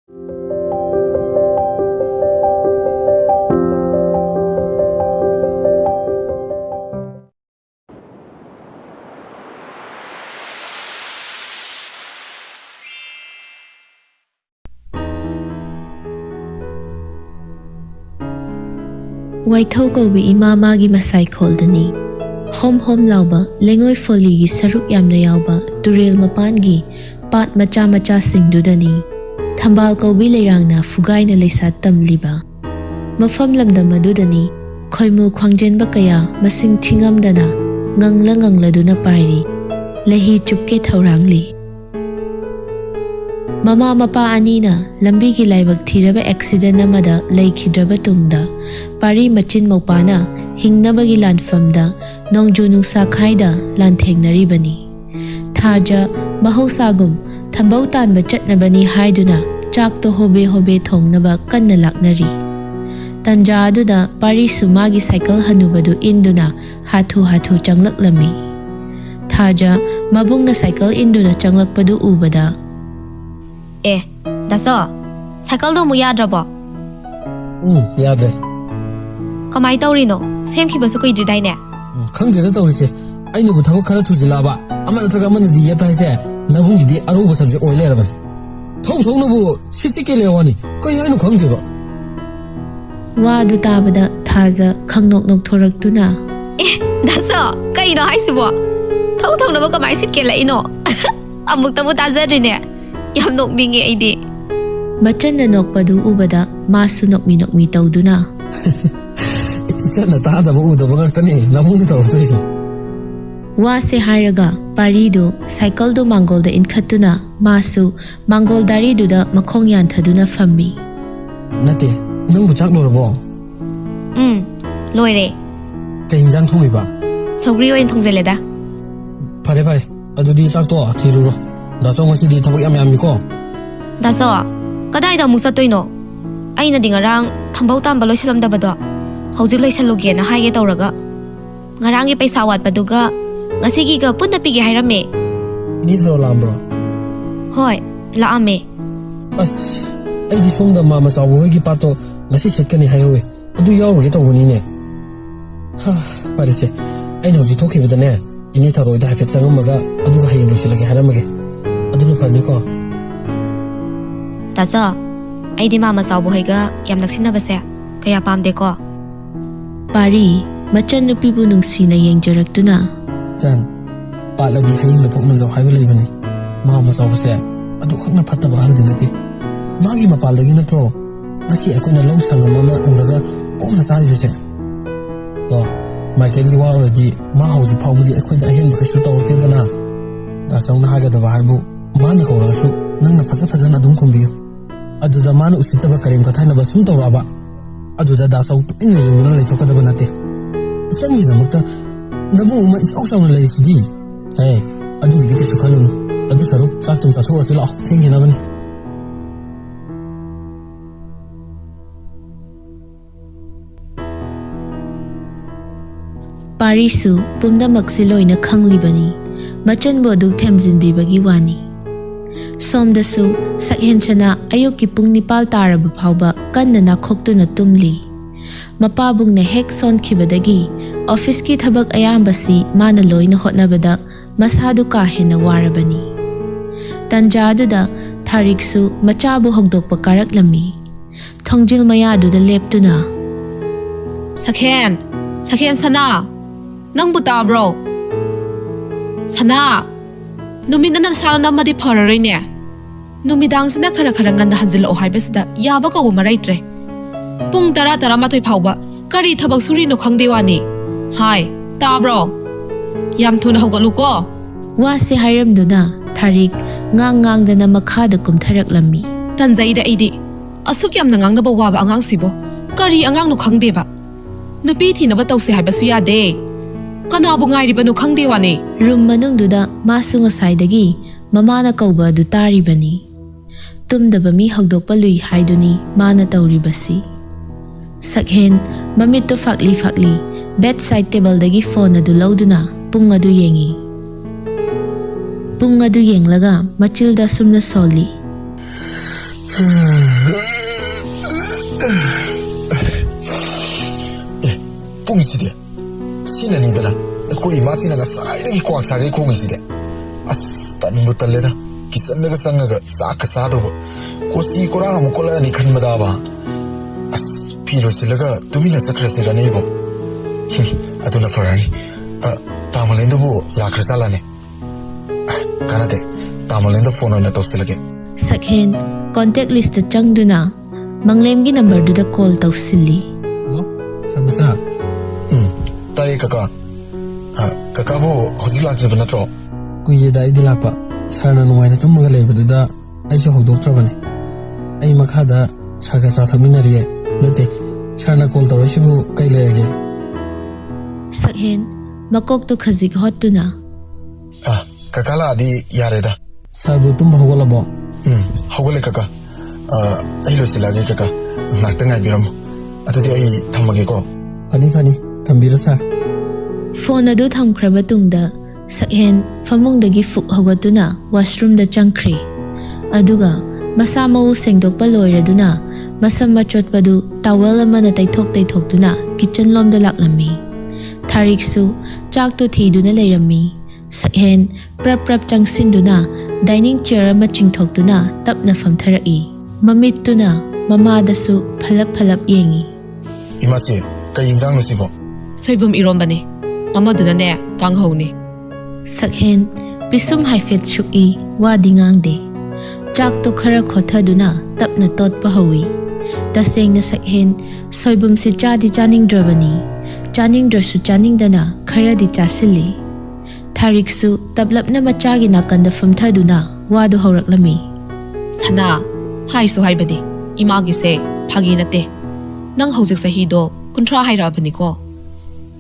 Waithau Kowi ima magi masai kholdani hom lauba lengoi foli gi saruk yamna yauba turel mapangi pat macha singdudani thambal Kowi leirangna fugaina leisa tamliba mafam lamdam madudani khoimu khwangjenba kaya masing thingamdana ngangla duna pairi lehi chupke thaurangli mama mapa anina lambi gi laibak thiraba accident amada leikhidraba tungda pari machin mopana hingnabagi lanfamda nongju nungsa khaida lanthengnaribani thaja mahausagum thambau tanba chatnabani haiduna chakto hobe thongnaba kanna laknari tanja aduda pari sumagi cycle hanubadu induna hathu changlaklami thaja mabungna cycle induna changlakpadu ubada Daso, cycle do mu yadrabo? Yadre. Kamai taurino, sem ki basu ko idridai ne. Khangde da tawrise. Ainu bu thawak khara thujilaba. Amana thaka man di yapa se. Nabung di arubu subject oile rabas. Thau na bu sitike lewani. Ko yainu khangde ba. Wa du tabada thaja khangnok thorak tuna. Daso, kai no haisubo. Thau na ba kamai sitke laino. Amuk tabu tazadrine. Yam nokninge aidi. Machan na nokpadu ubada masu nokmi tawduna. Ichana ta da bu da bangtani nabung da tawtoi. Wa se hairaga paridu cycle do mangol da inkhatuna masu mangol dari du da makhong yan thaduna fammi. Nate nang bu chak lorbo. Loire. Kai hinjang thomi ba. Saugri oin thongjeleda. Phare adudi chak to thiruro. Daso ngasi di thawak yam mi ko. Daso, kadai da musa toino. Aina dingarang thambau tamba loisalam da bado. Hauji loisaluge na haige tawraga. Ngarangi paisa wat paduga ngasigi ga punna pige hairame. Ni tharo lambro. Hoi, laame. As ai di somda mama sawu gi pato ngasi setkani hayowe. Adu yawo ge tawuni ne. Ha, parese. Ai no ji thoki bidane. Ini tharo da hafet sangamaga adu ga hayo loisalage haramage. Adunu parni ko. Daso, ai di mama sawu haiga yam laksina base. Kaya pamde ko. Pari machan nupi bu nungsina yengjaratuna. Chan, pala di haying da pokman zaw haiba leibani. Mama sawu se adu khakna phattaba haldi nati. Magi mapal dagi natro. Ngasi akuna law sangam ama uraga komna sari se. To, Michael di wa already ma hauju phawbudi akhoi da hen bakasu tawte dana. Da sawna haga da bahaibu mana kawrasu nangna phajana dum khombiyo. Aduda mana usitaba karim kathana basum tawraba. Aduda da saw inga yungna leithokadaba nate. Ichangi da mukta nabu uma ichawsawna leisidi. Hey, adu gi dikesu khalunu. Adu saruk saktum sasu asila thingi na bani. Parisu pumda maksiloina khanglibani. Machan boduk themjinbi bagi wani. Somdasu sakhenchana ayuki pung nipal taraba phawba kanna nakhoktuna tumli. Mapabungna hek son khibadagi office ki thabak ayambasi mana loina hotnabada masadu ka hena warabani. Tanjaduda thariksu machabu hogdokpa karaklami. Thongjil mayaduda leptuna. Sakhen sana. Nangbu tabro. Sana. Numidana salna madi phararai ne. Numidang sina khara nganda hanjil o haibasida yaba ko maraitre. Pung tara matoi phawba kari thabak suri no khangde wani. Hai, tabro. Yam thuna hawgalu ko. Wa se hairamduna tharik ngang dana makhada kumtharaklami. Tanjaida idi. Asuk yamna ngangnaba waba angang sibo. Kari angang no khangde ba. Nupi thinaba tawse haibasu yade. Kanabu ngairibanu khangde wani. Room manungduda masu ngasaidagi mamana kauba du taribani. Tumdaba mi hogdokpa lui haiduni mana tawribasi. Sakhen mamit to fakli bedside table dagi phone adu lauduna pung adu yengi. Pung adu yenglaga machilda sumna soli. ꯄꯨꯡꯁꯤꯗꯤ ꯁꯤꯅꯅꯤꯗꯅ ꯑꯩꯈꯣꯏ ꯏꯃꯥꯁꯤꯅ ꯉꯁꯥꯏꯗꯒꯤ ꯀ꯭ꯋꯥꯛ ꯁꯥꯒꯩ ꯈꯣꯡꯉꯤꯁꯤꯗꯤ ꯑꯁ ꯇꯟꯕꯨ ꯇꯜꯂꯦꯗ ꯀꯤꯆꯟꯗꯒ ꯆꯪꯉꯒ ꯆꯥꯛꯀ ꯆꯥꯗꯧꯕ ꯀꯣꯆꯤ ꯀꯣꯔꯥ ꯑꯃꯨꯛ ꯀꯣꯠꯂꯛꯑꯅꯤ ꯈꯟꯕꯗꯥꯕ ꯑꯁ ꯐꯤ ꯂꯣꯏꯁꯤꯜꯂꯒ ꯇꯨꯃꯤꯟꯅ ꯆꯠꯈ꯭ꯔꯁꯤꯔꯅꯦ ꯏꯕꯣ ꯑꯗꯨꯅ ꯐꯔꯅꯤ ꯇꯥꯃꯣꯂꯦꯟꯗꯨꯕꯨ ꯂꯥꯛꯈ꯭ꯔꯖꯥꯠꯂꯅꯦ ꯀꯥꯟꯅꯗꯦ ꯇꯥꯃꯣꯂꯦꯟꯗ ꯐꯣꯟ ꯑꯣꯏꯅ ꯇꯧꯁꯤꯜꯂꯒꯦ ꯁꯛꯍꯦꯟ ꯀꯣꯟꯇꯦꯛ ꯂꯤꯁꯇ ꯆꯪꯗꯨꯅ ꯃꯪꯂꯦꯝꯒꯤ ꯅꯝꯕꯔꯗꯨꯗ ꯀꯣꯜ ꯇꯧꯁꯤꯜꯂꯤ. ꯍꯜꯂꯣ ꯁꯔꯃꯆꯥ. ꯇꯥꯏꯌꯦ ꯀꯀꯥ. ꯀꯀꯥꯕꯨ ꯍꯧꯖꯤꯛ ꯂꯥꯛꯆꯕ ꯅꯠꯇ꯭ꯔꯣ? ꯀꯨꯏꯌꯦꯗ ꯑꯩꯗꯤ ꯂꯥꯛꯄ. ꯁꯥꯔꯅ ꯅꯨꯡꯉꯥꯏꯅ ꯇꯨꯝꯃꯒ ꯂꯩꯕꯗꯨꯗ ꯑꯩꯁꯨ ꯍꯧꯗꯣꯛꯇ꯭ꯔꯕꯅꯤ. ꯑꯩ ꯃꯈꯥꯗ ꯁꯥꯔꯒ ꯆꯥ ꯊꯛꯃꯤꯟꯅꯔꯤꯌꯦ. ꯅꯠꯇꯦ, ꯁꯥꯔꯅ ꯀꯣꯜ ꯇꯧꯔꯛꯏꯁꯤꯕꯨ ꯀꯩ ꯂꯩꯔꯒꯦ? ꯁꯛꯍꯦꯟ ꯃꯀꯣꯛꯇꯨ ꯈꯖꯤꯛ ꯍꯣꯠꯇꯨꯅ ꯀꯀꯥ ꯂꯥꯛꯑꯗꯤ ꯌꯥꯔꯦꯗ. ꯁꯥꯔꯕꯨ ꯇꯨꯝꯕ ꯍꯧꯒꯠꯂꯕꯣ? ꯍꯧꯒꯠꯂꯦ ꯀꯀꯥ. ꯑꯩ ꯂꯣꯏꯁꯤꯜꯂꯛꯑꯒꯦ ꯀꯀꯥ. ꯉꯥꯛꯇꯪ ꯉꯥꯏꯕꯤꯔꯝꯃꯣ. ꯑꯗꯨꯗꯤ ꯑꯩ ꯊꯝꯃꯒꯦꯀꯣ. ꯐꯅꯤ ꯐꯅꯤ, ꯊꯝꯕꯤꯔꯣ ꯁꯥꯔ. ꯐꯣꯟ ꯑꯗꯨ ꯊꯝꯈ꯭ꯔꯕ ꯇꯨꯡꯗ ꯁꯛꯍꯦꯟ ꯐꯃꯨꯡꯗꯒꯤ ꯐꯨꯛ ꯍꯧꯒꯠꯇꯨꯅ ꯋꯥꯁꯔꯨꯝꯗ ꯆꯪꯈ꯭ꯔꯤ. ꯑꯗꯨꯒ ꯃꯁꯥ ꯃꯎ ꯁꯦꯡꯗꯣꯛꯄ ꯂꯣꯏꯔꯗꯨꯅ ꯃꯁꯝ ꯃꯆꯣꯠꯄꯗꯨ ꯇꯥꯋꯦꯜ ꯑꯃꯅ ꯇꯩꯊꯣꯛꯇꯨꯅ ꯀꯤꯆꯟ ꯂꯣꯝꯗ ꯂꯥꯛꯂꯝꯃꯤ. ꯊꯥꯔꯤꯛꯁꯨ ꯆꯥꯛꯇꯨ ꯊꯤꯗꯨꯅ ꯂꯩꯔꯝꯃꯤ. ꯁꯛꯍꯦꯟ ꯄ꯭ꯔꯞ ꯆꯪꯁꯤꯟꯗꯨꯅ ꯗꯥꯏꯅꯤꯡ ꯆꯤꯌꯔ ꯑꯃ ꯆꯤꯡꯊꯣꯛꯇꯨꯅ ꯇꯞꯅ ꯐꯝꯊꯔꯛꯏ. ꯃꯃꯤꯠꯇꯨꯅ ꯃꯃꯥꯗꯁꯨ ꯐꯂꯞ ꯌꯦꯡꯉꯤ. ꯏꯃꯥꯁꯤ ꯀꯩ ꯏꯟꯖꯥꯡꯅꯣ ꯁꯤꯕꯣ? ꯁꯣꯏꯕꯨꯝ ꯏꯔꯣꯝꯕꯅꯤ. ꯑꯃꯗꯨꯅꯅꯦ ꯀꯥꯡꯍꯧꯅꯤ. ꯁꯛꯍꯦꯟ ꯄꯤꯁꯨꯝ ꯍꯥꯏꯐꯦꯠ ꯁꯨꯛꯏ, ꯋꯥꯗꯤ ꯉꯥꯡꯗꯦ. ꯆꯥꯛꯇꯣ ꯈꯔ ꯈꯣꯊꯗꯨꯅ ꯇꯞꯅ ꯇꯣꯠꯄ ꯍꯧꯏ. ꯇꯁꯦꯡꯅ ꯁꯛꯍꯦꯟ ꯁꯣꯏꯕꯨꯝꯁꯤ ꯆꯥꯗꯤ ꯆꯥꯅꯤꯡꯗ꯭ꯔꯕꯅꯤ. ꯆꯥꯅꯤꯡꯗ꯭ꯔꯁꯨ ꯆꯥꯅꯤꯡꯗꯅ ꯈꯔꯗꯤ ꯆꯥꯁꯤꯜꯂꯤ. ꯊꯥꯔꯤꯛꯁꯨ ꯇꯞꯂꯞꯅ ꯃꯆꯥꯒꯤ ꯅꯥꯀꯟꯗ ꯐꯝꯊꯗꯨꯅ ꯋꯥꯗꯨ ꯍꯧꯔꯛꯂꯝꯃꯤ. ꯁꯅꯥ, ꯍꯥꯏꯁꯨ ꯍꯥꯏꯕꯅꯤ, ꯏꯃꯥꯒꯤꯁꯦ ꯐꯥꯒꯤ ꯅꯠꯇꯦ. ꯅꯪ ꯍꯧꯖꯤꯛ ꯆꯍꯤꯗꯣ 30 ꯍꯥꯏꯔꯛꯑꯕꯅꯤꯀꯣ.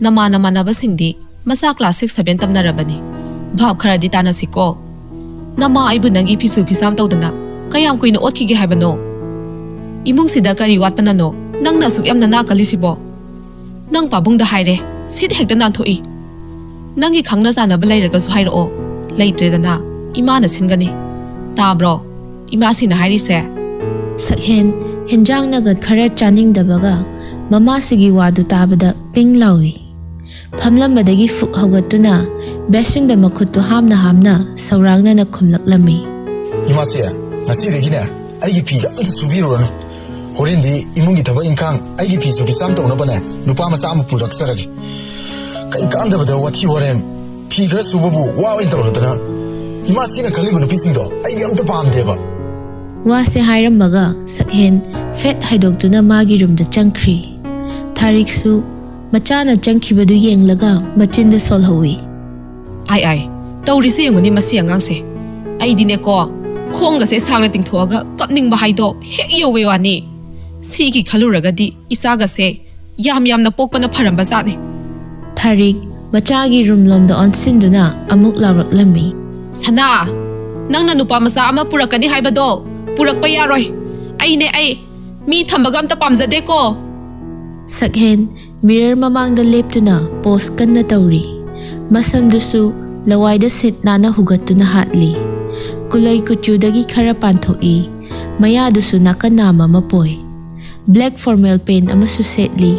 ꯅꯃꯥꯟꯅꯕꯁꯤꯡꯗꯤ ꯃꯆꯥ ꯀ꯭ꯂꯥꯁ 6-7 ꯇꯝꯅꯔꯕꯅꯤ. ꯚꯥꯞ ꯈꯔꯗꯤ ꯇꯥꯅꯁꯤꯀꯣ. ꯅꯃꯥ ꯑꯩꯕꯨ ꯅꯪꯒꯤ ꯐꯤꯁꯨ ꯐꯤꯁꯥꯝ ꯇꯧꯗꯅ ꯀꯌꯥꯝ ꯀꯨꯏꯅ ꯑꯣꯠꯈꯤꯒꯦ ꯍꯥꯏꯕꯅꯣ? ꯏꯃꯨꯡꯁꯤꯗ ꯀꯔꯤ ꯋꯥꯠꯄꯅꯅꯣ ꯅꯪꯅ ꯑꯁꯨꯛ ꯌꯥꯝꯅ ꯅꯥꯀꯜꯂꯤꯁꯤꯕꯣ? ꯅꯪ ꯄꯥꯕꯨꯡꯗ ꯍꯥꯏꯔꯦ, ꯁꯤꯗ ꯍꯦꯛꯇ ꯅꯥꯟꯊꯣꯛꯏ. ꯅꯪꯒꯤ ꯈꯪꯅ ꯆꯥꯅꯕ ꯂꯩꯔꯒꯁꯨ ꯍꯥꯏꯔꯛꯑꯣ. ꯂꯩꯇ꯭ꯔꯦꯗꯅ ꯏꯃꯥꯅ ꯁꯤꯟꯒꯅꯤ. ꯇꯥꯕ꯭ꯔꯣ ꯏꯃꯥꯁꯤꯅ ꯍꯥꯏꯔꯤꯁꯦ? ꯁꯛꯍꯦꯟ ꯍꯦꯟꯖꯥꯡ ꯅꯒꯠ ꯈꯔ ꯆꯥꯅꯤꯡꯗꯕꯒ ꯃꯃꯥꯁꯤꯒꯤ ꯋꯥꯗꯨ ꯇꯥꯕꯗ ꯄꯤꯡ ꯂꯥꯎꯏ. ꯐꯝꯂꯝꯕꯗꯒꯤ ꯐꯨꯛ ꯍꯧꯒꯠꯇꯨꯅ ꯕꯦꯁꯤꯟꯗ ꯃꯈꯨꯠꯇꯨ ꯍꯥꯝꯅ ꯁꯧꯔꯥꯡꯅꯅ ꯈꯨꯝꯂꯛꯂꯝꯃꯤ. ꯏꯃꯥꯁꯤ ꯉꯁꯤꯗꯒꯤꯅꯦ ꯑꯩꯒꯤ ꯐꯤꯒ ꯑꯝꯇ ꯁꯨꯕꯤꯔꯨꯔꯅꯨ. ꯍꯣꯔꯦꯟꯗꯤ ꯏꯃꯨꯡꯒꯤ ꯊꯕꯛ ꯏꯪꯈꯥꯡ ꯑꯩꯒꯤ ꯐꯤꯁꯨ ꯐꯤꯁꯥꯝ ꯇꯧꯅꯕꯅꯦ ꯅꯨꯄꯥ ꯃꯆꯥ ꯑꯃ ꯄꯨꯔꯛꯆꯔꯒꯦ. ꯀꯩ ꯀꯥꯟꯗꯕꯗ ꯋꯥꯊꯤ ꯋꯥꯔꯦꯝ ꯐꯤ ꯈꯔ ꯁꯨꯕꯕꯨ ꯋꯥ ꯑꯣꯏꯅ ꯇꯧꯔꯗꯅ. ꯏꯃꯥꯁꯤꯅ ꯈꯜꯂꯤꯕ ꯅꯨꯄꯤꯁꯤꯡꯗꯣ ꯑꯩꯗꯤ ꯑꯝꯇ ꯄꯥꯝꯗꯦꯕ. ꯋꯥꯁꯦ ꯍꯥꯏꯔꯝꯃꯒ ꯁꯛꯍꯦꯟ ꯐꯦꯠ ꯍꯥꯏꯗꯣꯛꯇꯨꯅ ꯃꯥꯒꯤ ꯔꯨꯝꯗ ꯆꯪꯈ꯭ꯔꯤ. ꯊꯥꯔꯤꯛꯁꯨ ꯃꯆꯥꯅ ꯆꯪꯈꯤꯕꯗꯨ ꯌꯦꯡꯂꯒ ꯃꯆꯤꯟꯗ ꯁꯣꯜꯍꯧꯏ. ꯑꯥꯏ ꯇꯧꯔꯤꯁꯦ ꯌꯦꯡꯉꯨꯅꯤ ꯃꯁꯤ ꯑꯉꯥꯡꯁꯦ. ꯑꯩꯗꯤꯅꯦꯀꯣ ꯈꯣꯡꯒꯁꯦ ꯁꯥꯡꯅ ꯇꯤꯡꯊꯣꯛꯑꯒ ꯀꯞꯅꯤꯡꯕ ꯍꯥꯏꯗꯣ ꯍꯦꯛ ꯌꯧꯋꯦ ꯋꯥꯅꯤ. ꯁꯤꯒꯤ ꯈꯜꯂꯨꯔꯒꯗꯤ ꯏꯆꯥꯒꯁꯦ ꯌꯥꯝꯅ ꯄꯣꯛꯄꯅ ꯐꯔꯝꯕ ꯖꯥꯠꯅꯤ. ꯊꯥꯔꯤꯛ ꯃꯆꯥꯒꯤ ꯔꯨꯝ ꯂꯣꯝꯗ ꯑꯣꯟꯁꯤꯟꯗꯨꯅ ꯑꯃꯨꯛ ꯂꯥꯎꯔꯛꯂꯝꯃꯤ. ꯁꯅꯥ, ꯅꯪꯅ ꯅꯨꯄꯥ ꯃꯆꯥ ꯑꯃ ꯄꯨꯔꯛꯀꯅꯤ ꯍꯥꯏꯕꯗꯣ ꯄꯨꯔꯛꯄ ꯌꯥꯔꯣꯏ. ꯑꯩ ꯃꯤ ꯊꯝꯕꯒ ꯑꯝꯇ ꯄꯥꯝꯖꯗꯦꯀꯣ. ꯁꯛꯍꯦꯟ ꯃꯤꯔꯔ ꯃꯃꯥꯡꯗ ꯂꯦꯞꯇꯨꯅ ꯄꯣꯁ ꯀꯟꯅ ꯇꯧꯔꯤ. ꯃꯁꯝꯗꯨꯁꯨ ꯂꯋꯥꯏꯗ ꯁꯤꯠ ꯅꯥꯟꯅ ꯍꯨꯒꯠꯇꯨꯅ ꯍꯥꯠꯂꯤ. ꯀꯨꯂꯩ ꯀꯨꯆꯨꯗꯒꯤ ꯈꯔ ꯄꯥꯟꯊꯣꯛꯏ. ꯃꯌꯥꯗꯨꯁꯨ ꯅꯥꯀꯟ ꯅꯥꯝ ꯑꯃ ꯄꯣꯏ. ꯕ꯭ꯂꯦꯛ ꯐꯣꯔꯃꯦꯜ ꯄꯦꯟ ꯑꯃꯁꯨ ꯁꯦꯠꯂꯤ.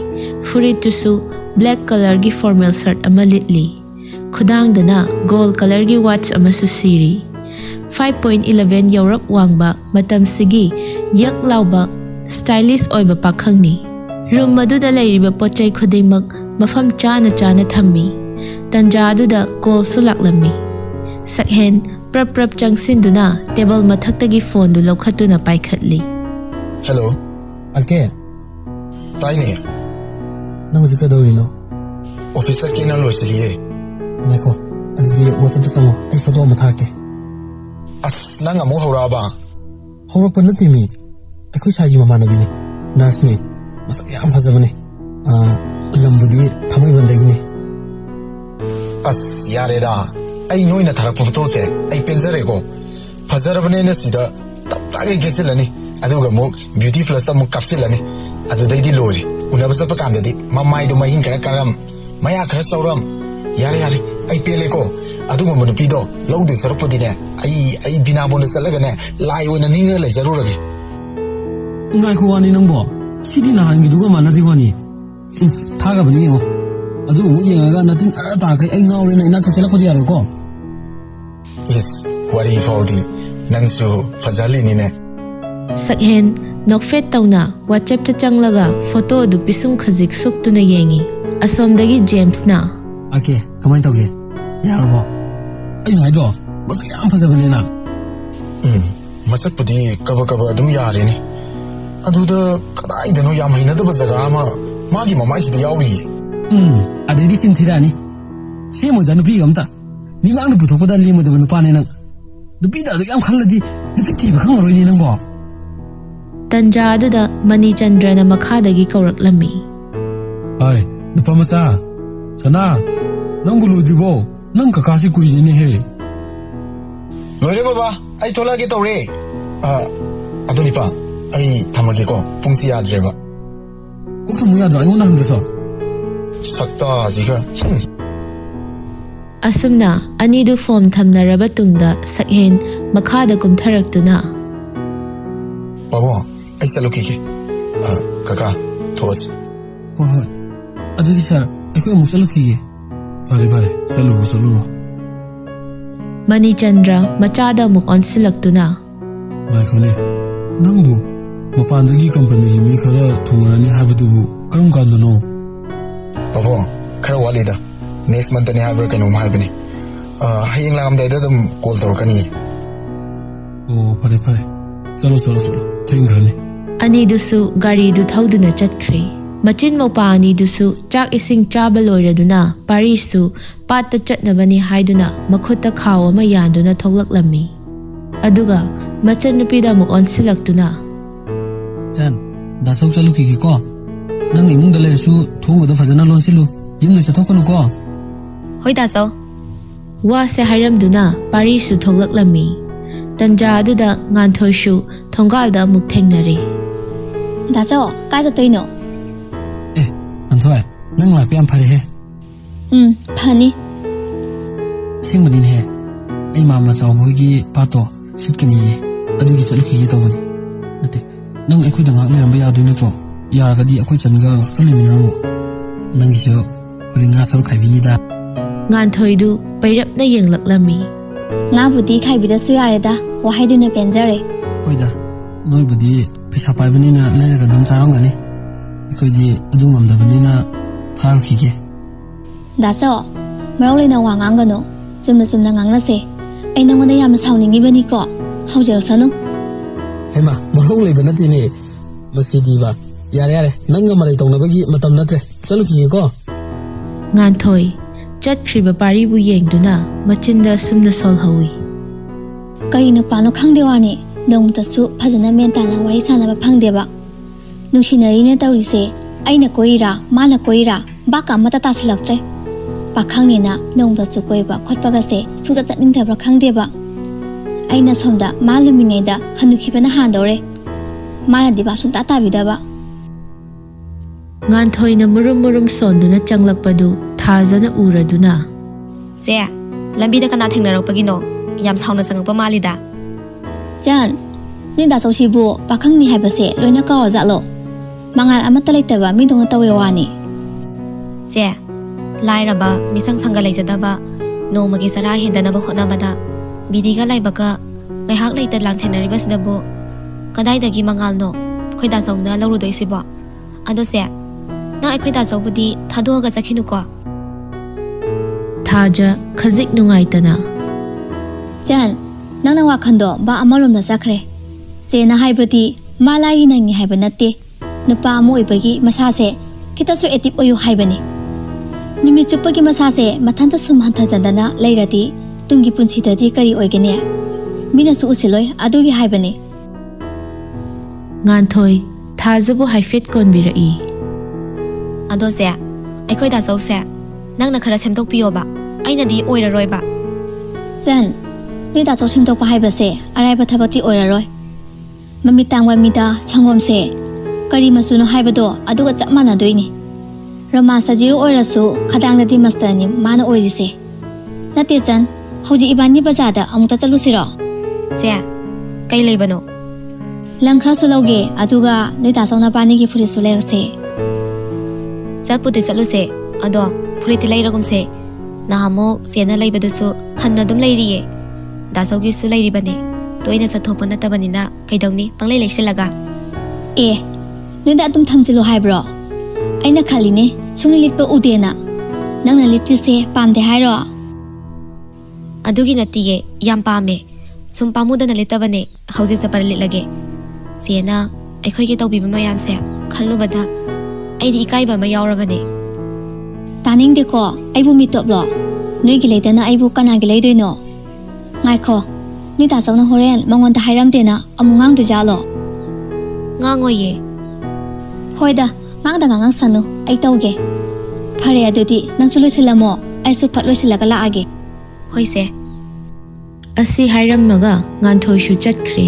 ꯐꯨꯔꯤꯠꯇꯨꯁꯨ ꯕ꯭ꯂꯦꯛ ꯀꯂꯔꯒꯤ ꯐꯣꯔꯃꯦꯜ ꯁꯔꯠ ꯑꯃ ꯂꯤꯠꯂꯤ. ꯈꯨꯗꯥꯡꯗꯅ ꯒꯣꯜ ꯀꯂꯔꯒꯤ ꯋꯥꯠꯆ ꯑꯃꯁꯨ ꯁꯤꯔꯤ. 5.11 ꯌꯧꯔꯞ ꯋꯥꯡꯕ ꯃꯇꯝꯁꯤꯒꯤ ꯌꯛ ꯂꯥꯎꯕ ꯁ꯭ꯇꯥꯏꯂꯤꯁ ꯑꯣꯏꯕ ꯄꯥꯈꯪꯅꯤ. ꯔꯨꯝ ꯑꯗꯨꯗ ꯂꯩꯔꯤꯕ ꯄꯣꯠꯆꯩ ꯈꯨꯗꯤꯡꯃꯛ ꯃꯐꯝ ꯆꯥꯅ ꯊꯝꯃꯤ. ꯇꯟꯖꯥ ꯑꯗꯨꯗ ꯀꯣꯜꯁꯨ ꯂꯥꯛꯂꯝꯃꯤ. ꯁꯛꯍꯦꯟ ꯄ꯭ꯔꯞ ꯆꯪꯁꯤꯟꯗꯨꯅ ꯇꯦꯕꯜ ꯃꯊꯛꯇꯒꯤ ꯐꯣꯟꯗꯨ ꯂꯧꯈꯠꯇꯨꯅ ꯄꯥꯏꯈꯠꯂꯤ. ꯍꯦꯜꯂꯣ. ꯑꯔꯀꯦ, ꯇꯥꯏꯅꯦ. ꯅꯪ ꯍꯧꯖꯤꯛ ꯀꯩꯗꯧꯔꯤꯅꯣ? ꯑꯣꯐꯤꯁ ꯆꯠꯀꯦꯅ ꯂꯣꯏꯁꯤꯜꯂꯤꯌꯦ. ꯉꯥꯏꯈꯣ, ꯑꯗꯨꯗꯤ ꯋꯥꯆꯞꯇ ꯆꯪꯉꯣ. ꯑꯩ ꯐꯣꯇꯣ ꯑꯃ ꯊꯥꯔꯛꯀꯦ. ꯑꯁ ꯅꯪ ꯑꯃꯨꯛ ꯍꯧꯔꯛꯑꯕ? ꯍꯧꯔꯛꯄ ꯅꯠꯇꯦ ꯃꯤ. ꯑꯩꯈꯣꯏ ꯁꯥꯏꯒꯤ ꯃꯃꯥꯟꯅꯕꯤꯅꯤ. ꯅꯔꯁꯅꯤ. ꯃꯁꯛ ꯌꯥꯝ ꯐꯖꯕꯅꯤ. ꯂꯝꯕꯨꯗꯤ ꯊꯥꯡꯃꯩꯕꯟꯗꯒꯤꯅꯤ. ꯑꯁ ꯌꯥꯔꯦꯗ. ꯑꯩ ꯅꯣꯏꯅ ꯊꯥꯔꯛꯄ ꯐꯣꯇꯣꯁꯦ ꯑꯩ ꯄꯦꯟꯖꯔꯦꯀꯣ. ꯐꯖꯔꯕꯅꯦꯅ ꯁꯤꯗ ꯇꯞ ꯇꯥꯒꯩ ꯀꯦꯁꯤꯜꯂꯅꯤ. ꯑꯗꯨꯒ ꯑꯃꯨꯛ ꯕ꯭ꯌꯨꯇꯤ ꯄ꯭ꯂꯁꯇ ꯑꯃꯨꯛ ꯀꯥꯞꯁꯤꯜꯂꯅꯤ. ꯑꯗꯨꯗꯩꯗꯤ ꯂꯣꯏꯔꯦ. ꯎꯅꯕ ꯆꯠꯄ ꯀꯥꯟꯗꯗꯤ ꯃꯃꯥꯏꯗꯣ ꯃꯍꯤꯡ ꯈꯔ ꯀꯥꯔꯝ, ꯃꯌꯥ ꯈꯔ ꯆꯧꯔꯝ. ꯌꯥꯔꯦ ꯑꯩ ꯄꯦꯜꯂꯦꯀꯣ. ꯑꯗꯨꯒꯨꯝꯕ ꯅꯨꯄꯤꯗꯣ ꯂꯧꯗꯣꯏ ꯁꯔꯨꯛꯄꯨꯗꯤꯅꯦ ꯑꯩ ꯕꯤꯅꯥꯕꯣꯟꯗ ꯆꯠꯂꯒꯅꯦ ꯂꯥꯏ ꯑꯣꯏꯅ ꯅꯤꯡꯉꯒ ꯂꯩꯖꯔꯨꯔꯒꯦ. ngay khu anh nông bỏ xí đi là hàng người đúng mà nó đi qua nhỉ tha cả bên nhau adu mu yang ga na tin ta kai ai ngau le na ta sela ko dia ro ko yes wari faudi nang su fazali ni ne Sakhen nokfet tawna WhatsApp ta changlaga photo du pisum khajik suk tuna yengi asomdagi James na ake kamai tawge ya ro bo ai ngai do bas yam phajabani na masak pudi kaba kaba adum yare ni aduda kadai dano yam haina da bazaga ma magi mamai si da yauri adedi chin thirani se mo janu pi gamta ni mang nu puthok da li mo janu pa ne nang du pi da yam khalladi ni ti ba khang roi ni nang bo tanja aduda Mani Chandra na makhadagi kauraklammi ai du pa macha sana nang bulu jibo nang ka kasi kui ni he lore baba ai thola ge tawre aduni pa ai thamage ko pungsi yadre ba ko thamu ya da ai na hang so sakta jiga asumna anidu form thamnaraba tungda sakhen makhada kumtharaktuna babo ai chalu ki kaka thos ho ho adu di sa ai ko mu salu ki bare salu Mani Chandra machada muk onsilaktuna bai khone nangbu mapandagi company mi khara thungrani habdu karam kandano babo khara walida next month ne haber kanu mai bani hayeng lam dai da dum call tor kani oh pare chalo thengrani anidusu gari du thauduna chatkri machin mopa anidusu chak ising chaba loiraduna parisu patta chatnabani haiduna makhutta khaw ama yanduna thoglaklammi aduga machan nupida muk onsilaktuna chan da sok chalu ki ko nang imung dale su thungu da phajana lonsilu yimna chathokanu ko hoi da so wa se hairamduna parisu thoglaklammi tanja aduda nganthoishu thongalda muk thengnari da so ka ja toino anthoi nang la piam phare he phani singmani he ai ma chaw boi gi pato sitkani adu gi chalu ki to bani nate nang ai khoi da ngak le ram ba ya du na tro ya ga di akhoi chan ga tali mi nang nang gi so ringa sar khai bi ni da nganthoidu pairapna yenglaklammi nga budi khai bi da su yare da wa hai du na penjare hoi da noi budi pisa pai bani na le ga dam charang ga ni khoi di adu ngam da bani na thar ki ge da so marau le na wa ngang ga no chumna ngang na se ai nang da yam sauni ngi bani ko hau jer sanu hema marong le bana ti ni masidi ba yare nang ga marai tong na ba gi matam na tre chalu ki ko nganthoi chatkriba paribu yengduna machinda sumna solhawi kari nu pano khangde wani nong ta su phajana men ta na wai sana ba phangde ba nusinari ne tawri se aina koira mana koira ba ka mata ta silaktre pakhang ni na nong ta su koi ba khotpa ga se su cha chatning thebra khangde ba aina somda malumi ngai da hanuki bana handore mara di ba sun ta bi da ba nganthoina murum sonduna changlakpadu thajana uraduna se lambi da kana thengnarakpagino yam sauna changakpa malida jan ni da so sibu pakhang ni hai ba se loina ka ra lo mangar amata leita ba mi dong tawe wani se lairaba misang sanga leijadaba no magi sara hendanaba hotnabada bidiga laibaga ngaihak leita lang thenaribasidabu kadaidagi mangalno khoida sawna laurudoisibo ado se na ai khoida sawbudi thadoga chakhinuko thaja khajik nungaitana jan nana wa khando ba amalom na sakre se na haibati malai nangi haiba natte nupa mo ibagi masase kita su etip oyu haibani nimi chupagi masase mathanta sum hantha jandana leirati tungi punsi dadi kari oigene mina su usiloi adugi haibani nganthoi thajabu haifet konbirai ado se ai khoida sawse nangna khara semtok piyoba aina di oiraroiba jan ni da chau simtok pa haiba se arai ba thabati oiraroi mami tangwa mida sangom se kari masuno haibado aduga chapmana doini rama sajiru oirasu khadang di master ni mana oirise nate jan hoji ibani bazada amuta chalusiro se kai leibano ꯂꯪ ꯈꯔꯁꯨ ꯂꯧꯒꯦ ꯑꯗꯨꯒ ꯅꯣꯏ ꯇꯥꯆꯧ ꯅꯄꯥꯅꯤꯒꯤ ꯐꯨꯔꯤꯠꯁꯨ ꯂꯩꯔꯛꯁꯦ ꯆꯠꯄꯨꯗꯤ ꯆꯠꯂꯨꯁꯦ ꯑꯗꯣ ꯐꯨꯔꯤꯠꯇꯤ ꯂꯩꯔꯒꯨꯝꯁꯦ ꯅꯍꯥꯟꯃꯨꯛ ꯆꯦꯅ ꯂꯩꯕꯗꯨꯁꯨ ꯍꯟꯅ ꯑꯗꯨꯝ ꯂꯩꯔꯤꯌꯦ ꯗꯥꯆꯧꯒꯤꯁꯨ ꯂꯩꯔꯤꯕꯅꯦ ꯇꯣꯏꯅ ꯆꯠꯊꯣꯛꯄ ꯅꯠꯇꯕꯅꯤꯅ ꯀꯩꯗꯧꯅꯤ ꯄꯪꯂꯩ ꯂꯩꯁꯤꯜꯂꯒ ꯑꯦ ꯅꯣꯏꯗ ꯑꯗꯨꯝ ꯊꯝꯖꯤꯜꯂꯣ ꯍꯥꯏꯕ꯭ꯔꯣ ꯑꯩꯅ ꯈꯜꯂꯤꯅꯦ ꯁꯨꯡꯂꯤ ꯂꯤꯠꯄ ꯎꯗꯦꯅ ꯅꯪꯅ ꯂꯤꯠꯇ꯭ꯔꯤꯁꯦ ꯄꯥꯝꯗꯦ ꯍꯥꯏꯔꯣ ꯑꯗꯨꯒꯤ ꯅꯠꯇꯤꯌꯦ ꯌꯥꯝ ꯄꯥꯝꯃꯦ ꯁꯨꯝ ꯄꯥꯝꯃꯨꯗꯅ ꯂꯤꯠꯇꯕꯅꯦ ꯍꯧꯖꯤꯛ ꯆꯠꯄꯗ ꯂꯤꯠꯂꯒꯦ ꯆꯦꯅ ꯑꯩꯈꯣꯏꯒꯤ ꯇꯧꯕꯤꯕ ꯃꯌꯥꯝꯁꯦ ꯈꯜꯂꯨꯕꯗ ꯑꯩꯗꯤ ꯏꯀꯥꯏꯕ ꯑꯃ ꯌꯥꯎꯔꯕꯅꯦ ꯇꯥꯅꯤꯡꯗꯦꯀꯣ ꯑꯩꯕꯨ ꯃꯤꯇꯣꯞꯂꯣ ꯅꯣꯏꯒꯤ ꯂꯩꯇꯅ ꯑꯩꯕꯨ ꯀꯅꯥꯒꯤ ꯂꯩꯗꯣꯏꯅꯣ ꯉꯥꯏꯈꯣ ꯅꯣꯏ ꯇꯥꯆꯧꯅ ꯍꯣꯔꯦꯟ ꯃꯉꯣꯟꯗ ꯍꯥꯏꯔꯝꯗꯦꯅ ꯑꯃꯨꯛ ꯉꯥꯡꯗꯣꯏꯖꯥꯠꯂꯣ ꯉꯥꯡꯉꯣꯏꯌꯦ ꯍꯣꯏꯗ ꯉꯥꯡꯁꯅꯨ ꯑꯩ ꯇꯧꯒꯦ ꯐꯔꯦ ꯑꯗꯨꯗꯤ ꯅꯪꯁꯨ ꯂꯣꯏꯁꯤꯜꯂꯝꯃꯣ ꯑꯩꯁꯨ ꯐꯠ ꯂꯣꯏꯁꯤꯜꯂꯒ ꯂꯥꯛꯑꯒꯦ ꯍꯣꯏꯁꯦ ꯑꯁꯤ ꯍꯥꯏꯔꯝꯃꯒ ꯉꯥꯟꯊꯣꯏꯁꯨ ꯆꯠꯈ꯭ꯔꯦ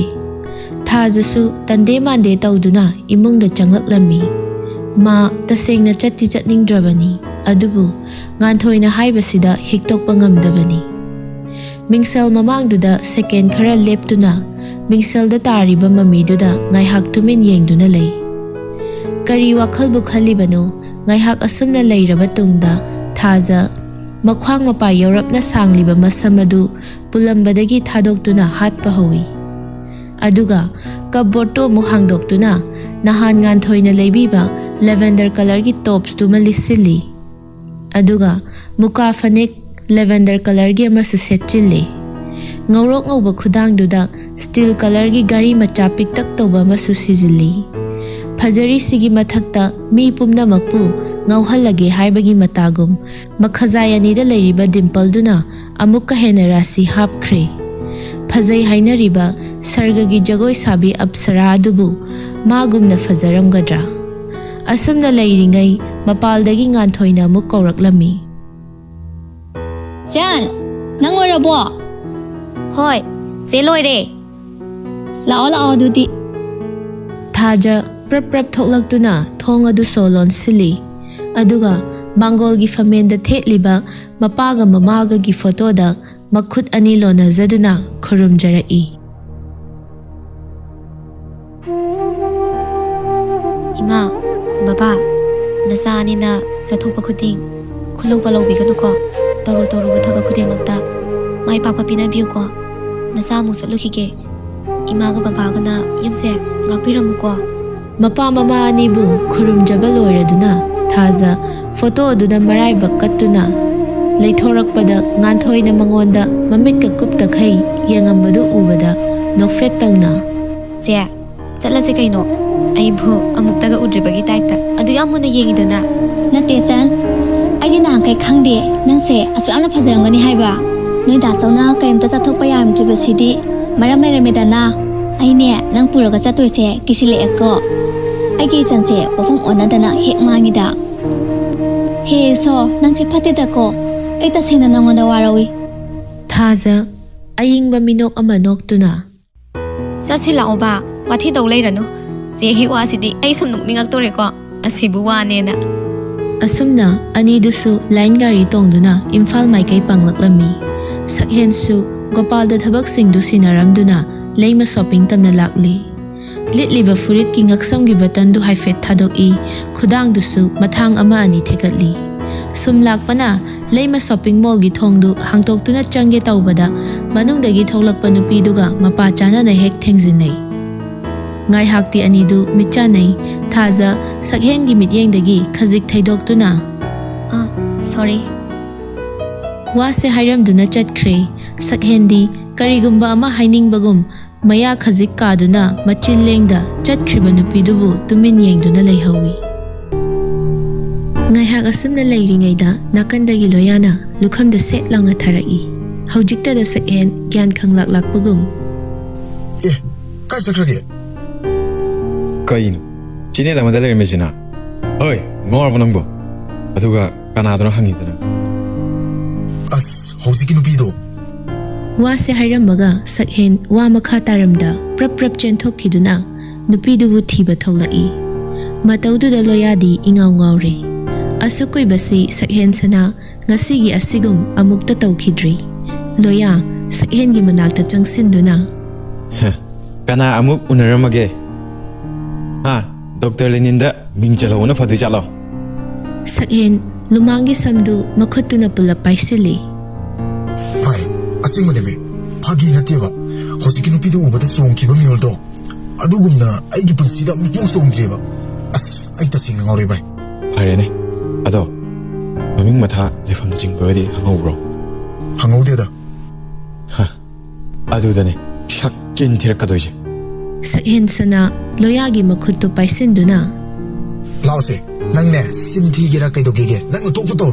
ꯊꯥꯖꯁꯨ ꯇꯟꯗꯦ ꯃꯥꯟꯗꯦ ꯇꯧꯗꯨꯅ ꯏꯃꯨꯡꯗ ꯆꯪꯂꯛꯂꯝꯃꯤ ꯃꯥ ꯇꯁꯦꯡꯅ ꯆꯠꯅꯤꯡꯗ꯭ꯔꯕꯅꯤ ꯑꯗꯨꯕꯨ ꯉꯥꯟꯊꯣꯏꯅ ꯍꯥꯏꯕꯁꯤꯗ ꯍꯤꯛꯇꯣꯛꯄ ꯉꯝꯗꯕꯅꯤ ꯃꯤꯡꯁꯦꯜ ꯃꯃꯥꯡꯗꯨꯗ ꯁꯦꯀꯦꯟ ꯈꯔ ꯂꯦꯞꯇꯨꯅ ꯃꯤꯡꯁꯦꯜꯗ ꯇꯥꯔꯤꯕ ꯃꯃꯤꯗꯨꯗ ꯉꯥꯏꯍꯥꯛ ꯇꯨꯃꯤꯟ ꯌꯦꯡꯗꯨꯅ ꯂꯩ ꯀꯔꯤ ꯋꯥꯈꯜꯕꯨ ꯈꯜꯂꯤꯕꯅꯣ ꯉꯥꯏꯍꯥꯛ ꯑꯁꯨꯝꯅ ꯂꯩꯔꯕ ꯇꯨꯡꯗ ꯊꯥꯖ ꯃꯈ꯭ꯋꯥꯡ ꯃꯄꯥ ꯌꯧꯔꯞꯅ ꯁꯥꯡꯂꯤꯕ ꯃꯁꯝ ꯑꯗꯨ ꯄꯨꯜꯂꯝꯕꯗꯒꯤ ꯊꯥꯗꯣꯛꯇꯨꯅ ꯍꯥꯠꯄ ꯍꯧꯏ ꯑꯗꯨꯒ ꯀꯞꯕꯣꯔꯗꯇꯨ ꯑꯃꯨꯛ ꯍꯥꯡꯗꯣꯛꯇꯨꯅ ꯅꯍꯥꯟ ꯉꯥꯟꯊꯣꯏꯅ ꯂꯩꯕꯤꯕ ꯂꯦꯚꯦꯟꯗꯔ ꯀꯂꯔꯒꯤ ꯇꯣꯞꯁꯇꯨꯃ ꯂꯤꯠꯁꯤꯜꯂꯤ ꯑꯗꯨꯒ ꯃꯨꯀꯥ ꯐꯅꯦꯛ ꯂꯦꯚꯦꯟꯗꯔ ꯀꯂꯔꯒꯤ ꯑꯃꯁꯨ ꯁꯦꯠꯆꯤꯜꯂꯤ ꯉꯧꯔꯣꯛ ꯉꯧꯕ ꯈꯨꯗꯥꯡꯗꯨꯗ ꯁ꯭ꯇꯤꯜ ꯀꯂꯔꯒꯤ ꯒꯥꯔꯤ ꯃꯆꯥ ꯄꯤꯛꯇꯛ ꯇꯧꯕ ꯑꯃꯁꯨ ꯁꯤꯖꯤꯜꯂꯤ ꯐꯖꯔꯤꯁꯤꯒꯤ ꯃꯊꯛꯇ ꯃꯤ ꯄꯨꯝꯅꯃꯛꯄꯨ ꯉꯧꯍꯜꯂꯒꯦ ꯍꯥꯏꯕꯒꯤ ꯃꯇꯥꯒꯨꯝ ꯃꯈꯖꯥꯏ ꯑꯅꯤꯗ ꯂꯩꯔꯤꯕ ꯗꯤꯝꯄꯜꯗꯨꯅ ꯑꯃꯨꯛꯀ ꯍꯦꯟꯅ ꯔꯥꯁꯤ ꯍꯥꯞꯈ꯭ꯔꯦ ꯐꯖꯩ ꯍꯥꯏꯅꯔꯤꯕ ꯁꯔꯒꯒꯤ ꯖꯒꯣꯏ ꯁꯥꯕꯤ ꯑꯞꯁꯔꯥ ꯑꯗꯨꯕꯨ ꯃꯥꯒꯨꯝꯅ ꯐꯖꯔꯝꯒꯗ꯭ꯔꯥ ꯑꯁꯨꯝꯅ ꯂꯩꯔꯤꯉꯩ ꯃꯄꯥꯜꯗꯒꯤ ꯉꯥꯟꯊꯣꯏꯅ ꯑꯃꯨꯛ ꯀꯧꯔꯛꯂꯝꯃꯤ ꯆꯥꯟ ꯅꯪ ꯂꯣꯏꯔꯕꯣ ꯍꯣꯏ ꯆꯦ ꯂꯣꯏꯔꯦ ꯂꯥꯛꯑꯣ ꯑꯗꯨꯗꯤ ꯊꯥꯖ ꯄ꯭ꯔꯞ ꯊꯣꯛꯂꯛꯇꯨꯅ ꯊꯣꯡ ꯑꯗꯨ ꯁꯣ ꯂꯣꯟꯁꯤꯜꯂꯤ ꯑꯗꯨꯒ ꯃꯥꯡꯒꯣꯜꯒꯤ ꯐꯃꯦꯟꯗ ꯊꯦꯠꯂꯤꯕ ꯃꯄꯥꯒ ꯃꯃꯥꯒꯒꯤ ꯐꯣꯇꯣꯗ ꯃꯈꯨꯠ ꯑꯅꯤ ꯂꯣꯟꯅꯖꯗꯨꯅ ꯈꯨꯔꯨꯝꯖꯔꯛꯏ ꯏꯃꯥ ꯕꯕꯥ ꯅꯆꯥ ꯑꯅꯤꯅ ꯆꯠꯊꯣꯛꯄ ꯈꯨꯗꯤꯡ ꯈꯨꯜꯂꯧꯕ ꯂꯧꯕꯤꯒꯅꯨꯀꯣ ꯇꯧꯔꯨꯕ ꯊꯕꯛ ꯈꯨꯗꯤꯡꯃꯛꯇ ꯃꯥꯏ ꯄꯥꯛꯄ ꯄꯤꯅꯕꯤꯌꯨꯀꯣ ꯅꯆꯥ ꯑꯃꯨꯛ ꯆꯠꯂꯨꯈꯤꯒꯦ ꯏꯃꯥꯒ ꯕꯕꯥꯒꯅ ꯌꯨꯝꯁꯦ ꯉꯥꯛꯄꯤꯔꯝꯃꯨꯀꯣ ꯃꯄꯥ ꯃꯃꯥ ꯑꯅꯤꯕꯨ ꯈꯨꯔꯨꯝꯖꯕ ꯂꯣꯏꯔꯗꯨꯅ ꯊꯥꯖ ꯐꯣꯇꯣ ꯑꯗꯨꯗ ꯃꯔꯥꯏꯕꯛ ꯀꯠꯇꯨꯅ ꯂꯩꯊꯣꯔꯛꯄꯗ ꯉꯥꯟꯊꯣꯏꯅ ꯃꯉꯣꯟꯗ ꯃꯃꯤꯠꯀ ꯀꯨꯞꯇꯈꯩ ꯌꯦꯡꯉꯝꯕꯗꯨ ꯎꯕꯗ ꯅꯣꯛꯐꯦꯠ ꯇꯧꯅ ꯆꯦ ꯆꯠꯂꯁꯦ ꯀꯩꯅꯣ ꯑꯩꯕꯨ ꯑꯃꯨꯛꯇꯒ ꯎꯗ꯭ꯔꯤꯕꯒꯤ ꯇꯥꯏꯞꯇ ꯑꯗꯨ ꯌꯥꯝ ꯃꯨꯟꯅ ꯌꯦꯡꯉꯤꯗꯨꯅ ꯅꯠꯇꯦ ꯆꯥꯟ ꯑꯩꯗꯤ ꯅꯍꯥꯟꯈꯩ ꯈꯪꯗꯦ ꯅꯪꯁꯦ ꯑꯁꯨꯛ ꯌꯥꯝꯅ ꯐꯖꯔꯝꯒꯅꯤ ꯍꯥꯏꯕ ꯅꯣꯏ ꯗꯥꯆꯧꯅ ꯀꯔꯤꯝꯇ ꯆꯠꯊꯣꯛꯄ ꯌꯥꯔꯝꯗ꯭ꯔꯤꯕꯁꯤꯗꯤ ꯃꯔꯝ ꯂꯩꯔꯝꯃꯦꯗꯅ ꯑꯩꯅꯦ ꯅꯪ ꯄꯨꯔꯒ ꯆꯠꯇꯣꯏꯁꯦ ꯀꯤꯁꯤꯜꯂꯛꯑꯦꯀꯣ ꯑꯩꯒꯤ ꯏꯆꯟꯁꯦ ꯋꯥꯐꯝ ꯑꯣꯟꯅꯗꯅ ꯍꯦꯛ ꯃꯥꯡꯉꯤꯗ ꯍꯦ ꯁꯣ ꯅꯪꯁꯦ ꯐꯠꯇꯦꯗꯀꯣ ꯑꯩ ꯇꯁꯦꯡꯅ ꯅꯪꯉꯣꯟꯗ ꯋꯥꯔꯧꯏ ꯊꯥꯖ ꯑꯌꯤꯡꯕ ꯃꯤꯅꯣꯛ ꯑꯃ ꯅꯣꯛꯇꯨꯅ ꯆꯠꯁꯤ ꯂꯥꯛꯑꯣꯕ ꯋꯥꯊꯤ ꯇꯧ ꯂꯩꯔꯅꯨ ꯆꯦꯒꯤ ꯋꯥꯁꯤꯗꯤ ꯑꯩ ꯁꯨꯝ ꯅꯣꯛꯅꯤꯡꯉꯛꯇꯣꯔꯦꯀꯣ ꯑꯁꯤꯕꯨ ꯋꯥꯅꯦꯅ ꯑꯁꯨꯝꯅ ꯑꯅꯤꯗꯨꯁꯨ ꯂꯥꯏꯟ ꯒꯥꯔꯤ ꯇꯣꯡꯗꯨꯅ ꯏꯝꯐꯥꯜ ꯃꯥꯏꯀꯩ ꯄꯥꯡꯂꯛꯂꯝꯃꯤ ꯁꯛꯍꯦꯟꯁꯨ ꯒꯣꯄꯥꯜꯗ ꯊꯕꯛꯁꯤꯡꯗꯨ ꯁꯤꯟꯅꯔꯝꯗꯨꯅ ꯂꯩꯃ ꯁꯣꯄꯤꯡ ꯇꯝꯅ ꯂꯥꯛꯂꯤ ꯂꯤꯠꯂꯤꯕ ꯐꯨꯔꯤꯠꯀꯤ ꯉꯛꯁꯝꯒꯤ ꯕꯇꯟꯗꯨ ꯍꯥꯏꯐꯦꯠ ꯊꯥꯗꯣꯛꯏ ꯈꯨꯗꯥꯡꯗꯨꯁꯨ ꯃꯊꯥꯡ ꯑꯃ ꯑꯅꯤ ꯊꯦꯛꯀꯠꯂꯤ ꯁꯨꯝ ꯂꯥꯛꯄꯅ ꯂꯩꯃ ꯁꯣꯄꯤꯡ ꯃꯣꯜꯒꯤ ꯊꯣꯡꯗꯨ ꯍꯥꯡꯇꯣꯛꯇꯨꯅ ꯆꯪꯒꯦ ꯇꯧꯕꯗ ꯃꯅꯨꯡꯗꯒꯤ ꯊꯣꯛꯂꯛꯄ ꯅꯨꯄꯤꯗꯨꯒ ꯃꯄꯥ ꯆꯥꯟꯅꯅ ꯍꯦꯛ ꯊꯦꯡꯖꯤꯟꯅꯩ ꯉꯥꯏꯍꯥꯛꯇꯤ ꯑꯅꯤꯗꯨ ꯃꯤꯠꯆꯥꯟꯅꯩ ꯊꯥꯖ ꯁꯛꯍꯦꯟꯒꯤ ꯃꯤꯠꯌꯦꯡꯗꯒꯤ ꯈꯖꯤꯛ ꯊꯩꯗꯣꯛꯇꯨꯅ ꯁꯣꯔꯤ ꯋꯥꯁꯦ ꯍꯥꯏꯔꯝꯗꯨꯅ ꯆꯠꯈ꯭ꯔꯦ ꯁꯛꯍꯦꯟꯗꯤ ꯀꯔꯤꯒꯨꯝꯕ ꯑꯃ ꯍꯥꯏꯅꯤꯡꯕꯒꯨꯝ ꯃꯌꯥ ꯈꯖꯤꯛ ꯀꯥꯗꯨꯅ ꯃꯆꯤꯟ ꯂꯦꯡꯗ ꯆꯠꯈ꯭ꯔꯤꯕ ꯅꯨꯄꯤꯗꯨꯕꯨ ꯇꯨꯃꯤꯟ ꯌꯦꯡꯗꯨꯅ ꯂꯩꯍꯧꯏ ꯉꯥꯏꯍꯥꯛ ꯑꯁꯨꯝꯅ ꯂꯩꯔꯤꯉꯩꯗ ꯅꯥꯀꯟꯗꯒꯤ ꯂꯣꯌꯥꯅ ꯂꯨꯈꯝꯗ ꯁꯦꯠ ꯂꯥꯎꯅ ꯊꯥꯔꯛꯏ ꯍꯧꯖꯤꯛꯇꯗ ꯁꯛꯍꯦꯟ ꯒ꯭ꯌꯥꯟ ꯈꯪꯂꯛꯄꯒꯨꯝ ꯑꯦ ꯀꯥꯏ ꯆꯠꯈ꯭ꯔꯒꯦ ꯀꯩꯅꯣ ꯆꯦꯅꯦꯜ ꯑꯃꯗ ꯂꯩꯔꯝꯃꯤꯁꯤꯅ ꯍꯣꯏ ꯉꯥꯎꯔꯕ ꯅꯪꯕꯣ ꯑꯗꯨꯒ ꯀꯅꯥꯗꯨꯅ ꯍꯪꯉꯤꯗꯨꯅ ꯑꯁ ꯍꯧꯖꯤꯛꯀꯤ ꯅꯨꯄꯤꯗꯣ ꯋꯥꯁꯦ ꯍꯥꯏꯔꯝꯃꯒ ꯁꯛꯍꯦꯟ ꯋꯥ ꯃꯈꯥ ꯇꯥꯔꯝꯗ ꯄ꯭ꯔꯞ ꯆꯦꯟꯊꯣꯛꯈꯤꯗꯨꯅ ꯅꯨꯄꯤꯗꯨꯕꯨ ꯊꯤꯕ ꯊꯣꯛꯂꯛꯏ ꯃꯇꯧꯗꯨꯗ ꯂꯣꯌꯥꯗꯤ ꯏꯉꯥꯎ ꯉꯥꯎꯔꯦ ꯑꯁꯨꯛ ꯀꯨꯏꯕꯁꯤ ꯁꯛꯍꯦꯟꯁꯅ ꯉꯁꯤꯒꯤ ꯑꯁꯤꯒꯨꯝ ꯑꯃꯨꯛꯇ ꯇꯧꯈꯤꯗ꯭ꯔꯤ ꯂꯣꯌꯥ ꯁꯛꯍꯦꯟꯒꯤ ꯃꯅꯥꯛꯇ ꯆꯪꯁꯤꯟꯗꯨꯅ kana amuk unaramage ha Dr. Leninda mingchalona fadu chalo Sakhen lumangi samdu makhutuna pula paisili Pai, asingone me. Phagi nateba. Hosiki nupi do ubada songkiba mioldo. Adugumna aigi punsida mupung songdreba. As ai tasing ngore bai. farene ado maming matha lefam jingbadi hangobro Hangaude da. ha adudane shak chin thirakkadoje Sakhen sana loyagi makhutu paisinduna Laose, nangne sinthi gira kaido gege. Nang to puto.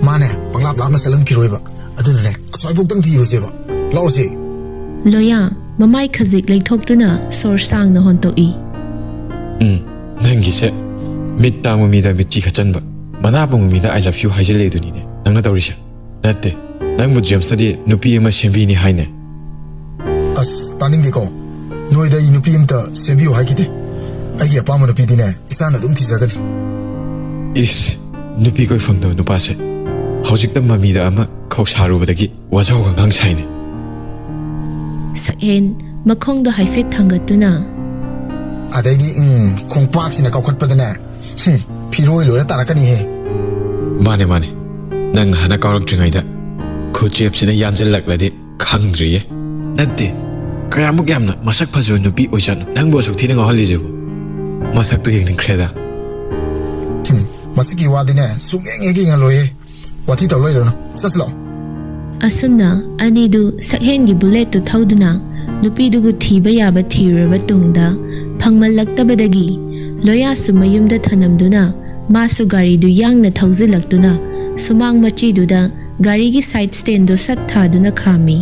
Mane, panglap lap na salam kiroiba. Adunne, asoi bukdang thi roseba. Laose. loya mamai khazik leithokduna sor sang na hontoi nangi se mit tamu mi da michi khachanba mana pamu mi da I love you haijale dunine nangna tawrisha natte nang mu james di nupi ma sembi ni haine As taning de ko. Noida inupi imta sebiu haikite. Aigi apama nupi dine. Isana dum thizagani. is nupi koi fangdo nupa se hojik ta mami da ama khau saru badagi wajau ga ngang saine Sakhen makhongdo haifet thangatuna Adaigi khongpak sina kaukhat padana. Phiroi lora tarakani he. mane mane nang hana kawrak tringai da khochep sina yanjal laklade khangdriye natte kayamuk yamna masak phajo nupi ojan nang bo suk thina ngahali jebu masak tu yeng kreda Masiki wadine sungeng egi ngaloye. Wati tawloi lo no. Saslo. asumna anidu sakhen gi bullet tu thauduna nupi dubu thiba yaba thiraba tungda phangmallaktabadagi loya sumayumda thanamduna masu gari du yangna thauzilaktuna sumang machi duda gari gi side stand do sat thaduna khami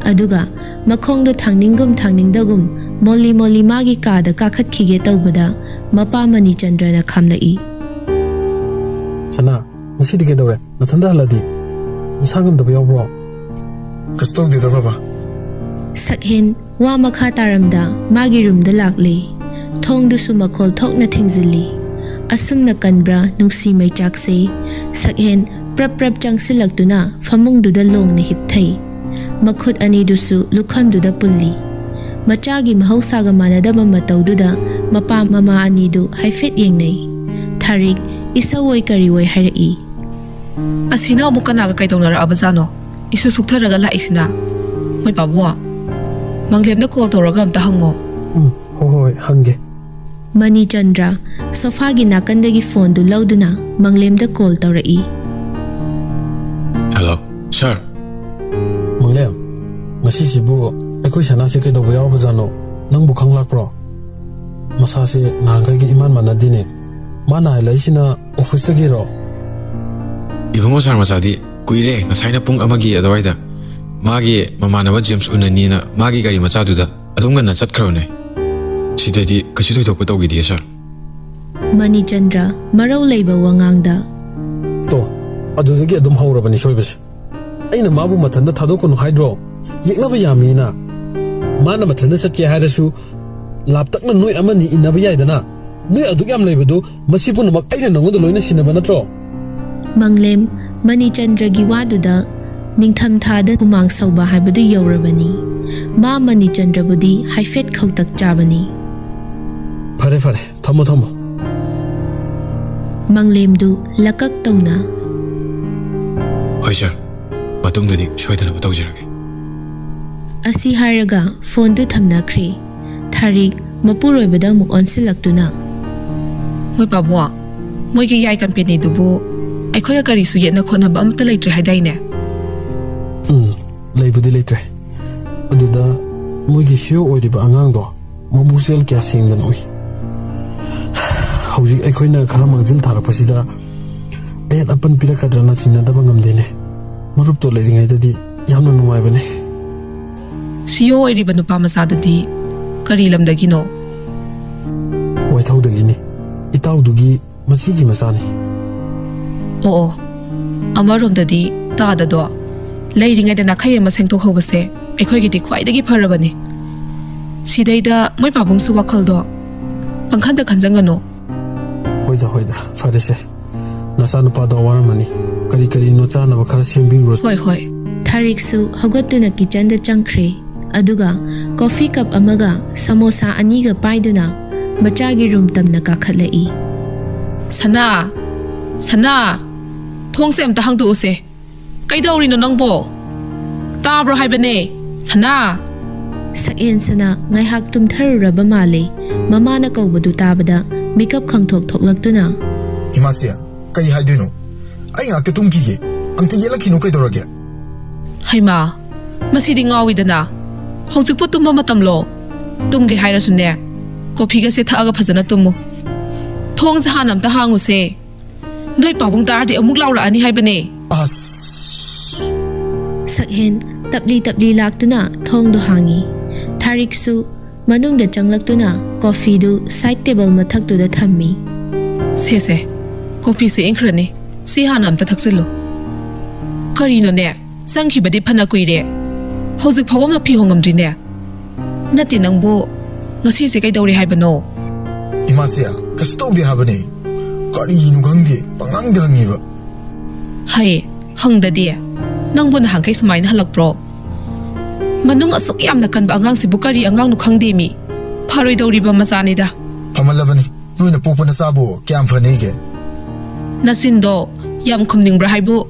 aduga makhongdo thangningdagum molli magi kada kakhatkhige tawbada mapa mani chandrana khamlai Sana, nasi di kedore, nathanda haladi. Nasagam da bayaw bro. Kastog de da baba. Sakhen wa makha taramda magi room da lakle thong du suma khol thok na thingzili asum na kanbra nungsi mai chakse Sakhen prap changsilaktuna famung du da long na hipthai makhut ani du su lukham du da pulli machagi mahausa ga manadaba matau du da mapa mama ani du haifet yengnei Tharik isawoi kariwoi harai Asina mo kanaga kay tong abazano. Isusuktharaga laisina. Moy pabwa. Manglem na call tawraga amta hango. Hoi, hange. Mani Chandra sofa gi nakandagi phone du lauduna manglem da call tawrai hello sir Manglem, ngasi sibu, ekoi sana si kedo bayaw bazano, nang bukhang lak bro. Masa si nangay gi iman manadine. Mana ilay sina office ta giro. ibungo sar masadi kuire ngasaina pung amagi adwaida magi mamanawa james unanina magi gari macha duda adunga na chatkrone sidadi kachu thoi thok tawgi di sir Mani Chandra marau leiba wangangda To, adudagi adum haurabani shoibas. Aina mabu matanda thadokunu hydro. Yeknaba yamina. Mana matanda satke harasu laptakna noi amani inaba yaidana. Noi adug yam leibadu masipunamak aina nangoda loina sinaba natro. Manglem Mani Chandra gi waduda ningtham thada humang sauba haibadu yaurabani ma Mani Chandra budi haifet khautak chabani Fare fare, thamo thamo. Manglem du lakak tawna hoi sir matungdadi shoidana batawjirage asi haraga phone du thamnakhre Tharik mapuroibada muk onsilaktuna Moy pabwa. Moy ki yai company dubu. Aikhoya kari su yetna khona ba amta leitre haidaine. Leibudi leitre. Aduda moigi shio oiriba angangdo mabusel kya singdan oi. Hauji aikoina khara magjil tharapasida ayat apan pirakadrana chinadaba ngamdene. Marup to leiringai dadi yamna numaibane. Siyo oiriba nupa masadudi kari lamdagino. Waithaudagini itaudugi masigi masani. Oo. Amaromdadi taadado. Leiringayda nakhai ama sengtok hobase aikhoigidi khwaidagi pharabani. Sidaida moy pabungsu wakhaldo pangkhanda khanjangano. Hoida farese. Nasana pada waramani. Kari no chana bakara sembiro. Hoi. Tharik su hagatuna kitchen da changkhre ꯑꯗꯨꯒ coffee ꯀꯞ ꯑꯃꯒ ꯁꯃꯣꯁꯥ ꯑꯅꯤꯒ ꯄꯥꯏꯗꯨꯅ ꯃꯆꯥꯒꯤ room ꯇꯝꯅ ꯀꯥꯈꯠꯂꯛꯏ꯫ ꯁꯅꯥ, ꯁꯅꯥ, ꯊꯣꯡꯁꯦ ꯑꯝꯇ ꯍꯥꯡꯗꯣꯛꯎꯁꯦ꯫ ꯀꯩꯗꯧꯔꯤꯅꯣ ꯅꯪꯕꯣ? ꯇꯥꯕ꯭ꯔꯣ ꯍꯥꯏꯕꯅꯦ, ꯁꯅꯥ? ꯁꯛꯍꯦꯟꯁꯅ ꯉꯥꯏꯍꯥꯛ ꯇꯨꯝꯊꯔꯨꯔꯕ ꯃꯥꯜꯂꯤ꯫ ꯃꯃꯥꯅ ꯀꯧꯕꯗꯨ ꯇꯥꯕꯗ ꯃꯤꯀꯞ ꯈꯪꯊꯣꯛ ꯊꯣꯛꯂꯛꯇꯨꯅ ꯏꯃꯥꯁꯤ ꯀꯩ ꯍꯥꯏꯗꯣꯏꯅꯣ? ꯑꯩ ꯉꯥꯛꯇ ꯇꯨꯝꯈꯤꯒꯦ, ꯑꯝꯇ ꯌꯦꯠꯂꯛꯈꯤꯅꯣ ꯀꯩꯗꯧꯔꯒꯦ? ꯍꯩꯃꯥ, ꯃꯁꯤꯗꯤ ꯉꯥꯎꯏꯗꯅ꯫ ꯍꯧꯖꯤꯛꯄꯨ ꯇꯨꯝꯕ ꯃꯇꯝꯂꯣ? ꯇꯨꯝꯒꯦ ꯍꯥꯏꯔꯁꯨꯅꯦ, ꯀꯣꯐꯤꯒꯁꯦ ꯊꯛꯑꯒ ꯐꯖꯅ ꯇꯨꯝꯃꯨ꯫ ꯊꯣꯡꯁꯦ ꯍꯥꯟꯅ ꯑꯝꯇ ꯍꯥꯡꯉꯨꯁꯦ꯫ ꯅꯣꯏ ꯄꯥꯕꯨꯡ ꯇꯥꯔꯗꯤ ꯑꯃꯨꯛ ꯂꯥꯎꯔꯛꯑꯅꯤ ꯍꯥꯏꯕꯅꯦ꯫ ꯑꯁ ꯁꯛꯍꯦꯟ ꯇꯞꯂꯤ ꯇꯞꯂꯤ ꯂꯥꯛꯇꯨꯅ ꯊꯣꯡꯗꯨ ꯍꯥꯡꯉꯤ꯫ ꯊꯥꯔꯤꯛꯁꯨ ꯃꯅꯨꯡꯗ ꯆꯪꯂꯛꯇꯨꯅ ꯀꯣꯐꯤꯗꯨ ꯁꯥꯏꯠ ꯇꯦꯕꯜ ꯃꯊꯛꯇꯨꯗ ꯊꯝꯃꯤ꯫ ꯁꯦ, ꯀꯣꯐꯤꯁꯦ ꯏꯪꯈ꯭ꯔꯅꯤ꯫ ꯁꯤ ꯍꯥꯟꯅ ꯑꯝꯇ ꯊꯛꯆꯤꯜꯂꯨ꯫ ꯀꯔꯤꯅꯣꯅꯦ, ꯆꯪꯈꯤꯕꯗꯤ ꯐꯅ ꯀꯨꯏꯔꯦ, ꯍꯧꯖꯤꯛ ꯐꯥꯎꯕ ꯃꯐꯤ ꯍꯣꯡꯉꯝꯗ꯭ꯔꯤꯅꯦ꯫ ꯅꯠꯇꯦ ꯅꯪꯕꯨ ꯉꯁꯤꯁꯦ ꯀꯩꯗꯧꯔꯤ ꯍꯥꯏꯕꯅꯣ? 이마세 그스토우디 하버니 까리 누강디 빵앙디 항이버 ꯍꯩ, ꯍꯪꯗꯗꯤ ꯅꯪꯕꯨ ꯅꯍꯥꯟꯈꯩ ꯁꯨꯃꯥꯏꯅ ꯍꯜꯂꯛꯄ꯭ꯔꯣ? ꯃꯅꯨꯡ ꯑꯁꯨꯛ ꯌꯥꯝꯅ ꯀꯟꯕ ꯑꯉꯥꯡꯁꯤꯕꯨ ꯀꯔꯤ ꯑꯉꯥꯡꯅꯣ ꯈꯪꯗꯦꯃꯤ. ꯐꯔꯣꯏꯗꯧꯔꯤꯕ ꯃꯆꯥꯅꯤꯗ. 파말라버니 너희는 뽀뽀나 싸보 꺄ම් ꯐꯅꯤ게 ꯅꯆꯤꯟꯗꯣ ꯌꯥꯝ ꯈꯨꯝꯅꯤꯡꯕ꯭ꯔꯥ ꯍꯥꯏꯕꯨ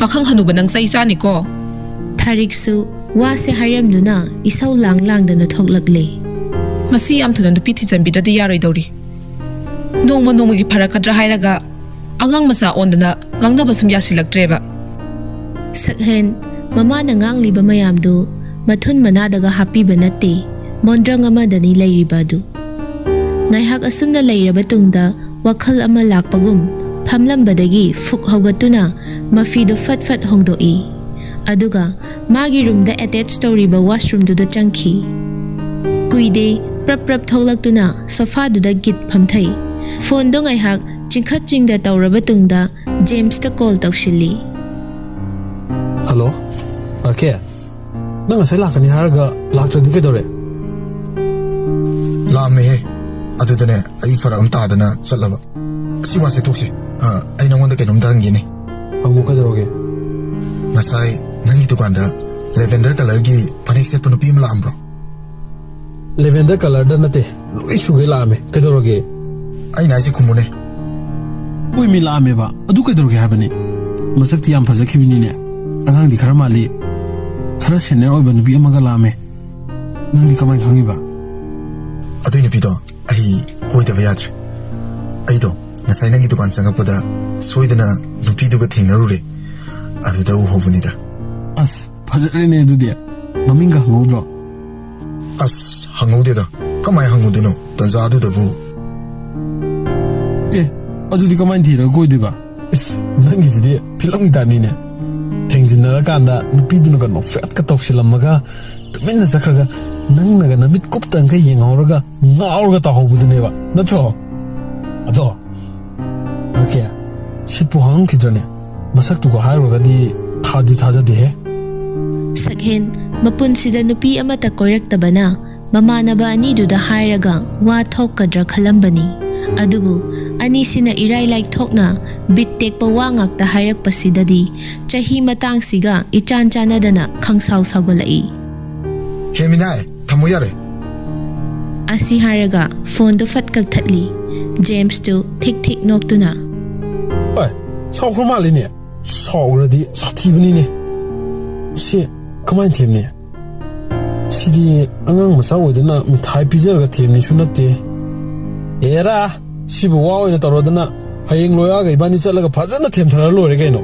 ꯄꯥꯈꯪ ꯍꯅꯨꯕ ꯅꯪ ꯆꯩ ꯆꯥꯅꯤꯀꯣ? ꯊꯥꯔꯤꯛꯁꯨ ꯋꯥꯁꯦ ꯍꯥꯏꯔꯝꯗꯨꯅ ꯏꯁꯧ ꯂꯥꯡꯗꯅ ꯊꯣꯛꯂꯛꯂꯦ꯫ ꯃꯁꯤ ꯌꯥꯝ ꯊꯨꯅ ꯅꯨꯄꯤ ꯊꯤꯖꯟꯕꯤꯗ꯭ꯔꯗꯤ ꯌꯥꯔꯣꯏꯗꯧꯔꯤ. ꯅꯣꯡꯃ ꯅꯣꯡꯃꯒꯤ ꯐꯔꯛꯀꯗ꯭ꯔꯥ ꯍꯥꯏꯔꯒ ꯑꯉꯥꯡ ꯃꯆꯥ ꯑꯣꯟꯗꯅ ꯉꯥꯡꯅꯕ ꯁꯨꯝ ꯌꯥꯁꯤꯜꯂꯛꯇ꯭ꯔꯦꯕ. ꯁꯛꯍꯦꯟ ꯃꯃꯥꯅ ꯉꯥꯡꯂꯤꯕ ꯃꯌꯥꯝꯗꯨ ꯃꯊꯨꯟ ꯃꯅꯥꯗꯒ ꯍꯥꯞꯄꯤꯕ ꯅꯠꯇꯦ, ꯃꯣꯟꯗ꯭ꯔꯪ ꯑꯃꯗꯅꯤ ꯂꯩꯔꯤꯕ ꯑꯗꯨ꯫ ꯉꯥꯏꯍꯥꯛ ꯑꯁꯨꯝꯅ ꯂꯩꯔꯕ ꯇꯨꯡꯗ ꯋꯥꯈꯜ ꯑꯃ ꯂꯥꯛꯄꯒꯨꯝ ꯐꯝꯂꯝꯕꯗꯒꯤ ꯐꯨꯛ ꯍꯧꯒꯠꯇꯨꯅ ꯃꯐꯤꯗꯨ ꯐꯠ ꯐꯠ ꯍꯣꯡꯗꯣꯛꯏ꯫ ꯑꯗꯨꯒ ꯃꯥꯒꯤ ꯔꯨꯝꯗ ꯑꯦꯇꯦꯆ ꯇꯧꯔꯤꯕ ꯋꯥꯁꯔꯨꯝꯗꯨꯗ ꯆꯪꯈꯤ꯫ ꯀꯨꯏꯗꯦ ꯄ꯭ꯔꯞ ꯄ꯭ꯔꯞ ꯊꯣꯛꯂꯛꯇꯨꯅ ꯁꯣꯐꯥꯗꯨꯗ ꯒꯤꯠ ꯐꯝꯊꯩ꯫ ꯐꯣꯟꯗꯣ ꯉꯥꯏꯍꯥꯛ ꯆꯤꯡꯈꯠ ꯆꯤꯡꯗ ꯇꯧꯔꯕ ꯇꯨꯡꯗ ꯖꯦꯝꯁꯇ ꯀꯣꯜ ꯇꯧꯁꯤꯜꯂꯤ꯫ ꯍꯜꯂꯣ ꯑꯥꯔꯀꯦ, ꯅꯪ ꯉꯁꯥꯏ ꯂꯥꯛꯀꯅꯤ ꯍꯥꯏꯔꯒ ꯂꯥꯛꯇ꯭ꯔꯗꯤ ꯀꯩꯗꯧꯔꯦ? ꯂꯥꯝꯃꯦꯍꯦ, ꯑꯗꯨꯗꯅꯦ ꯑꯩ ꯐꯔꯛ ꯑꯃ ꯇꯥꯗꯅ ꯆꯠꯂꯕ꯫ ꯑꯁꯤ ꯋꯥꯁꯦ ꯊꯣꯛꯁꯤ, ꯑꯩ ꯅꯉꯣꯟꯗ ꯀꯩꯅꯣꯝꯇ ꯍꯪꯒꯦꯅꯦ꯫ ꯍꯪꯉꯨ ꯀꯩꯗꯧꯔꯒꯦ? ꯉꯁꯥꯏ ꯅꯪꯒꯤ ꯗꯨꯀꯥꯟꯗ ꯂꯦꯚꯦꯟꯗꯔ ꯀꯂꯔꯒꯤ ꯐꯅꯦꯛ ꯁꯦꯠꯄ ꯅꯨꯄꯤ ꯑꯃ ꯂꯥꯛꯑꯝꯕ꯭ꯔꯣ? ꯂꯦꯚꯦꯟꯗꯔ ꯀꯂꯔꯗ ꯅꯠꯇꯦ, ꯂꯣꯏ ꯁꯨꯒꯩ ꯂꯥꯛꯑꯝꯃꯦ, ꯀꯩꯗꯧꯔꯒꯦ? ꯑꯩꯅ ꯍꯥꯏꯁꯦ ꯈꯨꯝꯃꯨꯅꯦ꯫ ꯃꯣꯏ ꯃꯤ ꯂꯥꯛꯑꯝꯃꯦꯕ, ꯑꯗꯨ ꯀꯩꯗꯧꯔꯒꯦ ꯍꯥꯏꯕꯅꯤ? ꯃꯁꯛꯇꯤ ꯌꯥꯝ ꯐꯖꯈꯤꯕꯅꯤꯅꯦ, ꯑꯉꯥꯡꯗꯤ ꯈꯔ ꯃꯥꯜꯂꯤ, ꯈꯔ ꯁꯦꯅꯤꯌꯔ ꯑꯣꯏꯕ ꯅꯨꯄꯤ ꯑꯃꯒ ꯂꯥꯛꯑꯝꯃꯦ꯫ ꯅꯪꯗꯤ ꯀꯃꯥꯏꯅ ꯈꯪꯉꯤꯕ? ꯑꯗꯨꯏ ꯅꯨꯄꯤꯗꯣ ꯑꯩ ꯀꯣꯏꯗꯕ ꯌꯥꯗ꯭ꯔꯦ꯫ ꯑꯩꯗꯣ ꯉꯁꯥꯏ ꯅꯪꯒꯤ ꯗꯨꯀꯥꯟ ꯆꯪꯉꯛꯄꯗ ꯁꯣꯏꯗꯅ ꯅꯨꯄꯤꯗꯨꯒ ꯊꯦꯡꯅꯔꯨꯔꯦ, ꯑꯗꯨꯗ ꯎꯍꯧꯕꯅꯤꯗ꯫ ꯑꯁ ꯐꯖꯔꯦꯅꯦ ꯑꯗꯨꯗꯤ, ꯃꯃꯤꯡꯒ ꯍꯪꯍꯧꯗ꯭ꯔꯣ? ꯑꯁ ꯍꯪꯍꯧꯗꯦꯗ, ꯀꯃꯥꯏꯅ ꯍꯪꯉꯨꯗꯣꯏꯅꯣ ꯇꯟꯖꯥꯗꯨꯗꯕꯨ꯫ ꯑꯦ, ꯑꯗꯨꯗꯤ ꯀꯃꯥꯏꯅ ꯊꯤꯔꯒ ꯀꯣꯏꯗꯣꯏꯕ? ꯏꯁ, ꯅꯪꯒꯤꯁꯤꯗꯤ ꯐꯤꯂꯝꯒꯤ ꯇꯥꯏꯞꯅꯤꯅꯦ꯫ ꯊꯦꯡꯖꯤꯟꯅꯔꯀꯥꯟꯗ ꯅꯨꯄꯤꯗꯨꯅꯒ ꯅꯣꯛꯐꯦꯠꯀ ꯇꯧꯁꯤꯜꯂꯝꯃꯒ ꯇꯨꯃꯤꯟꯅ ꯆꯠꯈ꯭ꯔꯒ ꯅꯪꯅꯒ ꯅꯃꯤꯠ ꯀꯨꯞꯇꯪꯒ ꯌꯦꯡꯍꯧꯔꯒ ꯉꯥꯎꯔꯒ ꯇꯥꯍꯧꯕꯗꯨꯅꯦꯕ, ꯅꯠꯇ꯭ꯔꯣ? ꯑꯗꯣ ꯑꯣꯀꯦ, ꯁꯤꯠꯄꯨ ꯍꯥꯡꯉꯝꯈꯤꯗ꯭ꯔꯅꯦ? ꯃꯁꯛꯇꯨꯒ ꯍꯥꯏꯔꯨꯔꯒꯗꯤ ꯊꯥꯗꯤ ꯊꯥꯖꯗꯦꯍꯦ꯫ ꯁꯛꯍꯦꯟ ꯃꯄꯨꯟꯁꯤꯗ ꯅꯨꯄꯤ ꯑꯃꯠꯇ ꯀꯣꯏꯔꯛꯇꯕꯅ ꯃꯃꯥꯟꯅꯕ ꯑꯅꯤꯗꯨꯗ ꯍꯥꯏꯔꯒ ꯋꯥ ꯊꯣꯛꯀꯗ꯭ꯔꯥ ꯈꯜꯂꯝꯕꯅꯤ꯫ ꯑꯗꯨꯕꯨ ꯑꯅꯤꯁꯤꯅ ꯏꯔꯥꯏ ꯂꯥꯏꯊꯣꯛꯅ ꯕꯤꯠ ꯇꯦꯛꯄ ꯋꯥ ꯉꯥꯛꯇ ꯍꯥꯏꯔꯛꯄꯁꯤꯗꯗꯤ ꯆꯍꯤ ꯃꯇꯥꯡꯁꯤꯒ ꯏꯆꯥꯟ ꯆꯥꯟꯅꯗꯅ ꯈꯪꯁꯥꯎ ꯁꯥꯎꯒꯠꯂꯛꯏ꯫ ꯍꯦꯃꯤꯅꯥꯏ ꯊꯝꯃꯨ ꯌꯥꯔꯦ꯫ ꯑꯁꯤ ꯍꯥꯏꯔꯒ ꯐꯣꯟꯗꯨ ꯐꯠ ꯀꯛꯊꯠꯂꯤ꯫ ꯖꯦꯝꯁꯇꯨ ꯊꯤꯛ ꯊꯤꯛ ꯅꯣꯛꯇꯨꯅ ꯍꯣꯏ, ꯁꯥꯎꯈ꯭ꯔ ꯃꯥꯜꯂꯤꯅꯦ꯫ ꯁꯥꯎꯈ꯭ꯔꯗꯤ ꯁꯥꯊꯤꯕꯅꯤꯅꯦ꯫ ꯁꯤ ꯀꯃꯥꯏꯅ ꯊꯦꯝꯅꯤ? ꯁꯤꯗꯤ ꯑꯉꯥꯡ ꯃꯆꯥ ꯑꯣꯏꯗꯅ ꯃꯤꯊꯥꯏ ꯄꯤꯖꯔꯒ ꯊꯦꯝꯅꯤꯁꯨ ꯅꯠꯇꯦ꯫ ꯑꯦꯔꯥ, ꯁꯤꯕꯨ ꯋꯥ ꯑꯣꯏꯅ ꯇꯧꯔꯗꯅ ꯍꯌꯦꯡ ꯂꯣꯏꯔꯒ ꯏꯕꯥꯅꯤ ꯆꯠꯂꯒ ꯐꯖꯅ ꯊꯦꯝꯊꯔ ꯂꯣꯏꯔꯦ ꯀꯩꯅꯣ꯫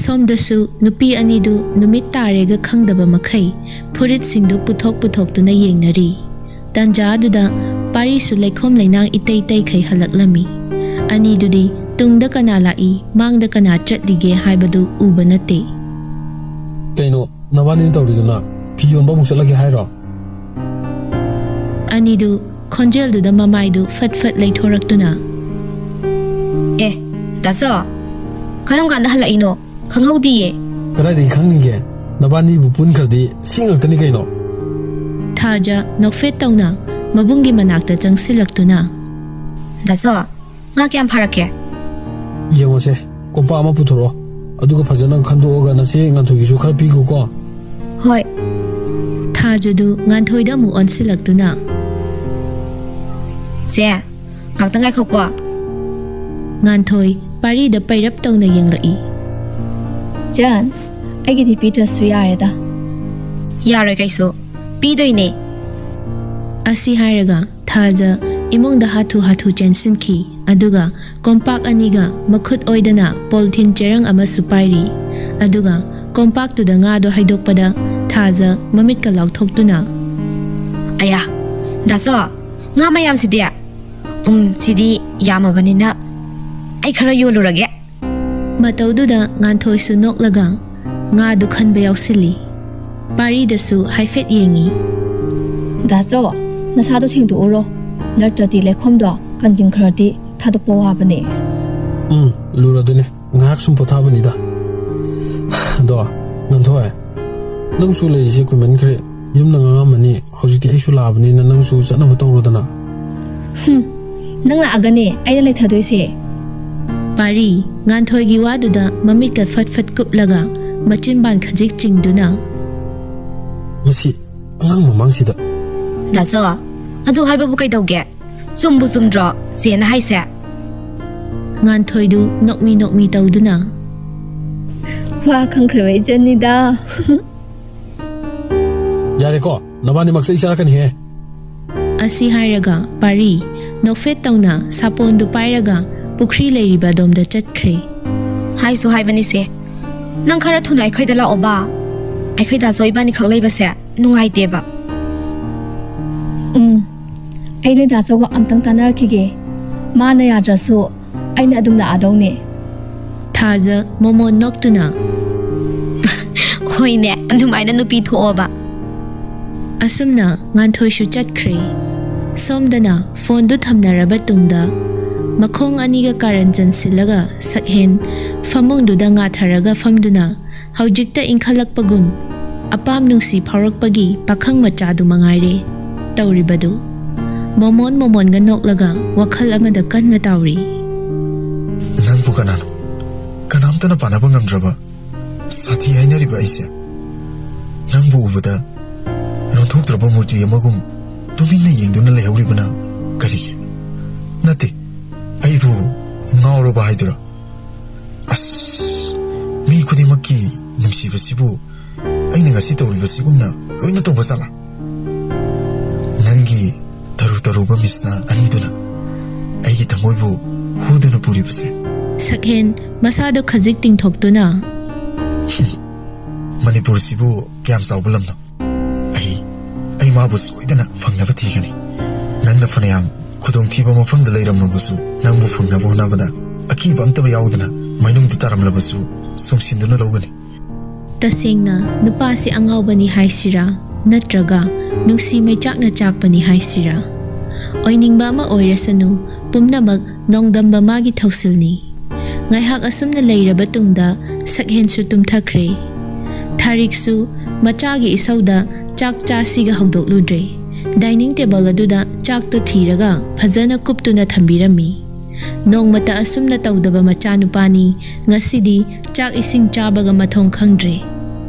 ꯁꯣꯝꯗꯁꯨ ꯅꯨꯄꯤ ꯑꯅꯤꯗꯨ ꯅꯨꯃꯤꯠ ꯇꯥꯔꯦꯒ ꯈꯪꯗꯕ ꯃꯈꯩ ꯐꯨꯔꯤꯠꯁꯤꯡꯗꯨ ꯄꯨꯊꯣꯛꯇꯨꯅ ꯌꯦꯡꯅꯔꯤ꯫ ꯇꯟꯖꯥꯗꯨꯗ ꯄꯥꯔꯤꯁꯨ ꯂꯩꯈꯣꯝ ꯂꯩꯅꯥꯡ ꯏꯇꯩ ꯇꯩꯈꯩ ꯍꯜꯂꯛꯂꯝꯃꯤ꯫ ꯑꯅꯤꯗꯨꯗꯤ ꯇꯨꯡꯗ ꯀꯅꯥ ꯂꯥꯛꯏ ꯃꯥꯡꯗ ꯀꯅꯥ ꯆꯠꯂꯤꯒꯦ ꯍꯥꯏꯕꯗꯨ ꯎꯕ ꯅꯠꯇꯦ꯫ ꯀꯩꯅꯣ ꯅꯕꯥꯅꯤꯅ ꯇꯧꯔꯤꯗꯨꯅ? ꯐꯤ ꯌꯣꯟꯕ ꯑꯃꯨꯛ ꯆꯠꯂꯒꯦ ꯍꯥꯏꯔꯣ? ꯑꯅꯤꯗꯨ ꯈꯣꯟꯖꯦꯜꯗꯨꯗ ꯃꯃꯥꯏꯗꯨ ꯐꯠ ꯐꯠ ꯂꯩꯊꯣꯔꯛꯇꯨꯅ ꯑꯦ, ꯗꯥꯁꯣ, ꯀꯔꯝ ꯀꯥꯟꯗ ꯍꯜꯂꯛꯏꯅꯣ? ꯈꯪꯍꯧꯗꯤꯌꯦ꯫ ꯀꯗꯥꯏꯗꯒꯤ ꯈꯪꯅꯤꯒꯦ? ꯅꯕꯥꯅꯤꯕꯨ ꯄꯨꯟꯈ꯭ꯔꯗꯤ ꯁꯤ ꯉꯥꯛꯇꯅꯤ ꯀꯩꯅꯣ꯫ ꯊꯥꯖ ꯅꯣꯛꯐꯦꯠ ꯇꯧꯅ ꯃꯕꯨꯡꯒꯤ ꯃꯅꯥꯛꯇ ꯆꯪꯁꯤꯜꯂꯛꯇꯨꯅ ꯗꯥꯁꯣ, ꯉꯥ ꯀꯌꯥꯝ ꯐꯥꯔꯛꯀꯦ? ꯌꯦꯡꯉꯣꯁꯦ, ꯀꯣꯝꯄꯥꯛ ꯑꯃ ꯄꯨꯊꯣꯔꯛꯑꯣ, ꯑꯗꯨꯒ ꯐꯖꯅ ꯈꯟꯗꯣꯛꯑꯒ ꯅꯆꯦ ꯉꯥꯟꯊꯣꯏꯒꯤꯁꯨ ꯈꯔ ꯄꯤꯈꯣꯀꯣ꯫ ꯍꯣꯏ ꯊꯥꯖꯗꯨ ꯉꯥꯟꯊꯣꯏꯗ ꯑꯃꯨꯛ ꯑꯣꯟꯁꯤꯜꯂꯛꯇꯨꯅ ꯁꯦ ꯉꯥꯛꯇꯪ ꯉꯥꯏꯈꯣꯀꯣ ꯉꯥꯟꯊꯣꯏ ꯄꯥꯔꯤꯗ ꯄꯩꯔꯞ ꯇꯧꯅ ꯌꯦꯡꯂꯛꯏ꯫ ꯖꯟ ꯑꯩꯒꯤꯗꯤ ꯄꯤꯗ꯭ꯔꯁꯨ ꯌꯥꯔꯦꯗ꯫ ꯌꯥꯔꯣꯏ ꯀꯩꯁꯨ ꯄꯤꯗꯣꯏꯅꯦ꯫ ꯑꯁꯤ ꯍꯥꯏꯔꯒ ꯊꯥꯖ ꯏꯃꯨꯡꯗ ꯍꯥꯊꯨ ꯍꯥꯊꯨ ꯆꯦꯟꯁꯤꯟꯈꯤ ꯑꯗꯨꯒ ꯀꯣꯝꯄꯥꯛ ꯑꯅꯤꯒ ꯃꯈꯨꯠ ꯑꯣꯏꯗꯅ ꯄꯣꯂꯤꯊꯤꯟ ꯆꯦꯔꯪ ꯑꯃꯁꯨ ꯄꯥꯏꯔꯤ ꯑꯗꯨꯒ ꯀꯣꯝꯄꯥꯛꯇꯨꯗ ꯉꯥꯗꯣ ꯍꯩꯗꯣꯛꯄꯗ ꯊꯥꯖ ꯃꯃꯤꯠꯀ ꯂꯥꯎꯊꯣꯛꯇꯨꯅ ꯑꯌꯥ ꯗꯥꯁꯣ ꯉꯥ ꯃꯌꯥꯝꯁꯤꯗꯤ ꯁꯤꯗꯤ ꯌꯥꯝꯃꯕꯅꯤꯅ ꯑꯩ ꯈꯔ ꯌꯣꯜꯂꯨꯔꯒꯦ꯫ ꯃꯇꯧꯗꯨꯗ ꯉꯥꯟꯊꯣꯏꯁꯨ ꯅꯣꯛꯂꯒ ꯉꯥꯗꯨ ꯈꯟꯕ ꯌꯥꯎꯁꯤꯜꯂꯤ꯫ ꯄꯥꯔꯤꯗꯁꯨ ꯍꯥꯏꯐꯦꯠ ꯌꯦꯡꯉꯤ꯫ ꯗꯥꯆꯣ ꯅꯁꯥꯗꯣ ꯁꯦꯡꯗꯣꯛꯎꯔꯣ ꯅꯠꯇ꯭ꯔꯗꯤ ꯂꯩꯈꯣꯝꯗꯣ ꯀꯟꯖꯤꯟꯈ꯭ꯔꯗꯤ ꯊꯥꯗꯣꯛꯄ ꯋꯥꯕꯅꯦ꯫ ꯂꯨꯔꯗꯨꯅꯦ ꯉꯥꯏꯍꯥꯛ ꯁꯨꯝ ꯄꯣꯊꯥꯕꯅꯤꯗ꯫ ꯑꯗꯣ ꯉꯥꯟꯊꯣꯏ ꯅꯪꯁꯨ ꯂꯩꯔꯤꯁꯦ ꯀꯨꯏꯃꯟꯈ꯭ꯔꯦ ꯌꯨꯝꯗ ꯉꯥꯡꯉꯝꯃꯅꯤ ꯍꯧꯖꯤꯛꯇꯤ ꯑꯩꯁꯨ ꯂꯥꯛꯑꯕꯅꯤꯅ ꯅꯪꯁꯨ ꯆꯠꯅꯕ ꯇꯧꯔꯣꯗꯅ꯫ ꯅꯪ ꯂꯥꯛꯑꯒꯅꯦ ꯑꯩꯅ ꯂꯩꯊꯗꯣꯏꯁꯦ꯫ ꯄꯥꯔꯤ ꯉꯥꯟꯊꯣꯏꯒꯤ ꯋꯥꯗꯨꯗ ꯃꯃꯤꯠꯀ ꯐꯠ ꯐꯠ ꯀꯨꯞꯂꯒ ꯃꯆꯤꯟꯕꯥꯟ ꯈꯖꯤꯛ ꯆꯤꯡꯗꯨꯅ ꯃꯁꯤ ꯑꯉꯥꯡ ꯃꯃꯥꯡꯁꯤꯗ ꯗꯥꯁꯣ ꯑꯗꯨ ꯍꯥꯏꯕꯕꯨ ꯀꯩꯗꯧꯒꯦ ꯆꯨꯝꯕꯨ ꯆꯨꯝꯗ꯭ꯔꯣ ꯆꯦꯅ ꯍꯥꯏꯁꯦ꯫ ꯉꯥꯟꯊꯣꯏꯗꯨ ꯅꯣꯛꯃꯤ ꯅꯣꯛꯃꯤ ꯇꯧꯗꯨꯅ ꯋꯥ ꯈꯪꯈ꯭ꯔꯕ ꯏꯆꯟꯅꯤꯗ꯫ ꯌꯥꯔꯦꯀꯣ ꯅꯕꯥꯅꯤꯃꯛ ꯆꯩ ꯆꯥꯔꯛꯀꯅꯤꯍꯦ꯫ ꯑꯁꯤ ꯍꯥꯏꯔꯒ ꯄꯥꯔꯤ ꯅꯣꯛꯐꯦꯠ ꯇꯧꯅ ꯁꯥꯄꯣꯟꯗꯨ ꯄꯥꯏꯔꯒ ꯄꯨꯈ꯭ꯔꯤ ꯂꯩꯔꯤꯕ ꯑꯗꯣꯝꯗ ꯆꯠꯈ꯭ꯔꯦ꯫ ꯍꯥꯏꯁꯨ ꯍꯥꯏꯕꯅꯤꯁꯦ ꯅꯪ ꯈꯔ ꯊꯨꯅ ꯑꯩꯈꯣꯏꯗ ꯂꯥꯛꯑꯣꯕ ꯑꯩꯈꯣꯏ ꯗꯥꯁꯣ ꯏꯕꯥꯅꯤꯈꯛ ꯂꯩꯕꯁꯦ ꯅꯨꯡꯉꯥꯏꯇꯦꯕ꯫ ꯑꯩ ꯅꯣꯏ ꯗꯥꯆꯧꯒ ꯑꯝꯇꯪ ꯇꯥꯟꯅꯔꯛꯈꯤꯒꯦ ꯃꯥꯅ ꯌꯥꯗ꯭ꯔꯁꯨ ꯑꯩꯅ ꯑꯗꯨꯝ ꯂꯥꯛꯑꯗꯧꯅꯦ꯫ ꯊꯥꯖ ꯃꯣꯃꯣꯟ ꯅꯣꯛꯇꯨꯅ ꯍꯣꯏꯅꯦ ꯑꯗꯨꯃꯥꯏꯅ ꯅꯨꯄꯤ ꯊꯣꯛꯑꯣꯕ꯫ ꯑꯁꯨꯝꯅ ꯉꯥꯟꯊꯣꯏꯁꯨ ꯆꯠꯈ꯭ꯔꯦ꯫ ꯁꯣꯝꯗꯅ ꯐꯣꯟꯗꯨ ꯊꯝꯅꯔꯕ ꯇꯨꯡꯗ ꯃꯈꯣꯡ ꯑꯅꯤꯒ ꯀꯥꯔꯟ ꯆꯟꯁꯤꯜꯂꯒ ꯁꯛꯍꯦꯟ ꯐꯃꯨꯡꯗꯨꯗ ꯉꯥꯊꯔꯒ ꯐꯝꯗꯨꯅ ꯍꯧꯖꯤꯛꯇ ꯏꯪꯈꯠꯂꯛꯄꯒꯨꯝ ꯑꯄꯥꯝ ꯅꯨꯡꯁꯤ ꯐꯥꯎꯔꯛꯄꯒꯤ ꯄꯥꯈꯪ ꯃꯆꯥꯗꯨ ꯃꯉꯥꯏꯔꯦ ꯇꯧꯔꯤꯕꯗꯨ꯫ ꯃꯣꯃꯣꯟꯒ ꯅꯣꯛꯂꯒ ꯋꯥꯈꯜ ꯑꯃꯗ ꯀꯟꯅ ꯇꯥꯎꯔꯤ꯫ ꯅꯪꯕꯨ ꯀꯅꯥꯅꯣ ꯀꯅꯥꯝꯇꯅ ꯄꯥꯅꯕ ꯉꯝꯗ꯭ꯔꯕ ꯁꯥꯊꯤ ꯍꯥꯏꯅꯔꯤꯕ ꯑꯩꯁꯦ ꯅꯪꯕꯨ ꯎꯕꯗ ꯂꯣꯟꯊꯣꯛꯇ꯭ꯔꯕ ꯃꯨꯔꯇꯤ ꯑꯃꯒꯨꯝ ꯇꯨꯃꯤꯟꯅ ꯌꯦꯡꯗꯨꯅ ꯂꯩꯍꯧꯔꯤꯕꯅ ꯀꯔꯤꯒꯤ ꯅꯠꯇꯦ ꯑꯩꯕꯨ ꯉꯥꯎꯔꯕ ꯍꯥꯏꯗꯨꯔ꯫ ꯑꯁ ꯃꯤ ꯈꯨꯗꯤꯡꯃꯛꯀꯤ ꯅꯨꯡꯁꯤꯕꯁꯤꯕꯨ ꯑꯩꯅ ꯉꯁꯤ ꯇꯧꯔꯤꯕꯁꯤꯒꯨꯝꯅ ꯂꯣꯏꯅ ꯇꯧꯕ ꯆꯠꯂꯥ ꯅꯪꯒꯤ ꯇꯔꯨ ꯇꯔꯨꯕ ꯃꯤꯁꯅ ꯑꯅꯤꯗꯨꯅ ꯑꯩꯒꯤ ꯊꯃꯣꯏꯕꯨ ꯍꯨꯗꯨꯅ ꯄꯨꯔꯤꯕꯁꯦ꯫ ꯁꯛꯍꯦꯟ ꯃꯁꯥꯗꯨ ꯈꯖꯤꯛ ꯇꯤꯡꯊꯣꯛꯇꯨꯅ ꯃꯅꯤꯄꯨꯔꯁꯤꯕꯨ ꯀꯌꯥꯝ ꯆꯥꯎꯕ ꯂꯝꯅꯣ ꯑꯩ ꯃꯥꯕꯨ ꯁꯣꯏꯗꯅ ꯐꯪꯅꯕ ꯊꯤꯒꯅꯤ꯫ ꯅꯪꯅ ꯐꯅꯌꯥꯝ ꯈꯨꯗꯣꯡꯊꯤꯕ ꯃꯐꯝꯗ ꯂꯩꯔꯝꯂꯕꯁꯨ ꯅꯪꯕꯨ ꯐꯪꯅꯕ ꯍꯣꯠꯅꯕꯗ ꯑꯀꯤꯕ ꯑꯝꯇꯕ ꯌꯥꯎꯗꯅ ꯃꯅꯨꯡꯗ ꯇꯥꯔꯝꯂꯕꯁꯨ ꯁꯨꯡꯁꯤꯟꯗꯨꯅ ꯂꯧꯒꯅꯤ꯫ ꯇꯁꯦꯡꯅ ꯅꯨꯄꯥꯁꯤ ꯑꯉꯥꯎꯕꯅꯤ ꯍꯥꯏꯁꯤꯔꯥ ꯅꯠꯇ꯭ꯔꯒ ꯅꯨꯡꯁꯤ ꯃꯩꯆꯥꯛꯅ ꯆꯥꯛꯄꯅꯤ ꯍꯥꯏꯁꯤꯔꯥ ꯑꯣꯏꯅꯤꯡꯕ ꯑꯃ ꯑꯣꯏꯔꯁꯅꯨ ꯄꯨꯝꯅꯃꯛ ꯅꯣꯡꯗꯝꯕ ꯃꯥꯒꯤ ꯊꯧꯁꯤꯜꯅꯤ꯫ ꯉꯥꯏꯍꯥꯛ ꯑꯁꯨꯝꯅ ꯂꯩꯔꯕ ꯇꯨꯡꯗ ꯁꯛꯍꯦꯟꯁꯨ ꯇꯨꯝꯊꯈ꯭ꯔꯦ꯫ ꯊꯥꯔꯤꯛꯁꯨ ꯃꯆꯥꯒꯤ ꯏꯁꯧꯗ ꯆꯥꯛ ꯆꯥꯁꯤꯒ ꯍꯧꯗꯣꯛꯂꯨꯗ꯭ꯔꯦ꯫ ꯗꯥꯏꯅꯤꯡ ꯇꯦꯕꯜ ꯑꯗꯨꯗ ꯆꯥꯛꯇꯨ ꯊꯤꯔꯒ ꯐꯖꯅ ꯀꯨꯞꯇꯨꯅ ꯊꯝꯕꯤꯔꯝꯃꯤ꯫ ꯅꯣꯡꯃꯇ ꯑꯁꯨꯝꯅ ꯇꯧꯗꯕ ꯃꯆꯥꯅꯨꯄꯥꯅꯤ ꯉꯁꯤꯗꯤ ꯆꯥꯛ ꯏꯁꯤꯡ ꯆꯥꯕꯒ ꯃꯊꯣꯡ ꯈꯪꯗ꯭ꯔꯦ꯫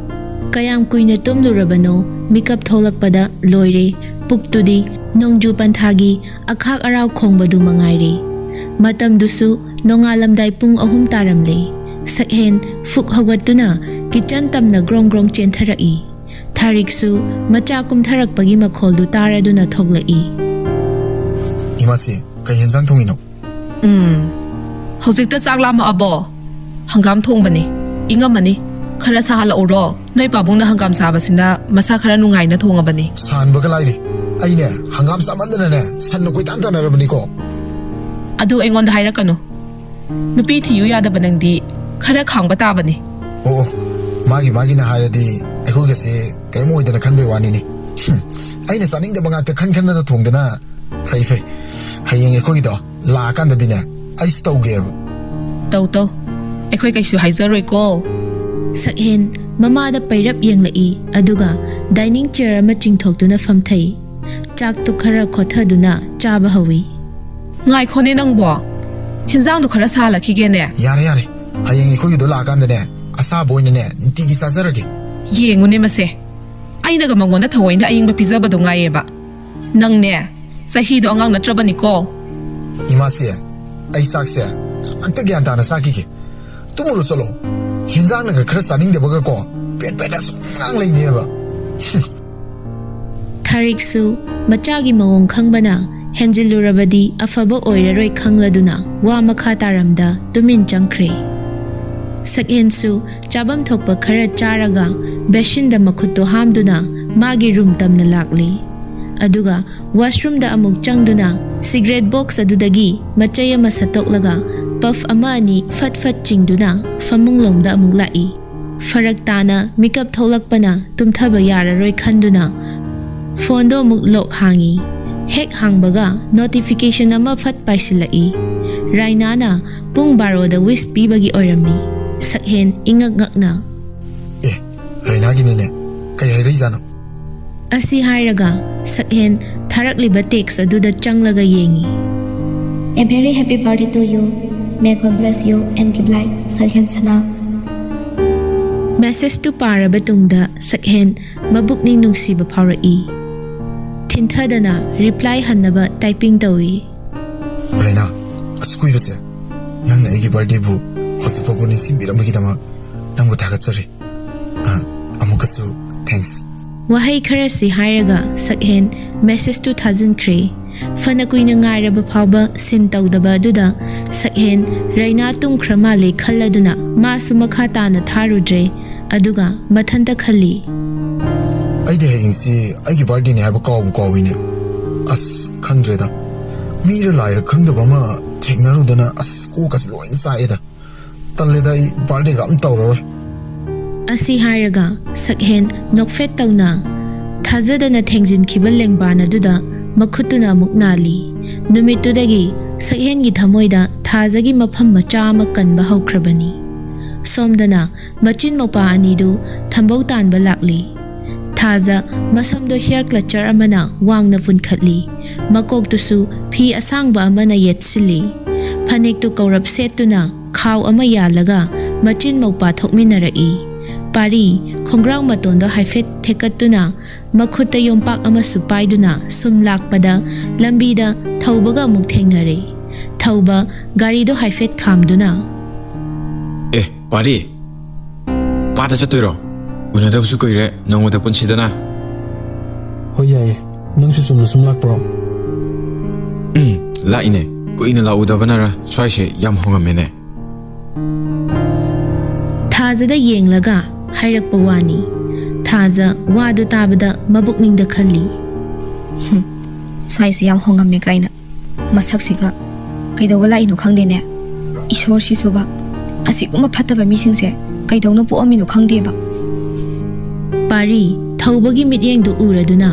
ꯀꯌꯥꯝ ꯀꯨꯏꯅ ꯇꯨꯝꯂꯨꯔꯕꯅꯣ ꯃꯤꯀꯞ ꯊꯣꯛꯂꯛꯄꯗ ꯂꯣꯏꯔꯦ ꯄꯨꯛꯇꯨꯗꯤ ꯅꯣꯡꯖꯨ ꯄꯟꯊꯥꯒꯤ ꯑꯈꯥꯛ ꯑꯔꯥꯎ ꯈꯣꯡꯕꯗꯨ ꯃꯉꯥꯏꯔꯦ꯫ ꯃꯇꯝꯗꯨꯁꯨ ꯅꯣꯡꯉꯥꯜꯂꯝꯗꯥꯏ ꯄꯨꯡ 3 ꯇꯥꯔꯝꯂꯦ꯫ ꯁꯛꯍꯦꯟ ꯐꯨꯛ ꯍꯧꯒꯠꯇꯨꯅ ꯀꯤꯆꯟ ꯇꯝꯅ ꯒ꯭ꯔꯣꯡ ꯒ꯭ꯔꯣꯡ ꯆꯦꯟꯊꯔꯛꯏ꯫ ꯊꯥꯔꯤꯛꯁꯨ ꯃꯆꯥ ꯀꯨꯝꯊꯔꯛꯄꯒꯤ ꯃꯈꯣꯜꯗꯨ ꯇꯥꯔꯗꯨꯅ ꯊꯣꯛꯂꯛꯏ꯫ ꯏꯃꯥꯁꯤ ꯀꯩ ꯌꯦꯟꯖꯥꯡ ꯊꯣꯡꯉꯤꯅꯣ? ꯍꯧꯖꯤꯛꯇ ꯆꯥꯛ ꯂꯥꯝꯃꯛꯑꯕꯣ? ꯍꯪꯒꯥꯝ ꯊꯣꯡꯕꯅꯤ ꯏꯪꯉꯝꯃꯅꯤ ꯈꯔ ꯁꯥꯍꯜꯂꯛꯎꯔꯣ? ꯅꯣꯏ ꯄꯥꯕꯨꯡꯅ ꯍꯪꯒꯥꯝ ꯁꯥꯕꯁꯤꯅ ꯃꯁꯥ ꯈꯔ ꯅꯨꯡꯉꯥꯏꯅ ꯊꯣꯡꯉꯕꯅꯤ꯫ ꯁꯥꯟꯕꯒ ꯂꯥꯏꯔꯤ ꯑꯩꯅꯦ ꯍꯪꯒꯥꯝ ꯆꯥꯃꯟꯗꯅꯅꯦ ꯁꯟꯅ ꯀꯣꯏꯇꯥꯟ ꯇꯥꯟꯅꯔꯕꯅꯤꯀꯣ꯫ ꯑꯗꯨ ꯑꯩꯉꯣꯟꯗ ꯍꯥꯏꯔꯛꯀꯅꯨ ꯅꯨꯄꯤ ꯊꯤꯌꯨ ꯌꯥꯗꯕ ꯅꯪꯗꯤ ꯈꯔ ꯈꯥꯡꯕ ꯇꯥꯕꯅꯤ꯫ ꯑꯣ ꯃꯥꯒꯤꯅ ꯍꯥꯏꯔꯗꯤ ꯑꯩꯈꯣꯏꯒꯁꯦ ꯀꯔꯤꯝ ꯑꯣꯏꯗꯅ ꯈꯟꯕꯩ ꯋꯥꯅꯤꯅꯤ꯫ ꯑꯩꯅ ꯆꯥꯅꯤꯡꯗꯕ ꯉꯥꯛꯇ ꯈꯟꯗꯅ ꯊꯣꯡꯗꯅ ꯐꯩ ꯍꯌꯦꯡ ꯑꯩꯈꯣꯏꯒꯤꯗꯣ ꯂꯥꯛꯑꯀꯥꯟꯗꯗꯤꯅꯦ ꯑꯩꯁꯨ ꯇꯧꯒꯦꯕ꯫ ꯇꯧ ꯑꯩꯈꯣꯏ ꯀꯩꯁꯨ ꯍꯥꯏꯖꯔꯣꯏꯀꯣ꯫ ꯁꯛꯍꯦꯟ ꯃꯃꯥꯗ ꯄꯩꯔꯞ ꯌꯦꯡꯂꯛꯏ ꯑꯗꯨꯒ ꯗꯥꯏꯅꯤꯡ ꯆꯤꯌꯔ ꯑꯃ ꯆꯤꯡꯊꯣꯛꯇꯨꯅ ꯐꯝꯊꯩ꯫ ꯆꯥꯛꯇꯨ ꯈꯔ ꯈꯣꯊꯗꯨꯅ ꯆꯥꯕ ꯍꯧꯏ꯫ ꯉꯥꯏꯈꯣꯅꯦ ꯅꯪꯕꯣ ꯍꯦꯟꯖꯥꯡꯗꯣ ꯈꯔ ꯁꯥꯍꯜꯂꯛꯈꯤꯒꯦꯅꯦ꯫ ꯌꯥꯔꯦ ꯍꯌꯦꯡ ꯑꯩꯈꯣꯏꯒꯤꯗꯣ ꯂꯥꯛꯑꯀꯥꯟꯗꯅꯦ ꯑꯁꯥꯕ ꯑꯣꯏꯅꯅꯦ ꯅꯨꯡꯇꯤꯒꯤ ꯆꯥꯖꯔꯒꯦ꯫ ꯌꯦꯡꯉꯨꯅꯦ ꯃꯁꯦ ꯑꯩꯅꯒ ꯃꯉꯣꯟꯗ ꯊꯑꯣꯏꯅ ꯑꯌꯤꯡꯕ ꯄꯤꯖꯕꯗꯣ ꯉꯥꯏꯌꯦꯕ ꯅꯪꯅꯦ ꯆꯍꯤꯗꯣ ꯑꯉꯥꯡ ꯅꯠꯇ꯭ꯔꯕꯅꯤꯀꯣ इमासे आई साक्से अंत ज्ञान ताना साकी तुमरो चलो हिंजांग नग खर सानिंग देबगा को पेट पेट सुंगांग लेनेबा ꯊꯥꯔꯤꯛꯁꯨ ꯃꯆꯥꯒꯤ ꯃꯑꯣꯡ ꯈꯪꯕꯅ ꯍꯦꯟꯖꯤꯜꯂꯨꯔꯕꯗꯤ ꯑꯐꯕ ꯑꯣꯏꯔꯔꯣꯏ ꯈꯪꯂꯗꯨꯅ ꯋꯥ ꯃꯈꯥ ꯇꯥꯔꯝꯗ ꯇꯨꯃꯤꯟ ꯆꯪꯈ꯭ꯔꯦ꯫ ꯁꯛꯍꯦꯟꯁꯨ ꯆꯥꯕꯝ ꯊꯣꯛꯄ ꯈꯔ ꯆꯥꯔꯒ ꯕꯦꯁꯤꯟꯗ ꯃꯈꯨꯠꯇꯨ ꯍꯥꯝꯗꯨꯅ ꯃꯥꯒꯤ ꯔꯨꯝ ꯇꯝꯅ ꯂꯥꯛꯂꯤ꯫ ꯑꯗꯨꯒ ꯋꯥꯁꯔꯨꯝꯗ ꯑꯃꯨꯛ ꯆꯪꯗꯨꯅ ꯁꯤꯒꯔꯦꯠ ꯕꯣꯛꯁ ꯑꯗꯨꯗꯒꯤ ꯃꯆꯩ ꯑꯃ ꯁꯠꯇꯣꯛꯂꯒ ꯄꯐ ꯑꯃ ꯑꯅꯤ ꯐꯠ ꯐꯠ ꯆꯤꯡꯗꯨꯅ ꯐꯃꯨꯡꯂꯣꯝꯗ ꯑꯃꯨꯛ ꯂꯥꯛꯏ꯫ ꯐꯔꯛ ꯇꯥꯅ ꯃꯤꯀꯞ ꯊꯣꯛꯂꯛꯄꯅ ꯇꯨꯝꯊꯕ ꯌꯥꯔꯔꯣꯏ ꯈꯟꯗꯨꯅ ꯐꯣꯟꯗꯣ ꯑꯃꯨꯛ ꯂꯣꯛ ꯍꯥꯡꯏ꯫ ꯍꯦꯛ ꯍꯥꯡꯕꯒ ꯅꯣꯇꯤꯐꯤꯀꯦꯁꯟ ꯑꯃ ꯐꯠ ꯄꯥꯏꯁꯤꯜꯂꯛꯏ꯫ ꯔꯥꯏꯅꯥꯅ ꯄꯨꯡ 12ꯗ ꯋꯤꯁ ꯄꯤꯕꯒꯤ ꯑꯣꯏꯔꯝꯃꯤ꯫ ꯁꯛꯍꯦꯟ ꯏꯉꯛ ꯉꯛꯅ राइनागिने कई है जानो ꯑꯁꯤ ꯍꯥꯏꯔꯒ ꯁꯛꯍꯦꯟ ꯊꯥꯔꯛꯂꯤꯕ ꯇꯦꯛꯁ ꯑꯗꯨꯗ ꯆꯪꯂꯒ ꯌꯦꯡꯏ꯫ A very happy birthday to you. May God bless you and give life, Sakhen Sana. ꯃꯦꯁꯦꯖꯇꯨ ꯄꯥꯔꯕ ꯇꯨꯡꯗ ꯁꯛꯍꯦꯟ ꯃꯕꯨꯛꯅꯤꯡ ꯅꯨꯡꯁꯤꯕ ꯐꯥꯎꯔꯛꯏ꯫ ꯊꯤꯟꯊꯗꯅ ꯔꯤꯄ꯭ꯂꯥꯏ ꯍꯟꯅꯕ ꯇꯥꯏꯄꯤꯡ ꯇꯧꯏ꯫ राइना अस्कुई बसे नंग एगी बर्थडे बु हॉस्पिटल को निसिम बिरमगिदमा नंग थागचरी अमुकसु थैंक्स ꯋꯥꯍꯩ ꯈꯔꯁꯤ ꯍꯥꯏꯔꯒ ꯁꯛꯍꯦꯟ ꯃꯦꯁꯦꯖꯇꯨ ꯊꯥꯖꯤꯟꯈ꯭ꯔꯦ꯫ ꯐꯅ ꯀꯨꯏꯅ ꯉꯥꯏꯔꯕ ꯐꯥꯎꯕ ꯁꯤꯟ ꯇꯧꯗꯕ ꯑꯗꯨꯗ ꯁꯛꯍꯦꯟ ꯔꯩꯅꯥ ꯇꯨꯝꯈ꯭ꯔ ꯃꯥꯜꯂꯦ ꯈꯜꯂꯗꯨꯅ ꯃꯥꯁꯨ ꯃꯈꯥ ꯇꯥꯅ ꯊꯥꯔꯨꯗ꯭ꯔꯦ꯫ ꯑꯗꯨꯒ ꯃꯊꯟꯇ ꯈꯜꯂꯤ ꯑꯩꯗꯤ ꯍꯌꯦꯡꯁꯤ ꯑꯩꯒꯤ ꯕꯥꯔꯊꯗꯦꯅꯤ ꯍꯥꯏꯕ ꯀꯥꯎꯏꯅꯦ꯫ ꯑꯁ ꯈꯪꯗ꯭ꯔꯦꯗ ꯃꯤꯔ ꯂꯥꯏꯔ ꯈꯪꯗꯕ ꯑꯃ ꯊꯦꯡꯅꯔꯨꯗꯅ ꯑꯁ ꯀꯣꯛꯀꯁꯤ ꯂꯣꯏꯅ ꯆꯥꯛꯑꯦꯗ ꯇꯜꯂꯦꯗ ꯑꯩ ꯕꯥꯔꯊꯗꯦꯒ ꯑꯝ ꯇꯧꯔꯔꯣꯏ꯫ ꯑꯁꯤ ꯍꯥꯏꯔꯒ ꯁꯛꯍꯦꯟ ꯅꯣꯛꯐꯦꯠ ꯇꯧꯅ ꯊꯥꯖꯗꯅ ꯊꯦꯡꯖꯤꯟꯈꯤꯕ ꯂꯦꯡꯕꯥꯟ ꯑꯗꯨꯗ ꯃꯈꯨꯠꯇꯨꯅ ꯑꯃꯨꯛ ꯅꯥꯜꯂꯤ꯫ ꯅꯨꯃꯤꯠꯇꯨꯗꯒꯤ ꯁꯛꯍꯦꯟꯒꯤ ꯊꯃꯣꯏꯗ ꯊꯥꯖꯒꯤ ꯃꯐꯝ ꯃꯆꯥ ꯑꯃ ꯀꯟꯕ ꯍꯧꯈ꯭ꯔꯕꯅꯤ꯫ ꯁꯣꯝꯗꯅ ꯃꯆꯤꯟ ꯃꯧꯄꯥ ꯑꯅꯤꯗꯨ ꯊꯝꯕꯧ ꯇꯥꯟꯕ ꯂꯥꯛꯂꯤ꯫ ꯊꯥꯖ ꯃꯁꯝꯗꯣ ꯍꯤꯌꯔ ꯀ꯭ꯂꯆꯔ ꯑꯃꯅ ꯋꯥꯡꯅ ꯄꯨꯟꯈꯠꯂꯤ꯫ ꯃꯀꯣꯛꯇꯨꯁꯨ ꯐꯤ ꯑꯁꯥꯡꯕ ꯑꯃꯅ ꯌꯦꯠꯁꯤꯜꯂꯤ꯫ ꯐꯅꯦꯛꯇꯨ ꯀꯧꯔꯞ ꯁꯦꯠꯇꯨꯅ ꯈꯥꯎ ꯑꯃ ꯌꯥꯜꯂꯒ ꯃꯆꯤꯟ ꯃꯧꯄꯥ ꯊꯣꯛꯃꯤꯟꯅꯔꯛꯏ꯫ ꯄꯥꯔꯤ ꯈꯣꯡꯒ꯭ꯔꯥꯎ ꯃꯇꯣꯟꯗꯣ ꯍꯥꯏꯐꯦꯠ ꯊꯦꯛꯀꯠꯇꯨꯅ ꯃꯈꯨꯠꯇ ꯌꯣꯝꯄꯥꯛ ꯑꯃꯁꯨ ꯄꯥꯏꯗꯨꯅ ꯁꯨꯝ ꯂꯥꯛꯄꯗ ꯂꯝꯕꯤꯗ ꯊꯧꯕꯒ ꯑꯃꯨꯛ ꯊꯦꯡꯅꯔꯦ꯫ ꯊꯧꯕ ꯒꯥꯔꯤꯗꯣ ꯍꯥꯏꯐꯦꯠ ꯈꯥꯝꯗꯨꯅ ꯄꯥꯔꯤ ꯄꯥꯗ ꯆꯠꯇꯣꯏꯔꯣ? ꯎꯅꯗꯕꯁꯨ ꯀꯨꯏꯔꯦ ꯅꯣꯡꯃꯗ ꯄꯨꯟꯁꯤꯗꯅ꯫ ꯍꯣꯏ ꯌꯥꯏꯌꯦ ꯅꯪꯁꯨ ꯆꯨꯝꯅ ꯁꯨꯝ ꯂꯥꯛꯄ꯭ꯔꯣ? ꯂꯥꯛꯏꯅꯦ ꯀꯨꯏꯅ ꯂꯥꯛꯎꯗꯕꯅꯔ ꯁ꯭ꯋꯥꯏꯁꯦ ꯌꯥꯝ ꯍꯣꯡꯉꯝꯃꯦꯅꯦ꯫ ꯊꯥꯖꯗ ꯌꯦꯡꯂꯒ ꯍꯥꯏꯔꯛꯄ ꯋꯥꯅꯤ꯫ ꯊꯥꯖ ꯋꯥꯗꯨ ꯇꯥꯕꯗ ꯃꯕꯨꯛꯅꯤꯡꯗ ꯈꯜꯂꯤ ꯁ꯭ꯋꯥꯏꯁꯦ ꯌꯥꯝ ꯍꯣꯡꯉꯝꯃꯦ ꯀꯥꯏꯅ ꯃꯁꯛꯁꯤꯒ ꯀꯩꯗꯧꯕ ꯂꯥꯛꯏꯅꯣ ꯈꯪꯗꯦꯅꯦ꯫ ꯏꯁꯣꯔꯁꯤꯁꯨꯕ ꯑꯁꯤꯒꯨꯝꯕ ꯐꯠꯇꯕ ꯃꯤꯁꯤꯡꯁꯦ ꯀꯩꯗꯧꯅ ꯄꯣꯛꯑꯝꯃꯤꯅꯣ ꯈꯪꯗꯦꯕ꯫ ꯄꯥꯔꯤ ꯊꯧꯕꯒꯤ ꯃꯤꯠꯌꯦꯡꯗꯨ ꯎꯔꯗꯨꯅ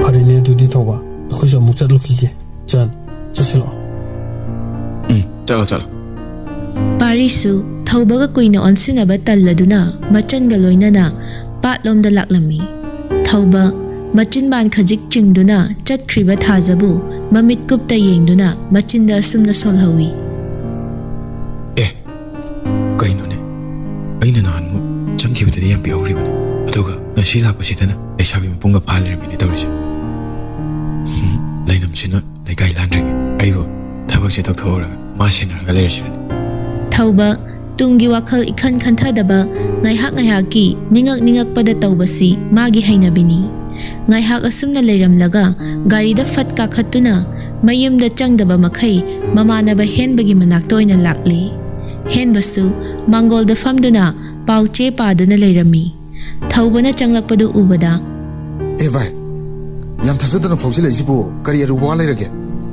ꯐꯔꯦꯅꯦ ꯑꯗꯨꯗꯤ ꯇꯧꯕ ꯑꯩꯈꯣꯏꯁꯨ ꯑꯃꯨꯛ ꯆꯠꯂꯨꯈꯤꯒꯦ꯫ ꯆꯠꯁꯤꯜꯂꯛꯑꯣ꯫ ꯆꯠꯂꯣ ꯆꯠꯂꯣ꯫ ꯄꯥꯔꯤꯁꯨ ꯊꯧꯕꯒ ꯀꯨꯏꯅ ꯑꯣꯟꯁꯤꯟꯅꯕ ꯇꯜꯂꯗꯨꯅ ꯃꯆꯟꯒ ꯂꯣꯏꯅꯅ ꯄꯥꯠꯂꯣꯝꯗ ꯂꯥꯛꯂꯝꯃꯤ꯫ ꯊꯧꯕ ꯃꯆꯤꯟꯕꯥꯟ ꯈꯖꯤꯛ ꯆꯤꯡꯗꯨꯅ ꯆꯠꯈ꯭ꯔꯤꯕ ꯊꯥꯖꯕꯨ ꯃꯃꯤꯠ ꯀꯨꯞꯇ ꯌꯦꯡꯗꯨꯅ ꯃꯆꯤꯟꯗ ꯑꯁꯨꯝꯅ ꯁꯣꯜꯍꯧꯏ꯫ ꯀꯩꯅꯣꯅꯦ ꯑꯩꯅ ꯅꯍꯥꯟꯃꯨꯛ ꯆꯪꯈꯤꯕꯗꯗꯤ ꯌꯥꯝ ꯄꯤꯍꯧꯔꯤꯕꯅꯤ ꯑꯗꯨꯒ ꯉꯁꯤ ꯂꯥꯛꯄꯁꯤꯗꯅ ꯂꯩꯁꯥꯕꯤ ꯃꯄꯨꯡꯒ ꯐꯥ ꯂꯩꯔꯝꯃꯤꯅꯦ ꯇꯧꯔꯤꯁꯦ꯫ ꯂꯩꯅꯝꯁꯤꯅ ꯂꯩꯀꯥꯏ ꯂꯥꯟꯗ꯭ꯔꯤꯉꯩ ꯑꯩꯕꯨ ꯊꯕꯛꯁꯦ ꯇꯧꯊꯣꯛꯎꯔꯒ ꯃꯥ ꯁꯦꯟꯅꯔꯒ ꯂꯩꯔꯁꯤꯔꯅꯤ꯫ ꯊꯧꯕ ꯇꯨꯡꯒꯤ ꯋꯥꯈꯜ ꯏꯈꯟ ꯈꯟꯊꯗꯕ ꯉꯥꯏꯍꯥꯛ ꯉꯥꯏꯍꯥꯛꯀꯤ ꯅꯤꯡꯉꯛꯄꯗ ꯇꯧꯕꯁꯤ ꯃꯥꯒꯤ ꯍꯩꯅꯕꯤꯅꯤ꯫ ꯉꯥꯏꯍꯥꯛ ꯑꯁꯨꯝꯅ ꯂꯩꯔꯝꯂꯒ ꯒꯥꯔꯤꯗ ꯐꯠ ꯀꯥꯈꯠꯇꯨꯅ ꯃꯌꯨꯝꯗ ꯆꯪꯗꯕ ꯃꯈꯩ ꯃꯃꯥꯟꯅꯕ ꯍꯦꯟꯕꯒꯤ ꯃꯅꯥꯛꯇ ꯑꯣꯏꯅ ꯂꯥꯛꯂꯤ꯫ ꯍꯦꯟꯕꯁꯨ ꯃꯥꯡꯒꯣꯜꯗ ꯐꯝꯗꯨꯅ ꯄꯥꯎꯆꯦ ꯄꯥꯗꯨꯅ ꯂꯩꯔꯝꯃꯤ꯫ ꯊꯧꯕꯅ ꯆꯪꯂꯛꯄꯗꯨ ꯎꯕꯗ ꯚꯥꯏ ꯌꯥꯝ ꯊꯥꯖꯗꯅ ꯐꯥꯎꯖꯤꯜꯂꯛꯏꯁꯤꯕꯨ ꯀꯔꯤ ꯑꯔꯨꯕ ꯋꯥ ꯂꯩꯔꯒꯦ?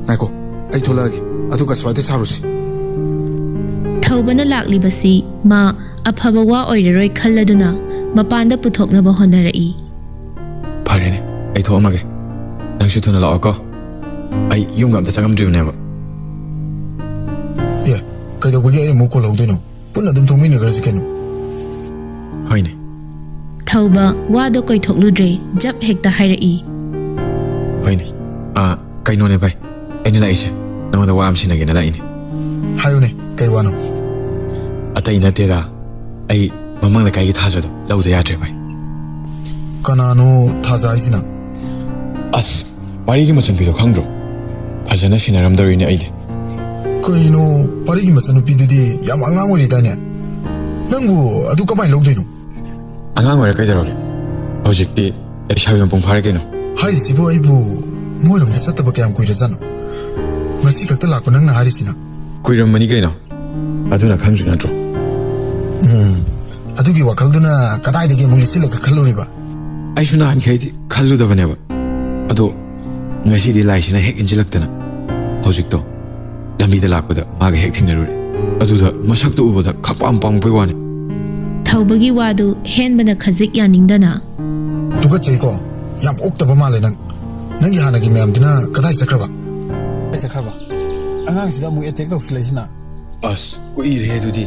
ꯉꯥꯏꯈꯣ ꯑꯩ ꯊꯣꯛꯂꯛꯑꯒꯦ ꯑꯗꯨꯒ ꯁ꯭ꯋꯥꯏꯗ ꯁꯥꯔꯨꯁꯤ꯫ ꯊꯧꯕꯅ ꯂꯥꯛꯂꯤꯕꯁꯤ ꯃꯥ ꯑꯐꯕ ꯋꯥ ꯑꯣꯏꯔꯔꯣꯏ ꯈꯜꯂꯗꯨꯅ ꯃꯄꯥꯟꯗ ꯄꯨꯊꯣꯛꯅꯕ ꯍꯣꯠꯅꯔꯛꯏ꯫ ꯐꯔꯦꯅꯦ ꯑꯩ ꯊꯣꯛꯑꯝꯃꯒꯦ ꯅꯪꯁꯨ ꯊꯨꯅ ꯂꯥꯛꯑꯣꯀꯣ ꯑꯩ ꯌꯨꯝꯒ ꯑꯝꯇ ꯆꯪꯉꯝꯗ꯭ꯔꯤꯕꯅꯦꯕ꯫ ꯀꯩꯗꯧꯕꯒꯤ ꯑꯩ ꯑꯃꯨꯛ ꯀꯣꯜꯍꯧꯗꯣꯏꯅꯣ? ꯄꯨꯟꯅ ꯑꯗꯨꯝ ꯊꯣꯛꯃꯤꯟꯅꯈ꯭ꯔꯁꯤ ꯀꯩꯅꯣ꯫ ꯍꯣꯏꯅꯦ꯫ ꯊꯧꯕ ꯋꯥꯗꯣ ꯀꯣꯏꯊꯣꯛꯂꯨꯗ꯭ꯔꯦ ꯖꯞ ꯍꯦꯛꯇ ꯍꯥꯏꯔꯛꯏ꯫ ꯍꯣꯏꯅꯦ ꯀꯩꯅꯣꯅꯦ ꯚꯥꯏ ꯑꯩꯅ ꯂꯥꯛꯏꯁꯦ ꯅꯪꯉꯣꯟꯗ ꯋꯥ ꯑꯃ ꯁꯤꯟꯅꯒꯦꯅ ꯂꯥꯛꯏꯅꯦ꯫ ꯍꯥꯏꯌꯨꯅꯦ ꯀꯩ ꯋꯥꯅꯣ? ꯑꯇꯩ ꯅꯠꯇꯦꯗ ꯑꯩ ꯃꯃꯥꯡ ꯂꯩꯀꯥꯏꯒꯤ ꯊꯥꯖꯗꯣ ꯂꯧꯗ ꯌꯥꯗ꯭ꯔꯦ ꯚꯥꯏ ꯀꯅꯥꯅꯣ ꯊꯥꯖ ꯍꯥꯏꯁꯤꯅ ꯑꯁ ꯄꯥꯔꯤꯒꯤ ꯃꯆꯟꯅꯨꯄꯤꯗꯣ ꯈꯪꯗ꯭ꯔꯣ ꯐꯖꯅ ꯁꯤꯟꯅꯔꯝꯗꯧꯔꯤꯅꯦ ꯑꯩꯗꯤ ꯀꯩꯅꯣ ꯄꯥꯔꯤꯒꯤ ꯃꯆꯟꯅꯨꯄꯤꯗꯨꯗꯤ ꯌꯥꯝ ꯑꯉꯥꯡ ꯑꯣꯏꯔꯤꯗꯥꯏꯅꯦ ꯅꯪꯕꯨ ꯑꯗꯨ ꯀꯃꯥꯏꯅ ꯂꯧꯗꯣꯏꯅꯣ ꯑꯉꯥꯡ ꯑꯣꯏꯔ ꯀꯩꯗꯧꯔꯒꯦ ꯍꯧꯖꯤꯛꯇꯤ ꯂꯩꯁꯥꯕꯤ ꯃꯄꯨꯡ ꯐꯥꯔꯦ ꯀꯩꯅꯣ ꯍꯥꯏꯔꯤꯁꯤꯕꯨ ꯑꯩꯕꯨ ꯃꯣꯏꯔꯣꯝꯗ ꯆꯠꯇꯕ ꯀꯌꯥꯝ ꯀꯨꯏꯔꯖꯥꯠꯅꯣ ꯉꯁꯤ ꯈꯛꯇ ꯂꯥꯛꯄ ꯅꯪꯅ ꯍꯥꯏꯔꯤꯁꯤꯅ ꯀꯨꯏꯔꯝꯃꯅꯤ ꯀꯩꯅꯣ ꯑꯗꯨꯅ ꯈꯪꯗ꯭ꯔꯤ ꯅꯠꯇ꯭ꯔꯣ ꯑꯗꯨꯒꯤ ꯋꯥꯈꯜꯗꯨꯅ ꯀꯗꯥꯏꯗꯒꯤ ꯑꯃꯨꯛ ꯂꯤꯠꯁꯤꯜꯂꯒ ꯈꯜꯂꯨꯔꯤꯕ ꯑꯩꯁꯨ ꯅꯍꯥꯟꯈꯩꯗꯤ ꯈꯜꯂꯨꯗꯕꯅꯦꯕ ꯑꯗꯣ ꯉꯁꯤꯗꯤ ꯂꯥꯏꯁꯤꯅ ꯍꯦꯛ ꯏꯟꯁꯤꯜꯂꯛꯇꯅ ꯍꯧꯖꯤꯛꯇꯣ ꯂꯝꯕꯤꯗ ꯂꯥꯛꯄꯗ ꯃꯥꯒ ꯍꯦꯛ ꯊꯦꯡꯅꯔꯨꯔꯦ ꯑꯗꯨꯗ ꯃꯁꯛꯇꯨ ꯎꯕꯗ ꯈꯪꯄꯥꯝ ꯄꯥꯝꯃꯛꯄꯩ ꯋꯥꯅꯤ ꯊꯧꯕꯒꯤ ꯋꯥꯗꯨ ꯍꯦꯟꯕꯅ ꯈꯖꯤꯛ ꯌꯥꯅꯤꯡꯗꯅ ꯇꯨꯀꯠꯆꯩꯀꯣ ꯌꯥꯝ ꯑꯣꯛꯇꯕ ꯃꯥꯜꯂꯦ ꯅꯪꯒꯤ ꯍꯥꯟꯅꯒꯤ ꯃꯌꯥꯝꯗꯨꯅ ꯀꯗꯥꯏ ꯆꯠꯈ꯭ꯔꯕ ꯆꯠꯈ꯭ꯔꯕ ꯑꯉꯥꯡꯁꯤꯗ ꯑꯃꯨꯛ ꯑꯦꯇꯦꯛ ꯇꯧꯁꯤꯜꯂꯛꯏꯁꯤꯅ ꯑꯁ ꯀꯨꯏꯔꯦ ꯑꯗꯨꯗꯤ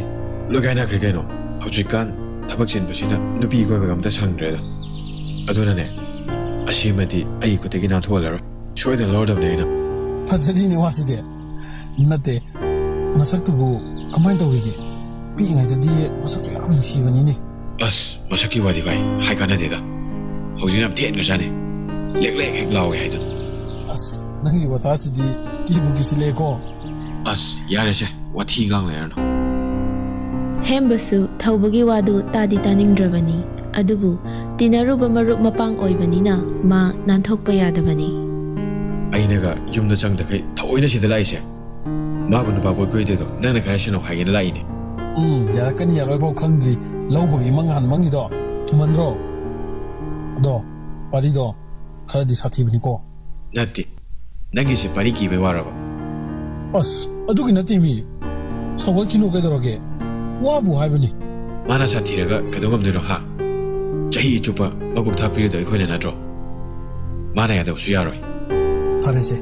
ꯂꯣꯏ ꯀꯥꯏꯅꯈ꯭ꯔꯦ ꯀꯩꯅꯣ ꯍꯧꯖꯤꯛꯀꯥꯟ ꯊꯕꯛ ꯆꯤꯟꯕꯁꯤꯗ ꯅꯨꯄꯤ ꯀꯣꯏꯕꯒ ꯑꯝꯇ ꯁꯪꯗ꯭ꯔꯦꯗ ꯑꯗꯨꯅꯅꯦ ꯑꯁꯤꯃꯗꯤ ꯑꯩ ꯈꯨꯠꯇꯒꯤ ꯅꯥꯟꯊꯣꯛꯍꯜꯂꯔꯣꯏ ꯁꯣꯏꯗꯅ ꯂꯧꯔꯗꯕꯅꯦ ꯑꯩꯅ ꯐꯖꯔꯤꯅꯦ ꯋꯥꯁꯤꯗꯤ ꯅꯠꯇꯦ ꯃꯁꯛꯇꯨꯕꯨ ꯀꯃꯥꯏꯅ ꯇꯧꯔꯤꯒꯦ ꯄꯤꯛꯏꯉꯩꯗꯗꯤ ꯃꯁꯛꯇꯨ ꯌꯥꯝ ꯅꯨꯡꯁꯤꯕꯅꯤꯅꯦ ꯑꯁ ꯃꯁꯛꯀꯤ ꯋꯥꯗꯤ ꯚꯥꯏ ꯍꯥꯏ ꯀꯥꯟꯅꯗꯦꯗ ꯍꯧꯖꯤꯛ ꯌꯥꯝ ꯊꯦꯟꯈ꯭ꯔꯖꯥꯠꯅꯤ ꯂꯦꯛ ꯂꯦꯛ ꯍꯦꯛ ꯂꯥꯎꯋꯦ ꯍꯥꯏꯗꯨꯅ ꯑꯁ ꯅꯪꯒꯤ ꯋꯥꯇꯥꯁꯤꯗꯤ ꯀꯤꯕꯨ ꯀꯤꯁꯤꯜꯂꯛꯑꯦꯀꯣ ꯑꯁ ꯌꯥꯔꯦꯁꯦ ꯋꯥꯊꯤ ꯉꯥꯡ ꯂꯩꯔꯅꯨ ꯍꯦꯝꯕꯁꯨ ꯊꯧꯕꯒꯤ ꯋꯥꯗꯨ ꯇꯥꯗꯤ ꯇꯥꯅꯤꯡꯗ꯭ꯔꯕꯅꯤ ꯑꯗꯨꯕꯨ ꯇꯤꯟꯅꯔꯨꯕ ꯃꯔꯨꯞ ꯃꯄꯥꯡ ꯑꯣꯏꯕꯅꯤꯅ ꯃꯥ ꯅꯥꯟꯊꯣꯛꯄ ꯌꯥꯗꯕꯅꯤ ꯑꯩꯅꯒ ꯌꯨꯝꯗ ꯆꯪꯗꯈꯩ ꯊꯑꯣꯏꯅ ꯁꯤꯗ ꯂꯥꯛꯏꯁꯦ ꯃꯥꯕꯨ ꯅꯨꯄꯥ ꯄꯣꯠ ꯀꯣꯏꯗꯦꯗꯣ ꯅꯪꯅ ꯈꯔ ꯁꯤꯟꯅꯧ ꯍꯥꯏꯒꯦꯅ ꯂꯥꯛꯏꯅꯦ ꯌꯥꯔꯛꯀꯅꯤ ꯌꯥꯔꯣꯏꯐꯥꯎ ꯈꯪꯗ꯭ꯔꯤ ꯂꯧꯕꯒꯤ ꯃꯉꯥꯟ ꯃꯪꯉꯤꯗꯣ ꯊꯨꯃꯟꯗ꯭ꯔꯣ ꯑꯗꯣ ꯄꯥꯔꯤꯗꯣ ꯈꯔꯗꯤ ꯁꯥꯊꯤꯕꯅꯤꯀꯣ ꯅꯠꯇꯦ ꯅꯪꯒꯤꯁꯦ ꯄꯥꯔꯤ ꯀꯤꯕꯩ ꯋꯥꯔꯕ ꯑꯁ ꯑꯗꯨꯒꯤ ꯅꯠꯇꯦ ꯃꯤ ꯁꯧꯒꯠꯈꯤꯅꯨ ꯀꯩꯗꯧꯔꯒꯦ ꯋꯥꯕꯨ ꯍꯥꯏꯕꯅꯤ ꯃꯥꯅ ꯁꯥꯊꯤꯔꯒ ꯀꯩꯗꯧ ꯉꯝꯗꯣꯏꯅꯣ ꯍꯥ ꯆꯍꯤ ꯆꯨꯞꯄ ꯃꯕꯨꯛ ꯊꯥꯄꯤꯔꯤꯗꯣ ꯑꯩꯈꯣꯏꯅ ꯅꯠꯇ꯭ꯔꯣ ꯃꯥꯅ ꯌꯥꯗꯕꯁꯨ ꯌꯥꯔꯣꯏ ꯐꯔꯦꯁꯦ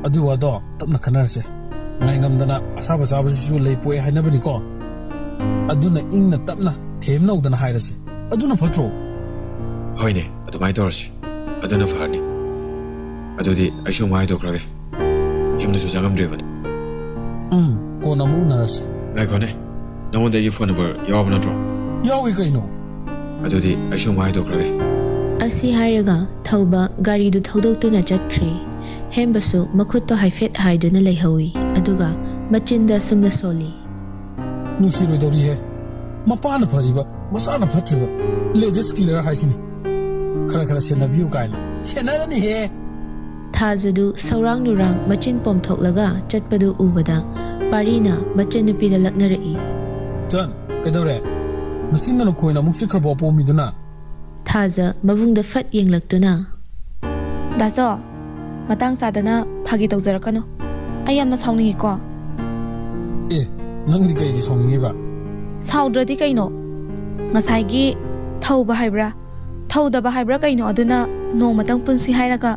ꯑꯗꯨ ꯋꯥꯗꯣ ꯇꯞꯅ ꯈꯟꯅꯔꯁꯦ ꯉꯥꯏ ꯉꯝꯗꯅ ꯑꯁꯥꯕ ꯆꯥꯕꯁꯤꯁꯨ ꯂꯩ ꯄꯣꯛꯑꯦ ꯍꯥꯏꯅꯕꯅꯤꯀꯣ ꯑꯗꯨꯅ ꯏꯪꯅ ꯇꯞꯅ ꯊꯦꯝꯅꯧꯗꯅ ꯍꯥꯏꯔꯁꯤ ꯑꯗꯨꯅ ꯐꯠꯇ꯭ꯔꯣ ꯍꯣꯏꯅꯦ ꯑꯗꯨꯃꯥꯏꯅ ꯇꯧꯔꯁꯤ ꯑꯗꯨꯅ ꯐꯔꯅꯤ ꯑꯗꯨꯗꯤ ꯑꯩꯁꯨ ꯑꯃꯨꯛ ꯍꯥꯏꯗꯣꯛꯈ꯭ꯔꯒꯦ ꯌꯨꯝꯗꯁꯨ ꯆꯪꯉꯝꯗ꯭ꯔꯤꯕꯅꯤ ꯀꯣꯟꯅ ꯑꯃꯨꯛ ꯎꯅꯔꯁꯤ ꯉꯥꯏꯈꯣꯅꯦ ꯅꯉꯣꯟꯗ ꯑꯩꯒꯤ ꯐꯣꯟ ꯅꯝꯕꯔ ꯌꯥꯎꯔꯕ ꯅꯠꯇ꯭ꯔꯣ ꯌꯥꯎꯏ ꯀꯩꯅꯣ ꯑꯗꯨꯗꯤ ꯑꯩꯁꯨ ꯑꯃꯨꯛ ꯍꯥꯏꯗꯣꯛꯈ꯭ꯔꯒꯦ ꯑꯁꯤ ꯍꯥꯏꯔꯒ ꯊꯧꯕ ꯒꯥꯔꯤꯗꯨ ꯊꯧꯗꯣꯛꯇꯨꯅ ꯆꯠꯈ꯭ꯔꯦ ꯍꯦꯝꯕꯁꯨ ꯃꯈꯨꯠꯇꯣ ꯍꯥꯏꯐꯦꯠ ꯍꯥꯏꯗꯨꯅ ꯂꯩꯍꯧꯏ ꯑꯗꯨꯒ ꯃꯆꯤꯟꯗ ꯁꯨꯝꯅ ꯁꯣꯜꯂꯤ ꯅꯨꯡꯁꯤꯔꯣꯏꯗꯧꯔꯤꯍꯦ ꯃꯄꯥꯅ ꯐꯔꯤꯕ ꯃꯆꯥꯅ ꯐꯠꯇ꯭ꯔꯤꯕ ꯂꯦꯗꯤꯁ ꯀꯤꯂꯔ ꯍꯥꯏꯁꯤꯅꯤ ꯈꯔ ꯁꯦꯟꯅꯕꯤꯌꯨ ꯀꯥꯏꯅ ꯁꯦꯟꯅꯔꯅꯤꯍꯦ ꯊꯥꯖꯗꯨ ꯁꯧꯔꯥꯡ ꯅꯨꯔꯥꯡ ꯃꯆꯤꯟ ꯄꯣꯝꯊꯣꯛꯂꯒ ꯆꯠꯄꯗꯨ ꯎꯕꯗ ꯄꯥꯔꯤꯅ ꯃꯆꯟꯅꯨꯄꯤꯗ ꯂꯛꯅꯔꯛꯏ ꯆꯟ ꯀꯩꯗꯧꯔꯦ ꯅꯆꯤꯟꯗꯅ ꯈꯣꯏꯅ ꯑꯃꯨꯛ ꯆꯤꯛꯈ꯭ꯔꯕ ꯑꯄꯣꯝꯃꯤꯗꯨꯅ ꯊꯥꯖ ꯃꯕꯨꯡꯗ ꯐꯠ ꯌꯦꯡꯂꯛꯇꯨꯅ ꯗꯥꯁꯣ ꯃꯇꯥꯡ ꯆꯥꯗꯅ ꯐꯥꯒꯤ ꯇꯧꯖꯔꯛꯀꯅꯨ ꯑꯩ ꯌꯥꯝꯅ ꯁꯥꯎꯅꯤꯡꯉꯤꯀꯣ ꯑꯦ ꯅꯪꯗꯤ ꯀꯩꯒꯤ ꯁꯥꯎꯅꯤꯡꯉꯤꯕ ꯁꯥꯎꯗ꯭ꯔꯗꯤ ꯀꯩꯅꯣ ꯉꯁꯥꯏꯒꯤ ꯊꯧꯕ ꯍꯥꯏꯕ꯭ꯔꯥ ꯊꯧꯗꯕ ꯍꯥꯏꯕ꯭ꯔꯥ ꯀꯩꯅꯣ ꯑꯗꯨꯅ ꯅꯣꯡꯃꯇꯪ ꯄꯨꯟꯁꯤ ꯍꯥꯏꯔꯒ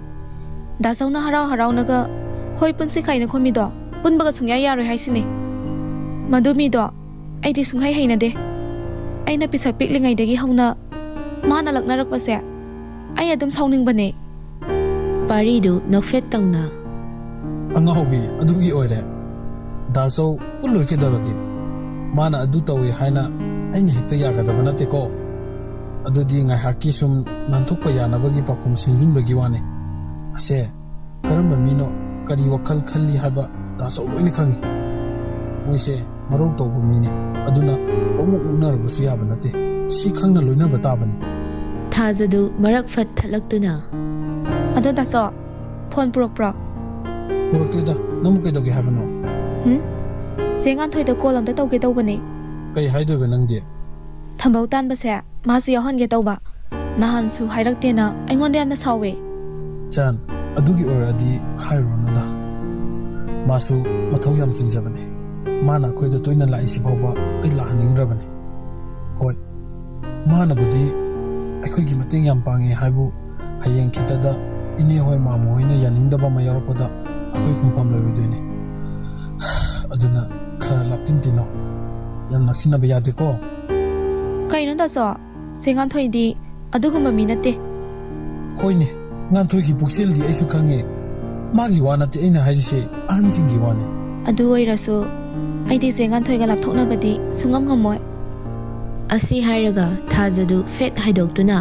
ꯗꯥꯁꯧꯅ ꯍꯔꯥꯎ ꯍꯔꯥꯎꯅꯒ ꯍꯣꯏ ꯄꯨꯟꯁꯤ ꯀꯥꯏꯅ ꯈꯣꯝꯃꯤꯗꯣ ꯄꯨꯟꯕꯒ ꯁꯨꯡꯌꯥ ꯌꯥꯔꯣꯏ ꯍꯥꯏꯁꯤꯅꯤ ꯃꯗꯨ ꯃꯤꯗꯣ ꯑꯩꯗꯤ ꯁꯨꯡꯍꯩ ꯍꯩꯅꯗꯦ ꯑꯩꯅ ꯄꯤꯁꯛ ꯄꯤꯛꯂꯤꯉꯩꯗꯒꯤ ꯍꯧꯅ ꯃꯥꯅ ꯂꯛꯅꯔꯛꯄꯁꯦ ꯑꯩ ꯑꯗꯨꯝ ꯁꯥꯎꯅꯤꯡꯕꯅꯦ ꯄꯥꯔꯤꯗꯨ ꯅꯣꯛꯐꯦꯠ ꯇꯧꯅ ꯑꯉꯥꯎꯕꯤ ꯑꯗꯨꯒꯤ ꯑꯣꯏꯔꯦ ꯗꯥꯁꯧ ꯄꯨꯜꯂꯣꯏ ꯀꯩꯗꯧꯔꯒꯦ ꯃꯥꯅ ꯑꯗꯨ ꯇꯧꯏ ꯍꯥꯏꯅ ꯑꯩꯅ ꯍꯦꯛꯇ ꯌꯥꯒꯗꯕ ꯅꯠꯇꯦꯀꯣ ꯑꯗꯨꯗꯤ ꯉꯥꯏꯍꯥꯛꯀꯤ ꯁꯨꯝ ꯅꯥꯟꯊꯣꯛꯄ ꯌꯥꯅꯕꯒꯤ ꯄꯥꯎꯈꯨꯝ ꯁꯤꯟꯖꯤꯟꯕꯒꯤ ꯋꯥꯅꯤ ꯑꯁꯦ ꯀꯔꯝꯕ ꯃꯤꯅꯣ ꯀꯔꯤ ꯋꯥꯈꯜ ꯈꯜꯂꯤ ꯍꯥꯏꯕ ꯗꯥꯁꯧ ꯂꯣꯏꯅ ꯈꯪꯉꯤ ꯃꯣꯏꯁꯦ ꯃꯔꯧ ꯇꯧꯕ ꯃꯤꯅꯤ ꯑꯗꯨꯅ ꯄꯪꯃꯨꯛ ꯃꯨꯛꯅꯔꯕꯁꯨ ꯌꯥꯕ ꯅꯠꯇꯦ ꯁꯤ ꯈꯪꯅ ꯂꯣꯏꯅꯕ ꯇꯥꯕꯅꯤ ꯊꯥꯖꯗꯨ ꯃꯔꯛ ꯐꯠ ꯊꯠꯂꯛꯇꯨꯅ ꯑꯗꯣ ꯗꯥꯁꯣ ꯐꯣꯟ ꯄꯨꯔꯛꯄ꯭ꯔꯣ ꯄꯨꯔꯛꯇꯦꯗ ꯅꯪꯕꯨ ꯀꯩꯗꯧꯒꯦ ꯍꯥꯏꯕꯅꯣ ꯆꯦ ꯉꯥꯟꯊꯣꯏꯗ ꯀꯣꯜ ꯑꯝꯇ ꯇꯧꯒꯦ ꯇꯧꯕꯅꯦ ꯀꯩ ꯍꯥꯏꯗꯣꯏꯕ ꯅꯪꯗꯤ ꯊꯝꯕꯧ ꯇꯥꯟꯕꯁꯦ ꯃꯥꯁꯨ ꯌꯥꯎꯍꯟꯒꯦ ꯇꯧꯕ ꯅꯍꯥꯟꯁꯨ ꯍꯥꯏꯔꯛꯇꯦꯅ ꯑꯩꯉꯣꯟꯗ ꯌꯥꯝꯅ ꯁꯥꯎꯋꯦ ꯆꯥꯟ ꯑꯗꯨꯒꯤ ꯑꯣꯏꯔꯗꯤ ꯍꯥꯏꯔꯨꯔꯅꯨꯗ ꯃꯥꯁꯨ ꯃꯊꯧ ꯌꯥꯝ ꯆꯤꯟꯖꯕꯅꯤ ꯃꯥꯅ ꯑꯩꯈꯣꯏꯗ ꯇꯣꯏꯅ ꯂꯥꯛꯏꯁꯤ ꯐꯥꯎꯕ ꯑꯩ ꯂꯥꯛꯍꯟꯅꯤꯡꯗ꯭ꯔꯕꯅꯤ ꯍꯣꯏ ꯃꯥꯅꯕꯨꯗꯤ ꯑꯩꯈꯣꯏꯒꯤ ꯃꯇꯦꯡ ꯌꯥꯝ ꯄꯥꯡꯉꯦ ꯍꯥꯏꯕꯨ ꯍꯌꯦꯡ ꯈꯤꯇꯗ ꯏꯅꯦ ꯍꯣꯏ ꯃꯥꯃꯣ ꯍꯣꯏꯅ ꯌꯥꯅꯤꯡꯗꯕ ꯑꯃ ꯌꯥꯎꯔꯛꯄꯗ ꯑꯩꯈꯣই ꯈꯨꯡꯐꯝ ꯂꯣꯏꯔꯣꯏꯗꯣꯏꯅꯤ ꯑꯗꯨꯅ ꯈꯔ ꯂꯥꯞꯇꯤꯟ ꯇꯤꯟꯅꯧ ꯌꯥꯝ ꯅꯛꯁꯤꯟꯅꯕ ꯌꯥꯗꯦꯀꯣ ꯀꯩꯅꯣ ꯗꯥꯁꯣ ꯆꯦ ꯉꯥꯟꯊꯣꯏꯗꯤ ꯑꯗꯨꯒꯨꯝꯕ ꯃꯤ ꯅꯠꯇꯦ ꯍꯣꯏꯅꯦ ꯉꯥꯟꯊꯣꯏꯒꯤ ꯄꯨꯛꯆꯦꯜꯗꯤ ꯑꯩꯁꯨ ꯈꯪꯉꯦ ꯃꯥꯒꯤ ꯋꯥ ꯅꯠꯇꯦ ꯑꯩꯅ ꯍꯥꯏꯔꯤꯁꯦ ꯑꯍꯟꯁꯤꯡꯒꯤ ꯋꯥꯅꯤ ꯑꯗꯨ ꯑꯣꯏꯔꯁꯨ ꯑꯩꯗꯤ ꯆꯦ ꯉꯥꯟꯊꯣꯏꯒ ꯂꯥꯞꯊꯣꯛꯅꯕꯗꯤ ꯁꯨꯡꯉꯝ ꯉꯝꯃꯣꯏ ꯑꯁꯤ ꯍꯥꯏꯔꯒ ꯊꯥꯖꯗꯨ ꯐꯦꯠ ꯍꯥꯏꯗꯣꯛꯇꯨꯅ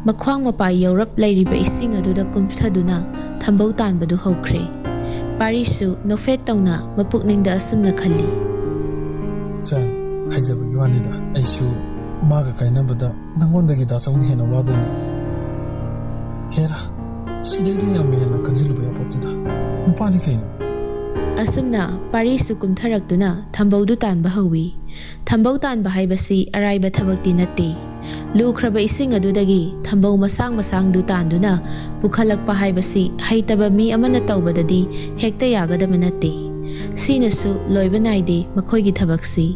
ꯃꯈ꯭ꯋꯥꯡ ꯃꯄꯥ ꯌꯧꯔꯞ ꯂꯩꯔꯤꯕ ꯏꯁꯤꯡ ꯑꯗꯨꯗ ꯀꯨꯝꯊꯗꯨꯅ ꯊꯝꯕꯧ ꯇꯥꯟꯕꯗꯨ ꯍꯧꯈ꯭ꯔꯦ꯫ ꯄꯥꯔꯤꯁꯨ ꯅꯣꯛꯐꯦꯠ ꯇꯧꯅ ꯃꯄꯨꯛꯅꯤꯡꯗ ꯑꯁꯨꯝꯅ ꯈꯜꯂꯤ꯫ ꯆꯥꯟ ꯍꯥꯏꯖꯕꯒꯤ ꯋꯥꯅꯤꯗ ꯑꯩꯁꯨ ꯃꯥꯒ ꯀꯥꯏꯅꯕꯗ ꯅꯪꯉꯣꯟꯗꯒꯤ ꯗꯥꯆꯧꯅ ꯍꯦꯟꯅ ꯋꯥꯗꯣꯏꯅꯤ꯫ ꯍꯦꯔꯥ ꯁꯤꯗꯩꯗꯤ ꯌꯥꯝ ꯍꯦꯟꯅ ꯈꯟꯖꯤꯜꯂꯨꯕ ꯌꯥꯄꯣꯠꯇꯦꯗ ꯅꯨꯄꯥꯅꯤ ꯀꯩꯅꯣ꯫ ꯑꯁꯨꯝꯅ ꯄꯥꯔꯤꯁꯨ ꯀꯨꯝꯊꯔꯛꯇꯨꯅ ꯊꯝꯕꯧꯗꯨ ꯇꯥꯟꯕ ꯍꯧꯋꯤ꯫ ꯊꯝꯕꯧ ꯇꯥꯟꯕ ꯍꯥꯏꯕꯁꯤ ꯑꯔꯥꯏꯕ ꯊꯕꯛꯇꯤ ꯅꯠꯇꯦ꯫ ꯂꯨꯈ꯭ꯔꯕ ꯏꯁꯤꯡ ꯑꯗꯨꯗꯒꯤ ꯊꯝꯕꯧ ꯃꯁꯥꯡ ꯃꯁꯥꯡꯗꯨ ꯇꯥꯟꯗꯨꯅ ꯄꯨꯈꯠꯂꯛꯄ ꯍꯥꯏꯕꯁꯤ ꯍꯩꯇꯕ ꯃꯤ ꯑꯃꯅ ꯇꯧꯕꯗꯗꯤ ꯍꯦꯛꯇ ꯌꯥꯒꯗꯕ ꯅꯠꯇꯦ꯫ ꯁꯤꯅꯁꯨ ꯂꯣꯏꯕ ꯅꯥꯏꯗꯦ ꯃꯈꯣꯏꯒꯤ ꯊꯕꯛꯁꯤ꯫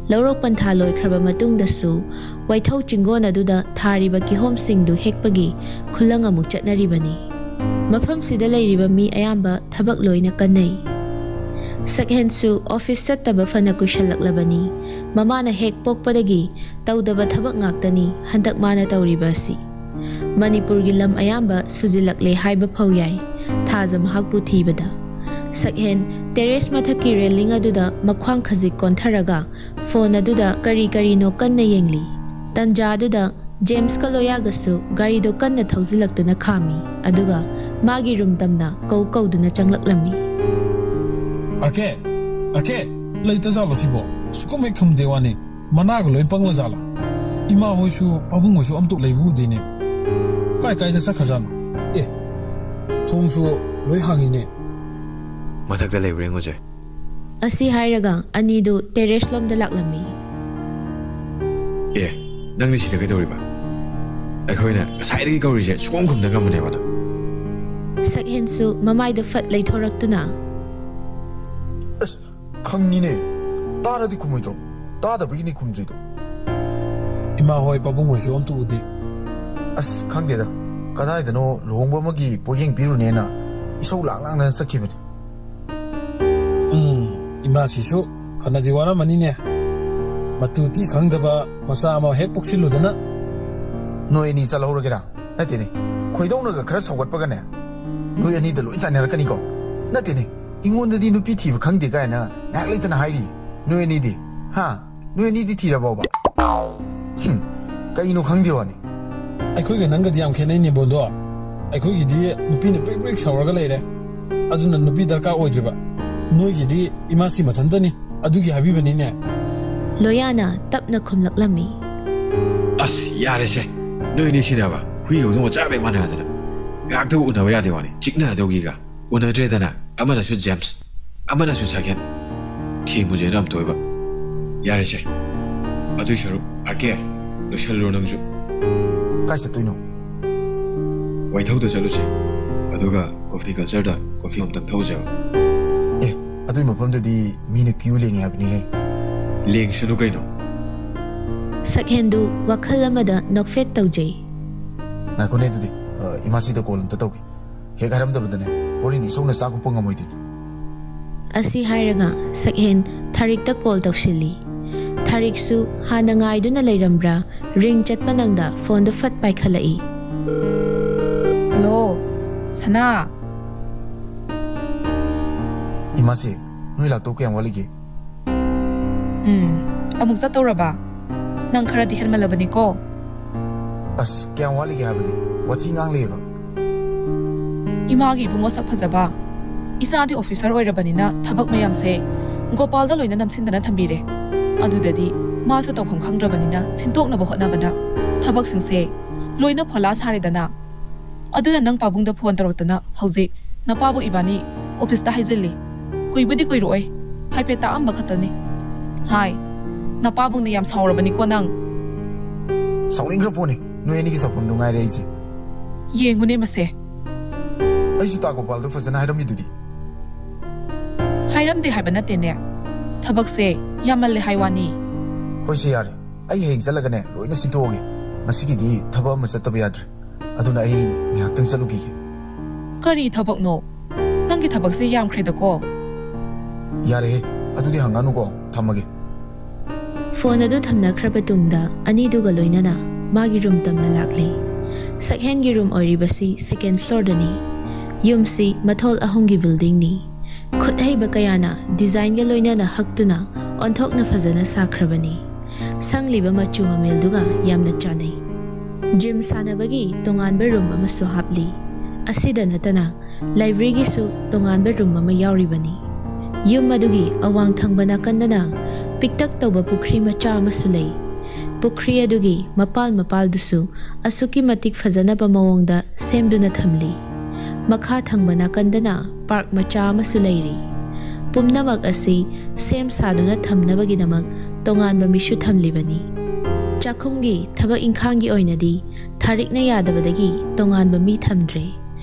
ꯂꯧꯔꯣꯛ ꯄꯟꯊꯥ ꯂꯣꯏꯈ꯭ꯔꯕ ꯃꯇꯨꯡꯗꯁꯨ ꯋꯥꯏꯊꯧ ꯆꯤꯡꯒꯣꯟ ꯑꯗꯨꯗ ꯊꯥꯔꯤꯕ ꯀꯤꯍꯣꯝꯁꯤꯡꯗꯨ ꯍꯦꯛꯄꯒꯤ ꯈꯨꯂꯪ ꯑꯃꯨꯛ ꯆꯠꯅꯔꯤꯕꯅꯤ꯫ ꯃꯐꯝꯁꯤꯗ ꯂꯩꯔꯤꯕ ꯃꯤ ꯑꯌꯥꯝꯕ ꯊꯕꯛ ꯂꯣꯏꯅ ꯀꯟꯅꯩ꯫ ꯁꯛꯍꯦꯟꯁꯨ ꯑꯣꯐꯤꯁ ꯆꯠꯇꯕ ꯐꯅ ꯀꯨꯏꯁꯜꯂꯛꯂꯕꯅꯤ꯫ ꯃꯃꯥꯅ ꯍꯦꯛ ꯄꯣꯛꯄꯗꯒꯤ ꯇꯧꯗꯕ ꯊꯕꯛ ꯉꯥꯛꯇꯅꯤ ꯍꯟꯗꯛ ꯃꯥꯅ ꯇꯧꯔꯤꯕ ꯑꯁꯤ꯫ ꯃꯅꯤꯄꯨꯔꯒꯤ ꯂꯝ ꯑꯌꯥꯝꯕ ꯁꯨꯖꯤꯜꯂꯛꯂꯦ ꯍꯥꯏꯕ ꯐꯧ ꯌꯥꯏ ꯊꯥꯖ ꯃꯍꯥꯛꯄꯨ ꯊꯤꯕꯗ꯫ ꯁꯛꯍꯦꯟ ꯇꯦꯔꯦꯁ ꯃꯊꯛꯀꯤ ꯔꯦꯂꯤꯡ ꯑꯗꯨꯗ ꯃꯈ꯭ꯋꯥꯡ ꯈꯖꯤꯛ ꯀꯣꯟꯊꯔꯒ ꯐꯣꯟ ꯑꯗꯨꯗ ꯀꯔꯤ ꯀꯔꯤꯅꯣ ꯀꯟꯅ ꯌꯦꯡꯂꯤ꯫ ꯇꯟꯖꯥ ꯑꯗꯨꯗ ꯖꯦꯝꯁꯀ ꯂꯣꯌꯥꯒꯁꯨ ꯒꯥꯔꯤꯗꯣ ꯀꯟꯅ ꯊꯧꯖꯤꯜꯂꯛꯇꯨꯅ ꯈꯥꯝꯃꯤ꯫ ꯑꯗꯨꯒ ꯃꯥꯒꯤ ꯔꯨꯝ ꯇꯝꯅ ꯀꯧꯗꯨꯅ ꯆꯪꯂꯛꯂꯝꯃꯤ꯫ ꯑꯔꯀꯦ ꯂꯩꯇ ꯖꯥꯠꯂꯣ ꯁꯤꯕꯣ ꯁꯨꯀꯨꯝ ꯍꯦꯛ ꯈꯨꯝꯗꯦ ꯋꯥꯅꯤ ꯃꯅꯥꯒ ꯂꯣꯏ ꯄꯪꯂ ꯖꯥꯠꯂꯥ ꯏꯃꯥ ꯍꯣꯏꯁꯨ ꯄꯥꯕꯨꯡ ꯍꯣꯏꯁꯨ ꯑꯝꯇ ꯂꯩꯕ ꯎꯗꯦꯅꯦ ꯀꯥꯏꯗ ꯆꯠꯈ꯭ꯔꯖꯥꯠꯅꯣ ꯊꯣꯡꯁꯨ ꯂꯣꯏ ꯍꯥꯡꯉꯤꯅꯦ ꯃꯊꯛꯇ ꯂꯩꯕ꯭ꯔꯥ ꯌꯦꯡꯉꯨꯁꯦ꯫ ꯑꯁꯤ ꯍꯥꯏꯔꯒ ꯑꯅꯤꯗꯨ ꯇꯦꯔꯦꯁ ꯂꯣꯝꯗ ꯂꯥꯛꯂꯝꯃꯤ꯫ ꯅꯪꯗꯤ ꯁꯤꯗ ꯀꯩꯗꯧꯔꯤꯕ? ꯑꯩꯈꯣꯏꯅ ꯉꯁꯥꯏꯗꯒꯤ ꯀꯧꯔꯤꯁꯦ ꯁꯨꯡꯈꯨꯝ ꯈꯨꯝꯗ ꯉꯝꯕꯅꯦꯕ ꯅꯪ꯫ ꯁꯛꯍꯦꯟꯁꯨ ꯃꯃꯥꯏꯗꯣ ꯐꯠ ꯂꯩꯊꯣꯔꯛꯇꯨꯅ ꯑꯁ ꯈꯪꯉꯤꯅꯦ ꯇꯥꯔꯗꯤ ꯈꯨꯝꯃꯣꯏꯗ꯭ꯔꯣ ꯇꯥꯗꯕꯒꯤꯅꯤ ꯈꯨꯝꯗ꯭ꯔꯤꯗꯣ꯫ ꯏꯃꯥ ꯍꯣꯏ ꯄꯥꯕꯨꯡ ꯍꯣꯏꯁꯨ ꯑꯝꯇ ꯎꯗꯦ꯫ ꯑꯁ ꯈꯪꯗꯦꯗ ꯀꯗꯥꯏꯗꯅꯣ ꯂꯨꯍꯣꯡꯕ ꯑꯃꯒꯤ ꯄꯣꯠꯌꯦꯡ ꯄꯤꯔꯨꯅꯦꯅ ꯏꯁꯧ ꯂꯥꯡꯅ ꯆꯠꯈꯤꯕꯅꯤ꯫ ꯏꯃꯥꯁꯤꯁꯨ ꯐꯅꯗꯤ ꯋꯥꯔꯝꯃꯅꯤꯅꯦ ꯃꯇꯨ ꯇꯤ ꯈꯪꯗꯕ ꯃꯆꯥ ꯑꯃ ꯍꯦꯛ ꯄꯣꯛꯁꯤꯜꯂꯨꯗꯅ꯫ ꯅꯣꯏ ꯑꯅꯤ ꯆꯠꯍꯧꯔꯒꯦꯔꯥ? ꯅꯠꯇꯦꯅꯦ ꯈꯣꯏꯗꯧꯅꯒ ꯈꯔ ꯁꯧꯒꯠꯄꯒꯅꯦ ꯅꯣꯏ ꯑꯅꯤꯗ ꯂꯣꯏ ꯇꯥꯟꯅꯔꯛꯀꯅꯤꯀꯣ꯫ ꯅꯠꯇꯦꯅꯦ ꯑꯩꯉꯣꯟꯗꯗꯤ ꯅꯨꯄꯤ ꯊꯤꯕ ꯈꯪꯗꯦ ꯀꯥꯏꯅ ꯉꯥꯏꯍꯥꯛ ꯂꯩꯇꯅ ꯍꯥꯏꯔꯤ꯫ ꯅꯣꯏ ꯑꯅꯤꯗꯤ ꯅꯣꯏ ꯑꯅꯤꯗꯤ ꯊꯤꯔꯕꯣꯕ? ꯀꯩꯅꯣ ꯈꯪꯗꯦ ꯋꯥꯅꯤ꯫ ꯑꯩꯈꯣꯏꯒ ꯅꯪꯒꯗꯤ ꯌꯥꯝ ꯈꯦꯠꯅꯩꯅꯦ ꯕꯣꯟꯗꯣ꯫ ꯑꯩꯈꯣꯏꯒꯤꯗꯤ ꯅꯨꯄꯤꯅ ꯄ꯭ꯔꯦꯛ ꯄ꯭ꯔꯦꯛ ꯁꯧꯔꯒ ꯂꯩꯔꯦ ꯑꯗꯨꯅ ꯅꯨꯄꯤ ꯗꯔꯀꯥꯔ ꯑꯣꯏꯗ꯭ꯔꯤꯕ꯫ ꯅꯣꯏꯒꯤꯗꯤ ꯏꯃꯥꯁꯤ ꯃꯊꯟꯇꯅꯤ ꯑꯗꯨꯒꯤ ꯍꯥꯏꯕꯤꯕꯅꯤꯅꯦ꯫ ꯂꯣꯌꯥꯅ ꯇꯞꯅ ꯈꯨꯝꯂꯛꯂꯝꯃꯤ꯫ ꯑꯁ ꯌꯥꯔꯦꯁꯦ ꯅꯣꯏ ꯑꯅꯤ ꯁꯤꯅꯕ ꯍꯨꯏ ꯍꯧꯗꯣꯡ ꯃꯆꯥ ꯕꯦꯛ ꯃꯥꯟꯅꯗꯅ ꯉꯥꯏꯍꯥꯛꯇꯕꯨ ꯎꯅꯕ ꯌꯥꯗꯦ ꯋꯥꯅꯤ ꯆꯤꯛꯅꯗꯧꯒꯤꯒ ꯎꯅꯗ꯭ꯔꯦꯗꯅ ꯑꯃꯅꯁꯨ ꯖꯦꯝꯁ ꯑꯃꯅꯁꯨ ꯁꯛꯍꯦꯟ ꯊꯦꯡꯃꯨꯖꯦꯅ ꯑꯝꯇꯣꯏꯕ ꯌꯥꯔꯦꯁꯦ ꯑꯗꯨꯏ ꯁꯔꯨꯛ ꯑꯔꯀꯦ ꯂꯣꯏꯁꯜꯂꯨꯔꯣ ꯅꯪꯁꯨ꯫ ꯀꯥꯏ ꯆꯠꯇꯣꯏꯅꯣ? ꯋꯥꯏꯊꯧꯗ ꯆꯠꯂꯨꯁꯦ ꯑꯗꯨꯒ ꯀꯣꯐꯤ ꯀꯜꯆꯔꯗ ꯀꯣꯐꯤ ꯑꯝꯇꯪ ꯊꯧꯁꯦꯕ꯫ ꯑꯗꯨꯏ ꯃꯐꯝꯗꯨꯗꯤ ꯃꯤꯅ ꯀ꯭ꯌꯨ ꯂꯦꯡꯉꯦ ꯍꯥꯏꯕꯅꯤꯍꯦ꯫ ꯂꯦꯡꯁꯅꯨ ꯀꯩꯅꯣ꯫ ꯁꯛꯍꯦꯟꯗꯨ ꯋꯥꯈꯜ ꯑꯃꯗ ꯅꯣꯛꯐꯦꯠ ꯇꯧꯖꯩ꯫ ꯉꯥꯏꯈꯣꯅꯦ ꯑꯗꯨꯗꯤ ꯏꯃꯥꯁꯤꯗ ꯀꯣꯜ ꯑꯝꯇ ꯇꯧꯒꯦ ꯍꯦꯛ ꯍꯥꯏꯔꯝꯗꯕꯗꯅꯦ ꯍꯣꯔꯦꯟ ꯏꯁꯧꯅ ꯆꯥꯛ ꯀꯨꯞꯄ ꯉꯝꯃꯣꯏꯗꯣꯏꯅꯤ꯫ ꯑꯁꯤ ꯍꯥꯏꯔꯒ ꯁꯛꯍꯦꯟ ꯊꯥꯔꯤꯛꯇ ꯀꯣꯜ ꯇꯧꯁꯤꯜꯂꯤ꯫ ꯊꯥꯔꯤꯛꯁꯨ ꯍꯥꯟꯅ ꯉꯥꯏꯗꯨꯅ ꯂꯩꯔꯝꯕ꯭ꯔꯥ ꯔꯤꯡ ꯆꯠꯄ ꯅꯪꯗ ꯐꯣꯟꯗꯨ ꯐꯠ ꯄꯥꯏꯈꯠꯂꯛꯏ꯫ ꯍꯜꯂꯣ ꯁꯅꯥ ꯏꯃꯥꯁꯤ ꯅꯣꯏ ꯂꯥꯛꯇꯧ ꯀꯌꯥꯝ ꯋꯥꯠꯂꯤꯒꯦ? ꯑꯃꯨꯛ ꯆꯠꯇꯧꯔꯕ? ꯅꯪ ꯈꯔꯗꯤ ꯍꯦꯟꯃꯜꯂꯕꯅꯤꯀꯣ꯫ ꯑꯁ ꯀꯌꯥꯝ ꯋꯥꯠꯂꯤꯒꯦ ꯍꯥꯏꯕꯅꯤ ꯋꯥꯊꯤ ꯉꯥꯡ ꯂꯩꯌꯦꯕ꯫ ꯏꯃꯥꯒꯤ ꯏꯕꯨꯡꯉꯣ ꯁꯛ ꯐꯖꯕ ꯏꯆꯥꯗꯤ ꯑꯣꯐꯤꯁꯥꯔ ꯑꯣꯏꯔꯕꯅꯤꯅ ꯊꯕꯛ ꯃꯌꯥꯝꯁꯦ ꯒꯣꯄꯥꯜꯗ ꯂꯣꯏꯅ ꯅꯝꯁꯤꯟꯗꯅ ꯊꯝꯕꯤꯔꯦ꯫ ꯑꯗꯨꯗꯗꯤ ꯃꯥꯁꯨ ꯇꯧꯐꯝ ꯈꯪꯗ꯭ꯔꯕꯅꯤꯅ ꯁꯤꯟꯇꯣꯛꯅꯕ ꯍꯣꯠꯅꯕꯗ ꯊꯕꯛꯁꯤꯡꯁꯦ ꯂꯣꯏꯅ ꯐꯣꯂꯥ ꯁꯥꯔꯦꯗꯅ꯫ ꯑꯗꯨꯅ ꯅꯪ ꯄꯥꯕꯨꯡꯗ ꯐꯣꯟ ꯇꯧꯔꯛꯇꯅ ꯍꯧꯖꯤꯛ ꯅꯄꯥꯕꯨ ꯏꯕꯥꯅꯤ ꯑꯣꯐꯤꯁꯇ ꯍꯥꯏꯖꯤꯜꯂꯤ꯫ ꯀꯨꯏꯕꯨꯗꯤ ꯀꯨꯏꯔꯛꯑꯣꯏ ꯍꯥꯏꯐꯦꯠ ꯇꯥꯛꯑꯝꯕ ꯈꯛꯇꯅꯤ꯫ ꯍꯥꯏ ꯅꯄꯥꯕꯨꯡꯅ ꯌꯥꯝ ꯁꯥꯎꯔꯕꯅꯤꯀꯣ ꯅꯪ꯫ ꯁꯥꯎꯅꯤꯡꯈ꯭ꯔ ꯄꯣꯠꯅꯤ ꯅꯣꯏ ꯑꯅꯤꯒꯤ ꯁꯥꯎꯐꯝꯗꯣ ꯉꯥꯏꯔꯦ ꯑꯩꯁꯦ꯫ ꯌꯦꯡꯉꯨꯅꯦ ꯃꯁꯦ꯫ ꯑꯩꯁꯨ ꯇꯥ ꯒꯣꯄꯥꯜꯗꯣ ꯐꯖꯅ ꯍꯥꯏꯔꯝꯃꯤꯗꯨꯗꯤ꯫ ꯍꯥꯏꯔꯝꯗꯦ ꯍꯥꯏꯕ ꯅꯠꯇꯦꯅꯦ ꯊꯕꯛꯁꯦ ꯌꯥꯝꯃꯜꯂꯦ ꯍꯥꯏ ꯋꯥꯅꯤ꯫ ꯍꯣꯏꯁꯦ ꯌꯥꯔꯦ ꯑꯩ ꯍꯌꯦꯡ ꯆꯠꯂꯒꯅꯦ ꯂꯣꯏꯅ ꯁꯤꯟꯇꯣꯛꯑꯒꯦ꯫ ꯉꯁꯤꯒꯤꯗꯤ ꯊꯕꯛ ꯑꯃ ꯆꯠꯇꯕ ꯌꯥꯗ꯭ꯔꯦ ꯑꯗꯨꯅ ꯑꯩ ꯉꯥꯏꯍꯥꯛꯇꯪ ꯆꯠꯂꯨꯈꯤꯒꯦ꯫ ꯀꯔꯤ ꯊꯕꯛꯅꯣ? ꯅꯪꯒꯤ ꯊꯕꯛꯁꯦ ꯌꯥꯝꯈ꯭ꯔꯦꯗꯀꯣ꯫ ꯌꯥꯔꯦꯍꯦ ꯑꯗꯨꯗꯤ ꯍꯪꯉꯅꯨꯀꯣ ꯊꯝꯃꯒꯦ꯫ ꯐꯣꯟ ꯑꯗꯨ ꯊꯝꯅꯈ꯭ꯔꯕ ꯇꯨꯡꯗ ꯑꯅꯤꯗꯨꯒ ꯂꯣꯏꯅꯅ ꯃꯥꯒꯤ ꯔꯨꯝ ꯇꯝꯅ ꯂꯥꯛꯂꯤ꯫ ꯁꯛꯍꯦꯟꯒꯤ ꯔꯨꯝ ꯑꯣꯏꯔꯤꯕꯁꯤ ꯁꯦꯀꯦꯟ ꯐ꯭ꯂꯣꯔꯗꯅꯤ꯫ ꯌꯨꯝꯁꯤ ꯃꯊꯣꯜ 3ꯒꯤ ꯕꯤꯜꯗꯤꯡꯅꯤ꯫ ꯈꯨꯠ ꯍꯩꯕ ꯀꯌꯥꯅ ꯗꯤꯖꯥꯏꯟꯒ ꯂꯣꯏꯅꯅ ꯍꯛꯇꯨꯅ ꯑꯣꯟꯊꯣꯛꯅ ꯐꯖꯅ ꯁꯥꯈ꯭ꯔꯕꯅꯤ꯫ ꯁꯪꯂꯤꯕ ꯃꯆꯨ ꯃꯃꯦꯜꯗꯨꯒ ꯌꯥꯝꯅ ꯆꯥꯅꯩ꯫ ꯖꯤꯝ ꯁꯥꯟꯅꯕꯒꯤ ꯇꯣꯉꯥꯟꯕ ꯔꯨꯝ ꯑꯃꯁꯨ ꯍꯥꯞꯂꯤ꯫ ꯑꯁꯤꯗ ꯅꯠꯇꯅ ꯂꯥꯏꯕ꯭ꯔꯦꯔꯤꯒꯤꯁꯨ ꯇꯣꯉꯥꯟꯕ ꯔꯨꯝ ꯑꯃ ꯌꯥꯎꯔꯤꯕꯅꯤ꯫ ꯌꯨꯝ ꯑꯗꯨꯒꯤ ꯑꯋꯥꯡ ꯊꯪꯕ ꯅꯥꯀꯟꯗꯅ ꯄꯤꯛꯇꯛ ꯇꯧꯕ ꯄꯨꯈ꯭ꯔꯤ ꯃꯆꯥ ꯑꯃꯁꯨ ꯂꯩ꯫ ꯄꯨꯈ꯭ꯔꯤ ꯑꯗꯨꯒꯤ ꯃꯄꯥꯜꯗꯨꯁꯨ ꯑꯁꯨꯛꯀꯤ ꯃꯇꯤꯛ ꯐꯖꯅꯕ ꯃꯑꯣꯡꯗ ꯁꯦꯝꯗꯨꯅ ꯊꯝꯂꯤ꯫ ꯃꯈꯥ ꯊꯪꯕ ꯅꯥꯀꯟꯗꯅ ꯄꯥꯔꯛ ꯃꯆꯥ ꯑꯃꯁꯨ ꯂꯩꯔꯤ꯫ ꯄꯨꯝꯅꯃꯛ ꯑꯁꯤ ꯁꯦꯝ ꯁꯥꯗꯨꯅ ꯊꯝꯅꯕꯒꯤꯗꯃꯛ ꯇꯣꯉꯥꯟꯕ ꯃꯤꯁꯨ ꯊꯝꯂꯤꯕꯅꯤ꯫ ꯆꯥꯛꯈꯨꯝꯒꯤ ꯊꯕꯛ ꯏꯪꯈꯥꯡꯒꯤ ꯑꯣꯏꯅꯗꯤ ꯊꯥꯔꯤꯛꯅ ꯌꯥꯗꯕꯗꯒꯤ ꯇꯣꯉꯥꯟꯕ ꯃꯤ ꯊꯝꯗ꯭ꯔꯦ꯫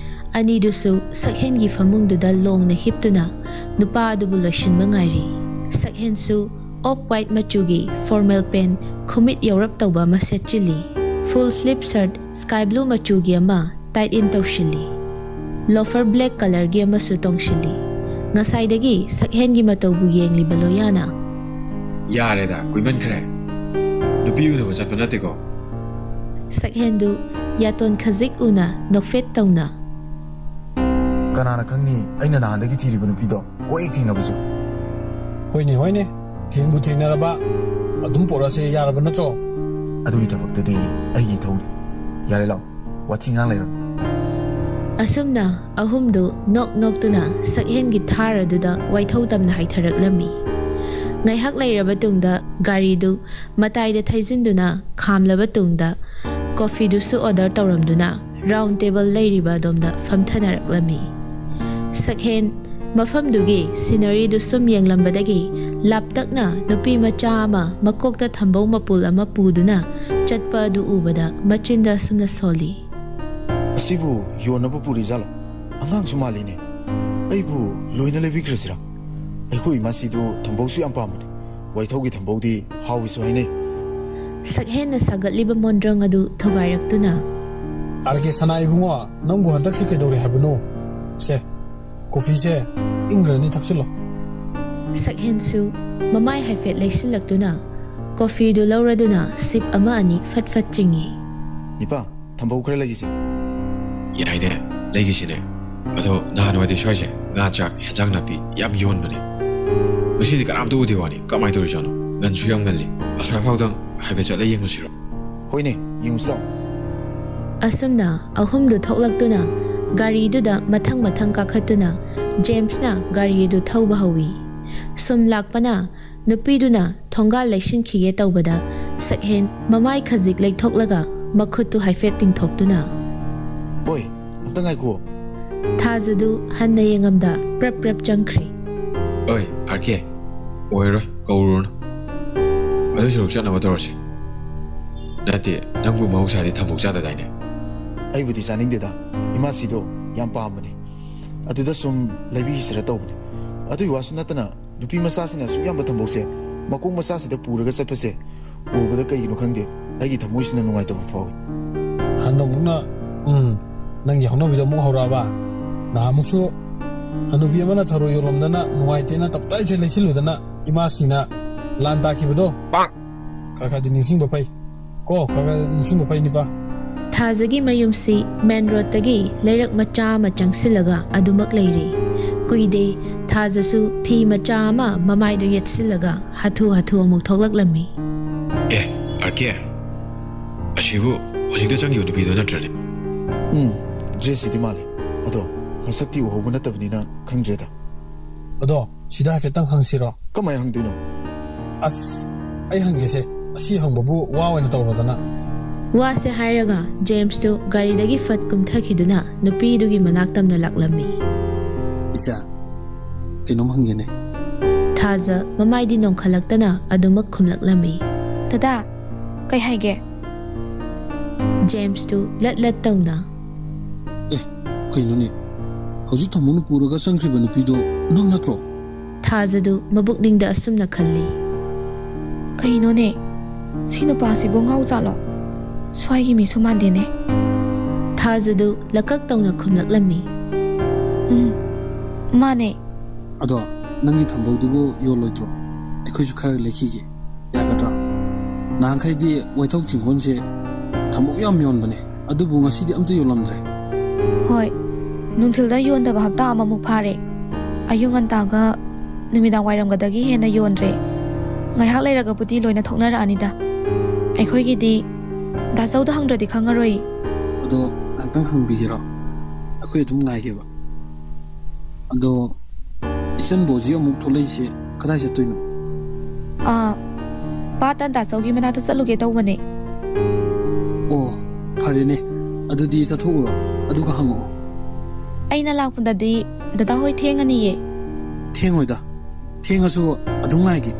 ꯑꯅꯤꯗꯨꯁꯨ ꯁꯛꯍꯦꯟꯒꯤ ꯐꯃꯨꯡꯗꯨꯗ ꯂꯣꯡꯅ ꯍꯤꯞꯇꯨꯅ ꯅꯨꯄꯥ ꯑꯗꯨꯕꯨ ꯂꯣꯏꯁꯤꯟꯕ ꯉꯥꯏꯔꯤ꯫ ꯁꯛꯍꯦꯟꯁꯨ ꯑꯣꯐ ꯋꯥꯏꯠ ꯃꯆꯨꯒꯤ ꯐꯣꯔꯃꯦꯜ ꯄꯦꯟ ꯈꯨꯃꯤꯠ ꯌꯧꯔꯞ ꯇꯧꯕ ꯑꯃ ꯁꯦꯠꯆꯤꯜꯂꯤ꯫ ꯐꯨꯜ ꯁ꯭ꯂꯤꯞ ꯁꯔꯠ ꯁ꯭ꯀꯥꯏ ꯕ꯭ꯂꯨ ꯃꯆꯨꯒꯤ ꯑꯃ ꯇꯥꯏꯠ ꯏꯟ ꯇꯧꯁꯤꯜꯂꯤ꯫ ꯂꯣꯐꯔ ꯕ꯭ꯂꯦꯛ ꯀꯂꯔꯒꯤ ꯑꯃꯁꯨ ꯇꯣꯡꯁꯤꯜꯂꯤ꯫ ꯉꯁꯥꯏꯗꯒꯤ ꯁꯛꯍꯦꯟꯒꯤ ꯃꯇꯧꯕꯨ ꯌꯦꯡꯂꯤꯕ ꯂꯣꯌꯥꯅ ꯌꯥꯔꯦꯗ ꯀꯨꯏꯃꯟꯈ꯭ꯔꯦ ꯅꯨꯄꯤ ꯎꯅꯕ ꯆꯠꯄ ꯅꯠꯇꯦꯀꯣ ꯁꯛꯍꯦꯟꯗꯨ ꯌꯥꯇꯣꯟ ꯈꯖꯤꯛ ꯎꯅ ꯅꯣꯛꯐꯦꯠ ꯇꯧꯅ ꯀꯅꯥꯅ ꯈꯪꯅꯤ ꯑꯩꯅ ꯅꯍꯥꯟꯗꯒꯤ ꯊꯤꯔꯤꯕ ꯅꯨꯄꯤꯗꯣ ꯀꯣꯏ ꯊꯦꯡꯅꯕꯁꯨ ꯍꯣꯏꯅꯦ ꯍꯣꯏꯅꯦ ꯊꯦꯡꯕꯨ ꯊꯦꯡꯅꯔꯕ ꯑꯗꯨꯝ ꯄꯣꯔꯛꯑꯁꯦ ꯌꯥꯔꯕ ꯅꯠꯇ꯭ꯔꯣ ꯑꯗꯨꯒꯤ ꯊꯕꯛꯇꯗꯤ ꯑꯩꯒꯤ ꯊꯧꯅꯤ ꯌꯥꯔꯦ ꯂꯥꯛꯑꯣ ꯋꯥꯊꯤ ꯉꯥꯡ ꯂꯩꯔꯣ ꯑꯁꯨꯝꯅ ꯑꯍꯨꯝꯗꯨ ꯅꯣꯛ ꯅꯣꯛꯇꯨꯅ ꯁꯛꯍꯦꯟꯒꯤ ꯊꯥꯔ ꯑꯗꯨꯗ ꯋꯥꯏꯊꯧ ꯇꯝꯅ ꯍꯥꯏꯊꯔꯛꯂꯝꯃꯤ꯫ ꯉꯥꯏꯍꯥꯛ ꯂꯩꯔꯕ ꯇꯨꯡꯗ ꯒꯥꯔꯤꯗꯨ ꯃꯇꯥꯏꯗ ꯊꯩꯖꯤꯟꯗꯨꯅ ꯈꯥꯝꯂꯕ ꯇꯨꯡꯗ ꯀꯣꯐꯤꯗꯨꯁꯨ ꯑꯣꯔꯗꯔ ꯇꯧꯔꯝꯗꯨꯅ ꯔꯥꯎꯟ ꯇꯦꯕꯜ ꯂꯩꯔꯤꯕ ꯑꯗꯣꯝꯗ ꯐꯝꯊꯅꯔꯛꯂꯝꯃꯤ꯫ ꯁꯛꯍꯦꯟ ꯃꯐꯝꯗꯨꯒꯤ ꯁꯤꯅꯔꯤꯗꯨ ꯁꯨꯝ ꯌꯦꯡꯂꯝꯕꯗꯒꯤ ꯂꯥꯞꯇꯛꯅ ꯅꯨꯄꯤ ꯃꯆꯥ ꯑꯃ ꯃꯀꯣꯛꯇ ꯊꯝꯕꯧ ꯃꯄꯨꯜ ꯑꯃ ꯄꯨꯗꯨꯅ ꯆꯠꯄ ꯑꯗꯨ ꯎꯕꯗ ꯃꯆꯤꯟꯗ ꯑꯁꯨꯝꯅ ꯁꯣꯜꯂꯤ꯫ ꯑꯁꯤꯕꯨ ꯌꯣꯟꯅꯕ ꯄꯨꯔꯤꯖꯥꯠꯂꯣ ꯑꯉꯥꯡꯁꯨ ꯃꯥꯜꯂꯤꯅꯦ ꯑꯩꯕꯨ ꯂꯣꯏꯅ ꯂꯩꯕꯤꯈ꯭ꯔꯁꯤꯔꯥ ꯑꯩꯈꯣꯏ ꯏꯃꯥꯁꯤꯗꯨ ꯊꯝꯕꯧꯁꯨ ꯌꯥꯝ ꯄꯥꯝꯕꯅꯤ ꯋꯥꯏꯊꯧꯒꯤ ꯊꯝꯕꯧꯗꯤ ꯍꯥꯎꯏꯁꯨ ꯍꯥꯏꯅꯩ꯫ ꯁꯛꯍꯦꯟꯅ ꯁꯥꯒꯠꯂꯤꯕ ꯃꯣꯟꯗ꯭ꯔꯪ ꯑꯗꯨ ꯊꯨꯒꯥꯏꯔꯛꯇꯨꯅ ꯑꯥꯔꯀꯦ ꯁꯅꯥ ꯏꯕꯨꯡꯉꯣ ꯅꯪꯕꯨ ꯍꯟꯗꯛꯁꯤ ꯀꯩꯗꯧꯔꯦ ꯍꯥꯏꯕꯅꯣ ꯁꯦ ꯀꯣꯐꯤꯁꯦ ꯏꯪꯈ꯭ꯔꯅꯤ ꯊꯛꯆꯤꯜꯂꯣ꯫ ꯁꯛꯍꯦꯟꯁꯨ ꯃꯃꯥꯏ ꯍꯥꯏꯐꯦꯠ ꯂꯩꯁꯤꯜꯂꯛꯇꯨꯅ ꯀꯣꯐꯤꯗꯨ ꯂꯧꯔꯗꯨꯅ ꯁꯤꯞ ꯑꯃ ꯑꯅꯤ ꯐꯠ ꯐꯠ ꯆꯤꯡꯏ꯫ ꯅꯤꯄꯥ ꯊꯝꯕꯧ ꯈꯔ ꯂꯩꯒꯤꯁꯦ ꯌꯥꯏꯅꯦ ꯂꯩꯒꯤꯁꯤꯅꯦ ꯑꯗꯣ ꯅꯍꯥꯟꯋꯥꯏꯗꯤ ꯁ꯭ꯋꯥꯏꯁꯦ ꯉꯥ ꯆꯥꯛ ꯍꯦꯟꯖꯥꯡ ꯅꯥꯄꯤ ꯌꯥꯝ ꯌꯣꯟꯕꯅꯦ ꯉꯁꯤꯗꯤ ꯀꯅꯥꯝꯇ ꯎꯗꯦ ꯋꯥꯅꯤ ꯀꯃꯥꯏꯅ ꯇꯧꯔꯤꯖꯥꯠꯅꯣ ꯉꯟꯁꯨ ꯌꯥꯝ ꯉꯜꯂꯤ ꯑꯁ꯭ꯋꯥꯏꯐꯥꯎꯗꯪ ꯍꯥꯏꯐꯦꯠ ꯆꯠꯂ ꯌꯦꯡꯉꯨꯁꯤꯔꯣ ꯍꯣꯏꯅꯦ ꯌꯦꯡꯉꯨꯁꯤ ꯂꯥꯛꯑꯣ꯫ ꯑꯁꯨꯝꯅ ꯑꯍꯨꯝꯗꯨ ꯊꯣꯛꯂꯛꯇꯨꯅ ꯒꯥꯔꯤꯗꯨꯗ ꯃꯊꯪ ꯃꯊꯪ ꯀꯥꯈꯠꯇꯨꯅ ꯖꯦꯝꯁꯅ ꯒꯥꯔꯤ ꯑꯗꯨ ꯊꯧꯕ ꯍꯧꯏ꯫ ꯁꯨꯝ ꯂꯥꯛꯄꯅ ꯅꯨꯄꯤꯗꯨꯅ ꯊꯣꯡꯒꯥꯜ ꯂꯩꯁꯤꯟꯈꯤꯒꯦ ꯇꯧꯕꯗ ꯁꯛꯍꯦꯟ ꯃꯃꯥꯏ ꯈꯖꯤꯛ ꯂꯩꯊꯣꯛꯂꯒ ꯃꯈꯨꯠꯇꯨ ꯍꯥꯏꯐꯦꯠ ꯇꯤꯡꯊꯣꯛꯇꯨꯅ ꯍꯣꯏ ꯑꯝꯇ ꯉꯥꯏꯈꯣ ꯊꯥꯖꯗꯨ ꯍꯟꯅ ꯌꯦꯡꯉꯝꯗ ꯄ꯭ꯔꯞ ꯄ꯭ꯔꯞ ꯆꯪꯈ꯭ꯔꯤ꯫ ꯑꯣꯏ ꯑꯥꯔꯀꯦ ꯑꯣꯏꯔꯣꯏ ꯀꯧꯔꯨꯔꯅꯨ ꯑꯗꯨ ꯁꯔꯨꯛ ꯆꯠꯅꯕ ꯇꯧꯔꯁꯤ ꯅꯠꯇꯦ ꯅꯪꯕꯨ ꯃꯍꯧꯁꯥꯗꯤ ꯊꯝꯕꯧ ꯆꯥꯗꯗꯥꯏꯅꯦ ꯑꯩꯕꯨꯗꯤ ꯆꯥꯅꯤꯡꯗꯦꯗ ꯏꯃꯥꯁꯤꯗꯣ ꯌꯥꯝ ꯄꯥꯝꯕꯅꯤ ꯑꯗꯨꯗ ꯁꯨꯝ ꯂꯩꯕꯤꯁꯤꯔ ꯇꯧꯕꯅꯤ ꯑꯗꯨꯒꯤ ꯋꯥꯁꯨ ꯅꯠꯇꯅ ꯅꯨꯄꯤ ꯃꯆꯥꯁꯤꯡꯅ ꯑꯁꯨꯛ ꯌꯥꯝꯕ ꯊꯝꯕꯧꯁꯦ ꯃꯀꯣꯛ ꯃꯆꯥꯁꯤꯗ ꯄꯨꯔꯒ ꯆꯠꯄꯁꯦ ꯎꯕꯗ ꯀꯩꯒꯤꯅꯣ ꯈꯪꯗꯦ ꯑꯩꯒꯤ ꯊꯃꯣꯏꯁꯤꯅ ꯅꯨꯡꯉꯥꯏꯇꯕ ꯐꯥꯎꯏ꯫ ꯍꯟꯗꯛꯃꯨꯛꯅ ꯅꯪꯒꯤ ꯍꯧꯅꯕꯤꯗꯣ ꯑꯃꯨꯛ ꯍꯧꯔꯛꯑꯕ ꯅꯍꯥꯟꯃꯨꯛꯁꯨ ꯍꯅꯨꯕꯤ ꯑꯃꯅ ꯊꯔꯣ ꯌꯣꯜꯂꯝꯗꯅ ꯅꯨꯡꯉꯥꯏꯇꯦꯅ ꯇꯞꯇꯥꯏꯁꯨ ꯂꯩꯁꯤꯜꯂꯨꯗꯅ ꯏꯃꯥꯁꯤꯅ ꯂꯥꯟ ꯇꯥꯈꯤꯕꯗꯣ ꯈꯔ ꯈꯔꯗꯤ ꯅꯤꯡꯁꯤꯡꯕ ꯐꯩ ꯀꯣ ꯈꯔ ꯈꯔ ꯅꯤꯡꯁꯤꯡꯕ ꯐꯩ ꯅꯤꯄꯥ꯫ ꯊꯥꯖꯒꯤ ꯃꯌꯨꯝꯁꯤ ꯃꯦꯟ ꯔꯣꯗꯇꯒꯤ ꯂꯩꯔꯛ ꯃꯆꯥ ꯑꯃ ꯆꯪꯁꯤꯜꯂꯒ ꯑꯗꯨꯃꯛ ꯂꯩꯔꯤ꯫ ꯀꯨꯏꯗꯦ ꯊꯥꯖꯁꯨ ꯐꯤ ꯃꯆꯥ ꯑꯃ ꯃꯃꯥꯏꯗꯨ ꯌꯦꯠꯁꯤꯜꯂꯒ ꯍꯥꯊꯨ ꯍꯥꯊꯨ ꯑꯃꯨꯛ ꯊꯣꯛꯂꯛꯂꯝꯃꯤ꯫ ꯑꯦ ꯑꯥꯔꯀꯦ ꯑꯁꯤꯕꯨ ꯍꯧꯖꯤꯛꯇ ꯆꯪꯈꯤꯕ ꯅꯨꯄꯤꯗꯣ ꯅꯠꯇ꯭ꯔꯅꯦ ꯗ꯭ꯔꯦꯁꯁꯤꯗꯤ ꯃꯥꯜꯂꯦ ꯑꯗꯣ ꯃꯁꯛꯇꯤ ꯎꯍꯧꯕ ꯅꯠꯇꯕꯅꯤꯅ ꯈꯪꯗ꯭ꯔꯦꯗ ꯑꯗꯣ ꯁꯤꯗ ꯍꯥꯏꯐꯦꯠꯇꯪ ꯍꯪꯁꯤꯔꯣ ꯀꯃꯥꯏꯅ ꯍꯪꯗꯣꯏꯅꯣ ꯑꯁ ꯑꯩ ꯍꯪꯒꯦꯁꯦ ꯑꯁꯤ ꯍꯪꯕꯕꯨ ꯋꯥ ꯑꯣꯏꯅ ꯇꯧꯔꯗꯅ ꯋꯥꯁꯦ ꯍꯥꯏꯔꯒ ꯖꯦꯝꯁꯇꯨ ꯒꯥꯔꯤꯗꯒꯤ ꯐꯠ ꯀꯨꯝꯊꯈꯤꯗꯨꯅ ꯅꯨꯄꯤꯗꯨꯒꯤ ꯃꯅꯥꯛ ꯇꯝꯅ ꯂꯥꯛꯂꯝꯃꯤ꯫ ꯏꯆꯥ ꯀꯩꯅꯣꯝ ꯍꯪꯒꯦꯅꯦ꯫ ꯊꯥꯖ ꯃꯃꯥꯏꯗꯤ ꯅꯣꯡꯈꯠꯂꯛꯇꯅ ꯑꯗꯨꯃꯛ ꯈꯨꯝꯂꯛꯂꯝꯃꯤ꯫ ꯗꯗꯥ ꯀꯩ ꯍꯥꯏꯒꯦ ꯖꯦꯝꯁꯇꯨ ꯂꯠ ꯂꯠ ꯇꯧꯅ ꯀꯩꯅꯣꯅꯦ ꯍꯧꯖꯤꯛ ꯊꯝꯕꯧꯅ ꯄꯨꯔꯒ ꯆꯪꯈ꯭ꯔꯤꯕ ꯅꯨꯄꯤꯗꯣ ꯅꯪ ꯅꯠꯇ꯭ꯔꯣ? ꯊꯥꯖꯗꯨ ꯃꯕꯨꯛꯅꯤꯡꯗ ꯑꯁꯨꯝꯅ ꯈꯜꯂꯤ꯫ ꯀꯩꯅꯣꯅꯦ ꯁꯤ ꯅꯨꯄꯥꯁꯤꯕꯨ ꯉꯥꯎꯖꯥꯠꯂꯣ ꯁ꯭ꯋꯥꯏꯒꯤ ꯃꯤꯁꯨ ꯃꯥꯟꯗꯦꯅꯦ꯫ ꯊꯥꯖꯗꯨ ꯂꯀꯛ ꯇꯧꯅ ꯈꯨꯝꯂꯛꯂꯝꯃꯤ꯫ ꯃꯥꯅꯦ ꯑꯗꯣ ꯅꯪꯒꯤ ꯊꯝꯕꯧꯗꯨꯕꯨ ꯌꯣꯜꯂꯣꯏꯗ꯭ꯔꯣ? ꯑꯩꯈꯣꯏꯁꯨ ꯈꯔ ꯂꯩꯈꯤꯒꯦ ꯌꯥꯒꯗ꯭ꯔꯥ? ꯅꯍꯥꯟꯈꯩꯗꯤ ꯋꯥꯏꯊꯧ ꯆꯤꯡꯈꯣꯟꯁꯦ ꯊꯝꯕꯧ ꯌꯥꯝ ꯌꯣꯟꯕꯅꯦ ꯑꯗꯨꯕꯨ ꯉꯁꯤꯗꯤ ꯑꯝꯇ ꯌꯣꯜꯂꯝꯗ꯭ꯔꯦ꯫ ꯍꯣꯏ ꯅꯨꯡꯊꯤꯜꯗ ꯌꯣꯟꯗꯕ ꯍꯞꯇꯥ ꯑꯃꯃꯨꯛ ꯐꯥꯔꯦ ꯑꯌꯨꯛ ꯉꯟꯇꯥꯒ ꯅꯨꯃꯤꯗꯥꯡ ꯋꯥꯏꯔꯝꯒꯗꯒꯤ ꯍꯦꯟꯅ ꯌꯣꯟꯗ꯭ꯔꯦ ꯉꯥꯏꯍꯥꯛ ꯂꯩꯔꯒꯕꯨꯗꯤ ꯂꯣꯏꯅ ꯊꯣꯛꯅꯔꯛꯑꯅꯤꯗ ꯑꯩꯈꯣꯏꯒꯤꯗꯤ ꯗꯥꯆꯧꯗ ꯍꯪꯗ꯭ꯔꯗꯤ ꯈꯪꯉꯔꯣꯏ ꯑꯗꯣ ꯉꯥꯛꯇꯪ ꯍꯪꯕꯤꯒꯦꯔꯣ ꯑꯩꯈꯣꯏ ꯑꯗꯨꯝ ꯉꯥꯏꯒꯦꯕ ꯑꯗꯣ ꯏꯆꯟꯕꯨ ꯍꯧꯖꯤꯛ ꯑꯃꯨꯛ ꯊꯣꯛꯂꯛꯏꯁꯦ ꯀꯗꯥꯏ ꯆꯠꯇꯣꯏꯅꯣ ꯄꯥꯇꯟ ꯗꯥꯆꯧꯒꯤ ꯃꯅꯥꯛꯇ ꯆꯠꯂꯨꯒꯦ ꯇꯧꯕꯅꯦ ꯑꯣ ꯐꯔꯦꯅꯦ ꯑꯗꯨꯗꯤ ꯆꯠꯊꯣꯛꯎꯔꯣ ꯑꯗꯨꯒ ꯍꯪꯉꯛꯑꯣ ꯑꯩꯅ ꯂꯥꯛꯄꯗꯗꯤ ꯗꯗꯥ ꯍꯣꯏ ꯊꯦꯡꯉꯅꯤꯌꯦ ꯊꯦꯡꯉꯣꯏꯗ ꯊꯦꯡꯉꯁꯨ ꯑꯗꯨꯝ ꯉꯥꯏꯒꯦ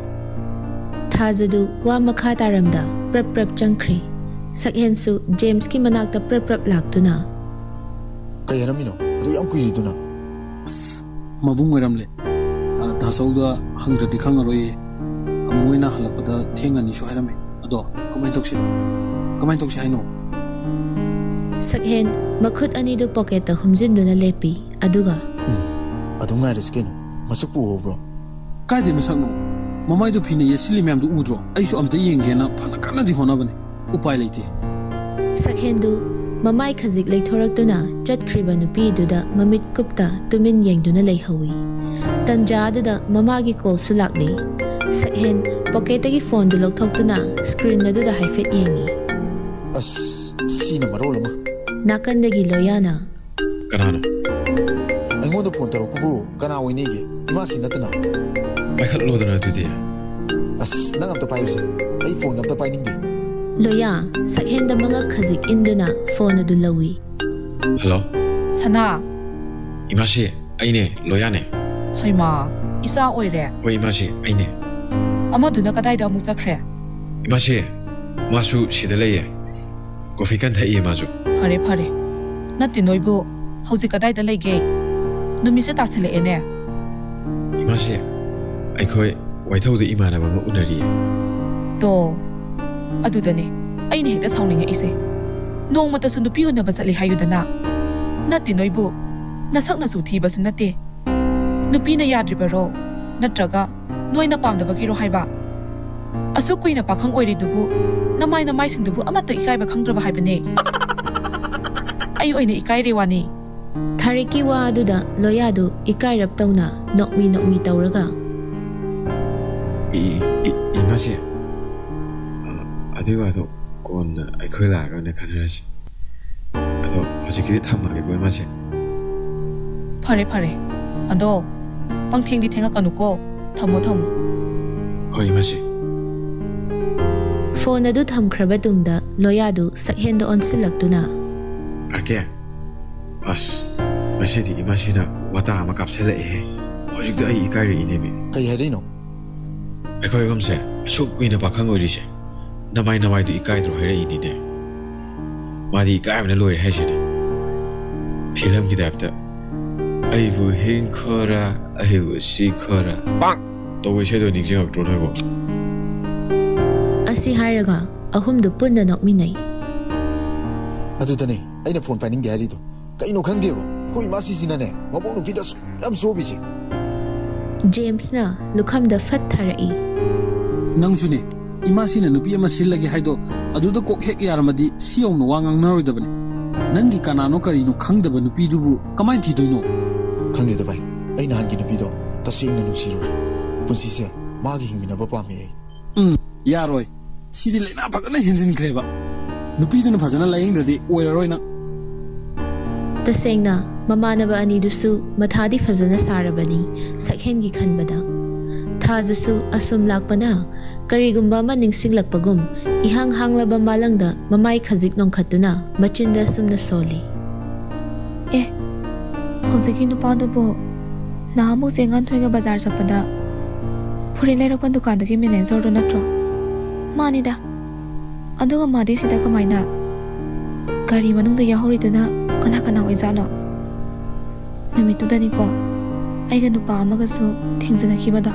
ꯊꯥꯖꯗꯨ ꯋꯥ ꯃꯈꯥ ꯇꯥꯔꯝꯗ ꯄ꯭ꯔꯞ ꯄ꯭ꯔꯞ ꯆꯪꯈ꯭ꯔꯤ ꯁꯛꯍꯦꯟꯁꯨ ꯖꯦꯝꯁꯀꯤ ꯃꯅꯥꯛꯇ ꯄ꯭ꯔꯞ ꯄ꯭ꯔꯞ ꯂꯥꯛꯇꯨꯅ ꯀꯩ ꯍꯥꯏꯔꯝꯃꯤꯅꯣ ꯑꯗꯨ ꯌꯥꯝ ꯀꯨꯏꯔꯤꯗꯨꯅ ꯑꯁ ꯃꯕꯨꯡ ꯑꯣꯏꯔꯝꯂꯦ ꯗꯥꯆꯧꯗ ꯍꯪꯗ꯭ꯔꯗꯤ ꯈꯪꯉꯔꯣꯏꯌꯦ ꯃꯣꯏꯅ ꯍꯜꯂꯛꯄꯗ ꯊꯦꯡꯉꯅꯤꯁꯨ ꯍꯥꯏꯔꯝꯃꯦ ꯑꯗꯣ ꯀꯃꯥꯏꯅ ꯇꯧꯁꯤ ꯍꯥꯏꯅꯣ ꯁꯛꯍꯦꯟ ꯃꯈꯨꯠ ꯑꯅꯤꯗꯨ ꯄꯣꯀꯦꯠꯇ ꯍꯨꯝꯖꯤꯟꯗꯨꯅ ꯂꯦꯞꯄꯤ ꯑꯗꯨꯒ ꯑꯗꯨꯝ ꯉꯥꯏꯔꯁꯤ ꯀꯩꯅꯣ ꯃꯁꯛꯄꯨ ꯎꯍꯧꯕ꯭ꯔꯣ ꯀꯥꯏꯗꯩ ꯃꯁꯛꯅꯣ ꯃꯃꯥꯏꯗꯣ ꯐꯤꯅ ꯌꯦꯠꯁꯤꯜꯂꯤ ꯃꯌꯥꯝꯗꯨ ꯎꯗ꯭ꯔꯣ ꯑꯩꯁꯨ ꯑꯝꯇ ꯌꯦꯡꯒꯦꯅ ꯐꯅ ꯀꯟꯅꯗꯤ ꯍꯣꯠꯅꯕꯅꯦ ꯎꯄꯥꯏ ꯂꯩꯇꯦ ꯁꯛꯍꯦꯟꯗꯨ ꯃꯃꯥꯏ ꯈꯖꯤꯛ ꯂꯩꯊꯣꯔꯛꯇꯨꯅ ꯆꯠꯈ꯭ꯔꯤꯕ ꯅꯨꯄꯤꯗꯨꯗ ꯃꯃꯤꯠ ꯀꯨꯞꯇ ꯇꯨꯃꯤꯟ ꯌꯦꯡꯗꯨꯅ ꯂꯩꯍꯧꯏ ꯇꯟꯖꯥꯗꯨꯗ ꯃꯃꯥꯒꯤ ꯀꯣꯜꯁꯨ ꯂꯥꯛꯂꯤ ꯁꯛꯍꯦꯟ ꯄꯣꯀꯦꯠꯇꯒꯤ ꯐꯣꯟꯗꯨ ꯂꯧꯊꯣꯛꯇꯨꯅ ꯁ꯭ꯀ꯭ꯔꯤꯟ ꯑꯗꯨꯗ ꯍꯥꯏꯐꯦꯠ ꯌꯦꯡꯏ ꯑꯁ ꯁꯤꯅ ꯃꯔꯣꯜ ꯑꯃ ꯅꯥꯀꯟꯗꯒꯤ ꯂꯣꯌꯥꯅ ꯀꯅꯥꯅꯣ ꯑꯩꯉꯣꯟꯗ ꯐꯣꯟ ꯇꯧꯔꯛꯄꯕꯨ ꯀꯅꯥ ꯑꯣꯏꯅꯤꯒꯦ ꯏꯃꯥꯁꯤ ꯅꯠꯇꯅ ꯄꯥꯏꯈꯠꯂꯣꯗꯅ ꯑꯗꯨꯗꯤ ꯑꯁ ꯅꯪ ꯑꯝꯇ ꯄꯥꯏꯌꯨꯁꯦ ꯑꯩ ꯐꯣꯟ ꯑꯝꯇ ꯄꯥꯏꯅꯤꯡꯗꯦ ꯂꯣꯌꯥ ꯁꯛꯍꯦꯟꯗ ꯃꯉꯛ ꯈꯖꯤꯛ ꯏꯟꯗꯨꯅ ꯐꯣꯟ ꯑꯗꯨ ꯂꯧꯏ ꯍꯜꯂꯣ ꯁꯅꯥ ꯏꯃꯥꯁꯤ ꯑꯩꯅꯦ ꯂꯣꯌꯥꯅꯦ ꯍꯩꯃꯥ ꯏꯆꯥ ꯑꯣꯏꯔꯦ ꯍꯣꯏ ꯏꯃꯥꯁꯤ ꯑꯩꯅꯦ ꯑꯃꯗꯨꯅ ꯀꯗꯥꯏꯗ ꯑꯃꯨꯛ ꯆꯠꯈ꯭ꯔꯦ ꯏꯃꯥꯁꯤ ꯃꯥꯁꯨ ꯁꯤꯗ ꯂꯩꯌꯦ ꯀꯣꯐꯤ ꯀꯟ ꯊꯛꯏꯌꯦ ꯃꯥꯁꯨ ꯐꯔꯦ ꯐꯔꯦ ꯅꯠꯇꯦ ꯅꯣꯏꯕꯨ ꯍꯧꯖꯤꯛ ꯀꯗꯥꯏꯗ ꯂꯩꯒꯦ ꯅꯨꯃꯤꯠꯁꯦ ꯇꯥꯁꯤꯜꯂꯛꯑꯦꯅꯦ ꯏꯃꯥꯁꯤ ꯑꯩꯈꯣꯏ ꯋꯥꯏꯊꯧꯗ ꯏꯃꯥꯟꯅꯕ ꯑꯃ ꯎꯅꯔꯤꯌꯦ ꯇꯣ ꯑꯗꯨꯗꯅꯦ ꯑꯩꯅ ꯍꯦꯛꯇ ꯁꯥꯎꯅꯤꯡꯉꯛꯏꯁꯦ ꯅꯣꯡꯃꯇꯁꯨ ꯅꯨꯄꯤ ꯎꯅꯕ ꯆꯠꯂꯤ ꯍꯥꯏꯌꯨꯗꯅ ꯅꯠꯇꯦ ꯅꯣꯏꯕꯨ ꯅꯁꯛꯅꯁꯨ ꯊꯤꯕꯁꯨ ꯅꯠꯇꯦ ꯅꯨꯄꯤꯅ ꯌꯥꯗ꯭ꯔꯤꯕꯔꯣ ꯅꯠꯇ꯭ꯔꯒ ꯅꯣꯏꯅ ꯄꯥꯝꯗꯕꯒꯤꯔꯣ ꯍꯥꯏꯕ ꯑꯁꯨꯛ ꯀꯨꯏꯅ ꯄꯥꯈꯪ ꯑꯣꯏꯔꯤꯗꯨꯕꯨ ꯅꯃꯥꯏꯁꯤꯡꯗꯨꯕꯨ ꯑꯃꯠꯇ ꯏꯀꯥꯏꯕ ꯈꯪꯗ꯭ꯔꯕ ꯍꯥꯏꯕꯅꯦ ꯑꯩ ꯑꯣꯏꯅ ꯏꯀꯥꯏꯔꯦ ꯋꯥꯅꯤ ꯊꯥꯔꯤꯛꯀꯤ ꯋꯥ ꯑꯗꯨꯗ ꯂꯣꯌꯥꯗꯨ ꯏꯀꯥꯏꯔꯞ ꯇꯧꯅ ꯅꯣꯛꯃꯤ ꯇꯧꯔꯒ 이맛이 아디고 아도 건 아이코이 나가네 카네라시 아도 아직까지 탐나게고 이맛이 ꯐꯔꯦ ꯐꯔꯦ ꯑꯗꯣ ꯄꯪꯊꯦꯡꯗꯤ ꯊꯦꯡꯉꯛꯀꯅꯨꯀꯣ ꯊꯝꯃꯣ ꯍꯣꯏ 이맛이 ꯐꯣꯟ ꯑꯗꯨ ꯊꯝꯈ꯭ꯔꯕ ꯇꯨꯡꯗ ꯂꯣꯌꯥꯗꯨ ꯁꯛꯍꯦꯟꯗ ꯑꯣꯟꯁꯤꯜꯂꯛꯇꯨꯅ 갈게 아스 마시디 이맛이나 왔다 아마 값셀레해 아직도 아이 이까리 이네비 ꯀꯩ ꯍꯥꯏꯔꯤꯅꯣ ꯑꯩꯈꯣꯏ ꯑꯍꯨꯝꯁꯦ ꯑꯁꯨꯛ ꯀꯨꯏꯅ ꯄꯥꯈꯪ ꯑꯣꯏꯔꯤꯁꯦ ꯅꯃꯥꯏꯗꯨ ꯏꯀꯥꯏꯗ꯭ꯔꯣ ꯍꯥꯏꯔꯛꯏꯅꯤꯅꯦ ꯃꯥꯗꯤ ꯏꯀꯥꯏꯕꯅ ꯂꯣꯏꯔꯦ ꯍꯥꯏꯁꯤꯅꯦ ꯐꯤꯂꯝꯒꯤ ꯇꯥꯏꯞꯇ ꯑꯩꯕꯨ ꯍꯤꯡꯈꯣꯔꯥ ꯑꯩꯕꯨ ꯁꯤꯈꯣꯔꯥ ꯇꯧꯕ ꯏꯁꯩꯗꯣ ꯅꯤꯡꯁꯤꯡꯉꯛꯇ꯭ꯔꯣ ꯅꯣꯏꯕꯣ ꯑꯁꯤ ꯍꯥꯏꯔꯒ ꯑꯍꯨꯝꯗꯨ ꯄꯨꯟꯅ ꯅꯣꯛꯃꯤꯟꯅꯩ ꯑꯗꯨꯗꯅꯦ ꯑꯩꯅ ꯐꯣꯟ ꯄꯥꯏꯅꯤꯡꯗꯦ ꯍꯥꯏꯔꯤꯗꯣ ꯀꯩꯅꯣ ꯈꯪꯗꯦꯕ ꯑꯩꯈꯣꯏ ꯏꯃꯥꯁꯤꯁꯤꯅꯅꯦ ꯃꯕꯣꯛ ꯅꯨꯄꯤꯗ ꯑꯁꯨꯛ ꯌꯥꯝ ꯆꯣꯞꯄꯤꯁꯦ ꯖꯦꯝꯁꯅ ꯂꯨꯈꯝꯗ ꯐꯠ ꯊꯥꯔꯛꯏ ꯅꯪꯁꯨꯅꯦ ꯏꯃꯥꯁꯤꯅ ꯅꯨꯄꯤ ꯑꯃ ꯁꯤꯜꯂꯒꯦ ꯍꯥꯏꯗꯣ ꯑꯗꯨꯗ ꯀꯣꯛ ꯍꯦꯛ ꯌꯥꯔꯝꯃꯗꯤ ꯁꯤ ꯌꯧꯅ ꯋꯥ ꯉꯥꯡꯅꯔꯣꯏꯗꯕꯅꯤ ꯅꯪꯒꯤ ꯀꯅꯥꯅꯣ ꯀꯔꯤꯅꯣ ꯈꯪꯗꯕ ꯅꯨꯄꯤꯗꯨꯕꯨ ꯀꯃꯥꯏꯅ ꯊꯤꯗꯣꯏꯅꯣ ꯈꯪꯗꯦꯗ ꯚꯥꯏ ꯑꯩ ꯅꯍꯥꯟꯒꯤ ꯅꯨꯄꯤꯗꯣ ꯇꯁꯦꯡꯅ ꯅꯨꯡꯁꯤꯔꯨꯔꯦ ꯄꯨꯟꯁꯤꯁꯦ ꯃꯥꯒꯤ ꯍꯤꯡꯃꯤꯟꯅꯕ ꯄꯥꯝꯃꯦ ꯑꯩ ꯌꯥꯔꯣꯏ ꯁꯤꯗꯤ ꯂꯩꯅꯥ ꯐꯖꯅ ꯍꯦꯟꯖꯤꯟꯈ꯭ꯔꯦꯕ ꯅꯨꯄꯤꯗꯨꯅ ꯐꯖꯅ ꯂꯥꯌꯦꯡꯗ꯭ꯔꯗꯤ ꯑꯣꯏꯔꯔꯣꯏ ꯅꯪ ꯇꯁꯦꯡꯅ ꯃꯃꯥꯟꯅꯕ ꯑꯅꯤꯗꯨꯁꯨ ꯃꯊꯥꯗꯤ ꯐꯖꯅ ꯁꯥꯔꯕꯅꯤ ꯁꯛꯍꯦꯟꯒꯤ ꯈꯟꯕꯗ ꯊꯥꯖꯁꯨ ꯑꯁꯨꯝ ꯂꯥꯛꯄꯅ ꯀꯔꯤꯒꯨꯝꯕ ꯑꯃ ꯅꯤꯡꯁꯤꯡꯂꯛꯄꯒꯨꯝ ꯏꯍꯥꯡ ꯍꯥꯡꯂꯕ ꯃꯥꯂꯪꯗ ꯃꯃꯥꯏ ꯈꯖꯤꯛ ꯅꯣꯡꯈꯠꯇꯨꯅ ꯃꯆꯤꯟꯗ ꯁꯨꯝꯅ ꯁꯣꯜꯂꯤ ꯍꯧꯖꯤꯛꯀꯤ ꯅꯨꯄꯥꯗꯨꯕꯨ ꯅꯍꯥꯟꯃꯨꯛ ꯆꯦꯡꯉꯥꯟꯊꯣꯏꯒ ꯕꯖꯥꯔ ꯆꯠꯄꯗ ꯐꯨꯔꯤꯠ ꯂꯩꯔꯛꯄ ꯗꯨꯀꯥꯟꯗꯨꯒꯤ ꯃꯦꯅꯦꯖꯔꯗꯨ ꯅꯠꯇ꯭ꯔꯣ ꯃꯥꯅꯤꯗ ꯑꯗꯨꯒ ꯃꯥꯗꯤ ꯁꯤꯗ ꯀꯃꯥꯏꯅ ꯒꯥꯔꯤ ꯃꯅꯨꯡꯗ ꯌꯥꯎꯍꯧꯔꯤꯗꯨꯅ ꯀꯅꯥ ꯑꯣꯏꯖꯥꯠꯅꯣ ꯅꯨꯃꯤꯠꯇꯨꯗꯅꯤꯀꯣ ꯑꯩꯒ ꯅꯨꯄꯥ ꯑꯃꯒꯁꯨ ꯊꯦꯡꯖꯅꯈꯤꯕꯗꯣ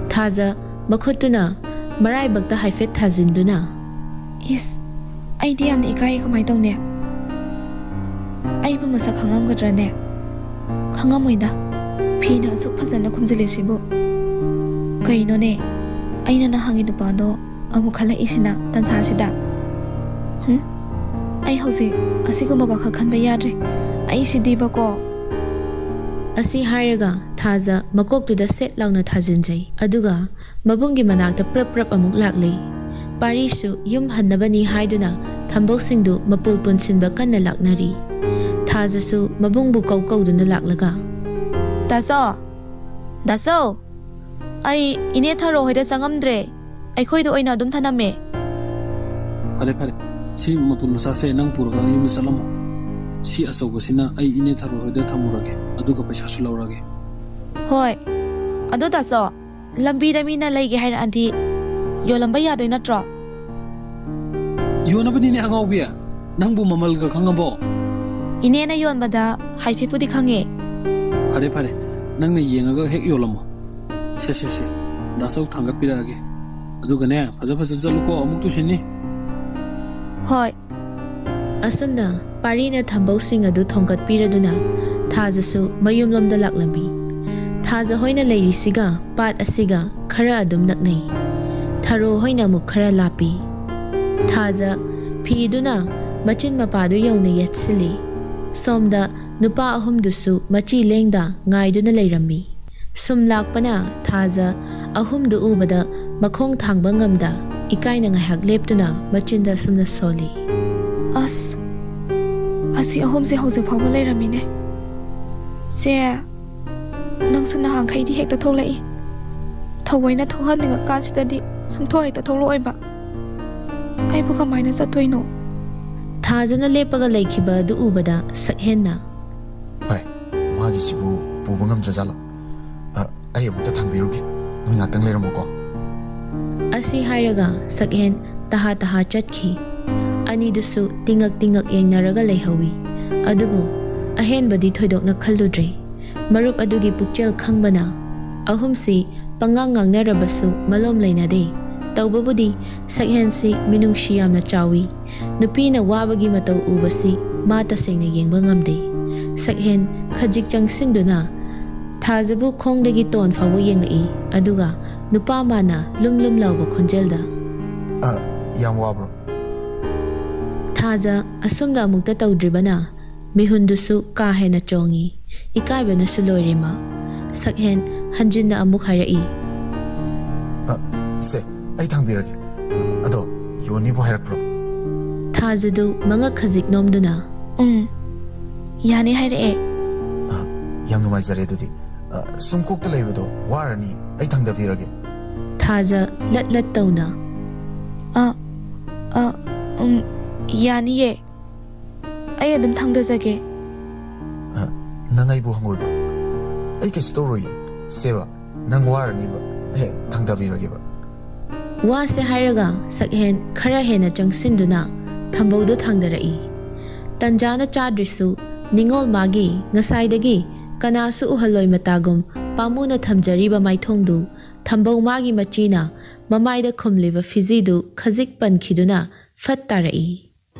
ꯊꯥꯖ ꯃꯈꯨꯠꯇꯨꯅ ꯃꯔꯥꯏꯕꯛꯇ ꯍꯥꯏꯐꯦꯠ ꯊꯥꯖꯤꯟꯗꯨꯅ ꯏꯁ ꯑꯩꯗꯤ ꯌꯥꯝꯅ ꯏꯀꯥꯏꯌꯦ ꯀꯃꯥꯏ ꯇꯧꯅꯤ ꯑꯩꯕꯨ ꯃꯁꯛ ꯈꯪꯉꯝꯒꯗ꯭ꯔꯅꯦ ꯈꯪꯉꯝꯃꯣꯏꯗ ꯐꯤꯅ ꯑꯁꯨꯛ ꯐꯖꯅ ꯈꯨꯝꯖꯤꯜꯂꯤꯁꯤꯕꯨ ꯀꯩꯅꯣꯅꯦ ꯑꯩꯅ ꯅꯍꯥꯟꯒꯤ ꯅꯨꯄꯥꯗꯣ ꯑꯃꯨꯛ ꯈꯜꯂꯛꯏꯁꯤꯅ ꯇꯟꯖꯥꯁꯤꯗ ꯑꯩ ꯍꯧꯖꯤꯛ ꯑꯁꯤꯒꯨꯝꯕ ꯋꯥꯈꯜ ꯈꯟꯕ ꯌꯥꯗ꯭ꯔꯦ ꯑꯩ ꯁꯤꯗꯤꯕꯀꯣ ꯑꯁꯤ ꯍꯥꯏꯔꯒ ꯊꯥꯖ ꯃꯀꯣꯛꯇꯨꯗ ꯁꯦꯠ ꯂꯥꯎꯅ ꯊꯥꯖꯤꯟꯖꯩ ꯑꯗꯨꯒ ꯃꯕꯨꯡꯒꯤ ꯃꯅꯥꯛꯇ ꯄ꯭ꯔꯞ ꯄ꯭ꯔꯞ ꯑꯃꯨꯛ ꯂꯥꯛꯂꯤ ꯄꯥꯔꯤꯁꯨ ꯌꯨꯝ ꯍꯟꯅꯕꯅꯤ ꯍꯥꯏꯗꯨꯅ ꯊꯝꯕꯧꯁꯤꯡꯗꯨ ꯃꯄꯨꯜ ꯄꯨꯟꯁꯤꯟꯕ ꯀꯟꯅ ꯂꯥꯛꯅꯔꯤ ꯊꯥꯖꯁꯨ ꯃꯕꯨꯡꯕꯨ ꯀꯧꯗꯨꯅ ꯂꯥꯛꯂꯒ ꯗꯥꯁꯣ ꯑꯩ ꯏꯅꯦ ꯊꯔꯣ ꯍꯣꯏꯗ ꯆꯪꯉꯝꯗ꯭ꯔꯦ ꯑꯩꯈꯣꯏꯗ ꯑꯣꯏꯅ ꯑꯗꯨꯝ ꯊꯅꯝꯃꯦ ꯐꯔꯦ ꯐꯔꯦ ꯁꯤ ꯃꯄꯨꯟ ꯃꯆꯥꯁꯦ ꯅꯪ ꯄꯨꯔꯒ ꯌꯨꯝꯗ ꯆꯠꯂꯝꯃꯣ ꯁꯤ ꯑꯆꯧꯕꯁꯤꯅ ꯑꯩ ꯏꯅꯦ ꯊꯔꯣ ꯍꯣꯏꯗ ꯊꯝꯃꯨꯔꯒꯦ ꯑꯗꯨꯒ ꯄꯩꯁꯥꯁꯨ ꯂꯧꯔꯒꯦ ꯍꯣꯏ ꯑꯗꯣ ꯗꯥꯁꯣ ꯂꯝꯕꯤꯗ ꯃꯤꯅ ꯂꯩꯒꯦ ꯍꯥꯏꯔꯛꯑꯗꯤ ꯌꯣꯜꯂꯝꯕ ꯌꯥꯗꯣꯏ ꯅꯠꯇ꯭ꯔꯣ ꯌꯣꯟꯅꯕꯅꯤꯅꯦ ꯑꯉꯥꯎꯕꯤ ꯅꯪꯕꯨ ꯃꯃꯜꯒ ꯈꯪꯉꯕꯣ ꯏꯅꯦꯅ ꯌꯣꯟꯕꯗ ꯍꯥꯏꯐꯦꯠꯄꯨꯗꯤ ꯈꯪꯉꯦ ꯐꯔꯦ ꯐꯔꯦ ꯅꯪꯅ ꯌꯦꯡꯉꯒ ꯍꯦꯛ ꯌꯣꯜꯂꯝꯃꯣ ꯁꯦ ꯗꯥꯆꯧ ꯊꯥꯡꯒꯠꯄꯤꯔꯛꯑꯒꯦ ꯑꯗꯨꯒꯅꯦ ꯐꯖ ꯆꯠꯂꯨꯀꯣ ꯑꯃꯨꯛ ꯇꯨꯁꯤꯟꯅꯤ ꯍꯣꯏ ꯑꯁꯨꯝꯅ ꯄꯥꯔꯤꯅ ꯊꯝꯕꯧꯁꯤꯡ ꯑꯗꯨ ꯊꯣꯡꯒꯠꯄꯤꯔꯗꯨꯅ ꯊꯥꯖꯁꯨ ꯃꯌꯨꯝꯂꯣꯝꯗ ꯂꯥꯛꯂꯝꯃꯤ ꯊꯥꯖ ꯍꯣꯏꯅ ꯂꯩꯔꯤꯁꯤꯒ ꯄꯥꯠ ꯑꯁꯤꯒ ꯈꯔ ꯑꯗꯨꯝ ꯅꯛꯅꯩ ꯊꯔꯣ ꯍꯣꯏꯅ ꯑꯃꯨꯛ ꯈꯔ ꯂꯥꯞꯄꯤ ꯊꯥꯖ ꯐꯤꯗꯨꯅ ꯃꯆꯤꯟ ꯃꯄꯥꯗꯨ ꯌꯧꯅ ꯌꯦꯠꯁꯤꯜꯂꯤ ꯁꯣꯝꯗ ꯅꯨꯄꯥ ꯑꯍꯨꯝꯗꯨꯁꯨ ꯃꯆꯤ ꯂꯦꯡꯗ ꯉꯥꯏꯗꯨꯅ ꯂꯩꯔꯝꯃꯤ ꯁꯨꯝ ꯂꯥꯛꯄꯅ ꯊꯥꯖ ꯑꯍꯨꯝꯗꯨ ꯎꯕꯗ ꯃꯈꯣꯡ ꯊꯥꯡꯕ ꯉꯝꯗ ꯏꯀꯥꯏꯅ ꯉꯥꯏꯍꯥꯛ ꯂꯦꯞꯇꯨꯅ ꯃꯆꯤꯟꯗ ꯑꯁꯨꯝꯅ ꯁꯣꯜꯂꯤ ꯑꯁꯤ ꯑꯍꯨꯝꯁꯦ ꯍꯧꯖꯤꯛ ꯐꯥꯎꯕ ꯂꯩꯔꯝꯃꯤꯅꯦ ꯁꯦ ꯅꯪꯁꯨ ꯅꯍꯥꯟꯈꯩꯗꯤ ꯍꯦꯛꯇ ꯊꯣꯛꯂꯛꯏ ꯊꯑꯣꯏꯅ ꯊꯣꯛꯍꯟꯅꯤꯡꯉꯀꯥꯟꯁꯤꯗꯗꯤ ꯁꯨꯡꯊꯣꯛ ꯍꯦꯛꯇ ꯊꯣꯛꯂꯛꯑꯣꯏꯕ ꯑꯩꯕꯨ ꯀꯃꯥꯏꯅ ꯆꯠꯇꯣꯏꯅꯣ ꯊꯥꯖꯅ ꯂꯦꯞꯄꯒ ꯂꯩꯈꯤꯕ ꯑꯗꯨ ꯎꯕꯗ ꯁꯛꯍꯦꯟꯅ ꯚꯥꯏ ꯃꯥꯒꯤꯁꯤꯕꯨ ꯄꯨꯕ ꯉꯝꯗ꯭ꯔꯖꯥꯠꯂꯣ ꯑꯩ ꯑꯃꯨꯛꯇ ꯊꯥꯡꯕꯤꯔꯨꯒꯦ ꯅꯣꯏ ꯉꯥꯛꯇꯪ ꯂꯩꯔꯝꯃꯣꯀꯣ ꯑꯁꯤ ꯍꯥꯏꯔꯒ ꯁꯛꯍꯦꯟ ꯇꯍꯥ ꯆꯠꯈꯤ ꯑꯅꯤꯗꯨꯁꯨ ꯇꯤꯡꯉꯛ ꯌꯦꯡꯅꯔꯒ ꯂꯩꯍꯧꯏ ꯑꯗꯨꯕꯨ ꯑꯍꯦꯟꯕꯗꯤ ꯊꯣꯏꯗꯣꯛꯅ ꯈꯜꯂꯨꯗ꯭ꯔꯦ ꯃꯔꯨꯞ ꯑꯗꯨꯒꯤ ꯄꯨꯛꯆꯦꯜ ꯈꯪꯕꯅ ꯑꯍꯨꯝꯁꯤ ꯄꯪꯉꯥꯡ ꯉꯥꯡꯅꯔꯕꯁꯨ ꯃꯂꯣꯝ ꯂꯩꯅꯗꯦ ꯇꯧꯕꯕꯨꯗꯤ ꯁꯛꯍꯦꯟꯁꯤ ꯃꯤꯅꯨꯡꯁꯤ ꯌꯥꯝꯅ ꯆꯥꯎꯏ ꯅꯨꯄꯤꯅ ꯋꯥꯕꯒꯤ ꯃꯇꯧ ꯎꯕꯁꯤ ꯃꯥ ꯇꯁꯦꯡꯅ ꯌꯦꯡꯕ ꯉꯝꯗꯦ ꯁꯛꯍꯦꯟ ꯈꯖꯤꯛ ꯆꯪꯁꯤꯟꯗꯨꯅ ꯊꯥꯖꯕꯨ ꯈꯣꯡꯗꯒꯤ ꯇꯣꯟ ꯐꯥꯎꯕ ꯌꯦꯡꯂꯛꯏ ꯑꯗꯨꯒ ꯅꯨꯄꯥ ꯃꯥꯅ ꯂꯨꯝ ꯂꯥꯎꯕ ꯈꯣꯟꯖꯦꯜꯗ ꯌꯥꯝ ꯋꯥꯕ꯭ꯔꯣ ꯊꯥꯖ ꯑꯁꯨꯝꯅ ꯑꯃꯨꯛꯇ ꯇꯧꯗ꯭ꯔꯤꯕꯅ ꯃꯤꯍꯨꯟꯗꯨꯁꯨ ꯀꯥ ꯍꯦꯟꯅ ꯆꯣꯡꯉꯤ ꯏꯀꯥꯏꯕꯅꯁꯨ ꯂꯣꯏꯔꯦ ꯃꯥ ꯁꯛꯍꯦꯟ ꯍꯟꯖꯤꯟꯅ ꯑꯃꯨꯛ ꯍꯥꯏꯔꯛꯏ ꯁꯦ ꯑꯩ ꯊꯥꯡꯕꯤꯔꯒꯦ ꯑꯗꯣ ꯌꯣꯟꯅꯤꯕꯨ ꯍꯥꯏꯔꯛꯄ꯭ꯔꯣ ꯊꯥꯖꯗꯨ ꯃꯉꯛ ꯈꯖꯤꯛ ꯅꯣꯝꯗꯨꯅ ꯌꯥꯅꯤ ꯍꯥꯏꯔꯛꯑꯦ ꯌꯥꯝ ꯅꯨꯡꯉꯥꯏꯖꯔꯦ ꯑꯗꯨꯗꯤ ꯁꯨꯝ ꯀꯣꯛꯇ ꯂꯩꯕꯗꯣ ꯋꯥꯔꯅꯤ ꯑꯩ ꯊꯥꯡꯗꯕꯤꯔꯒꯦ ꯊꯥꯖ ꯂꯠ ꯇꯧꯅ ꯌꯥꯅꯤꯌꯦ ꯑꯩ ꯑꯗꯨꯝ ꯊꯥꯡꯗꯖꯒꯦ ꯅꯪ ꯑꯩꯕꯨ ꯍꯪꯒꯣꯏꯕ꯭ꯔꯣ ꯑꯩ ꯀꯩꯁꯨ ꯇꯧꯔꯣꯏꯌꯦ ꯁꯦꯕ ꯅꯪ ꯋꯥꯔꯅꯤꯕ ꯑꯩ ꯊꯥꯡꯗꯕꯤꯔꯒꯦꯕ ꯋꯥꯁꯦ ꯍꯥꯏꯔꯒ ꯁꯛꯍꯦꯟ ꯈꯔ ꯍꯦꯟꯅ ꯆꯪꯁꯤꯟꯗꯨꯅ ꯊꯝꯕꯧꯗꯨ ꯊꯥꯡꯗꯔꯛꯏ ꯇꯟꯖꯥꯅ ꯆꯥꯗ꯭ꯔꯤꯁꯨ ꯅꯤꯡꯉꯣꯜ ꯃꯥꯒꯤ ꯉꯁꯥꯏꯗꯒꯤ ꯀꯅꯥꯁꯨ ꯎꯍꯜꯂꯣꯏ ꯃꯇꯥꯒꯨꯝ ꯄꯥꯝꯃꯨꯅ ꯊꯝꯖꯔꯤꯕ ꯃꯥꯏꯊꯣꯡꯗꯨ ꯊꯝꯕꯧ ꯃꯥꯒꯤ ꯃꯆꯤꯅ ꯃꯃꯥꯏꯗ ꯈꯨꯝꯂꯤꯕ ꯐꯤꯖꯤꯗꯨ ꯈꯖꯤꯛ ꯄꯟꯈꯤꯗꯨꯅ ꯐꯠ ꯇꯥꯔꯛꯏ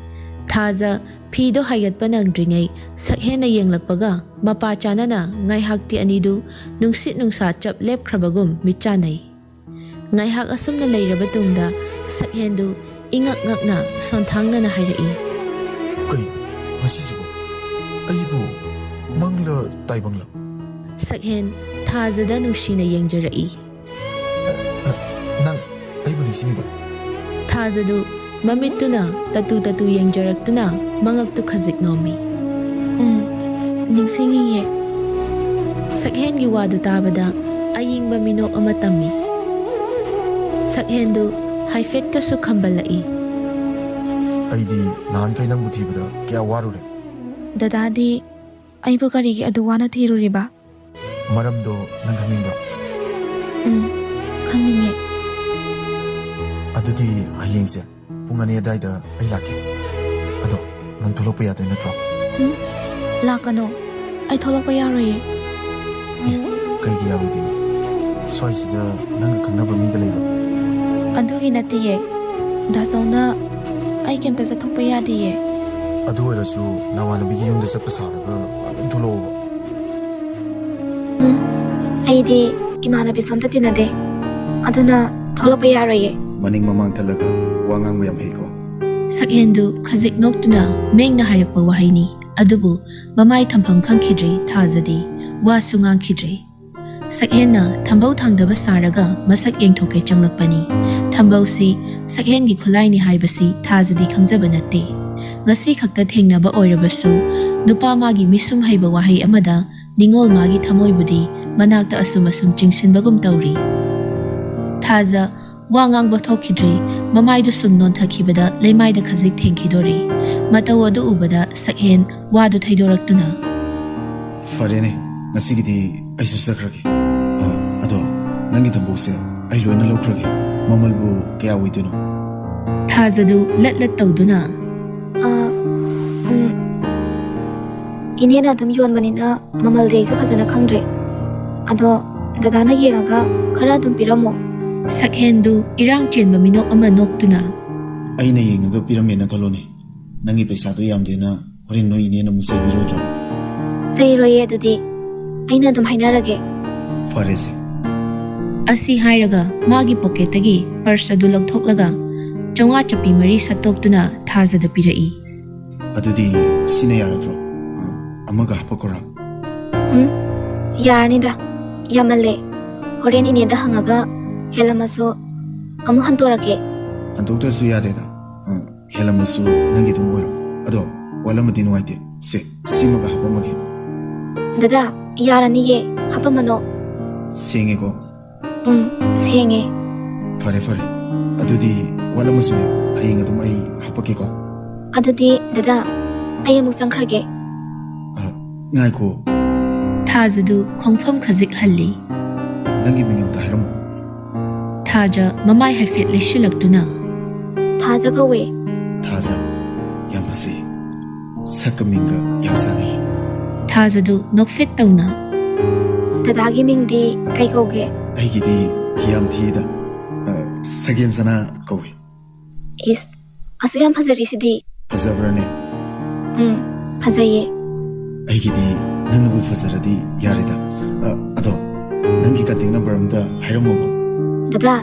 ꯊꯥꯖ ꯐꯤꯗꯣ ꯍꯥꯏꯒꯠꯄ ꯅꯪꯗ꯭ꯔꯤꯉꯩ ꯁꯛꯍꯦꯟꯅ ꯌꯦꯡꯂꯛꯄꯒ ꯃꯄꯥ ꯆꯥꯅꯅ ꯉꯥꯏꯍꯥꯛꯇꯤ ꯑꯅꯤꯗꯨ ꯅꯨꯡꯁꯤꯠ ꯅꯨꯡꯁꯥ ꯆꯞ ꯂꯦꯞꯈ꯭ꯔꯕꯒꯨꯝ ꯃꯤꯠꯆꯥꯅꯩ ꯉꯥꯏꯍꯥꯛ ꯑꯁꯨꯝꯅ ꯂꯩꯔꯕ ꯇꯨꯡꯗ ꯁꯛꯍꯦꯟꯗꯨ ꯏꯉꯛ ꯉꯛꯅ ꯁꯣꯟꯊꯥꯡꯅꯅ ꯍꯥꯏꯔꯛꯏ ꯀꯩꯅꯣ ꯃꯁꯤꯁꯤꯕꯨ ꯑꯩꯕꯨ ꯃꯪꯂ ꯇꯥꯏꯕꯪꯂ ꯁꯛꯍꯦꯟ ꯊꯥꯖꯗ ꯅꯨꯡꯁꯤꯅ ꯌꯦꯡꯖꯔꯛꯏ ꯅꯪ ꯑꯩꯕꯨ ꯅꯤꯡꯁꯤꯡꯉꯤꯕ ꯊꯥꯖꯗꯨ ꯃꯃꯤꯠꯇꯨꯅ ꯇꯇꯨ ꯌꯦꯡꯖꯔꯛꯇꯨꯅ ꯃꯉꯛꯇꯨ ꯈꯖꯤꯛ ꯅꯣꯝꯃꯤ ꯅꯤꯡꯁꯤꯡꯉꯤꯌꯦ ꯁꯛꯍꯦꯟꯒꯤ ꯋꯥꯗꯨ ꯇꯥꯕꯗ ꯑꯌꯤꯡꯕ ꯃꯤꯅꯣꯛ ꯑꯃ ꯇꯝꯃꯤ ꯁꯛꯍꯦꯟꯗꯨ ꯍꯥꯏꯐꯦꯠꯀꯁꯨ ꯈꯝꯕꯜꯂꯛꯏ ꯑꯩꯗꯤ ꯅꯍꯥꯟꯈꯩ ꯅꯪꯕꯨ ꯊꯤꯕꯗ ꯀꯌా ꯋꯥꯔꯨꯔꯦ ꯗꯗꯥꯗꯤ ꯑꯩꯕꯨ ꯀꯔꯤꯒꯤ ꯑꯗꯨ ꯋꯥꯅ ꯊꯤꯔꯨꯔꯤꯕ ꯃꯔꯝꯗꯣ ꯅꯪ ꯈꯪꯅꯤꯡꯕ꯭ꯔꯣ ꯈꯪꯅꯤꯡꯉꯦ ꯑꯗꯨꯗꯤ ꯍꯌꯦꯡꯁꯦ ꯄꯨꯡ 2 ꯑꯗꯥꯏꯗ ꯑꯩ ꯂꯥꯛꯀꯦ ꯑꯗꯣ ꯅꯪ ꯊꯣꯛꯂꯛꯄ ꯌꯥꯗꯣꯏ ꯅꯠꯇ꯭ꯔꯣ ꯂꯥꯛꯀꯅꯣ ꯑꯩ ꯊꯣꯛꯂꯛꯄ ꯌꯥꯔꯣꯏꯌꯦ ꯀꯩꯒꯤ ꯌꯥꯔꯣꯏꯗꯣꯏꯅꯣ ꯁ꯭ꯋꯥꯏꯁꯤꯗ ꯅꯪꯒ ꯈꯪꯅꯕ ꯃꯤꯒ ꯂꯩꯕ꯭ꯔꯣ ꯑꯗꯨꯒꯤ ꯅꯠꯇꯦꯌꯦ ꯗꯥꯆꯧꯅ ꯑꯩ ꯀꯩꯝꯇ ꯆꯠꯊꯣꯛꯄ ꯌꯥꯗꯦꯌꯦ ꯑꯗꯨ ꯑꯣꯏꯔꯁꯨ ꯅꯃꯥꯟꯅꯕꯤꯒꯤ ꯌꯨꯝꯗ ꯆꯠꯄ ꯁꯥꯔꯒ ꯑꯗꯨꯝ ꯊꯣꯛꯂꯛꯑꯣꯕ ꯑꯩꯗꯤ ꯏꯃꯥꯟꯅꯕꯤ ꯁꯣꯝꯇ ꯇꯤꯟꯅꯗꯦ ꯑꯗꯨꯅ ꯊꯣꯛꯂꯛꯄ ꯌꯥꯔꯣꯏꯌꯦ ꯃꯅꯤꯡ ꯃꯃꯥꯡ ꯊꯜꯂꯒ ꯋꯥ ꯉꯥꯡꯕ ꯌꯥꯝ ꯍꯩꯀꯣ ꯁꯛꯍꯦꯟꯗꯨ ꯈꯖꯤꯛ ꯅꯣꯛꯇꯨꯅ ꯃꯦꯡꯅ ꯍꯥꯏꯔꯛꯄ ꯋꯥꯍꯩꯅꯤ ꯑꯗꯨꯕꯨ ꯃꯃꯥꯏ ꯊꯝꯐꯝ ꯈꯪꯈꯤꯗ꯭ꯔꯤ ꯊꯥꯖꯗꯤ ꯋꯥꯁꯨ ꯉꯥꯡꯈꯤꯗ꯭ꯔꯦ꯫ ꯁꯛꯍꯦꯟꯅ ꯊꯝꯕꯧ ꯊꯥꯡꯗꯕ ꯁꯥꯔꯒ ꯃꯁꯛ ꯌꯦꯡꯊꯣꯛꯀꯦ ꯆꯪꯂꯛꯄꯅꯤ꯫ ꯊꯝꯕꯧꯁꯤ ꯁꯛꯍꯦꯟꯒꯤ ꯈꯨꯠꯂꯥꯏꯅꯤ ꯍꯥꯏꯕꯁꯤ ꯊꯥꯖꯗꯤ ꯈꯪꯖꯕ ꯅꯠꯇꯦ꯫ ꯉꯁꯤ ꯈꯛꯇ ꯊꯦꯡꯅꯕ ꯑꯣꯏꯔꯕꯁꯨ ꯅꯨꯄꯥ ꯃꯥꯒꯤ ꯃꯤꯁꯨꯝ ꯍꯩꯕ ꯋꯥꯍꯩ ꯑꯃꯗ ꯅꯤꯡꯉꯣꯜ ꯃꯥꯒꯤ ꯊꯃꯣꯏꯕꯨꯗꯤ ꯃꯅꯥꯛꯇ ꯑꯁꯨꯝ ꯑꯁꯨꯝ ꯆꯤꯡꯁꯤꯟꯕꯒꯨꯝ ꯇꯧꯔꯤ꯫ ꯊꯥꯖ ꯋꯥ ꯉꯥꯡꯕ ꯊꯣꯛꯈꯤꯗ꯭ꯔꯦ꯫ ꯃꯃꯥꯏꯗꯨ ꯁꯨꯝ ꯅꯣꯟꯊꯈꯤꯕꯗ ꯂꯩꯃꯥꯏꯗ ꯈꯖꯤꯛ ꯊꯦꯡꯈꯤꯗꯣꯔꯦ꯫ ꯃꯇꯧ ꯑꯗꯨ ꯎꯕꯗ ꯁꯛꯍꯦꯟ ꯋꯥꯗꯨ ꯊꯩꯗꯣꯔꯛꯇꯨꯅ ꯐꯔꯦꯅꯦ ꯉꯁꯤꯒꯤꯗꯤ ꯑꯩꯁꯨ ꯆꯠꯈ꯭ꯔꯒꯦ ꯑꯗꯣ ꯅꯪꯒꯤ ꯊꯝꯕꯧꯁꯦ ꯑꯩ ꯂꯣꯏꯅ ꯂꯧꯈ꯭ꯔꯒꯦ ꯃꯃꯜꯕꯨ ꯀꯌꯥ ꯑꯣꯏꯗꯣꯏꯅꯣ ꯊꯥꯖꯗꯨ ꯂꯠ ꯂꯠ ꯇꯧꯗꯨꯅ ꯏꯅꯦꯅ ꯑꯗꯨꯝ ꯌꯣꯟꯕꯅꯤꯅ ꯃꯃꯜꯗꯤ ꯑꯩꯁꯨ ꯐꯖꯅ ꯈꯪꯗ꯭ꯔꯦ ꯑꯗꯣ ꯗꯗꯥꯅ ꯌꯦꯡꯉꯒ ꯈꯔ ꯑꯗꯨꯝ ꯄꯤꯔꯝꯃꯣ ꯁꯛꯍꯦꯟꯗꯨ ꯏꯔꯥꯡ ꯆꯦꯟꯕ ꯃꯤꯅꯣꯛ ꯑꯃ ꯅꯣꯛꯇꯨꯅ ꯑꯩꯅ ꯌꯦꯡꯉꯒ ꯄꯤꯔꯝꯃꯦꯅ ꯈꯜꯂꯣꯅꯦ ꯅꯪꯒꯤ ꯄꯩꯁꯥꯗꯣ ꯌꯥꯝꯗꯦꯅ ꯍꯣꯔꯦꯟ ꯅꯣꯏ ꯏꯅꯦꯅ ꯑꯃꯨꯛ ꯆꯩꯕꯤꯔꯣꯏꯗ꯭ꯔꯣ ꯆꯩꯔꯣꯏꯌꯦ ꯑꯗꯨꯗꯤ ꯑꯩꯅ ꯑꯗꯨꯝ ꯍꯥꯏꯅꯔꯒꯦ ꯐꯔꯦꯁꯦ ꯑꯁꯤ ꯍꯥꯏꯔꯒ ꯃꯥꯒꯤ ꯄꯣꯀꯦꯠꯇꯒꯤ ꯄꯔꯁ ꯑꯗꯨ ꯂꯧꯊꯣꯛꯂꯒ ꯆꯧꯉꯥ ꯆꯞꯄꯤ ꯃꯔꯤ ꯁꯠꯇꯣꯛꯇꯨꯅ ꯊꯥꯖꯗ ꯄꯤꯔꯛꯏ ꯑꯗꯨꯗꯤ ꯁꯤꯅ ꯌꯥꯔꯗ꯭ꯔꯣ ꯑꯃꯒ ꯍꯥꯞꯄꯛꯈꯣꯔꯥ ꯌꯥꯔꯅꯤꯗ ꯌꯥꯝꯃꯜꯂꯦ ꯍꯣꯔꯦꯟ ꯏꯅꯦꯗ ꯍꯪꯉꯒ ꯍꯦꯜꯂꯝꯃꯁꯨ ꯑꯃꯨꯛ ꯍꯟꯇꯣꯔꯛꯀꯦ ꯍꯟꯗꯣꯛꯇ꯭ꯔꯁꯨ ꯌꯥꯔꯦꯗ ꯍꯦꯜꯂꯝꯃꯁꯨ ꯅꯪꯒꯤ ꯑꯗꯨꯝ ꯑꯣꯏꯔꯣ ꯑꯗꯣ ꯋꯥꯠꯂꯝꯃꯗꯤ ꯅꯨꯡꯉꯥꯏꯇꯦ ꯁꯤꯃꯒ ꯍꯥꯞꯄꯝꯃꯒꯦ ꯗꯗꯥ ꯌꯥꯔꯅꯤꯌꯦ ꯍꯥꯞꯄꯝꯃꯅꯣ ꯁꯦꯡꯉꯦꯀꯣ ꯁꯦꯡꯉꯦ ꯐꯔꯦ ꯐꯔꯦ ꯑꯗꯨꯗꯤ ꯋꯥꯠꯂꯝꯃꯁꯨ ꯍꯌꯦꯡ ꯑꯗꯨꯝ ꯑꯩ ꯍꯥꯞꯄꯛꯀꯦꯀꯣ ꯑꯗꯨꯗꯤ ꯗꯗꯥ ꯑꯩ ꯑꯃꯨꯛ ꯆꯪꯈ꯭ꯔꯒꯦ ꯉꯥꯏꯈꯣ ꯊꯥꯖꯗꯨ ꯈꯣꯡꯐꯝ ꯈꯖꯤꯛ ꯍꯜꯂꯤ ꯅꯪꯒꯤ ꯃꯤꯡ ꯑꯝꯇ ꯍꯥꯏꯔꯝꯃꯣ ꯊꯥꯖ ꯃꯃꯥꯏ ꯍꯥꯏꯐꯦꯠ ꯂꯩꯁꯤꯜꯂꯛꯇꯨꯅ ꯊꯥꯖ ꯀꯧꯋꯦ ꯊꯥꯖ ꯌꯥꯝ ꯐꯖꯩ ꯁꯛꯀ ꯃꯤꯡꯒ ꯌꯥꯝ ꯆꯥꯟꯅꯩ ꯊꯥꯖꯗꯨ ꯅꯣꯛꯐꯦꯠ ꯇꯧꯅ ꯗꯗꯥꯒꯤ ꯃꯤꯡꯗꯤ ꯀꯩ ꯀꯧꯒꯦ ꯑꯩꯒꯤꯗꯤ ꯌꯥꯝ ꯊꯤꯗ ꯁꯒꯦꯟ ꯁꯅꯥ ꯀꯧꯏ ꯏꯁ ꯑꯁꯨꯛ ꯌꯥꯝ ꯐꯖꯔꯤꯁꯤꯗꯤ ꯐꯖꯕ꯭ꯔꯅꯦ ꯐꯖꯩꯌꯦ ꯑꯩꯒꯤꯗꯤ ꯅꯪꯅꯕꯨ ꯐꯖꯔꯗꯤ ꯌꯥꯔꯦꯗ ꯑꯗꯣ ꯅꯪꯒꯤ ꯀꯟꯇꯦꯛ ꯅꯝꯕꯔ ꯑꯝꯇ ꯍꯥꯏꯔꯝꯃꯣꯕ ꯗꯗꯥ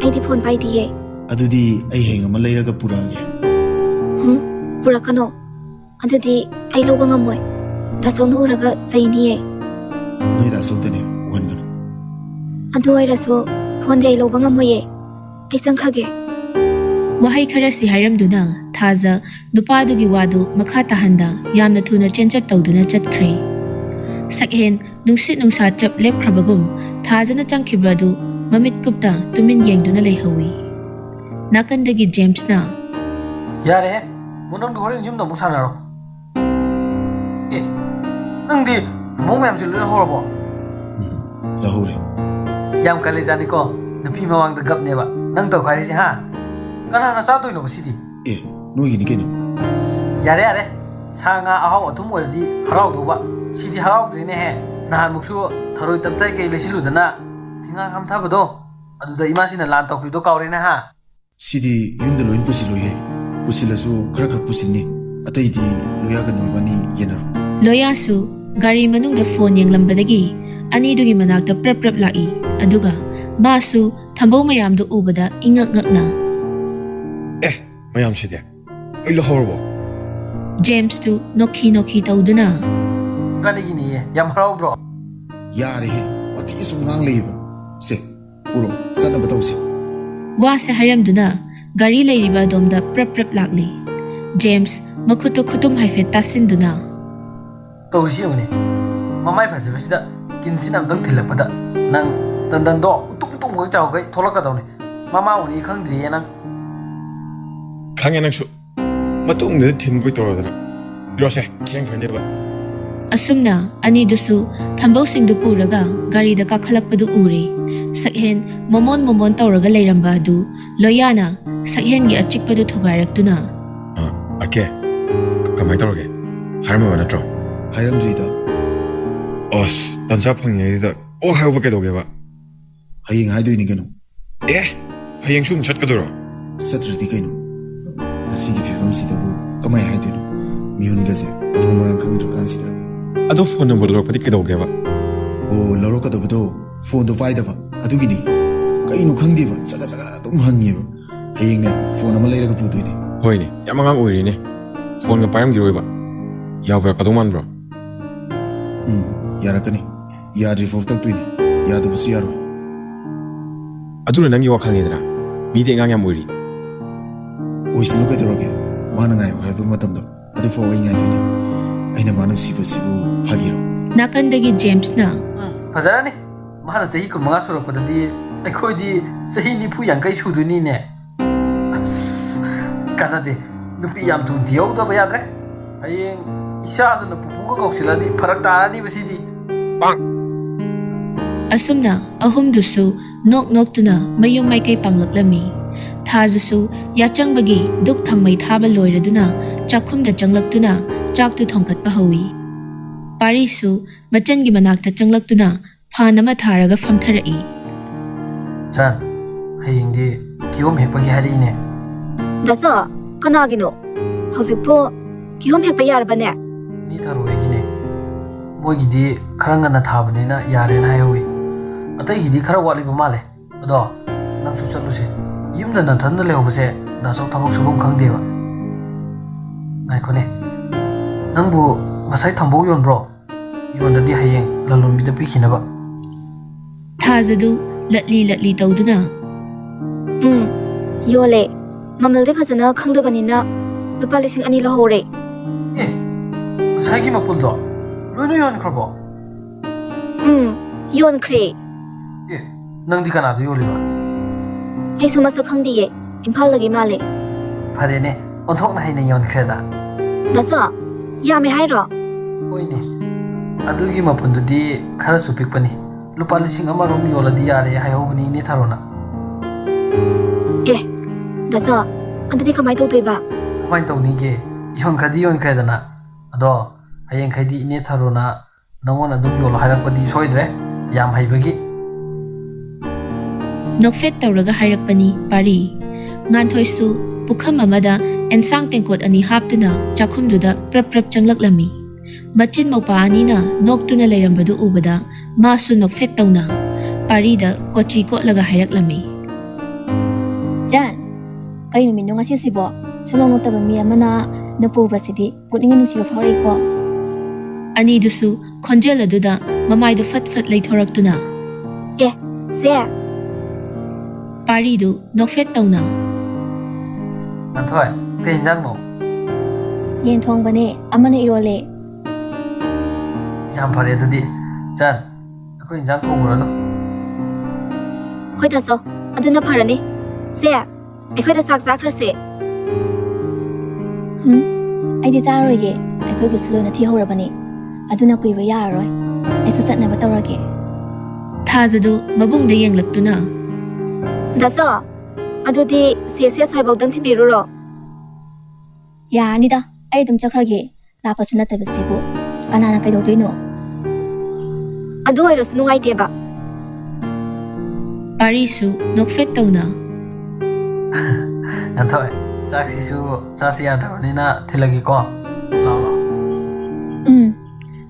ꯑꯩꯗꯤ ꯐꯣꯟ ꯄꯥꯏꯗꯤꯌꯦ ꯑꯗꯨꯗꯤ ꯑꯩ ꯍꯌꯦꯡ ꯑꯃ ꯂꯩꯔꯒ ꯄꯨꯔꯛꯑꯒꯦ ꯄꯨꯔꯛꯀꯅꯣ ꯑꯗꯨꯗꯤ ꯑꯩ ꯂꯧꯕ ꯉꯝꯃꯣꯏ ꯗꯥꯁꯧꯅ ꯎꯔꯒ ꯆꯩꯅꯤꯌꯦ ꯅꯣꯏ ꯗꯥꯁꯧꯗꯅꯦ ꯎꯍꯟꯒꯅꯨ ꯑꯗꯨ ꯑꯣꯏꯔꯁꯨ ꯐꯣꯟꯗꯤ ꯑꯩ ꯂꯧꯕ ꯉꯝꯃꯣꯏꯌꯦ ꯑꯩ ꯆꯪꯈ꯭ꯔꯒꯦ ꯋꯥꯍꯩ ꯈꯔꯁꯤ ꯍꯥꯏꯔꯝꯗꯨꯅ ꯊꯥꯖ ꯅꯨꯄꯥꯗꯨꯒꯤ ꯋꯥꯗꯨ ꯃꯈꯥ ꯇꯥꯍꯟꯗ ꯌꯥꯝꯅ ꯊꯨꯅ ꯆꯦꯟꯆꯠ ꯇꯧꯗꯨꯅ ꯆꯠꯈ꯭ꯔꯦ ꯁꯛꯍꯦꯟ ꯅꯨꯡꯁꯤꯠ ꯅꯨꯡꯁꯥ ꯆꯞ ꯂꯦꯞꯈ꯭ꯔꯕꯒꯨꯝ ꯊꯥꯖꯅ ꯆꯪꯈꯤꯕ ꯑꯗꯨ ꯃꯃꯤꯠ ꯀꯨꯞꯇ ꯇꯨꯃꯤꯟ ꯌꯦꯡꯗꯨꯅ ꯂꯩꯍꯧꯏ ꯅꯥꯀꯟꯗꯒꯤ ꯖꯦꯝꯁꯅ ꯌꯥꯔꯦꯍꯦ ꯅꯪꯗꯤ ꯍꯣꯔꯦꯟ ꯌꯨꯝꯗ ꯑꯃꯨꯛ ꯁꯥꯟꯅꯔꯣ ꯅꯪꯗꯤ ꯊꯝꯕꯧ ꯃꯌꯥꯝꯁꯤ ꯂꯣꯏꯅ ꯍꯧꯔꯕꯣ ꯂꯍꯧꯔꯦ ꯌꯥꯝ ꯀꯜꯂꯤꯖꯥꯠꯅꯤꯀꯣ ꯅꯨꯄꯤ ꯃꯃꯥꯡꯗ ꯒꯞꯅꯦꯕ ꯅꯪ ꯇꯧꯈꯥꯏꯔꯤꯁꯦ ꯍꯥ ꯀꯅꯥꯅ ꯆꯥꯗꯣꯏꯅꯣ ꯁꯤꯗꯤ ꯅꯣꯏꯒꯤꯅꯤ ꯀꯩꯅꯣ ꯌꯥꯔꯦ ꯌꯥꯔꯦ ꯁꯥ ꯉꯥ ꯑꯍꯥꯎ ꯑꯊꯨꯝ ꯑꯣꯏꯔꯗꯤ ꯍꯔꯥꯎꯗꯧꯕ ꯁꯤꯗꯤ ꯍꯔꯥꯎꯗ꯭ꯔꯤꯅꯦꯍꯦ ꯅꯍꯥꯟꯃꯨꯛꯁꯨ ꯊꯔꯣꯏ ꯇꯞꯇꯥꯏ ꯀꯩ ꯂꯩꯁꯤꯜꯂꯨꯗꯅ ꯊꯤꯉꯥꯡ ꯍꯝꯊꯕꯗꯣ ꯑꯗꯨꯗ ꯏꯃꯥꯁꯤꯅ ꯂꯥꯟ ꯇꯧꯈꯤꯕꯗꯣ ꯀꯥꯎꯔꯦꯅꯦ ꯍꯥ ꯁꯤꯗꯤ ꯌꯨꯝꯗ ꯂꯣꯏꯅ ꯄꯨꯁꯤꯜꯂꯣꯏꯍꯦ ꯄꯨꯁꯤꯜꯂꯁꯨ ꯈꯔ ꯈꯛ ꯄꯨꯁꯤꯟꯅꯤ ꯑꯇꯩꯗꯤ ꯂꯣꯌꯥꯒ ꯅꯣꯏꯕꯥꯅꯤ ꯌꯦꯟꯅꯔꯣ ꯂꯣꯌꯥꯁꯨ ꯒꯥꯔꯤ ꯃꯅꯨꯡꯗ ꯐꯣꯟ ꯌꯦꯡꯂꯝꯕꯗꯒꯤ ꯑꯅꯤꯗꯨꯒꯤ ꯃꯅꯥꯛꯇ ꯄ꯭ꯔꯞ ꯄ꯭ꯔꯞ ꯂꯥꯛꯏ ꯑꯗꯨꯒ ꯃꯥꯁꯨ ꯊꯝꯕꯧ ꯃꯌꯥꯝꯗꯨ ꯎꯕꯗ ꯏꯉꯛ ꯉꯛꯅ ꯃꯌꯥꯝꯁꯤꯗꯤ ꯑꯩ ꯂꯧꯍꯧꯔꯕꯣ ꯖꯦꯝꯁꯇꯨ ꯅꯣꯛꯈꯤ ꯅꯣꯛꯈꯤ ꯇꯧꯗꯨꯅ ꯏꯕꯥꯅꯤꯒꯤꯅꯦꯌꯦ ꯌꯥꯝ ꯍꯔꯥꯎꯗ꯭ꯔꯣ ꯌꯥꯔꯦꯍꯦ ꯋꯥꯊꯤ ꯁꯨꯝ ꯉꯥꯡ ꯂꯩꯕ ꯁꯦ ꯄꯨꯔꯣ ꯆꯠꯅꯕ ꯇꯧꯁꯤ ꯋꯥꯁꯦ ꯍꯥꯏꯔꯝꯗꯨꯅ ꯒꯥꯔꯤ ꯂꯩꯔꯤꯕ ꯑꯗꯣꯝꯗ ꯄ꯭ꯔꯞ ꯄ꯭ꯔꯞ ꯂꯥꯛꯂꯤ ꯖꯦꯝꯁ ꯃꯈꯨꯠꯇꯨ ꯈꯨꯇꯨꯝ ꯍꯥꯏꯐꯦꯠ ꯇꯥꯁꯤꯟꯗꯨꯅ ꯇꯧꯔꯤꯁꯤ ꯌꯦꯡꯉꯨꯅꯦ ꯃꯃꯥꯏ ꯐꯖꯕꯁꯤꯗ ꯀꯤꯟꯁꯤꯅ ꯑꯝꯇꯪ ꯊꯤꯜꯂꯛꯄꯗ ꯅꯪ ꯇꯟꯗꯟꯗꯣ ꯎꯇꯨꯝ ꯎꯇꯨꯝꯒ ꯆꯥꯎꯈꯩ ꯊꯣꯛꯂꯛꯀꯗꯧꯅꯤ ꯃꯃꯥ ꯎꯅꯤ ꯈꯪꯗ꯭ꯔꯤꯌꯦ ꯅꯪ ꯈꯪꯉꯦ ꯅꯪꯁꯨ ꯃꯇꯨꯡꯗꯗꯤ ꯊꯤꯟꯕꯣꯏ ꯇꯧꯔꯗꯅ ꯏꯔꯣꯁꯦ ꯊꯦꯡꯈ꯭ꯔꯅꯦꯕ ꯑꯁꯨꯝꯅ ꯑꯅꯤꯗꯨꯁꯨ ꯊꯝꯕꯧꯁꯤꯡꯗꯨ ꯄꯨꯔꯒ ꯒꯥꯔꯤꯗ ꯀꯥꯈꯠꯂꯛꯄꯗꯨ ꯎꯔꯦ ꯁꯛꯍꯦꯟ ꯃꯣꯃꯣꯟ ꯃꯣꯃꯣꯟ ꯇꯧꯔꯒ ꯂꯩꯔꯝꯕ ꯑꯗꯨ ꯂꯣꯌꯥꯅ ꯁꯛꯍꯦꯟꯒꯤ ꯑꯆꯤꯛꯄꯗꯨ ꯊꯨꯒꯥꯏꯔꯛꯇꯨꯅ ꯑꯀꯦ ꯀꯃꯥꯏ ꯇꯧꯔꯒꯦ ꯍꯥꯏꯔꯝꯃꯕ ꯅꯠꯇ꯭ꯔꯣ ꯍꯥꯏꯔꯝꯗ꯭ꯔꯤꯗ ꯑꯁ ꯇꯟꯖꯥ ꯐꯪꯉꯤꯉꯩꯗꯨꯗ ꯑꯣ ꯍꯥꯏꯍꯧꯕ ꯀꯩꯗꯧꯒꯦꯕ ꯍꯌꯦꯡ ꯍꯥꯏꯗꯣꯏꯅꯤ ꯀꯩꯅꯣ ꯍꯌꯦꯡꯁꯨ ꯑꯃꯨꯛ ꯆꯠꯀꯗꯣꯏꯔോ ꯆꯠꯇ꯭ꯔꯗꯤ ꯀꯩꯅꯣ ꯉꯁꯤꯒꯤ ꯐꯤꯕꯝꯁꯤꯗꯕꯨ ꯀꯃꯥꯏ ꯍꯥꯏꯗꯣꯏꯅꯣ ꯃꯤꯍꯨꯟꯒꯁꯦ ꯃꯊꯣꯡ ꯃꯔꯝ ꯈꯪꯗ꯭ꯔꯀꯥꯟꯁꯤꯗ ꯑꯗꯣ ꯐꯣꯟ ꯅꯝꯕꯔ ꯂꯧꯔꯛꯄꯗꯤ ꯀꯩꯗꯧꯒꯦꯕ ꯂꯧꯔꯛꯀꯗꯕꯗꯣ ꯐꯣꯟꯗꯣ ꯄꯥꯏꯗꯕ ꯑꯗꯨꯒꯤꯅꯤ ꯀꯩꯅꯣ ꯈꯪꯗꯦꯕ ꯆꯒꯠ ꯆꯒꯠ ꯑꯗꯨꯝ ꯍꯪꯉꯦꯕ ꯍꯌꯦꯡꯅꯦ ꯐꯣꯟ ꯑꯃ ꯂꯩꯔꯒ ꯄꯨꯗꯣꯏꯅꯦ ꯍꯣꯏꯅꯦ ꯌꯥꯝ ꯑꯉꯥꯡ ꯑꯣꯏꯔꯤꯅꯦ ꯐꯣꯟꯒ ꯄꯥꯏꯔꯝꯈꯤꯔꯣꯏꯕ ꯌꯥꯎꯕꯤꯔꯛꯀꯗꯧ ꯃꯥꯟꯕ꯭ꯔꯣ ꯌꯥꯔꯛꯀꯅꯤ ꯌꯥꯗ꯭ꯔꯤ ꯐꯥꯎ ꯇꯛꯇꯣꯏꯅꯤ ꯌꯥꯗꯕꯁꯨ ꯌꯥꯔꯣꯏ ꯑꯗꯨꯅ ꯅꯪꯒꯤ ꯋꯥꯈꯜꯅꯤꯗꯅ ꯃꯤꯗꯤ ꯑꯉꯥꯡ ꯌꯥꯝ ꯑꯣꯏꯔꯤ ꯑꯣꯏꯁꯤꯜꯂꯨ ꯀꯩꯗꯧꯔꯒꯦ ꯃꯥꯅ ꯉꯥꯏꯌꯨ ꯍꯥꯏꯕ ꯃꯇꯝꯗꯣ ꯑꯗꯨꯐꯥꯎ ꯑꯩ ꯉꯥꯏꯗꯣꯏꯅꯤ ꯑꯩꯅ ꯃꯥ ꯅꯨꯡꯁꯤꯕꯁꯤꯕꯨ ꯐꯥꯒꯤꯔꯣ ꯅꯥꯀꯟꯗꯒꯤ ꯖꯦꯝꯁꯅ ꯐꯖꯔꯅꯤ ꯃꯥꯅ ꯆꯍꯤ 15 ꯁꯨꯔꯛꯄꯗꯗꯤ ꯑꯩꯈꯣꯏꯗꯤ ꯆꯍꯤ 40-50 ꯁꯨꯗꯣꯏꯅꯤꯅꯦ ꯑꯁ ꯀꯥꯟꯅꯗꯦ ꯅꯨꯄꯤ ꯌꯥꯝ ꯊꯨꯅ ꯊꯤꯍꯧꯗꯕ ꯌꯥꯗ꯭ꯔꯦ ꯍꯌꯦꯡ ꯏꯆꯥꯗꯨꯅ ꯄꯨꯄꯨꯒ ꯀꯧꯁꯤꯜꯂꯗꯤ ꯐꯔꯛ ꯇꯥꯔꯅꯤꯕ ꯁꯤꯗꯤ ꯑꯁꯨꯝꯅ ꯑꯍꯨꯝꯗꯨꯁꯨ ꯅꯣꯛ ꯅꯣꯛꯇꯨꯅ ꯃꯌꯨꯝ ꯃꯥꯏꯀꯩ ꯄꯥꯡꯂꯛꯂꯝꯃꯤ ꯊꯥꯖꯁꯨ ꯌꯥꯆꯪꯕꯒꯤ ꯗꯨꯛ ꯊꯥꯡꯃꯩ ꯊꯥꯕ ꯂꯣꯏꯔꯗꯨꯅ ꯆꯥꯛꯈꯨꯝꯗ ꯆꯪꯂꯛꯇꯨꯅ ꯆꯥꯛꯇꯨ ꯊꯣꯡꯒꯠꯄ ꯍꯧꯏ ꯄꯥꯔꯤꯁꯨ ꯃꯆꯟꯒꯤ ꯃꯅꯥꯛꯇ ꯆꯪꯂꯛꯇꯨꯅ ꯐꯥꯟ ꯑꯃ ꯊꯥꯔꯒ ꯐꯝꯊꯔꯛꯏ ꯆꯟ ꯍꯌꯦꯡꯗꯤ ꯀꯤꯍꯣꯝ ꯍꯦꯛꯄꯒꯤ ꯍꯥꯏꯔꯛꯏꯅꯦ ꯗꯥꯁꯣ ꯀꯅꯥꯒꯤꯅꯣ ꯍꯧꯖꯤꯛꯄꯨ ꯀꯤꯍꯣꯝ ꯍꯦꯛꯄ ꯌꯥꯔꯕꯅꯦ ꯅꯤ ꯊꯥꯔꯣꯏꯒꯤꯅꯦ ꯃꯣꯏꯒꯤꯗꯤ ꯈꯔ ꯉꯟꯅ ꯊꯥꯕꯅꯤꯅ ꯌꯥꯔꯦꯅ ꯍꯥꯏꯍꯧꯏ ꯑꯇꯩꯒꯤꯗꯤ ꯈꯔ ꯋꯥꯠꯂꯤꯕ ꯃꯥꯜꯂꯦ ꯑꯗꯣ ꯅꯪꯁꯨ ꯆꯠꯂꯨꯁꯦ ꯌꯨꯝꯗ ꯅꯊꯟꯗ ꯂꯩꯍꯧꯕꯁꯦ ꯗꯥꯁꯧ ꯊꯕꯛ ꯁꯨꯐꯝ ꯈꯪꯗꯦꯕ ꯉꯥꯏꯈꯣꯅꯦ ꯅꯪꯕꯨ ꯉꯁꯥꯏ ꯊꯝꯕꯧ ꯌꯣꯟꯕ꯭ꯔꯣ ꯌꯣꯟꯗ꯭ꯔꯗꯤ ꯍꯌꯦꯡ ꯂꯂꯣꯟꯕꯤꯗ ꯄꯤꯈꯤꯅꯕ ꯊꯥꯖꯗꯨ ꯂꯠꯂꯤ ꯂꯠꯂꯤ ꯇꯧꯗꯨꯅ ꯌꯣꯜꯂꯦ ꯃꯃꯜꯗꯤ ꯐꯖꯅ ꯈꯪꯗꯕꯅꯤꯅ ꯂꯨꯄꯥ 2,000 ꯂꯧꯍꯧꯔꯦ ꯑꯦ ꯉꯁꯥꯏꯒꯤ ꯃꯄꯨꯜꯗꯣ ꯂꯣꯏꯅ ꯌꯣꯟꯈ꯭ꯔꯕꯣ ꯌꯣꯟꯈ꯭ꯔꯦ ꯑꯦ ꯅꯪꯗꯤ ꯀꯅꯥꯗ ꯌꯣꯜꯂꯤꯕ ꯑꯩꯁꯨ ꯃꯁꯛ ꯈꯪꯗꯤꯌꯦ ꯏꯝꯐꯥꯜꯗꯒꯤ ꯃꯥꯜꯂꯦ ꯐꯔꯦꯅꯦ ꯑꯣꯟꯊꯣꯛꯅ ꯍꯩꯅ ꯌꯣꯟꯈ꯭ꯔꯦꯗ ꯗꯥꯁꯣ ꯌꯥꯝꯃꯦ ꯍꯥꯏꯔꯣ ꯍꯣꯏꯅꯦ ꯑꯗꯨꯒꯤ ꯃꯄꯨꯟꯗꯨꯗꯤ ꯈꯔꯁꯨ ꯄꯤꯛꯄꯅꯤ ꯂꯨꯄꯥ 1,000 ꯌꯣꯜꯂꯗꯤ ꯌꯥꯔꯦ ꯍꯥꯏꯍꯧꯕꯅꯤ ꯏꯅꯦ ꯊꯥꯔꯣꯅ ꯑꯦ ꯗꯥꯁꯣ ꯑꯗꯨꯗꯤ ꯀꯃꯥꯏ ꯇꯧꯗꯣꯏꯕ ꯀꯃꯥꯏꯅ ꯇꯧꯅꯤꯒꯦ ꯌꯣꯟꯈ꯭ꯔꯗꯤ ꯌꯣꯟꯈ꯭ꯔꯦꯗꯅ ꯑꯗꯣ ꯍꯌꯦꯡꯈꯩꯗꯤ ꯏꯅꯦ ꯊꯥꯔꯣꯅ ꯅꯪꯉꯣꯟꯗ ꯑꯗꯨꯝ ꯌꯣꯜꯂꯣ ꯍꯥꯏꯔꯛꯄꯗꯤ ꯁꯣꯏꯗ꯭ꯔꯦ ꯌꯥꯝ ꯍꯩꯕꯒꯤ ꯅꯣꯛꯐꯦꯠ ꯇꯧꯔꯒ ꯍꯥꯏꯔꯛꯄꯅꯤ ꯄꯥꯔꯤ ꯉꯥꯟꯊꯣꯏꯁꯨ ꯄꯨꯈꯝ ꯑꯃꯗ ꯑꯦꯟꯁꯥꯡ ꯇꯦꯡꯀꯣꯠ 2 ꯍꯥꯞꯇꯨꯅ ꯆꯥꯛꯈꯨꯝꯗꯨꯗ ꯄ꯭ꯔꯞ ꯄ꯭ꯔꯞ ꯆꯪꯂꯛꯂꯝꯃꯤ ꯃꯆꯤꯟ ꯃꯧꯄꯥ ꯑꯅꯤꯅ ꯅꯣꯛꯇꯨꯅ ꯂꯩꯔꯝꯕꯗꯨ ꯎꯕꯗ ꯃꯥꯁꯨ ꯅꯣꯛꯐꯦꯠ ꯇꯧꯅ ꯄꯥꯔꯤꯗ ꯀꯣꯆꯤ ꯀꯣꯠꯂꯒ ꯍꯥꯏꯔꯛꯂꯝꯃꯤ ꯖꯥꯟ ꯀꯔꯤ ꯅꯨꯃꯤꯠꯅꯣ ꯉꯁꯤꯁꯤꯕꯣ ꯁꯨꯡꯅꯣꯛ ꯅꯣꯛꯇꯕ ꯃꯤ ꯑꯃꯅ ꯅꯄꯨꯕꯁꯤꯗꯤ ꯄꯨꯛꯅꯤꯡ ꯅꯨꯡꯁꯤꯕ ꯐꯥꯎꯔꯛꯏꯀꯣ ꯑꯅꯤꯗꯨꯁꯨ ꯈꯣꯟꯖꯦꯜ ꯑꯗꯨꯗ ꯃꯃꯥꯏꯗꯨ ꯐꯠ ꯐꯠ ꯂꯩꯊꯣꯔꯛꯇꯨꯅ ꯑꯦ ꯁꯦ ꯄꯥꯔꯤꯗꯨ ꯅꯣꯛꯐꯦꯠ ꯇꯧꯅ ꯉꯥꯟꯊꯣꯏ ꯀꯩ ꯌꯦꯟꯖꯥꯡꯅꯣ ꯌꯦꯟ ꯊꯣꯡꯕꯅꯦ ꯑꯃꯅ ꯏꯔꯣꯜꯂꯦ ꯌꯥꯝ ꯐꯔꯦ ꯑꯗꯨꯗꯤ ꯆꯟ ꯑꯩꯈꯣꯏ ꯌꯦꯟꯖꯥꯡ ꯊꯣꯡꯉꯨꯔꯅꯨ ꯍꯣꯏ ꯗꯥꯁꯣ ꯑꯗꯨꯅ ꯐꯔꯅꯤ ꯁꯦ ꯑꯩꯈꯣꯏꯗ ꯆꯥꯛ ꯆꯥꯈ꯭ꯔꯁꯦ ꯑꯩꯗꯤ ꯆꯥꯔꯔꯣꯏꯒꯦ ꯑꯩꯈꯣꯏꯒꯤꯁꯨ ꯂꯣꯏꯅ ꯊꯤꯍꯧꯔꯕꯅꯤ ꯑꯗꯨꯅ ꯀꯨꯏꯕ ꯌꯥꯔꯔꯣꯏ ꯑꯩꯁꯨ ꯆꯠꯅꯕ ꯇꯧꯔꯒꯦ ꯊꯥꯖꯗꯨ ꯃꯕꯨꯡꯗ ꯌꯦꯡꯂꯛꯇꯨꯅ ꯗꯥꯁꯣ ꯑꯗꯨꯗꯤ ꯁꯦ ꯑꯁ꯭ꯋꯥꯏꯐꯥꯎꯗꯪ ꯊꯤꯟꯕꯤꯔꯨꯔꯣ ꯌꯥꯔꯅꯤꯗ ꯑꯩ ꯑꯗꯨꯝ ꯆꯠꯈ꯭ꯔꯒꯦ ꯂꯥꯞꯄꯁꯨ ꯅꯠꯇꯕꯁꯤꯕꯨ ꯀꯅꯥꯅ ꯀꯩꯗꯧꯗꯣꯏꯅꯣ ꯑꯗꯨ ꯑꯣꯏꯔꯁꯨ ꯅꯨꯡꯉꯥꯏꯇꯦꯕ ꯄꯥꯔꯤꯁꯨ ꯅꯣꯛꯐꯦꯠ ꯇꯧꯅ ꯉꯥꯟꯊꯣꯏ ꯆꯥꯛꯁꯤꯁꯨ ꯆꯥꯁꯤ ꯌꯥꯗ꯭ꯔꯕꯅꯤꯅ ꯊꯤꯜꯂꯒꯦꯀꯣ ꯂꯥꯎ ꯂꯥꯎ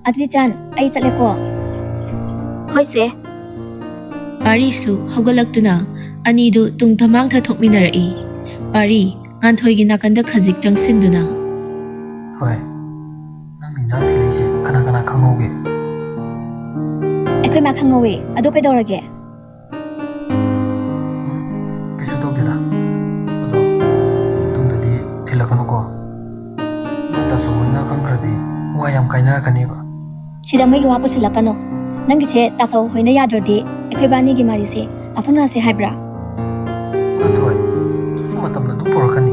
ꯑꯗꯨꯗꯤ ꯆꯥꯟ ꯑꯩ ꯆꯠꯂꯦꯀꯣ ꯍꯣꯏ ꯁꯦ ꯄꯥꯔꯤꯁꯨ ꯍꯧꯒꯠꯂꯛꯇꯨꯅ ꯑꯅꯤꯗꯨ ꯇꯨꯡ ꯊꯃꯥꯡꯊ ꯊꯣꯛꯃꯤꯟꯅꯔꯛꯏ ꯄꯥꯔꯤ ꯉꯥꯟꯊꯣꯏꯒꯤ ꯅꯥꯀꯟꯗ ꯈꯖꯤꯛ ꯆꯪꯁꯤꯟꯗꯨꯅ ꯍꯣꯏ ꯅꯪ ꯌꯦꯟꯖꯥꯡ ꯊꯤꯜꯂꯛꯏꯁꯦ ꯀꯅꯥ ꯀꯅꯥ ꯈꯪꯍꯧꯒꯦ ꯑꯩꯈꯣꯏ ꯃꯥ ꯈꯪꯍꯧꯋꯦ ꯑꯗꯨ ꯀꯩꯗꯧꯔꯒꯦ ꯀꯩꯁꯨ ꯇꯧꯗꯦꯗ ꯑꯗꯣ ꯃꯇꯨꯡꯗꯗꯤ ꯊꯤꯜꯂꯛꯀꯅꯨꯀꯣ ꯅꯣꯏ ꯇꯥꯆꯧ ꯍꯣꯏꯅ ꯈꯪꯈ꯭ꯔꯗꯤ ꯋꯥ ꯌꯥꯝ ꯀꯥꯏꯅꯔꯛꯀꯅꯦꯕ ꯁꯤꯗ ꯃꯩꯒꯤ ꯋꯥ ꯄꯨꯁꯤꯜꯂꯛꯀꯅꯣ ꯅꯪꯒꯤꯁꯦ ꯇꯥꯆꯧ ꯍꯣꯏꯅ ꯌꯥꯗ꯭ꯔꯗꯤ ꯑꯩꯈꯣꯏ ꯕꯥꯅꯤꯒꯤ ꯃꯔꯤꯁꯦ ꯂꯥꯞꯊꯣꯛꯅꯔꯁꯦ ꯍꯥꯏꯕ꯭ꯔꯥ ꯉꯥꯟꯊꯣꯏ ꯑꯗꯨꯁꯨ ꯃꯇꯝꯅ ꯑꯗꯨꯝ ꯄꯨꯔꯛꯀꯅꯤ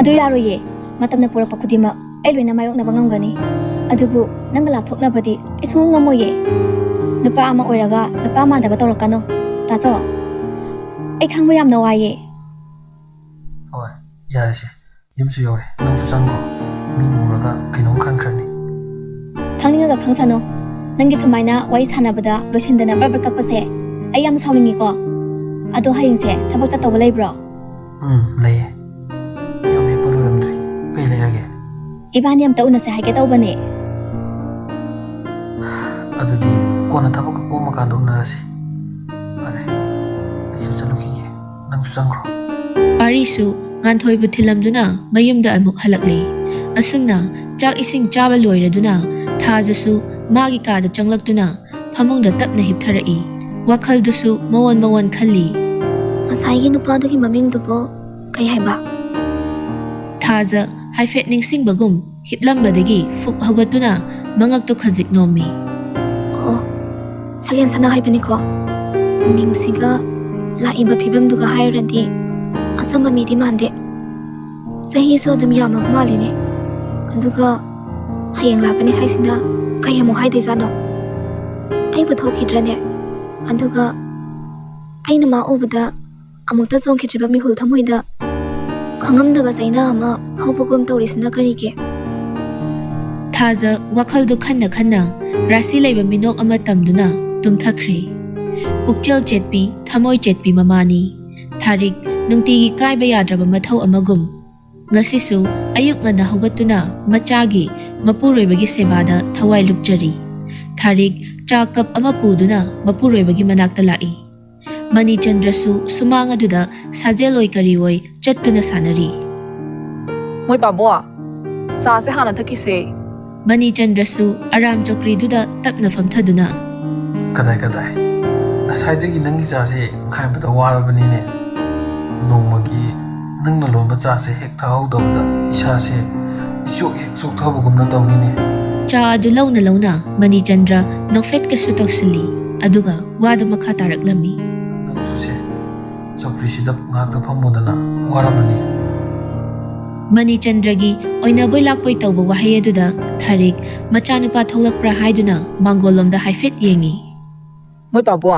ꯑꯗꯨ ꯌꯥꯔꯣꯏꯌꯦ ꯃꯇꯝꯅ ꯄꯨꯔꯛꯄ ꯈꯨꯗꯤꯡꯃꯛ ꯑꯩ ꯂꯣꯏꯅ ꯃꯥꯌꯣꯛꯅꯕ ꯉꯝꯒꯅꯤ ꯑꯗꯨꯕꯨ ꯅꯪꯒ ꯂꯥꯞꯊꯣꯛꯅꯕꯗꯤ ꯑꯩ ꯁꯨꯡꯉꯝ ꯉꯝꯃꯣꯏꯌꯦ ꯅꯨꯄꯥ ꯑꯃ ꯑꯣꯏꯔꯒ ꯅꯨꯄꯥ ꯃꯥꯟꯗꯕ ꯇꯧꯔꯛꯀꯅꯣ ꯇꯥꯆꯧ ꯑꯩ ꯈꯪꯕ ꯌꯥꯝꯅ ꯋꯥꯏꯌꯦ ꯍꯣꯏ ꯌꯥꯔꯦꯁꯦ ꯌꯨꯝꯁꯨ ꯌꯧꯔꯦ ꯅꯪꯁꯨ ꯆꯪꯈ꯭ꯔꯣ ꯃꯤ ꯎꯔꯒ ꯀꯩꯅꯣꯝ ꯈꯟꯈ꯭ꯔꯅꯤ ꯈꯪꯅꯤꯡꯉꯒ ꯈꯪꯁꯅꯣ ꯅꯪꯒꯤ ꯁꯨꯃꯥꯏꯅ ꯋꯥꯔꯤ ꯁꯥꯟꯅꯕꯗ ꯂꯣꯏꯁꯤꯟꯗꯅ ꯕꯔꯕꯔ ꯀꯞꯄꯁꯦ ꯑꯩ ꯌꯥꯝ ꯁꯥꯎꯅꯤꯡꯉꯤꯀꯣ ꯑꯗꯣ ꯍꯌꯦꯡꯁꯦ ꯊꯕꯛ ꯆꯠꯇꯧꯕ ꯂꯩꯕ꯭ꯔꯣ ꯂꯩꯌꯦ ꯀꯤꯍꯣꯝ ꯍꯦꯛꯄ ꯂꯣꯏꯔꯝꯗ꯭ꯔꯤ ꯀꯩ ꯂꯩꯔꯒꯦ ꯏꯕꯥꯅꯤ ꯑꯝꯇ ꯎꯅꯁꯦ ꯍꯥꯏꯒꯦ ꯇꯧꯕꯅꯦ ꯑꯗꯨꯗꯤ ꯀꯣꯟꯅ ꯊꯕꯛꯀ ꯀꯣꯝꯃꯀꯥꯟꯗ ꯎꯅꯔꯁꯤ ꯐꯔꯦ ꯑꯩꯁꯨ ꯆꯠꯂꯨꯈꯤꯒꯦ ꯅꯪꯁꯨ ꯆꯪꯈ꯭ꯔꯣ ꯄꯥꯔꯤꯁꯨ ꯉꯥꯟꯊꯣꯏꯕꯨ ꯊꯤꯜꯂꯝꯗꯨꯅ ꯃꯌꯨꯝꯗ ꯑꯃꯨꯛ ꯍꯜꯂꯛꯂꯤ ꯑꯁꯨꯝꯅ ꯆꯥꯛ ꯏꯁꯤꯡ ꯆꯥꯕ ꯂꯣꯏꯔꯗꯨꯅ ꯊꯥꯖꯁꯨ ꯃꯥꯒꯤ ꯀꯥꯗ ꯆꯪꯂꯛꯇꯨꯅ ꯐꯃꯨꯡꯗ ꯇꯞꯅ ꯍꯤꯞꯊꯔꯛꯏ ꯋꯥꯈꯜꯗꯨꯁꯨ ꯃꯋꯣꯟ ꯈꯜꯂꯤ ꯉꯁꯥꯏꯒꯤ ꯅꯨꯄꯥꯗꯨꯒꯤ ꯃꯃꯤꯡꯗꯨꯕꯨ ꯀꯩ ꯍꯥꯏꯕ? ꯊꯥꯖ ꯍꯥꯏꯐꯦꯠ ꯅꯤꯡꯁꯤꯡꯕꯒꯨꯝ ꯍꯤꯞꯂꯝꯕꯗꯒꯤ ꯐꯨꯛ ꯍꯧꯒꯠꯇꯨꯅ ꯃꯉꯛꯇꯨ ꯈꯖꯤꯛ ꯅꯣꯝꯃꯤ ꯑꯣ, ꯁꯛꯍꯦꯟ ꯁꯅꯥ ꯍꯥꯏꯕꯅꯤꯀꯣ. ꯃꯤꯡꯁꯤꯒ ꯂꯥꯛꯏꯕ ꯐꯤꯕꯝꯗꯨꯒ ꯍꯥꯏꯔꯗꯤ ꯑꯁꯪꯕ ꯃꯤꯗꯤ ꯃꯥꯟꯗꯦ. ꯆꯍꯤꯁꯨ ꯑꯗꯨꯝ ꯌꯥꯝꯃꯕ ꯃꯥꯜꯂꯤꯅꯦ. ꯑꯗꯨꯒ ꯍꯌꯦꯡ ꯂꯥꯛꯀꯅꯤ ꯍꯥꯏꯁꯤꯅ ꯀꯩ ꯑꯃꯨꯛ ꯍꯥꯏꯗꯣꯏꯖꯥꯠꯅꯣ? ꯑꯩꯕꯨ ꯊꯣꯛꯈꯤꯗ꯭ꯔꯅꯦ? ꯑꯗꯨꯒ ꯑꯩꯅ ꯃꯥ ꯎꯕꯗ ꯑꯃꯨꯛꯇ ꯆꯣꯡꯈꯤꯗ꯭ꯔꯤꯕ ꯃꯤꯍꯨꯜ ꯊꯃꯣꯏꯗ ꯈꯪꯉꯝꯗꯕ ꯆꯩꯅꯥ ꯑꯃ ꯍꯧꯕꯒꯨꯝ ꯇꯧꯔꯤꯁꯤꯅ ꯀꯔꯤꯒꯤ? ꯊꯥꯖ ꯋꯥꯈꯜꯗꯨ ꯈꯟꯅ ꯔꯥꯁꯤ ꯂꯩꯕ ꯃꯤꯅꯣꯛ ꯑꯃ ꯇꯝꯗꯨꯅ ꯇꯨꯝꯊꯈ꯭ꯔꯦ ꯄꯨꯛꯆꯦꯜ ꯆꯦꯠꯄꯤ ꯊꯃꯣꯏ ꯆꯦꯠꯄꯤ ꯃꯃꯥꯅꯤ ꯊꯥꯔꯤꯛ ꯅꯨꯡꯇꯤꯒꯤ ꯀꯥꯏꯕ ꯌꯥꯗ꯭ꯔꯕ ꯃꯊꯧ ꯑꯃꯒꯨꯝ ꯉꯁꯤꯁꯨ ꯑꯌꯨꯛ ꯉꯟꯅ ꯍꯧꯒꯠꯇꯨꯅ ꯃꯆꯥꯒꯤ ꯃꯄꯨꯔꯣꯏꯕꯒꯤ ꯁꯦꯕꯥꯗ ꯊꯋꯥꯏ ꯂꯨꯞꯆꯔꯤ ꯊꯥꯔꯤꯛ ꯆꯥ ꯀꯞ ꯑꯃ ꯄꯨꯗꯨꯅ ꯃꯄꯨꯔꯣꯏꯕꯒꯤ ꯃꯅꯥꯛꯇ ꯂꯥꯛꯏ ꯃꯅꯤꯆꯟꯗ꯭ꯔꯁꯨ ꯁꯨꯃꯥꯡ ꯑꯗꯨꯗ ꯁꯥꯖꯦꯜꯑꯣꯏ ꯀꯔꯤꯑꯣꯏ ꯆꯠꯇꯨꯅ ꯁꯥꯟꯅꯔꯤ ꯃꯣꯏ ꯄꯥꯕꯣ, ꯆꯥꯁꯦ ꯍꯥꯟꯅ ꯊꯛꯈꯤꯁꯦ. ꯃꯅꯤꯆꯟꯗ꯭ꯔꯁꯨ ꯑꯔꯥꯝ ꯆꯧꯀ꯭ꯔꯤꯗꯨꯗ ꯇꯞꯅ ꯐꯝꯊꯗꯨꯅ ꯀꯗꯥꯏ ꯉꯁꯥꯏꯗꯒꯤ ꯅꯪꯒꯤ ꯆꯥꯁꯦ ꯉꯥꯏꯕꯗ ꯋꯥꯔꯕꯅꯤꯅꯦ ꯅꯣꯡꯃꯒꯤ ꯅꯪꯅ ꯂꯣꯟꯕ ꯆꯥꯁꯦ ꯍꯦꯛ ꯊꯛꯍꯧꯗꯕꯗ ꯏꯁꯥꯁꯦ ꯏꯆꯣꯛ ꯍꯦꯛ ꯆꯣꯛꯊꯕꯒꯨꯝꯅ ꯇꯧꯏꯅꯦ ꯆꯥ ꯑꯗꯨ ꯂꯧꯅ ꯃꯅꯤꯆꯟꯗ꯭ꯔ ꯅꯣꯛꯐꯦꯠꯀꯁꯨ ꯇꯧꯁꯤꯜꯂꯤ ꯑꯗꯨꯒ ꯋꯥꯗ ꯃꯈꯥ ꯇꯥꯔꯛꯂꯝꯃꯤ ꯅꯪꯁꯨꯁꯦ ꯆꯧꯀ꯭ꯔꯤꯁꯤꯗ ꯉꯥꯛꯇ ꯐꯝꯃꯨꯗꯅ ꯋꯥꯔꯝꯃꯅꯤ ꯃꯅꯤꯆꯟꯗ꯭ꯔꯒꯤ ꯑꯣꯏꯅꯕꯣꯏ ꯂꯥꯛꯄꯣꯏ ꯇꯧꯕ ꯋꯥꯍꯩ ꯑꯗꯨꯗ ꯊꯥꯔꯤꯛ ꯃꯆꯥꯅꯨꯄꯥ ꯊꯣꯛꯂꯛꯄ꯭ꯔꯥ ꯍꯥꯏꯗꯨꯅ ꯃꯥꯡꯒꯣꯜꯂꯣꯝꯗ ꯍꯥꯏꯐꯦꯠ ꯌꯦꯡꯉꯤ ꯃꯣꯏ ꯄꯥꯕꯣ,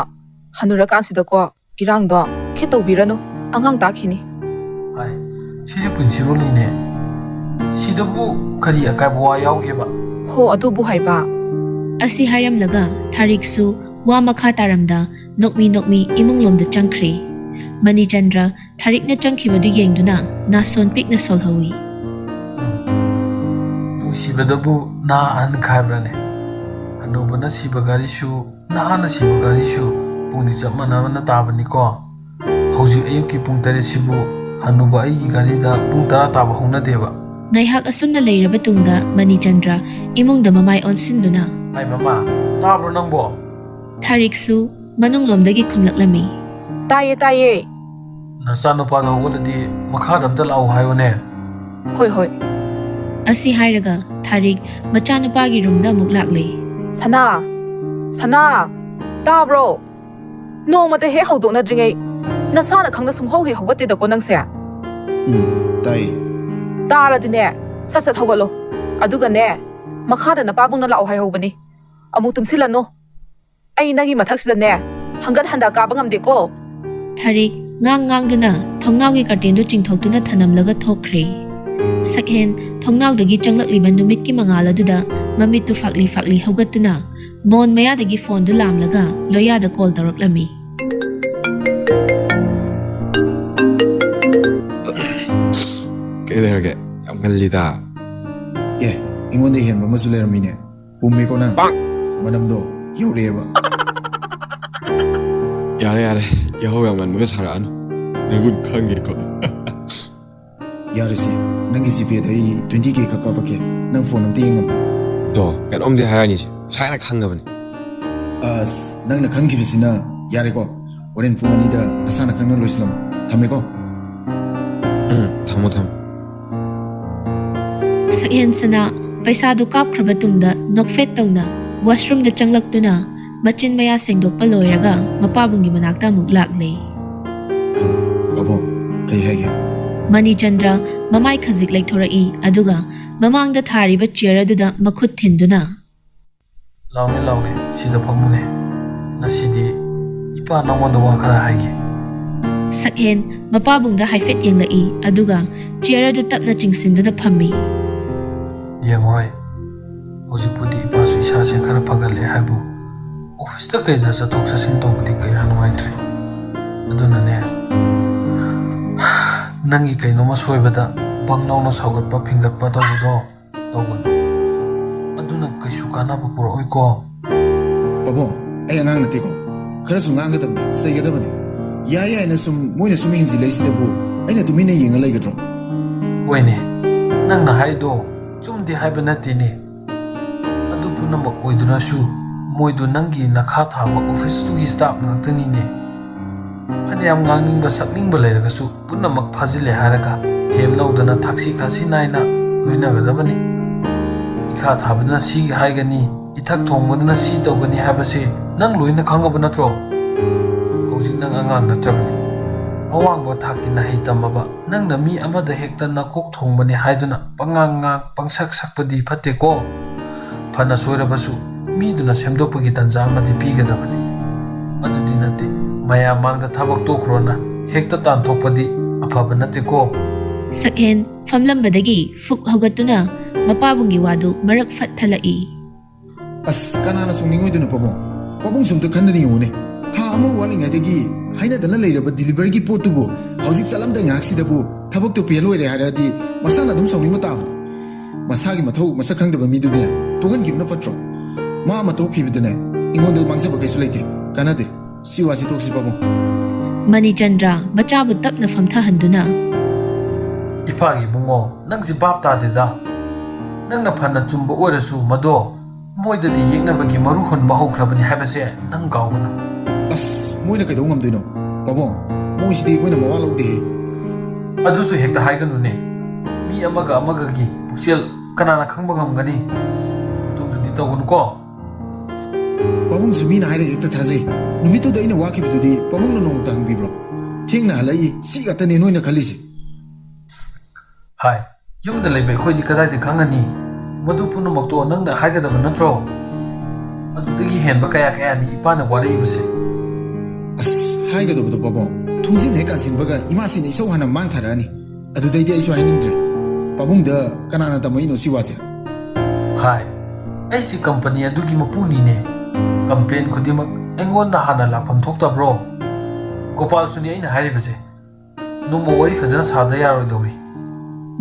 ꯍꯟꯅꯨꯔꯀꯥꯟꯁꯤꯗꯀꯣ ꯏꯔꯥꯡꯗꯣ ꯈꯤꯠ ꯇꯧꯕꯤꯔꯅꯨ. ꯑꯉꯥꯡ ꯇꯥꯈꯤꯅꯤ. ꯍꯥꯏ ꯁꯤꯁꯦ ꯄꯨꯟꯁꯤꯔꯣꯜꯅꯤꯅꯦ ꯁꯤꯗꯕꯨ ꯀꯔꯤ ꯑꯀꯥꯏꯕ ꯋꯥ ꯌꯥꯎꯒꯦꯕ ꯍꯣ ꯑꯗꯨꯕꯨ ꯍꯥꯏꯕ. ꯑꯁꯤ ꯍꯥꯏꯔꯝꯂꯒ ꯊꯥꯔꯤꯛꯁꯨ ꯋꯥ ꯃꯈꯥ ꯇꯥꯔꯝꯗ ꯅꯣꯛꯃꯤ ꯏꯃꯨꯡꯂꯣꯝꯗ ꯆꯪꯈ꯭ꯔꯦ ꯃꯅꯤꯆꯟꯗ꯭ꯔ ꯊꯥꯔꯤꯛꯅ ꯆꯪꯈꯤꯕꯗꯨ ꯌꯦꯡꯗꯨꯅ ꯅꯥꯁꯣꯟ ꯄꯤꯛꯅ ꯁꯣꯜꯍꯧꯏ ꯅꯨꯡꯁꯤꯕꯗꯕꯨ ꯅꯍꯥ ꯑꯍꯟ ꯈꯥꯏꯕ꯭ꯔꯅꯦ ꯍꯅꯨꯕꯅ ꯁꯤꯕ ꯒꯥꯔꯤꯁꯨ ꯅꯍꯥꯅ ꯁꯤꯕ ꯒꯥꯔꯤꯁꯨ ꯄꯨꯡꯗꯤ ꯆꯞ ꯃꯥꯟꯅꯕꯅ ꯇꯥꯕꯅꯤꯀꯣ ꯍꯧꯖꯤꯛ ꯑꯌꯨꯛꯀꯤ ꯄꯨꯡ 8 ꯍꯟꯅꯨꯕ ꯑꯩꯒꯤ ꯒꯥꯔꯤꯗ ꯄꯨꯡ 10 ꯇꯥꯕ ꯍꯧꯅꯗꯦꯕ ꯉꯥꯏꯍꯥꯛ ꯑꯁꯨꯝꯅ ꯂꯩꯔꯕ ꯇꯨꯡꯗ ꯃꯅꯤꯆꯟꯗ꯭ꯔ ꯏꯃꯨꯡꯗ ꯃꯃꯥꯏ ꯑꯣꯟꯁꯤꯟꯗꯨꯅ ꯍꯥꯏ ꯃꯃꯥ ꯇꯥꯕ꯭ꯔꯣ ꯅꯪꯕꯣ ꯊꯥꯔꯤꯛꯁꯨ ꯃꯅꯨꯡꯂꯣꯝꯗꯒꯤ ꯈꯨꯝꯂꯛꯂꯝꯃꯤ ꯇꯥꯏꯌꯦ. ꯅꯆꯥꯅꯨꯄꯥꯗꯣ ꯍꯧꯒꯠꯂꯗꯤ ꯃꯈꯥꯗ ꯑꯝꯇ ꯂꯥꯛꯎ ꯍꯥꯏꯌꯨꯅꯦ ꯍꯣꯏ. ꯑꯁꯤ ꯍꯥꯏꯔꯒ ꯊꯥꯔꯤꯛ ꯃꯆꯥꯅꯨꯄꯥꯒꯤ ꯔꯨꯝꯗ ꯑꯃꯨꯛ ꯂꯥꯛꯂꯦ ꯁꯅꯥ, ꯇꯥꯕ꯭ꯔꯣ? ꯅꯣꯡꯃꯇ ꯍꯦꯛ ꯍꯧꯗꯣꯛꯅꯗ꯭ꯔꯤꯉꯩ ꯅꯁꯥꯅ ꯈꯪꯅ ꯁꯨꯡꯍꯧ ꯍꯦꯛ ꯍꯧꯒꯠꯇꯦꯗꯀꯣ ꯅꯪꯁꯦ. ꯇꯥꯏꯌꯦ ꯇꯥꯔꯗꯤꯅꯦ ꯁꯠ ꯍꯧꯒꯠꯂꯣ. ꯑꯗꯨꯒꯅꯦ ꯃꯈꯥꯗ ꯅꯄꯥꯕꯨꯡꯅ ꯂꯥꯛꯑꯣ ꯍꯥꯏꯍꯧꯕꯅꯤ. ꯑꯃꯨꯛ ꯇꯨꯝꯁꯤꯜꯂꯅꯨ. ꯑꯩ ꯅꯪꯒꯤ ꯃꯊꯛꯁꯤꯗꯅꯦ ꯍꯪꯒꯠ ꯍꯟꯗ ꯀꯥꯕ ꯉꯝꯗꯦꯀꯣ. ꯊꯥꯔꯤꯛ ꯉꯥꯡꯗꯨꯅ ꯊꯣꯡꯅꯥꯎꯒꯤ ꯀꯔꯇꯦꯟꯗꯨ ꯆꯤꯡꯊꯣꯛꯇꯨꯅ ꯊꯅꯝꯂꯒ ꯊꯣꯛꯈ꯭ꯔꯦ ꯁꯛꯍꯦꯟ ꯊꯣꯡꯅꯥꯎꯗꯒꯤ ꯆꯪꯂꯛꯂꯤꯕ ꯅꯨꯃꯤꯠꯀꯤ ꯃꯉꯥꯜ ꯑꯗꯨꯗ ꯃꯃꯤꯠꯇꯨ ꯐꯥꯛꯂꯤ ꯍꯧꯒꯠꯇꯨꯅ ꯃꯣꯟ ꯃꯌꯥꯗꯒꯤ ꯐꯣꯟꯗꯨ ꯂꯥꯝꯂꯒ ꯂꯣꯌꯥꯗ ꯀꯣꯜ ꯇꯧꯔꯛꯂꯝꯃꯤ ꯀꯩꯗꯧꯔꯒꯦ ꯌꯥꯝ ꯉꯜꯂꯤꯗ ꯑꯦ ꯑꯩꯉꯣꯟꯗ ꯍꯦꯟꯕ ꯑꯃꯁꯨ ꯂꯩꯔꯝꯃꯤꯅꯦ ꯄꯨꯝꯃꯦꯀꯣ ꯅꯪ ꯃꯅꯝꯗꯣ ꯌꯧꯔꯛꯑꯦꯕ ꯌꯥꯔꯦ ꯌꯥꯍꯧ ꯌꯥꯝ ꯉꯟꯕꯒ ꯁꯥꯔꯛꯑꯅꯨ ꯅꯪꯕꯨ ꯈꯪꯉꯦꯀꯣ ꯌꯥꯔꯦꯁꯦ ꯅꯪꯒꯤ ꯖꯤꯄꯦꯗ ꯑꯩ 20K ꯈꯛ ꯀꯥꯞꯄꯛꯀꯦ ꯅꯪ ꯐꯣꯟ ꯑꯝꯇ ꯌꯦꯡꯉꯝꯃꯣ ꯇꯣ ꯀꯩꯅꯣꯝꯗꯤ ꯍꯥꯏꯔꯛꯑꯅꯤꯁꯦ ꯉꯁꯥꯏꯅ ꯈꯪꯉꯕꯅꯤ ꯑꯁ ꯅꯪꯅ ꯈꯪꯈꯤꯕꯁꯤꯅ ꯌꯥꯔꯦꯀꯣ ꯍꯣꯔꯦꯟ ꯄꯨꯡ 2ꯗ ꯅꯁꯥꯅ ꯈꯪꯅ ꯂꯣꯏꯁꯤꯜꯂꯝꯃꯣ ꯊꯝꯃꯦꯀꯣ ꯊꯝꯃꯣ ꯁꯛꯍꯦꯟꯁꯅ ꯄꯩꯁꯥꯗꯨ ꯀꯥꯞꯈ꯭ꯔꯕ ꯇꯨꯡꯗ ꯅꯣꯛꯐꯦꯠ ꯇꯧꯅ ꯋꯥꯁꯔꯨꯝꯗ ꯆꯪꯂꯛꯇꯨꯅ ꯃꯆꯤꯟ ꯃꯌꯥ ꯁꯦꯡꯗꯣꯛꯄ ꯂꯣꯏꯔꯒ ꯃꯄꯥꯕꯨꯡꯒꯤ ꯃꯅꯥꯛꯇ ꯑꯃꯨꯛ ꯂꯥꯛꯂꯦ ꯄꯥꯕꯨꯡ ꯀꯩ ꯍꯥꯏꯒꯦ ꯃꯅꯤꯆꯟꯗ꯭ꯔ ꯃꯃꯥꯏ ꯈꯖꯤꯛ ꯂꯩꯊꯣꯔꯛꯏ ꯑꯗꯨꯒ ꯃꯃꯥꯡꯗ ꯊꯥꯔꯤꯕ ꯆꯤꯌꯔ ꯑꯗꯨꯗ ꯃꯈꯨꯠ ꯊꯤꯟꯗꯨꯅ ꯂꯥꯎꯅꯦ ꯁꯤꯗ ꯐꯝꯃꯨꯅꯦ ꯉꯁꯤꯗꯤ ꯏꯄꯥ ꯅꯉꯣꯟꯗ ꯋꯥ ꯈꯔ ꯍꯥꯏꯒꯦ ꯁꯛꯍꯦꯟ ꯃꯄꯥꯕꯨꯡꯗ ꯍꯥꯏꯐꯦꯠ ꯌꯦꯡꯂꯛꯏ ꯑꯗꯨꯒ ꯆꯤꯌꯔ ꯑꯗꯨ ꯇꯞꯅ ꯆꯤꯡꯁꯤꯟꯗꯨꯅ ꯐꯝꯃꯤ ꯌꯦꯡꯉꯣꯏ ꯍꯧꯖꯤꯛꯄꯨꯗꯤ ꯏꯄꯥꯁꯨ ꯏꯁꯥꯁꯦ ꯈꯔ ꯐꯒꯠꯂꯦ ꯍꯥꯏꯕꯨ ꯑꯣꯐꯤꯁꯇ ꯀꯩꯗ ꯆꯠꯊꯣꯛ ꯆꯠꯁꯤꯟ ꯇꯧꯕꯗꯤꯀꯌꯥ ꯅꯨꯡꯉꯥꯏꯇ꯭ꯔꯤ ꯑꯗꯨꯅꯅꯦ ꯅꯪꯒꯤ ꯀꯩꯅꯣꯝꯃ ꯁꯣꯏꯕꯗ ꯕꯪ ꯂꯥꯎꯅ ꯁꯧꯒꯠꯄ ꯐꯤꯡꯒꯠꯄ ꯇꯧꯕꯗꯣ ꯇꯧꯒꯅꯨ ꯑꯗꯨꯅ ꯀꯩꯁꯨ ꯀꯥꯟꯅꯕ ꯄꯨꯔꯛꯑꯣꯏꯀꯣ ꯄꯥꯕꯨꯡ ꯑꯩ ꯑꯉꯥꯡ ꯅꯠꯇꯦꯀꯣ ꯈꯔꯁꯨ ꯉꯥꯡꯒꯗꯕꯅꯤ ꯆꯩꯒꯗꯕꯅꯤ ꯌꯥꯏꯅ ꯃꯣꯏꯅ ꯍꯦꯟꯖꯤꯜꯂꯛꯏꯁꯤꯗꯕꯨ ꯑꯩꯅ ꯇꯨꯃꯤꯟꯅ ꯌꯦꯡꯉ ꯂꯩꯒꯗ꯭ꯔꯣ ꯍꯣꯏꯅꯦ ꯅꯪꯅ ꯍꯥꯏꯗꯣ ꯆꯨꯝꯗꯦ ꯍꯥꯏꯕ ꯅꯠꯇꯦꯅꯦ ꯑꯗꯨ ꯄꯨꯝꯅꯃꯛ ꯑꯣꯏꯗꯨꯅꯁꯨ ꯃꯣꯏꯗꯨ ꯅꯪꯒꯤ ꯅꯈꯥ ꯊꯥꯕ ꯑꯣꯐꯤꯁꯇꯨꯒꯤ ꯁ꯭ꯇꯥꯐ ꯉꯥꯛꯇꯅꯤꯅꯦ ꯐꯅꯌꯥꯝ ꯉꯥꯡꯅꯤꯡꯕ ꯁꯛꯅꯤꯡꯕ ꯂꯩꯔꯒꯁꯨ ꯄꯨꯝꯅꯃꯛ ꯐꯥꯖꯤꯜꯂꯦ ꯍꯥꯏꯔꯒ ꯊꯦꯝ ꯂꯧꯗꯅ ꯊꯥꯛꯁꯤ ꯈꯥꯁꯤ ꯅꯥꯏꯅ ꯂꯣꯏꯅꯒꯗꯕꯅꯤ इखा थाबदना सी हाइगनी इथक थोंबदना सी तौगनी हाबसे नंग लोइना खंगब नत्रो हौजिक नंग अंगांग नचबनी अवांगबो थाकी ना हेतमबा नंग न मी अमदा हेक्ता नकोक थोंबनी हाइदुना पंगांगा पंगसक सकपदी फतेको फना सोइरबसु मीदुना सेमदोपगी तंजा अमदी पीगदबनी अदुदि नते मया मांगदा थबक तोखरोना हेक्ता तानथोकपदी अफब नतेको Sakhen famlambadagi fuk hawgatuna mapabunggi wadu marak fat thalai. As kanana song ningoy dun pamo. Pabong sumta khanda ni ngone. Tha amu waling adagi haina dana leiraba delivery gi potu bo. Hauzik salam da ngak sida bo. Thabok to pelo ire haradi masana dum sawni mata. Masagi mathau masak khang da mi du ne. Togan gi na patro. Ma ma to khi bidne. Ingon da mangsa ba kaisu leite. Kanade. Siwa si toksi pamo. Mani Chandra machabu tapna famtha handuna. इफागी बुंगो नंग जि बाप तादेदा नंग न फना चुंब ओरसु मदो मोइददी येंगनबगी मरु हुन महौख्रबनि हाबसे नंग गावगना अस मोइना कइदौ ngamdino pabo moisidi koina mawa lawde अदुसु हेक्ता हाइगनुने मी अमगा gi पुक्सेल कनाना खंगबा ngamgani तुमदि तगुनको pabong sumina haire hekta thajai numito da ina waki bidudi pabong no nong tang bibro thingna halai si gata ne noina khalise hi yum the लेबे खोइदि कदाइ दि खंगनी मदु पुनु मक्तो नंगना हाइगदब नत्रो अदुदगी हेनबा कया कया नि इपाना वाले इबसे अस हाइगदब दो पबो थुंजिन हे कासिन बगा इमासिन इसो हाना मान थारानी अदुदै दि आइसो हाइनिंद्रे पबुंग द कनाना तमइनो सिवासे हाय ऐसी कंपनी अदुगी मपुनी ने कंप्लेन खुदिमक एंगोन दा हाना लाफम थोक्तब्रो गोपाल सुनि आइना हाइरिबसे नुमो वरी फजना सादा यारोय दौरी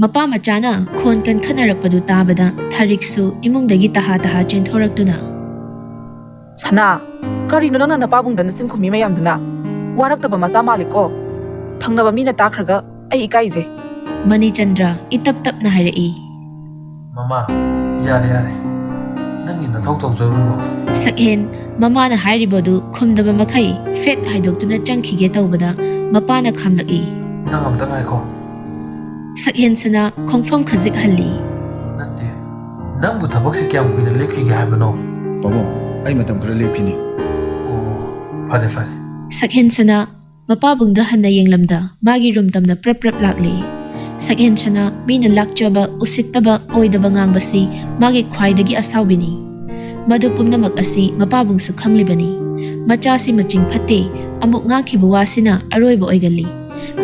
Mapa machana khon kan khanarakpadu tabada thariksu imungdagi taha chenthорактuna. Sana, karino nang napabong dana sim khumi mayamduna. Waraktaba masa maliko. Thangnaba mina takhraga ai ikaize. Mani Chandra itap tap na harai. Mama, yare. Nangi na thok jaruro. Sakhen mama na hairibodu khumdaba makai fet haidoktuna changkhige tawbada mapa na khamlaki. Nang amta ngai ko. Sakhen sana khongfam khazik halli. Nante. Nang bu thabak se kyam kuina lekhi ge habano. pabo ai matam khara lephini Oh, fare. Sakhen sana mapa bungda hanna yenglamda magi room tamna prep lakli. Sakhen sana mina lakchaba usittaba oidaba ngangbasi magi khwaidagi asawbini. Madu pumnamak asi mapa bungsu khanglibani. Machasi maching phatte amuk ngakhiba wasina aroiba oigali.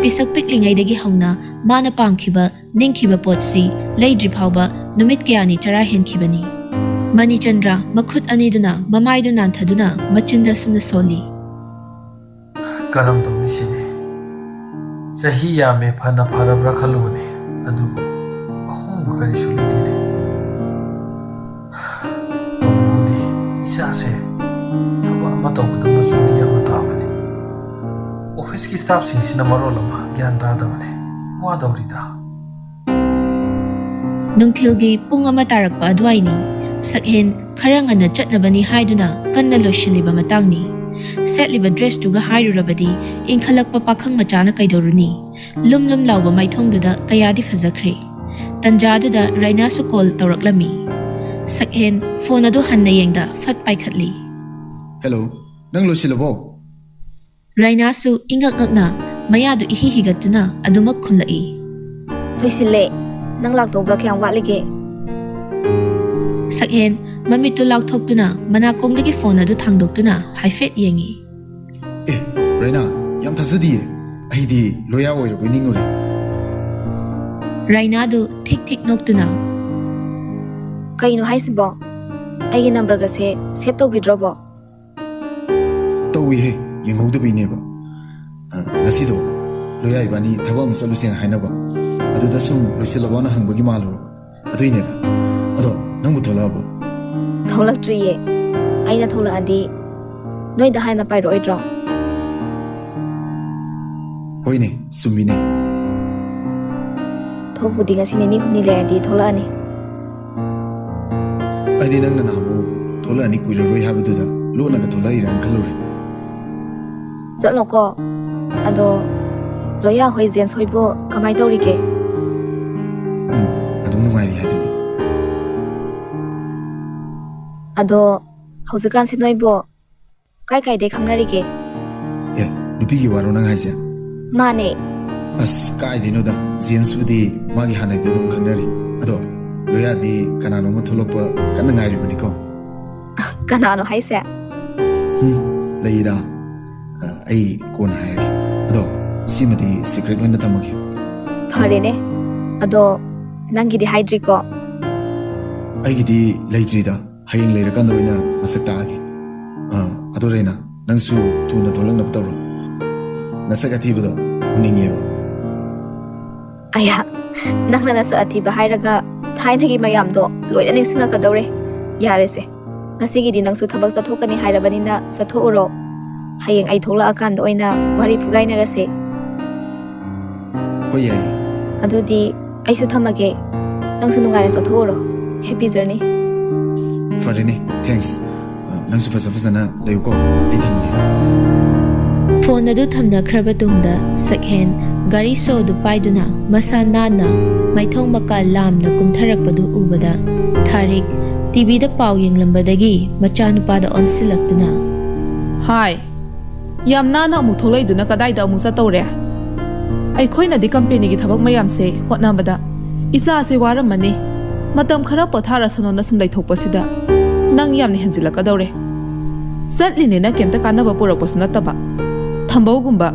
Pisak piklingaidagi hauna mana pamkhiba ningkhiba potsi leidri phawba numit kayani chara henkhibani. Mani Chandra makhut aniduna mamaidu nanthaduna machinda sumna soli. Karam to miside. Sahi ya me phana pharabra khalune. Adu ahum kari sulitine. Babudi isa se thaba matawda masudi ya matawani. Office ki staff sina marolama gyan dadamane. Wa dawrida. Nungthilgi pung ama tarakpa adwaini. Sakhen kharangana chatnabani haiduna kanna loshiliba matangni. Setliba dress tuga hairurabadi inkhalakpa pakhang machana kaidoruni. Lum lawba maithongduda kayadi fazakhre. Tanjaduda Raina su call tawraklami. Sakhen phone adu hanna yengda fat paikhatli. hello nang lo silabo Raina su ingakna mayadu ihihigatuna adumak khumlai. Loisile, nang laktoba kyang watlige. Sakhen mamitu laukthokduna manakomdagi phone adu thangdoktuna haifet yengi. eh raina yam thasadi ai di loya oiro ko ningore Raina du thik noktuna. Kaino haisibo. Aigi number ga se save tawbidrobo. tawi he yenghoda bineba ngasido loya ibani thaba masalu sen hainaba aduda sum losilabana hangbagi malu aduine da ado nang mutolabo Tholaktriye. Aina thola adi. Noi da haina pairo oidro. hoine sumine Thokbudi ngasi ni humni le adi thola ani. adi nang na namu ꯊꯣꯛꯂꯛꯑꯅꯤ ꯀꯨꯏꯔꯔꯣꯏ ꯍꯥꯏꯕꯗꯨꯗ ꯂꯣꯟꯅꯒ ꯊꯣꯛꯂꯛꯏꯔꯥꯅ ꯈꯜꯂꯨꯔꯦ ꯆꯠꯂꯣꯀꯣ ꯑꯗꯣ ꯂꯣꯌꯥ ꯍꯣꯏ James ꯍꯣꯏꯕꯨ ꯀꯃꯥꯏ ꯇꯧꯔꯤꯒꯦ ꯑꯗꯨꯝ ꯅꯨꯡꯉꯥꯏꯔꯤ ꯍꯥꯏꯗꯨꯅꯤ ꯑꯗꯣ ꯍꯧꯖꯤꯛꯀꯥꯟꯁꯤ ꯅꯣꯏꯕꯨ ꯀꯥꯏꯗꯩ ꯈꯪꯅꯔꯤꯒꯦ ꯑꯦ ꯅꯨꯄꯤꯒꯤ ꯋꯥꯔꯣ ꯅꯪ ꯍꯥꯏꯁꯦ ꯃꯥꯅꯦ ꯑꯁ ꯀꯥꯏꯗꯩꯅꯣꯗ ꯖꯦꯝꯁꯕꯨꯗꯤ ꯃꯥꯒꯤ ꯍꯥꯟꯅꯒꯤꯗꯣ ꯑꯗꯨꯝ ꯈꯪꯅꯔꯤ ꯑꯗꯣ ꯂꯣꯌꯥꯗꯤ ꯀꯅꯥꯅꯣꯝꯃ ꯊꯣꯛꯂꯛꯄ ꯀꯟꯅ ꯉꯥꯏꯔꯤꯕꯅꯤꯀꯣ ꯀꯅꯥꯅꯣ ꯍꯥꯏꯁꯦ ꯂꯩꯗ ꯑꯩ ꯀꯣꯟꯅ ꯍꯥꯏꯔꯒꯦ ꯑꯗꯣ ꯁꯤꯃꯗꯤ ꯁꯤꯀ꯭ꯔꯦꯠ ꯑꯣꯏꯅ ꯊꯝꯃꯒꯦ ꯐꯔꯦꯅꯦ ꯑꯗꯣ ꯅꯪꯒꯤꯗꯤ ꯍꯥꯏꯗ꯭ꯔꯤꯀꯣ ꯑꯩꯒꯤꯗꯤ ꯂꯩꯇ꯭ꯔꯤꯗ ꯍꯌꯦꯡ ꯂꯩꯔꯀꯥꯟꯗ ꯑꯣꯏꯅ ꯃꯁꯛ ꯇꯥꯛꯑꯒꯦ ꯑꯗꯣ ꯔꯦꯅꯥ ꯅꯪꯁꯨ ꯊꯨꯅ ꯊꯣꯛꯂꯛꯅꯕ ꯇꯧꯔꯣ ꯅꯁꯛ ꯑꯊꯤꯕꯗꯣ ꯎꯅꯤꯡꯉꯦꯕ ꯑꯌꯥ ꯅꯪꯅ ꯅꯁꯛ ꯑꯊꯤꯕ ꯍꯥꯏꯔꯒ ꯊꯥꯏꯅꯒꯤ ꯃꯌꯥꯝꯗꯣ ꯂꯣꯏꯅ ꯅꯤꯡꯁꯤꯡꯉꯛꯀꯗꯧꯔꯦ ꯌꯥꯔꯦꯁꯦ ꯉꯁꯤꯒꯤꯗꯤ ꯅꯪꯁꯨ ꯊꯕꯛ ꯆꯠꯊꯣꯛꯀꯅꯤ ꯍꯥꯏꯔꯕꯅꯤꯅ ꯆꯠꯊꯣꯛꯎꯔꯣ ꯍꯌꯦꯡ ꯑꯩ ꯊꯣꯛꯂꯛꯑꯀꯥꯟꯗ ꯑꯣꯏꯅ ꯋꯥꯔꯤ ꯐꯨꯒꯥꯏꯅꯔꯁꯦ ꯍꯣꯏ ꯌꯥꯏꯌꯦ ꯑꯗꯨꯗꯤ ꯑꯩꯁꯨ ꯊꯝꯃꯒꯦ ꯅꯪꯁꯨ ꯅꯨꯡꯉꯥꯏꯅ ꯆꯠꯊꯣꯛꯎꯔꯣ ꯍꯦꯄꯤ ꯖꯔꯅꯤ ꯐꯔꯦꯅꯦ ꯊꯦꯡꯛꯁ ꯅꯪꯁꯨ ꯐꯖꯅ ꯂꯩꯌꯨꯀꯣ ꯑꯩ ꯊꯝꯃꯒꯦ ꯐꯣꯟ ꯑꯗꯨ ꯊꯝꯅꯈ꯭ꯔꯕ ꯇꯨꯡꯗ ꯁꯛꯍꯦꯟ ꯒꯥꯔꯤ ꯁꯣ ꯑꯗꯨ ꯄꯥꯏꯗꯨꯅ ꯃꯁꯥ ꯅꯥꯟꯅ ꯃꯥꯏꯊꯣꯡ ꯃꯀꯥ ꯂꯥꯝꯅ ꯀꯨꯝꯊꯔꯛꯄꯗꯨ ꯎꯕꯗ ꯊꯥꯔꯤꯛ ꯇꯤꯚꯤꯗ ꯄꯥꯎ ꯌꯦꯡꯂꯝꯕꯗꯒꯤ ꯃꯆꯥꯅꯨꯄꯥꯗ ꯑꯣꯟꯁꯤꯜꯂꯛꯇꯨꯅ ꯍꯥꯏ ꯌꯥꯝ ꯅꯥꯟꯅ ꯑꯃꯨꯛ ꯊꯣꯛꯂꯛꯏꯗꯨꯅ ꯀꯗꯥꯏꯗ ꯑꯃꯨꯛ ꯆꯠꯇꯧꯔꯦ ꯑꯩꯈꯣꯏꯅꯗꯤ ꯀꯝꯄꯦꯅꯤꯒꯤ ꯊꯕꯛ ꯃꯌꯥꯝꯁꯦ ꯍꯣꯠꯅꯕꯗ ꯏꯆꯥꯁꯦ ꯋꯥꯔꯝꯃꯅꯤ ꯃꯇꯝ ꯈꯔ ꯄꯣꯊꯥꯔꯁꯅꯣꯅ ꯁꯨꯝ ꯂꯩꯊꯣꯛꯄꯁꯤꯗ ꯅꯪ ꯌꯥꯝꯅ ꯍꯦꯟꯖꯤꯜꯂꯛꯀꯗꯧꯔꯦ ꯆꯠꯂꯤꯅꯦꯅ ꯀꯩꯝꯇ ꯀꯥꯟꯅꯕ ꯄꯨꯔꯛꯄꯁꯨ ꯅꯠꯇꯕ ꯊꯝꯕꯧꯒꯨꯝꯕ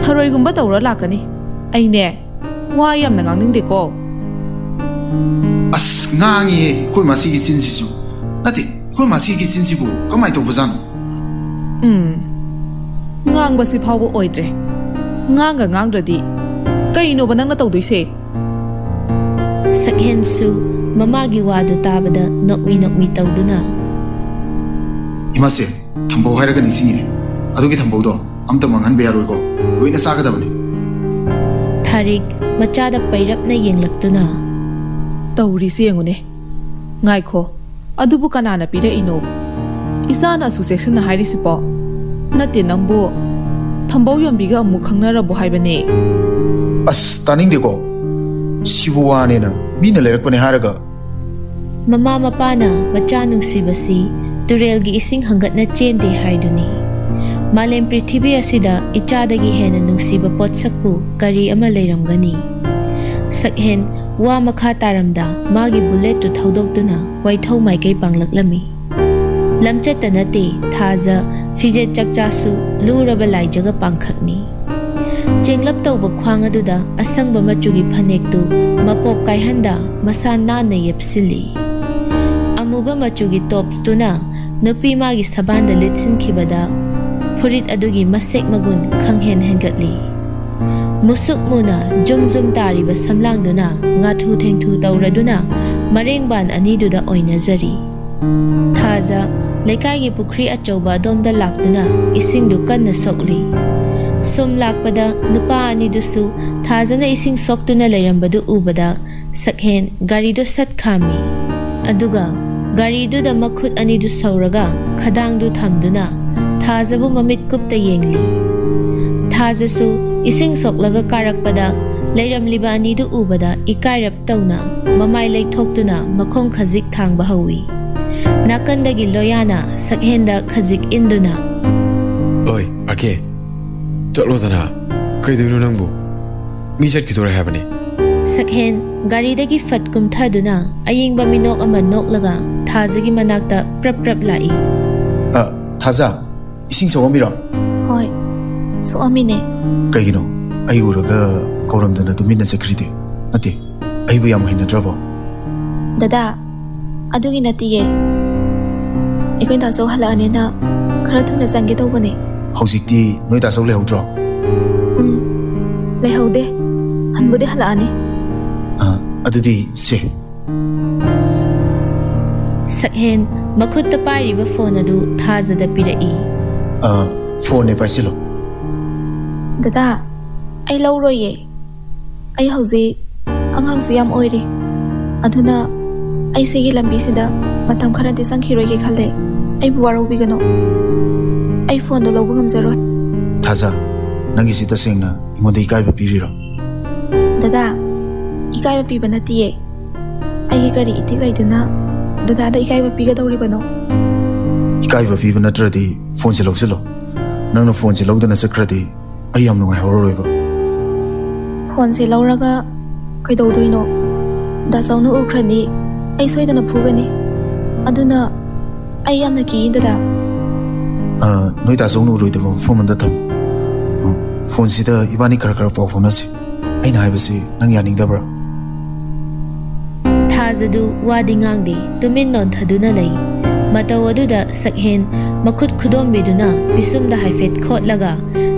ꯊꯔꯣꯏꯒꯨꯝꯕ ꯇꯧꯔ ꯂꯥꯛꯀꯅꯤ ꯑꯩꯅꯦ ꯋꯥ ꯌꯥꯝꯅ ꯉꯥꯡꯅꯤꯡꯗꯦꯀꯣ ꯑꯁ ꯉꯥꯡꯉꯤꯍꯦ ꯑꯩꯈꯣꯏ ꯃꯁꯤꯒꯤ ꯆꯤꯟꯁꯤꯁꯨ ꯅꯠꯇꯦ ꯑꯩꯈꯣꯏ ꯃꯁꯤꯒꯤ ꯆꯤꯟꯁꯤꯕꯨ ꯀꯃꯥꯏꯅ ꯇꯧꯕꯖꯥꯠꯅꯣ ꯉꯥꯡꯕꯁꯤ ꯐꯥꯎꯕ ꯑꯣꯏꯗ꯭ꯔꯦ ꯉꯥꯡꯗ꯭ꯔꯗꯤ ꯀꯩꯅꯣꯕ ꯅꯪꯅ ꯇꯧꯗꯣꯏꯁꯦ ꯁꯛꯍꯦꯟꯁꯨ ꯃꯃꯥꯒꯤ ꯋꯥꯗꯨ ꯇꯥꯕꯗ ꯅꯣꯛꯃꯤ ꯇꯧꯗꯨꯅ ꯏꯃꯥꯁꯦ ꯊꯝꯕꯧ ꯍꯥꯏꯔꯒ ꯅꯤꯡꯁꯤꯡꯉꯦ ꯑꯗꯨꯒꯤ ꯊꯝꯕꯧꯗꯣ ꯑꯝꯇ ꯃꯥꯡꯍꯟꯕ ꯌꯥꯔꯣꯏꯀꯣ ꯂꯣꯏꯅ ꯆꯥꯒꯗꯕꯅꯤ ꯊꯥꯔꯤꯛ ꯃꯆꯥꯗ ꯄꯩꯔꯞꯅ ꯌꯦꯡꯂꯛꯇꯨꯅ ꯇꯧꯔꯤꯁꯤ ꯌꯦꯡꯉꯨꯅꯦ ꯉꯥꯏꯈꯣ ꯑꯗꯨꯕꯨ ꯀꯅꯥꯅ ꯄꯤꯔꯛꯏꯅꯣ ꯏꯆꯥꯅ ꯑꯁꯨꯛ ꯆꯦꯛꯁꯤꯟꯅ ꯍꯥꯏꯔꯤꯁꯤꯕꯣ ꯅꯠꯇꯦ ꯅꯪꯕꯨ ꯊꯝꯕꯧ ꯌꯣꯟꯕꯤꯒ ꯑꯃꯨꯛ ꯈꯪꯅꯔꯕꯣ ꯍꯥꯏꯕꯅꯦ ꯑꯁ ꯇꯥꯅꯤꯡꯗꯦꯀꯣ ꯁꯤꯕꯨ ꯋꯥꯅꯦꯅ ꯃꯤꯅ ꯂꯩꯔꯛꯄꯅꯦ ꯍꯥꯏꯔꯒ ꯃꯃꯥ ꯃꯄꯥꯅ ꯃꯆꯥ ꯅꯨꯡꯁꯤꯕꯁꯤ ꯇꯨꯔꯦꯜꯒꯤ ꯏꯁꯤꯡ ꯍꯪꯒꯠꯅ ꯆꯦꯟꯗꯦ ꯍꯥꯏꯗꯨꯅꯤ ꯃꯥꯂꯦꯝ ꯄ꯭ꯔꯤꯊꯤꯕꯤ ꯑꯁꯤꯗ ꯏꯆꯥꯗꯒꯤ ꯍꯦꯟꯅ ꯅꯨꯡꯁꯤꯕ ꯄꯣꯠꯁꯛꯄꯨ ꯀꯔꯤ ꯑꯃ ꯂꯩꯔꯝꯒꯅꯤ ꯁꯛꯍꯦꯟ ꯋꯥ ꯃꯈꯥ ꯇꯥꯔꯝꯗ ꯃꯥꯒꯤ ꯕꯨꯂꯦꯠꯇꯨ ꯊꯧꯗꯣꯛꯇꯨꯅ ꯋꯥꯏꯊꯧ ꯃꯥꯏꯀꯩ ꯄꯥꯡꯂꯛꯂꯝꯃꯤ ꯂꯝꯆꯠꯇ ꯅꯠꯇꯦ ꯊꯥꯖ ꯐꯤꯖꯦꯠ ꯆꯛꯆꯥꯁꯨ ꯂꯨꯔꯕ ꯂꯥꯏꯖꯒ ꯄꯥꯡꯈꯛꯅꯤ ꯆꯦꯡꯂꯞ ꯇꯧꯕ ꯈ꯭ꯋꯥꯡ ꯑꯗꯨꯗ ꯑꯁꯪꯕ ꯃꯆꯨꯒꯤ ꯐꯅꯦꯛꯇꯨ ꯃꯄꯣꯞ ꯀꯥꯏꯍꯟꯗ ꯃꯁꯥ ナꯟꯅ ꯌꯦꯞꯁꯤꯜꯂꯤ ꯑꯃꯨꯕ ꯃꯆꯨꯒꯤ ꯇꯣꯞꯁꯇꯨꯅ ꯅꯨꯄꯤ ꯃꯥꯒꯤ ꯁꯕꯥꯟꯗ ꯂꯤꯠꯁꯤꯟꯈꯤꯕꯗ ꯐꯨꯔꯤꯠ ꯑꯗꯨꯒꯤ ꯃꯁꯦꯛ ꯃꯒꯨꯟ ꯈꯪꯍꯦꯟ ꯍꯦꯟꯒꯠꯂꯤ ꯃꯨꯁꯨꯛ ꯃꯨꯅ ꯖꯨꯝ ꯇꯥꯔꯤꯕ ꯁꯝꯂꯥꯡꯗꯨꯅ ꯉꯥꯊꯨ ꯊꯦꯡꯊꯨ ꯇꯧꯔꯗꯨꯅ ꯃꯔꯦꯡꯕꯥꯟ ꯑꯅꯤꯗꯨꯗ ꯑꯣꯏꯅꯖꯔꯤ ꯊꯥꯖ ꯂꯩꯀꯥꯏꯒꯤ ꯄꯨꯈ꯭ꯔꯤ ꯑꯆꯧꯕ ꯑꯗꯣꯝꯗ ꯂꯥꯛꯇꯨꯅ ꯏꯁꯤꯡꯗꯨ ꯀꯟꯅ ꯁꯣꯛꯂꯤ ꯁꯨꯝ ꯂꯥꯛꯄꯗ ꯅꯨꯄꯥ ꯑꯅꯤꯗꯨꯁꯨ ꯊꯥꯖꯅ ꯏꯁꯤꯡ ꯁꯣꯛꯇꯨꯅ ꯂꯩꯔꯝꯕꯗꯨ ꯎꯕꯗ ꯁꯛꯍꯦꯟ ꯒꯥꯔꯤꯗꯨ ꯁꯠ ꯈꯥꯝꯃꯤ ꯑꯗꯨꯒ ꯒꯥꯔꯤꯗꯨꯗ ꯃꯈꯨꯠ ꯑꯅꯤꯗꯨ ꯁꯧꯔꯒ ꯈꯗꯥꯡꯗꯨ ꯊꯝꯗꯨꯅ ꯊꯥꯖꯕꯨ ꯃꯃꯤꯠ ꯀꯨꯞꯇ ꯌꯦꯡꯂꯤ ꯊꯥꯖꯁꯨ ꯏꯁꯤꯡ ꯁꯣꯛꯂꯒ ꯀꯥꯔꯛꯄꯗ ꯂꯩꯔꯝꯂꯤꯕ ꯑꯅꯤꯗꯨ ꯎꯕꯗ ꯏꯀꯥꯏꯔꯞ ꯇꯧꯅ ꯃꯃꯥꯏ ꯂꯩꯊꯣꯛꯇꯨꯅ ꯃꯈꯣꯡ ꯈꯖꯤꯛ ꯊꯥꯡꯕ ꯍꯧꯏ ꯅꯥꯀꯟꯗꯒꯤ ꯂꯣꯌꯥꯅ ꯁꯛꯍꯦꯟꯗ ꯈꯖꯤꯛ ꯏꯟꯗꯨꯅ ꯑꯣꯏ ꯑꯥꯔꯀꯦ ꯆꯠꯂꯣꯗꯅ ꯀꯩꯗꯧꯔꯤꯅꯣ ꯅꯪꯕꯨ ꯃꯤ ꯆꯠꯈꯤꯗꯣꯔꯦ ꯍꯥꯏꯕꯅꯤ ꯁꯛꯍꯦꯟ ꯒꯥꯔꯤꯗꯒꯤ ꯐꯠ ꯀꯨꯝꯊꯗꯨꯅ ꯑꯌꯤꯡꯕ ꯃꯤꯅꯣꯛ ꯑꯃ ꯅꯣꯛꯂꯒ ꯊꯥꯖꯒꯤ ꯃꯅꯥꯛꯇ ꯄ꯭ꯔꯞ ꯂꯥꯛꯏ ꯊꯥꯖ ꯏꯁꯤꯡ ꯁꯣꯛꯑꯝꯃꯤꯔꯣ ꯍꯣꯏ ꯁꯣꯛꯑꯝꯃꯤꯅꯦ ꯀꯩꯒꯤꯅꯣ ꯑꯩ ꯎꯔꯒ ꯀꯧꯔꯝꯗꯅ ꯇꯨꯃꯤꯟꯅ ꯆꯠꯈ꯭ꯔꯤꯗꯤ ꯅꯠꯇꯦ ꯑꯩꯕꯨ ꯌꯥꯝ ꯍꯩꯅꯗ꯭ꯔꯕꯣ ꯗꯗꯥ ꯑꯗꯨꯒꯤ ꯅꯠꯇꯤꯌꯦ ꯑꯩꯈꯣꯏ ꯗꯥꯆꯧ ꯍꯜꯂꯛꯑꯅꯤꯅ ꯈꯔ ꯊꯨꯅ ꯆꯪꯒꯦ ꯇꯧꯕꯅꯦ ꯍꯧꯖꯤꯛꯇꯤ ꯅꯣꯏ ꯗꯥꯆꯧ ꯂꯩꯍꯧꯗ꯭ꯔꯣ ꯂꯩꯍꯧꯗꯦ ꯍꯟꯕꯨꯗꯤ ꯍꯜꯂꯛꯑꯅꯤ ꯑꯗꯨꯗꯤ ꯁꯦ ꯁꯛꯍꯦꯟ ꯃꯈꯨꯠꯇ ꯄꯥꯏꯔꯤꯕ ꯐꯣꯟ ꯑꯗꯨ ꯊꯥꯖꯗ ꯄꯤꯔꯛꯏ ꯐꯣꯟꯅꯦ ꯄꯥꯏꯁꯤꯜꯂꯣ ꯗꯗꯥ ꯑꯩ ꯂꯧꯔꯣꯏꯌꯦ ꯑꯩ ꯍꯧꯖꯤꯛ ꯑꯉꯥꯡꯁꯨ ꯌꯥꯝ ꯑꯣꯏꯔꯤ ꯑꯗꯨꯅ ꯑꯩ ꯁꯤꯒꯤ ꯂꯝꯕꯤꯁꯤꯗ ꯃꯇꯝ ꯈꯔꯗꯤ ꯆꯪꯈꯤꯔꯣꯏꯒꯦ ꯈꯜꯂꯦ ꯑꯩꯕꯨ ꯋꯥꯔꯧꯕꯤꯒꯅꯣ ꯑꯩ ꯐꯣꯟꯗꯣ ꯂꯧꯕ ꯉꯝꯖꯔꯣꯏ ꯊꯥꯖ ꯅꯪꯒꯤꯁꯤ ꯇꯁꯦꯡꯅ ꯑꯩꯉꯣꯟꯗ ꯏꯀꯥꯏꯕ ꯄꯤꯔꯤꯔꯣ ꯗꯗꯥ ꯏꯀꯥꯏꯕ ꯄꯤꯕ ꯅꯠꯇꯤꯌꯦ ꯑꯩꯒꯤ ꯀꯔꯤ ꯏꯊꯤꯛ ꯂꯩꯗꯨꯅ ꯗꯗꯥꯗ ꯏꯀꯥꯏꯕ ꯄꯤꯒꯗꯧꯔꯤꯕꯅꯣ ꯏꯀꯥꯏꯕ ꯄꯤꯕ ꯅꯠꯇ꯭ꯔꯗꯤ ꯐꯣꯟꯁꯦ ꯂꯧꯁꯤꯜꯂꯣ ꯅꯪꯅ ꯐꯣꯟꯁꯦ ꯂꯧꯗꯅ ꯆꯠꯈ꯭ꯔꯗꯤ ꯑꯩ ꯌꯥꯝ ꯅꯨꯡꯉꯥꯏꯍꯧꯔꯔꯣꯏꯕ ꯐꯣꯟꯁꯦ ꯂꯧꯔꯒ ꯀꯩꯗꯧꯗꯣꯏꯅꯣ ꯗꯥꯆꯧꯅ ꯎꯈ꯭ꯔꯗꯤ ꯑꯩ ꯁꯣꯏꯗꯅ ꯐꯨꯒꯅꯤ ꯑꯗꯨꯅ ꯑꯩ ꯌꯥꯝꯅ ꯀꯤꯌꯦ ꯗꯗꯥ ꯅꯣꯏ ꯇꯥꯆꯧꯅ ꯎꯔꯣꯏꯗꯕ ꯃꯐꯝ ꯑꯃꯗ ꯊꯝꯃꯨ ꯐꯣꯟꯁꯤꯗ ꯏꯕꯥꯅꯤ ꯈꯔ ꯄꯥꯎ ꯐꯥꯎꯅꯁꯤ ꯑꯩꯅ ꯍꯥꯏꯕꯁꯤ ꯅꯪ ꯌꯥꯅꯤꯡꯗꯕ꯭ꯔꯥ ꯊꯥꯖꯗꯨ ꯋꯥꯗꯤ ꯉꯥꯡꯗꯦ ꯇꯨꯃꯤꯟ ꯅꯣꯟꯊꯗꯨꯅ ꯂꯩ ꯃꯇꯧ ꯑꯗꯨꯗ ꯁꯛꯍꯦꯟ ꯃꯈꯨꯠ ꯈꯨꯗꯣꯝꯕꯤꯗꯨꯅ ꯄꯤꯁꯨꯝꯗ ꯍꯥꯏꯐꯦꯠ ꯈꯣꯠꯂꯒ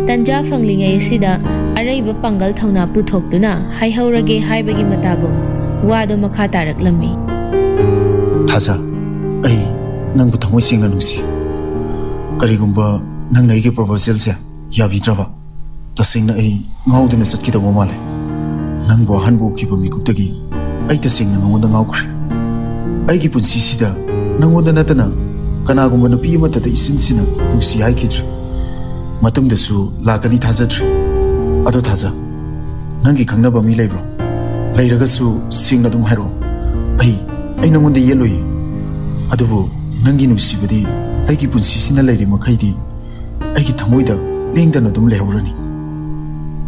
ꯇꯟꯖꯥ ꯐꯪꯂꯤꯉꯩ ꯑꯁꯤꯗ ꯑꯔꯩꯕ ꯄꯥꯡꯒꯜ ꯊꯧꯅꯥ ꯄꯨꯊꯣꯛꯇꯨꯅ ꯍꯥꯏꯍꯧꯔꯒꯦ ꯍꯥꯏꯕꯒꯤ ꯃꯇꯥꯒꯨꯝ ꯋꯥꯗꯨ ꯃꯈꯥ ꯇꯥꯔꯛꯂꯝꯃꯤ ꯊꯥꯖ ꯑꯩ ꯅꯪꯕꯨ ꯊꯃꯣꯏ ꯁꯦꯡꯅ ꯅꯨꯡꯁꯤ ꯀꯔꯤꯒꯨꯝꯕ ꯅꯪꯅ ꯑꯩꯒꯤ ꯄ꯭ꯔꯣꯄꯣꯖꯦꯜꯁꯦ ꯌꯥꯕꯤꯗ꯭ꯔꯕ ꯇꯁꯦꯡꯅ ꯑꯩ ꯉꯥꯎꯗꯨꯅ ꯆꯠꯈꯤꯗꯧꯕ ꯃꯥꯜꯂꯦ ꯅꯪꯕꯨ ꯑꯍꯥꯟꯕ ꯎꯈꯤꯕ ꯃꯤꯀꯨꯞꯇꯒꯤ ꯑꯩ ꯇꯁꯦꯡꯅ ꯅꯉꯣꯟꯗ ꯉꯥꯎꯈ꯭ꯔꯦ ꯑꯩꯒꯤ ꯄꯨꯟꯁꯤꯁꯤꯗ ꯅꯉꯣꯟꯗ ꯅꯠꯇꯅ ꯀꯅꯥꯒꯨꯝꯕ ꯅꯨꯄꯤ ꯑꯃꯠꯇꯗ ꯏꯆꯤꯟꯁꯤꯅ ꯅꯨꯡꯁꯤ ꯍꯥꯏꯈꯤꯗ꯭ꯔꯦ ꯃꯇꯨꯡꯗꯁꯨ ꯂꯥꯛꯀꯅꯤ ꯊꯥꯖꯗ꯭ꯔꯦ ꯑꯗꯣ ꯊꯥꯖ ꯅꯪꯒꯤ ꯈꯪꯅꯕ ꯃꯤ ꯂꯩꯕ꯭ꯔꯣ ꯂꯩꯔꯒꯁꯨ ꯁꯦꯡꯅ ꯑꯗꯨꯝ ꯍꯥꯏꯔꯛꯑꯣ ꯑꯩ ꯅꯉꯣꯟꯗ ꯌꯦꯠꯂꯣꯏꯌꯦ ꯑꯗꯨꯕꯨ ꯅꯪꯒꯤ ꯅꯨꯡꯁꯤꯕꯗꯤ ꯑꯩꯒꯤ ꯄꯨꯟꯁꯤꯁꯤꯅ ꯂꯩꯔꯤ ꯃꯈꯩꯗꯤ ꯑꯩꯒꯤ ꯊꯃꯣꯏꯗ ꯂꯦꯡꯗꯅ ꯑꯗꯨꯝ ꯂꯩꯍꯧꯔꯅꯤ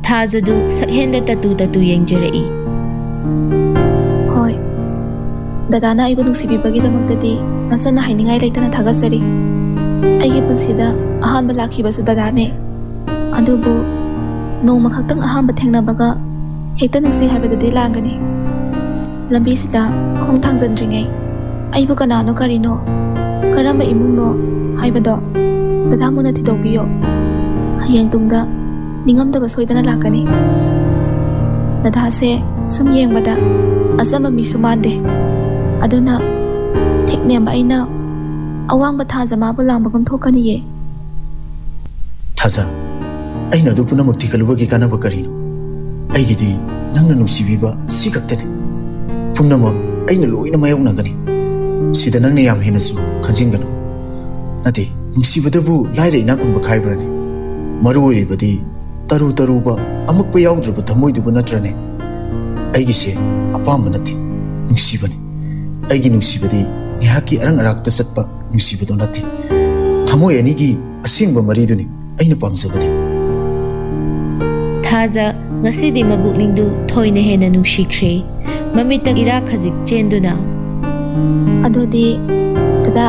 ꯊꯥꯖꯗꯨ ꯁꯛꯍꯦꯟꯗ ꯇꯇꯨ ꯌꯦꯡꯖꯔꯛꯏ ꯍꯣꯏ ꯗꯗꯥꯅ ꯑꯩꯕꯨ ꯅꯨꯡꯁꯤꯕꯤꯕꯒꯤꯗꯃꯛꯇꯗꯤ ꯅꯆꯟꯅ ꯍꯥꯏꯅꯤꯡꯉꯥꯏ ꯂꯩꯇꯅ ꯊꯥꯒꯠꯆꯔꯤ ꯑꯩꯒꯤ ꯄꯨꯟꯁꯤꯗ ꯑꯍꯥꯟꯕ ꯂꯥꯛꯈꯤꯕꯁꯨ ꯗꯗꯥꯅꯦ ꯑꯗꯨꯕꯨ ꯅꯣꯡꯃ ꯈꯛꯇꯪ ꯑꯍꯥꯟꯕ ꯊꯦꯡꯅꯕꯒ ꯍꯦꯛꯇ ꯅꯨꯡꯁꯤ ꯍꯥꯏꯕꯗꯨꯗꯤ ꯂꯥꯟꯒꯅꯤ ꯂꯝꯕꯤꯁꯤꯗ ꯈꯣꯡ ꯊꯥꯡꯖꯟꯗ꯭ꯔꯤꯉꯩ ꯑꯩꯕꯨ ꯀꯅꯥꯅꯣ ꯀꯔꯤꯅꯣ ꯀꯔꯝꯕ ꯏꯃꯨꯡꯅꯣ ꯍꯥꯏꯕꯗꯣ ꯗꯗꯥ ꯃꯨꯟꯅ ꯊꯤꯗꯣꯛꯄꯤꯌꯣ ꯍꯌꯦꯡ ꯇꯨꯡꯗ ꯅꯤꯡꯉꯝꯗꯕ ꯁꯣꯏꯗꯅ ꯂꯥꯛꯀꯅꯤ ꯗꯗꯥꯁꯦ ꯁꯨꯝ ꯌꯦꯡꯕꯗ ꯑꯆꯝꯕ ꯃꯤꯁꯨ ꯃꯥꯟꯗꯦ ꯑꯗꯨꯅ ꯊꯤꯛꯅꯦꯝꯕ ꯑꯩꯅ ꯑꯋꯥꯡꯕ ꯊꯥꯖ ꯃꯥꯕꯨ ꯂꯥꯡꯕꯒꯨꯝ ꯊꯣꯛꯀꯅꯤꯌꯦ ꯊꯥꯖ ꯑꯩꯅ ꯑꯗꯨ ꯄꯨꯝꯅꯃꯛ ꯊꯤꯒꯠꯂꯨꯕꯒꯤ ꯀꯥꯟꯅꯕ ꯀꯔꯤꯅꯣ ꯑꯩꯒꯤꯗꯤ ꯅꯪꯅ ꯅꯨꯡꯁꯤꯕꯤꯕ ꯁꯤ ꯈꯛꯇꯅꯤ ꯄꯨꯝꯅꯃꯛ ꯑꯩꯅ ꯂꯣꯏꯅ ꯃꯥꯌꯣꯛꯅꯒꯅꯤ ꯁꯤꯗ ꯅꯪꯅ ꯌꯥꯝ ꯍꯦꯟꯅꯁꯨ ꯈꯟꯖꯤꯟꯒꯅꯨ ꯅꯠꯇꯦ ꯅꯨꯡꯁꯤꯕꯗꯕꯨ ꯂꯥꯏꯔ ꯏꯅꯥꯛ ꯈꯨꯟꯕ ꯈꯥꯏꯕ꯭ꯔꯅꯤ ꯃꯔꯨ ꯑꯣꯏꯔꯤꯕꯗꯤ ꯇꯔꯨꯕ ꯑꯃꯛꯄ ꯌꯥꯎꯗ꯭ꯔꯕ ꯊꯃꯣꯏꯗꯨꯕꯨ ꯅꯠꯇ꯭ꯔꯅꯦ ꯑꯩꯒꯤꯁꯦ ꯑꯄꯥꯝꯕ ꯅꯠꯇꯦ ꯅꯨꯡꯁꯤꯕꯅꯤ ꯑꯩꯒꯤ ꯅꯨꯡꯁꯤꯕꯗꯤ ꯉꯥꯏꯍꯥꯛꯀꯤ ꯑꯔꯪ ꯑꯔꯥꯛꯇ ꯆꯠꯄ ꯅꯨꯡꯁꯤꯕꯗꯣ ꯅꯠꯇꯦ ꯊꯃꯣꯏ ꯑꯅꯤꯒꯤ ꯑꯁꯦꯡꯕ ꯃꯔꯤꯗꯨꯅꯤ ꯑꯩꯅ ꯄꯥꯝꯖꯕꯗꯤ ꯊꯥꯖ ꯉꯁꯤꯗꯤ ꯃꯕꯨꯛꯅꯤꯡꯗꯨ ꯊꯣꯏꯅ ꯍꯦꯟꯅ ꯅꯨꯡꯁꯤꯈ꯭ꯔꯦ ꯃꯃꯤꯠꯇ ꯏꯔꯥ ꯈꯖꯤꯛ ꯆꯦꯟꯗꯨꯅ ꯑꯗꯨꯗꯤ ꯗꯗꯥ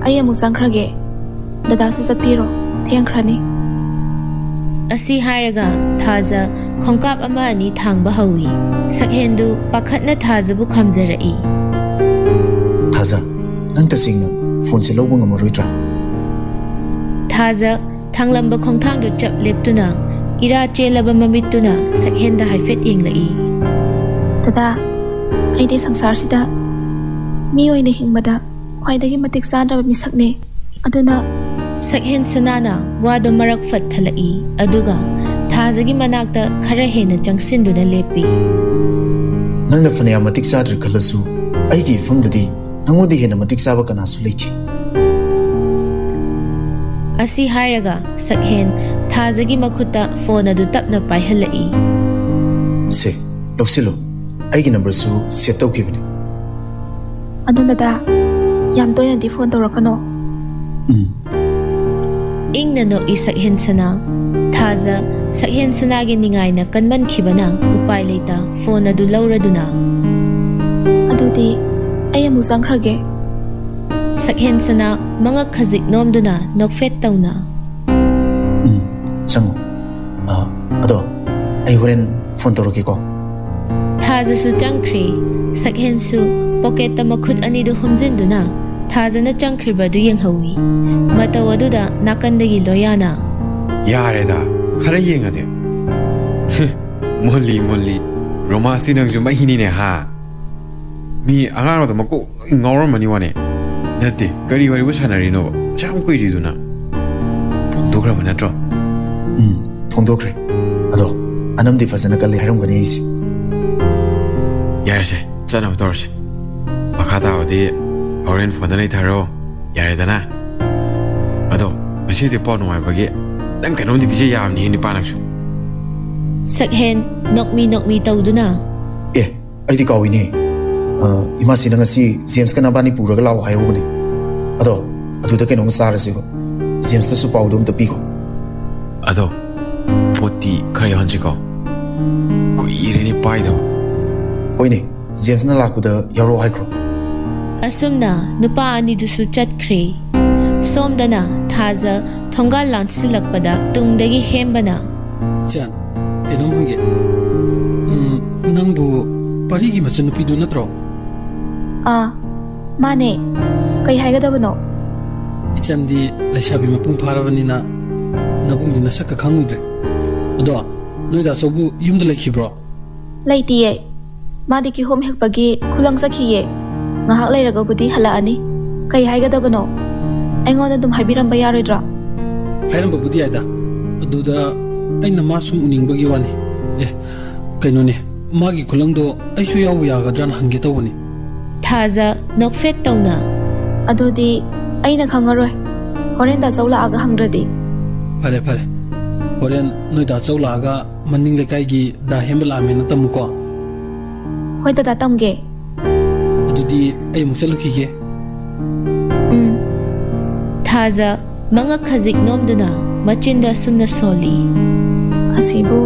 ꯑꯩ ꯑꯃꯨꯛ ꯆꯪꯈ꯭ꯔꯒꯦ ꯗꯗꯥꯁꯨ ꯆꯠꯄꯤꯔꯣ ꯊꯦꯡꯈ꯭ꯔꯅꯤ ꯑꯁꯤ ꯍꯥꯏꯔꯒ ꯊꯥꯖ ꯈꯣꯡꯀꯥꯞ ꯑꯃ ꯑꯅꯤ ꯊꯥꯡꯕ ꯍꯧꯏ ꯁꯛꯍꯦꯟꯗꯨ ꯄꯥꯈꯠꯅ ꯊꯥꯖꯕꯨ ꯈꯝꯖꯔꯛꯏ ꯊꯥꯖ ꯅꯪ ꯇꯁꯦꯡꯅ ꯐꯣꯟꯁꯦ ꯂꯧꯕ ꯉꯝꯃꯔꯣꯏꯗ꯭ꯔꯥ ꯊꯥꯖ ꯊꯥꯡꯂꯝꯕ ꯈꯣꯡꯊꯥꯡꯗꯨ ꯆꯞ ꯂꯦꯞꯇꯨꯅ ꯏꯔꯥ ꯆꯦꯜꯂꯕ ꯃꯃꯤꯠꯇꯨꯅ ꯁꯛꯍꯦꯟꯗ ꯍꯥꯏꯐꯦꯠ ꯌꯦꯡꯂꯛꯏ ꯗꯗꯥ ꯑꯩꯗꯤ ꯁꯪꯁꯥꯔꯁꯤꯗ ꯃꯤ ꯑꯣꯏꯅ ꯍꯤꯡꯕꯗ ꯈ꯭ꯋꯥꯏꯗꯒꯤ ꯃꯇꯤꯛ ꯆꯥꯗ꯭ꯔꯕ ꯃꯤꯁꯛꯅꯦ ꯑꯗꯨꯅ ꯁꯛꯍꯦꯟ ꯁꯅꯥꯅ ꯋꯥꯗꯨ ꯃꯔꯛ ꯐꯠꯊꯜꯂꯛꯏ ꯑꯗꯨꯒ ꯊꯥꯖꯒꯤ ꯃꯅꯥꯛꯇ ꯈꯔ ꯍꯦꯟꯅ ꯆꯪꯁꯤꯟꯗꯨꯅ ꯂꯦꯞꯄꯤ ꯅꯪꯅ ꯐꯅꯌꯥꯝ ꯃꯇꯤꯛ ꯆꯥꯗ꯭ꯔꯦ ꯈꯜꯂꯁꯨ ꯑꯩꯒꯤ ꯏꯐꯝꯗꯗꯤ ꯅꯉꯣꯟꯗ ꯍꯦꯟꯅ ꯃꯇꯤꯛ ꯆꯥꯕ ꯀꯅꯥꯁꯨ ꯂꯩꯇꯦ ꯑꯁꯤ ꯍꯥꯏꯔꯒ ꯁꯛꯍꯦꯟ ꯊꯥꯖꯒꯤ ꯃꯈꯨꯠꯇ ꯐꯣꯟ ꯑꯗꯨ ꯇꯞꯅ ꯄꯥꯏꯍꯜꯂꯛꯏ ꯁꯦ ꯂꯧꯁꯤꯜꯂꯣ ꯑꯩꯒꯤ ꯅꯝꯕꯔꯁꯨ ꯁꯦꯚ ꯇꯧꯈꯤꯕꯅꯤ ꯑꯗꯨ ꯗꯗꯥ ꯌꯥꯝ ꯇꯣꯏꯅꯗꯤ ꯐꯣꯟ ꯇꯧꯔꯛꯀꯅꯣ ꯏꯪꯅ ꯅꯣꯛꯏ ꯁꯛꯍꯦꯟ ꯁꯅꯥ ꯊꯥꯖ ꯁꯛꯍꯦꯟ ꯁꯅꯥꯒꯤ ꯅꯤꯡꯉꯥꯏꯅ ꯀꯟꯃꯟꯈꯤꯕꯅ ꯎꯄꯥꯏ ꯂꯩꯇ ꯐꯣꯟ ꯑꯗꯨ ꯂꯧꯔꯗꯨꯅ ꯑꯗꯨꯗꯤ ꯑꯩ ꯑꯃꯨꯛ ꯆꯪꯈ꯭ꯔꯒꯦ ꯁꯛꯍꯦꯟ ꯁꯅꯥ ꯃꯉꯛ ꯈꯖꯤꯛ ꯅꯣꯝꯗꯨꯅ ꯅꯣꯛꯐꯦꯠ ꯇꯧꯅ ꯆꯪꯉꯣ ꯑꯗꯣ ꯑꯩ ꯍꯣꯔꯦꯟ ꯐꯣꯟ ꯇꯧꯔꯛꯀꯦꯀꯣ ꯊꯥꯖꯁꯨ ꯆꯪꯈ꯭ꯔꯦ ꯁꯛꯍꯦꯟꯁꯨ ꯄꯣꯀꯦꯠꯇ ꯃꯈꯨꯠ ꯑꯅꯤꯗꯨ ꯍꯨꯝꯖꯤꯟꯗꯨꯅ ꯊꯥꯖꯅ ꯆꯪꯈ꯭ꯔꯤꯕꯗꯨ ꯌꯦꯡꯍꯧꯏ ꯃꯇꯧ ꯑꯗꯨꯗ ꯅꯥꯀꯟꯗꯒꯤ ꯂꯣꯌꯥꯅ ꯌꯥꯔꯦꯗ ꯈꯔ ꯌꯦꯡꯉꯗꯤ ꯃꯨꯜꯂꯤ ꯔꯣꯃꯥꯟꯁꯇꯤ ꯅꯪꯁꯨ ꯃꯍꯤꯅꯤꯅꯦ ꯍꯥ ꯃꯤ ꯑꯉꯥꯡꯗ ꯃꯀꯣꯛ ꯂꯣꯏ ꯉꯥꯎꯔꯝꯃꯅꯤ ꯋꯥꯅꯦ ꯅꯠꯇꯦ ꯀꯔꯤ ꯋꯥꯔꯤꯕꯨ ꯁꯥꯟꯅꯔꯤꯅꯣꯕ ꯌꯥꯝ ꯀꯨꯏꯔꯤꯗꯨꯅ ꯐꯣꯡꯗꯣꯛꯈ꯭ꯔꯕ ꯅꯠꯇ꯭ꯔꯣ ꯐꯣꯡꯗꯣꯛꯈ꯭ꯔꯦ ꯑꯗꯣ ꯑꯅꯝꯗꯤ ꯐꯖꯅ ꯀꯜꯂꯤ ꯍꯥꯏꯔꯝꯒꯅꯤ ꯑꯩꯁꯦ ꯌꯥꯔꯁꯦ ꯆꯠꯅꯕ ꯇꯧꯔꯁꯤ ꯃꯈꯥ ꯇꯥꯕꯗꯤ ꯍꯣꯔꯦꯟ ꯐꯣꯟꯗ ꯂꯩꯊꯔꯣ ꯌꯥꯔꯦꯗꯅ ꯑꯗꯣ ꯉꯁꯤꯗꯤ ꯄꯥꯎ ꯅꯨꯡꯉꯥꯏꯕꯒꯤ ꯅꯪ ꯀꯩꯅꯣꯝꯗꯤ ꯄꯤꯖ ꯌꯥꯕꯅꯤ ꯅꯤꯄꯥꯅꯛꯁꯨ ꯁꯛꯍꯦꯟ ꯅꯣꯛꯃꯤ ꯇꯧꯗꯨꯅ ꯑꯦ ꯑꯩꯗꯤ ꯀꯥꯎꯏꯅꯦ ꯏꯃꯥꯁꯤꯅ ꯉꯁꯤ ꯖꯦꯝꯁꯀ ꯅꯕꯥꯅꯤ ꯄꯨꯔꯒ ꯂꯥꯛꯑꯣ ꯍꯥꯏꯍꯧꯕꯅꯦ ꯑꯗꯣ ꯑꯗꯨꯗ ꯀꯩꯅꯣꯝ ꯆꯥꯔꯁꯦꯕ ꯖꯦꯝꯁꯇꯁꯨ ꯄꯥꯎꯗꯣ ꯑꯝꯇ ꯄꯤꯈꯣ ꯑꯗꯣ ꯄꯣꯠꯇꯤ ꯈꯔ ꯌꯥꯎꯍꯟꯁꯤꯀꯣ ꯀꯨꯏꯔꯦꯅꯦ ꯄꯥꯏꯗꯕ ꯍꯣꯏꯅꯦ ꯖꯦꯝꯁꯅ ꯂꯥꯛꯄꯗ ꯌꯥꯎꯔꯛꯑꯣ ꯍꯥꯏꯈ꯭ꯔꯣ ꯑꯁꯨꯝꯅ ꯅꯨꯄꯥ ꯑꯅꯤꯗꯨꯁꯨ ꯆꯠꯈ꯭ꯔꯦ ꯁꯣꯝꯗꯅ ꯊꯥꯖ ꯊꯣꯡꯒꯥꯜ ꯂꯥꯟꯁꯤꯜꯂꯛꯄꯗ ꯇꯨꯡꯗꯒꯤ ꯍꯦꯝꯕꯅ ꯏꯆꯥꯟ ꯀꯩꯅꯣꯝ ꯍꯪꯒꯦ ꯅꯪꯕꯨ ꯄꯔꯤꯒꯤ ꯃꯆꯟꯅꯨꯄꯤꯗꯨ ꯅꯠꯇ꯭ꯔꯣ ꯃꯥꯅꯦ ꯀꯩ ꯍꯥꯏꯒꯗꯕꯅꯣ ꯏꯆꯟꯗꯤ ꯂꯩꯁꯥꯕꯤ ꯃꯄꯨꯡ ꯐꯥꯔꯕꯅꯤꯅ ꯅꯕꯨꯡꯗꯤ ꯅꯁꯛꯀ ꯈꯪꯉꯨꯗ꯭ꯔꯦ ꯑꯗꯣ ꯅꯣꯏꯗ ꯑꯆꯧꯕ ꯌꯨꯝꯗ ꯂꯩꯈꯤꯕ꯭ꯔꯣ ꯂꯩꯇꯤꯌꯦ ꯃꯥꯗꯤ ꯀꯤꯍꯣꯝ ꯍꯦꯛꯄꯒꯤ ꯈꯨꯂꯪ ꯆꯠꯈꯤꯌꯦ ꯉꯥꯏꯍꯥꯛ ꯂꯩꯔꯒꯕꯨꯗꯤ ꯍꯜꯂꯛꯑꯅꯤ ꯀꯩ ꯍꯥꯏꯒꯗꯕꯅꯣ ꯑꯩꯉꯣꯟꯗ ꯑꯗꯨꯝ ꯍꯥꯏꯕꯤꯔꯝꯕ ꯌꯥꯔꯣꯏꯗ꯭ꯔꯣ ꯍꯥꯏꯔꯝꯕꯕꯨꯗꯤ ꯌꯥꯏꯗ ꯑꯗꯨꯗ ꯑꯩꯅ ꯃꯥ ꯁꯨꯝ ꯎꯅꯤꯡꯕꯒꯤ ꯋꯥꯅꯤ ꯀꯩꯅꯣꯅꯦ ꯃꯥꯒꯤ ꯈꯨꯂꯪꯗꯣ ꯑꯩꯁꯨ ꯌꯥꯎꯕ ꯌꯥꯒꯗ꯭ꯔꯥꯅ ꯍꯪꯒꯦ ꯇꯧꯕꯅꯤ ꯊꯥꯖ ꯅꯣꯛꯐꯦꯠ ꯇꯧꯅ ꯑꯗꯨꯗꯤ ꯑꯩꯅ ꯈꯪꯉꯔꯣꯏ ꯍꯣꯔꯦꯟ ꯇꯥꯆꯧ ꯂꯥꯛꯑꯒ ꯍꯪꯗ꯭ꯔꯗꯤ ꯐꯔꯦ ꯐꯔꯦ ꯍꯣꯔꯦꯟ ꯅꯣꯏ ꯗꯥꯆꯧ ꯂꯥꯛꯑꯒ ꯃꯅꯤꯡ ꯂꯩꯀꯥꯏꯒꯤ ꯗꯥ ꯍꯦꯝꯕ ꯂꯥꯛꯑꯃꯦꯅ ꯇꯝꯃꯨꯀꯣ ꯍꯣꯏ ꯗꯗꯥ ꯇꯝꯒꯦ ꯑꯗꯨꯗꯤ ꯑꯩ ꯑꯃꯨꯛ ꯆꯠꯂꯨꯈꯤꯒꯦ ꯊꯥꯖ ꯃꯉꯛ ꯈꯖꯤꯛ ꯅꯣꯝꯗꯨꯅ ꯃꯆꯤꯟꯗ ꯁꯨꯝꯅ ꯁꯣꯜꯂꯤ ꯑꯁꯤꯕꯨ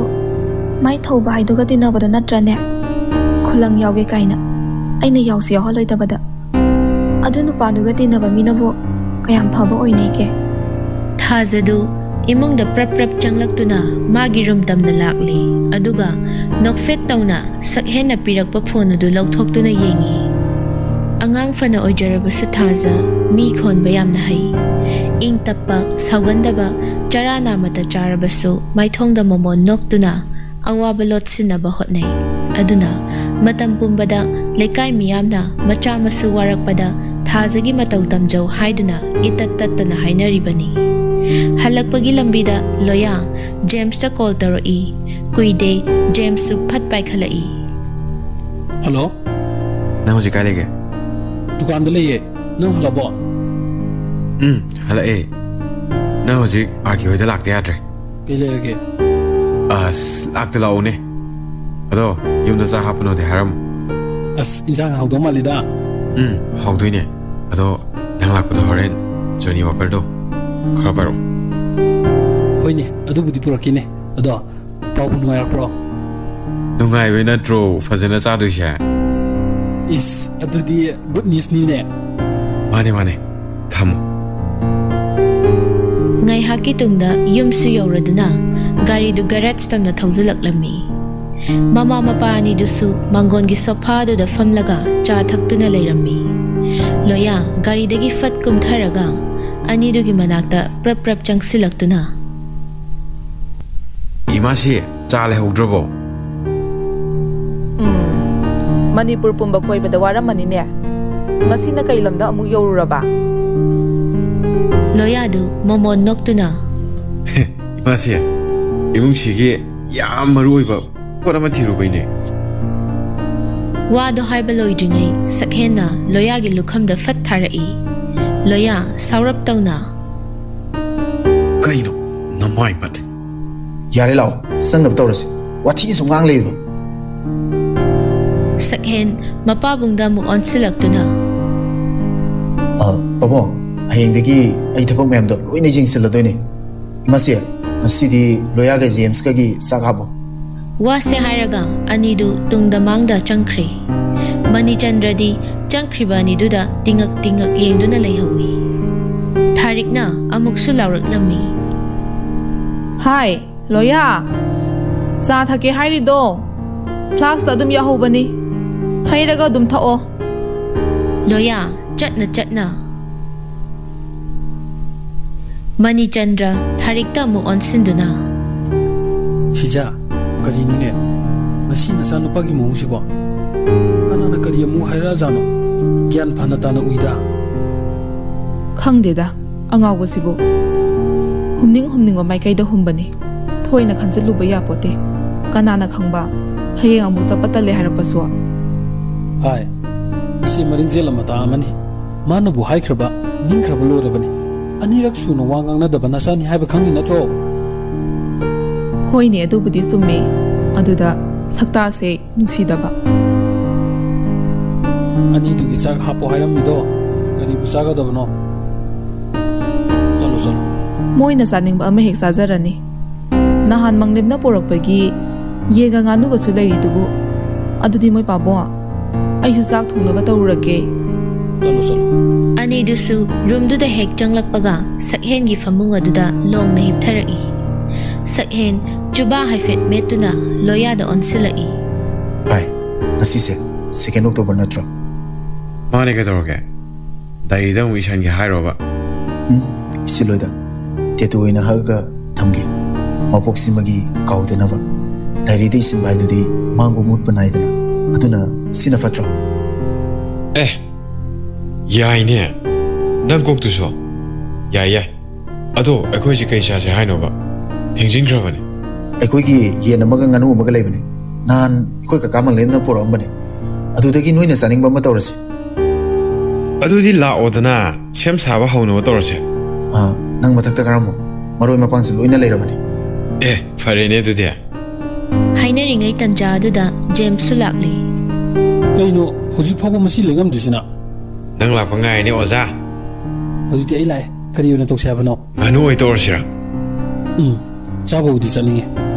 ꯃꯥꯏ ꯊꯧꯕ ꯍꯥꯏꯗꯨꯒ ꯇꯤꯟꯅꯕꯗꯣ ꯅꯠꯇ꯭ꯔꯅꯦ ꯈꯨꯂꯪ ꯌꯥꯎꯒꯦ ꯀꯥꯏꯅ ꯑꯩꯅ ꯌꯥꯎꯁꯨ ꯌꯥꯎꯍꯜꯂꯣꯏꯗꯕꯗ ꯑꯗꯨ ꯅꯨꯄꯥꯗꯨꯒ ꯇꯤꯟꯅꯕ ꯃꯤꯅꯕꯨ ꯀꯌꯥꯝ ꯐꯕ ꯑꯣꯏꯅꯤꯒꯦ ꯊꯥꯖꯗꯨ ꯏꯃꯨꯡꯗ ꯄ꯭ꯔꯞ ꯆꯪꯂꯛꯇꯨꯅ ꯃꯥꯒꯤ ꯔꯨꯝ ꯇꯝꯅ ꯂꯥꯛꯂꯤ ꯑꯗꯨꯒ ꯅꯣꯛꯐꯦꯠ ꯇꯧꯅ ꯁꯛꯍꯦꯟꯅ ꯄꯤꯔꯛꯄ ꯐꯣꯟ ꯑꯗꯨ ꯂꯧꯊꯣꯛꯇꯨꯅ ꯌꯦꯡꯉꯤ ꯑꯉꯥꯡ ꯐꯅ ꯑꯣꯏꯖꯔꯕꯁꯨ ꯊꯥꯖ ꯃꯤ ꯈꯣꯟꯕ ꯌꯥꯝꯅ ꯍꯩ ꯏꯪ ꯇꯞꯄ ꯁꯥꯎꯒꯟꯗꯕ ꯆꯔꯥ ꯅꯥꯃꯇ ꯆꯥꯔꯕꯁꯨ ꯃꯥꯏꯊꯣꯡꯗ ꯃꯣꯃꯣꯟ ꯅꯣꯛꯇꯨꯅ ꯑꯋꯥꯕ ꯂꯣꯠꯁꯤꯟꯅꯕ ꯍꯣꯠꯅꯩ ꯑꯗꯨꯅ ꯃꯇꯝ ꯄꯨꯝꯕꯗ ꯂꯩꯀꯥꯏ ꯃꯤꯌꯥꯝꯅ ꯃꯆꯥ ꯃꯁꯨ ꯋꯥꯔꯛꯄꯗ ꯊꯥꯖꯒꯤ ꯃꯇꯧ ꯇꯝꯖꯧ ꯍꯥꯏꯗꯨꯅ ꯏꯇꯠ ꯇꯠꯇꯅ ꯍꯥꯏꯅꯔꯤꯕꯅꯤ ꯍꯜꯂꯛꯄꯒꯤ ꯂꯝꯕꯤꯗ ꯂꯣꯌꯥ ꯖꯦꯝꯁꯇ ꯀꯣꯜ ꯇꯧꯔꯛꯏ ꯀꯨꯏꯗꯦ ꯖꯦꯝꯁꯁꯨ ꯐꯠ ꯄꯥꯏꯈꯠꯂꯛꯏ ꯍꯜꯂꯣ ꯅꯪ ꯍꯧꯖꯤꯛ ꯀꯥꯏ ꯂꯩꯒꯦ ꯗꯨꯀꯥꯟꯗ ꯂꯩꯌꯦ ꯅꯪ ꯍꯜꯂꯛꯑꯕꯣ ꯍꯜꯂꯛꯑꯦ ꯅꯪ ꯍꯧꯖꯤꯛ ꯑꯥꯔꯀꯤ ꯍꯣꯏꯗ ꯂꯥꯛꯇ ꯌꯥꯗ꯭ꯔꯦ ꯀꯩ ꯂꯩꯔꯒꯦ ꯑꯁ ꯂꯥꯛꯇ ꯂꯥꯛꯎꯅꯦ ꯑꯗꯣ ꯌꯨꯝꯗ ꯆꯥꯛ ꯍꯥꯞꯄꯅꯣꯗꯤ ꯍꯥꯏꯔꯝꯃꯨ ꯑꯁ ꯏꯟꯁꯥꯡ ꯍꯥꯎꯗꯧ ꯃꯥꯜꯂꯤꯗ ꯍꯥꯎꯗꯣꯏꯅꯦ ꯑꯗꯣ ꯅꯪ ꯂꯥꯛꯄꯗ ꯍꯣꯔꯦꯟ ꯖꯣꯅꯤ ꯋꯥꯀꯔꯗꯣ ꯈꯔ ꯄꯥꯏꯔꯛꯑꯣ ꯍꯣꯏꯅꯦ ꯑꯗꯨꯕꯨꯗꯤ ꯄꯨꯔꯛꯀꯦꯅꯦ ꯑꯗꯣ ꯄꯥꯎꯕꯨ ꯅꯨꯡꯉꯥꯏꯔꯛꯄ꯭ꯔꯣ ꯅꯨꯡꯉꯥꯏꯕꯩ ꯅꯠꯇ꯭ꯔꯣ ꯐꯖꯅ ꯆꯥꯗꯣꯏꯁꯦ ꯏꯁ ꯑꯗꯨꯗꯤ ꯒꯨꯗ ꯅ꯭ꯌꯨꯁꯅꯤꯅꯦ ꯃꯥꯅꯦ ꯊꯝꯃꯣ ꯉꯥꯏꯍꯥꯛꯀꯤ ꯇꯨꯡꯗ ꯌꯨꯝꯁꯨ ꯌꯧꯔꯗꯨꯅ ꯒꯥꯔꯤꯗꯨ ꯒꯔꯦꯖ ꯇꯝꯅ ꯊꯧꯖꯤꯜꯂꯛꯂꯝꯃꯤ ꯃꯃꯥ ꯃꯄꯥ ꯑꯅꯤꯗꯨꯁꯨ ꯃꯥꯡꯒꯣꯟꯒꯤ ꯁꯣꯐꯥꯗꯨꯗ ꯐꯝꯂꯒ ꯆꯥ ꯊꯛꯇꯨꯅ ꯂꯩꯔꯝꯃꯤ ꯂꯣꯌꯥ ꯒꯥꯔꯤꯗꯒꯤ ꯐꯠ ꯀꯨꯝꯊꯔꯒ ꯑꯅꯤꯗꯨꯒꯤ ꯃꯅꯥꯛꯇ ꯄ꯭ꯔꯞ ꯆꯪꯁꯤꯜꯂꯛꯇꯨꯅ ꯏꯃꯥꯁꯤ ꯆꯥ ꯂꯩꯍꯧꯗ꯭ꯔꯕꯣ ꯃꯅꯤꯄꯨꯔ ꯄꯨꯝꯕ ꯀꯣꯏꯕꯗ ꯋꯥꯔꯝꯃꯅꯤꯅꯦ ꯉꯁꯤꯅ ꯀꯩ ꯂꯝꯗ ꯑꯃꯨꯛ ꯌꯧꯔꯨꯔꯕ ꯂꯣꯌꯥꯗꯨ ꯃꯣꯃꯣꯟ ꯅꯣꯛꯇꯨꯅ 이마시야 이뭉식이 ꯌꯥꯝ ꯃꯔꯨꯑꯣꯏꯕ ꯄꯣꯠ ꯑꯃ ꯊꯤꯔꯨꯕꯩꯅꯦ ꯋꯥꯗꯣ ꯍꯥꯏꯕ ꯂꯣꯏꯗ꯭ꯔꯤꯉꯩ ꯁꯛꯍꯦꯟꯅ ꯂꯣꯌꯥꯒꯤ ꯂꯨꯈꯝꯗ ꯐꯠ ꯊꯥꯔꯛꯏ ꯂꯣꯌꯥ ꯁꯥꯎꯔꯞ ꯇꯧꯅ ꯀꯩꯅꯣ ꯅꯃꯥꯏ ꯃꯠ ꯌꯥꯔꯦ ꯂꯥꯛꯑꯣ ꯆꯪꯅꯕ ꯇꯧꯔꯁꯤ ꯋꯥꯊꯤꯁꯨ ꯉꯥꯡ ꯂꯩꯕ ꯁꯛꯍꯦꯟ ꯃꯄꯥꯕꯨꯡꯗ ꯑꯃꯨꯛ ꯑꯣꯟꯁꯤꯜꯂꯛꯇꯨꯅ ꯄꯥꯕꯨꯡ ꯍꯌꯦꯡꯗꯒꯤ ꯑꯩ ꯊꯕꯛ ꯃꯌꯥꯝꯗꯣ ꯂꯣꯏꯅ ꯌꯦꯡꯁꯤꯜꯂꯗꯣꯏꯅꯦ ꯏꯃꯥꯁꯤ ꯉꯁꯤꯗꯤ ꯂꯣꯌꯥꯒ ꯖꯦꯝꯁꯀꯒꯤ ꯆꯥꯛ ꯍꯥꯞꯄꯣ ꯋꯥꯁꯦ ꯍꯥꯏꯔꯒ ꯑꯅꯤꯗꯨ ꯇꯨꯡꯗ ꯃꯥꯡꯗ ꯆꯪꯈ꯭ꯔꯦ ꯃꯅꯤꯆꯟꯗ꯭ꯔꯗꯤ ꯆꯪꯈ꯭ꯔꯤꯕ ꯑꯅꯤꯗꯨꯗ ꯇꯤꯡꯉꯛ ꯌꯦꯡꯗꯨꯅ ꯂꯩꯍꯧꯏ ꯊꯥꯔꯤꯛꯅ ꯑꯃꯨꯛꯁꯨ ꯂꯥꯎꯔꯛꯂꯝꯃꯤ ꯍꯥꯏ ꯂꯣꯌꯥ ꯆꯥ ꯊꯛꯀꯦ ꯍꯥꯏꯔꯤꯗꯣ ꯐ꯭ꯂꯥꯛꯁꯇ ꯑꯗꯨꯝ ꯌꯥꯍꯧꯕꯅꯤ ꯍꯩꯔꯒ ꯑꯗꯨꯝ ꯊꯛꯑꯣ ꯂꯣꯌꯥ ꯆꯠꯅ ꯃꯅꯤꯆꯟꯗ꯭ꯔ ꯊꯥꯔꯤꯛꯇ ꯑꯃꯨꯛ ꯑꯣꯟꯁꯤꯟꯗꯨꯅ 시자 그리누네 나시 나사누빠기 모음시보 까나나 그리 뭐 하이라자노 기안 파나타나 우이다 ꯈꯪꯗꯦꯗ ꯑꯉꯥꯎꯕꯁꯤꯕꯨ ꯍꯨꯝꯅꯤꯡꯕ ꯃꯥꯏꯀꯩꯗ ꯍꯨꯝꯕꯅꯤ ꯊꯣꯏꯅ ꯈꯟꯖꯤꯜꯂꯨꯕ ꯌꯥꯄꯣꯠꯇꯦ ꯀꯅꯥꯅ ꯈꯪꯕ ꯍꯌꯦꯡ ꯑꯃꯨꯛ ꯆꯠꯄ ꯇꯜꯂꯦ ꯍꯥꯏꯔꯛꯄꯁꯨ ꯍꯥꯏ ꯁꯤ ꯃꯔꯤꯡꯖꯦꯜ ꯃꯇꯥ ꯑꯃꯅꯤ ꯃꯥꯅꯕꯨ ꯍꯥꯏꯈ꯭ꯔꯕ ꯅꯤꯡꯈ꯭ꯔꯕ ꯂꯣꯏꯔꯕꯅꯤ ꯑꯅꯤꯔꯛ ꯁꯨꯅ ꯋꯥ ꯉꯥꯡꯅꯗꯕ ꯅꯆꯥꯅꯤ ꯍꯥꯏꯕ ꯈꯪꯉꯤ ꯅꯠꯇ꯭ꯔꯣ? ꯍꯣꯏꯅꯦ ꯑꯗꯨꯕꯨꯗꯤ ꯆꯨꯝꯃꯦ ꯑꯗꯨꯗ ꯁꯛꯇꯥꯁꯦ ꯅꯨꯡꯁꯤꯗꯕ ꯑꯅꯤꯗꯨꯒꯤ ꯆꯥꯛ ꯍꯥꯞꯄꯣ ꯍꯥꯏꯔꯝꯃꯤꯗꯣ ꯀꯔꯤꯕꯨ ꯆꯥꯒꯗꯕꯅꯣ? ꯆꯠꯂꯣ ꯆꯠꯂꯣ. ꯃꯣꯏꯅ ꯆꯥꯅꯤꯡꯕ ꯑꯃ ꯍꯦꯛ ꯆꯥꯖꯔꯅꯤ ꯅꯍꯥꯟ ꯃꯪꯂꯦꯝꯅ ꯄꯣꯔꯛꯄꯒꯤ ꯌꯦꯟꯒ ꯉꯥꯅꯨꯒꯁꯨ ꯂꯩꯔꯤꯗꯨꯕꯨ ꯑꯗꯨꯗꯤ ꯃꯣꯏ ꯄꯥꯕꯨꯡ ꯑꯩꯁꯨ ꯆꯥꯛ ꯊꯣꯡꯅꯕ ꯇꯧꯔꯨꯔꯒꯦ. ꯆꯠꯂꯣ ꯆꯠꯂꯣ. ꯑꯅꯤꯗꯨꯁꯨ ꯔꯨꯝꯗꯨꯗ ꯍꯦꯛ ꯆꯪꯂꯛꯄꯒ ꯁꯛꯍꯦꯟꯒꯤ ꯐꯃꯨꯡ ꯑꯗꯨꯗ ꯂꯣꯡꯅ ꯍꯤꯞꯊꯔꯛꯏ. ꯁꯛꯍꯦꯟ ꯆꯨꯕꯥ ꯍꯥꯏꯐꯦꯠ ꯃꯦꯠꯇꯨꯅ ꯂꯣꯌꯥꯗ ꯑꯣꯟꯁꯤꯜꯂꯛꯏ. ꯚꯥꯏ ꯉꯁꯤꯁꯦ 2 ꯑꯣꯛꯇꯣꯕꯔ ꯅꯠꯇ꯭ꯔꯣ? ꯃꯥꯅꯦ ꯀꯩꯗꯧꯔꯒꯦ? ꯗꯥꯏꯔꯤꯗ ꯑꯃꯨꯛ ꯏꯁꯟꯒꯦ ꯍꯥꯏꯔꯣꯕ? ꯏꯁꯤꯜꯂꯣꯏꯗ ꯇꯦꯇꯨ ꯑꯣꯏꯅ ꯍꯛꯑꯒ ꯊꯝꯒꯦ ꯃꯄꯣꯛꯁꯤꯃꯒꯤ ꯀꯥꯎꯗꯅꯕ. ꯗꯥꯏꯔꯤꯗ ꯏꯁꯤꯟꯕ ꯍꯥꯏꯗꯨꯗꯤ ꯃꯥꯡꯕ ꯃꯨꯠꯄ ꯅꯥꯏꯗꯅ ꯑꯗꯨꯅ ꯁꯤꯅ ꯐꯠꯇ꯭ꯔꯣ? ꯌꯥꯏꯅꯦ ꯅꯪ ꯀꯣꯛꯇꯨꯁꯨ. ꯌꯥꯏ ꯑꯗꯣ ꯑꯩꯈꯣꯏꯁꯦ ꯀꯩ ꯆꯥꯁꯦ ꯍꯥꯏꯅꯣꯕ? ꯊꯦꯡꯖꯤꯟꯈ꯭ꯔꯕꯅꯦ. ꯑꯩꯈꯣꯏꯒꯤ ꯌꯦꯟ ꯑꯃꯒ ꯉꯥꯅꯨ ꯑꯃꯒ ꯂꯩꯕꯅꯦ. ꯅꯍꯥꯟ ꯑꯩꯈꯣꯏ ꯀꯀꯥ ꯃꯪꯂꯦꯝꯅ ꯄꯨꯔꯛꯑꯝꯕꯅꯦ. ꯑꯗꯨꯗꯒꯤ ꯅꯣꯏꯅ ꯆꯥꯅꯤꯡꯕ ꯑꯃ ꯇꯧꯔꯁꯤ. ꯑꯗꯨꯗꯤ ꯂꯥꯛꯑꯣꯗꯅ ꯁꯦꯝ ꯁꯥꯕ ꯍꯧꯅꯕ ꯇꯧꯔꯁꯦ. ꯅꯪ ꯃꯊꯛꯇ ꯀꯥꯔꯝꯃꯣ. ꯃꯔꯣꯏ ꯃꯄꯥꯡꯁꯨ ꯂꯣꯏꯅ ꯂꯩꯔꯕꯅꯦ. ꯐꯔꯦꯅꯦ ꯑꯗꯨꯗꯤ. ꯍꯥꯏꯅꯔꯤꯉꯩ ꯇꯟꯖꯥ ꯑꯗꯨꯗ ꯖꯦꯝꯁꯁꯨ ꯂꯥꯛꯂꯤ. ꯀꯩꯅꯣ ꯍꯧꯖꯤꯛ ꯐꯥꯎꯕ ꯃꯁꯤ ꯂꯩꯉꯝꯗ꯭ꯔꯤꯁꯤꯅ? ꯅꯪ ꯂꯥꯛꯄ ꯉꯥꯏꯔꯤꯅꯦ ꯑꯣꯖꯥ. ꯍꯧꯖꯤꯛꯇꯤ ꯑꯩ ꯂꯥꯛꯑꯦ. ꯀꯔꯤ ꯑꯣꯏꯅ ꯇꯧꯁꯦ ꯍꯥꯏꯕꯅꯣ? ꯉꯥꯅꯨ ꯑꯣꯏ ꯇꯧꯔꯁꯤꯔꯥ? ꯆꯥꯕꯕꯨꯗꯤ ꯆꯠꯅꯤꯡꯉꯦ.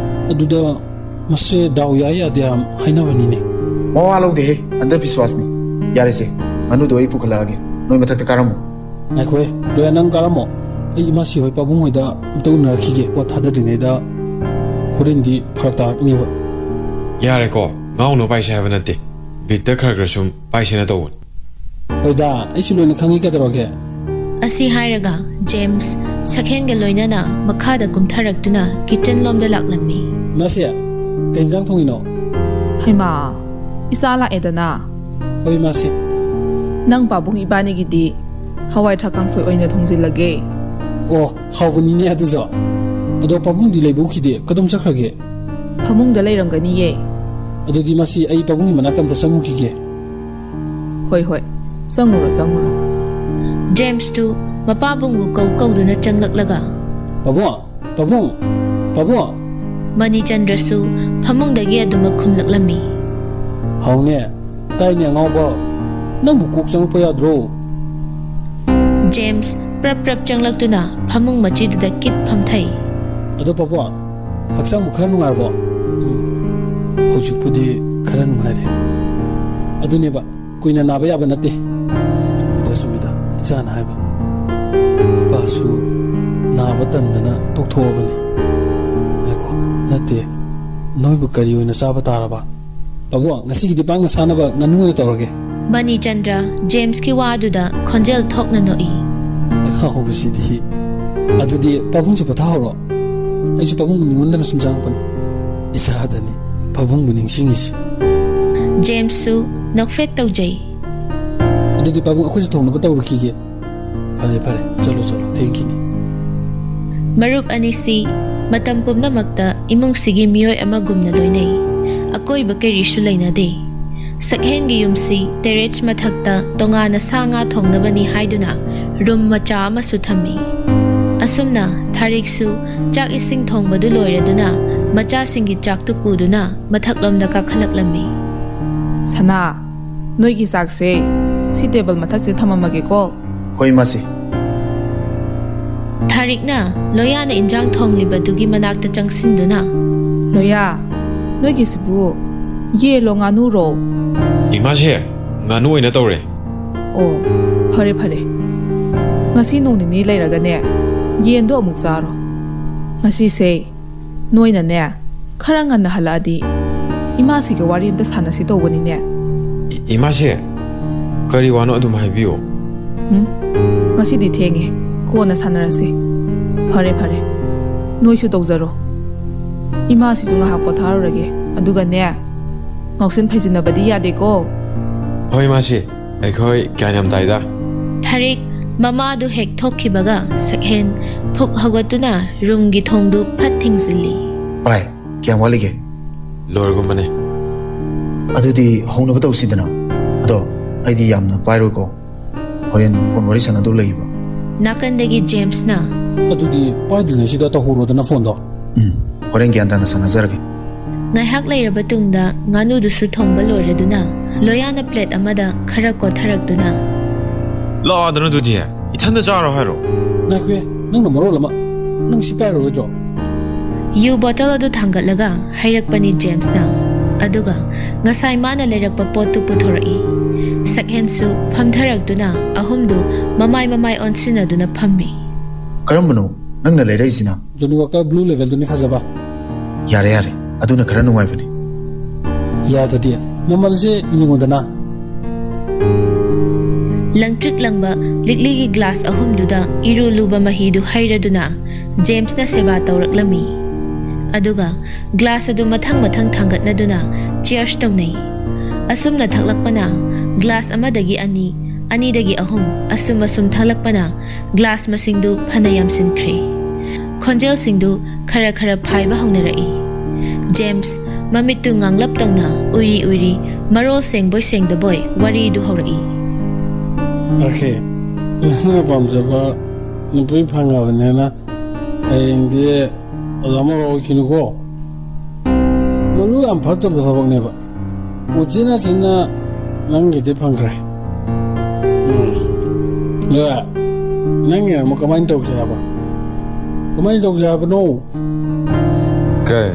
ꯑꯗꯨꯗ ꯃꯁꯦ ꯗꯥꯎ ꯌꯥꯏ ꯌꯥꯗꯦ ꯌꯥꯝ ꯍꯥꯏꯅꯕꯅꯤꯅꯦ. ꯃꯋꯥ ꯂꯧꯗꯦꯍꯦ ꯑꯟꯙꯕꯤꯁ꯭ꯋꯥꯁꯅꯤ. ꯌꯥꯔꯦꯁꯦ ꯉꯥꯅꯨꯗꯣ ꯑꯩ ꯄꯨꯈꯠꯂꯛꯑꯒꯦ. ꯅꯣꯏ ꯃꯊꯛꯇ ꯀꯥꯔꯝꯃꯣ. ꯉꯥꯏꯈꯣꯍꯦ ꯂꯣꯌꯥ ꯅꯪ ꯀꯥꯔꯝꯃꯣ. ꯑꯩ ꯏꯃꯥꯁꯤ ꯍꯣꯏ ꯄꯥꯕꯨꯡ ꯍꯣꯏꯗ ꯑꯝꯇ ꯎꯅꯔꯛꯈꯤꯒꯦ. ꯄꯣꯠ ꯊꯥꯗꯗ꯭ꯔꯤꯉꯩꯗ ꯍꯣꯔꯦꯟꯗꯤ ꯐꯔꯛ ꯇꯥꯔꯛꯅꯦꯕ. ꯌꯥꯔꯦꯀꯣ ꯉꯥꯎꯅ ꯄꯥꯏꯁꯦ ꯍꯥꯏꯕ ꯅꯠꯇꯦ. ꯕꯤꯠꯇ ꯈꯔ ꯁꯨꯝ ꯄꯥꯏꯁꯦꯅ ꯇꯧꯕꯅꯤ. ꯍꯣꯏꯗ ꯑꯩꯁꯨ ꯂꯣꯏꯅ ꯈꯪꯉꯤ ꯀꯩꯗꯧꯔꯒꯦ? ꯑꯁꯤ ꯍꯥꯏꯔꯒ ꯖꯦꯝꯁ ꯁꯛꯍꯦꯟꯒ ꯂꯣꯏꯅꯅ ꯃꯈꯥꯗ ꯀꯨꯝꯊꯔꯛꯇꯨꯅ ꯀꯤꯆꯟ ꯂꯣꯝꯗ ꯂꯥꯛꯂꯝꯃꯤ. ꯃꯥꯁꯦ ꯀꯩ ꯏꯟꯖꯥꯡ ꯊꯣꯡꯉꯤꯅꯣ? ꯍꯩꯃꯥ ꯏꯆꯥ ꯂꯥꯛꯑꯦꯗꯅ. ꯍꯣꯏ ꯃꯥꯁꯦ. ꯅꯪ ꯄꯥꯕꯨꯡ ꯏꯕꯥꯅꯤꯒꯤꯗꯤ ꯍꯋꯥꯏ ꯊꯔꯥꯛ ꯀꯥꯡꯁꯣꯏ ꯑꯣꯏꯅ ꯊꯣꯡꯖꯤꯜꯂꯒꯦ. ꯑꯣ ꯍꯥꯎꯕꯅꯤꯅꯦ ꯑꯗꯨꯁꯨ. ꯑꯗꯣ ꯄꯥꯕꯨꯡꯗꯤ ꯂꯩꯕ ꯎꯈꯤꯗꯦ. ꯀꯗꯣꯝ ꯆꯠꯈ꯭ꯔꯒꯦ? ꯐꯃꯨꯡꯗ ꯂꯩꯔꯝꯒꯅꯤꯌꯦ. ꯑꯗꯨꯗꯤ ꯃꯁꯤ ꯑꯩ ꯄꯥꯕꯨꯡꯒꯤ ꯃꯅꯥꯛꯇ ꯑꯝꯇ ꯆꯪꯉꯨꯈꯤꯒꯦ. ꯍꯣꯏ ꯆꯪꯉꯨꯔꯣ. ꯖꯦꯝꯁꯇꯨ ꯃꯄꯥꯕꯨꯡꯕꯨ ꯀꯧꯗꯨꯅ ꯆꯪꯂꯛꯂꯒ ꯄꯥꯕꯨꯡ ꯃꯅꯤꯆꯟꯗ꯭ꯔꯁꯨ ꯐꯃꯨꯡꯗꯒꯤ ꯑꯗꯨꯃꯛ ꯈꯨꯝꯂꯛꯂꯝꯃꯤ. ꯍꯥꯎꯅꯦ ꯇꯥꯏꯅꯦ ꯑꯉꯥꯎꯕ. ꯅꯪꯕꯨ ꯀꯣꯛ ꯆꯪꯉꯛꯄ ꯌꯥꯗ꯭ꯔꯣ? ꯖꯦꯝꯁ ꯄ꯭ꯔꯞ ꯆꯪꯂꯛꯇꯨꯅ ꯐꯃꯨꯡ ꯃꯆꯤꯗꯨꯗ ꯀꯤꯠ ꯐꯝꯊꯩ. ꯑꯗꯣ ꯄꯥꯕꯨꯡ ꯍꯛꯆꯥꯡꯕꯨ ꯈꯔ ꯅꯨꯡꯉꯥꯏꯔꯕꯣ? ꯍꯧꯖꯤꯛꯄꯨꯗꯤ ꯈꯔ ꯅꯨꯡꯉꯥꯏꯔꯦ. ꯑꯗꯨꯅꯦꯕ ꯀꯨꯏꯅ ꯅꯥꯕ ꯌꯥꯕ ꯅꯠꯇꯦ. ꯆꯨꯝꯃꯤꯗ ꯏꯆꯥꯅ ꯍꯥꯏꯕ. ꯏꯄꯥꯁꯨ ꯅꯥꯕ ꯇꯟꯗꯅ ꯇꯣꯛꯊꯣꯛꯑꯕꯅꯤ. ꯅꯠꯇꯦ ꯅꯣꯏꯕꯨ ꯀꯔꯤ ꯑꯣꯏꯅ ꯆꯥꯕ ꯇꯥꯔꯕ? ꯄꯥꯕꯨꯡ ꯉꯁꯤꯒꯤꯗꯤ ꯄꯥꯡꯅ ꯁꯥꯟꯅꯕ ꯉꯥꯅꯨ ꯑꯣꯏꯅ ꯇꯧꯔꯒꯦ. ꯃꯅꯤꯆꯟꯗ꯭ꯔ ꯖꯦꯝꯁꯀꯤ ꯋꯥꯗꯨꯗ ꯈꯣꯟꯖꯦꯜ ꯊꯣꯛꯅ ꯅꯣꯛꯏ. ꯍꯧꯕꯁꯤꯗꯤ. ꯑꯗꯨꯗꯤ ꯄꯥꯕꯨꯡꯁꯨ ꯄꯣꯊꯥꯍꯧꯔꯣ. ꯑꯩꯁꯨ ꯄꯥꯕꯨꯡꯕꯨ ꯅꯤꯡꯉꯣꯟꯗꯅ ꯁꯨꯝ ꯆꯪꯉꯛꯄꯅꯤ. ꯏꯆꯥꯗꯅꯤ ꯄꯥꯕꯨꯡꯕꯨ ꯅꯤꯡꯁꯤꯡꯉꯤꯁꯤ. ꯖꯦꯝꯁꯁꯨ ꯅꯣꯛꯐꯦꯠ ꯇꯧꯖꯩ. ꯑꯗꯨꯗꯤ ꯄꯥꯕꯨꯡ ꯑꯩꯈꯣꯏꯁꯨ ꯊꯣꯡꯅꯕ ꯇꯧꯔꯛꯈꯤꯒꯦ. ꯐꯔꯦ ꯆꯠꯂꯣ ꯊꯦꯡꯈꯤꯅꯤ. ꯃꯔꯨꯞ ꯑꯅꯤꯁꯤ ꯃꯇꯝ ꯄꯨꯝꯅꯃꯛꯇ ꯏꯃꯨꯡꯁꯤꯒꯤ ꯃꯤꯑꯣꯏ ꯑꯃꯒꯨꯝꯅ ꯂꯣꯏꯅꯩ. ꯑꯀꯣꯏꯕ ꯀꯔꯤꯁꯨ ꯂꯩꯅꯗꯦ. ꯁꯛꯍꯦꯟꯒꯤ ꯌꯨꯝꯁꯤ ꯇꯦꯔꯦꯁ ꯃꯊꯛꯇ ꯇꯣꯉꯥꯟꯅ ꯁꯥ ꯉꯥ ꯊꯣꯡꯅꯕꯅꯤ ꯍꯥꯏꯗꯨꯅ ꯔꯨꯝ मचा अमसु थम्मी असुमना थारिकसु चाक इसिंग थोंबदु लोइरदुना मचा सिंगी चाकतु पुदुना मथकलमदा काखलकलम्मी सना नोइगी चाकसे सी टेबल मथकसे थममगे को होय मासी थारिकना लोयाना इंजांग थोंगलिबदुगी मनाकता चंगसिंदुना लोया नोइगी सिबु ये लो ngaनु रो इमासे ngaनु ओइना तौरे ओ फरे फरे ngasi nongni leiragane yendo amuk zaro ngasi se noina ne kharanga na haladi ima si ge wari amta sanasi togoni ne ima se kari wano adum haibiyo ngasi di thenge ko na sanarasi phare phare noi su tawzaro ima si junga ha potharo rage aduga ne ngausin phaijina badi yade ko hoi masi aikhoi kyanam taida थारिक mama दु हेक थोखिबगा सकहेन फुक हगतुना room गी थोंदु फत थिंगजिली भाई क्या वालीगे लोरगुमने अदुदी होनब तौसिदना अदो आइदी यामना पाइरोको होरेन phone worry सनादु लइबो ꯅꯥꯀꯟꯗꯒꯤ ꯖꯦꯝꯁꯅ ꯑꯗꯨꯗꯤ ꯄꯥꯏꯗ꯭ꯔꯤꯉꯩꯁꯤꯗ ꯇꯧꯍꯧꯔꯣꯗꯅ ꯐꯣꯟꯗꯣ ꯍꯣꯔꯦꯟ ꯒ꯭ꯌꯥꯟ ꯇꯥꯅ ꯁꯥꯟꯅꯖꯔꯒꯦ ꯉꯥꯏꯍꯥꯛ ꯂꯩꯔꯕ ꯇꯨꯡꯗ ꯉꯥꯅꯨꯗꯨꯁꯨ ꯊꯣꯡꯕ ꯂꯣꯏꯔꯗꯨꯅ ꯂꯣꯌꯥꯅ ꯄ꯭ꯂꯦꯠ ꯑꯃꯗ ꯈꯔ ꯀꯣꯊꯔꯛꯇꯨꯅ ꯂꯥꯛꯑꯗꯅ ꯑꯗꯨꯗꯤ ꯏꯊꯟꯗ ꯆꯥꯔꯣ ꯍꯥꯏꯔꯣ ꯉꯥꯏꯈꯣꯏ ꯅꯪꯅ ꯃꯔꯣꯜ ꯑꯃ ꯅꯪ ꯁꯤ ꯄꯥꯏꯔꯔꯣꯏꯗ꯭ꯔꯣ ꯌꯨ ꯕꯣꯇꯜ ꯑꯗꯨ ꯊꯥꯡꯒꯠꯂꯒ ꯍꯩꯔꯛꯄꯅꯤ ꯖꯦꯝꯁꯅ ꯑꯗꯨꯒ ꯉꯁꯥꯏ ꯃꯥꯅ ꯂꯩꯔꯛꯄ ꯄꯣꯠꯇꯨ ꯄꯨꯊꯣꯔꯛꯏ ꯁꯛꯍꯦꯟꯁꯨ ꯐꯝꯊꯔꯛꯇꯨꯅ ꯑꯍꯨꯝꯗꯨ ꯃꯃꯥꯏ ꯑꯣꯟꯁꯤꯟꯅꯗꯨꯅ ꯐꯝꯃꯤ ꯀꯔꯝꯕꯅꯣ ꯅꯪꯅ ꯂꯩꯔꯛꯏꯁꯤꯅ ꯖꯣꯅꯤ ꯋꯥꯀꯔ ꯕ꯭ꯂꯨ ꯂꯦꯚꯦꯜꯗꯨꯅꯤ ꯐꯖꯕ ꯌꯥꯔꯦ ꯌꯥꯔꯦ ꯑꯗꯨꯅ ꯈꯔ ꯅꯨꯡꯉꯥꯏꯕꯅꯤ ꯌꯥꯗꯗꯤ ꯃꯃꯜꯁꯦ ꯌꯦꯡꯉꯨꯗꯅ ꯂꯪꯇ꯭ꯔꯤꯛ ꯂꯪꯕ ꯂꯤꯛꯂꯤꯒꯤ ꯒ꯭ꯂꯥꯁ ꯑꯍꯨꯝꯗꯨꯗ ꯏꯔꯨ ꯂꯨꯕ ꯃꯍꯤꯗꯨ ꯍꯩꯔꯗꯨꯅ ꯖꯦꯝꯁꯅ ꯁꯦꯕꯥ ꯇꯧꯔꯛꯂꯝꯃꯤ ꯑꯗꯨꯒ ꯒ꯭ꯂꯥꯁ ꯑꯗꯨ ꯃꯊꯪ ꯊꯥꯡꯒꯠꯅꯗꯨꯅ ꯆꯤꯌꯔꯁ ꯇꯧꯅꯩ ꯑꯁꯨꯝꯅ ꯊꯛꯂꯛꯄꯅ ꯒ꯭ꯂꯥꯁ ꯑꯃꯗꯒꯤ ꯑꯅꯤ ꯑꯅꯤꯗꯒꯤ ꯑꯍꯨꯝ ꯑꯁꯨꯝ ꯊꯛꯂꯛꯄꯅ ꯒ꯭ꯂꯥꯁ ꯃꯁꯤꯡꯗꯨ ꯐꯅ ꯌꯥꯝꯁꯤꯟꯈ꯭ꯔꯦ ꯈꯣꯟꯖꯦꯜꯁꯤꯡꯗꯨ ꯈꯔ ꯐꯥꯏꯕ ꯍꯧꯅꯔꯛꯏ ꯖꯦꯝꯁ ꯃꯃꯤꯠꯇꯨ ꯉꯥꯡꯂꯞ ꯇꯧꯅ ꯎꯏꯔꯤ ꯃꯔꯣꯜ ꯁꯦꯡꯕꯣꯏ ꯁꯦꯡꯗꯕꯣꯏ ꯋꯥꯔꯤꯗꯨ ꯍꯧꯔꯛꯏ ꯑꯣꯀꯦ ꯅꯪꯅ ꯄꯥꯝꯖꯕ ꯅꯨꯄꯤ ꯐꯪꯉꯕꯅꯤꯅ ꯍꯌꯦꯡꯗꯤ ꯑꯗꯨꯃ ꯑꯣꯏꯈꯤꯅꯨꯀꯣ ꯃꯔꯨ ꯌꯥꯝ ꯐꯠꯇꯕ ꯊꯕꯛꯅꯦꯕ ꯎꯆꯤꯟꯅꯥꯆꯤꯟꯅ ꯅꯪꯒꯤꯗꯤ ꯐꯪꯈ꯭ꯔꯦ ꯅꯪꯒꯤ ꯑꯃꯨꯛ ꯀꯃꯥꯏꯅ ꯇꯧꯁꯦ ꯍꯥꯏꯕ ꯀꯃꯥꯏꯅ ꯇꯧꯁꯦ ꯍꯥꯏꯕꯅꯣ ꯀꯩ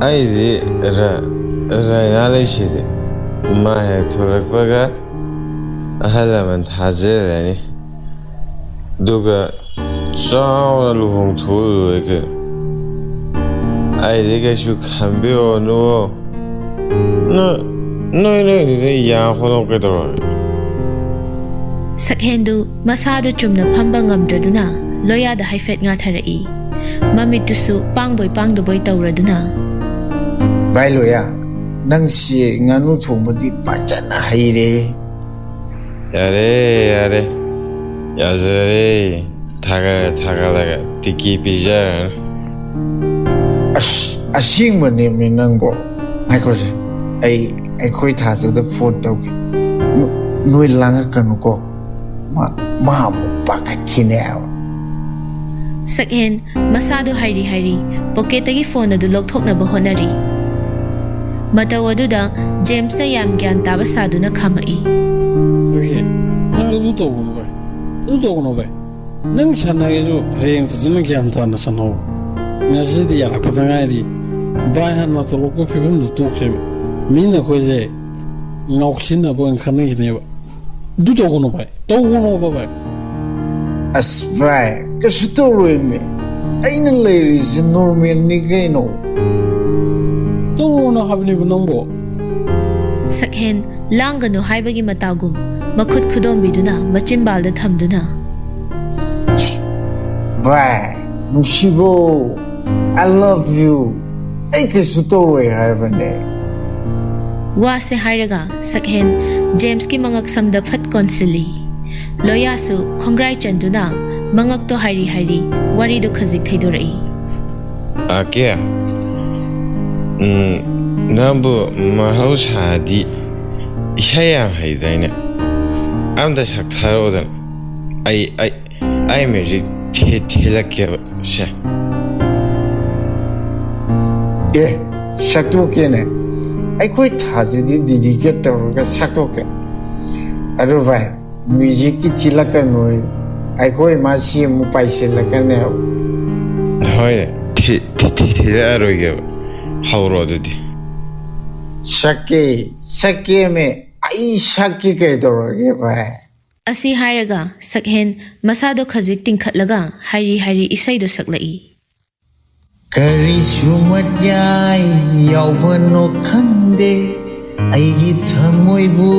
ꯑꯩꯗꯤ ꯔꯥꯌꯥ ꯂꯩꯁꯤꯗꯤ ꯃꯥ ꯍꯦꯛ ꯊꯣꯛꯂꯛꯄꯒ ꯑꯍꯜ ꯂꯃꯟ ꯊꯥꯖꯔꯅꯤ ꯑꯗꯨꯒ ꯆꯥꯎꯅ ꯂꯨꯍꯣꯡꯊꯣꯛꯑ ꯂꯣꯏꯔꯦ ꯀꯩꯅꯣ ꯑꯩꯗꯤ ꯀꯩꯁꯨ ꯈꯟꯕꯤꯔꯨꯅꯨ ꯅꯣꯏꯗꯨꯗ ꯌꯥ ꯍꯣꯠꯅꯧ ꯀꯩꯗꯧꯔꯒꯦ ꯁꯛꯍꯦꯟꯗꯨ ꯃꯁꯥꯗꯨ ꯆꯨꯝꯅ ꯐꯝꯕ ꯉꯝꯗ꯭ꯔꯗꯨꯅ ꯂꯣꯌꯥꯗ ꯍꯥꯏꯐꯦꯠ ꯉꯥꯊꯔꯛꯏ ꯃꯃꯤꯠꯇꯨꯁꯨ ꯄꯥꯡꯕꯣꯏ ꯇꯧꯔꯗꯨꯅ ꯚꯥꯏ ꯂꯣꯌꯥ ꯅꯪꯁꯤ ꯉꯥꯅꯨ ꯊꯣꯡꯕꯗꯤ ꯐꯖꯅ ꯍꯩꯔꯦ ꯌꯥꯔꯦ ꯌꯥꯖꯔꯦ ꯊꯥꯒꯠꯂꯒ ꯇꯤꯀꯤ ꯄꯤꯖꯔꯅꯤ ꯑꯁꯦꯡꯕꯅꯦꯃꯤ ꯅꯪꯕꯣ ꯉꯥꯏꯈꯣꯁꯦ ꯑꯩꯈꯣꯏ ꯊꯥꯖꯗ ꯐꯣꯟ ꯇꯧꯒꯦ ꯅꯣꯏ ꯂꯥꯡꯉꯛꯀꯅꯨꯀꯣ ꯃꯥ ꯑꯃꯨꯛ ꯄꯥꯈꯠꯈꯤꯅꯦ ꯍꯥꯏꯕ ꯁꯛꯍꯦꯟ ꯃꯁꯥꯗꯨ ꯍꯥꯏꯔꯤ ꯄꯣꯀꯦꯠꯇꯒꯤ ꯐꯣꯟ ꯑꯗꯨ ꯂꯧꯊꯣꯛꯅꯕ ꯍꯣꯠꯅꯔꯤ ꯃꯇꯧ ꯑꯗꯨꯗ ꯖꯦꯝꯁꯅ ꯌꯥꯝ ꯒ꯭ꯌꯥꯟ ꯇꯥꯕ ꯁꯥꯗꯨꯅ ꯈꯥꯝꯃꯛꯏ ꯅꯪ ꯑꯗꯨ ꯇꯧꯒꯅꯨ ꯚꯥꯏ ꯅꯪ ꯁꯥꯟꯅꯒꯦꯁꯨ ꯍꯌꯦꯡ ꯐꯖꯅ ꯒ꯭ꯌꯥꯟ ꯇꯥꯅ ꯁꯥꯟꯅꯧ ꯉꯁꯤꯗꯤ ꯌꯥꯔꯛꯄꯗ ꯉꯥꯏꯔꯤ ꯚꯥꯏ ꯍꯥꯟꯅ ꯇꯧꯔꯛꯄ ꯐꯤꯕꯝꯗꯨ ꯇꯣꯛꯁꯦꯕ ꯃꯤꯅ ꯑꯩꯈꯣꯏꯁꯦ ꯉꯥꯎꯁꯤꯟꯅꯕ ꯑꯣꯏꯅ ꯈꯟꯅꯈꯤꯅꯦꯕ ꯑꯗꯨ ꯇꯧꯒꯅꯣꯕ ꯚꯥꯏ ꯑꯁ ꯚꯥꯏ ꯀꯩꯁꯨ ꯇꯧꯔꯣꯏꯃꯦ ꯑꯩꯅ ꯂꯩꯔꯤꯁꯦ ꯅꯣꯔꯃꯦꯜꯅꯤ ꯀꯩꯅꯣ ꯇꯧꯔꯣꯅ ꯍꯥꯏꯕꯅꯦꯕ ꯅꯪꯕꯣ ꯁꯛꯍꯦꯟ ꯂꯥꯡꯒꯅꯨ ꯍꯥꯏꯕꯒꯤ ꯃꯇꯥꯒꯨꯝ ꯃꯈꯨꯠ ꯈꯨꯗꯣꯝꯕꯤꯗꯨꯅ ꯃꯆꯤꯟꯕꯥꯜꯗ ꯊꯝꯗꯨꯅ ꯚꯥꯏ ꯅꯨꯡꯁꯤꯕꯣ I love you ꯑꯩ ꯀꯩꯁꯨ ꯇꯧꯔꯣꯏ ꯍꯥꯏꯕꯅꯦ ꯋꯥꯁꯦ ꯍꯥꯏꯔꯒ ꯁꯛꯍꯦꯟ ꯖꯦꯝꯁꯀꯤ ꯃꯉꯛ ꯁꯝꯗ ꯐꯠ ꯀꯣꯟꯁꯤꯜꯂꯤ ꯂꯣꯌꯥꯁꯨ ꯈꯣꯡꯒ꯭ꯔꯥꯏ ꯆꯟꯗꯨꯅ ꯃꯉꯛꯇꯣ ꯍꯥꯏꯔꯤ ꯋꯥꯔꯤꯗꯨ ꯈꯖꯤꯛ ꯊꯩꯗꯣꯔꯛꯏ ꯑꯀꯦ ꯅꯪꯕꯨ ꯃꯍꯧꯁꯥꯗꯤ ꯏꯁꯩ ꯌꯥꯝ ꯍꯩꯗꯥꯏꯅꯦ ꯑꯝꯇ ꯁꯛꯊꯔꯛꯑꯣꯗꯅ ꯑꯩ ꯃ꯭ꯌꯨꯖꯤꯛ ꯊꯤꯜꯂꯛꯀꯦꯕ ꯁꯦ ꯁꯛꯇꯣꯛꯀꯦꯅꯦ ꯑꯩꯈꯣꯏ ꯊꯥꯖꯗꯤ ꯗꯤꯗꯤꯀꯦꯠ ꯇꯧꯔꯒ ꯁꯛꯇꯣꯛꯀꯦ ꯑꯗꯨ ꯚꯥꯏ ꯃ꯭ꯌꯨꯖꯤꯛꯇꯤ ꯊꯤꯜꯂꯛꯀꯅꯨ ꯑꯩꯈꯣꯏ ꯃꯥꯁꯤ ꯑꯃꯨꯛ ꯄꯥꯏꯁꯤꯜꯂꯛꯀꯅꯦꯕ ꯍꯣꯏ ꯊꯤꯜꯂꯛꯑꯔꯣꯏꯒꯦꯕ ꯍꯧꯔꯣ ꯑꯗꯨꯗꯤ ꯁꯛꯀꯦꯃꯦ ꯑꯩ ꯁꯛꯀꯦ ꯀꯩꯗꯧꯔꯒꯦ ꯚꯥꯏ ꯑꯁꯤ ꯍꯥꯏꯔꯒ ꯁꯛꯍꯦꯟ ꯃꯁꯥꯗꯣ ꯈꯖꯤꯛ ꯇꯤꯡꯈꯠꯂꯒ ꯍꯥꯏꯔꯤ ꯏꯁꯩꯗꯣ ꯁꯛꯂꯛꯏ ꯀꯔꯤꯁꯨ ꯃꯠꯌꯥꯏ ꯌꯥꯎꯕꯅꯣ ꯈꯪꯗꯦ ꯑꯩꯒꯤ ꯊꯃꯣꯏꯕꯨ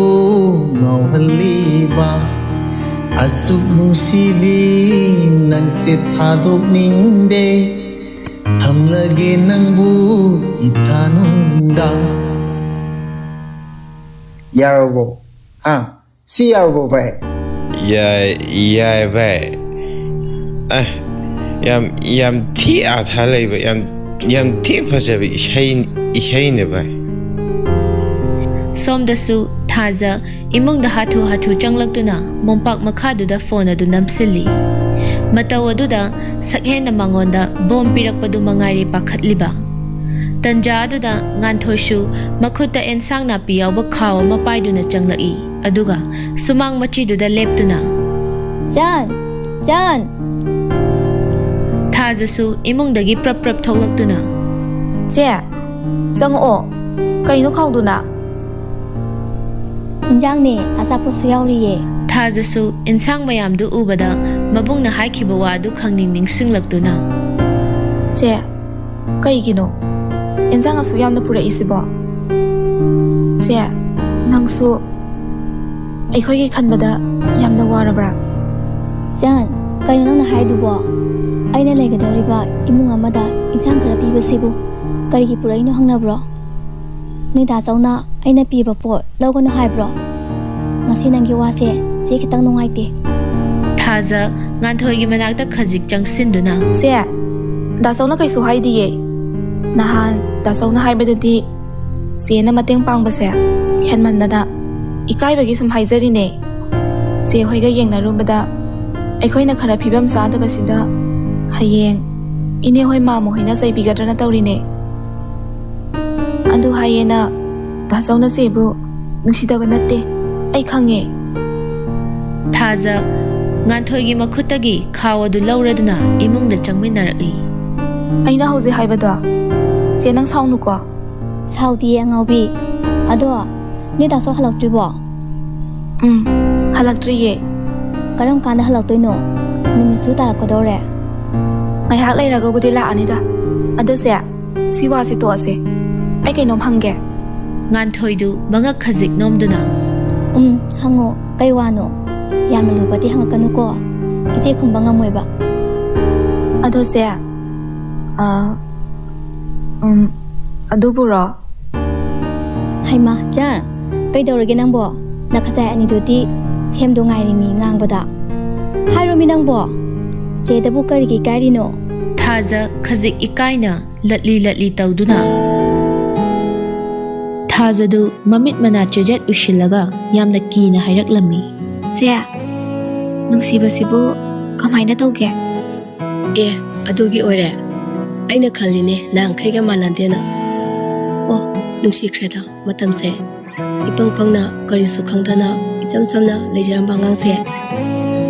ꯉꯥꯎꯍꯜꯂꯤꯕ ꯑꯁꯨꯛ ꯅꯨꯡꯁꯤꯕꯤ ꯅꯪꯁꯦ ꯊꯥꯗꯣꯛꯅꯤꯡꯗꯦ ꯊꯝꯂꯒꯦ ꯅꯪꯕꯨ ꯏꯊꯥꯅꯨꯡꯗ ꯌꯥꯔꯕꯣ ꯁꯤ ꯌꯥꯔꯕꯣ ꯚꯥꯏ ꯌꯥꯏ ꯚꯥꯏ ꯌꯥꯝ ꯊꯤ ꯑꯥꯊꯥ ꯂꯩꯕ ꯌꯥꯝ ꯊꯤ ꯐꯖꯕ ꯏꯁꯩꯅꯦ ꯚꯥꯏ ꯁꯣꯝꯗꯁꯨ Thaza imung da hathu changlaktuna mompak makhaduda phone adu namsili. Mataw aduda sakhen na mangonda bom pirakpadu mangari pakhatliba. Tanja aduda nganthoishu makhuta ensang na piyaw khaw mapaiduna changlai. Aduga sumang machiduda leptuna. Jan! Thaza su imung dagi prap tholaktuna. Che, zang'o, kaino khawduna. Injang ne asaposu yauriye. Thaza su insang mayamdu ubada mabung na haikiba wa adu khangning singlaktuna. Che, kaigino. Injang asu yamna pura isibo. Che, nangsu ꯑꯩꯈꯣꯏꯒꯤ ꯈꯟꯕꯗ ꯌꯥꯝꯅ ꯋꯥꯔꯕ꯭ꯔꯥ? ꯖꯥꯟ, ꯀꯩꯅꯣ ꯅꯪꯅ ꯍꯥꯏꯗꯨꯕꯣ? ꯑꯩꯅ ꯂꯩꯒꯗꯧꯔꯤꯕ ꯏꯃꯨꯡ ꯑꯃꯗ ꯏꯟꯁꯥꯡ ꯈꯔ ꯄꯤꯕꯁꯤꯕꯨ ꯀꯔꯤꯒꯤ ꯄꯨꯔꯛꯏꯅꯣ ꯍꯪꯅꯕ꯭ꯔꯣ? ꯅꯣꯏ ꯗꯥꯆꯧꯅ ꯑꯩꯅ ꯄꯤꯕ ꯄꯣꯠ ꯂꯧꯒꯅꯨ ꯍꯥꯏꯕ꯭ꯔꯣ? ꯉꯁꯤ ꯅꯪꯒꯤ ꯋꯥꯁꯦ ꯆꯦ ꯈꯤꯇꯪ ꯅꯨꯡꯉꯥꯏꯇꯦ. Thaza nganthoi manakta khajik changsinduna. ꯁꯦ, ꯗꯥꯆꯧꯅ ꯀꯩꯁꯨ ꯍꯥꯏꯗꯤꯌꯦ. ꯅꯍꯥꯟ ꯗꯥꯆꯧꯅ ꯍꯥꯏꯕꯗꯨꯗꯤ ꯆꯦꯅ ꯃꯇꯦꯡ ꯄꯥꯡꯕꯁꯦ ꯍꯦꯟꯃꯟꯗꯅ ꯏꯀꯥꯏꯕꯒꯤ ꯁꯨꯝ ꯍꯥꯏꯖꯔꯤꯅꯦ. ꯆꯦ ꯍꯣꯏꯒ ꯌꯦꯡꯅꯔꯨꯕꯗ ꯑꯩꯈꯣꯏꯅ ꯈꯔ ꯐꯤꯕꯝ ꯆꯥꯗꯕꯁꯤꯗ ꯍꯌꯦꯡ ꯏꯅꯦ ꯍꯣꯏ ꯃꯥꯃ ꯍꯣꯏꯅ ꯆꯩꯕꯤꯒꯗ꯭ꯔꯅ ꯇꯧꯔꯤꯅꯦ. ꯑꯗꯨ ꯍꯥꯏꯌꯦꯅ ꯗꯥꯆꯧꯅ ꯆꯦꯕꯨ ꯅꯨꯡꯁꯤꯗꯕ ꯅꯠꯇꯦ. ꯑꯩ ꯈꯪꯉꯦ. Thaza nganthoi makhutagi khaw adu lauraduna imungda changminaraki. ꯑꯩꯅ ꯍꯧꯖꯤꯛ ꯍꯥꯏꯕꯗꯣ ꯆꯦ ꯅꯪ ꯁꯥꯎꯅꯨꯀꯣ. ꯁꯥꯎꯗꯤꯌꯦ ꯑꯉꯥꯎꯕꯤ. ꯑꯗꯣ ꯅꯣꯏ ꯗꯥꯆꯧ ꯍꯜꯂꯛꯇ꯭ꯔꯤꯕꯣ? ꯍꯜꯂꯛꯇ꯭ꯔꯤꯌꯦ. ꯀꯔꯝ ꯀꯥꯟꯗ ꯍꯜꯂꯛꯇꯣꯏꯅꯣ? ꯅꯨꯃꯤꯠꯁꯨ ꯇꯥꯔꯛꯀꯗꯧꯔꯦ. ꯉꯥꯏꯍꯥꯛ ꯂꯩꯔꯒꯕꯨꯗꯤ ꯂꯥꯛꯑꯅꯤꯗ. ꯑꯗꯣ ꯆꯦ, ꯁꯤ ꯋꯥꯁꯤ ꯇꯣꯛꯑꯁꯦ. ꯑꯩ ꯀꯩꯅꯣꯝ ꯍꯪꯒꯦ. Nganthoidu mangak khajik nomduna. ꯍꯪꯉꯣ. ꯀꯩ ꯋꯥꯅꯣ? ꯌꯥꯝꯅ ꯂꯨꯕꯗꯤ ꯍꯪꯉꯛꯀꯅꯨꯀꯣ. ꯏꯆꯦ ꯈꯨꯝꯕ ꯉꯝꯃꯣꯏꯕ. ꯑꯗꯣ ꯆꯦ, ꯑꯗꯨꯕꯨꯔꯣ? ꯍꯩꯃꯥ, ꯖꯥꯟ, ꯀꯩꯗꯧꯔꯒꯦ ꯅꯪꯕꯣ? ꯅꯈꯖꯥꯏ ꯑꯅꯤꯗꯨꯗꯤ ꯁꯦꯝꯗꯣ ꯉꯥꯏꯔꯤꯃꯤ ꯉꯥꯡꯕꯗ. ꯍꯥꯏꯔꯣꯃꯤ ꯅꯪꯕꯣ. ꯆꯦꯗꯕꯨ ꯀꯔꯤꯒꯤ ꯏꯀꯥꯏꯔꯤꯅꯣ? Thaza khajik ikaina latli tauduna. Thazadu mamit mana chejet ushilaga yamna kina hairaklammi. ꯁꯦ, ꯅꯨꯡꯁꯤꯕꯁꯤꯕꯨ ꯀꯃꯥꯏꯅ ꯇꯧꯒꯦ? ꯑꯗꯨꯒꯤ ꯑꯣꯏꯔꯦ. ꯑꯩꯅ ꯈꯜꯂꯤꯅꯦ ꯅꯍꯥꯟꯈꯩꯒ ꯃꯥꯟꯅꯗꯦꯅ. ꯅꯨꯡꯁꯤꯈ꯭ꯔꯦꯗ ꯃꯇꯝꯁꯦ. ꯏꯄꯪ ꯄꯪꯅ ꯀꯔꯤꯁꯨ ꯈꯪꯗꯅ ꯏꯆꯝ ꯆꯝꯅ ꯂꯩꯖꯔꯝꯕ ꯑꯉꯥꯡꯁꯦ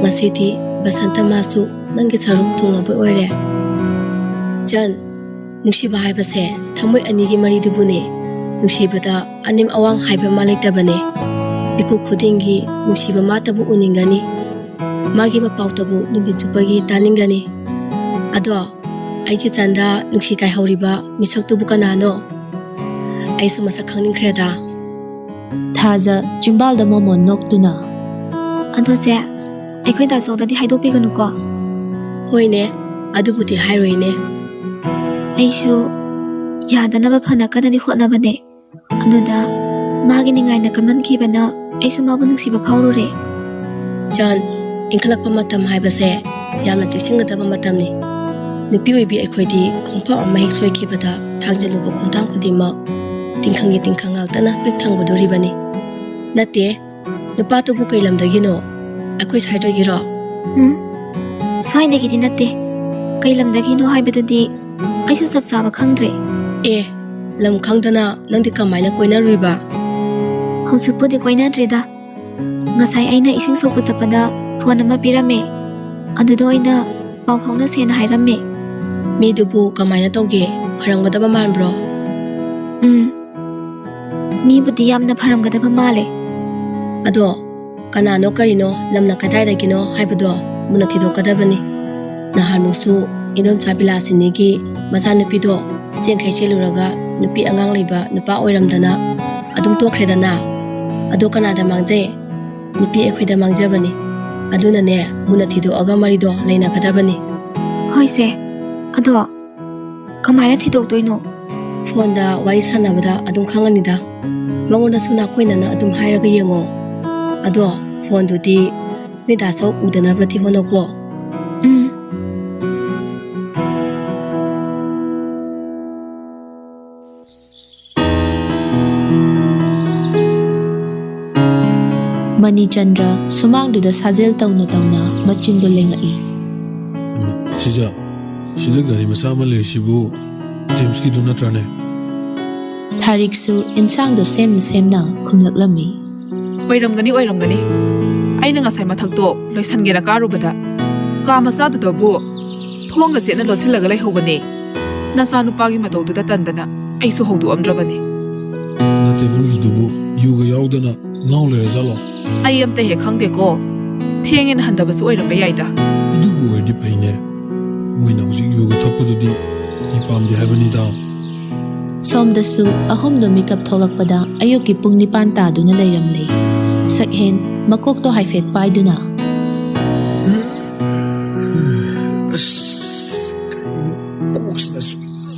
ꯉꯁꯤꯗꯤ ꯕꯁꯟꯇ ꯃꯥꯁꯨ ꯅꯪꯒꯤ ꯁꯔꯨꯛ ꯊꯨꯡꯂꯕ ꯑꯣꯏꯔꯦ. ꯖꯥꯟ, ꯅꯨꯡꯁꯤꯕ ꯍꯥꯏꯕꯁꯦ ꯊꯃꯣꯏ ꯑꯅꯤꯒꯤ ꯃꯔꯤꯗꯨꯕꯨꯅꯦ. ꯅꯨꯡꯁꯤꯕꯗ ꯑꯅꯤꯝ ꯑꯋꯥꯡ ꯍꯥꯏꯕ ꯑꯃ ꯂꯩꯇꯕꯅꯦ. ꯃꯤꯀꯨꯞ ꯈꯨꯗꯤꯡꯒꯤ ꯅꯨꯡꯁꯤꯕ ꯃꯥꯇꯕꯨ ꯎꯅꯤꯡꯒꯅꯤ. ꯃꯥꯒꯤ ꯃꯄꯥꯎꯇꯕꯨ ꯅꯨꯃꯤꯠ ꯆꯨꯞꯄꯒꯤ ꯇꯥꯅꯤꯡꯒꯅꯤ. ꯑꯗꯣ ꯑꯩꯒꯤ ꯆꯥꯟꯗ ꯅꯨꯡꯁꯤ ꯀꯥꯏꯍꯧꯔꯤꯕ ꯃꯤꯁꯛꯇꯨꯕꯨ ꯀꯅꯥꯅꯣ? ꯑꯩꯁꯨ ꯃꯁꯛ ꯈꯪꯅꯤꯡꯈ꯭ꯔꯦꯗ. Thaza chimbalda momon noktuna. ꯑꯗꯣ ꯆꯦ, ꯑꯩꯈꯣꯏ ꯗꯥꯆꯧꯗꯗꯤ ꯍꯥꯏꯗꯣꯛꯄꯤꯒꯅꯨꯀꯣ. ꯍꯣꯏꯅꯦ, ꯑꯗꯨꯕꯨꯗꯤ ꯍꯥꯏꯔꯣꯏꯅꯦ. ꯑꯩꯁꯨ ꯌꯥꯗꯅꯕ ꯐꯅ ꯀꯟꯅꯗꯤ ꯍꯣꯠꯅꯕꯅꯦ. ꯑꯗꯨꯗ ꯃꯥꯒꯤ ꯅꯤꯡꯉꯥꯏꯅ ꯀꯟꯃꯟꯈꯤꯕꯅ ꯑꯩꯁꯨ ꯃꯥꯕꯨ ꯅꯨꯡꯁꯤꯕ ꯐꯥꯎꯔꯨꯔꯦ. ꯖꯥꯟ, ꯏꯟꯈꯠꯂꯛꯄ ꯃꯇꯝ ꯍꯥꯏꯕꯁꯦ ꯌꯥꯝꯅ ꯆꯦꯛꯁꯤꯟꯒꯗꯕ ꯃꯇꯝꯅꯤ. ꯅꯨꯄꯤ ꯑꯣꯏꯕꯤ ꯑꯩꯈꯣꯏꯗꯤ ꯈꯣꯡꯐꯝ ꯑꯃ ꯍꯦꯛ ꯁꯣꯏꯈꯤꯕꯗ ꯊꯥꯡꯖꯜꯂꯨꯕ ꯈꯣꯡꯊꯥꯡ ꯈꯨꯗꯤꯡꯃꯛ ꯇꯤꯡꯈꯪꯒꯤ ꯇꯤꯡꯈꯪ ꯉꯥꯛꯇꯅ ꯄꯤꯛ ꯊꯪꯒꯗꯣꯔꯤꯕꯅꯤ. ꯅꯠꯇꯦ, ꯅꯨꯄꯥꯗꯨꯕꯨ ꯀꯩ ꯂꯝꯗꯒꯤꯅꯣ? ꯑꯩꯈꯣꯏ ꯁꯥꯏꯗꯒꯤꯔꯣ? ꯁ꯭ꯋꯥꯏꯗꯒꯤꯗꯤ ꯅꯠꯇꯦ. ꯀꯩ ꯂꯝꯗꯒꯤꯅꯣ ꯍꯥꯏꯕꯗꯨꯗꯤ ꯑꯩꯁꯨ ꯆꯞ ꯆꯥꯕ ꯈꯪꯗ꯭ꯔꯦ. ꯂꯝ ꯈꯪꯗꯅ ꯅꯪꯗꯤ ꯀꯃꯥꯏꯅ ꯀꯣꯏꯅꯔꯨꯏꯕ? ꯍꯧꯖꯤꯛꯄꯨꯗꯤ ꯀꯣꯏꯅꯗ꯭ꯔꯦꯗ. ꯉꯁꯥꯏ ꯑꯩꯅ ꯏꯁꯤꯡ ꯁꯣꯛꯄ ꯆꯠꯄꯗ ꯐꯣꯟ ꯑꯃ ꯄꯤꯔꯝꯃꯦ. ꯑꯗꯨꯗ ꯑꯣꯏꯅ ꯄꯥꯎ ꯐꯥꯎꯅꯁꯦꯅ ꯍꯥꯏꯔꯝꯃꯦ. ꯃꯤꯗꯨꯕꯨ ꯀꯃꯥꯏꯅ ꯇꯧꯒꯦ? ꯐꯔꯝꯒꯗꯕ ꯃꯥꯟꯕ꯭ꯔꯣ? ꯃꯤꯕꯨꯗꯤ ꯌꯥꯝꯅ ꯐꯔꯝꯒꯗꯕ ꯃꯥꯜꯂꯦ. ꯑꯗꯣ ꯀꯅꯥꯅꯣ ꯀꯔꯤꯅꯣ ꯂꯝꯅ ꯀꯗꯥꯏꯗꯒꯤꯅꯣ ꯍꯥꯏꯕꯗꯣ ꯃꯨꯟꯅ ꯊꯤꯗꯣꯛꯀꯗꯕꯅꯤ. ꯅꯍꯥꯟꯃꯨꯛꯁꯨ ꯏꯟꯗꯣꯝꯆꯥ ꯕꯤꯂꯥꯁꯤꯅꯤꯒꯤ ꯃꯆꯥꯅꯨꯄꯤꯗꯣ ꯆꯦꯟꯈꯩ ꯆꯦꯜꯂꯨꯔꯒ ꯅꯨꯄꯤ ꯑꯉꯥꯡ ꯂꯩꯕ ꯅꯨꯄꯥ ꯑꯣꯏꯔꯝꯗꯅ ꯑꯗꯨꯝ ꯇꯣꯛꯈ꯭ꯔꯦꯗꯅ. ꯑꯗꯣ ꯀꯅꯥꯗ ꯃꯥꯡꯖꯩ? ꯅꯨꯄꯤ ꯑꯩꯈꯣꯏꯗ ꯃꯥꯡꯖꯕꯅꯤ. ꯑꯗꯨꯅꯅꯦ ꯃꯨꯟꯅ ꯊꯤꯗꯣꯛꯑꯒ ꯃꯔꯤꯗꯣ ꯂꯩꯅꯒꯗꯕꯅꯤ. ꯍꯣꯏꯁꯦ. ꯑꯗꯣ ꯀꯃꯥꯏꯅ ꯊꯤꯗꯣꯛꯇꯣꯏꯅꯣ? ꯐꯣꯟꯗ ꯋꯥꯔꯤ ꯁꯥꯟꯅꯕꯗ ꯑꯗꯨꯝ ꯈꯪꯉꯅꯤꯗ. ꯃꯉꯣꯟꯗꯁꯨ ꯅꯥꯀꯣꯏꯅꯅ ꯑꯗꯨꯝ ꯍꯥꯏꯔꯒ ꯌꯦꯡꯉꯣ. ꯑꯗꯣ ꯐꯣꯟꯗꯨꯗꯤ ꯅꯣꯏ ꯗꯥꯆꯧ ꯎꯗꯅꯕꯗꯤ ꯍꯣꯠꯅꯧꯀꯣ. Manichandra sumangduda sajel tawna tawna machindu lengai. Sija, sida gari masa ama leisibu James ki duna trane. Thariksu insangdu semna khumlaklami. ꯑꯣꯏꯔꯝꯒꯅꯤ ꯑꯣꯏꯔꯝꯒꯅꯤ ꯑꯩꯅ ꯉꯁꯥꯏ ꯃꯊꯛꯇꯣ ꯂꯣꯏꯁꯟꯒꯦꯅ ꯀꯥꯔꯨꯕꯗ ꯀꯥ ꯃꯆꯥꯗꯨꯗꯕꯨ ꯊꯣꯡꯒ ꯆꯦꯠꯅ ꯂꯣꯠꯁꯤꯜꯂꯒ ꯂꯩꯍꯧꯕꯅꯦ ꯅꯆꯥꯅꯨꯄꯥꯒꯤ ꯃꯇꯧꯗꯨꯗ ꯇꯟꯗꯅ ꯑꯩꯁꯨ ꯍꯧꯗꯣꯛꯑꯝꯗ꯭ꯔꯕꯅꯤ Nate mugidubu yuga yaudana ngau lerazalo. ꯑꯩ ꯑꯝꯇ ꯍꯦꯛ ꯈꯪꯗꯦꯀꯣ ꯊꯦꯡꯉꯦꯅ ꯍꯟꯗꯕꯁꯨ ꯑꯣꯏꯔꯝꯕ ꯌꯥꯏꯗ Idubu wedi paine. Moina hujik yuga thappadudi ipamde habanida. Somdasu ahomdo mikap tholakpada ayuki pung 9 taduna leiramle. Sakhen makokto haifet paiduna.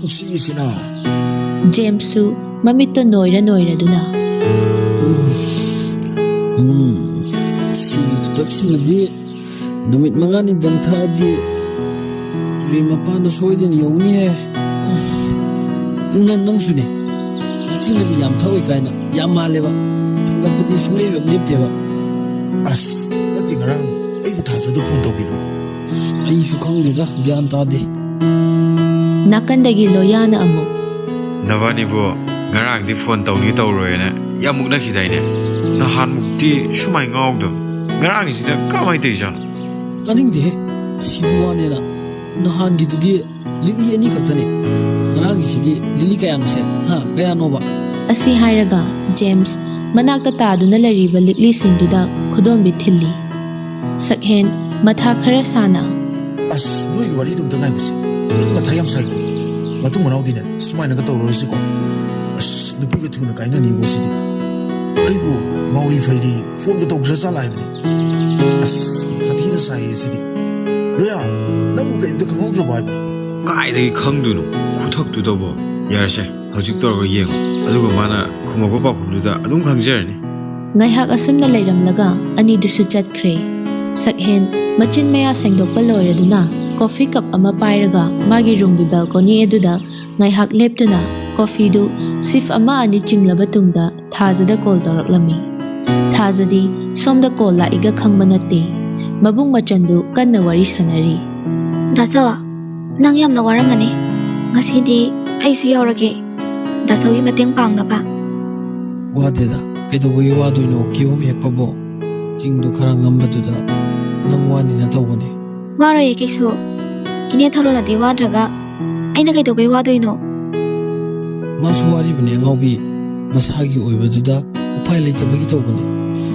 Koksina sina. Jamesu mamitto noira duna. Sigi taksinadi numit mangani damthadi prima pana soiden yawni he. Nang sune. Nachinadi yam thawi kaina yam maleba. Thangapati sule lepteba. As nati ngarang ai bu thasa do phone tawbiru. Ai su khangdida gyan tadi. Nakandagi loyana amu. Nabani bo ngarang di phone tawni tawroyena yamuk nakhidaine nahan mukti shumai ngawdo ngarang sida kamai teijan Kaningde sibuane na nahan gidudi lili ani khaktani ngarang sidi lili kaya no se ha kaya no ba Asi hairaga James manakta taduna lariba likli singduda khudombi thilli. Sakhen matha khara sana. As noi wari dum tangai busi. Ai matha yam sai ko. Matung manau dine sumaina ka tawro si ko. As nupi ka thuna kaina ni bo sidi. Ai bu mauri fairi phone ka tawgra sa lai bani. As thati na sai sidi. Loya nang bu ka imta khangau dro bai bani. kaidagi khangdunu khuthaktudobo yarase hojik torgo yeng adugo mana khumaba pakhumduda adum khangjarani Ngaihak asumna leiramlaga ani dusu chatkre. Sakhen machin maya sengdokpa loiraduna coffee cup ama pairaga magi room bi balcony eduda ngaihak leptuna coffee du sif ama ani chinglaba tungda thajada call tawraklami. Thajadi somda call la iga khangba natte. Mabung machandu kanna wari sanari. Daso, nang yamna waramani. Ngasidi aisu yaurage. Dasogi mateng pangnaba. Wadeda kedobugi waduino kiyom hekpabo jingdu khara ngambatuda nang wani na tawbani Waroye kesu. Ine tharona di wadraga. Aina kaidogai wadoino. masu wari bani ngaubi masagi oibaduda upai leitabagi tawbani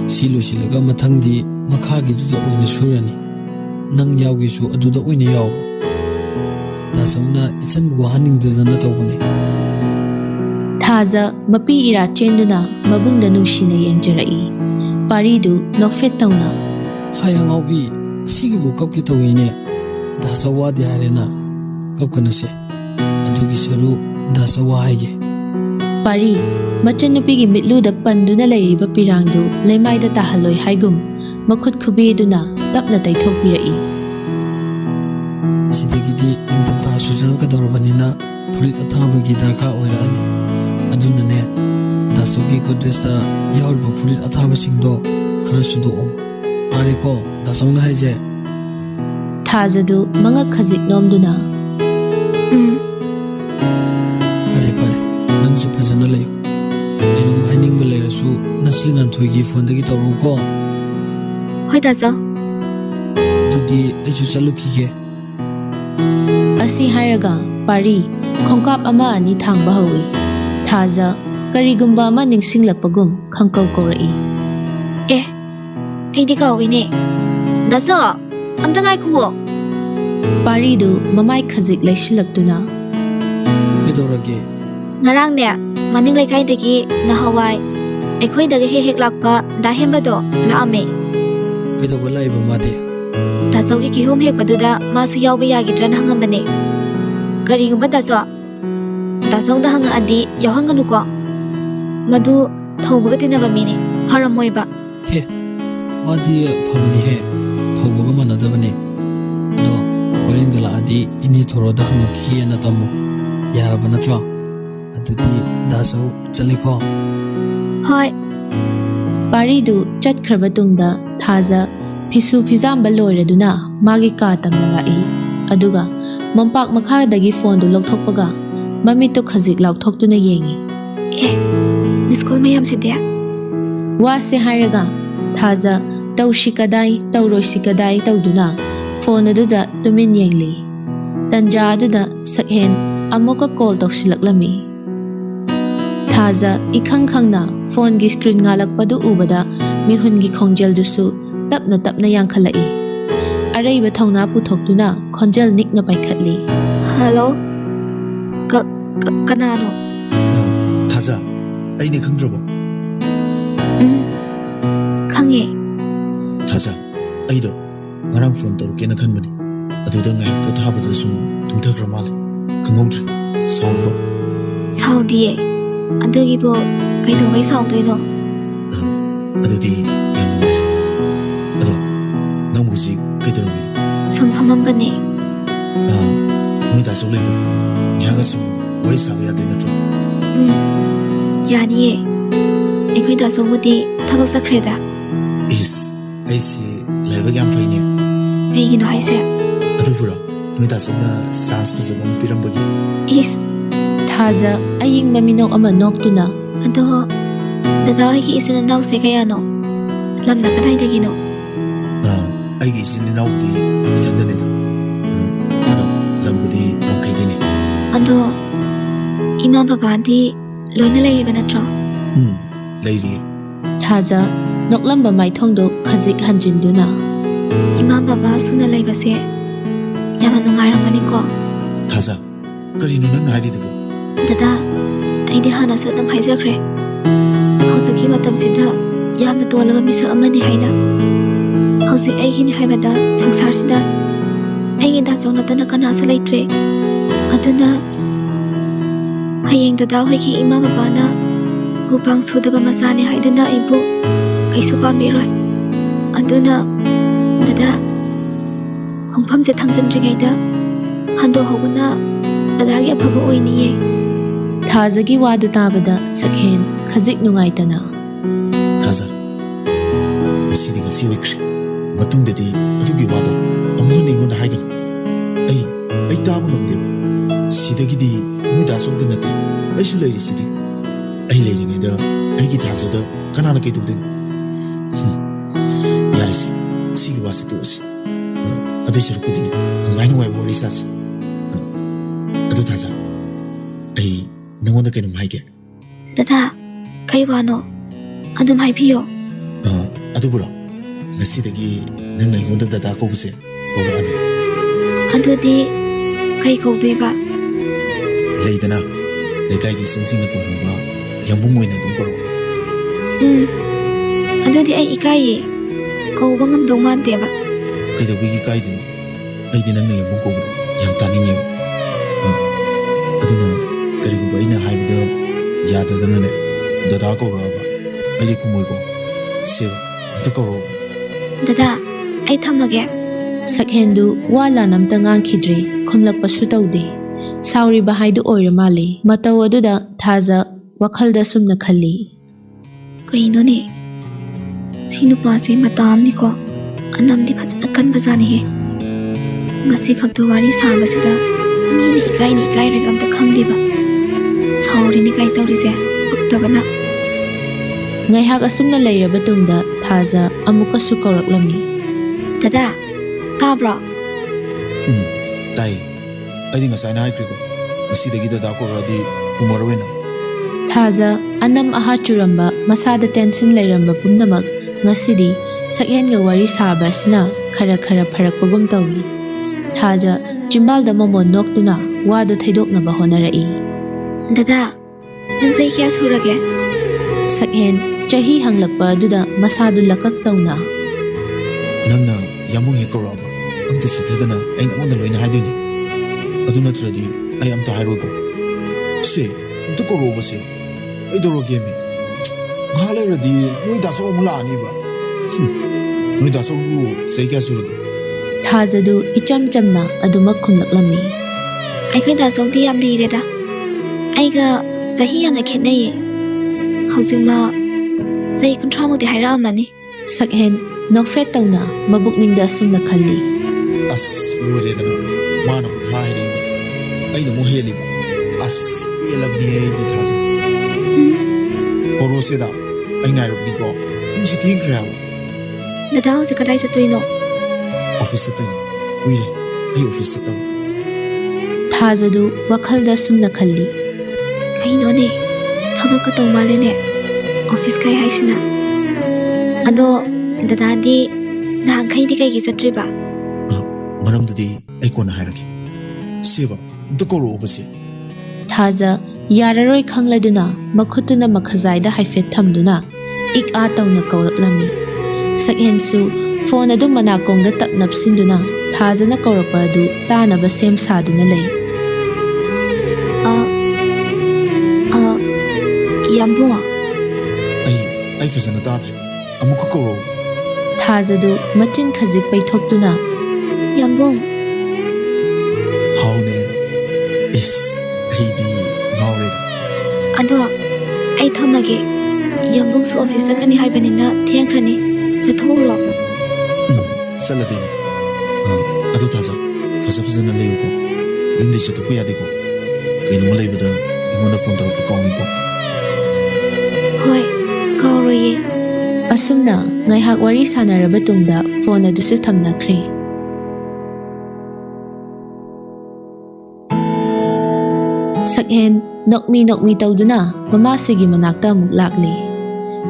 silo silaga mathangdi makhagi duda oina surani nang yawgisu aduda oina yaw dasawna ichanbu haningduda na tawbani Thaja mapi ira chenduna mabungda nungshina yengjarai. Paridu nokfet tawna. haya ngaubi sigibu kapki tawine dasawa di harena kapkanase adugi saru dasawa haige Pari machanupigi mitluda panduna leiriba pirangdu lemaida tahaloi haigum makhut khubeduna tapna taithokpirai. sidagidi ingtamta sujang kadorbanina furit athabagi darka oirani adunane dasogi kodresta yaurba furit athaba singdo khara sudo om ariko dasongna haije Thajadu manga khazik nomduna. pare nangsu phajana layo ainum hainingba leirasu nasingan thoigi phone tawro ko Hoi daso. tudi aisu chalukige Asi hairaga pari khongkap ama ani thangba hawi. Thaja karigumba ama ningsinglakpagum khangkau korai. Eh, aidi kawine. Daso, amta ngai kuwo. Paridu mamai khazik leishilakduna. kedorage Ngarang ne, maning leikaidagi nahawai. Aikhoidaga hek lakpa dahembado laame. kedoba laiba made Dasogi kihom hekpaduda masu yawba yagidran hangambane. Karigumba daso. Dasongda hanga adi yawhanganuko. Madu thaubaga tinaba mine. Haramoiba. he madi phamni he thoboga manadabane do orengala adi ini thoroda hamaki na tamu yaraba natro adudi daso chaliko Hoi. ꯄꯥꯔꯤꯗꯨ ꯆꯠꯈ꯭ꯔꯕ ꯇꯨꯡꯗ ꯊꯥꯖ ꯐꯤꯁꯨ ꯐꯤꯖꯥꯝꯕ ꯂꯣꯏꯔꯗꯨꯅ ꯃꯥꯒꯤ ꯀꯥ ꯇꯝꯅ ꯂꯥꯛꯏ ꯑꯗꯨꯒ ꯃꯣꯝꯄꯥꯛ ꯃꯈꯥꯗꯒꯤ ꯐꯣꯟꯗꯨ ꯂꯧꯊꯣꯛꯄꯒ ꯃꯃꯤꯠꯇꯨ ꯈꯖꯤꯛ ꯂꯥꯎꯊꯣꯛꯇꯨꯅ ꯌꯦꯡꯉꯤ ꯃꯤꯁꯀꯣꯜ ꯃꯌꯥꯝꯁꯤꯗꯤ ꯋꯥꯁꯦ ꯍꯥꯏꯔꯒ ꯊꯥꯖ ꯇꯧꯁꯤ ꯀꯗꯥꯏ ꯇꯧꯔꯣꯏꯁꯤ ꯀꯗꯥꯏ ꯇꯧꯗꯨꯅ ꯐꯣꯟ ꯑꯗꯨꯗ ꯇꯨꯃꯤꯟ ꯌꯦꯡꯂꯤ ꯇꯟꯖꯥ ꯑꯗꯨꯗ ꯁꯛꯍꯦꯟ ꯑꯃꯨꯛꯀ ꯀꯣꯜ ꯇꯧꯁꯤꯜꯂꯛꯂꯝꯃꯤ ꯊꯥꯖ इखंग खंगना फोन की स्क्रीन गालकपदु उबदा मिहुन की खोंजेलदुसु तपना तपना यांखलई अरैबा थौना पुथोक्तुना खोंजेल निकना पाइखतली हेलो कनानो थाजा अइने खंद्रबो खंगे थाजा अइदो ngarang phone tawke na khanbani aduda ngai photabadu sum tumthakra male khangoutre saungo साउदिए अदुगिबो कइदोबै साउदोइनो adudi yam nuai ado nang buji kaidomi sum famambane noi da sole bo nyaga sum wari sabe ya de natro यानिए एखोइ दा सोंबुदि थबक सख्रेदा is aisi leva yam faine कइगिनो हाइसे adubura noi da somna sans pasabam pirambagi इस थाजा अयिंग ममिनो अमा नोक्तुना अदो दादा होइगी इसन now से कयानो lambda कदाइदगिनो aigi isini naudi itandane da ado lambudi wankaidini अदो इमा बाबादी लोइना लेरिबा नत्रो leiri थाजा नोकलम्बा माइथोंदो खजिक हंजिंदुना इमा बाबा सुना लेबसे यामा नुंगाइरंगनिको थाजा karino nang haridugo दादा आइदे हाना सो तम हाइजख्रे हौजकी मतम सिदा यामना तोलबा मिसक अमनि हाइना हौजि आइगिनि हाइबदा संसार सिदा आइगि दा जोंनतना कनासु लैत्रे अदुना हयेंग दादा होइगी इमा बाबाना गुपांग सुदबा मसाने हाइदुना इबु कैसु पामिरोय अदुना दादा खोंफम से थांजनद्रिगैदा हंदो होगुना दादागी अफबा ओइनिये थाजगी वादु ताबदा सकहेन खजिक नुंगाइतना थाजा asidi ga siwikri matung de adugi wado amon ningon haigan ai tabu namdeba sidagi di mu da sok de nate ai su leiri sidi ai leiri ne da ai gi थाजा da kanana kai dudin yarisi sigi wasi to si adu shirku dine ngai wai wori sasi adu थाजा ai nangona kenum haige दादा kai wano adum haibiyo adubura ngasidagi nang nangona dada ko buse ko anu adudi kai kौदैबा leidana lekai gi sensing na ko ba yambung moina dum koro adudi ai ikai kौबा ngamdong manteba kai da gi kai dinu ai dinan ne yambung ko bu yam tani ne aduna kari gu baina haibda yada dana ne dada ko ba ai ku moi ko se ta ko दादा ai thamage सकहेंदु वाला नमता ngang खुमलक पसु तौदे साउरी बहाइदु ओइर माले मतौ अदुदा थाजा वखलदा सुमना खल्ली कइनो ने सिनु पासे मतामनिको अनमदि फजना कन बजाने हे मसी खक्तो वारी साबसिदा मीने इकाई रेगम त खंगदिबा साउरी नि काई तौरिसे पक्तबना ngaiha asumna leiraba tungda थाजा अमुका सु कौरकलमी दादा ताब्रा tai ai dinga sai na hai kriko asidagi da ko radi kumarwena थाजा अनम आहा चुरंबा मसादा tension लेरंबा पुमनमक ngasidi sakhen ga wari saba sina khara khara pharakpagum tawri थाजा चिम्बाल द मोमो नोक्तुना वादो थैदोकना बा होनरई दादा नंग sei kya surage sakhen chahi hanglakpa aduda masadu lakak tawna nangna yamung he koraba amta sithadana ai nonda loina haidini aduna tradi ai amta hairogo se amta koroba se ai doro game ngale radi noi da so mula ani ba noi da so du sei kya surage थाजा दु इचम चमना अदुमक खुमलकलमी ai khoi da song ti yam li re da ai ga sahi yam na khet nei hausing ma ꯆꯍꯤ 30 ꯃꯨꯛꯇꯤ ꯍꯥꯏꯔꯛꯑꯝꯃꯅꯤ ꯁꯛꯍꯦꯟ ꯅꯣꯛꯐꯦꯠ ꯇꯧꯅ ꯃꯕꯨꯛꯅꯤꯡꯗ ꯑꯁꯨꯝꯅ ꯈꯜꯂꯤ꯫ ꯑꯁ ꯂꯣꯏꯔꯦꯗꯅ ꯃꯥꯅ ꯀꯨꯟꯊ꯭ꯔꯥ ꯍꯥꯏꯔꯛꯏꯕ ꯑꯩꯅ ꯑꯃꯨꯛ ꯍꯦꯜꯂꯤꯕ ꯑꯁ ꯄꯦꯜꯂꯕꯅꯤ ꯑꯩꯗꯤ ꯊꯥꯖ ꯀꯣꯔꯣꯁꯤꯗ ꯑꯩ ꯉꯥꯏꯔꯕꯅꯤꯀꯣ ꯄꯨꯡꯁꯤ ꯊꯦꯡꯈ꯭ꯔꯦ ꯍꯥꯏꯕ ꯗꯗꯥ ꯍꯧꯖꯤꯛ ꯀꯗꯥꯏ ꯆꯠꯇꯣꯏꯅꯣ ꯑꯣꯐꯤꯁ ꯆꯠꯇꯣꯏꯅꯤ ꯀꯨꯏꯔꯦ ꯑꯩ ꯑꯣꯐꯤꯁ ꯆꯠꯇꯕ ꯊꯥꯖꯗꯨ ꯋꯥꯈꯜꯗ ꯑꯁꯨꯝꯅ ꯈꯜꯂꯤ꯫ ꯀꯩꯅꯣꯅꯦ ꯊꯕꯛꯀ ꯇꯧ ꯃꯥꯜꯂꯦꯅꯦ ꯑꯣꯐꯤꯁ ꯀꯥꯏ ꯍꯥꯏꯁꯤꯅ ꯑꯗꯣ ꯗꯗꯥꯗꯤ ꯅꯍꯥꯟꯈꯩꯗꯤ ꯀꯩꯒꯤ ꯆꯠꯇ꯭ꯔꯤꯕ ꯃꯔꯝꯗꯨꯗꯤ ꯑꯩ ꯀꯣꯟꯅ ꯍꯥꯏꯔꯒꯦ ꯁꯦꯕ ꯑꯝꯇ ꯀꯧꯔꯛꯑꯣꯕꯁꯦ ꯊꯥꯖ ꯌꯥꯔꯔꯣꯏ ꯈꯪꯂꯗꯨꯅ ꯃꯈꯨꯠꯇꯨꯅ ꯃꯈꯖꯥꯏꯗ ꯍꯥꯏꯐꯦꯠ ꯊꯝꯗꯨꯅ ꯏꯛ ꯑꯥ ꯇꯧꯅ ꯀꯧꯔꯛꯂꯝꯃꯤ꯫ ꯁꯛꯍꯦꯟꯁꯨ ꯐꯣꯟ ꯑꯗꯨ ꯃꯅꯥꯀꯣꯡꯗ ꯇꯞ ꯅꯞꯁꯤꯟꯗꯨꯅ ꯊꯥꯖꯅ ꯀꯧꯔꯛꯄ ꯑꯗꯨ ꯇꯥꯅꯕ ꯁꯦꯝ ꯁꯥꯗꯨꯅ ꯂꯩ꯫ ꯌꯥꯝꯕꯨꯡ ꯑꯩ ꯐꯖꯅ ꯇꯥꯗ꯭ꯔꯦ ꯑꯃꯨꯛꯀ ꯀꯧꯔꯛꯑꯣ ꯊꯥꯖꯗꯨ ꯃꯆꯤꯟ ꯈꯖꯤꯛ ꯄꯩꯊꯣꯛꯇꯨꯅ ꯌꯥꯝꯕꯨꯡ ꯍꯥꯎꯅꯦ ꯏꯁ ꯑꯩꯗꯤ ꯉꯥꯎꯔꯦꯗ ꯑꯗꯣ ꯑꯩ ꯊꯝꯃꯒꯦ ꯌꯥꯝꯕꯨꯡꯁꯨ ꯑꯣꯐꯤꯁ ꯆꯠꯀꯅꯤ ꯍꯥꯏꯕꯅꯤꯅ ꯊꯦꯡꯈ꯭ꯔꯅꯤ ꯆꯠꯊꯣꯛꯎꯔꯣ ꯆꯠꯂꯗꯣꯏꯅꯤ ꯑꯗꯨ ꯊꯥꯖ ꯐꯖꯅ ꯂꯩꯌꯨꯀꯣ ꯌꯨꯝꯗꯩ ꯆꯠꯊꯣꯛꯄ ꯌꯥꯗꯦꯀꯣ ꯀꯩꯅꯣꯝꯃ ꯂꯩꯕꯗ ꯑꯩꯉꯣꯟꯗ ꯐꯣꯟ ꯇꯧꯔꯛꯄ ꯀꯥꯎꯅꯤꯀꯣ ꯍꯣꯏ ꯀꯥꯎꯔꯣꯏꯌꯦ꯫ ꯑꯁꯨꯝꯅ ꯉꯥꯏꯍꯥꯛ ꯋꯥꯔꯤ ꯁꯥꯟꯅꯔꯕ ꯇꯨꯡꯗ ꯐꯣꯟ ꯑꯗꯨꯁꯨ ꯊꯝꯅꯈ꯭ꯔꯦ꯫ ꯁꯛꯍꯦꯟ ꯅꯣꯛꯃꯤ ꯇꯧꯗꯨꯅ ꯃꯃꯥꯁꯤꯒꯤ ꯃꯅꯥꯛꯇ ꯑꯃꯨꯛ ꯂꯥꯛꯂꯤ꯫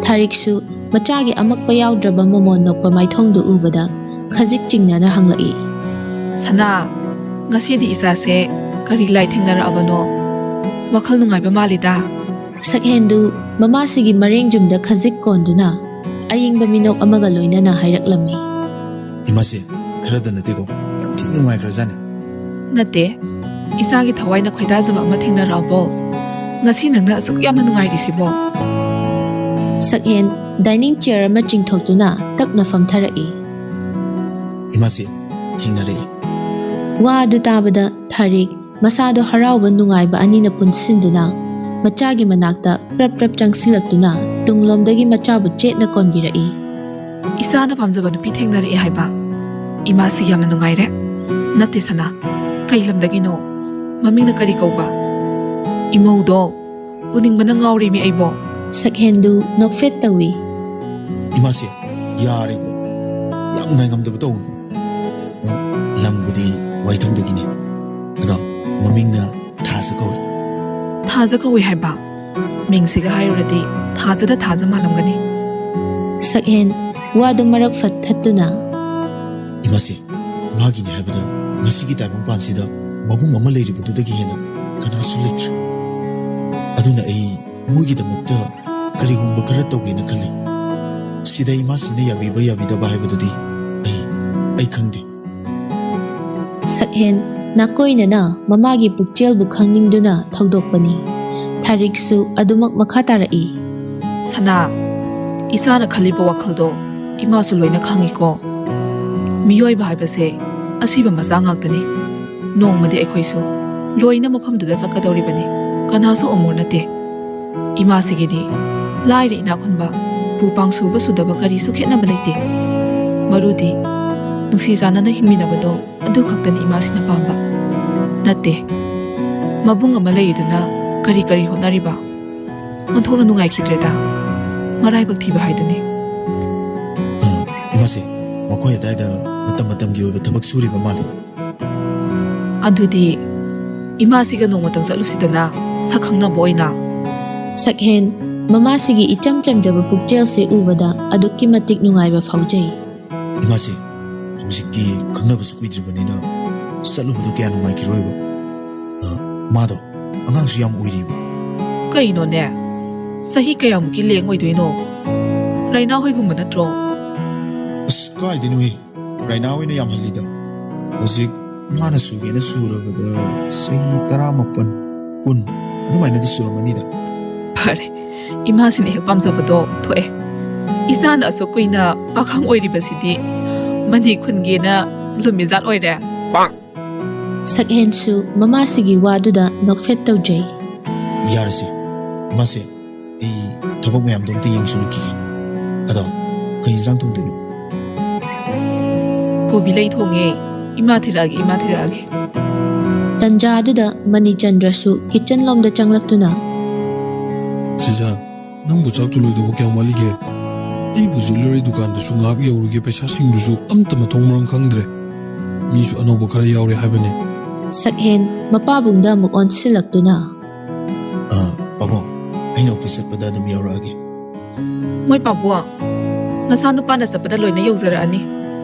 ꯊꯥꯔꯤꯛꯁꯨ ꯃꯆꯥꯒꯤ ꯑꯃꯛꯄ ꯌꯥꯎꯗ꯭ꯔꯕ ꯃꯃꯣꯟ ꯅꯣꯛꯄ ꯃꯥꯏꯊꯣꯡꯗꯨ ꯎꯕꯗ ꯈꯖꯤꯛ ꯆꯤꯡꯅꯅ ꯍꯪꯂꯛꯏ꯫ ꯁꯅꯥ ꯉꯁꯤꯗꯤ ꯏꯆꯥꯁꯦ ꯀꯔꯤ ꯂꯥꯏ ꯊꯦꯡꯅꯔꯛꯑꯕꯅꯣ ꯋꯥꯈꯜ ꯅꯨꯡꯉꯥꯏꯕ ꯃꯥꯜꯂꯤꯗ ꯁꯛꯍꯦꯟꯗꯨ ꯃꯃꯥꯁꯤꯒꯤ ꯃꯔꯦꯡꯖꯨꯝꯗ ꯈꯖꯤꯛ ꯀꯣꯟꯗꯨꯅ ꯑꯌꯤꯡꯕ ꯃꯤꯅꯣꯛ ꯑꯃꯒ ꯂꯣꯏꯅꯅ ꯍꯥꯏꯔꯛꯂꯝꯃꯤ꯫ ꯏꯃꯥꯁꯦ ꯈꯔꯗ ꯅꯠꯇꯦꯀꯣ ꯌꯥꯝ ꯊꯤꯅ ꯅꯨꯡꯉꯥꯏꯈ꯭ꯔꯖꯥꯠꯅꯤ ꯅꯠꯇꯦ ꯏꯆꯥꯒꯤ ꯊꯋꯥꯏꯅ ꯈꯣꯏꯗꯥꯖꯕ ꯑꯃ ꯊꯦꯡꯅꯔꯛꯑꯕꯣ ꯉꯁꯤ ꯅꯪꯅ ꯑꯁꯨꯛ ꯌꯥꯝꯅ ꯅꯨꯡꯉꯥꯏꯔꯤꯁꯤꯕꯣ ꯁꯛꯍꯦꯟ ꯗꯥꯏꯅꯤꯡ ꯆꯤꯌꯔ ꯑꯃ ꯆꯤꯡꯊꯣꯛꯇꯨꯅ ꯇꯞꯅ ꯐꯝꯊꯔꯛꯏ꯫ ꯏꯃꯥꯁꯦ ꯊꯦꯡꯅꯔꯛꯏ꯫ ꯋꯥ ꯑꯗꯨ ꯇꯥꯕꯗ ꯊꯥꯔꯤꯛ ꯃꯁꯥꯗꯣ ꯍꯔꯥꯎꯕ ꯅꯨꯡꯉꯥꯏꯕ ꯑꯅꯤꯅ ꯄꯨꯟꯁꯤꯟꯗꯨꯅ ꯃꯆꯥꯒꯤ ꯃꯅꯥꯛꯇ ꯄ꯭ꯔꯞ ꯆꯪꯁꯤꯜꯂꯛꯇꯨꯅ ꯇꯨꯡꯂꯣꯝꯗꯒꯤ ꯃꯆꯥꯕꯨ ꯆꯦꯠꯅ ꯀꯣꯟꯕꯤꯔꯛꯏ꯫ ꯏꯆꯥꯅ ꯄꯥꯝꯖꯕ ꯅꯨꯄꯤ ꯊꯦꯡꯅꯔꯛꯑꯦ ꯍꯥꯏꯕ ꯏꯃꯥꯁꯤ ꯌꯥꯝꯅ ꯅꯨꯡꯉꯥꯏꯔꯦ ꯅꯠꯇꯦ ꯁꯅꯥ ꯀꯩ ꯂꯝꯗꯒꯤꯅꯣ ꯃꯃꯤꯡꯅ ꯀꯔꯤ ꯀꯧꯕ ꯏꯃꯧꯗꯣ ꯎꯅꯤꯡꯕꯅ ꯉꯥꯎꯔꯤꯃꯤ ꯑꯩꯕꯣ ꯁꯛꯍꯦꯟꯗꯨ ꯅꯣꯛꯐꯦꯠ ꯇꯧꯏ꯫ ꯏꯃꯥꯁꯦ ꯌꯥꯔꯦꯀꯣ ꯌꯥꯝ ꯉꯥꯏꯉꯝꯗꯕ ꯇꯧꯒꯅꯨ ꯂꯝꯕꯨꯗꯤ ꯋꯥꯏꯊꯧꯗꯒꯤꯅꯤ ꯑꯗꯣ ꯃꯃꯤꯡꯅ ꯊꯥꯖ ꯀꯧꯏ꯫ ꯊꯥꯖ ꯀꯧꯏ ꯍꯥꯏꯕ ꯃꯤꯡꯁꯤꯒ ꯍꯥꯏꯔꯨꯔꯗꯤ ꯊꯥꯖ ꯃꯥꯜꯂꯝꯒꯅꯤ꯫ ꯁꯛꯍꯦꯟ ꯋꯥꯗꯨ ꯃꯔꯛ ꯐꯠꯊꯠꯇꯨꯅ ꯏꯃꯥꯁꯦ ꯃꯥꯒꯤꯅꯤ ꯍꯥꯏꯕꯗ ꯉꯁꯤꯒꯤ ꯇꯥꯏꯕꯪꯄꯥꯟꯁꯤꯗ ꯃꯕꯨꯡ ꯑꯃ ꯂꯩꯔꯤꯕꯗꯨꯗꯒꯤ ꯍꯦꯟꯅ ꯀꯅꯥꯁꯨ ꯂꯩꯇ꯭ꯔꯦ ꯑꯗꯨꯅ ꯑꯩ ꯃꯣꯏꯒꯤꯗꯃꯛꯇ ꯀꯔꯤꯒꯨꯝꯕ ꯈꯔ ꯇꯧꯒꯦꯅ ꯈꯜꯂꯤ ꯁꯤꯗ ꯏꯃꯥꯁꯤꯅ ꯌꯥꯕꯤꯕ ꯌꯥꯕꯤꯗꯕ ꯍꯥꯏꯕꯗꯨꯗꯤ ꯑꯩ ꯈꯪꯗꯦ꯫ ꯁꯛꯍꯦꯟ ꯅꯥꯀꯣꯏꯅꯅ ꯃꯃꯥꯒꯤ ꯄꯨꯛꯆꯦꯜꯕꯨ ꯈꯪꯅꯤꯡꯗꯨꯅ ꯊꯧꯗꯣꯛꯄꯅꯤ꯫ ꯊꯥꯔꯤꯛꯁꯨ ꯑꯗꯨꯃꯛ ꯃꯈꯥ ꯇꯥꯔꯛꯏ꯫ ꯁꯅꯥ ꯏꯆꯥꯅ ꯈꯜꯂꯤꯕ ꯋꯥꯈꯜꯗꯣ ꯏꯃꯥꯁꯨ ꯂꯣꯏꯅ ꯈꯪꯉꯤꯀꯣ ꯃꯤꯑꯣꯏꯕ ꯍꯥꯏꯕꯁꯦ ꯑꯁꯤꯕ ꯃꯆꯥ ꯉꯥꯛꯇꯅꯤ ꯅꯣꯡꯃꯗꯤ ꯑꯩꯈꯣꯏꯁꯨ ꯂꯣꯏꯅ ꯃꯐꯝꯗꯨꯗ ꯆꯠꯀꯗꯧꯔꯤꯕꯅꯤ ꯀꯅꯥꯁꯨ ꯑꯃꯣꯔ ꯅꯠꯇꯦ ꯏꯃꯥꯁꯤꯒꯤꯗꯤ ꯂꯥꯏꯔ ꯏꯅꯥꯈꯨꯟꯕ ꯄꯨꯄꯥꯡ ꯁꯨꯕ ꯁꯨꯗꯕ ꯀꯔꯤꯁꯨ ꯈꯦꯠꯅꯕ ꯂꯩꯇꯦ ꯃꯔꯨꯗꯤ ꯅꯨꯡꯁꯤ ꯆꯥꯟꯅꯅ ꯍꯤꯡꯃꯤꯟꯅꯕꯗꯣ ꯑꯗꯨ ꯈꯛꯇꯅꯤ ꯏꯃꯥꯁꯤꯅ ꯄꯥꯝꯕ ꯅꯠꯇꯦ ꯃꯕꯨꯡ ꯑꯃ ꯂꯩꯔꯤꯗꯨꯅ ꯀꯔꯤ ꯍꯣꯠꯅꯔꯤꯕ ꯑꯣꯟꯊꯣꯛꯅ ꯅꯨꯡꯉꯥꯏꯈꯤꯗ꯭ꯔꯦꯗ ꯃꯔꯥꯏꯕꯛ ꯊꯤꯕ ꯍꯥꯏꯗꯨꯅꯤ꯫ ꯏꯃꯥꯁꯦ ꯃꯈꯣꯏ ꯑꯗꯥꯏꯗ ꯃꯇꯝꯒꯤ ꯑꯣꯏꯕ ꯊꯕꯛ ꯁꯨꯔꯤꯕ ꯃꯥꯜꯂꯤ꯫ ꯑꯗꯨꯗꯤ ꯏꯃꯥꯁꯤꯒ ꯅꯣꯡꯃꯇꯪ ꯆꯠꯂꯨꯁꯤꯗꯅ ꯁꯛ ꯈꯪꯅꯕ ꯑꯣꯏꯅ꯫ ꯁꯛꯍꯦꯟ ꯃꯃꯥꯁꯤꯒꯤ ꯏꯆꯝ ꯆꯝꯖꯕ ꯄꯨꯛꯆꯦꯜꯁꯦ ꯎꯕꯗ ꯑꯗꯨꯛꯀꯤ ꯃꯇꯤꯛ ꯅꯨꯡꯉꯥꯏꯕ ꯐꯥꯎꯖꯩ꯫ ꯏꯃꯥꯁꯦ ꯍꯧꯖꯤꯛꯇꯤ ꯈꯪꯅꯕꯁꯨ ꯀꯨꯏꯗ꯭ꯔꯤꯕꯅꯤꯅ ꯆꯠꯂꯨꯕꯗꯣ ꯀꯌꯥ ꯅꯨꯡꯉꯥꯏꯈꯤꯔꯣꯏꯕ ꯃꯥꯗꯣ ꯑꯉꯥꯡꯁꯨ ꯌꯥꯝ ꯑꯣꯏꯔꯤꯕ꯫ ꯀꯩꯅꯣꯅꯦ ꯆꯍꯤ ꯀꯌꯥꯃꯨꯛꯀꯤ ꯂꯦꯡ ꯑꯣꯏꯗꯣꯏꯅꯣ ꯔꯥꯏꯅꯥ ꯍꯣꯏꯒꯨꯝꯕ ꯅꯠꯇ꯭ꯔꯣ? ꯑꯁ ꯀꯥꯏꯗꯩꯅꯣꯍꯦ ꯔꯥꯏꯅꯥ ꯍꯣꯏꯅ ꯌꯥꯝ ꯍꯜꯂꯤꯗ ꯍꯧꯖꯤꯛ ꯃꯥꯅ ꯁꯨꯒꯦꯅ ꯁꯨꯔꯕꯗ ꯆꯍꯤ 19, 20 ꯑꯗꯨꯃꯥꯏꯅꯗꯤ ꯁꯨꯔꯝꯃꯅꯤꯗ꯫ ꯐꯔꯦ ꯏꯃꯥꯁꯤꯅ ꯍꯦꯛ ꯄꯥꯝꯖꯕꯗꯣ ꯊꯣꯛꯑꯦ ꯏꯆꯥꯅ ꯑꯁꯨꯛ ꯀꯨꯏꯅ ꯄꯥꯈꯪ ꯑꯣꯏꯔꯤꯕꯁꯤꯗꯤ ꯃꯅꯤ ꯈꯨꯟꯒꯦꯅ ꯂꯨꯝꯃꯤꯖꯥꯠ ꯑꯣꯏꯔꯦ꯫ ꯁꯛꯍꯦꯟꯁꯨ ꯃꯃꯥꯁꯤꯒꯤ ꯋꯥꯗꯨꯗ ꯅꯣꯛꯐꯦꯠ ꯇꯧꯖꯩ꯫ ꯌꯥꯔꯁꯦ ꯏꯃꯥꯁꯦ ꯑꯩ ꯊꯕꯛ ꯃꯌꯥꯝꯗꯣ ꯑꯝꯇ ꯌꯦꯡꯁꯤꯜꯂꯨꯈꯤꯒꯦ ꯑꯗꯣ ꯀꯩ ꯏꯟꯁꯥꯡ ꯊꯣꯡꯗꯣꯏꯅꯣ? ꯀꯣꯕꯤ ꯂꯩ ꯊꯣꯡꯉꯦ. ꯏꯃꯥ ꯊꯤꯔꯛꯑꯒꯦ. ꯇꯟꯖꯥꯗꯨꯗ ꯃꯅꯤꯆꯟꯗ꯭ꯔꯁꯨ ꯀꯤꯆꯟ ꯂꯣꯝꯗ ꯆꯪꯂꯛꯇꯨꯅ ꯁꯤꯖꯥ, ꯅꯪꯕꯨ ꯆꯥꯛꯇꯨ ꯂꯣꯏꯗꯧꯕ ꯀꯌꯥꯝ ꯋꯥꯠꯂꯤꯒꯦ? ꯑꯩꯕꯨ ꯖꯨꯋꯦꯂꯔꯤ ꯗꯨꯀꯥꯟꯗꯁꯨ ꯉꯥꯏꯍꯥꯛ ꯌꯧꯔꯨꯒꯦ, ꯄꯩꯁꯥꯁꯤꯡꯗꯨꯁꯨ ꯑꯝꯇ ꯃꯊꯣꯡ ꯃꯔꯝ ꯈꯪꯗ꯭ꯔꯦ. ꯃꯤꯁꯨ ꯑꯅꯧꯕ ꯈꯔ ꯌꯥꯎꯔꯦ ꯍꯥꯏꯕꯅꯤ. ꯁꯛꯍꯦꯟ ꯃꯄꯥꯕꯨꯡꯗ ꯑꯃꯨꯛ ꯑꯣꯟꯁꯤꯜꯂꯛꯇꯨꯅ ꯄꯥꯕꯨꯡ, ꯑꯩꯅ ꯑꯣꯐꯤꯁ ꯆꯠꯄꯗ ꯑꯗꯨꯝ ꯌꯥꯎꯔꯛꯑꯒꯦ. ꯃꯣꯏ ꯄꯥꯕꯨꯡ, ꯅꯁꯥ ꯅꯨꯄꯥꯅ ꯆꯠꯄꯗ ꯂꯣꯏꯅ ꯌꯧꯖꯔꯛꯑꯅꯤ.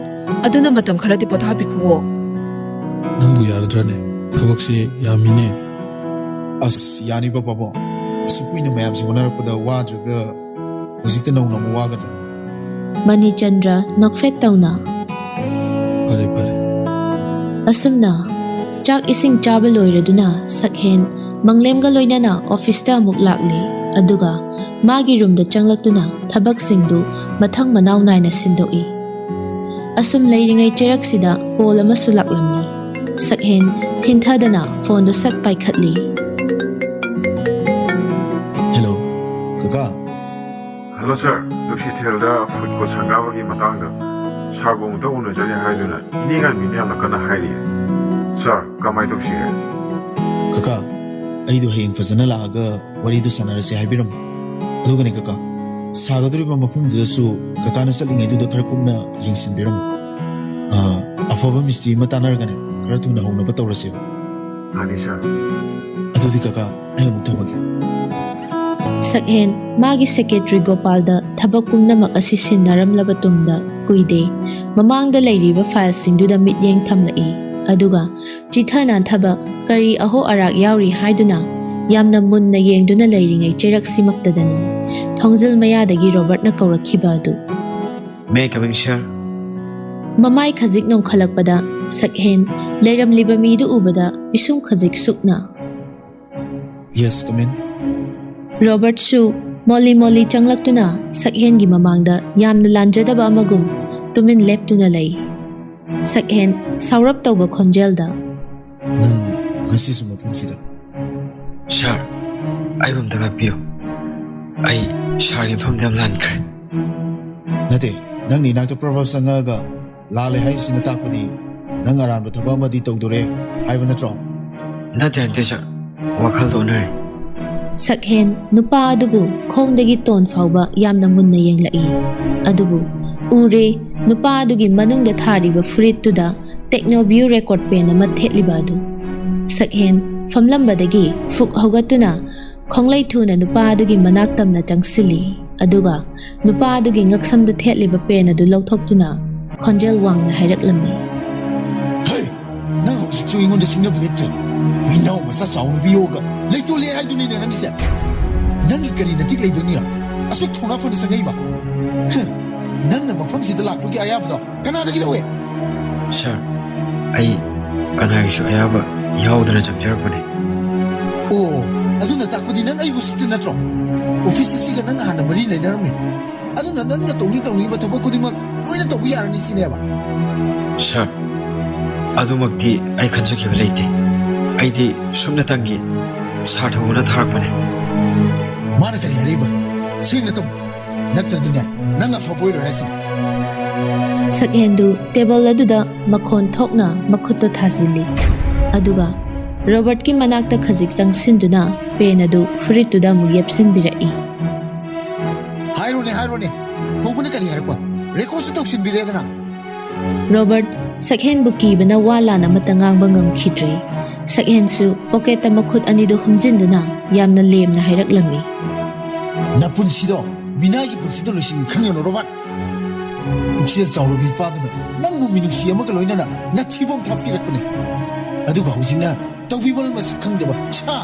ꯑꯗꯨꯅ ꯃꯇꯝ ꯈꯔꯗꯤ ꯄꯣꯊꯥꯕꯤꯈꯨꯋꯣ. ꯅꯪꯕꯨ ꯌꯥꯔꯗ꯭ꯔꯅꯦ? ꯊꯕꯛꯁꯤ ꯌꯥꯝꯃꯤꯅꯦ. ꯑꯁ ꯌꯥꯅꯤꯕ ꯄꯥꯕꯨꯡ. ꯑꯁꯨꯛ ꯀꯨꯏꯅ ꯃꯌꯥꯝꯁꯦ ꯍꯣꯠꯅꯔꯛꯄꯗ ꯋꯥꯗ꯭ꯔꯒ ꯍꯧꯖꯤꯛꯇ ꯅꯧꯅ ꯑꯃꯨꯛ ꯋꯥꯒꯗ꯭ꯔꯥ? ꯃꯅꯤꯆꯟꯗ꯭ꯔ ꯅꯣꯛꯐꯦꯠ ꯇꯧꯅ ꯐꯔꯦ. ꯑꯁꯨꯝꯅ ꯆꯥꯛ ꯏꯁꯤꯡ ꯆꯥꯕ ꯂꯣꯏꯔꯗꯨꯅ ꯁꯛꯍꯦꯟ ꯃꯪꯂꯦꯝꯒ ꯂꯣꯏꯅꯅ ꯑꯣꯐꯤꯁꯇ ꯑꯃꯨꯛ ꯂꯥꯛꯂꯤ. ꯑꯗꯨꯒ ꯃꯥꯒꯤ ꯔꯨꯝꯗ ꯆꯪꯂꯛꯇꯨꯅ ꯊꯕꯛꯁꯤꯡꯗꯨ ꯃꯊꯪ ꯃꯅꯥꯎ ꯅꯥꯏꯅ ꯁꯤꯟꯗꯣꯛꯏ. ꯑꯁꯨꯝ ꯂꯩꯔꯤꯉꯩ ꯆꯩꯔꯛꯁꯤꯗ ꯀꯣꯜ ꯑꯃꯁꯨ ꯂꯥꯛꯂꯝꯃꯤ. ꯁꯛꯍꯦꯟ ꯊꯤꯟꯊꯗꯅ ꯐꯣꯟꯗꯨ ꯁꯠ ꯄꯥꯏꯈꯠꯂꯤ. ꯍꯦꯜꯂꯣ, ꯀꯀꯥ. ꯍꯜꯂꯣ ꯁꯥꯔ, ꯅꯨꯡꯁꯤꯊꯦꯜꯗ ꯐꯨꯗ ꯀꯣꯔꯠ ꯁꯪꯒꯥꯕꯒꯤ ꯃꯇꯥꯡꯗ ꯁꯥꯔꯕꯨ ꯑꯃꯨꯛꯇ ꯎꯅꯖꯒꯦ ꯍꯥꯏꯗꯨꯅ ꯏꯅꯦ ꯉꯥꯟꯕꯤꯅ ꯌꯥꯝꯅ ꯀꯟꯅ ꯍꯥꯏꯔꯤꯌꯦ. ꯁꯥꯔ, ꯀꯃꯥꯏꯅ ꯇꯧꯁꯤꯒꯦ? ꯀꯀꯥ, ꯑꯩꯗꯣ ꯍꯌꯦꯡ ꯐꯖꯅ ꯂꯥꯛꯑꯒ ꯋꯥꯔꯤꯗꯣ ꯁꯥꯟꯅꯔꯁꯦ ꯍꯥꯏꯕꯤꯔꯝꯃꯣ. ꯑꯗꯨꯒꯅꯦ ꯀꯀꯥ, ꯁꯥꯒꯗꯧꯔꯤꯕ ꯃꯐꯝꯗꯨꯗꯁꯨ ꯀꯀꯥꯅ ꯆꯠꯂꯤꯉꯩꯗꯨꯗ ꯈꯔ ꯀꯨꯞꯅ ꯌꯦꯡꯁꯤꯟꯕꯤꯔꯝꯃꯣ. ꯑꯐꯕ ꯃꯤꯁꯇ꯭ꯔꯤ ꯑꯃ ꯇꯥꯟꯅꯔꯒꯅꯦ ꯈꯔ ꯊꯨꯅ ꯍꯧꯅꯕ ꯇꯧꯔꯁꯦꯕ. ꯃꯥꯅꯤ ꯁꯥꯔ. ꯑꯗꯨꯗꯤ ꯀꯀꯥ, ꯑꯩ ꯑꯃꯨꯛ ꯊꯝꯃꯒꯦ. ꯁꯛꯍꯦꯟ ꯃꯥꯒꯤ ꯁꯦꯀ꯭ꯔꯦꯇꯔꯤ ꯒꯣꯄꯥꯜꯗ ꯊꯕꯛ ꯄꯨꯝꯅꯃꯛ ꯑꯁꯤ ꯁꯤꯟꯅꯔꯝꯂꯕ ꯇꯨꯡꯗ ꯀꯨꯏꯗꯦ ꯃꯃꯥꯡꯗ ꯂꯩꯔꯤꯕ ꯐꯥꯏꯜꯁꯤꯡꯗꯨꯗ ꯃꯤꯠꯌꯦꯡ ꯊꯝꯂꯛꯏ. ꯑꯗꯨꯒ ꯆꯤꯊ ꯅꯥꯟꯊꯕ ꯀꯔꯤ ꯑꯍꯣ ꯑꯔꯥꯛ ꯌꯥꯎꯔꯤ ꯍꯥꯏꯗꯨꯅ ꯌꯥꯝꯅ ꯃꯨꯟꯅ ꯌꯦꯡꯗꯨꯅ ꯂꯩꯔꯤꯉꯩ ꯆꯩꯔꯛꯁꯤꯃꯛꯇꯗꯅꯤ ꯊꯣꯡꯖꯤꯜ ꯃꯌꯥꯗꯒꯤ ꯔꯣꯕꯔꯠꯅ ꯀꯧꯔꯛꯈꯤꯕ ꯑꯗꯨ. ꯃꯦ ꯀꯃꯤꯡ ꯁꯔ? ꯃꯃꯥꯏ ꯈꯖꯤꯛ ꯅꯣꯡꯈꯠꯂꯛꯄꯗ ꯁꯛꯍꯦꯟ ꯂꯩꯔꯝꯂꯤꯕ ꯃꯤꯗꯨ ꯎꯕꯗ ꯄꯤꯁꯨꯝ ꯈꯖꯤꯛ ꯁꯨꯛꯅ ꯌꯦꯁ, ꯀꯃꯤꯟ. ꯔꯣꯕꯔꯠꯁꯨ ꯃꯣꯜꯂꯤ ꯆꯪꯂꯛꯇꯨꯅ ꯁꯛꯍꯦꯟꯒꯤ ꯃꯃꯥꯡꯗ ꯌꯥꯝꯅ ꯂꯥꯟꯖꯗꯕ ꯑꯃꯒꯨꯝ ꯇꯨꯃꯤꯟ ꯂꯦꯞꯇꯨꯅ ꯂꯩ. ꯁꯛꯍꯦꯟ ꯁꯥꯎꯔꯞ ꯇꯧꯕ ꯈꯣꯟꯖꯦꯜꯗ ꯅꯪ ꯉꯁꯤꯁꯨ ꯃꯐꯝꯁꯤꯗ? ꯁꯥꯔ, ꯑꯩꯕꯨ ꯑꯝꯇ ꯉꯥꯛꯄꯤꯌꯨ. ꯑꯩ ꯁꯥꯔꯒꯤ ꯃꯐꯝꯗ ꯌꯥꯝ ꯂꯥꯟꯈ꯭ꯔꯦ. ꯅꯠꯇꯦ, ꯅꯪꯅ ꯏꯅꯥꯛꯇ ꯄ꯭ꯔꯚꯥꯞ ꯆꯪꯉꯛꯑꯒ ꯂꯥꯜꯂꯦ ꯍꯥꯏꯔꯤꯁꯤꯅ ꯇꯥꯛꯄꯗꯤ ꯅꯪ ꯑꯔꯥꯟꯕ ꯊꯕꯛ ꯑꯃꯗꯤ ꯇꯧꯗꯣꯔꯦ ꯍꯥꯏꯕ ꯅꯠꯇ꯭ꯔꯣ? ꯅꯠꯇꯦ ꯁꯥꯔ, ꯋꯥꯈꯜꯗ ꯑꯣꯟꯅꯔꯦ. ꯁꯛꯍꯦꯟ ꯅꯨꯄꯥ ꯑꯗꯨꯕꯨ ꯈꯣꯡꯗꯒꯤ ꯇꯣꯟ ꯐꯥꯎꯕ ꯌꯥꯝꯅ ꯃꯨꯟꯅ ꯌꯦꯡꯂꯛꯏ. ꯑꯗꯨꯕꯨ ꯎꯔꯦ ꯅꯨꯄꯥ ꯑꯗꯨꯒꯤ ꯃꯅꯨꯡꯗ ꯊꯥꯔꯤꯕ ꯐꯨꯔꯤꯠꯇꯨꯗ ꯇꯦꯛꯅꯣꯚ꯭ꯌꯨ ꯔꯦꯀꯣꯔꯗ ꯄꯦꯟ ꯑꯃ ꯊꯦꯠꯂꯤꯕ ꯑꯗꯨ. ꯁꯛꯍꯦꯟ ꯐꯝꯂꯝꯕꯗꯒꯤ ꯐꯨꯛ ꯍꯧꯒꯠꯇꯨꯅ ꯈꯣꯡꯂꯩ ꯊꯨꯅ ꯅꯨꯄꯥ ꯑꯗꯨꯒꯤ ꯃꯅꯥꯛ ꯇꯝꯅ ꯆꯪꯁꯤꯜꯂꯤ. ꯑꯗꯨꯒ ꯅꯨꯄꯥ ꯑꯗꯨꯒꯤ ꯉꯛꯁꯝꯗ ꯊꯦꯠꯂꯤꯕ ꯄꯦꯟ ꯑꯗꯨ ꯂꯧꯊꯣꯛꯇꯨꯅ ꯈꯣꯟꯖꯦꯜ ꯋꯥꯡꯅ ꯍꯥꯏꯔꯛꯂꯝꯃꯤ. ꯅꯪ ꯍꯧꯖꯤꯛꯁꯨ ꯑꯩꯉꯣꯟꯗ ꯁꯤꯡꯅꯕ ꯂꯦꯞꯇ꯭ꯔꯦ. ꯍꯨꯏꯅꯥꯎ ꯃꯆꯥ ꯆꯥꯎꯅ ꯄꯤꯌꯣꯒ ꯂꯩꯇꯣꯂꯦ ꯍꯥꯏꯗꯨꯅꯤꯅꯦ ꯅꯪꯒꯤꯁꯦ. ꯅꯪꯒꯤ ꯀꯔꯤ ꯅꯇꯤꯛ ꯂꯩꯕꯅꯤꯅ ꯑꯁꯨꯛ ꯊꯧꯅꯥ ꯐꯅ ꯆꯪꯉꯛꯏꯕ? ꯅꯪꯅ ꯃꯐꯝꯁꯤꯗ ꯂꯥꯛꯄꯒꯤ ꯑꯌꯥꯕꯗꯣ ꯀꯅꯥꯗꯒꯤ ꯂꯧꯋꯦ? ꯁꯥꯔ, ꯑꯩ ꯀꯅꯥꯒꯤꯁꯨ ꯑꯌꯥꯕ ꯌꯥꯎꯗꯅ ꯆꯪꯖꯔꯛꯄꯅꯤ. ꯑꯣ, ꯑꯗꯨꯅ ꯇꯥꯛꯄꯗꯤ ꯅꯪ ꯑꯩꯕꯨ ꯁꯤꯠꯇ ꯅꯠꯇ꯭ꯔꯣ? ꯑꯣꯐꯤꯁ ꯑꯁꯤꯒ ꯅꯪ ꯍꯥꯟꯅ ꯃꯔꯤ ꯂꯩꯅꯔꯝꯃꯤ. ꯑꯗꯨꯅ ꯅꯪꯅ ꯇꯧꯅꯤꯡꯕ ꯊꯕꯛ ꯈꯨꯗꯤꯡꯃꯛ ꯂꯣꯏꯅ ꯇꯧꯕ ꯌꯥꯔꯅꯤ ꯁꯤꯅꯦꯕ? ꯁꯥꯔ, ꯑꯗꯨꯃꯛꯇꯤ ꯑꯩ ꯈꯟꯖꯈꯤꯕ ꯂꯩꯇꯦ. ꯑꯩꯗꯤ ꯁꯨꯝꯅꯇꯪꯒꯤ ꯁꯥꯔ ꯊꯧꯕꯅ ꯊꯥꯔꯛꯄꯅꯦ. ꯃꯥꯅ ꯀꯔꯤ ꯍꯥꯏꯔꯤꯕ? ꯁꯦꯡꯅ ꯇꯧ, ꯅꯠꯇ꯭ꯔꯗꯤꯅꯦ ꯅꯪ ꯑꯐꯕ ꯑꯣꯏꯔꯣꯏ ꯍꯥꯏꯁꯤꯅꯦ. ꯁꯛꯍꯦꯟꯗꯨ ꯇꯦꯕꯜ ꯑꯗꯨꯗ ꯃꯈꯣꯟ ꯊꯣꯛꯅ ꯃꯈꯨꯠꯇꯣ ꯊꯥꯖꯤꯜꯂꯤ. ꯑꯗꯨꯒ ꯔꯣꯕꯔꯠꯀꯤ ꯃꯅꯥꯛꯇ ꯈꯖꯤꯛ ꯆꯪꯁꯤꯟꯗꯨꯅ ꯄꯦꯟ ꯑꯗꯨ ꯐꯨꯔꯤꯠꯇꯨꯗ ꯑꯃꯨꯛ ꯌꯦꯞꯁꯤꯟꯕꯤꯔꯛꯏ. ꯍꯥꯏꯔꯣꯅꯦ, ꯊꯧꯕꯅ ꯀꯔꯤ ꯍꯥꯏꯔꯛꯄ? ꯔꯦꯀꯣꯔꯗꯁꯨ ꯇꯧꯁꯤꯟꯕꯤꯔꯦꯗꯅ. ꯔꯣꯕꯔꯠ ꯁꯛꯍꯦꯟꯕꯨ ꯀꯤꯕꯅ ꯋꯥ ꯂꯥꯟ ꯑꯃꯠꯇ ꯉꯥꯡꯕ ꯉꯝꯈꯤꯗ꯭ꯔꯦ. ꯁꯛꯍꯦꯟꯁꯨ ꯄꯣꯀꯦꯠꯇ ꯃꯈꯨꯠ ꯑꯅꯤꯗꯨ ꯍꯨꯝꯖꯤꯟꯗꯨꯅ ꯌꯥꯝꯅ ꯂꯦꯝꯅ ꯍꯥꯏꯔꯛꯂꯝꯃꯤ. ꯅꯄꯨꯟꯁꯤꯗꯣ ꯃꯤꯅꯥꯏꯒꯤ ꯄꯨꯟꯁꯤꯗ ꯂꯣꯏꯁꯤꯟꯕ ꯈꯪꯉꯦꯅꯣ ꯔꯣꯕꯥꯔꯠ. ꯄꯨꯛꯆꯦꯜ ꯆꯥꯎꯔꯕ ꯏꯄꯥꯗꯨꯅ ꯅꯪꯕꯨ ꯃꯤꯅꯨꯡꯁꯤ ꯑꯃꯒ ꯂꯣꯏꯅꯅ ꯅꯊꯤꯕꯣꯡ ꯊꯥꯄꯤꯔꯛꯄꯅꯦ. ꯑꯗꯨꯒ ꯍꯧꯖꯤꯛꯅ ꯇꯧꯕꯤꯃꯜ ꯃꯁꯛ ꯈꯪꯗꯕ ꯁꯥ.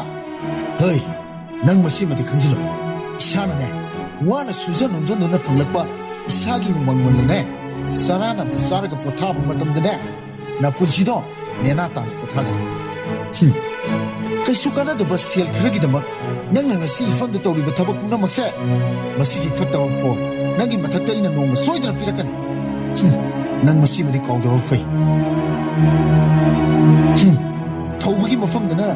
ꯍꯩ, ꯅꯪ ꯃꯁꯤꯃꯗꯤ ꯈꯪꯖꯤꯜꯂꯣ. ꯏꯁꯥꯅꯅꯦ ꯋꯥꯅ ꯁꯨꯖ ꯅꯣꯝꯖꯗꯨꯅ ꯐꯪꯂꯛꯄ ꯏꯁꯥꯒꯤ ꯎꯃꯪ ꯃꯨꯟꯅꯅꯦ ꯆꯔꯥꯅ ꯑꯝꯇ ꯆꯥꯔꯒ ꯄꯣꯊꯥꯕ ꯃꯇꯝꯗꯅꯦ ꯅꯄꯨꯟꯁꯤꯗꯣ ꯅꯦꯅꯥ ꯇꯥꯅ ꯄꯣꯊꯥꯒꯅꯤ. ꯀꯩꯁꯨ ꯀꯥꯟꯅꯗꯕ ꯁꯦꯜ ꯈꯔꯒꯤꯗꯃꯛ ꯅꯪꯅ ꯉꯁꯤ ꯏꯐꯝꯗ ꯇꯧꯔꯤꯕ ꯊꯕꯛ ꯄꯨꯝꯅꯃꯛꯁꯦ ꯃꯁꯤꯒꯤ ꯐꯠꯇꯕ ꯐꯣꯟ ꯅꯪꯒꯤ ꯃꯊꯛꯇ ꯑꯩꯅ ꯅꯣꯡꯃ ꯁꯣꯏꯗꯅ ꯄꯤꯔꯛꯀꯅꯤ. ꯅꯪ ꯃꯁꯤꯃꯗꯤ ꯀꯥꯎꯗꯕ ꯐꯩ. ꯊꯧꯕꯒꯤ ꯃꯐꯝꯗꯅ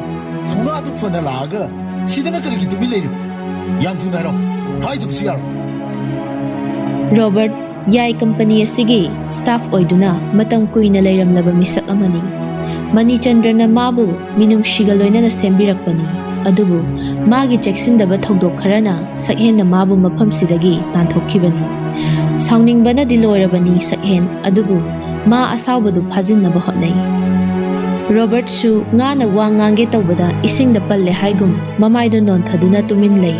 ꯊꯧꯅꯥ ꯑꯗꯨ ꯐꯅ ꯂꯥꯛꯑꯒ ꯁꯤꯗꯅ ꯀꯔꯤꯒꯤ ꯇꯨꯃꯤꯟ ꯂꯩꯔꯤꯕ? ꯌꯥꯝ ꯊꯨꯅ ꯍꯥꯏꯔꯣ, ꯍꯥꯏꯗꯕꯁꯨ ꯌꯥꯔꯣꯏ. Robert Yai Company asigi staff oiduna matam kuina leiramlaba misak amani. Mani Chandrana mabu minungsiga loinana sembirakpani. Adubu magi cheksindaba thogdok kharana sakhen na mabu mafamsidagi tanthokibani. Sauningbana diloirabani sakhen adubu ma asawbadu phajinnaba hotnai. Robert su nga na wa ngange tawbada isingda palle haigum mamaido non thaduna tumin lei.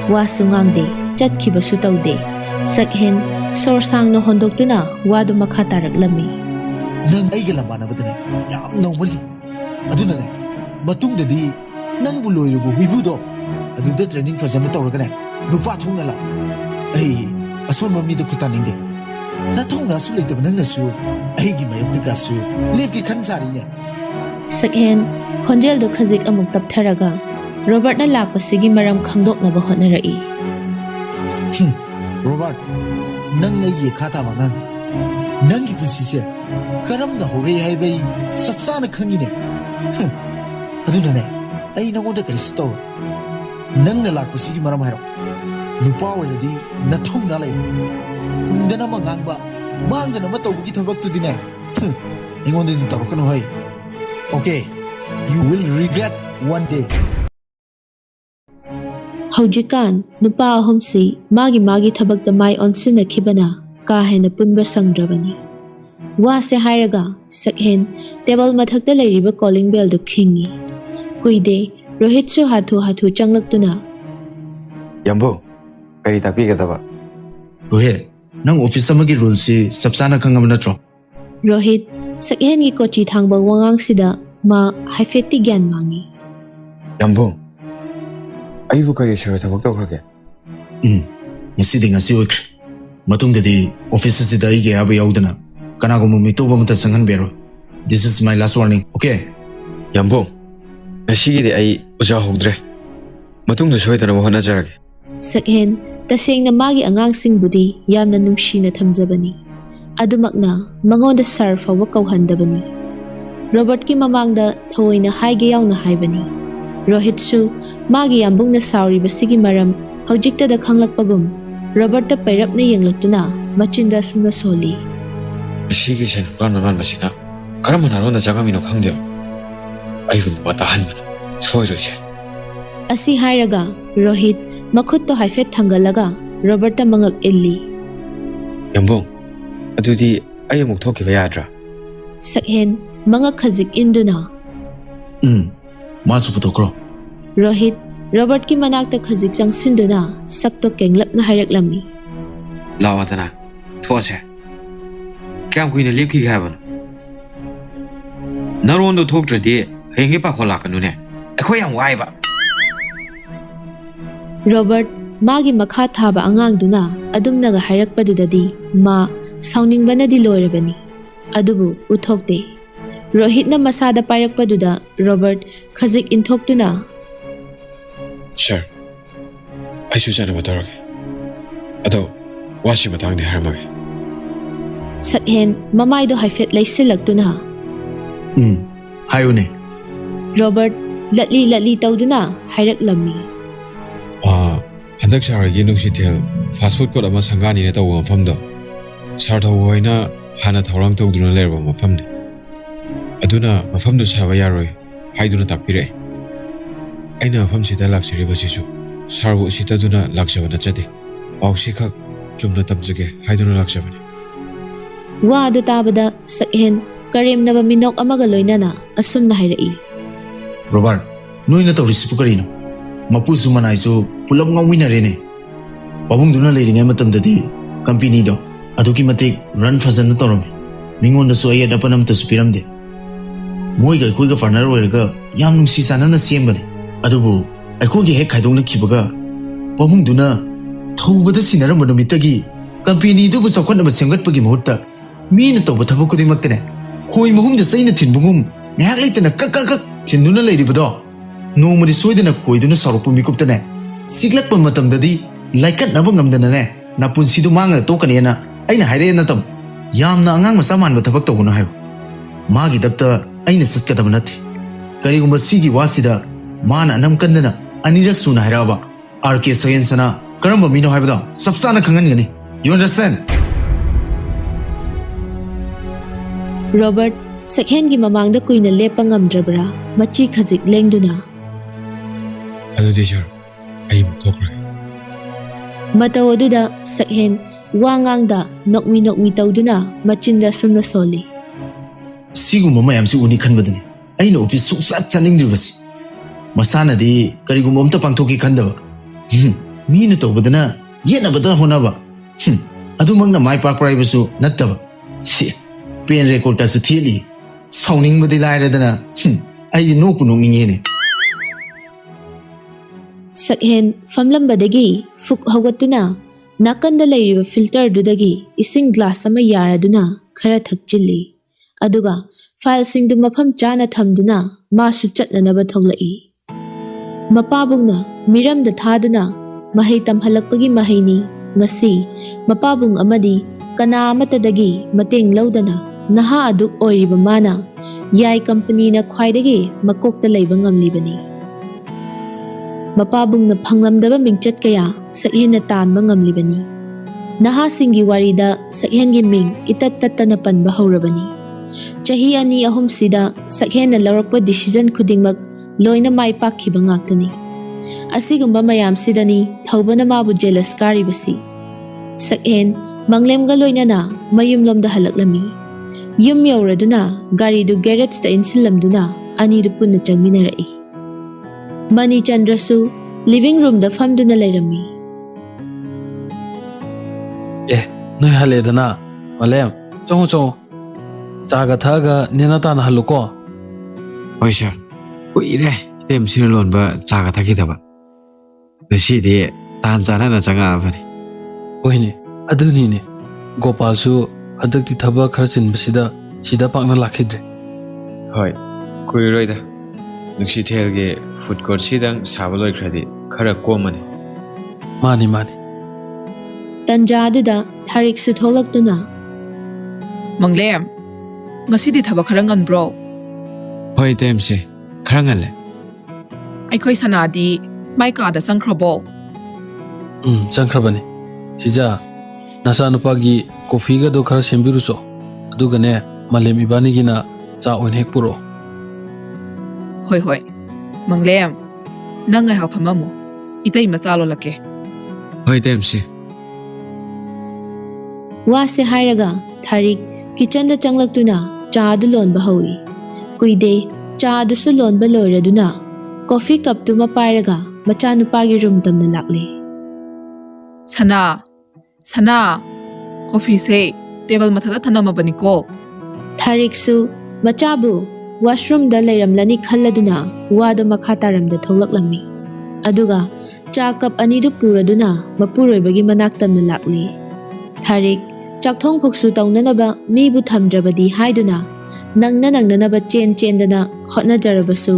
Wa su ngangde chatkiba su tawde. Sakhen sorsang no hondoktuna wadu makha taraklami. Nang aiga lambanabadane yam normally adunane matungdadi nang buloirubu huibudo aduda training fazana tawragane nupa thongna la ai ason mami do kutaningde na thongna su leitab nangna su aigi mayuk ka su lefki khansari ne Sakhen khonjel do khazik amuk taptharaga Robert na lakpasigi maram khangdoknaba hotnarai. Robert nang ai khata mangang nang gi pusi se karam da hore hai bai sapsana khangine adunane ai nangoda kristo nang na lakpasigi maram hairo nupa oiradi na thongna lai tungdana mangangba mangdana ma tawbugi thabak tu dine ingonde di tarokano hai. Okay, you will regret one day. Haujikan nupa ahumsi magi thabakta mai onsinakibana ka hena punba sangdrabani. Wa se hairaga sakhen table mathakta leiriba calling bell do khingi. Kuide Rohit su hathu changlaktuna. Yambo, kari tapi kadaba. Rohit, nang office amagi rule si sapsana khangam natro. Rohit sakhen gi kochi thangba wangang sida ma haifeti gyan mangi. Yambo, aibu kari shoy thabak tawkrage. Ngasi de ngasi oikre. Matungdadi office sida ige aba yaudana. Kanagum mitoba mata sanghan bero. This is my last warning. Okay? Yambo, ngasi de ai uja hogdre. Matungda shoy tana mohana jarage. Sakhen tasengna magi angang singbudi yamna nungshina thamjabani. Adumakna mangonda sar fawa kauhandabani. Robert ki mamangda thawoina haige yauna haibani. Rohit su magi yambungna sauri basigi maram haujikta da khanglakpagum Robert ta pairapna yenglaktuna machinda sumna soli. Asigi sen plan man masina karamana ronda jagamino khangde. Aibu wata hanbana soirose. Asi hairaga Rohit makhut to haifet thangalaga Robert ta mangak illi. Yambong, adudi ai amuk thokiba yadra. Sakhen mangak khazik induna. Masu photokro. Rohit Robert ki manakta khazik changsinduna sakto kenglapna hairaklammi. Lawadana those. Kyam kuina lepki ghaban. Narondo thokdradi henge pa kholakanune. Akhoi yang waiba. Robert magi makha thaba angangduna adumnaga hairakpadudadi ma sauningbana di loirabani. Adubu uthokte. Rohit na masada pairakpaduda Robert khazik inthoktuna. Sure. I should send him a dog. Ado, wash him a tongue the haramage. Sakhen mamaido haifet laisilaktuna. Hayune. Robert latli tawduna hairaklammi. Handak shara ginung sitel fast food kot ama sangani na tawo mafamdo. Sartha hoina hana thawrang tawduna lerba mafamne. Aduna mafamdo saba yaroi haiduna takpire. Aina mafam sita laksiriba sisu sarbu sita duna lakshabana chate. Pausikak jumna tamjage haiduna lakshabane. Wa adu tabada sakhen karim naba minok amaga loinana asumna hairai. Robert, noina tawrisipu karino. Mapu sumanai su pulam ngawinarene. Pabungduna leiringai matamdadi company do aduki matik run fazana tawrame. Mingonda su ayada panam ta supiramde. Moiga koiga farnar oiraga yam nungsi sanana sembane. Adubu aikogi hek khaidongna khibaga pabungduna thobada sinaramba numitagi company du bu sakhonna ba semgatpagi muhutta mina tawba thabak kudimaktene khoi mahumda saina thinbungum nyak leitana kak thinduna leiribado nomari soidana khoiduna saruppu mikuptane siglakpa matamdadi laikat naba ngamdana ne na punsidu manga tokaniana aina haire na tam yamna angang masa manba thabak tawuna hayo magi dakta aina satkadaba nathi karigumba sigi wasida mana nam kandana anirak suna hairaba RK Sayensana karamba mino haibada sapsana khangangani You understand? Robert Sakhen gi mamang da kuina lepa ngamdrabra machi khazik lengduna ꯑꯗꯨꯗꯤ ꯁꯥꯔ ꯑꯩ ꯑꯃꯨꯛ ꯊꯣꯛꯈ꯭ꯔꯦ matau aduda Sakhen wangangda nokmi tawduna machinda sumna soli Siguma mayamsi uni khanbadani aina office suksat chaningdribasi masanadi karigum amta pangthoki khandaba mina tawbadana yenabada honaba adumangna mai pak praibasu nattaba si pen record ka su thili sauning badi lairadana ai nokpu nongingene Sakhen famlambadagi fuk hawatuna nakanda leiriba filter dudagi ising glass ama yaraduna khara thakchilli aduga file singdu mafam chana thamduna masu chatlanaba thoglai mapabungna miramda thaduna mahai tamhalakpagi mahaini ngasi mapabung amadi kana amatadagi mateng laudana naha aduk oiriba mana yai company na khwaidagi makokta leiba ngamlibani mapabungna phanglamdaba mingchat kaya Sakhen na tanba ngamlibani naha singi warida Sakhen gi ming itat tattana panba haurabani chahi ani ahum sida Sakhen na lawrakpa decision khudingmak loina mai pakhiba ngaktani asigumba mayam sidani thawbana mabu jealous karibasi Sakhen manglemga loina na mayumlomda halaklami yum yauraduna gari du garage ta insilamduna ani du punna changminarai Mani Chandrasu living room da famduna lairami Noi haledana malem chong chaga thaga nena tan haluko ꯍꯣꯏ ꯁꯥꯔ ꯀꯨꯏꯔꯦ item ꯁꯤꯅ ꯂꯣꯟꯕ ꯆꯥꯒ ꯊꯛꯈꯤꯗꯕ ꯉꯁꯤꯗꯤ ꯇꯥꯟ ꯆꯥꯅꯅ ꯆꯪꯉꯛꯑꯕꯅꯤ oine adunine Gopalsu hadakti thaba khara chinbasida sida pakna lakhidre ꯍꯣꯏ ꯀꯨꯏꯔꯣꯏꯗ ꯅꯨꯡꯁꯤꯊꯦꯜꯒꯤ food court ꯁꯤꯗꯪ ꯁꯥꯕ ꯂꯣꯏꯈ꯭ꯔꯗꯤ ꯈꯔ ꯀꯣꯝꯃꯅꯤ mani Tanja aduda Thariksu tholakduna Manglem, ngasidi thaba khara nganbro. ꯍꯣꯏ ꯏꯇꯦꯝꯁꯦ ꯈꯔ ꯉꯜꯂꯦ Aikhoi sanadi mai ka da sangkhrabo. changkhrabani sija nasa nupagi coffee ga do khara sembiruso adugane malem ibani gina cha oin hek puro Hoi. Manglem, nang ngai ha phamamu. Itai masalo lake. ꯍꯣꯏ ꯏꯇꯦꯝꯁꯦ wase hairaga Tharik kitchen da changlaktuna cha du lonba hawi kuide cha du su lonba loiraduna coffee cup tu ma pairaga macha nupagi room tamna lakle Sana, coffee se table mathada thanama bani ko. Tharik su machabu washroom da leiramlani khalladuna wado makha taramda thoglaklammi aduga cha cup ani du puraduna mapuroibagi manak tamna lakle Tharik chakthong phoksu taunanaba mibu thamdrabadi haiduna nangnanaba chendana hotna jarabasu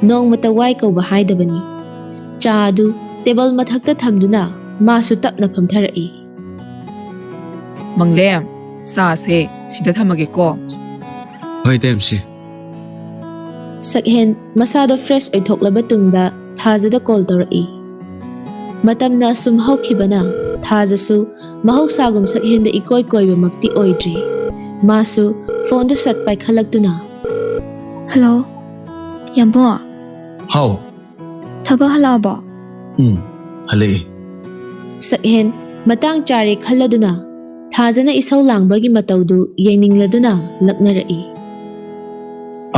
nongmata wai kauba haidabani cha adu table mathakta thamduna masu tapna phamtharai Manglem, sa se sida thamage ko. ꯍꯣꯏ ꯏꯇꯦꯝꯁꯦ Sakhen masado fresh oithoklaba tungda thajada call torai matamna sum haukhibana Thajasu mahausagum Sakhen da ikoi koiba makti oidri masu phone da sat pai khalaktuna Hello Yambo How? thaba halaba Hale. Sakhen matang chari khalladuna Thajana isau langbagi mataudu yeningladuna laknarai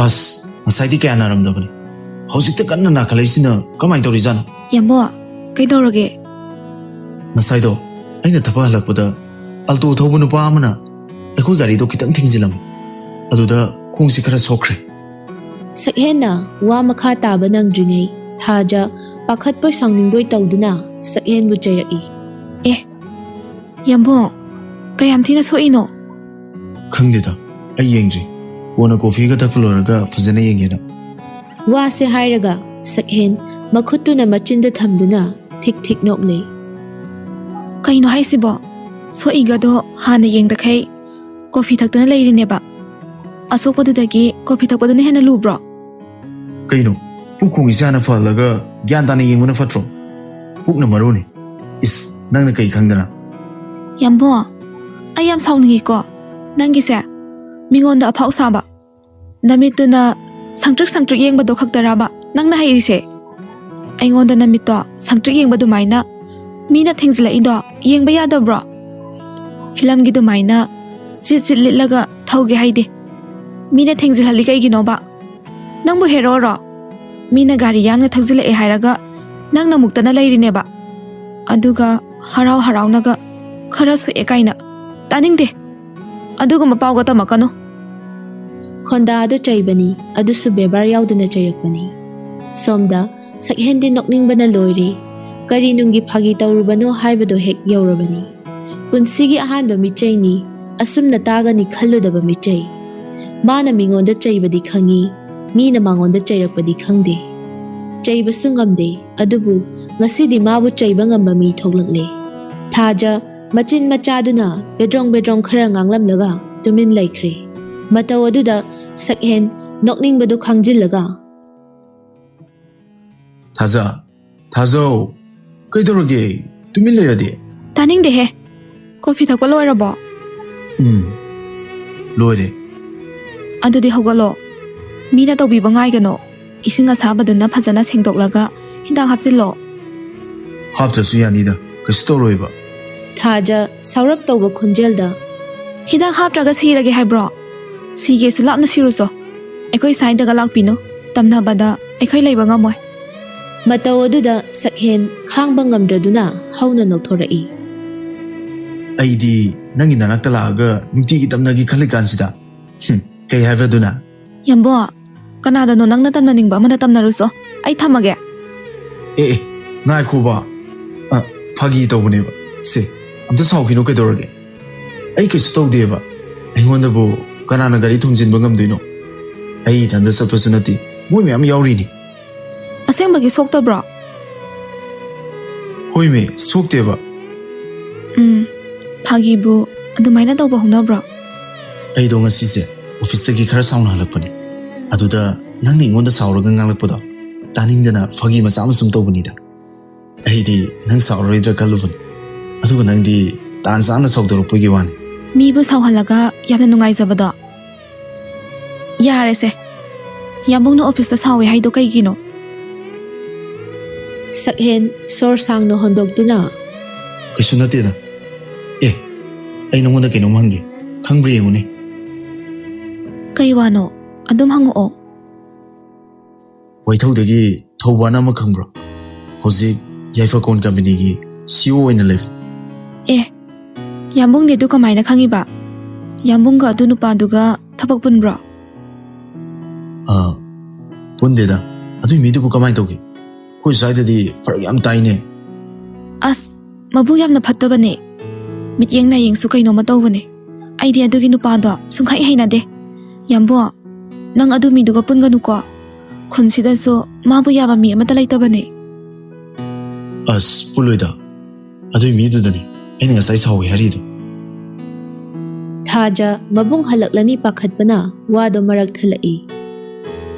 As masai kaya naramdabani hojikta kanna nakhalaisina kamai torijana Yambo kaidorage masai do aina thapa halakpada alto thobu nupa amana ekoi gari do kitang thingjilam aduda khongsi khara sokhre Sakhen na wa makha taba nangdringai Thaja pakhatpoi sangningdoi tawduna Sakhen bu chairai Yambo kayam thina soino khangdeda ai yengji kona coffee ga takflorga fazana yengena wa se hairaga Sakhen makhutuna machinda thamduna thik noklei kaino haisibo soiga do hana yengda khai coffee thakdana leirineba asokpadudagi coffee thakpaduna hena lubro kaino pukhong isana falaga gyan tana yengmuna fatro pukna maroni is nangna kai khangdana ꯌꯥꯝꯕꯣ ꯑꯩ ꯌꯥꯝ ꯁꯥꯎꯅꯤꯡꯉꯤꯀꯣ ꯅꯪꯒꯤꯁꯦ ꯃꯤꯉꯣꯟꯗ ꯑꯐꯥꯎ ꯁꯥꯕ ꯅꯃꯤꯠꯇꯨꯅ ꯁꯪꯇ꯭ꯔꯤꯛ ꯌꯦꯡꯕꯗꯣ ꯈꯛꯇꯔꯕ ꯅꯪꯅ ꯍꯩꯔꯤꯁꯦ ꯑꯩꯉꯣꯟꯗ ꯅꯃꯤꯠꯇꯣ ꯁꯪꯇ꯭ꯔꯤꯛ ꯌꯦꯡꯕ ꯑꯗꯨꯃꯥꯏꯅ ꯃꯤꯅ ꯊꯦꯡꯖꯤꯜꯂꯛꯏꯗꯣ ꯌꯦꯡꯕ ꯌꯥꯗꯕ꯭ꯔꯣ ꯐꯤꯂꯝꯒꯤ ꯑꯗꯨꯃꯥꯏꯅ ꯆꯤꯠ ꯂꯤꯠꯂꯒ ꯊꯧꯒꯦ ꯍꯩꯗꯦ ꯃꯤꯅ ꯊꯦꯡꯖꯤꯜꯍꯜꯂꯤ ꯀꯩꯒꯤꯅꯣꯕ ꯅꯪꯕꯨ ꯍꯦꯔꯣꯔꯣ ꯃꯤꯅ ꯒꯥꯔꯤ ꯌꯥꯡꯅ ꯊꯧꯖꯤꯜꯂꯛꯑꯦ ꯍꯥꯏꯔꯒ ꯅꯪꯅ ꯃꯨꯛꯇꯅ ꯂꯩꯔꯤꯅꯦꯕ ꯑꯗꯨꯒ ꯍꯔꯥꯎꯅꯒ ꯈꯔ ꯁꯣꯛꯑꯦ ꯀꯥꯏꯅ ꯇꯥꯅꯤꯡꯗꯦ ꯑꯗꯨꯒꯨꯝꯕ ꯄꯥꯎꯒ ꯇꯝꯃꯛꯀꯅꯨ ꯈꯣꯟꯗꯥꯗꯨ ꯆꯩꯕꯅꯤ ꯑꯗꯨꯁꯨ ꯕꯦꯕꯥꯔ ꯌꯥꯎꯗꯅ ꯆꯩꯔꯛꯄꯅꯤ ꯁꯣꯝꯗ ꯁꯛꯍꯦꯟꯗꯤ ꯅꯣꯛꯅꯤꯡꯕꯅ ꯂꯣꯏꯔꯦ ꯀꯔꯤ ꯅꯨꯡꯒꯤ ꯐꯥꯒꯤ ꯇꯧꯔꯨꯕꯅꯣ ꯍꯥꯏꯕꯗꯣ ꯍꯦꯛ ꯌꯧꯔꯕꯅꯤ ꯄꯨꯟꯁꯤꯒꯤ ꯑꯍꯥꯟꯕ ꯃꯤꯆꯩꯅꯤ ꯑꯁꯨꯝꯅ ꯇꯥꯒꯅꯤ ꯈꯜꯂꯨꯗꯕ ꯃꯤꯆꯩ ꯃꯥꯅ ꯃꯤꯉꯣꯟꯗ ꯆꯩꯕꯗꯤ ꯈꯪꯉꯤ ꯃꯤꯅ ꯃꯉꯣꯟꯗ ꯆꯩꯔꯛꯄꯗꯤ ꯈꯪꯗꯦ ꯆꯩꯕꯁꯨ ꯉꯝꯗꯦ ꯑꯗꯨꯕꯨ ꯉꯁꯤꯗꯤ ꯃꯥꯕꯨ ꯆꯩꯕ ꯉꯝꯕ ꯃꯤ ꯊꯣꯛꯂꯛꯂꯦ ꯊꯥꯖ ꯃꯆꯤꯟ ꯃꯆꯥꯗꯨꯅ ꯕꯦꯗ꯭ꯔꯣꯡ ꯈꯔ ꯉꯥꯡꯂꯝꯂꯒ ꯇꯨꯃꯤꯟ ꯂꯩꯈ꯭ꯔꯦ ꯃꯇꯧ ꯑꯗꯨꯗ ꯁꯛꯍꯦꯟ ꯅꯣꯛꯅꯤꯡꯕꯗꯨ ꯈꯪꯖꯤꯜꯂꯒ ꯊꯥꯖꯧ ꯀꯩꯗꯧꯔꯒꯦ ꯇꯨꯃꯤꯟ ꯂꯩꯔꯗꯤ ꯇꯥꯅꯤꯡꯗꯦꯍꯦ ꯀꯣꯐꯤ ꯊꯛꯄ ꯂꯣꯏꯔꯕꯣ ꯂꯣꯏꯔꯦ ꯑꯗꯨꯗꯤ ꯍꯧꯒꯠꯂꯣ ꯃꯤꯅ ꯇꯧꯕꯤꯕ ꯉꯥꯏꯒꯅꯣ ꯏꯁꯤꯡ ꯑꯁꯥꯕꯗꯨꯅ ꯐꯖꯅ ꯁꯦꯡꯗꯣꯛꯂꯒ ꯍꯤꯗꯥꯛ ꯍꯥꯞꯆꯤꯜꯂꯣ ꯍꯥꯞꯇ꯭ꯔꯁꯨ ꯌꯥꯅꯤꯗ ꯀꯩꯁꯨ ꯇꯧꯔꯣꯏꯕ ꯊꯥꯖ ꯁꯥꯎꯔꯞ ꯇꯧꯕ ꯈꯣꯟꯖꯦꯜꯗ ꯍꯤꯗꯥꯛ ꯍꯥꯞꯇ꯭ꯔꯒ ꯁꯤꯔꯒꯦ ꯍꯥꯏꯕ꯭ꯔꯣ ꯁꯤꯒꯦꯁꯨ ꯂꯥꯞꯅ ꯁꯤꯔꯨꯆꯣ ꯑꯩꯈꯣꯏ ꯁꯥꯏꯗꯒ ꯂꯥꯛꯄꯤꯅꯨ ꯇꯝꯅꯕꯗ ꯑꯩꯈꯣꯏ ꯂꯩꯕ ꯉꯝꯃꯣꯏ ꯃꯇꯧ ꯑꯗꯨꯗ ꯁꯛꯍꯦꯟ ꯈꯥꯡꯕ ꯉꯝꯗ꯭ꯔꯗꯨꯅ ꯍꯧꯅ ꯅꯣꯛꯊꯣꯔꯛꯏ ꯑꯩꯗꯤ ꯅꯪꯒꯤ ꯅꯥꯅꯛꯇ ꯂꯥꯛꯑꯒ ꯅꯨꯡꯇꯤꯒꯤ ꯇꯝꯅꯒꯤ ꯈꯜꯂꯤꯀꯥꯟꯁꯤꯗ ꯀꯩ ꯍꯥꯏꯕꯗꯨꯅ ꯌꯥꯝꯕꯣ ꯀꯅꯥꯗꯅꯣ ꯅꯪꯅ ꯇꯝꯅꯅꯤꯡꯕ ꯑꯃꯗ ꯇꯝꯅꯔꯨꯆꯣ ꯑꯩ ꯊꯝꯃꯒꯦ ꯑꯦ ꯉꯥꯏꯈꯣꯕ ꯐꯥꯒꯤ ꯇꯧꯕꯅꯦꯕ ꯁꯦ ꯑꯝꯇ ꯁꯥꯎꯈꯤꯅꯣ ꯀꯩꯗꯧꯔꯒꯦ ꯑꯩ ꯀꯩꯁꯨ ꯇꯧꯗꯦꯕ ꯑꯩꯉꯣꯟꯗꯕꯨ ꯀꯅꯥꯅ ꯒꯥꯔꯤ ꯊꯣꯝꯖꯤꯟꯕ ꯉꯝꯗꯣꯏꯅꯣ ꯑꯩ ꯏꯊꯟꯇ ꯆꯠꯄꯁꯨ ꯅꯠꯇꯦ ꯃꯣꯏ ꯃꯌꯥꯝ ꯌꯥꯎꯔꯤꯅꯤ ꯑꯁꯦꯡꯕꯒꯤ ꯁꯣꯛꯇꯕ꯭ꯔꯣ ꯍꯣꯏꯃꯦ ꯁꯣꯛꯇꯦꯕ ꯐꯥꯒꯤꯕꯨ ꯑꯗꯨꯃꯥꯏꯅ ꯇꯧꯕ ꯍꯧꯅꯕ꯭ꯔꯣ ꯑꯩꯗꯣ ꯉꯁꯤꯁꯦ ꯑꯣꯐꯤꯁꯇꯒꯤ ꯈꯔ ꯁꯥꯎꯅ ꯍꯜꯂꯛꯄꯅꯦ ꯑꯗꯨꯗ ꯅꯪꯅ ꯑꯩꯉꯣꯟꯗ ꯁꯥꯎꯔꯒ ꯉꯥꯡꯂꯛꯄꯗꯣ ꯇꯥꯅꯤꯡꯗꯅ ꯐꯥꯒꯤ ꯃꯆꯥ ꯑꯃ ꯁꯨꯝ ꯇꯧꯕꯅꯤꯗ ꯑꯩꯗꯤ ꯅꯪ ꯁꯥꯎꯔꯔꯣꯏꯗ꯭ꯔꯥ ꯈꯜꯂꯨꯕꯅꯤ ꯑꯗꯨꯒ ꯅꯪꯗꯤ ꯇꯥꯟ ꯆꯥꯅ ꯁꯥꯎꯗꯣꯔꯛꯄꯒꯤ ꯋꯥꯅꯤ ꯃꯤꯕꯨ ꯁꯥꯎꯍꯜꯂꯒ ꯌꯥꯝꯅ ꯅꯨꯡꯉꯥꯏꯖꯕꯗꯣ ꯌꯥꯔꯦꯁꯦ ꯌꯥꯝꯕꯨꯡꯅ ꯑꯣꯐꯤꯁꯇ ꯁꯥꯎꯋꯦ ꯍꯥꯏꯗꯣ ꯀꯩꯒꯤꯅꯣ ꯁꯛꯍꯦꯟ ꯁꯣꯔ ꯁꯥꯡꯅ ꯍꯣꯟꯗꯣꯛꯇꯨꯅ ꯀꯩꯁꯨ ꯅꯠꯇꯦꯗ ꯑꯩ ꯅꯉꯣꯟꯗ ꯀꯩꯅꯣꯝ ꯍꯪꯒꯦ ꯈꯪꯕ꯭ꯔꯥ ꯌꯦꯡꯉꯨꯅꯦ ꯀꯩ ꯋꯥꯅꯣ ꯑꯗꯨꯝ ꯍꯪꯉꯛꯑꯣ ꯋꯥꯏꯊꯧꯗꯒꯤ ꯊꯧꯕꯥꯜ ꯑꯃ ꯈꯪꯕ꯭ꯔꯣ ꯍꯧꯖꯤꯛ ꯌꯥꯏꯐꯀꯣꯟ ꯀꯝꯄꯦꯅꯤꯒꯤ CEO ꯑꯣꯏꯅ ꯂꯩꯕ ꯌꯥꯝꯕꯨꯡꯗꯤ ꯑꯗꯨ ꯀꯃꯥꯏꯅ ꯈꯪꯉꯤꯕ ꯌꯥꯝꯕꯨꯡꯒ ꯑꯗꯨ ꯅꯨꯄꯥꯗꯨꯒ ꯊꯕꯛ ꯄꯨꯟꯕ꯭ꯔꯣ ꯄꯨꯟꯗꯦꯗ ꯑꯗꯨꯏ ꯃꯤꯗꯨꯕꯨ ꯀꯃꯥꯏꯅ ꯇꯧꯒꯦ ꯑꯩꯈꯣꯏ ꯁ꯭ꯋꯥꯏꯗꯗꯤ ꯐꯔꯛ ꯌꯥꯝ ꯇꯥꯏꯅꯦ ꯑꯁ ꯃꯕꯨꯛ ꯌꯥꯝꯅ ꯐꯠꯇꯕꯅꯦ ꯃꯤꯠꯌꯦꯡ ꯅꯥꯌꯦꯡꯁꯨ ꯀꯩꯅꯣꯝꯃ ꯇꯧꯕꯅꯦ ꯑꯩꯗꯤ ꯑꯗꯨꯒꯤ ꯅꯨꯄꯥꯗꯣ ꯁꯨꯡꯍꯩ ꯍꯩꯅꯗꯦ ꯌꯥꯝꯕꯣ ꯅꯪ ꯑꯗꯨ ꯃꯤꯗꯨꯒ ꯄꯨꯟꯒꯅꯨꯀꯣ ꯈꯨꯟꯁꯤꯗꯁꯨ ꯃꯥꯕꯨ ꯌꯥꯕ ꯃꯤ ꯑꯃꯠꯇ ꯂꯩꯇꯕꯅꯦ ꯑꯁ ꯄꯨꯜꯂꯣꯏꯗ ꯑꯗꯨꯏ ꯃꯤꯗꯨꯗꯅꯤ ꯑꯩꯅ ꯉꯁꯥꯏ ꯁꯥꯎꯋꯦ ꯍꯥꯏꯔꯤꯗꯣ ꯊꯥꯖ ꯃꯕꯨꯡ ꯍꯜꯂꯛꯂꯅꯤ ꯄꯥꯈꯠꯄꯅ ꯋꯥꯗꯣ ꯃꯔꯛ ꯊꯜꯂꯛꯏ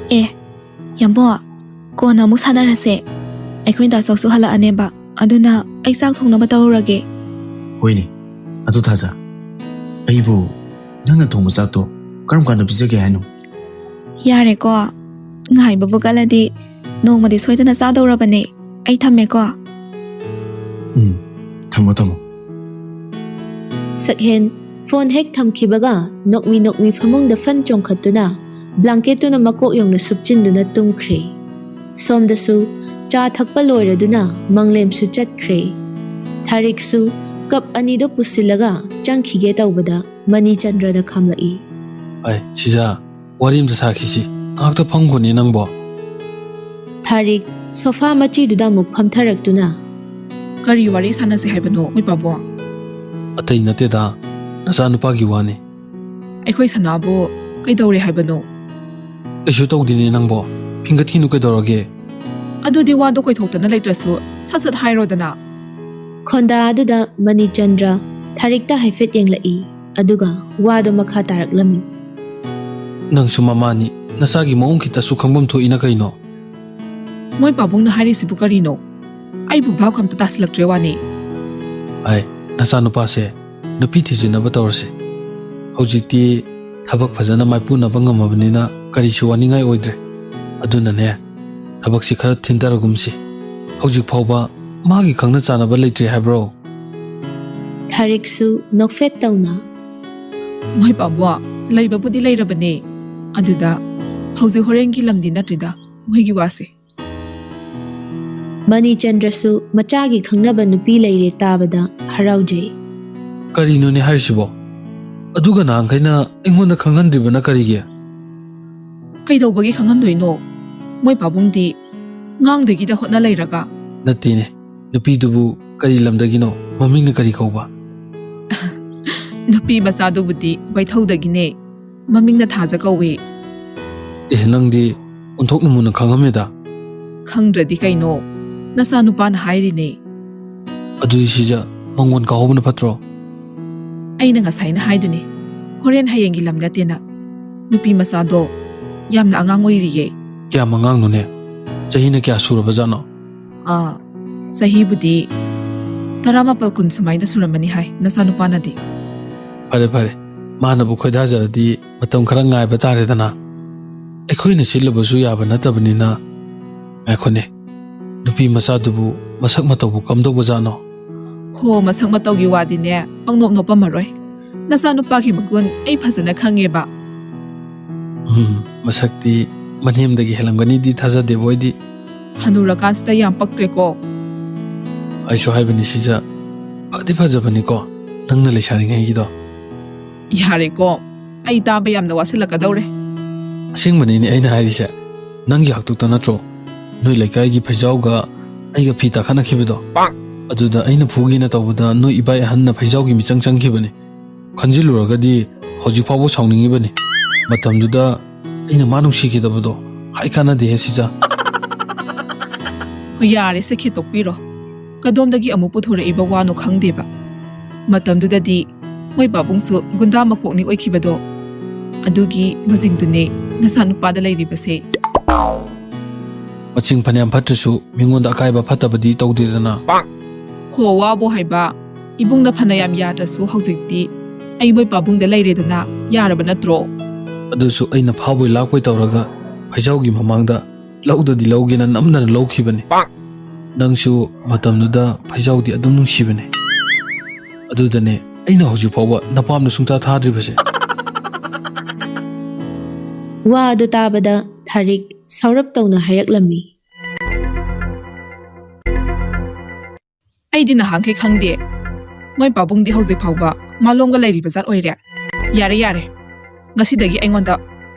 ꯌꯥꯝꯕꯣ ꯀꯣꯟꯅ ꯑꯃꯨꯛ ꯁꯥꯟꯅꯔꯁꯦ ꯑꯩꯈꯣꯏ ꯗꯥꯆꯧꯁꯨ ꯍꯜꯂꯛꯑꯅꯦꯕ ꯑꯗꯨꯅ ꯑꯩ ꯆꯥꯛ ꯊꯣꯡꯅꯕ ꯇꯧꯔꯨꯔꯒꯦ ꯍꯣꯏꯅꯦ ꯑꯗꯨ ꯊꯥꯖ ꯑꯩꯕꯨ ꯅꯪꯅ ꯊꯣꯡꯕ ꯆꯥꯛꯇꯣ ꯀꯔꯝ ꯀꯥꯟꯗ ꯄꯤꯖꯒꯦ ꯍꯥꯏꯅꯣ ꯌꯥꯔꯦꯀꯣ ꯉꯥꯏꯕꯕꯨ ꯀꯜꯂꯗꯤ ꯅꯣꯡꯃꯗꯤ ꯁꯣꯏꯗꯅ ꯆꯥꯗꯧꯔꯕꯅꯦ ꯑꯩ ꯊꯝꯃꯦꯀꯣ ꯊꯝꯃꯣ ꯁꯛꯍꯦꯟ ꯐꯣꯟ ꯍꯦꯛ ꯊꯝꯈꯤꯕꯒ ꯅꯣꯛꯃꯤ ꯐꯃꯨꯡꯗ ꯐꯟ ꯆꯣꯡꯈꯠꯇꯨꯅ ꯕ꯭ꯂꯥꯡꯀꯦꯠꯇꯨꯅ ꯃꯀꯣꯛ ꯌꯧꯅ ꯁꯨꯞꯆꯤꯟꯗꯨꯅ ꯇꯨꯝꯈ꯭ꯔꯦ ꯁꯣꯝꯗꯁꯨ ꯆꯥ ꯊꯛꯄ ꯂꯣꯏꯔꯗꯨꯅ ꯃꯪꯂꯦꯝꯁꯨ ꯆꯠꯈ꯭ꯔꯦ ꯊꯥꯔꯤꯛꯁꯨ ꯀꯞ ꯑꯅꯤꯗꯣ ꯄꯨꯁꯤꯜꯂꯒ ꯆꯪꯈꯤꯒꯦ ꯇꯧꯕꯗ ꯃꯅꯤꯆꯟꯗ꯭ꯔꯗ ꯈꯥꯝꯂꯛꯏ ꯁꯤꯖꯥ ꯋꯥꯔꯤ ꯑꯃꯇ ꯁꯥꯈꯤꯁꯤ ꯉꯥꯏꯍꯥꯛꯇ ꯐꯝꯈꯣꯅꯦ ꯅꯪꯕꯣ ꯊꯥꯔꯤꯛ ꯁꯣꯐꯥ ꯃꯆꯤꯗꯨꯗ ꯑꯃꯨꯛ ꯐꯝꯊꯔꯛꯇꯨꯅ ꯀꯔꯤ ꯋꯥꯔꯤ ꯁꯥꯟꯅꯁꯤ ꯍꯥꯏꯕꯅꯣ ꯃꯣꯏ ꯄꯥꯕꯨꯡ ꯑꯇꯩ ꯅꯠꯇꯦꯗ ꯅꯆꯥꯅꯨꯄꯥꯒꯤ ꯋꯥꯅꯤ ꯑꯩꯈꯣꯏ ꯁꯅꯥꯕꯨ ꯀꯩꯗꯧꯔꯦ ꯍꯥꯏꯕꯅꯣ ꯀꯩꯁꯨ ꯇꯧꯗꯦꯅꯦ ꯅꯪꯕꯣ ꯐꯤꯡꯒꯠꯈꯤꯅꯨ ꯀꯩꯗꯧꯔꯒꯦ ꯑꯗꯨꯗꯤ ꯋꯥꯗꯣ ꯀꯣꯏꯊꯣꯛꯇꯅ ꯂꯩꯇ꯭ꯔꯁꯨ ꯁꯠ ꯍꯥꯏꯔꯣꯗꯅ ꯈꯣꯟꯗꯥ ꯑꯗꯨꯗ ꯃꯅꯤꯆꯟꯗ꯭ꯔ ꯊꯥꯔꯤꯛꯇ ꯍꯥꯏꯐꯦꯠ ꯌꯦꯡꯂꯛꯏ ꯑꯗꯨꯒ ꯋꯥꯗꯣ ꯃꯈꯥ ꯇꯥꯔꯛꯂꯝꯃꯤ ꯅꯪꯁꯨ ꯃꯃꯥꯅꯤ ꯅꯆꯥꯒꯤ ꯃꯑꯣꯡ ꯈꯤꯇꯁꯨ ꯈꯪꯐꯝ ꯊꯣꯛꯏꯅ ꯀꯩꯅꯣ ꯃꯣꯏ ꯄꯥꯕꯨꯡꯅ ꯍꯥꯏꯔꯤꯁꯤꯕꯨ ꯀꯔꯤꯅꯣ ꯑꯩꯕꯨ ꯚꯥꯞ ꯑꯝꯇ ꯇꯥꯁꯤꯜꯂꯛꯇ꯭ꯔꯦ ꯋꯥꯅꯤ ꯅꯆꯥꯅꯨꯄꯥꯁꯦ nupi thijinaba tawrse hojikti thabak phajana maipunaba ngamabnina karisu waningai oidre aduna ne thabak si khara thintaragumsi hojik phawba magi khangna chanaba leitre habro Thariksu nokfet tawna moi pabwa leibabudi leirabane aduda hauji horengi lamdi natrida moigi wase Mani Chandrasu machagi khangnaba nupi leire tabada haraujai karino ne haisibo aduga nang kaina engonda khanghandribana karige kaidawbagi khangandoino moi pabungdi ngangdegi da hotna leiraga natine nupi dubu kari lamdagino mamingna kari kauba nupi masadubudi waithawdagine mamingna thaja kawe nangdi onthokna muna khangameda khangdradi kaino nasa nupana hairine adui sija mangon ka hobna patro aina ngasaina haiduni horen hayengi lamdatena nupi masado yamna angang oiriye kya mangang no ne chahina kya suraba jano sahi budi taramapal kun sumaina suramani hai nasa nupana di fare mana bu khoida jaradi matam khara ngai ba tare dana ekhoina silabasu yaba natabnina ekhone nupi masa dubu masak matabu kamdo bajano ho masak matawgi wadine pangnop nopa maroi nasa nupagi magun ei phajana khangeba masakti manhemdagi helangani di thaja de boidi hanura kansita yam paktre ko aiso haibani sija adi phajabani ko nangna lesari ngai gido yare ko ai taba yamna wasilaka daure asingmani ni aina hairisa nangi haktukta natro noi laikai gi phaijauga aiga phita khana khibido aduda aina phugi na tawbada noi ibai hanna phaijaugi michang chang khibani khanjiluraga di hojik phawo chawningi bani matamduda aina manung sikidabado haikana de hesija yare se khitokpiro kadomdagi amu puthura iba wano khangdeba matamdudadi moi babungsu gunda makokni oikhibado adugi mazingdune nasa nupada leiribase maching phanyam phatsu mingonda akaiba phatabadi tawdirana ho wabo haiba ibungda phanayam yadrasu hojikti ai moi babungda leiredana yaraba natro adusu aina phawoi lakoi tawraga phaijaugi mamangda laudadi laugena namdana laukhibani nangsu matamnuda phaijaudi adum nungsibane adudane aina hoji phawba napamna sungta thadribase wa adu tabada Tharik saurap tawna hairaklammi aidi na hangke khangde moi babungdi hojik phawba malomga leiri bazar oire yare ngasidagi aingonda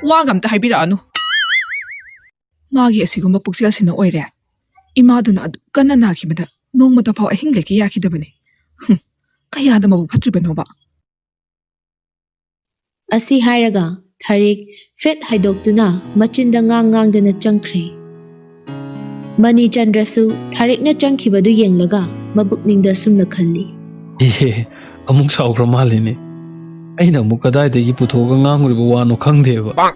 wagamta haibira anu magi asigumba puksel sina oire imaduna adu kana nakhibada nongmata phaw ahingleke yakhidabani kayada mabu phatribanoba asi hairaga Tharik fet haidoktuna machinda ngangdana changkhre Mani Chandrasu Tharikna changkhibadu yenglaga mabukningda sumna khalli amuk saukra malini aina mu kadai degi puthoga nganguriba wano khangdeba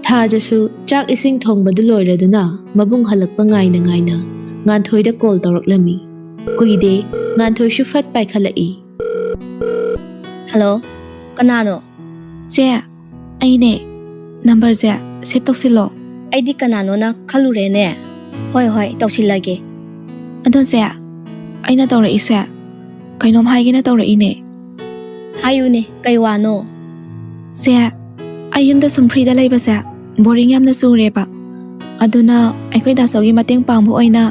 Thajasu chak ising thongbadu loiraduna mabung halakpa ngaina nganthoida call tawraklami kuide nganthoi shu fat pai khalai hello kanano che aine number je save toksilo aidi kanano na khalure ne hoi tawsilage ado je aina tawra ise kainom haigena tawra ine hayune kaiwano se ayumda sumfrida leibase boring yamna sureba aduna aikoi dasogi mateng pangbu oina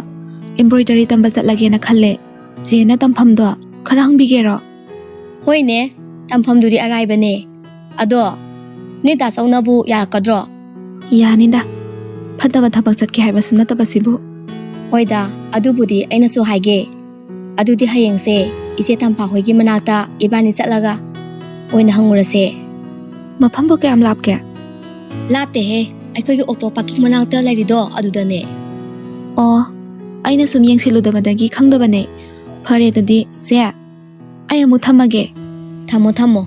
embroidery tamba chatlagena khalle jena tamphamdo khara hangbigero hoine tamphamduri araibane ado ne dasaunabu yarakadro yanida phadaba thabak chatke haiba sunataba sibu hoida adubudi aina su haige adudi hayengse ise tampa hoigi manata ibani chatlaga oina hangurase mafambo kayam lapke lapte he aikoi gi octo parking manata lairido adudane aina sum yengsiludabadagi khangdabane phare tadi se ayamu thamage thamo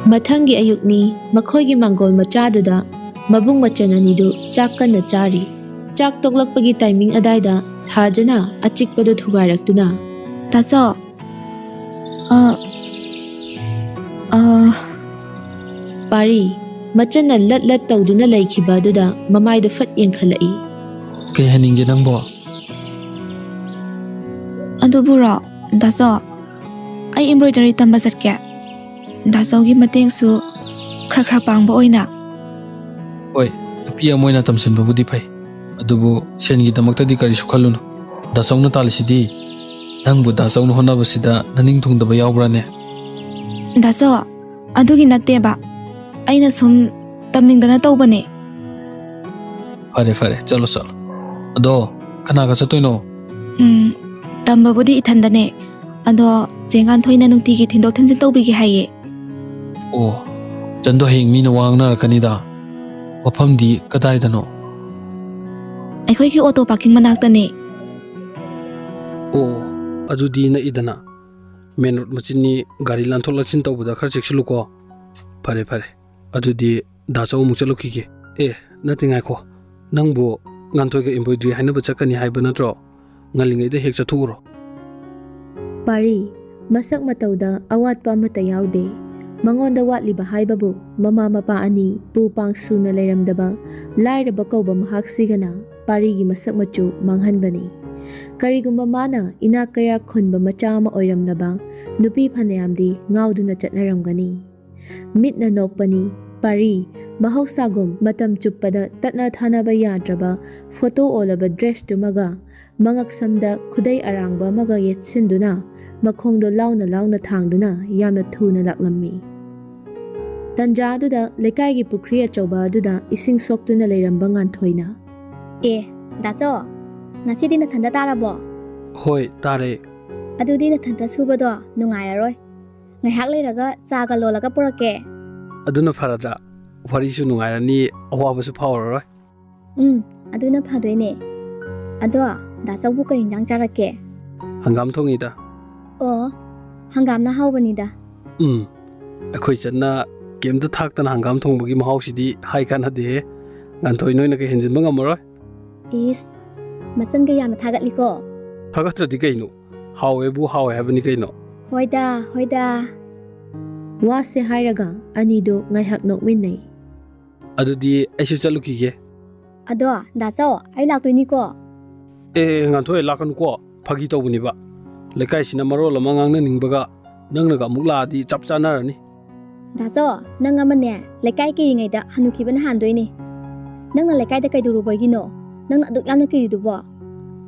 Mathangi ayukni makhoigi mangol machaduda mabung machan anidu chak kana chari ꯆꯥꯛ ꯇꯣꯛꯂꯛꯄꯒꯤ timing ꯑꯗꯥꯏꯗ ꯊꯥꯖꯅ ꯑꯆꯤꯛꯄꯗꯨ ꯊꯨꯒꯥꯏꯔꯛꯇꯨꯅ ꯗꯥꯆꯧ ꯄꯥꯔꯤ ꯃꯆꯟꯅ ꯂꯠ ꯂꯠ ꯇꯧꯗꯨꯅ ꯂꯩꯈꯤꯕ ꯑꯗꯨꯗ ꯃꯃꯥꯏꯗ ꯐꯠ ꯌꯦꯡꯈꯠꯂꯛꯏ꯫ ꯀꯩ ꯍꯥꯏꯅꯤꯡꯒꯦ ꯅꯪꯕꯣ? ꯑꯗꯨꯕꯨꯔꯣ ꯗꯥꯆꯧ ꯑꯩ ꯏꯝꯕ꯭ꯔꯣꯏꯗꯔꯤ ꯇꯝꯕ ꯆꯠꯀꯦ꯫ ꯗꯥꯆꯧꯒꯤ ꯃꯇꯦꯡꯁꯨ ꯈꯔ ꯈꯔ ꯄꯥꯡꯕ ꯑꯣꯏꯅ꯫ ꯍꯣꯏ, ꯅꯨꯄꯤ ꯑꯃ ꯑꯣꯏꯅ ꯇꯝꯁꯤꯟꯕꯕꯨꯗꯤ ꯐꯩ, ꯑꯗꯨꯕꯨ ꯁꯦꯟꯒꯤꯗꯃꯛꯇꯗꯤ ꯀꯔꯤꯁꯨ ꯈꯜꯂꯨꯅꯨ꯫ ꯗꯥꯆꯧꯅ ꯇꯥꯜꯂꯤꯁꯤꯗꯤ ꯅꯪꯕꯨ ꯗꯥꯆꯧꯅ ꯍꯣꯠꯅꯕꯁꯤꯗ ꯅꯅꯤꯡ ꯊꯨꯡꯗꯕ ꯌꯥꯎꯕ꯭ꯔꯥꯅꯦ? ꯗꯥꯆꯧ ꯑꯗꯨꯒꯤ ꯅꯠꯇꯦꯕ, ꯑꯩꯅ ꯁꯨꯝ ꯇꯝꯅꯤꯡꯗꯅ ꯇꯧꯕꯅꯦ꯫ ꯐꯔꯦ ꯐꯔꯦ, ꯆꯠꯂꯣ ꯆꯠꯂꯣ꯫ ꯑꯗꯣ ꯀꯅꯥꯒ ꯆꯠꯇꯣꯏꯅꯣ? ꯇꯝꯕꯕꯨꯗꯤ ꯏꯊꯟꯗꯅꯦ, ꯑꯗꯣ ꯆꯦꯡꯒꯥꯟꯊꯣꯏꯅ ꯅꯨꯡꯇꯤꯒꯤ ꯊꯤꯟꯗꯣꯛ ꯊꯤꯟꯖꯤꯟ ꯇꯧꯕꯤꯒꯦ ꯍꯥꯏꯌꯦ꯫ ꯑꯣ, ꯆꯟꯗꯣ ꯍꯌꯦꯡ ꯃꯤꯅ ꯋꯥ ꯉꯥꯡꯅꯔꯛꯀꯅꯤꯗ꯫ ꯃꯐꯝꯗꯤ ꯀꯗꯥꯏꯗꯅꯣ? ꯑꯩꯈꯣꯏꯒꯤ ꯑꯣꯇꯣ ꯄꯥꯔꯀꯤꯡ ꯃꯅꯥꯛꯇꯅꯦ꯫ ꯑꯣ, ꯑꯗꯨꯗꯤ ꯅꯛꯏꯗꯅ꯫ ꯃꯦꯟ ꯔꯣꯗ ꯃꯆꯤꯟꯅꯤ, ꯒꯥꯔꯤ ꯂꯥꯟꯊꯣꯛ ꯂꯥꯟꯁꯤꯟ ꯇꯧꯕꯗ ꯈꯔ ꯆꯦꯛꯁꯤꯜꯂꯨꯀꯣ꯫ ꯐꯔꯦ ꯐꯔꯦ, ꯑꯗꯨꯗꯤ ꯗꯥꯆꯧ ꯑꯃꯨꯛ ꯆꯠꯂꯨꯈꯤꯒꯦ꯫ ꯅꯠꯇꯦ ꯉꯥꯏꯈꯣ, ꯅꯪꯕꯨ ꯉꯥꯟꯊꯣꯏꯒ ꯏꯝꯕ꯭ꯔꯣꯏꯗ꯭ꯔꯤ ꯍꯥꯏꯅꯕ ꯆꯠꯀꯅꯤ ꯍꯥꯏꯕ ꯅꯠꯇ꯭ꯔꯣ? ꯉꯜꯂꯤꯉꯩꯗ ꯍꯦꯛ ꯆꯠꯊꯣꯛꯎꯔꯣ꯫ ꯄꯥꯔꯤ ꯃꯁꯛ ꯃꯇꯧꯗ ꯑꯋꯥꯠꯄ ꯑꯃꯠꯇ ꯌꯥꯎꯗꯦ꯫ ꯃꯉꯣꯟꯗ ꯋꯥꯠꯂꯤꯕ ꯍꯥꯏꯕꯕꯨ ꯃꯃꯥ ꯃꯄꯥ ꯑꯅꯤ ꯄꯨ ꯄꯥꯡ ꯁꯨꯅ ꯂꯩꯔꯝꯗꯕ ꯂꯥꯏꯔꯕ ꯀꯧꯕ ꯃꯍꯥꯛꯁꯤꯒꯅ ꯄꯥꯔꯤꯒꯤ ꯃꯁꯛ ꯃꯆꯨ ꯃꯥꯡꯍꯟꯕꯅꯤ꯫ ꯀꯔꯤꯒꯨꯝꯕ ꯃꯥꯅ ꯏꯅꯥꯛ ꯀꯩꯔꯥꯛ ꯈꯨꯟꯕ ꯃꯆꯥ ꯑꯃ ꯑꯣꯏꯔꯝꯂꯕ ꯅꯨꯄꯤ ꯐꯅꯌꯥꯝꯗꯤ ꯉꯥꯎꯗꯨꯅ ꯆꯠꯅꯔꯝꯒꯅꯤ꯫ ꯃꯤꯠꯅ ꯅꯣꯛꯄꯅꯤ ꯄꯥꯔꯤ ꯃꯍꯧꯁꯥꯒꯨꯝ ꯃꯇꯝ ꯆꯨꯞꯄꯗ ꯇꯠꯅ ꯊꯥꯅꯕ ꯌꯥꯗ꯭ꯔꯕ ꯐꯣꯇꯣ ꯑꯣꯜꯂꯕ ꯗ꯭ꯔꯦꯁꯇꯨꯃꯒ ꯃꯉꯛꯁꯝꯗ ꯈꯨꯗꯩ ꯑꯔꯥꯡꯕ ꯑꯃꯒ ꯌꯦꯠꯁꯤꯟꯗꯨꯅ ꯃꯈꯣꯡꯗꯣ ꯂꯥꯎꯅ ꯂꯥꯎꯅ ꯊꯥꯡꯗꯨꯅ ꯌꯥꯝꯅ ꯊꯨꯅ ꯂꯥꯛꯂꯝꯃꯤ꯫ ꯇꯟꯖꯥ ꯑꯗꯨꯗ ꯂꯩꯀꯥꯏꯒꯤ ꯄꯨꯈ꯭ꯔꯤ ꯑꯆꯧꯕ ꯑꯗꯨꯗ ꯏꯁꯤꯡ ꯁꯣꯛꯇꯨꯅ ꯂꯩꯔꯝꯕ ꯉꯥꯟꯊꯣꯏꯅ ꯗꯥꯆꯧ ꯉꯁꯤꯗꯤ ꯅꯊꯟꯇ ꯇꯥꯔꯕꯣ? ꯍꯣꯏ, ꯇꯥꯔꯦ꯫ ꯑꯗꯨꯗꯤ ꯅꯊꯟꯇ ꯁꯨꯕꯗꯣ ꯅꯨꯡꯉꯥꯏꯔꯔꯣꯏ, ꯉꯥꯏꯍꯥꯛ ꯂꯩꯔꯒ ꯆꯥꯒ ꯂꯣꯜꯂꯒ ꯄꯨꯔꯛꯀꯦ꯫ ꯑꯗꯨꯅ ꯐꯔꯗ꯭ꯔꯥ? ꯋꯥꯔꯤꯁꯨ ꯅꯨꯡꯉꯥꯏꯔꯅꯤ, ꯑꯋꯥꯕꯁꯨ ꯐꯥꯎꯔꯔꯣꯏ꯫ ꯑꯗꯨꯅ ꯐꯗꯣꯏꯅꯦ꯫ ꯑꯗꯣ ꯗꯥꯆꯧꯕꯨ ꯀꯩ ꯏꯟꯖꯥꯡ ꯆꯥꯔꯛꯀꯦ? ꯍꯪꯒꯥꯝ ꯊꯣꯡꯉꯤꯗ꯫ ꯑꯣ, ꯍꯪꯒꯥꯝꯅ ꯍꯥꯎꯕꯅꯤꯗ꯫ ꯑꯩꯈꯣꯏ ꯆꯟꯅ ꯀꯩꯝꯇ ꯊꯥꯛꯇꯅ ꯍꯪꯒꯥꯝ ꯊꯣꯡꯕꯒꯤ ꯃꯍꯥꯎꯁꯤꯗꯤ ꯍꯥꯏ ꯀꯥꯟꯅꯗꯦꯍꯦ꯫ ꯉꯥꯟꯊꯣꯏ ꯅꯣꯏꯅꯒ ꯍꯦꯟꯖꯤꯟꯕ ꯉꯝꯃꯔꯣꯏ꯫ ꯏꯁ, ꯃꯆꯟꯒ ꯌꯥꯝꯅ ꯊꯥꯒꯠꯂꯤꯀꯣ꯫ ꯊꯥꯒꯠꯇ꯭ꯔꯗꯤ ꯀꯩꯅꯣ? ꯍꯥꯎꯋꯦꯕꯨ ꯍꯥꯎꯋꯦ ꯍꯥꯏꯕꯅꯤ ꯀꯩꯅꯣ꯫ ꯍꯣꯏꯗ ꯍꯣꯏꯗ꯫ ꯋꯥꯁꯦ ꯍꯥꯏꯔꯒ ꯑꯅꯤꯗꯨ ꯉꯥꯏꯍꯥꯛ ꯅꯣꯛꯃꯤꯟꯅꯩ꯫ ꯑꯗꯨꯗꯤ ꯑꯩꯁꯨ ꯆꯠꯂꯨꯈꯤꯒꯦ꯫ ꯑꯗꯣ ꯗꯥꯆꯧ ꯑꯩ ꯂꯥꯛꯇꯣꯏꯅꯤꯀꯣ꯫ ꯉꯥꯟꯊꯣꯏ ꯂꯥꯛꯀꯅꯨꯀꯣ, ꯐꯥꯒꯤ ꯇꯧꯕꯅꯦꯕ꯫ ꯂꯩꯀꯥꯏꯁꯤꯅ ꯃꯔꯣꯜ ꯑꯃ ꯉꯥꯡꯅꯅꯤꯡꯕꯒ, ꯅꯪꯅꯒ ꯑꯃꯨꯛ ꯂꯥꯛꯑꯗꯤ ꯆꯞ ꯆꯥꯟꯅꯔꯅꯤ꯫ ꯗꯥꯆꯧ ꯅꯪ ꯑꯃꯅꯦ, ꯂꯩꯀꯥꯏ ꯀꯤꯔꯤꯉꯩꯗ ꯍꯟꯅꯨꯈꯤꯕꯅ ꯍꯥꯟꯗꯣꯏꯅꯦ꯫ ꯅꯪꯅ ꯂꯩꯀꯥꯏꯗ ꯀꯩꯗꯧꯔꯨꯕꯒꯤꯅꯣ ꯅꯪꯅ ꯑꯗꯨꯛ ꯌꯥꯝꯅ ꯀꯤꯔꯤꯗꯨꯕꯣ?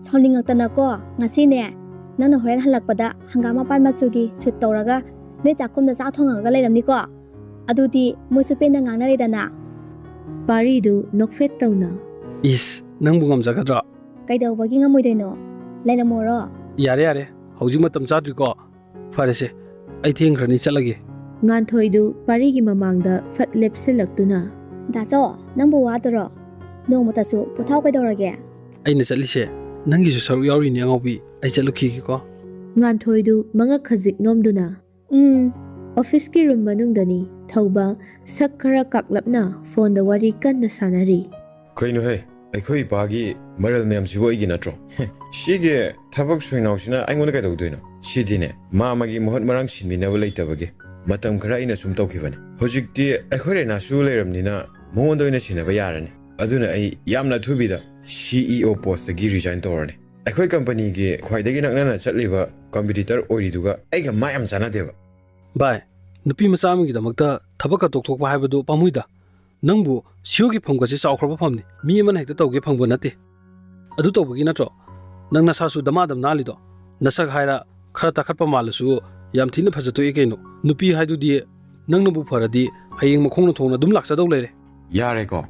ꯁꯥꯎꯅꯤꯡꯉꯛꯇꯅꯀꯣ ꯉꯁꯤꯅꯦ, ꯅꯪꯅ ꯍꯣꯔꯦꯟ ꯍꯜꯂꯛꯄꯗ ꯍꯪꯒꯥꯝ ꯃꯄꯥꯟ ꯃꯆꯨꯒꯤ ꯁꯨꯠ ꯇꯧꯔꯒ ꯅꯣꯏ ꯆꯥꯛꯈꯨꯝꯗ ꯆꯥꯛ ꯊꯣꯡꯉꯒ ꯂꯩꯔꯝꯅꯤꯀꯣ꯫ ꯑꯗꯨꯗꯤ ꯃꯣꯏꯁꯨ ꯄꯦꯟꯅ ꯉꯥꯡꯅꯔꯦꯗꯅ꯫ ꯄꯥꯔꯤꯗꯨ ꯅꯣꯛꯐꯦꯠ ꯇꯧꯅ ꯏꯁ, ꯅꯪꯕꯨ ꯉꯝꯖꯒꯗ꯭ꯔꯣ? ꯀꯩꯗꯧꯕꯒꯤ ꯉꯝꯃꯣꯏꯗꯣꯏꯅꯣ? ꯂꯩꯔꯝꯃꯣꯔꯣ? ꯌꯥꯔꯦ ꯌꯥꯔꯦ, ꯍꯧꯖꯤꯛ ꯃꯇꯝ ꯆꯥꯗ꯭ꯔꯤꯀꯣ꯫ ꯐꯔꯦꯁꯦ, ꯑꯩ ꯊꯦꯡꯈ꯭ꯔꯅꯤ, ꯆꯠꯂꯒꯦ꯫ ꯉꯥꯟꯊꯣꯏꯗꯨ ꯄꯥꯔꯤꯒꯤ ꯃꯃꯥꯡꯗ ꯐꯠ ꯂꯦꯞꯁꯤꯜꯂꯛꯇꯨꯅ ꯗꯥꯆꯧ ꯅꯪꯕꯨ ꯋꯥꯗꯔꯣ? ꯅꯣꯡꯃꯇꯁꯨ ꯄꯣꯊꯥꯎ ꯀꯩꯗꯧꯔꯒꯦ? ꯑꯩꯅ ꯆꯠꯂꯤꯁꯦ ꯅꯪꯒꯤꯁꯨ ꯁꯔꯨꯛ ꯌꯥꯎꯔꯤꯅꯦ ꯑꯉꯥꯎꯕꯤ꯫ ꯑꯩ ꯆꯠꯂꯨꯈꯤꯒꯦꯀꯣ꯫ ꯉꯥꯟꯊꯣꯏꯗꯨ ꯃꯉꯛ ꯈꯖꯤꯛ ꯅꯣꯝꯗꯨꯅ ꯑꯣꯐꯤꯁꯀꯤ ꯔꯨꯝ ꯃꯅꯨꯡꯗꯅꯤ ꯊꯧꯕ ꯁꯛ ꯈꯔ ꯀꯥꯛꯂꯞꯅ ꯐꯣꯟꯗ ꯋꯥꯔꯤ ꯀꯟꯅ ꯁꯥꯟꯅꯔꯤ꯫ ꯀꯩꯅꯣꯍꯦ, ꯑꯩꯈꯣꯏ ꯏꯄꯥꯒꯤ ꯃꯔꯜ ꯃꯌꯥꯝꯁꯤꯕꯨ ꯑꯩꯒꯤ ꯅꯠꯇ꯭ꯔꯣ? ꯁꯤꯒꯤ ꯊꯕꯛ ꯁꯣꯏꯅꯥꯎꯁꯤꯅ ꯑꯩꯉꯣꯟꯗ ꯀꯩꯗꯧꯗꯣꯏꯅꯣ? ꯁꯤꯗꯤꯅꯦ ꯃꯥꯃꯒꯤ ꯃꯍꯨꯠ ꯃꯔꯥꯡ ꯁꯤꯟꯕꯤꯅꯕ ꯂꯩꯇꯕꯒꯤ ꯃꯇꯝ ꯈꯔ ꯑꯩꯅ ꯁꯨꯝ ꯇꯧꯈꯤꯕꯅꯤ꯫ ꯍꯧꯖꯤꯛꯇꯤ ꯑꯩꯈꯣꯏ ꯔꯦꯅꯥꯁꯨ ꯂꯩꯔꯕꯅꯤꯅ ꯃꯉꯣꯟꯗ ꯑꯣꯏꯅ ꯁꯤꯟꯅꯕ ꯌꯥꯔꯅꯤ꯫ ꯑꯗꯨꯅ ꯑꯩ ꯌꯥꯝꯅ ꯑꯊꯨꯕꯤꯗ CEO ꯄꯣꯁꯇꯒꯤ ꯔꯤꯖꯥꯏꯟ ꯇꯧꯔꯅꯤ꯫ ꯑꯩꯈꯣꯏ ꯀꯝꯄꯅꯤꯒꯤ ꯈ꯭ꯋꯥꯏꯗꯒꯤ ꯅꯛꯅꯅ ꯆꯠꯂꯤꯕ ꯀꯝꯄꯤꯇꯤꯇꯔ ꯑꯣꯏꯔꯤꯗꯨꯒ ꯑꯩꯒ ꯃꯥ ꯌꯥꯝ ꯆꯥꯟꯅꯗꯦꯕ꯫ ꯚꯥꯏ, ꯅꯨꯄꯤ ꯃꯆꯥ ꯑꯃꯒꯤꯗꯃꯛꯇ ꯊꯕꯛꯀ ꯇꯣꯛꯊꯣꯛꯄ ꯍꯥꯏꯕꯗꯨ ꯄꯥꯝꯃꯨꯏꯗ꯫ ꯅꯪꯕꯨ CEOꯒꯤ ꯐꯝꯒꯁꯦ ꯆꯥꯎꯈ꯭ꯔꯕ ꯐꯝꯅꯤ, ꯃꯤ ꯑꯃꯅ ꯍꯦꯛꯇ ꯇꯧꯒꯦ ꯐꯪꯕ ꯅꯠꯇꯦ꯫ ꯑꯗꯨ ꯇꯧꯕꯒꯤ ꯅꯠꯇ꯭ꯔꯣ ꯅꯪ ꯅꯁꯥꯁꯨ ꯗꯃꯥꯗꯝ ꯅꯥꯜꯂꯤꯗꯣ? ꯅꯁꯛ ꯍꯥꯏꯔ ꯈꯔ ꯇꯥꯈꯠꯄ ꯃꯥꯜꯂꯁꯨ ꯌꯥꯝ ꯊꯤꯅ ꯐꯖꯊꯣꯛꯏ ꯀꯩꯅꯣ꯫ ꯅꯨꯄꯤ ꯍꯥꯏꯗꯨꯗꯤ ꯅꯪꯅꯕꯨ ꯐꯔꯗꯤ ꯍꯌꯦꯡ ꯃꯈꯣꯡꯅ ꯊꯣꯡꯅ ꯑꯗꯨꯝ ꯂꯥꯛꯆꯗꯧ ꯂꯩꯔꯦ꯫ ꯌꯥꯔꯦꯀꯣ,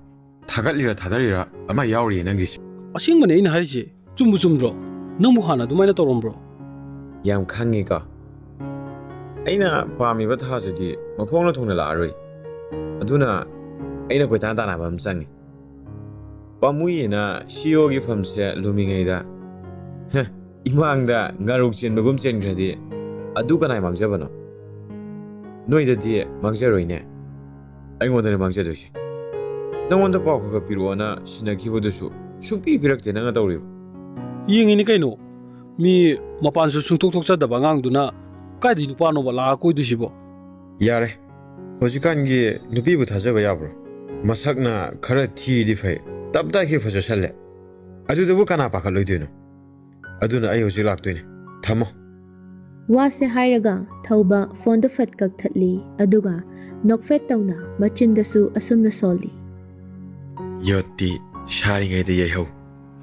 ꯊꯥꯒꯠꯂꯤꯔ ꯊꯥꯗꯔꯤꯔ ꯑꯃ ꯌꯥꯎꯔꯤꯌꯦ ꯅꯪꯒꯤꯁꯤ꯫ ꯑꯁꯦꯡꯕꯅꯦ ꯑꯩꯅ ꯍꯥꯏꯔꯤꯁꯦ, ꯆꯨꯝꯕꯨ ꯆꯨꯝꯗ꯭ꯔꯣ? ꯅꯪꯕꯨ ꯍꯥꯟꯅ ꯑꯗꯨꯃꯥꯏꯅ ꯇꯧꯔꯝꯕ꯭ꯔꯣ? ꯌꯥꯝ ꯈꯪꯉꯤꯀꯣ꯫ ꯑꯩꯅ ꯄꯥꯝꯃꯤꯕ ꯊꯥꯁꯤꯗꯤ ꯃꯈꯣꯡꯅ ꯊꯣꯡꯅ ꯂꯥꯛꯑꯔꯣꯏ꯫ ꯑꯗꯨꯅ ꯑꯩꯅ ꯀꯣꯏꯇꯥꯟ ꯇꯥꯟꯅꯕ ꯑꯃ ꯆꯪꯉꯤ꯫ ꯄꯥꯝꯃꯨꯏꯌꯦꯅ CEOꯒꯤ ꯐꯝꯁꯦ ꯂꯨꯃꯤꯉꯩꯗ ꯏꯃꯥꯡꯗ ꯉꯥꯔꯨꯛ ꯆꯦꯟꯕꯒꯨꯝ ꯆꯦꯟꯈ꯭ꯔꯗꯤ ꯑꯗꯨ ꯀꯅꯥꯏ ꯃꯥꯡꯖꯕꯅꯣ? ꯅꯣꯏꯗꯗꯤ ꯃꯥꯡꯖꯔꯣꯏꯅꯦ, ꯑꯩꯉꯣꯟꯗꯅꯦ ꯃꯥꯡꯖꯗꯣꯏꯁꯦ꯫ ꯅꯪꯉꯣꯟꯗ ꯄꯥꯎ ꯈꯔ ꯄꯤꯔꯛꯑꯣꯅ ꯁꯤꯟꯅꯈꯤꯕꯗꯨꯁꯨ ꯁꯨꯡꯄꯤ ꯄꯤꯔꯛꯇꯦ ꯅꯪꯅ ꯇꯧꯔꯤꯕ ꯌꯦꯡꯉꯤꯅꯤ ꯀꯩꯅꯣ ꯃꯤ ꯃꯄꯥꯟꯁꯨ ꯁꯨꯡꯊꯣꯛ ꯊꯣꯛꯆꯗꯕ ꯑꯉꯥꯡꯗꯨꯅ ꯀꯥꯏꯗꯩ ꯅꯨꯄꯥꯅꯣꯕ ꯂꯥꯛꯑ ꯀꯣꯏꯗꯣꯏꯁꯤꯕꯣ ꯌꯥꯔꯦ ꯍꯧꯖꯤꯛꯀꯥꯟꯒꯤ ꯅꯨꯄꯤꯕꯨ ꯊꯥꯖꯕ ꯌꯥꯕ꯭ꯔꯣ ꯃꯁꯛꯅ ꯈꯔ ꯊꯤꯔꯗꯤ ꯐꯩ ꯇꯞꯇꯥꯏꯒꯤ ꯐꯖꯁꯜꯂꯦ ꯑꯗꯨꯗꯕꯨ ꯀꯅꯥ ꯄꯥꯈꯠꯂꯣꯏꯗꯣꯏꯅꯣ ꯑꯗꯨꯅ ꯑꯩ ꯍꯧꯖꯤꯛ ꯂꯥꯛꯇꯣꯏꯅꯦ ꯊꯝꯃꯣ ꯋꯥꯁꯦ ꯍꯥꯏꯔꯒ ꯊꯧꯕ ꯐꯣꯟꯗꯨ ꯐꯠ ꯀꯛꯊꯠꯂꯤ ꯑꯗꯨꯒ ꯅꯣꯛꯐꯦꯠ ꯇꯧꯅ ꯃꯆꯤꯟꯗꯁꯨ ꯑꯁꯨꯝꯅ ꯁꯣꯜꯂꯤ ꯌꯣꯠꯇꯤ ꯁꯥꯔꯤꯉꯩꯗ ꯌꯩꯍꯧ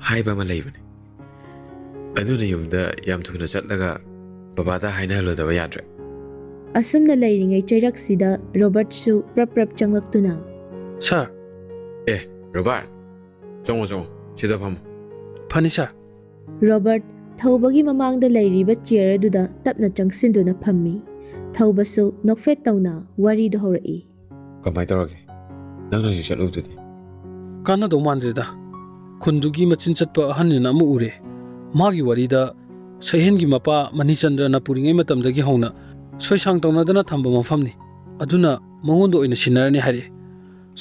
ꯍꯥꯏꯕ ꯑꯃ ꯂꯩꯕꯅꯦ ꯑꯗꯨꯅ ꯌꯨꯝꯗ ꯌꯥꯝ ꯊꯨꯅ ꯆꯠꯂꯒ ꯕꯕꯥꯗ ꯍꯥꯏꯅꯍꯜꯂꯨꯗꯕ ꯌꯥꯗ꯭ꯔꯦ ꯑꯁꯨꯝꯅ ꯂꯩꯔꯤꯉꯩ ꯆꯩꯔꯛꯁꯤꯗ ꯔꯣꯕꯔꯠꯁꯨ ꯄ꯭ꯔꯞ ꯄ꯭ꯔꯞ ꯆꯪꯂꯛꯇꯨꯅ ꯁꯥꯔ ꯑꯦ ꯔꯣꯕꯥꯔꯠ ꯆꯪꯉꯣ ꯁꯤꯗ ꯐꯝꯃꯣ ꯐꯅꯤ ꯁꯥꯔ ꯔꯣꯕꯔꯠ ꯊꯧꯕꯒꯤ ꯃꯃꯥꯡꯗ ꯂꯩꯔꯤꯕ ꯆꯤꯌꯔ ꯑꯗꯨꯗ ꯇꯞꯅ ꯆꯪꯁꯤꯟꯗꯨꯅ ꯐꯝꯃꯤ ꯊꯧꯕꯁꯨ ꯅꯣꯛꯐꯦꯠ ꯇꯧꯅ ꯋꯥꯔꯤꯗꯨ ꯍꯧꯔꯛꯏ ꯀꯃꯥꯏ ꯇꯧꯔꯒꯦ ꯅꯪ ꯍꯧꯖꯤꯛ ꯆꯠꯂꯨꯕꯗꯨꯗꯤ ꯀꯥꯟꯅꯗꯧ ꯃꯥꯟꯗ꯭ꯔꯦꯗ ꯈꯨꯟꯗꯨꯒꯤ ꯃꯆꯤꯟ ꯆꯠꯄ ꯑꯍꯟꯅꯤꯅ ꯑꯃ ꯎꯔꯦ ꯃꯥꯒꯤ ꯋꯥꯔꯤꯗ ꯁꯩꯍꯦꯟꯒꯤ ꯃꯄꯥ ꯃꯅꯤꯆꯟꯗ꯭ꯔꯅ ꯄꯨꯔꯤꯉꯩ ꯃꯇꯝꯗꯒꯤ ꯍꯧꯅ ꯁꯣꯏꯁꯥꯡ ꯇꯧꯅꯗꯅ ꯊꯝꯕ ꯃꯐꯝꯅꯤ ꯑꯗꯨꯅ ꯃꯉꯣꯟꯗ ꯑꯣꯏꯅ ꯁꯤꯟꯅꯔꯅꯤ ꯍꯥꯏꯔꯛꯑꯦ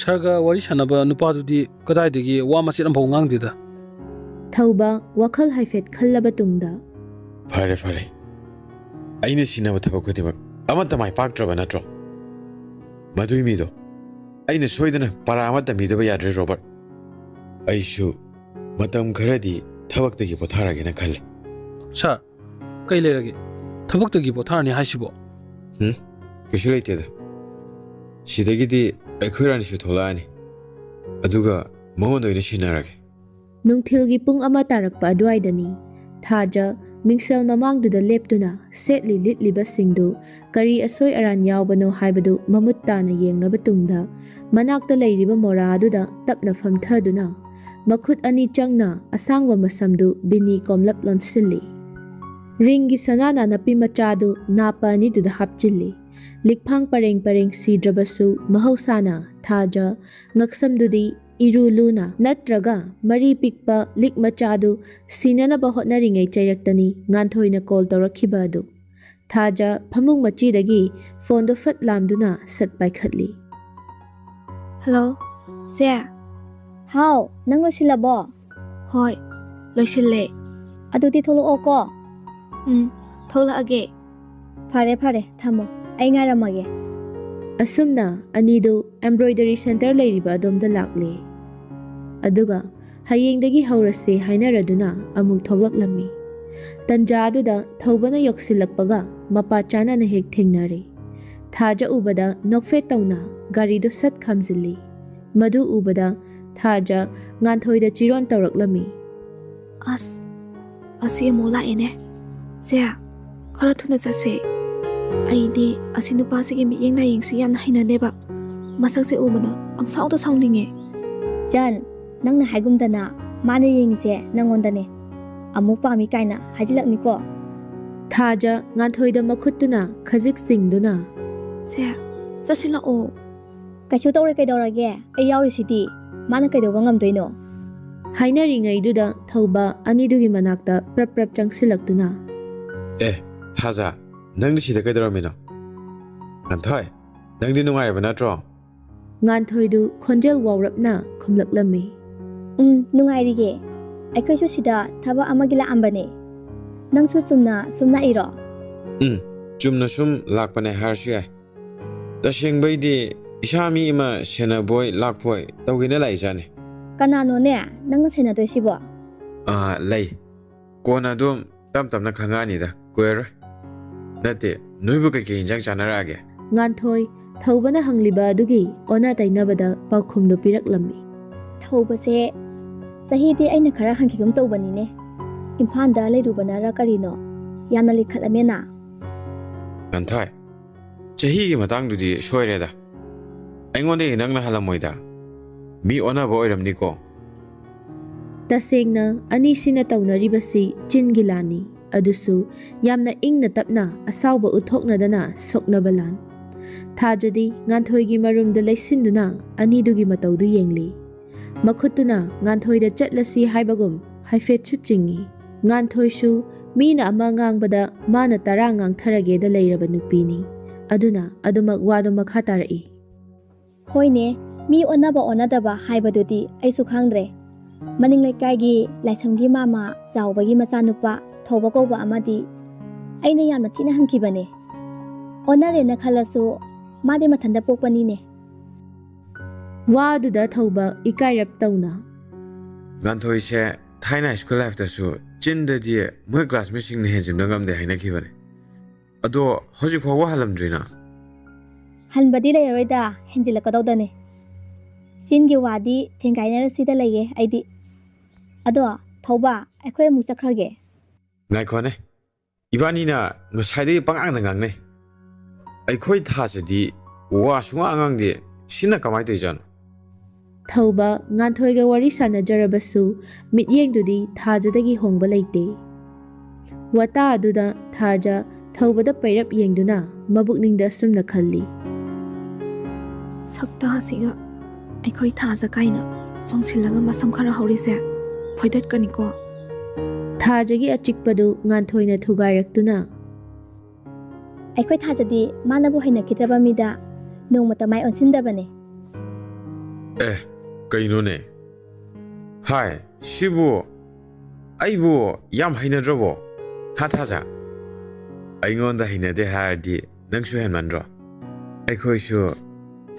ꯁꯥꯔꯒ ꯋꯥꯔꯤ ꯁꯥꯟꯅꯕ ꯅꯨꯄꯥꯗꯨꯗꯤ ꯀꯗꯥꯏꯗꯒꯤ ꯋꯥ ꯃꯆꯦꯠ ꯑꯃꯐꯥꯎ ꯉꯥꯡꯗꯦꯗ ꯊꯧꯕ ꯋꯥꯈꯜ ꯍꯥꯏꯐꯦꯠ ꯈꯜꯂꯕ ꯇꯨꯡꯗ ꯐꯔꯦ ꯑꯩꯅ ꯁꯤꯟꯅꯕ ꯊꯕꯛ ꯈꯨꯗꯤꯡꯃꯛ ꯑꯃꯠꯇ ꯃꯥꯏ ꯄꯥꯛꯇ꯭ꯔꯕ ꯅꯠꯇ꯭ꯔꯣ ꯃꯗꯨꯏ ꯃꯤꯗꯣ ꯑꯩꯅ ꯁꯣꯏꯗꯅ ꯄꯔꯥ ꯑꯃ ꯇꯝꯕꯤꯗꯕ ꯌꯥꯗ꯭ꯔꯦ ꯔꯣꯕꯔꯠ ꯑꯩꯁꯨ ꯃꯇꯝ ꯈꯔꯗꯤ ꯊꯕꯛꯇꯒꯤ ꯄꯣꯊꯥꯔꯒꯦꯅ ꯈꯜꯂꯦ ꯁꯥꯔ ꯀꯩ ꯂꯩꯔꯒꯦ ꯊꯕꯛꯇꯒꯤ ꯄꯣꯊꯥꯔꯅꯤ ꯍꯥꯏꯁꯤꯕꯣ ꯀꯩꯁꯨ ꯂꯩꯇꯦꯗ ꯁꯤꯗꯒꯤꯗꯤ ꯑꯩꯈꯣꯏ ꯔꯥꯅꯤꯁꯨ ꯊꯣꯛꯂꯛꯑꯅꯤ ꯑꯗꯨꯒ ꯃꯉꯣꯟꯗ ꯑꯣꯏꯅ ꯁꯤꯟꯅꯔꯒꯦ ꯅꯨꯡꯊꯤꯜꯒꯤ ꯄꯨꯡ 1 ꯇꯥꯔꯛꯄ ꯑꯗꯨꯋꯥꯏꯗꯅꯤ ꯊꯥꯖ ꯃꯤꯡꯁꯦꯜ ꯃꯃꯥꯡꯗꯨꯗ ꯂꯦꯞꯇꯨꯅ ꯁꯦꯠꯂꯤ ꯂꯤꯠꯂꯤꯕꯁꯤꯡꯗꯨ ꯀꯔꯤ ꯑꯁꯣꯏ ꯑꯔꯥꯟ ꯌꯥꯎꯕꯅꯣ ꯍꯥꯏꯕꯗꯨ ꯃꯃꯨꯠ ꯇꯥꯅ ꯌꯦꯡꯂꯕ ꯇꯨꯡꯗ ꯃꯅꯥꯛꯇ ꯂꯩꯔꯤꯕ ꯃꯣꯔꯥ ꯑꯗꯨꯗ ꯇꯞꯅ ꯐꯝꯊꯗꯨꯅ ꯃꯈꯨꯠ ꯑꯅꯤ ꯆꯪꯅ ꯑꯁꯥꯡꯕ ꯃꯁꯝꯗꯨ ꯕꯤꯅꯤ ꯀꯣꯝꯂꯞ ꯂꯣꯟꯁꯤꯜꯂꯤ ꯔꯤꯡꯒꯤ ꯁꯅꯥꯅ ꯅꯥꯄꯤ ꯃꯆꯥꯗꯨ ꯅꯥꯄ ꯑꯅꯤꯗꯨꯗ ꯍꯥꯞꯆꯤꯜꯂꯤ ꯂꯤꯛꯐꯥꯡ ꯄꯔꯦꯡ ꯁꯤꯗ꯭ꯔꯕꯁꯨ ꯃꯍꯧꯁꯥꯅ ꯊꯥꯖ ꯉꯛꯁꯝꯗꯨꯗꯤ ꯏꯔꯨ ꯂꯨꯅ ꯅꯠꯇ꯭ꯔꯒ ꯃꯔꯤ ꯄꯤꯛꯄ ꯂꯤꯛ ꯃꯆꯥꯗꯨ ꯁꯤꯅꯅꯕ ꯍꯣꯠꯅꯔꯤꯉꯩ ꯆꯩꯔꯛꯇꯅꯤ ꯉꯥꯟꯊꯣꯏꯅ ꯀꯣꯜ ꯇꯧꯔꯛꯈꯤꯕ ꯑꯗꯨ ꯊꯥꯖ ꯐꯃꯨꯡ ꯃꯆꯤꯗꯒꯤ ꯐꯣꯟꯗꯨ ꯐꯠ ꯂꯥꯝꯗꯨꯅ ꯁꯠ ꯄꯥꯏꯈꯠꯂꯤ ꯍꯜꯂꯣ ꯆꯦ ꯍꯥꯎ ꯅꯪ ꯂꯣꯏꯁꯤꯜꯂꯕꯣ ꯍꯣꯏ ꯂꯣꯏꯁꯤꯜꯂꯦ ꯑꯗꯨꯗꯤ ꯊꯣꯛꯂꯛꯑꯣꯀꯣ ꯊꯣꯛꯂꯛꯑꯒꯦ ꯐꯔꯦ ꯊꯝꯃꯣ ꯑꯩ ꯉꯥꯏꯔꯝꯃꯒꯦ ꯑꯁꯨꯝꯅ ꯑꯅꯤꯗꯨ ꯑꯦꯝꯕ꯭ꯔꯣꯏꯗꯔꯤ ꯁꯦꯟꯇꯔ ꯂꯩꯔꯤꯕ ꯑꯗꯣꯝꯗ ꯂꯥꯛꯂꯦ ꯑꯗꯨꯒ ꯍꯌꯦꯡꯗꯒꯤ ꯍꯧꯔꯁꯦ ꯍꯥꯏꯅꯔꯗꯨꯅ ꯑꯃꯨꯛ ꯊꯣꯛꯂꯛꯂꯝꯃꯤ ꯇꯟꯖꯥ ꯑꯗꯨꯗ ꯊꯧꯕꯅ ꯌꯧꯁꯤꯜꯂꯛꯄꯒ ꯃꯄꯥ ꯆꯥꯅꯅ ꯍꯦꯛ ꯊꯦꯡꯅꯔꯦ ꯊꯥꯖ ꯎꯕꯗ ꯅꯣꯛꯐꯦꯠ ꯇꯧꯅ ꯒꯥꯔꯤꯗꯨ ꯁꯠ ꯈꯥꯝꯖꯤꯜꯂꯤ ꯃꯗꯨ ꯎꯕꯗ ꯊꯥꯖ ꯉꯥꯟꯊꯣꯏꯗ ꯆꯤꯔꯣꯟ ꯇꯧꯔꯛꯂꯝꯃꯤ ꯑꯁꯤ ꯑꯃꯨꯛ ꯂꯥꯛꯑꯦꯅꯦ ꯆꯦ ꯈꯔ ꯊꯨꯅ ꯆꯠꯁꯦ ꯑꯩꯗꯤ ꯑꯁꯤ ꯅꯨꯄꯥꯁꯤꯒꯤ ꯃꯤꯠꯌꯦꯡ ꯂꯥꯌꯦꯡꯁꯤ ꯌꯥꯝꯅ ꯍꯩꯅꯗꯦꯕ ꯃꯁꯛꯁꯦ ꯎꯕꯗ ꯄꯪꯁꯥꯎꯗ ꯁꯥꯎꯅꯤꯡꯉꯦ ꯆꯟ ꯅꯪꯅ ꯍꯥꯏꯒꯨꯝꯗꯅ ꯃꯥꯅ ꯌꯦꯡꯉꯤꯁꯦ ꯅꯪꯉꯣꯟꯗꯅꯦ ꯑꯃꯨꯛ ꯄꯥꯝꯃꯤ ꯀꯥꯏꯅ ꯍꯥꯏꯖꯤꯜꯂꯛꯅꯤꯀꯣ ꯊꯥꯖ ꯉꯥꯟꯊꯣꯏꯗ ꯃꯈꯨꯠꯇꯨꯅ ꯈꯖꯤꯛ ꯆꯤꯡꯗꯨꯅ ꯆꯦ ꯆꯠꯁꯤꯜꯂꯛꯑꯣ ꯀꯩꯁꯨ ꯇꯧꯔꯦ ꯀꯩꯗꯧꯔꯒꯦ ꯑꯩ ꯌꯥꯎꯔꯤꯁꯤꯗꯤ ꯃꯥꯅ ꯀꯩꯗꯧꯕ ꯉꯝꯗꯣꯏꯅꯣ ꯍꯥꯏꯅꯔꯤꯉꯩꯗꯨꯗ ꯊꯧꯕ ꯑꯅꯤꯗꯨꯒꯤ ꯃꯅꯥꯛꯇ ꯄ꯭ꯔꯞ ꯆꯪꯁꯤꯜꯂꯛꯇꯨꯅ ꯊꯥꯖ ꯅꯪꯗꯤ ꯁꯤꯗ ꯀꯩꯗꯧꯔꯝꯃꯤꯅꯣ ꯉꯥꯟꯊꯣꯏ ꯅꯪꯗꯤ ꯅꯨꯡꯉꯥꯏꯔꯕ ꯅꯠꯇ꯭ꯔꯣ ꯉꯥꯟꯊꯣꯏꯗꯨ ꯈꯣꯟꯖꯦꯜ ꯋꯥꯎꯔꯞꯅ ꯈꯨꯝꯂꯛꯂꯝꯃꯤ ꯅꯨꯡꯉꯥꯏꯔꯤꯌꯦ ꯑꯩꯈꯣꯏꯁꯨ ꯁꯤꯗ ꯊꯕꯛ ꯑꯃꯒꯤ ꯂꯥꯛꯑꯝꯕꯅꯦ ꯅꯪꯁꯨ ꯆꯨꯝꯅ ꯁꯨꯝ ꯂꯥꯛꯏꯔꯣ ꯆꯨꯝꯅ ꯁꯨꯝ ꯂꯥꯛꯄꯅꯦ ꯍꯥꯏꯔꯁꯨ ꯌꯥꯏ ꯇꯁꯦꯡꯕꯩꯗꯤ ꯏꯁꯥ ꯃꯤ ꯑꯃ ꯁꯦꯟꯅꯕꯣꯏ ꯂꯥꯛꯄꯣꯏ ꯇꯧꯒꯦꯅ ꯂꯥꯛꯏꯖꯥꯠꯅꯤ ꯀꯅꯥꯅꯣꯅꯦ ꯅꯪꯅ ꯁꯦꯟꯅꯗꯣꯏꯁꯤꯕꯣ ꯂꯩ ꯀꯣꯟꯅ ꯑꯗꯨꯝ ꯇꯞꯅ ꯈꯪꯉꯛꯑꯅꯤꯗ ꯀꯨꯏꯔꯔꯣꯏ ꯅꯠꯇꯦ ꯅꯣꯏꯕꯨ ꯀꯩꯀꯩ ꯏꯟꯖꯥꯡ ꯆꯥꯅꯔꯛꯑꯒꯦ ꯉꯥꯟꯊꯣꯏ ꯊꯧꯕꯅ ꯍꯪꯂꯤꯕ ꯑꯗꯨꯒꯤ ꯑꯣꯟꯅ ꯇꯩꯅꯕꯗ ꯄꯥꯎꯈꯨꯝꯗꯨ ꯄꯤꯔꯛꯂꯝꯃꯤ ꯊꯧꯕꯁꯦ ꯆꯍꯤꯗꯤ ꯑꯩꯅ ꯈꯔ ꯍꯟꯈꯤꯒꯨꯝ ꯇꯧꯕꯅꯤꯅꯦ ꯏꯝꯐꯥꯜꯗ ꯂꯩꯔꯨꯕꯅꯔ ꯀꯔꯤꯅꯣ ꯌꯥꯝꯅ ꯂꯤꯈꯠꯂꯝꯃꯦꯅ ꯉꯥꯟꯊꯣꯏ ꯆꯍꯤꯒꯤ ꯃꯇꯥꯡꯗꯨꯗꯤ ꯁꯣꯏꯔꯦꯗ ꯑꯩꯉꯣꯟꯗꯒꯤ ꯅꯪꯅ ꯍꯜꯂꯝꯃꯣꯏꯗ ꯃꯤ ꯑꯣꯟꯅꯕ ꯑꯣꯏꯔꯝꯅꯤꯀꯣ ꯇꯁꯦꯡꯅ ꯑꯅꯤꯁꯤꯅ ꯇꯧꯅꯔꯤꯕꯁꯤ ꯆꯤꯟꯒꯤ ꯂꯥꯟꯅꯤ ꯑꯗꯨꯁꯨ ꯌꯥꯝꯅ ꯏꯪꯅ ꯇꯞꯅ ꯑꯁꯥꯎꯕ ꯎꯠꯊꯣꯛꯅꯗꯅ ꯁꯣꯛꯅꯕ ꯂꯥꯟ ꯊꯥꯖꯗꯤ ꯉꯥꯟꯊꯣꯏꯒꯤ ꯃꯔꯨꯝꯗ ꯂꯩꯁꯤꯟꯗꯨꯅ ꯑꯅꯤꯗꯨꯒꯤ ꯃꯇꯧꯗꯨ ꯌꯦꯡꯂꯤ ꯃꯈꯨꯠꯇꯨꯅ ꯉꯥꯟꯊꯣꯏꯗ ꯆꯠꯂꯁꯤ ꯍꯥꯏꯕꯒꯨꯝ ꯍꯥꯏꯐꯦꯠꯁꯨ ꯆꯤꯡꯉꯤ ꯉꯥꯟꯊꯣꯏꯁꯨ ꯃꯤꯅ ꯑꯃ ꯉꯥꯡꯕꯗ ꯃꯥꯅ 10 ꯉꯥꯡꯊꯔꯒꯦꯗ ꯂꯩꯔꯕ ꯅꯨꯄꯤꯅꯤ ꯑꯗꯨꯅ ꯑꯗꯨꯃꯛ ꯋꯥꯗꯨ ꯃꯈꯥ ꯇꯥꯔꯛꯏ ꯍꯣꯏꯅꯦ ꯃꯤ ꯑꯣꯟꯅꯕ ꯑꯣꯟꯅꯗꯕ ꯍꯥꯏꯕꯗꯨꯗꯤ ꯑꯩꯁꯨ ꯈꯪꯗ꯭ꯔꯦ Maning lekai laisam mama chawbagi machanupa thoba koba amadi aina yamna thina hankibane onare na khalasu made mathanda pokpani ne wa aduda thoba ikairap tauna Ganthoi se thaina school life da su chin da di moi classmate sing ne hejim nangam de haina ki bane ado hoji kho wa halamdrina hanbadi leroida hendila kadawdane singi wadi thengaina sida leye aidi ado thoba akhoi mu chakhrage ngai khone ibani na ngasai de pangang da ngang ne ai khoi tha se di wa sunga ngang de sina kamai de jan Thauba nganthoi ga wari sana jarabasu mityeng dudi thajadagi hongba leite wata aduda thaja thauba da pairap yengduna mabukning da sumna khalli Sakta siga akhoi thaja kaina chongsilaga masam khara haurise phoidat kaniko thajagi achikpadu nganthoi na thugairektuna akhoi thajadi manabu haina kitraba mida nongmata mai onsindabane kaino ne hai shibu aibu yam haina drobo ha thaja aingon da haina de hardi nangsu hen mandro akhoi shu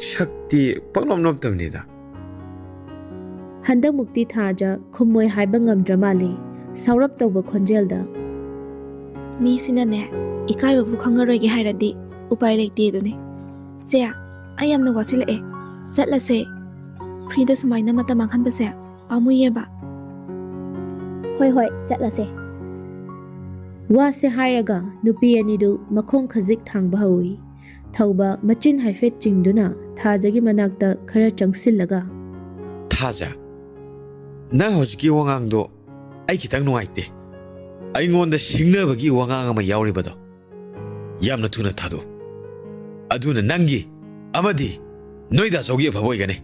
shakti pangnom nom tamni da handak mukti thaja khumoi haiba ngamdra mali saurap tawba khonjelda mi sinane ikaiba bu khangaroi gi hairadi upai leite dune che ayamna wasila e chatlase Frida sumaina mata manghan base amuye ba hoi hoi chatlase wa se hairaga nupi anidu makhong khazik thangba hawi thauba machin haifet chingduna thajagi manakta khara changsillaga thaja na hojiki wangang do ai kitang nuaite ai ngon da singna bagi wangang ma yauri bado yamna thuna thado aduna nangi amadi noida jogi bhaboi gane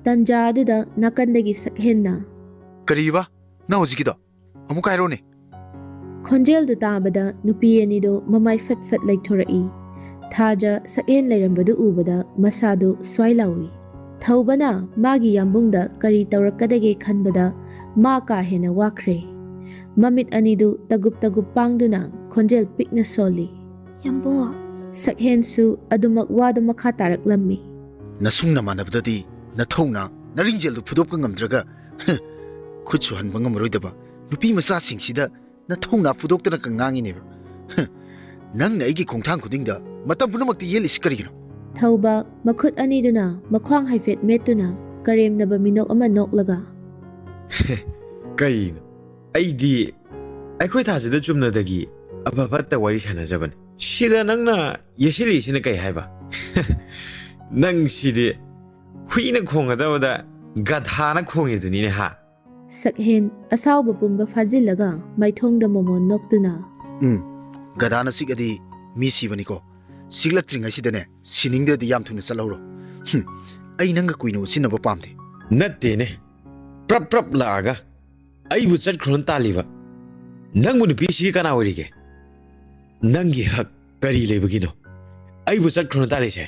Tanja aduda nakandagi sakhenna Kariba na hojikida amu kairone Khonjel du tabada nupi anido mamai fat fat laithorai thaja sakhen leirambadu ubada masadu swailawi Thaubana magi yambungda kari tawrakadage khanbada ma ka hena wakre mamit anidu tagup pangduna khonjel pikna soli Yambo sakhen su adumak wadu makha tarak lammi Nasungna manabdadi Nathona, Naringel to put up Gangamdraga. Could you hand Bangamoidaba? Nupi Massa sing Sida, Nathona put up the Kangang in ever. Nang Nagi Kongtang Kudinga, Matabunamak Yelly Scarino. Thauba makut aniduna makhwang haifet metuna karem na baminok ama nok laga kain aidi akhoi tha jida chumna dagi aba fatta wari sana jaban shida nangna yesili sina kai haiba nang sidi huina khonga da gadha na khongi duni ne ha sakhen asaw bapumba fajilaga maithong da momon noktuna Gadana sigadi misi baniko Siglatring asidane siningda di yam thuna chalawro ai nanga kuino sinaba pamde natte ne prap laga ai bu chat khron taliba nangmu ni pisi kana warige nangi hak kari lebagino ai bu chat khron tali se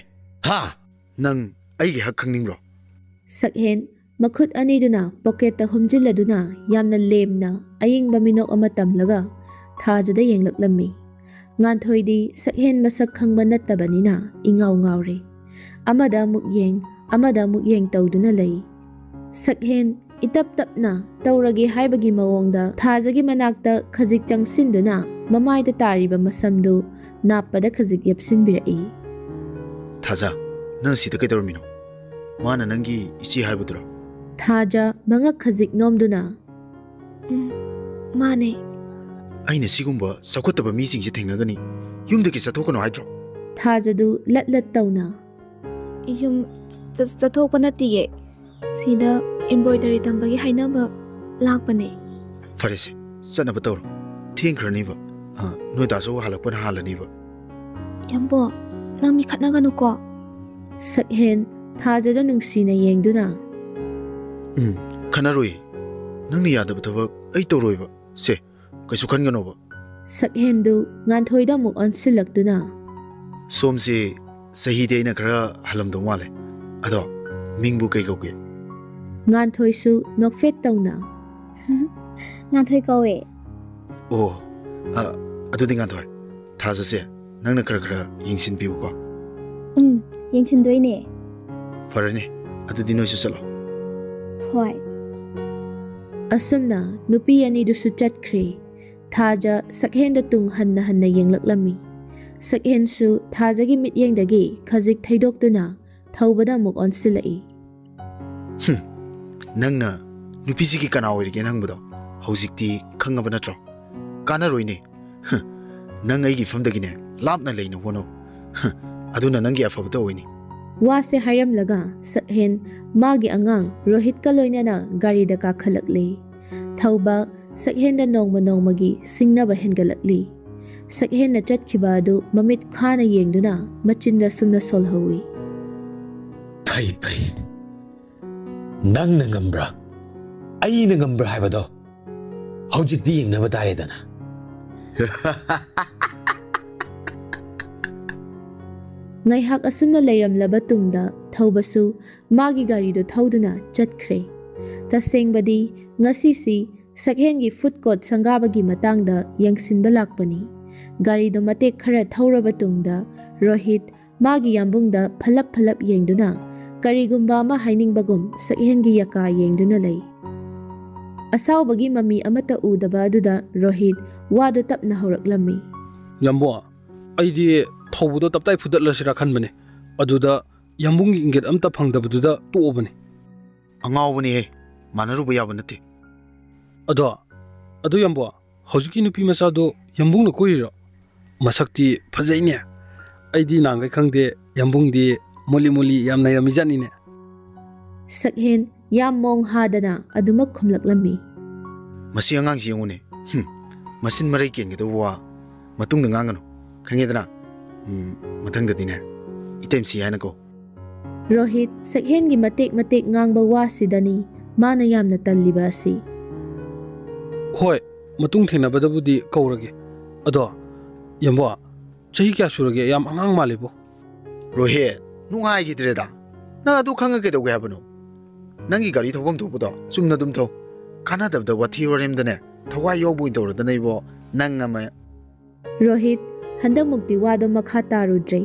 ha nang ai ge hak khangningbro sakhen makhut aniduna pocket ta humjiladuna yamna lemna aying baminok ama tamlaga thajada yenglaklammi nganthoi sakhen masak khangba nattabanina ingaw ngawre amada muk yeng tawduna lei sakhen itap tapna tawragi haibagi mawongda thajagi manakta khajik changsinduna mamaida tariba masamdu napada khajik yapsinbirai Thaja na sida kai dormino mana nangi isi haibudro thaja mangak khajik nomduna Mane aina sigumba sakotaba mi sing thengagani yumdagi sathokono haidro thajadu lat tawna yum chathokpa natiye sida embroidery tambagi hainaba lakpane farese sanaba tawro thengkraniba noida so halakpana halaniba Yambo nang mi khatnaganu ko sakhen thajada nungsina yengduna khanaroi nangni yadaba thawak ai tawroiba se kaisu khanganoba sakhendu nganthoi muk onsilakduna somse sahi deina khara halamdo male ado mingbu kai kauke nganthoi su nokfet tawna ꯉꯥꯟꯊꯣꯏ ꯀꯧꯋꯦ ꯑꯣ ꯑꯗꯨꯗꯤ ꯉꯥꯟꯊꯣꯏ ꯊꯥꯖꯁꯦ ꯅꯪꯅ ꯈꯔ ꯈꯔ ꯌꯦꯡꯁꯤꯟꯕꯤꯌꯨꯀꯣ ꯌꯦꯡꯁꯤꯟꯗꯣꯏꯅꯦ ꯐꯔꯦꯅꯦ ꯑꯗꯨꯗꯤ ꯅꯣꯏꯁꯨ ꯆꯠꯂꯣ ꯍꯣꯏ ꯑꯁꯨꯝꯅ ꯅꯨꯄꯤ ꯑꯅꯤꯗꯨꯁꯨ ꯆꯠꯈ꯭ꯔꯦ ꯊꯥꯖ ꯁꯛꯍꯦꯟꯗ ꯇꯨꯡ ꯍꯟꯅ ꯍꯟꯅ ꯌꯦꯡꯂꯛꯂꯝꯃꯤ ꯁꯛꯍꯦꯟꯁꯨ ꯊꯥꯖꯒꯤ ꯃꯤꯠꯌꯦꯡꯗꯒꯤ ꯈꯖꯤꯛ ꯊꯩꯗꯣꯛꯇꯨꯅ ꯊꯧꯕꯗ ꯑꯃꯨꯛ ꯑꯣꯟꯁꯤꯜꯂꯛꯏ ꯅꯪꯅ ꯅꯨꯄꯤꯁꯤꯒꯤ ꯀꯅꯥ ꯑꯣꯏꯔꯤꯒꯦꯅ ꯍꯪꯕꯗꯣ ꯍꯧꯖꯤꯛꯇꯤ ꯈꯪꯉꯕ ꯅꯠꯇ꯭ꯔꯣ ꯀꯥꯟꯅꯔꯣꯏꯅꯦ ꯅꯪ ꯑꯩꯒꯤ ꯐꯝꯗꯒꯤꯅꯦ ꯂꯥꯞꯅ ꯂꯩꯅ ꯍꯣꯠꯅꯧ ꯑꯗꯨꯅ ꯅꯪꯒꯤ ꯑꯐꯕꯇ ꯑꯣꯏꯅꯤ ꯋꯥꯁꯦ ꯍꯥꯏꯔꯝꯂꯒ ꯁꯛꯍꯦꯟ ꯃꯥꯒꯤ ꯑꯉꯥꯡ ꯔꯣꯍꯤꯠꯀ ꯂꯣꯏꯅꯅ ꯒꯥꯔꯤꯗ ꯀꯥꯈꯠꯂꯛꯂꯤ ꯊꯧꯕ ꯁꯛꯍꯦꯟꯗ ꯅꯣꯡꯃ ꯅꯣꯡꯃꯒꯤ ꯁꯤꯡꯅꯕ ꯍꯦꯟꯒꯠꯂꯛꯂꯤ ꯁꯛꯍꯦꯟꯅ ꯆꯠꯈꯤꯕ ꯑꯗꯨ ꯃꯃꯤꯠ ꯈꯥꯅ ꯌꯦꯡꯗꯨꯅ ꯃꯆꯤꯟꯗ ꯁꯨꯝꯅ ꯁꯣꯜꯍꯧꯏ ꯐꯩ ꯐꯩ ꯅꯪꯅ ꯉꯝꯕ꯭ꯔꯥ ꯑꯩꯅ ꯉꯝꯕ꯭ꯔꯥ ꯍꯥꯏꯕꯗꯣ ꯍꯧꯖꯤꯛꯇꯤ ꯌꯦꯡꯅꯕ ꯇꯥꯔꯦꯗꯅ ꯉꯥꯏꯍꯥꯛ ꯑꯁꯨꯝꯅ ꯂꯩꯔꯝꯂꯕ ꯇꯨꯡꯗ ꯊꯧꯕꯁꯨ ꯃꯥꯒꯤ ꯒꯥꯔꯤꯗꯨ ꯊꯧꯗꯨꯅ ꯆꯠꯈ꯭ꯔꯦ ꯇꯁꯦꯡꯕꯗꯤ ꯉꯁꯤꯁꯤ ꯁꯛꯍꯦꯟꯒꯤ ꯐꯨꯗ ꯀꯣꯔꯠ ꯁꯪꯒꯥꯕꯒꯤ ꯃꯇꯥꯡꯗ ꯌꯦꯡꯁꯤꯟꯕ ꯂꯥꯛꯄꯅꯤ ꯒꯥꯔꯤꯗꯨ ꯃꯇꯦꯛ ꯈꯔ ꯊꯧꯔꯕ ꯇꯨꯡꯗ ꯔꯣꯍꯤꯠ ꯃꯥꯒꯤ ꯌꯥꯝꯕꯨꯡꯗ ꯐꯂꯞ ꯐꯂꯞ ꯌꯦꯡꯗꯨꯅ ꯀꯔꯤꯒꯨꯝꯕ ꯑꯃ ꯍꯥꯏꯅꯤꯡꯕꯒꯨꯝ ꯁꯛꯍꯦꯟꯒꯤ ꯌꯀꯥ ꯌꯦꯡꯗꯨꯅ ꯂꯩ ꯑꯁꯥꯎꯕꯒꯤ ꯃꯃꯤ ꯑꯃꯠꯇ ꯎꯗꯕ ꯑꯗꯨꯗ ꯔꯣꯍꯤꯠ ꯋꯥꯗꯨ ꯇꯞꯅ ꯍꯧꯔꯛꯂꯝꯃꯤ ꯌꯥꯝꯕꯣ ꯑꯩꯗꯤ ꯊꯧꯕꯗꯣ ꯇꯞꯇꯥꯏ ꯐꯨꯗꯠꯂꯁꯤꯔꯥ ꯈꯟꯕꯅꯦ ꯑꯗꯨꯗ ꯌꯥꯝꯕꯨꯡꯒꯤ ꯏꯪꯒꯤꯠ ꯑꯝꯇ ꯐꯪꯗꯕꯗꯨꯗ ꯇꯣꯛꯑꯕꯅꯦ ꯑꯉꯥꯎꯕꯅꯤꯍꯦ ꯃꯥꯟꯅꯔꯨꯕ ꯌꯥꯕ ꯅꯠꯇꯦ ꯑꯗꯣ ꯌꯥꯝꯕꯣ ꯍꯧꯖꯤꯛꯀꯤ ꯅꯨꯄꯤ ꯃꯆꯥꯗꯣ ꯌꯥꯝꯕꯨꯡꯅ ꯀꯣꯏꯔꯤꯔꯣ ꯃꯁꯛꯇꯤ ꯐꯖꯩꯅꯦ ꯑꯩꯗꯤ ꯅꯍꯥꯟꯒꯩ ꯈꯪꯗꯦ ꯌꯥꯝꯕꯨꯡꯗꯤ ꯃꯣꯂꯤ ꯃꯣꯂꯤ ꯌꯥꯝ ꯅꯩꯔꯝꯃꯤꯖꯥꯠꯅꯤꯅꯦ ꯁꯛꯍꯦꯟ ꯌꯥꯝ ꯃꯣꯡ ꯍꯥꯗꯅ ꯑꯗꯨꯃꯛ ꯈꯨꯝꯂꯛꯂꯝꯃꯤ ꯃꯁꯤ ꯑꯉꯥꯡꯁꯤ ꯌꯦꯡꯉꯨꯅꯦ ꯃꯆꯤꯟ ꯃꯔꯩ ꯀꯦꯟꯒꯗꯧꯕ ꯋꯥ ꯃꯇꯨꯡꯗ ꯉꯥꯡꯒꯅꯨ ꯈꯪꯉꯦꯗꯅ ꯃꯊꯪꯗꯗꯤꯅꯦ ꯏꯇꯩꯝꯁꯤ ꯍꯥꯏꯅ ꯀꯧ ꯔꯣꯍꯤꯠ ꯁꯛꯍꯦꯟꯒꯤ ꯃꯇꯦꯛ ꯃꯇꯦꯛ ꯉꯥꯡꯕ ꯋꯥꯁꯤꯗꯅꯤ ꯃꯥꯅ ꯌꯥꯝꯅ ꯇꯜꯂꯤꯕ ꯑꯁꯤ ꯍꯣꯏ ꯃꯇꯨꯡ ꯊꯦꯡꯅꯕꯗꯕꯨꯗꯤ ꯀꯧꯔꯒꯦ ꯑꯗꯣ ꯌꯥꯝꯕꯣ ꯆꯍꯤ ꯀꯌꯥ ꯁꯨꯔꯒꯦ ꯌꯥꯝ ꯑꯉꯥꯡ ꯃꯥꯜꯂꯤꯕꯣ ꯔꯣꯍꯤꯠ ꯅꯨꯡꯉꯥꯏꯈꯤꯗ꯭ꯔꯦꯗ ꯅꯪ ꯑꯗꯨ ꯈꯪꯉ ꯀꯩꯗꯧꯒꯦ ꯍꯥꯏꯕꯅꯣ ꯅꯪꯒꯤ ꯒꯥꯔꯤ ꯊꯧꯐꯝ ꯊꯣꯛꯄꯗꯣ ꯆꯨꯝꯅ ꯑꯗꯨꯝ ꯊꯧ ꯀꯥꯟꯅꯗꯕꯗ ꯋꯥꯊꯤ ꯋꯥꯔꯦꯝꯗꯅꯦ ꯊꯋꯥꯏ ꯌꯥꯎꯕ ꯑꯣꯏꯅ ꯇꯧꯔꯗꯅ ꯏꯕꯣ ꯅꯪ ꯑꯃ ꯔꯣꯍꯤꯠ ꯍꯟꯗꯛꯃꯨꯛꯇꯤ ꯋꯥꯗꯣ ꯃꯈꯥ ꯇꯥꯔꯨꯗ꯭ꯔꯦ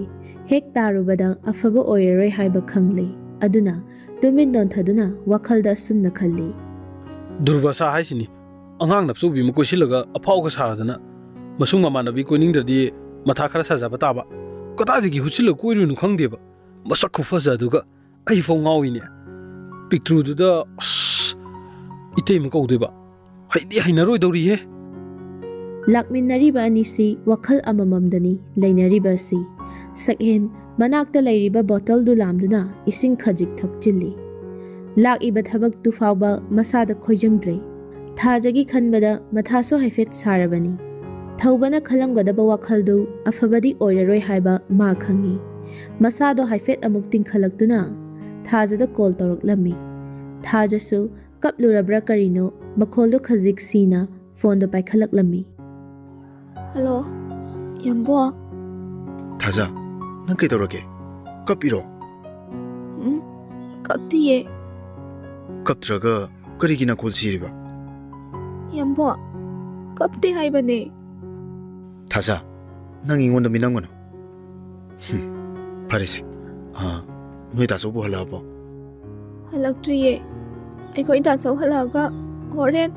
ꯍꯦꯛ ꯇꯥꯔꯨꯕꯗ ꯑꯐꯕ ꯑꯣꯏꯔꯔꯣꯏ ꯍꯥꯏꯕ ꯈꯪꯂꯤ ꯑꯗꯨꯅ ꯇꯨꯃꯤꯟ ꯅꯣꯟꯊꯗꯨꯅ ꯋꯥꯈꯜꯗ ꯑꯁꯨꯝꯅ ꯈꯜꯂꯤ ꯗꯨꯔꯕꯥꯁꯥ ꯍꯥꯏꯁꯤꯅꯤ ꯑꯉꯥꯡ ꯅꯞꯆꯧꯕꯤ ꯑꯃ ꯀꯣꯏꯁꯤꯜꯂꯒ ꯑꯐꯥꯎꯒ ꯁꯥꯔꯗꯅ ꯃꯁꯨꯡ ꯃꯃꯥꯟꯅꯕꯤ ꯀꯣꯏꯅꯤꯡꯗ꯭ꯔꯗꯤ ꯃꯊꯥ ꯈꯔ ꯁꯥꯖꯕ ꯇꯥꯕ ꯀꯗꯥꯏꯗꯒꯤ ꯍꯨꯠꯆꯤꯜꯂ ꯀꯣꯏꯔꯨꯅꯣ ꯈꯪꯗꯦꯕ ꯃꯁꯛ ꯈꯨꯐꯖꯗꯨꯒ ꯑꯩꯐꯥꯎ ꯉꯥꯎꯏꯅꯦ ꯄꯤꯛꯇ꯭ꯔꯨꯗꯨꯗ ꯏꯇꯩꯃ ꯀꯧꯗꯣꯏꯕ ꯍꯩꯗꯤ ꯍꯩꯅꯔꯣꯏꯗꯧꯔꯤꯍꯦ ꯂꯥꯛꯃꯤꯟꯅꯔꯤꯕ ꯑꯅꯤꯁꯤ ꯋꯥꯈꯜ ꯑꯃꯃꯝꯗꯅꯤ ꯂꯩꯅꯔꯤꯕ ꯑꯁꯤ ꯁꯛꯍꯦꯟ ꯃꯅꯥꯛꯇ ꯂꯩꯔꯤꯕ ꯕꯣꯇꯜꯗꯨ ꯂꯥꯝꯗꯨꯅ ꯏꯁꯤꯡ ꯈꯖꯤꯛ ꯊꯛꯆꯤꯜꯂꯤ ꯂꯥꯛꯏꯕ ꯊꯕꯛꯇꯨ ꯐꯥꯎꯕ ꯃꯁꯥꯗ ꯈꯣꯏꯖꯪꯗ꯭ꯔꯦ ꯊꯥꯖꯒꯤ ꯈꯟꯕꯗ ꯃꯊꯥꯁꯨ ꯍꯥꯏꯐꯦꯠ ꯁꯥꯔꯕꯅꯤ ꯊꯧꯕꯅ ꯈꯜꯂꯝꯒꯗꯕ ꯋꯥꯈꯜꯗꯨ ꯑꯐꯕꯗꯤ ꯑꯣꯏꯔꯔꯣꯏ ꯍꯥꯏꯕ ꯃꯥ ꯈꯪꯉꯤ ꯃꯁꯥꯗꯣ ꯍꯥꯏꯐꯦꯠ ꯑꯃꯨꯛ ꯇꯤꯡꯈꯠꯂꯛꯇꯨꯅ ꯊꯥꯖꯗ ꯀꯣꯜ ꯇꯧꯔꯛꯂꯝꯃꯤ ꯊꯥꯖꯁꯨ ꯀꯞꯂꯨꯔꯕ꯭ꯔꯥ ꯀꯔꯤꯅꯣ ꯃꯈꯣꯜꯗꯨ ꯈꯖꯤꯛ ꯁꯤꯅ ꯐꯣꯟꯗꯣ ꯄꯥꯏꯈꯠꯂꯛꯂꯝꯃꯤ ꯍꯜꯂꯣ ꯌꯥꯝꯕꯣ ꯊꯥꯖ ꯅꯪ ꯀꯩꯗꯧꯔꯒꯦ ꯀꯞꯄꯤꯔꯣ ꯀꯞꯇꯤꯌꯦ ꯀꯞꯇ꯭ꯔꯒ ꯀꯔꯤꯒꯤ ꯅꯈꯣꯜ ꯁꯤꯔꯤꯕ ꯌꯥꯝꯕꯣ ꯀꯞꯇꯦ ꯍꯥꯏꯕꯅꯦ ꯊꯥꯖ ꯅꯪ ꯑꯩꯉꯣꯟꯗ ꯃꯤꯅꯝꯒꯅꯨ ꯐꯔꯦꯁꯦ ꯅꯣꯏ ꯇꯥꯆꯧꯕꯨ ꯍꯜꯂꯛꯑꯕꯣ ꯍꯜꯂꯛꯇ꯭ꯔꯤꯌꯦ ꯑꯩꯈꯣꯏ ꯇꯥꯆꯧ ꯍꯜꯂꯛꯑꯒ ꯍꯣꯔꯦꯟ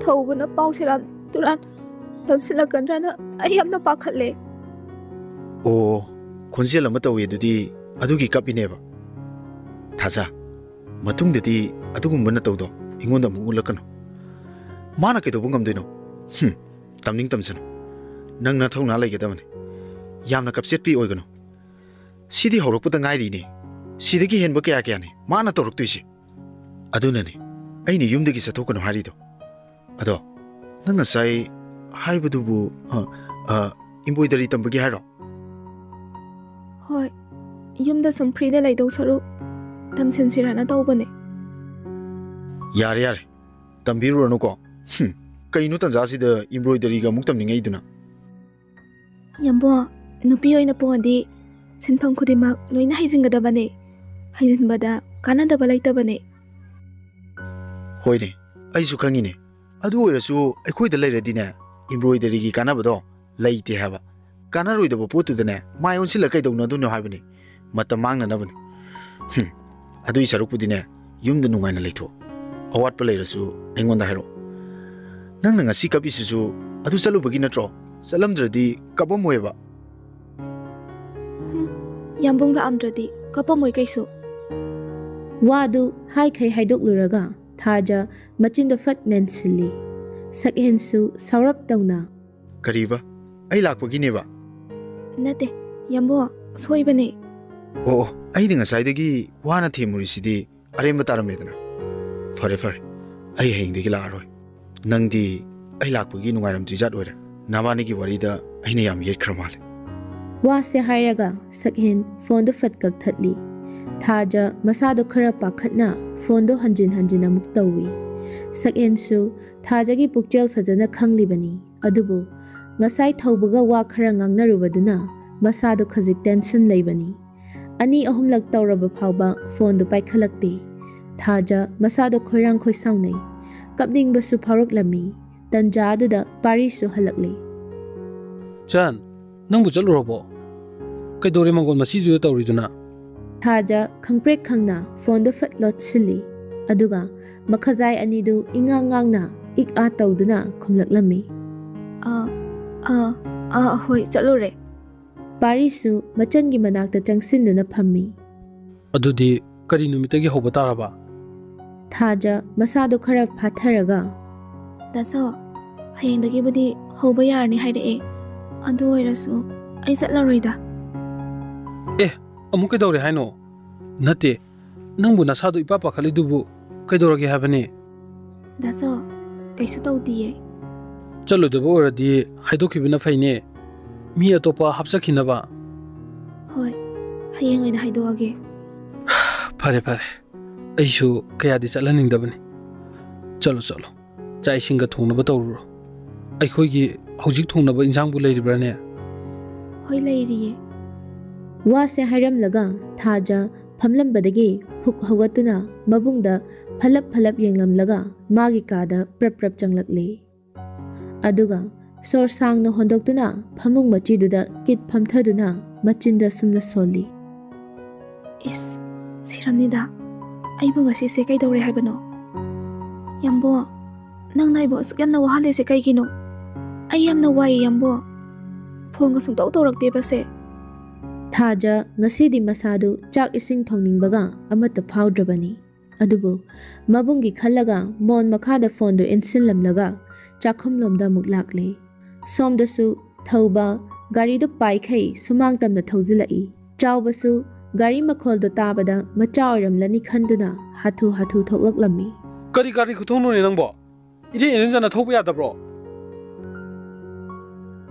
ꯊꯧꯕꯅ ꯄꯥꯎ ꯁꯦꯔꯥꯟ ꯇꯨꯔꯥꯟ ꯇꯝꯁꯤꯜꯂꯛꯀꯗ꯭ꯔꯅ ꯑꯩ ꯌꯥꯝꯅ ꯄꯥꯈꯠꯂꯦ ꯑꯣ ꯈꯣꯟꯖꯦꯜ ꯑꯃ ꯇꯧꯋꯤ ꯑꯗꯨꯗꯤ ꯑꯗꯨꯒꯤ ꯀꯞꯄꯤꯅꯦꯕ ꯊꯥꯖ ꯃꯇꯨꯡꯗꯗꯤ ꯑꯗꯨꯒꯨꯝꯕ ꯅꯇꯧꯗꯣ ꯑꯩꯉꯣꯟꯗ ꯑꯃꯨꯛ ꯎꯠꯂꯛꯀꯅꯨ ꯃꯥꯅ ꯀꯩꯗꯧꯕ ꯉꯝꯗꯣꯏꯅꯣ ꯇꯝꯅꯤꯡ ꯇꯝꯁꯅꯨ ꯅꯪ ꯅꯊꯧꯅꯥ ꯂꯩꯒꯗꯕꯅꯤ ꯌꯥꯝꯅ ꯀꯞꯆꯦꯠꯄꯤ ꯑꯣꯏꯒꯅꯨ ꯁꯤꯗꯤ ꯍꯧꯔꯛꯄꯗ ꯉꯥꯏꯔꯤꯅꯦ ꯁꯤꯗꯒꯤ ꯍꯦꯟꯕ ꯀꯌꯥ ꯀꯌꯥꯅꯤ ꯃꯥꯅ ꯇꯧꯔꯛꯇꯣꯏꯁꯦ ꯑꯗꯨꯅꯅꯦ ꯑꯩꯅ ꯌꯨꯝꯗꯒꯤ ꯆꯠꯊꯣꯛꯀꯅꯨ ꯍꯥꯏꯔꯤꯗꯣ ꯑꯗꯣ ꯅꯪ ꯉꯁꯥꯏ ꯍꯥꯏꯕꯗꯨꯕꯨ ꯏꯝꯕꯣꯏꯗꯔꯤ ꯇꯝꯕꯒꯤ ꯍꯥꯏꯔꯣ ꯍꯣꯏ ꯌꯨꯝꯗ ꯁꯨꯝ ꯐ꯭ꯔꯤꯗ ꯂꯩꯗꯧ ꯁꯔꯨꯛ ꯇꯝꯁꯤꯟꯁꯤꯔꯅ ꯇꯧꯕꯅꯦ ꯌꯥꯔꯦ ꯌꯥꯔꯦ ꯇꯝꯕꯤꯔꯨꯔꯅꯨꯀꯣ ꯀꯩꯅꯣ ꯇꯟꯖꯥꯁꯤꯗ ꯏꯝꯕ꯭ꯔꯣꯏꯗꯔꯤꯒ ꯑꯃꯨꯛ ꯇꯝꯅꯤꯡꯉꯛꯏꯗꯨꯅ ꯌꯥꯝꯕꯣ ꯅꯨꯄꯤ ꯑꯣꯏꯅ ꯄꯣꯛꯑꯗꯤ ꯁꯤꯟꯐꯝ ꯈꯨꯗꯤꯡꯃꯛ ꯂꯣꯏꯅ ꯍꯩꯖꯤꯟꯒꯗꯕꯅꯦ ꯍꯩꯖꯤꯟꯕꯗ ꯀꯥꯟꯅꯗꯕ ꯂꯩꯇꯕꯅꯦ ꯍꯣꯏꯅꯦ ꯑꯩꯁꯨ ꯈꯪꯉꯤꯅꯦ ꯑꯗꯨ ꯑꯣꯏꯔꯁꯨ ꯑꯩꯈꯣꯏꯗ ꯂꯩꯔꯗꯤꯅꯦ ꯏꯝꯕ꯭ꯔꯣꯏꯗꯔꯤꯒꯤ ꯀꯥꯟꯅꯕꯗꯣ ꯂꯩꯇꯦ ꯍꯥꯏꯕ ꯀꯥꯟꯅꯔꯣꯏꯗꯕ ꯄꯣꯠꯇꯨꯗꯅꯦ ꯃꯥꯏ ꯑꯣꯟꯁꯤꯜꯂ ꯀꯩꯗꯧꯅꯗꯣꯏꯅꯣ ꯍꯥꯏꯕꯅꯤ ꯃꯇꯝ ꯃꯥꯡꯅꯅꯕꯅꯤ ꯑꯗꯨꯏ ꯁꯔꯨꯛꯄꯨꯗꯤꯅꯦ ꯌꯨꯝꯗ ꯅꯨꯡꯉꯥꯏꯅ ꯂꯩꯊꯣꯛ ꯑꯋꯥꯠꯄ ꯂꯩꯔꯁꯨ ꯑꯩꯉꯣꯟꯗ ꯍꯥꯏꯔꯛꯑꯣ ꯅꯪꯅ ꯉꯁꯤ ꯀꯞꯄꯤꯁꯤꯁꯨ ꯑꯗꯨ ꯆꯠꯂꯨꯕꯒꯤ ꯅꯠꯇ꯭ꯔꯣ ꯆꯠꯂꯝꯗ꯭ꯔꯗꯤ ꯀꯞꯄꯝꯃꯣꯏꯕ ꯌꯥꯝꯕꯨꯡ ꯂꯥꯛꯑꯝꯗ꯭ꯔꯗꯤ ꯀꯞꯄꯝꯃꯣꯏ ꯀꯩꯁꯨ ꯋꯥꯗꯨ ꯍꯥꯏꯈꯩ ꯍꯥꯏꯗꯣꯛꯂꯨꯔꯒ ꯊꯥꯖ ꯃꯆꯤꯟꯗꯣ ꯐꯠ ꯃꯦꯟꯁꯤꯜꯂꯤ ꯁꯛꯍꯦꯟꯁꯨ ꯁꯥꯎꯔꯞ ꯇꯧꯅ ꯀꯔꯤꯕ ꯑꯩ ꯂꯥꯛꯄꯒꯤꯅꯦꯕ ꯅꯠꯇꯦ ꯌꯥꯝꯕꯨ ꯁꯣꯏꯕꯅꯦ ꯑꯣ ꯑꯩꯗꯤ ꯉꯁꯥꯏꯗꯒꯤ ꯋꯥꯅ ꯊꯦꯝꯃꯨꯔꯤꯁꯤꯗꯤ ꯑꯔꯦꯝꯕ ꯇꯥꯔꯝꯃꯦꯗꯅ ꯐꯔꯦ ꯐꯔꯦ ꯑꯩ ꯍꯌꯦꯡꯗꯒꯤ ꯂꯥꯛꯑꯔꯣꯏ ꯅꯪꯗꯤ ꯑꯩ ꯂꯥꯛꯄꯒꯤ ꯅꯨꯡꯉꯥꯏꯔꯝꯗ꯭ꯔꯤꯖꯥꯠ ꯑꯣꯏꯔꯦ ꯅꯕꯥꯅꯤꯒꯤ ꯋꯥꯔꯤꯗ ꯑꯩꯅ ꯌꯥꯝ ꯌꯦꯠꯈ꯭ꯔ ꯃꯥꯜꯂꯦ ꯋꯥꯁꯦ ꯍꯥꯏꯔꯒ ꯁꯛꯍꯦꯟ ꯐꯣꯟꯗꯣ ꯐꯠ ꯀꯛꯊꯠꯂꯤ ꯊꯥꯖ ꯃꯁꯥꯗꯣ ꯈꯔ ꯄꯥꯈꯠꯅ ꯐꯣꯟꯗꯣ ꯍꯟꯖꯤꯟ ꯍꯟꯖꯤꯟ ꯑꯃꯨꯛ ꯇꯧꯏ ꯁꯛꯍꯦꯟꯁꯨ ꯊꯥꯖꯒꯤ ꯄꯨꯛꯆꯦꯜ ꯐꯖꯅ ꯈꯪꯂꯤꯕꯅꯤ ꯑꯗꯨꯕꯨ ꯉꯁꯥꯏ ꯊꯧꯕꯒ ꯋꯥ ꯈꯔ ꯉꯥꯡꯅꯔꯨꯕꯗꯨꯅ ꯃꯁꯥꯗꯣ ꯈꯖꯤꯛ ꯇꯦꯟꯁꯟ ꯂꯩꯕꯅꯤ ꯑꯅꯤ ꯑꯍꯨꯝꯂꯛ ꯇꯧꯔꯕ ꯐꯥꯎꯕ ꯐꯣꯟꯗꯣ ꯄꯥꯏꯈꯠꯂꯛꯇꯦ ꯊꯥꯖ ꯃꯁꯥꯗꯣ ꯈꯣꯏꯔꯥꯡ ꯈꯣꯏꯁꯥꯎꯅꯩ ꯀꯞꯅꯤꯡꯕꯁꯨ ꯐꯥꯎꯔꯛꯂꯝꯃꯤ ꯇꯟꯖꯥ ꯑꯗꯨꯗ ꯄꯥꯔꯤꯁꯨ ꯍꯜꯂꯛꯂꯤ ꯆꯟ ꯅꯪꯕꯨ ꯆꯠꯂꯨꯔꯕꯣ ꯀꯩꯗꯧꯔꯦ ꯃꯪꯒꯣꯜ ꯃꯁꯤꯗꯨꯗ ꯇꯧꯔꯤꯗꯨꯅ ꯊꯥꯖ ꯈꯪꯄ꯭ꯔꯦꯛ ꯈꯪꯅ ꯐꯣꯟꯗꯣ ꯐꯠ ꯂꯣꯠꯁꯤꯜꯂꯤ ꯑꯗꯨꯒ ꯃꯈꯖꯥꯏ ꯑꯅꯤꯗꯨ ꯏꯉꯥꯡ ꯉꯥꯡꯅ ꯏꯛ ꯑꯥ ꯇꯧꯗꯨꯅ ꯈꯨꯝꯂꯛꯂꯝꯃꯤ ꯍꯣꯏ ꯆꯠꯂꯨꯔꯦ ꯄꯥꯔꯤꯁꯨ ꯃꯆꯟꯒꯤ ꯃꯅꯥꯛꯇ ꯆꯪꯁꯤꯟꯗꯨꯅ ꯐꯝꯃꯤ ꯑꯗꯨꯗꯤ ꯀꯔꯤ ꯅꯨꯃꯤꯠꯇꯒꯤ ꯍꯧꯕ ꯇꯥꯔꯕ ꯊꯥꯖ ꯃꯁꯥꯗꯣ ꯈꯔ ꯐꯥꯊꯔꯒ ꯗꯥꯆꯧ ꯍꯌꯦꯡꯗꯒꯤꯕꯨꯗꯤ ꯍꯧꯕ ꯌꯥꯔꯅꯤ ꯍꯥꯏꯔꯛꯑꯦ ꯑꯗꯨ ꯑꯣꯏꯔꯁꯨ ꯑꯩ ꯆꯠꯂꯔꯣꯏꯗ ꯑꯦ ꯑꯃꯨꯛ ꯀꯩꯗꯧꯔꯦ ꯍꯥꯏꯅꯣ ꯅꯠꯇꯦ ꯅꯪꯕꯨ ꯅꯁꯥꯗꯣ ꯏꯄꯥ ꯄꯥꯈꯠꯂꯤꯗꯨꯕꯨ ꯀꯩꯗꯧꯔꯒꯦ ꯍꯥꯏꯕꯅꯤ ꯗꯥꯆꯧ ꯀꯩꯁꯨ ꯇꯧꯗꯤꯌꯦ ꯆꯠꯂꯣꯏꯗꯕ ꯑꯣꯏꯔꯗꯤ ꯍꯥꯏꯗꯣꯛꯈꯤꯕꯅ ꯐꯩꯅꯦ ꯃꯤ ꯑꯇꯣꯞꯄ ꯍꯥꯞꯆꯈꯤꯅꯕ ꯍꯣꯏ ꯍꯌꯦꯡ ꯑꯣꯏꯅ ꯍꯥꯏꯗꯣꯛꯑꯒꯦ ꯐꯔꯦ ꯐꯔꯦ ꯑꯩꯁꯨ ꯀꯌꯥꯗꯤ ꯆꯠꯍꯟꯅꯤꯡꯗꯕꯅꯤ ꯆꯠꯂꯣ ꯆꯠꯂꯣ ꯆꯥꯛ ꯏꯁꯤꯡꯒ ꯊꯣꯡꯅꯕ ꯇꯧꯔꯨꯔꯣ ꯑꯩꯈꯣꯏꯒꯤ ꯍꯧꯖꯤꯛ ꯊꯣꯡꯅꯕ ꯏꯟꯁꯥꯡꯕꯨ ꯂꯩꯔꯤꯕ꯭ꯔꯥꯅꯦ ꯍꯣꯏ ꯂꯩꯔꯤꯌꯦ ꯋꯥꯁꯦ ꯍꯥꯏꯔꯝꯂꯒ ꯊꯥꯖ ꯐꯝꯂꯝꯕꯗꯒꯤ ꯐꯨꯛ ꯍꯧꯒꯠꯇꯨꯅ ꯃꯕꯨꯡꯗ ꯐꯂꯞ ꯐꯂꯞ ꯌꯦꯡꯂꯝꯂꯒ ꯃꯥꯒꯤ ꯀꯥꯗ ꯄ꯭ꯔꯞ ꯄ꯭ꯔꯞ ꯆꯪꯂꯛꯂꯤ ꯑꯗꯨꯒ ꯁꯣꯔ ꯁꯥꯡꯅ ꯍꯣꯟꯗꯣꯛꯇꯨꯅ ꯐꯃꯨꯡ ꯃꯆꯤꯗꯨꯗ ꯀꯤꯠ ꯐꯝꯊꯗꯨꯅ ꯃꯆꯤꯟꯗ ꯁꯨꯝꯅ ꯁꯣꯜꯂꯤ ꯏꯁ ꯁꯤꯔꯝꯅꯤꯗ ꯑꯩꯕꯨ ꯉꯁꯤꯁꯦ ꯀꯩꯗꯧꯔꯦ ꯍꯥꯏꯕꯅꯣ ꯌꯥꯝꯕꯣ ꯅꯪꯅ ꯑꯩꯕꯨ ꯑꯁꯨꯛ ꯌꯥꯝꯅ ꯋꯥꯍꯜꯂꯤꯁꯦ ꯀꯩꯒꯤꯅꯣ ꯑꯩ ꯌꯥꯝꯅ ꯋꯥꯏꯌꯦ ꯌꯥꯝꯕꯣ ꯐꯣꯟꯒ ꯁꯨꯡꯇꯧ ꯇꯧꯔꯛꯇꯦꯕꯁꯦ ꯊꯥꯖ ꯉꯁꯤꯗꯤ ꯃꯁꯥꯗꯨ ꯆꯥꯛ ꯏꯁꯤꯡ ꯊꯣꯡꯅꯤꯡꯕꯒ ꯑꯃꯠꯇ ꯐꯥꯎꯗ꯭ꯔꯕꯅꯤ ꯑꯗꯨꯕꯨ ꯃꯕꯨꯡꯒꯤ ꯈꯜꯂꯒ ꯃꯣꯟ ꯃꯈꯥꯗ ꯐꯣꯟꯗꯨ ꯏꯟꯁꯤꯜꯂꯝꯂꯒ ꯆꯥꯛꯈꯨꯝꯂꯣꯝꯗ ꯑꯃꯨꯛ ꯂꯥꯛꯂꯤ ꯁꯣꯝꯗꯁꯨ ꯊꯧꯕ ꯒꯥꯔꯤꯗꯨ ꯄꯥꯏꯈꯩ ꯁꯨꯃꯥꯡ ꯇꯝꯅ ꯊꯧꯖꯤꯜꯂꯛꯏ ꯆꯥꯎꯕꯁꯨ ꯒꯥꯔꯤ ꯃꯈꯣꯜꯗꯣ ꯇꯥꯕꯗ ꯃꯆꯥ ꯑꯣꯏꯔꯝꯂꯅꯤ ꯈꯟꯗꯨꯅ ꯍꯥꯊꯨ ꯍꯥꯊꯨ ꯊꯣꯛꯂꯛꯂꯝꯃꯤ ꯀꯔꯤ ꯒꯥꯔꯤ ꯈꯨꯊꯧꯅꯣꯅꯦ ꯅꯪꯕꯣ ꯏꯔꯦꯟ ꯏꯔꯦꯟꯖꯅ ꯊꯧꯕ ꯌꯥꯗꯕ꯭ꯔꯣ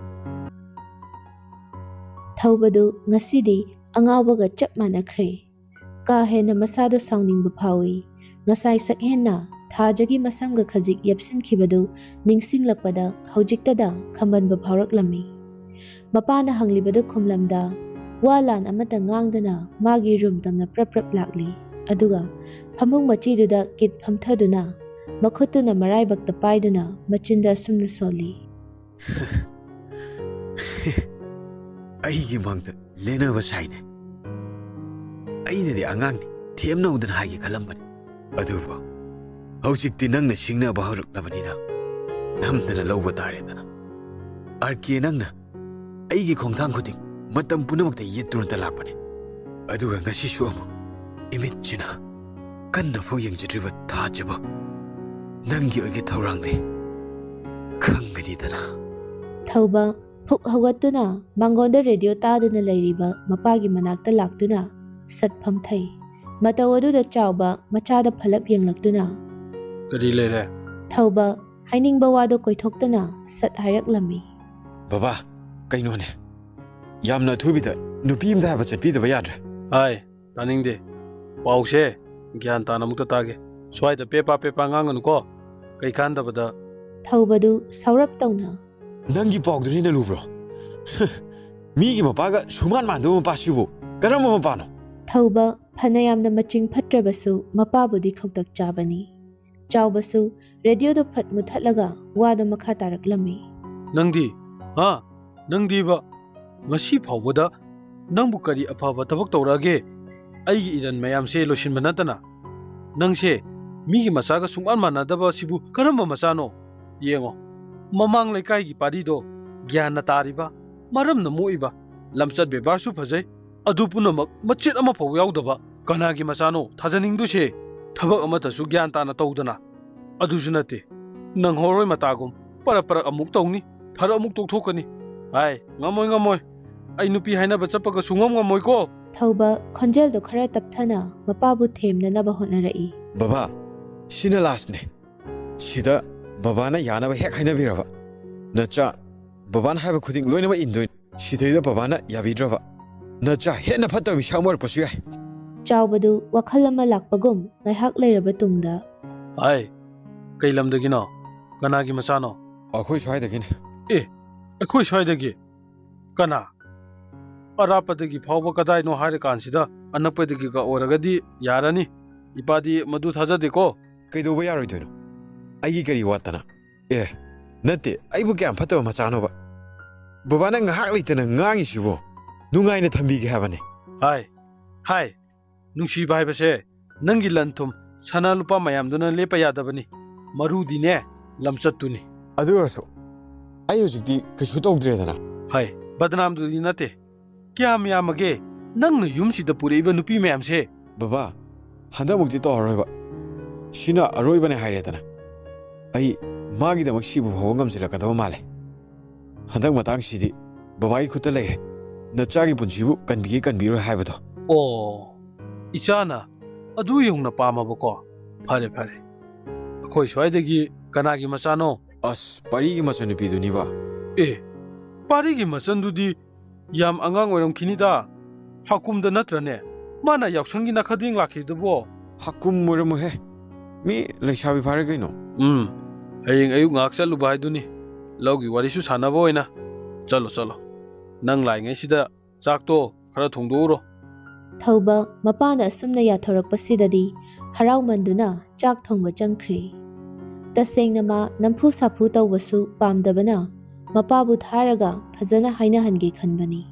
ꯊꯧꯕꯗꯨ ꯉꯁꯤꯗꯤ ꯑꯉꯥꯎꯕꯒ ꯆꯞ ꯃꯥꯟꯅꯈ꯭ꯔꯦ ꯀꯥ ꯍꯦꯟꯅ ꯃꯁꯥꯗꯣ ꯁꯥꯎꯅꯤꯡꯕ ꯐꯥꯎꯏ ꯉꯁꯥꯏ ꯁꯛꯍꯦꯟꯅ ꯊꯥꯖꯒꯤ ꯃꯁꯝꯒ ꯈꯖꯤꯛ ꯌꯦꯞꯁꯤꯟꯈꯤꯕꯗꯨ ꯅꯤꯡꯁꯤꯡꯂꯛꯄꯗ ꯍꯧꯖꯤꯛꯇꯗ ꯈꯝꯕꯟꯕ ꯐꯥꯎꯔꯛꯂꯝꯃꯤ ꯃꯄꯥꯅ ꯍꯪꯂꯤꯕꯗꯨ ꯈꯨꯝꯂꯝꯗ ꯋꯥ ꯂꯥꯟ ꯑꯃꯠꯇ ꯉꯥꯡꯗꯅ ꯃꯥꯒꯤ ꯔꯨꯝ ꯇꯝꯅ ꯄ꯭ꯔꯞ ꯄ꯭ꯔꯞ ꯂꯥꯛꯂꯤ ꯑꯗꯨꯒ ꯐꯃꯨꯡ ꯃꯆꯤꯗꯨꯗ ꯀꯤꯠ ꯐꯝꯊꯗꯨꯅ ꯃꯈꯨꯠꯇꯨꯅ ꯃꯔꯥꯏꯕꯛꯇ ꯄꯥꯏꯗꯨꯅ ꯃꯆꯤꯟꯗ ꯁꯨꯝꯅ ꯁꯣꯜꯂꯤ ꯑꯩꯒꯤ ꯃꯥꯡꯗ ꯂꯦꯅꯕ ꯁꯥꯏꯅꯦ ꯑꯩꯅꯗꯤ ꯑꯉꯥꯡꯅꯤ ꯊꯦꯝꯅꯧꯗꯅ ꯍꯥꯏꯒꯦ ꯈꯜꯂꯝꯕꯅꯤ ꯑꯗꯨꯕꯨ ꯍꯧꯖꯤꯛꯇꯤ ꯅꯪꯅ ꯁꯤꯡꯅꯕ ꯍꯧꯔꯛꯂꯕꯅꯤꯅ ꯅꯝꯗꯅ ꯂꯧꯕ ꯇꯥꯔꯦꯗꯅ ꯑꯥꯔꯀꯦ ꯅꯪꯅ ꯑꯩꯒꯤ ꯈꯣꯡꯊꯥꯡ ꯈꯨꯗꯤꯡ ꯃꯇꯝ ꯄꯨꯝꯅꯃꯛꯇ ꯌꯦꯠꯇꯨꯅꯇ ꯂꯥꯛꯄꯅꯤ ꯑꯗꯨꯒ ꯉꯁꯤꯁꯨ ꯑꯃꯨꯛ ꯏꯃꯤꯠꯁꯤꯅ ꯀꯟꯅ ꯐꯥꯎ ꯌꯦꯡꯖꯗ꯭ꯔꯤꯕ ꯊꯥꯖꯕ ꯅꯪꯒꯤ ꯑꯣꯏꯒꯤ ꯊꯧꯔꯥꯡꯗꯤ ꯈꯪꯒꯅꯤꯗꯅ ꯊꯧꯕ ꯐꯨꯛ ꯍꯧꯒꯠꯇꯨꯅ ꯃꯥꯡꯒꯣꯟꯗ ꯔꯦꯗꯤꯑꯣ ꯇꯥꯗꯨꯅ ꯂꯩꯔꯤꯕ ꯃꯄꯥꯒꯤ ꯃꯅꯥꯛꯇ ꯂꯥꯛꯇꯨꯅ ꯁꯠ ꯐꯝꯊꯩ ꯃꯇꯧ ꯑꯗꯨꯗ ꯆꯥꯎꯕ ꯃꯆꯥꯗ ꯐꯂꯞ ꯌꯦꯡꯂꯛꯇꯨꯅ ꯀꯔꯤ ꯂꯩꯔꯦ ꯊꯧꯕ ꯍꯥꯏꯅꯤꯡꯕ ꯋꯥꯗꯣ ꯀꯣꯏꯊꯣꯛꯇꯅ ꯁꯠ ꯍꯥꯏꯔꯛꯂꯝꯃꯤ ꯕꯕꯥ ꯀꯩꯅꯣꯅꯦ ꯌꯥꯝꯅ ꯑꯊꯨꯕꯤꯗ ꯅꯨꯄꯤ ꯑꯃꯗ ꯍꯥꯏꯕ ꯆꯠꯄꯤꯗꯕ ꯌꯥꯗ꯭ꯔꯦ ꯍꯥꯏ ꯇꯥꯅꯤꯡꯗꯦ ꯄꯥꯎꯁꯦ ꯒ꯭ꯌꯥꯟ ꯇꯥꯅ ꯑꯃꯨꯛꯇ ꯇꯥꯒꯦ ꯁ꯭ꯋꯥꯏꯗ ꯄꯦꯄꯥ ꯄꯦꯄꯥ ꯉꯥꯡꯒꯅꯨꯀꯣ ꯀꯩ ꯀꯥꯟꯗꯕꯗ ꯊꯧꯕꯗꯨ ꯁꯥꯎꯔꯞ ꯇꯧꯅ ꯅꯪꯒꯤ ꯄꯥꯎꯗꯨꯅ ꯍꯦꯟꯅ ꯂꯨꯕ꯭ꯔꯣ ꯃꯤꯒꯤ ꯃꯄꯥꯒ ꯁꯨꯃꯥꯟ ꯃꯥꯟꯗꯕ ꯃꯄꯥꯁꯤꯕꯨ ꯀꯔꯝꯕ ꯃꯄꯥꯅꯣ ꯊꯧꯕ ꯐꯅ ꯌꯥꯝꯅ ꯃꯆꯤꯡ ꯐꯠꯇ꯭ꯔꯕꯁꯨ ꯃꯄꯥꯕꯨꯗꯤ ꯈꯧꯇꯛ ꯆꯥꯕꯅꯤ ꯆꯥꯎꯕꯁꯨ ꯔꯦꯗꯤꯑꯣꯗꯣ ꯐꯠ ꯃꯨꯊꯠꯂꯒ ꯋꯥꯗꯣ ꯃꯈꯥ ꯇꯥꯔꯛꯂꯝꯃꯤ. ꯅꯪꯗꯤ ꯅꯪꯗꯤꯕ ꯉꯁꯤ ꯐꯥꯎꯕꯗ ꯅꯪꯕꯨ ꯀꯔꯤ ꯑꯐꯕ ꯊꯕꯛ ꯇꯧꯔꯛꯑꯒꯦ? ꯑꯩꯒꯤ ꯏꯔꯟ ꯃꯌꯥꯝꯁꯦ ꯂꯣꯏꯁꯤꯟꯕ ꯅꯠꯇꯅ ꯅꯪꯁꯦ ꯃꯤꯒꯤ ꯃꯆꯥꯒ ꯁꯨꯡꯃꯥꯟ ꯃꯥꯟꯅꯗꯕ ꯁꯤꯕꯨ ꯀꯔꯝꯕ ꯃꯆꯥꯅꯣ? ꯌꯦꯡꯉꯣ, ꯃꯃꯥꯡ ꯂꯩꯀꯥꯏꯒꯤ ꯄꯥꯔꯤꯗꯣ ꯒ꯭ꯌꯥꯟꯅ ꯇꯥꯔꯤꯕ, ꯃꯔꯝꯅ ꯃꯣꯛꯏꯕ, ꯂꯝꯆꯠ ꯕꯦꯕꯥꯔꯁꯨ ꯐꯖꯩ, ꯑꯗꯨ ꯄꯨꯝꯅꯃꯛ ꯃꯆꯦꯠ ꯑꯃ ꯐꯥꯎ ꯌꯥꯎꯗꯕ ꯀꯅꯥꯒꯤ ꯃꯆꯥꯅꯣ ꯊꯥꯖꯅꯤꯡꯗꯣꯏꯁꯦ? ꯊꯕꯛ ꯑꯃꯇꯁꯨ ꯒ꯭ꯌꯥꯟ ꯇꯥꯅ ꯇꯧꯗꯅ. ꯑꯗꯨꯁꯨ ꯅꯠꯇꯦ, ꯅꯪꯍꯧꯔꯣꯏ ꯃꯇꯥꯒꯨꯝ ꯄꯔꯞ ꯑꯃꯨꯛ ꯇꯧꯅꯤ, ꯐꯔ ꯑꯃꯨꯛ ꯇꯣꯛꯊꯣꯛꯀꯅꯤ. ꯉꯝꯃꯣꯏ. ꯑꯩ ꯅꯨꯄꯤ ꯍꯥꯏꯅꯕ ꯆꯠꯄꯒ ꯁꯨꯡꯉꯝ ꯉꯝꯃꯣꯏꯀꯣ. ꯊꯧꯕ ꯈꯣꯟꯖꯦꯜꯗꯣ ꯈꯔ ꯇꯞꯊꯅ ꯃꯄꯥꯕꯨ ꯊꯦꯝꯅꯅꯕ ꯍꯣꯠꯅꯔꯛꯏ. ꯕꯕꯥ, ꯁꯤꯅ ꯂꯥꯁꯅꯦ. ꯁꯤꯗ ꯕꯕꯥꯅ ꯌꯥꯅꯕ ꯍꯦꯛ ꯍꯥꯏꯅꯕꯤꯔꯕ ꯅꯆꯥ ꯕꯕꯥꯅ ꯍꯥꯏꯕ ꯈꯨꯗꯤꯡ ꯂꯣꯏꯅꯃꯛ ꯏꯟꯗꯣꯏꯅꯤ. ꯁꯤꯗꯩꯗ ꯕꯕꯥꯅ ꯌꯥꯕꯤꯗ꯭ꯔꯕ ꯅꯆꯥ ꯍꯦꯟꯅ ꯐꯠꯇꯕ ꯃꯤꯁꯛ ꯑꯃ ꯑꯣꯏꯔꯛꯄꯁꯨ ꯌꯥꯏ. ꯆꯥꯎꯕꯗꯨ ꯋꯥꯈꯜ ꯑꯃ ꯂꯥꯛꯄꯒꯨꯝ ꯉꯥꯏꯍꯥꯛ ꯂꯩꯔꯕ ꯇꯨꯡꯗ, ꯀꯩ ꯂꯝꯗꯒꯤꯅꯣ? ꯀꯅꯥꯒꯤ ꯃꯆꯥꯅꯣ? ꯑꯩꯈꯣꯏ ꯁ꯭ꯋꯥꯏꯗꯒꯤꯅꯤ. ꯑꯩꯈꯣꯏ ꯁ꯭ꯋꯥꯏꯗꯒꯤ? ꯀꯅꯥ? ꯑꯔꯥꯞꯄꯗꯒꯤ ꯐꯥꯎꯕ ꯀꯗꯥꯏꯅꯣ ꯍꯥꯏꯔꯀꯥꯟꯁꯤꯗ ꯑꯅꯛꯄꯗꯒꯤꯒ ꯑꯣꯏꯔꯒꯗꯤ ꯌꯥꯔꯅꯤ. ꯏꯄꯥꯗꯤ ꯃꯗꯨ ꯊꯥꯖꯗꯦꯀꯣ. ꯀꯩꯗꯧꯕ ꯌꯥꯔꯣꯏꯗꯣꯏꯅꯣ? ꯑꯩꯒꯤ ꯀꯔꯤ ꯋꯥꯠꯇꯅ? ꯅꯠꯇꯦ, ꯑꯩꯕꯨ ꯀꯌꯥꯝ ꯐꯠꯇꯕ ꯃꯆꯥꯅꯣꯕ? ꯕꯕꯥꯅ ꯉꯥꯏꯍꯥꯛ ꯂꯩꯇꯅ ꯉꯥꯡꯉꯤꯁꯤꯕꯣ ꯅꯨꯡꯉꯥꯏꯅ ꯊꯝꯕꯤꯒꯦ ꯍꯥꯏꯕꯅꯦ. ꯅꯨꯡꯁꯤꯕ ꯍꯥꯏꯕꯁꯦ ꯅꯪꯒꯤ ꯂꯟ ꯊꯨꯝ ꯁꯅꯥ ꯂꯨꯄꯥ ꯃꯌꯥꯝꯗꯨꯅ ꯂꯦꯞꯄ ꯌꯥꯗꯕꯅꯤ. ꯃꯔꯨꯗꯤꯅꯦ ꯂꯝꯆꯠꯇꯨꯅꯤ. ꯑꯗꯨ ꯑꯣꯏꯔꯁꯨ ꯑꯩ ꯍꯧꯖꯤꯛꯇꯤ ꯀꯩꯁꯨ ꯇꯧꯗ꯭ꯔꯦꯗꯅ. ꯕꯗꯅꯥꯝꯗꯨꯗꯤ ꯅꯠꯇꯦ. ꯀꯌꯥꯝ ꯌꯥꯝꯃꯒꯦ ꯅꯪꯅ ꯌꯨꯝꯁꯤꯗ ꯄꯨꯔꯛꯏꯕ ꯅꯨꯄꯤ ꯃꯌꯥꯝꯁꯦ? ꯕꯕꯥ, ꯍꯟꯗꯛꯃꯨꯛꯇꯤ ꯇꯧꯔꯔꯣꯏꯕ. ꯁꯤꯅ ꯑꯔꯣꯏꯕꯅꯦ ꯍꯥꯏꯔꯦꯗꯅ. ꯑꯩ ꯃꯥꯒꯤꯗꯃꯛ ꯁꯤꯕꯨ ꯐꯥꯎꯕ ꯉꯝꯁꯤꯜꯂꯛꯀꯗꯕ ꯃꯥꯜꯂꯦ. ꯍꯟꯗꯛ ꯃꯇꯥꯡꯁꯤꯗꯤ ꯕꯕꯥꯒꯤ ꯈꯨꯠꯇ ꯂꯩꯔꯦ. ꯅꯆꯥꯒꯤ ꯄꯨꯟꯁꯤꯕꯨ ꯀꯟꯕꯤꯒꯦ ꯀꯟꯕꯤꯔꯣꯏ ꯍꯥꯏꯕꯗꯣ. ꯏꯆꯥꯅ ꯑꯗꯨ ꯌꯧꯅ ꯄꯥꯝꯃꯕꯀꯣ? ꯐꯔꯦ. ꯑꯩꯈꯣꯏ ꯁ꯭ꯋꯥꯏꯗꯒꯤ ꯀꯅꯥꯒꯤ ꯃꯆꯥꯅꯣ? ꯄꯥꯔꯤꯒꯤ ꯃꯆꯟꯅꯨꯄꯤꯗꯨꯅꯤꯕ. ꯄꯥꯔꯤꯒꯤ ꯃꯆꯟꯗꯨꯗꯤ ꯌꯥꯝ ꯑꯉꯥꯡ ꯑꯣꯏꯔꯝꯈꯤꯅꯤꯗ. ꯍꯥꯀꯨꯝꯗ ꯅꯠꯇ꯭ꯔꯅꯦ ꯃꯥꯅ ꯌꯥꯎꯁꯪꯒꯤ ꯅꯈꯗꯦꯡ ꯂꯥꯛꯈꯤꯕꯗꯨꯕꯣ? ꯍꯥꯀꯨꯝ ꯑꯣꯏꯔꯝꯃꯣꯏꯍꯦ, ꯃꯤ ꯂꯩꯁꯥꯕꯤ ꯐꯥꯔꯦ ꯀꯩꯅꯣ. ꯍꯌꯦꯡ ꯑꯌꯨꯛ ꯉꯥꯏꯍꯥꯛ ꯆꯠꯂꯨꯕ ꯍꯥꯏꯗꯨꯅꯤ. ꯂꯧꯒꯤ ꯋꯥꯔꯤꯁꯨ ꯁꯥꯟꯅꯕ ꯑꯣꯏꯅ. ꯆꯠꯂꯣ. ꯅꯪ ꯂꯥꯛꯏꯉꯩꯁꯤꯗ ꯆꯥꯛꯇꯣ ꯈꯔ ꯊꯣꯡꯗꯣꯛꯎꯔꯣ. ꯊꯧꯕ ꯃꯄꯥꯅ ꯑꯁꯨꯝꯅ ꯌꯥꯊꯣꯔꯛꯄꯁꯤꯗꯗꯤ ꯍꯔꯥꯎꯃꯟꯗꯨꯅ ꯆꯥꯛ ꯊꯣꯡꯕ ꯆꯪꯈ꯭ꯔꯦ. ꯇꯁꯦꯡꯅ ꯃꯥ ꯅꯝꯐꯨ ꯁꯥꯐꯨ ꯇꯧꯕꯁꯨ ꯄꯥꯝꯗꯕꯅ ꯃꯄꯥꯕꯨ ꯊꯥꯔꯒ ꯐꯖꯅ ꯍꯥꯏꯅꯍꯟꯒꯦ ꯈꯟꯕꯅꯤ.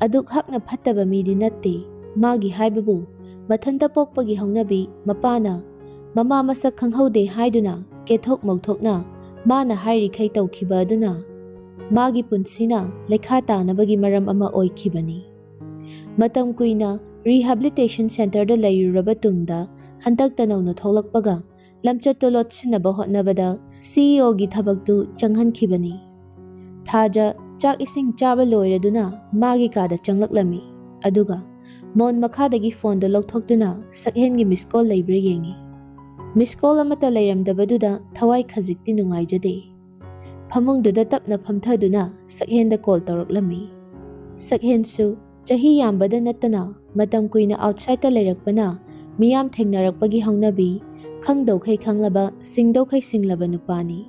ꯑꯗꯨꯛ ꯍꯛꯅ ꯐꯠꯇꯕ ꯃꯤꯗꯤ ꯅꯠꯇꯦ. ꯃꯥꯒꯤ ꯍꯥꯏꯕꯕꯨ ꯃꯊꯟꯇ ꯄꯣꯛꯄꯒꯤ ꯍꯧꯅꯕꯤ ꯃꯄꯥꯅ ꯃꯃꯥ ꯃꯁꯛ ꯈꯪꯍꯧꯗꯦ ꯍꯥꯏꯗꯨꯅ ꯀꯦꯊꯣꯛ ꯃꯧꯊꯣꯛꯅ ꯃꯥꯅ ꯍꯥꯏꯔꯤꯈꯩ ꯇꯧꯈꯤꯕ ꯑꯗꯨꯅ ꯃꯥꯒꯤ ꯄꯨꯟꯁꯤꯅ ꯂꯩꯈꯥ ꯇꯥꯅꯕꯒꯤ ꯃꯔꯝ ꯑꯃ ꯑꯣꯏꯈꯤꯕꯅꯤ. ꯃꯇꯝ ꯀꯨꯏꯅ ꯔꯤꯍꯦꯕꯤꯂꯤꯇꯦꯁꯟ ꯁꯦꯟꯇꯔꯗ ꯂꯩꯔꯨꯔꯕ ꯇꯨꯡꯗ ꯍꯟꯗꯛꯇ ꯅꯧꯅ ꯊꯣꯛꯂꯛꯄꯒ ꯂꯝꯆꯠꯇꯨ ꯂꯣꯠꯁꯤꯟꯅꯕ ꯍꯣꯠꯅꯕꯗ CEOꯒꯤ ꯊꯕꯛꯇꯨ ꯆꯪꯍꯟꯈꯤꯕꯅꯤ. ꯊꯥꯖ ꯆꯥꯛ ꯏꯁꯤꯡ ꯆꯥꯕ ꯂꯣꯏꯔꯗꯨꯅ ꯃꯥꯒꯤ ꯀꯥꯗ ꯆꯪꯂꯛꯂꯝꯃꯤ. ꯑꯗꯨꯒ ꯃꯣꯟ ꯃꯈꯥꯗꯒꯤ ꯐꯣꯟꯗꯣ ꯂꯧꯊꯣꯛꯇꯨꯅ ꯁꯛꯍꯦꯟꯒꯤ ꯃꯤꯁꯀꯣꯜ ꯂꯩꯕ꯭ꯔꯥ ꯌꯦꯡꯉꯤ. ꯃꯤꯁꯀꯣꯜ ꯑꯃꯠꯇ ꯂꯩꯔꯝꯗꯕꯗꯨꯗ ꯊꯋꯥꯏ ꯈꯖꯤꯛꯇꯤ ꯅꯨꯡꯉꯥꯏꯖꯗꯦ. ꯐꯃꯨꯡꯗꯨꯗ ꯇꯞꯅ ꯐꯝꯊꯗꯨꯅ ꯁꯛꯍꯦꯟꯗ ꯀꯣꯜ ꯇꯧꯔꯛꯂꯝꯃꯤ. ꯁꯛꯍꯦꯟꯁꯨ ꯆꯍꯤ ꯌꯥꯝꯕꯗ ꯅꯠꯇꯅ ꯃꯇꯝ ꯀꯨꯏꯅ ꯑꯥꯎꯠꯁꯥꯏꯗꯇ ꯂꯩꯔꯛꯄꯅ ꯃꯤꯌꯥꯝ ꯊꯦꯡꯅꯔꯛꯄꯒꯤ ꯍꯧꯅꯕꯤ ꯈꯪꯗꯧꯈꯩ ꯈꯪꯂꯕ ꯁꯤꯡꯗꯧꯈꯩ ꯁꯤꯡꯂꯕ ꯅꯨꯄꯥꯅꯤ.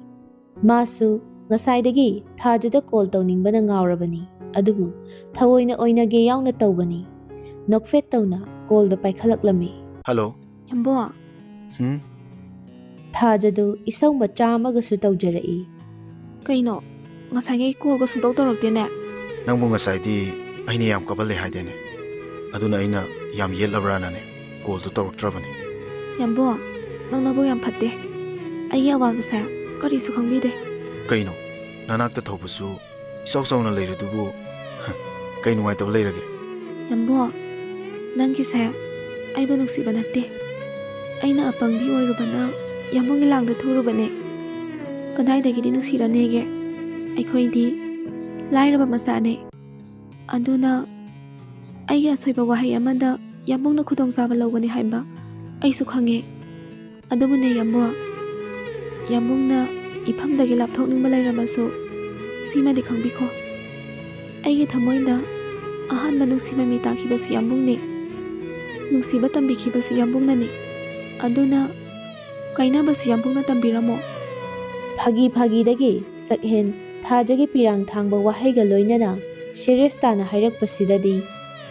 ꯃꯥꯁꯨ ꯉꯁꯥꯏꯗꯒꯤ ꯊꯥꯖꯗ ꯀꯣꯜ ꯇꯧꯅꯤꯡꯕꯅ ꯉꯥꯎꯔꯕꯅꯤ. ꯑꯗꯨꯕꯨ ꯊꯑꯣꯏꯅ ꯑꯣꯏꯅꯒꯦ ꯌꯥꯎꯅ ꯇꯧꯕꯅꯤ. ꯅꯣꯛꯐꯦꯠ ꯇꯧꯅ ꯀꯣꯜꯗꯣ ꯄꯥꯏꯈꯠꯂꯛꯂꯝꯃꯤ. ꯍꯜꯂꯣ. ꯌꯥꯝꯕꯣ. ꯊꯥꯖꯗꯨ ꯏꯁꯧ ꯃꯆꯥ ꯑꯃꯒꯁꯨ ꯇꯧꯖꯔꯛꯏ. ꯀꯩꯅꯣ ꯉꯁꯥꯏꯉꯩ ꯀꯣꯜꯒ ꯁꯨꯡꯇꯧ ꯇꯧꯔꯛꯇꯦꯅꯦ? ꯅꯪꯕꯨ ꯉꯁꯥꯏꯗꯤ ꯑꯩꯅ ꯌꯥꯝ ꯀꯞꯍꯜꯂꯦ ꯍꯥꯏꯗꯦꯅꯦ. ꯑꯗꯨꯅ ꯑꯩꯅ ꯌꯥꯝ ꯌꯦꯠꯂꯕ꯭ꯔꯥꯅꯅꯦ ꯀꯣꯜꯗꯣ ꯇꯧꯔꯛꯇ꯭ꯔꯕꯅꯤ. ꯌꯥꯝꯕꯣ, ꯅꯪꯅꯕꯨ ꯌꯥꯝ ꯐꯠꯇꯦ. ꯑꯩꯒꯤ ꯑꯋꯥꯕꯁꯦ ꯀꯔꯤꯁꯨ ꯈꯪꯕꯤꯗꯦ. ꯀꯩꯅꯣ ꯅꯅꯥꯛꯇ ꯊꯧꯕꯁꯨ ꯏꯆꯥꯎ ꯆꯥꯎꯅ ꯂꯩꯔꯗꯨꯕꯨ ꯀꯩ ꯅꯨꯡꯉꯥꯏꯇꯕ ꯂꯩꯔꯒꯦ? ꯌꯥꯝꯕꯣ, ꯅꯪꯒꯤꯁꯦ ꯑꯩꯕꯨ ꯅꯨꯡꯁꯤꯕ ꯅꯠꯇꯦ. ꯑꯩꯅ ꯑꯄꯪꯕꯤ ꯑꯣꯏꯔꯨꯕꯅ ꯌꯥꯝꯕꯨꯡꯒꯤ ꯂꯥꯡꯗ ꯊꯨꯔꯨꯕꯅꯦ. ꯀꯗꯥꯏꯗꯒꯤꯗꯤ ꯅꯨꯡꯁꯤꯔꯅꯦꯒꯦ? ꯑꯩꯈꯣꯏꯗꯤ ꯂꯥꯏꯔꯕ ꯃꯆꯥꯅꯦ. ꯑꯗꯨꯅ ꯑꯩꯒꯤ ꯑꯁꯣꯏꯕ ꯋꯥꯍꯩ ꯑꯃꯗ ꯌꯥꯝꯕꯨꯡꯅ ꯈꯨꯗꯣꯡꯆꯥꯕ ꯂꯧꯒꯅꯤ ꯍꯥꯏꯕ ꯑꯩꯁꯨ ꯈꯪꯉꯦ. ꯑꯗꯨꯕꯨꯅꯦ ꯌꯥꯝꯕꯣ, ꯌꯥꯝꯕꯨꯡꯅ ꯏꯐꯝꯗꯒꯤ ꯂꯥꯞꯊꯣꯛꯅꯤꯡꯕ ꯂꯩꯔꯕꯁꯨ ꯁꯤꯃꯗꯤ ꯈꯪꯕꯤꯈꯣ. ꯑꯩꯒꯤ ꯊꯃꯣꯏꯗ ꯑꯍꯥꯟꯕ ꯅꯨꯡꯁꯤꯕ ꯃꯤ ꯇꯥꯈꯤꯕꯁꯨ ꯌꯥꯝꯕꯨꯡꯅꯤ. ꯅꯨꯡꯁꯤꯕ ꯇꯝꯕꯤꯈꯤꯕꯁꯨ ꯌꯥꯝꯕꯨꯡꯅꯅꯤ. ꯑꯗꯨꯅ ꯀꯥꯏꯅꯕꯁꯨ ꯌꯥꯝꯕꯨꯡꯅ ꯇꯝꯕꯤꯔꯝꯃꯣ. ꯐꯥꯒꯤꯗꯒꯤ ꯁꯛꯍꯦꯟ ꯊꯥꯖꯒꯤ ꯄꯤꯔꯥꯡ ꯊꯥꯡꯕ ꯋꯥꯍꯩꯒ ꯂꯣꯏꯅꯅ ꯁꯦꯔꯤꯌꯁ ꯇꯥꯅ ꯍꯥꯏꯔꯛꯄꯁꯤꯗꯗꯤ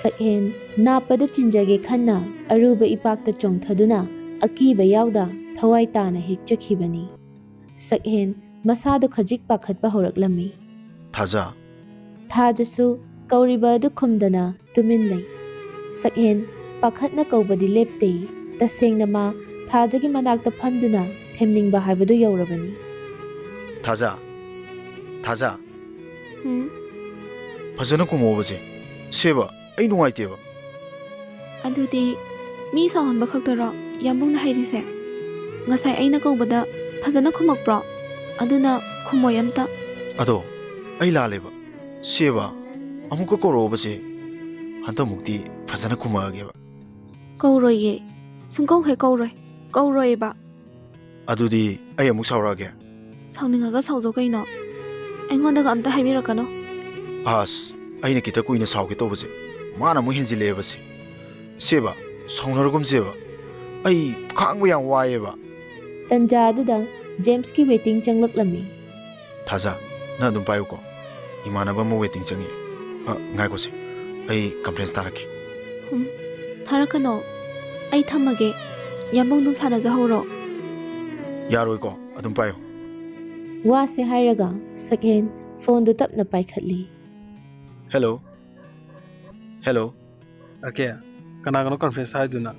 ꯁꯛꯍꯦꯟ ꯅꯥꯞꯄꯗ ꯆꯤꯟꯖꯒꯦ ꯈꯟꯅ ꯑꯔꯨꯕ ꯏꯄꯥꯛꯇ ꯆꯣꯡꯊꯗꯨꯅ ꯑꯀꯤꯕ ꯌꯥꯎꯗ ꯊꯋꯥꯏ ꯇꯥꯅ ꯍꯦꯛ ꯆꯠꯈꯤꯕꯅꯤ꯫ ꯁꯛꯍꯦꯟ ꯃꯁꯥꯗꯨ ꯈꯖꯤꯛ ꯄꯥꯈꯠꯄ ꯍꯧꯔꯛꯂꯝꯃꯤ꯫ ꯊꯥꯖ ꯊꯥꯖꯁꯨ ꯀꯧꯔꯤꯕ ꯑꯗꯨ ꯈꯨꯝꯗꯅ ꯇꯨꯃꯤꯟ ꯂꯩ꯫ ꯁꯛꯍꯦꯟ ꯄꯥꯈꯠꯅ ꯀꯧꯕꯗꯤ ꯂꯦꯞꯇꯦ꯫ ꯇꯁꯦꯡꯅ ꯃꯥ ꯊꯥꯖꯒꯤ ꯃꯅꯥꯛꯇ ꯐꯝꯗꯨꯅ ꯊꯦꯝꯅꯤꯡꯕ ꯍꯥꯏꯕꯗꯨ ꯌꯧꯔꯕꯅꯤ꯫ ꯊꯥꯖ ꯊꯥꯖ ꯎꯝ ꯐꯖꯅ ꯈꯨꯝꯃꯣꯕꯁꯦ ꯁꯦꯕ ꯑꯩ ꯅꯨꯡꯉꯥꯏꯇꯦꯕ꯫ ꯑꯗꯨꯗꯤ ꯃꯤ ꯁꯥꯎꯍꯟꯕ ꯈꯛꯇꯔꯣ ꯌꯥꯝꯕꯨꯡꯅ ꯍꯩꯔꯤꯁꯦ? ꯉꯁꯥꯏ ꯑꯩꯅ ꯀꯧꯕꯗ ꯐꯖꯅ ꯈꯨꯝꯃꯛꯄ꯭ꯔꯣ? ꯑꯗꯨꯅ ꯈꯨꯝꯃꯣꯏ ꯑꯝꯇ꯫ ꯑꯗꯣ ꯑꯩ ꯂꯥꯜꯂꯦꯕ ꯁꯦꯕ ꯑꯃꯨꯛꯀ ꯀꯧꯔꯛꯑꯣꯕꯁꯦ ꯍꯟꯗꯛꯃꯨꯛꯇꯤ ꯐꯖꯅ ꯈꯨꯝꯃꯛꯑꯒꯦꯕ꯫ ꯀꯧꯔꯣꯏꯌꯦ, ꯁꯨꯡꯀꯧ ꯍꯦꯛ ꯀꯧꯔꯣꯏ, ꯀꯧꯔꯣꯏꯕ꯫ ꯑꯗꯨꯗꯤ ꯑꯩ ꯑꯃꯨꯛ ꯁꯥꯎꯔꯛꯑꯒꯦ꯫ ꯁꯥꯎꯅꯤꯡꯉꯒ ꯁꯥꯎꯖꯧ ꯀꯩꯅꯣ, ꯑꯩꯉꯣꯟꯗꯒ ꯑꯝꯇ ꯍꯥꯏꯕꯤꯔꯛꯀꯅꯣ꯫ ꯑꯁ ꯑꯩꯅ ꯈꯤꯇ ꯀꯨꯏꯅ ꯁꯥꯎꯒꯦ ꯇꯧꯕꯁꯦ ꯃꯥꯅ ꯑꯃꯨꯛ ꯍꯦꯟꯖꯤꯜꯂꯛꯑꯦꯕꯁꯦ꯫ ꯁꯦꯕ ꯁꯥꯎꯅꯔꯒꯨꯝꯁꯦꯕ ꯑꯩ ꯈꯥꯡꯕ ꯌꯥꯝ ꯋꯥꯏꯑꯦꯕ꯫ ꯇꯟꯖꯥ ꯑꯗꯨꯗ ꯖꯦꯝꯁꯀꯤ ꯋꯦꯇꯤꯡ ꯆꯪꯂꯛꯂꯝꯃꯤ꯫ ꯊꯥꯖ ꯅꯪ ꯑꯗꯨꯝ ꯄꯥꯏꯌꯨꯀꯣ, ꯏꯃꯥꯟꯅꯕ ꯑꯃ ꯋꯦꯇꯤꯡ ꯆꯪꯉꯤ꯫ ꯉꯥꯏꯈꯣꯁꯦ ꯑꯩ ꯀꯟꯐ꯭ꯔꯦꯟꯁ ꯊꯥꯔꯛꯀꯦ꯫ ꯊꯥꯔꯛꯀꯅꯣ, ꯑꯩ ꯊꯝꯃꯒꯦ, ꯌꯥꯝꯕꯨꯡ ꯑꯗꯨꯝ ꯁꯥꯟꯅꯖꯍꯧꯔꯣ꯫ ꯌꯥꯔꯣꯏꯀꯣ, ꯑꯗꯨꯝ ꯄꯥꯏꯌꯨ꯫ ꯋꯥꯁꯦ ꯍꯥꯏꯔꯒ ꯁꯛꯍꯦꯟ ꯐꯣꯟꯗꯨ ꯇꯞꯅ ꯄꯥꯏꯈꯠꯂꯤ꯫ ꯍꯦꯜꯂꯣ ꯍꯦꯜꯂꯣ ꯑꯀꯦ ꯀꯅꯥꯒꯅꯣ ꯀꯟꯐ꯭ꯔꯦꯟꯁ ꯍꯥꯏꯗꯨꯅ?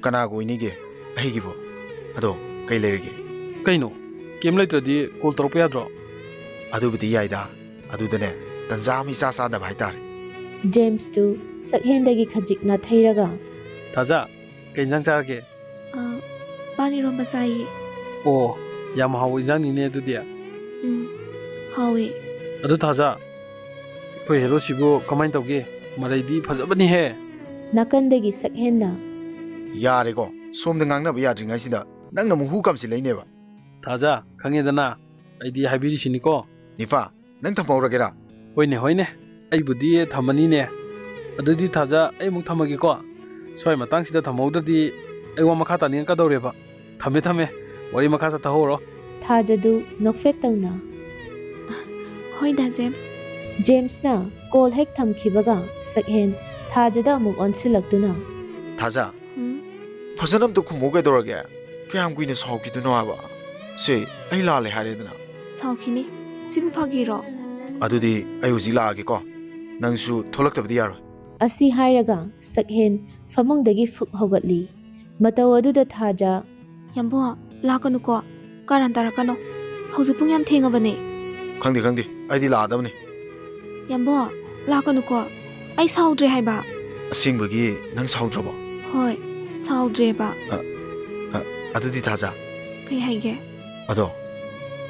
ꯀꯅꯥꯒ ꯑꯣꯏꯅꯤꯒꯦ? ꯑꯩꯒꯤꯕꯣ? ꯑꯗꯣ ꯀꯩ ꯂꯩꯔꯒꯦ? ꯀꯩꯅꯣ ꯀꯦꯝ ꯂꯩꯇ꯭ꯔꯗꯤ ꯀꯣꯜ ꯇꯧꯔꯛꯄ ꯌꯥꯗ꯭ꯔꯣ? ꯑꯗꯨꯕꯨꯗꯤ ꯌꯥꯏꯗ, ꯑꯗꯨꯗꯅꯦ ꯇꯟꯖꯥ ꯑꯃ ꯏꯆꯥ ꯆꯥꯗꯕ ꯍꯥꯏꯇꯥꯔꯦ꯫ ꯖꯦꯝꯁꯇꯨ ꯁꯛꯍꯦꯟꯗꯒꯤ ꯈꯖꯤꯛ ꯅꯥꯊꯩꯔꯒ ꯊꯥꯖ ꯀꯩ ꯏꯟꯖꯥꯡ ꯆꯥꯔꯒꯦ? ꯄꯥꯟ ꯏꯔꯣꯝꯕ ꯆꯥꯏꯌꯦ꯫ ꯑꯣ ꯌꯥꯝ ꯍꯥꯎꯕ ꯏꯟꯖꯥꯡꯅꯤꯅꯦ ꯑꯗꯨꯗꯤ꯫ ꯍꯥꯎꯋꯦ꯫ ꯑꯗꯨ ꯊꯥꯖ ꯑꯩꯈꯣꯏ ꯍꯦꯔꯣꯁꯤꯕꯨ ꯀꯃꯥꯏꯅ ꯇꯧꯒꯦ? ꯃꯔꯩꯗꯤ ꯐꯖꯕꯅꯤꯍꯦ꯫ ꯅꯥꯀꯟꯗꯒꯤ ꯁꯛꯍꯦꯟꯅ ꯌꯥꯔꯦꯀꯣ, ꯁꯣꯝꯗ ꯉꯥꯡꯅꯕ ꯌꯥꯗ꯭ꯔꯤꯉꯩꯁꯤꯗ ꯅꯪꯅ ꯑꯃꯨꯛ ꯍꯨ ꯀꯥꯝꯁꯤꯜꯂꯛꯏꯅꯦꯕ꯫ ꯊꯥꯖ ꯈꯪꯉꯦꯗꯅ ꯑꯩꯗꯤ ꯍꯥꯏꯕꯤꯔꯤꯁꯤꯅꯤꯀꯣ꯫ ꯅꯤꯐꯥ ꯅꯪ ꯊꯝꯍꯧꯔꯒꯦꯔꯥ? ꯍꯣꯏꯅꯦ ꯍꯣꯏꯅꯦ ꯑꯩꯕꯨꯗꯤ ꯊꯝꯃꯅꯤꯅꯦ꯫ ꯑꯗꯨꯗꯤ ꯊꯥꯖ ꯑꯩ ꯑꯃꯨꯛ ꯊꯝꯃꯒꯦꯀꯣ꯫ ꯁ꯭ꯋꯥꯏ ꯃꯇꯥꯡꯁꯤꯗ ꯊꯝꯍꯧꯗ꯭ꯔꯗꯤ ꯑꯩ ꯋꯥ ꯃꯈꯥ ꯇꯥꯅꯤꯡꯉꯛꯀꯗꯧꯔꯦꯕ꯫ ꯊꯝꯃꯦ ꯊꯝꯃꯦ, ꯋꯥꯔꯤ ꯃꯈꯥ ꯆꯠꯊꯍꯧꯔꯣ꯫ ꯊꯥꯖꯗꯨ ꯅꯣꯛꯐꯦꯠ ꯇꯧꯅ ꯍꯣꯏꯗ ꯖꯦꯝꯁ꯫ ꯖꯦꯝꯁꯅ ꯀꯣꯜ ꯍꯦꯛ ꯊꯝꯈꯤꯕꯒ ꯁꯛꯍꯦꯟ ꯊꯥꯖꯗ ꯑꯃꯨꯛ ꯑꯣꯟꯁꯤꯜꯂꯛꯇꯨꯅ ꯊꯥꯖ ꯐꯖꯅ ꯑꯝꯇ ꯈꯨꯝꯃꯨ ꯀꯩꯗꯧꯔꯒꯦ? ꯀꯌꯥꯝ ꯀꯨꯏꯅ ꯁꯥꯎꯈꯤꯗꯣꯏꯅꯣ ꯍꯥꯏꯕ? ꯁꯦ ꯑꯩ ꯂꯥꯜꯂꯦ ꯍꯥꯏꯔꯦꯗꯅ꯫ ꯁꯥꯎꯈꯤꯅꯤ, ꯁꯤꯕꯨ ꯐꯥꯒꯤꯔꯣ? ꯑꯗꯨꯗꯤ ꯑꯩ ꯍꯧꯖꯤꯛ ꯂꯥꯛꯑꯒꯦꯀꯣ, ꯅꯪꯁꯨ ꯊꯣꯛꯂꯛꯇꯕꯗꯤ ꯌꯥꯔꯣꯏ꯫ ꯑꯁꯤ ꯍꯥꯏꯔꯒ ꯁꯛꯍꯦꯟ ꯐꯃꯨꯡꯗꯒꯤ ꯐꯨꯛ ꯍꯧꯒꯠꯂꯤ꯫ ꯃꯇꯧ ꯑꯗꯨꯗ ꯊꯥꯖ ꯌꯥꯝꯕꯨꯡ ꯂꯥꯛꯀꯅꯨꯀꯣ, ꯀꯥꯔꯟ ꯇꯥꯔꯛꯀꯅꯣ, ꯍꯧꯖꯤꯛ ꯄꯨꯡ ꯌꯥꯝ ꯊꯦꯡꯉꯕꯅꯦ꯫ ꯈꯪꯗꯦ ꯈꯪꯗꯦ ꯑꯩꯗꯤ ꯂꯥꯛꯑꯗꯕꯅꯤ꯫ ꯌꯥꯝꯕꯨꯡ ꯂꯥꯛꯀꯅꯨꯀꯣ, ꯑꯩ ꯁꯥꯎꯗ꯭ꯔꯦ ꯍꯥꯏꯕ꯫ ꯑꯁꯦꯡꯕꯒꯤ ꯅꯪ ꯁꯥꯎꯗ꯭ꯔꯕꯣ? ꯍꯣꯏ ꯁꯥꯎꯗ꯭ꯔꯦꯕ꯫ ꯑꯗꯨꯗꯤ ꯊꯥꯖ ꯀꯩ ꯍꯥꯏꯒꯦ? ꯑꯗꯣ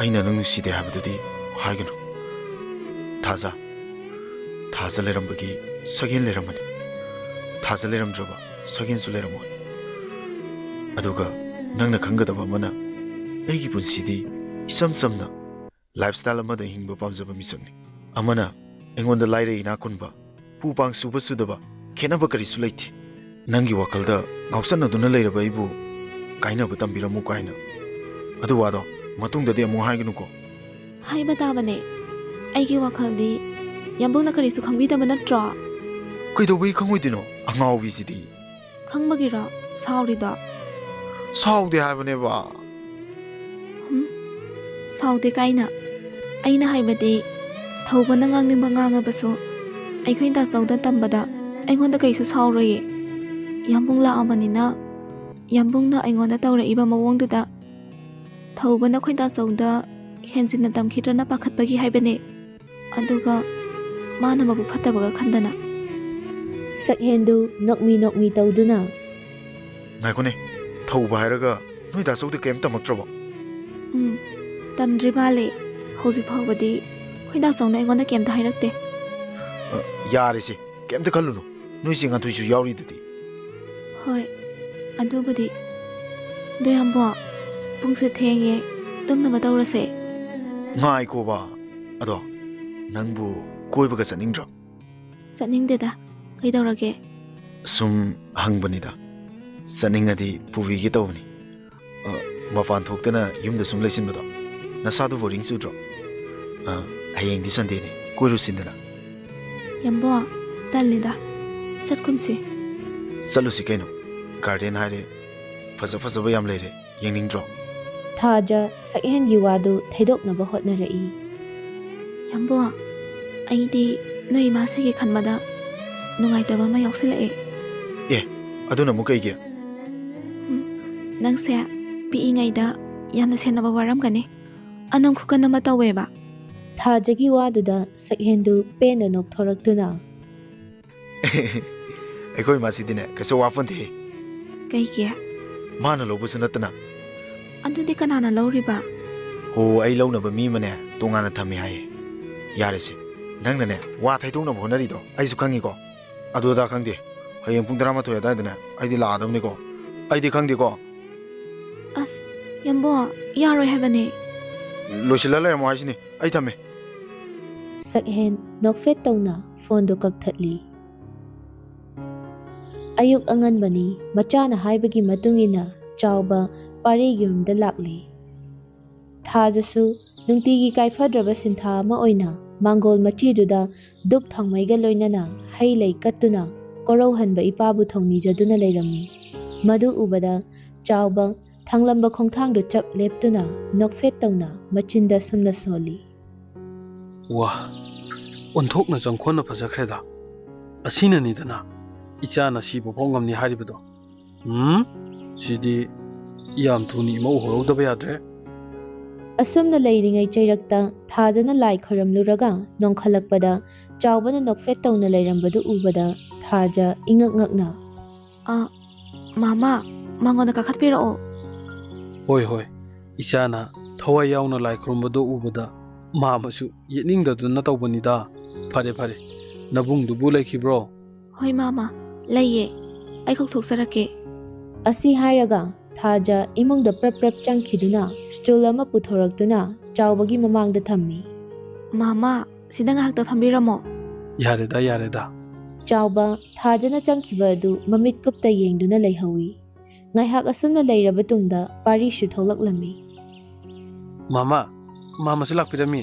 ꯑꯩꯅ ꯅꯪ ꯅꯨꯡꯁꯤꯗꯦ ꯍꯥꯏꯕꯗꯨꯗꯤ ꯍꯥꯏꯒꯅꯨ꯫ ꯊꯥꯖ ꯂꯩꯔꯝꯕꯒꯤ ꯁꯛꯍꯦꯟ ꯂꯩꯔꯝꯕꯅꯤ, ꯊꯥꯖ ꯂꯩꯔꯝꯗ꯭ꯔꯕ ꯁꯛꯍꯦꯟꯁꯨ ꯂꯩꯔꯝꯃꯣꯏ꯫ ꯑꯗꯨꯒ ꯅꯪꯅ ꯈꯪꯒꯗꯕ ꯑꯃꯅ ꯑꯩꯒꯤ ꯄꯨꯟꯁꯤꯗꯤ ꯏꯆꯝ ꯆꯝꯅ ꯂꯥꯏꯐ ꯁ꯭ꯇꯥꯏꯜ ꯑꯃꯗ ꯍꯤꯡꯕ ꯄꯥꯝꯖꯕ ꯃꯤꯁꯛꯅꯤ꯫ ꯑꯃꯅ ꯑꯩꯉꯣꯟꯗ ꯂꯥꯏꯔ ꯏꯅꯥꯛ ꯈꯨꯟꯕ, ꯄꯨ ꯄꯥꯡ ꯁꯨꯕ ꯁꯨꯗꯕ ꯈꯦꯠꯅꯕ ꯀꯔꯤꯁꯨ ꯂꯩꯇꯦ꯫ ꯅꯪꯒꯤ ꯋꯥꯈꯜꯗ ꯉꯥꯎꯆꯠꯅꯗꯨꯅ ꯂꯩꯔꯕ ꯑꯩꯕꯨ ꯀꯥꯏꯅꯕ ꯇꯝꯕꯤꯔꯝꯃꯨ ꯀꯥꯏꯅ ꯑꯗꯨ ꯋꯥꯗꯣ ꯃꯇꯨꯡꯗꯗꯤ ꯑꯃꯨꯛ ꯍꯥꯏꯒꯅꯨꯀꯣ꯫ ꯍꯥꯏꯕ ꯇꯥꯕꯅꯦ, ꯑꯩꯒꯤ ꯋꯥꯈꯜꯗꯤ ꯌꯥꯝꯕꯨꯡꯅ ꯀꯔꯤꯁꯨ ꯈꯪꯕꯤꯗꯕ ꯅꯠꯇ꯭ꯔꯣ? ꯀꯩꯗꯧꯕꯩ ꯈꯪꯉꯣꯏꯗꯣꯏꯅꯣ, ꯑꯉꯥꯎꯕꯤꯁꯤꯗꯤ꯫ ꯈꯪꯕꯒꯤꯔꯣ ꯁꯥꯎꯔꯤꯗꯣ? ꯁꯥꯎꯗꯦ ꯍꯥꯏꯕꯅꯦꯕ꯫ ꯁꯥꯎꯗꯦ ꯀꯥꯏꯅ? ꯑꯩꯅ ꯍꯥꯏꯕꯗꯤ ꯊꯧꯕꯅ ꯉꯥꯡꯅꯤꯡꯕ ꯉꯥꯡꯉꯕꯁꯨ ꯑꯩꯈꯣꯏ ꯗꯥꯆꯧꯗ ꯇꯝꯕꯗ ꯑꯩꯉꯣꯟꯗ ꯀꯩꯁꯨ ꯁꯥꯎꯔꯣꯏꯌꯦ꯫ ꯌꯥꯝꯕꯨꯡ ꯂꯥꯛꯑꯕꯅꯤꯅ ꯌꯥꯝꯕꯨꯡꯅ ꯑꯩꯉꯣꯟꯗ ꯇꯧꯔꯛꯏꯕ ꯃꯑꯣꯡꯗꯨꯗ ꯊꯧꯕꯅ ꯑꯩꯈꯣꯏ ꯗꯥꯆꯧꯗ ꯍꯦꯟꯖꯤꯟꯅ ꯇꯝꯈꯤꯗ꯭ꯔꯅ ꯄꯥꯈꯠꯄꯒꯤ ꯍꯥꯏꯕꯅꯦ꯫ ꯑꯗꯨꯒ ꯃꯥꯅ ꯃꯕꯨꯛ ꯐꯠꯇꯕꯒ ꯈꯟꯗꯅ꯫ ꯁꯛꯍꯦꯟꯗꯨ ꯅꯣꯛꯃꯤ ꯇꯧꯗꯨꯅ ꯉꯥꯏꯈꯣꯅꯦ, ꯊꯧꯕ ꯍꯥꯏꯔꯒ ꯅꯣꯏ ꯗꯥꯆꯧꯗ ꯀꯩꯝ ꯇꯝꯃꯛꯇ꯭ꯔꯕꯣ? ꯇꯝꯗ꯭ꯔꯤ ꯃꯥꯜꯂꯦ, ꯍꯧꯖꯤꯛ ꯐꯥꯎꯕꯗꯤ ꯑꯩꯈꯣꯏ ꯗꯥꯆꯧꯅ ꯑꯩꯉꯣꯟꯗ ꯀꯩꯝꯇ ꯍꯥꯏꯔꯛꯇꯦ꯫ ꯌꯥꯔꯦꯁꯦ, ꯀꯩꯝꯇ ꯈꯜꯂꯨꯅꯨ, ꯅꯣꯏ ꯆꯦ ꯉꯥꯟꯊꯣꯏꯁꯨ ꯌꯥꯎꯔꯤꯗꯨꯗꯤ꯫ ꯍꯣꯏ ꯑꯗꯨꯕꯨꯗꯤ꯫ ꯑꯗꯣ ꯌꯥꯝꯕꯨꯡ ꯄꯨꯡꯁꯨ ꯊꯦꯡꯉꯦ, ꯇꯨꯝꯅꯕ ꯇꯧꯔꯁꯦ꯫ ꯉꯥꯏꯈꯣꯕ, ꯑꯗꯣ ꯅꯪꯕꯨ ꯀꯣꯏꯕꯒ ꯆꯠꯅꯤꯡꯗ꯭ꯔꯣ? ꯆꯠꯅꯤꯡꯗꯦꯗ, ꯀꯩꯗꯧꯔꯒꯦ? ꯁꯨꯝ ꯍꯪꯕꯅꯤꯗ, ꯆꯠꯅꯤꯡꯉꯗꯤ ꯄꯨꯕꯤꯒꯦ ꯇꯧꯕꯅꯤ꯫ ꯃꯄꯥꯟ ꯊꯣꯛꯇꯅ ꯌꯨꯝꯗ ꯁꯨꯝ ꯂꯩꯁꯤꯟꯕꯗꯣ ꯅꯁꯥꯗꯨ ꯕꯣꯔꯤꯡ ꯆꯨꯗ꯭ꯔꯣ? ꯍꯌꯦꯡꯗꯤ ꯁꯟꯗꯦꯅꯤ, ꯀꯣꯏꯔꯨꯁꯤꯟꯗꯅ꯫ ꯌꯥꯝꯕꯨꯡ ꯇꯜꯂꯤꯗ, ꯆꯠꯀꯨꯝꯁꯤ꯫ ꯆꯠꯂꯨꯁꯤ ꯀꯩꯅꯣ, ꯒꯥꯔꯗꯦꯟ ꯍꯥꯏꯔꯦ ꯐꯖ ꯐꯖꯕ ꯌꯥꯝ ꯂꯩꯔꯦ, ꯌꯦꯡꯅꯤꯡꯗ꯭ꯔꯣ? ꯊꯥꯖ ꯁꯛꯍꯦꯟꯒꯤ ꯋꯥꯗꯨ ꯊꯩꯗꯣꯛꯅꯕ ꯍꯣꯠꯅꯔꯛꯏ꯫ ꯌꯥꯝꯕꯣ, ꯑꯩꯗꯤ ꯅꯣꯏ ꯏꯃꯥꯁꯤꯒꯤ ꯈꯟꯕꯗ ꯅꯨꯡꯉꯥꯏꯇꯕ ꯑꯃ ꯌꯥꯎꯁꯤꯜꯂꯛꯑꯦ꯫ ꯑꯦ, ꯑꯗꯨꯅ ꯑꯃꯨꯛ ꯀꯩꯒꯤ? ꯅꯪꯁꯦ ꯄꯤꯛꯏꯉꯩꯗ ꯌꯥꯝꯅ ꯁꯦꯟꯅꯕ ꯋꯥꯔꯝꯒꯅꯤ, ꯑꯅꯝ ꯈꯨꯀꯟ ꯑꯃ ꯇꯧꯋꯦꯕ꯫ ꯊꯥꯖꯒꯤ ꯋꯥꯗꯨꯗ ꯁꯛꯍꯦꯟꯗꯨ ꯄꯦꯟꯅ ꯅꯣꯛꯊꯣꯔꯛꯇꯨꯅ ꯑꯩꯈꯣꯏ ꯏꯃꯥꯁꯤꯗꯤꯅꯦ ꯀꯩꯁꯨ ꯋꯥꯐꯟꯗꯦ꯫ ꯀꯩꯒꯤ? ꯃꯥꯅ ꯂꯧꯕꯁꯨ ꯅꯠꯇꯅ꯫ ꯑꯗꯨꯗꯤ ꯀꯅꯥꯅ ꯂꯧꯔꯤꯕ? ꯍꯣ, ꯑꯩ ꯂꯧꯅꯕ ꯃꯤ ꯑꯃꯅꯦ ꯇꯣꯉꯥꯟꯅ ꯊꯝꯃꯤ ꯍꯥꯏꯌꯦ꯫ ꯌꯥꯔꯦꯁꯦ, ꯅꯪꯅꯅꯦ ꯋꯥ ꯊꯩꯗꯣꯛꯅꯕ ꯍꯣꯠꯅꯔꯤꯗꯣ ꯑꯩꯁꯨ ꯈꯪꯉꯤꯀꯣ꯫ ꯑꯗꯨꯗ ꯈꯪꯗꯦ, ꯍꯌꯦꯡ ꯄꯨꯡ 12 ꯑꯗꯨꯋꯥꯏꯗꯅꯦ ꯑꯩꯗꯤ ꯂꯥꯛꯑꯗꯕꯅꯤꯀꯣ꯫ ꯑꯩꯗꯤ ꯈꯪꯗꯦꯀꯣ꯫ ꯑꯁ, ꯌꯥꯝꯕꯣ, ꯌꯥꯔꯣꯏ ꯍꯥꯏꯕꯅꯦ꯫ ꯂꯣꯏꯁꯤꯜꯂ ꯂꯩꯔꯝꯃꯣ ꯍꯥꯏꯁꯤꯅꯤ, ꯑꯩ ꯊꯝꯃꯦ꯫ ꯁꯛꯍꯦꯟ ꯅꯣꯛꯐꯦꯠ ꯇꯧꯅ ꯐꯣꯟꯗꯨ ꯀꯛꯊꯠꯂꯤ꯫ ꯑꯌꯨꯛ ꯑꯉꯟꯕꯅꯤ, ꯃꯆꯥꯅ ꯍꯥꯏꯕꯒꯤ ꯃꯇꯨꯡꯏꯟꯅ ꯆꯥꯎꯕ ꯄꯥꯔꯤꯒꯤ ꯌꯨꯝꯗ ꯂꯥꯛꯂꯤ꯫ ꯊꯥꯖꯁꯨ ꯅꯨꯡꯇꯤꯒꯤ ꯀꯥꯏꯐꯗ꯭ꯔꯕ ꯁꯤꯟꯊꯥ ꯑꯃ ꯑꯣꯏꯅ ꯃꯥꯡꯒꯣꯜ ꯃꯆꯤꯗꯨꯗ ꯗꯨꯛ ꯊꯥꯎꯃꯩꯒ ꯂꯣꯏꯅꯅ ꯍꯩ ꯂꯩ ꯀꯠꯇꯨꯅ ꯀꯣꯔꯧꯍꯟꯕ ꯏꯄꯥꯕꯨ ꯊꯧꯅꯤꯖꯗꯨꯅ ꯂꯩꯔꯝꯃꯤ꯫ ꯃꯗꯨ ꯎꯕꯗ ꯆꯥꯎꯕ ꯊꯥꯡꯂꯝꯕ ꯈꯣꯡꯊꯥꯡꯗꯨ ꯆꯞ ꯂꯦꯞꯇꯨꯅ ꯅꯣꯛꯐꯦꯠ ꯇꯧꯅ ꯃꯆꯤꯟꯗ ꯁꯨꯝꯅ ꯁꯣꯜꯂꯤ꯫ ꯋꯥ, ꯑꯣꯟꯊꯣꯛꯅ ꯆꯪꯈꯣꯟꯅ ꯐꯖꯈ꯭ꯔꯦꯗ꯫ ꯑꯁꯤꯅꯅꯤꯗꯅ ꯏꯆꯥꯅ ꯁꯤꯕ ꯐꯥꯎ ꯉꯝꯅꯤ ꯍꯥꯏꯔꯤꯕꯗꯣ꯫ ꯁꯤꯗꯤ ꯌꯥꯝ ꯊꯨꯅ ꯏꯃꯧ ꯍꯧꯔꯧꯗꯕ ꯌꯥꯗ꯭ꯔꯦ꯫ ꯑꯁꯨꯝꯅ ꯂꯩꯔꯤꯉꯩ ꯆꯩꯔꯛꯇ ꯊꯥꯖꯅ ꯂꯥꯏ ꯈꯣꯏꯔꯝꯂꯨꯔꯒ ꯅꯣꯡꯈꯠꯂꯛꯄꯗ ꯆꯥꯎꯕꯅ ꯅꯣꯛꯐꯦꯠ ꯇꯧꯅ ꯂꯩꯔꯝꯕꯗꯨ ꯎꯕꯗ ꯊꯥꯖ ꯏꯉꯛ ꯉꯛꯅ ꯃꯥꯃꯥ, ꯃꯉꯣꯟꯗ ꯀꯥꯈꯠꯄꯤꯔꯛꯑꯣ꯫ ꯍꯣꯏ ꯍꯣꯏ, ꯏꯆꯥꯅ ꯊꯋꯥꯏ ꯌꯥꯎꯅ ꯂꯥꯏ ꯈꯨꯔꯨꯝꯕꯗꯣ ꯎꯕꯗ ꯃꯥꯃꯁꯨ ꯌꯦꯠꯅꯤꯡꯗꯗꯨꯅ ꯇꯧꯕꯅꯤꯗ꯫ ꯐꯔꯦ ꯐꯔꯦ, ꯅꯕꯨꯡꯗꯨꯕꯨ ꯂꯩꯈꯤꯕ꯭ꯔꯣ? ꯍꯣꯏ ꯃꯥꯃꯥ, ꯂꯩꯌꯦ꯫ ꯑꯩ ꯀꯧꯊꯣꯛꯆꯔꯛꯀꯦ꯫ ꯑꯁꯤ ꯍꯥꯏꯔꯒ ꯊꯥꯖ ꯏꯃꯨꯡꯗ ꯄ꯭ꯔꯞ ꯄ꯭ꯔꯞ ꯆꯪꯈꯤꯗꯨꯅ ꯁ꯭ꯇꯨꯜ ꯑꯃ ꯄꯨꯊꯣꯔꯛꯇꯨꯅ ꯆꯥꯎꯕꯒꯤ ꯃꯃꯥꯡꯗ ꯊꯝꯃꯤ꯫ ꯃꯥꯃꯥ, ꯁꯤꯗ ꯉꯥꯏꯍꯥꯛꯇ ꯐꯝꯕꯤꯔꯝꯃꯣ꯫ ꯌꯥꯔꯦꯗ ꯌꯥꯔꯦꯗ꯫ ꯆꯥꯎꯕ ꯊꯥꯖꯅ ꯆꯪꯈꯤꯕ ꯑꯗꯨ ꯃꯃꯤꯠ ꯀꯨꯞꯇ ꯌꯦꯡꯗꯨꯅ ꯂꯩꯍꯧꯏ꯫ ꯉꯥꯏꯍꯥꯛ ꯑꯁꯨꯝꯅ ꯂꯩꯔꯕ ꯇꯨꯡꯗ ꯄꯥꯔꯤꯁꯨ ꯊꯣꯛꯂꯛꯂꯝꯃꯤ꯫ ꯃꯥꯃꯥ, ꯃꯥꯃꯁꯨ ꯂꯥꯛꯄꯤꯔꯝꯃꯤ꯫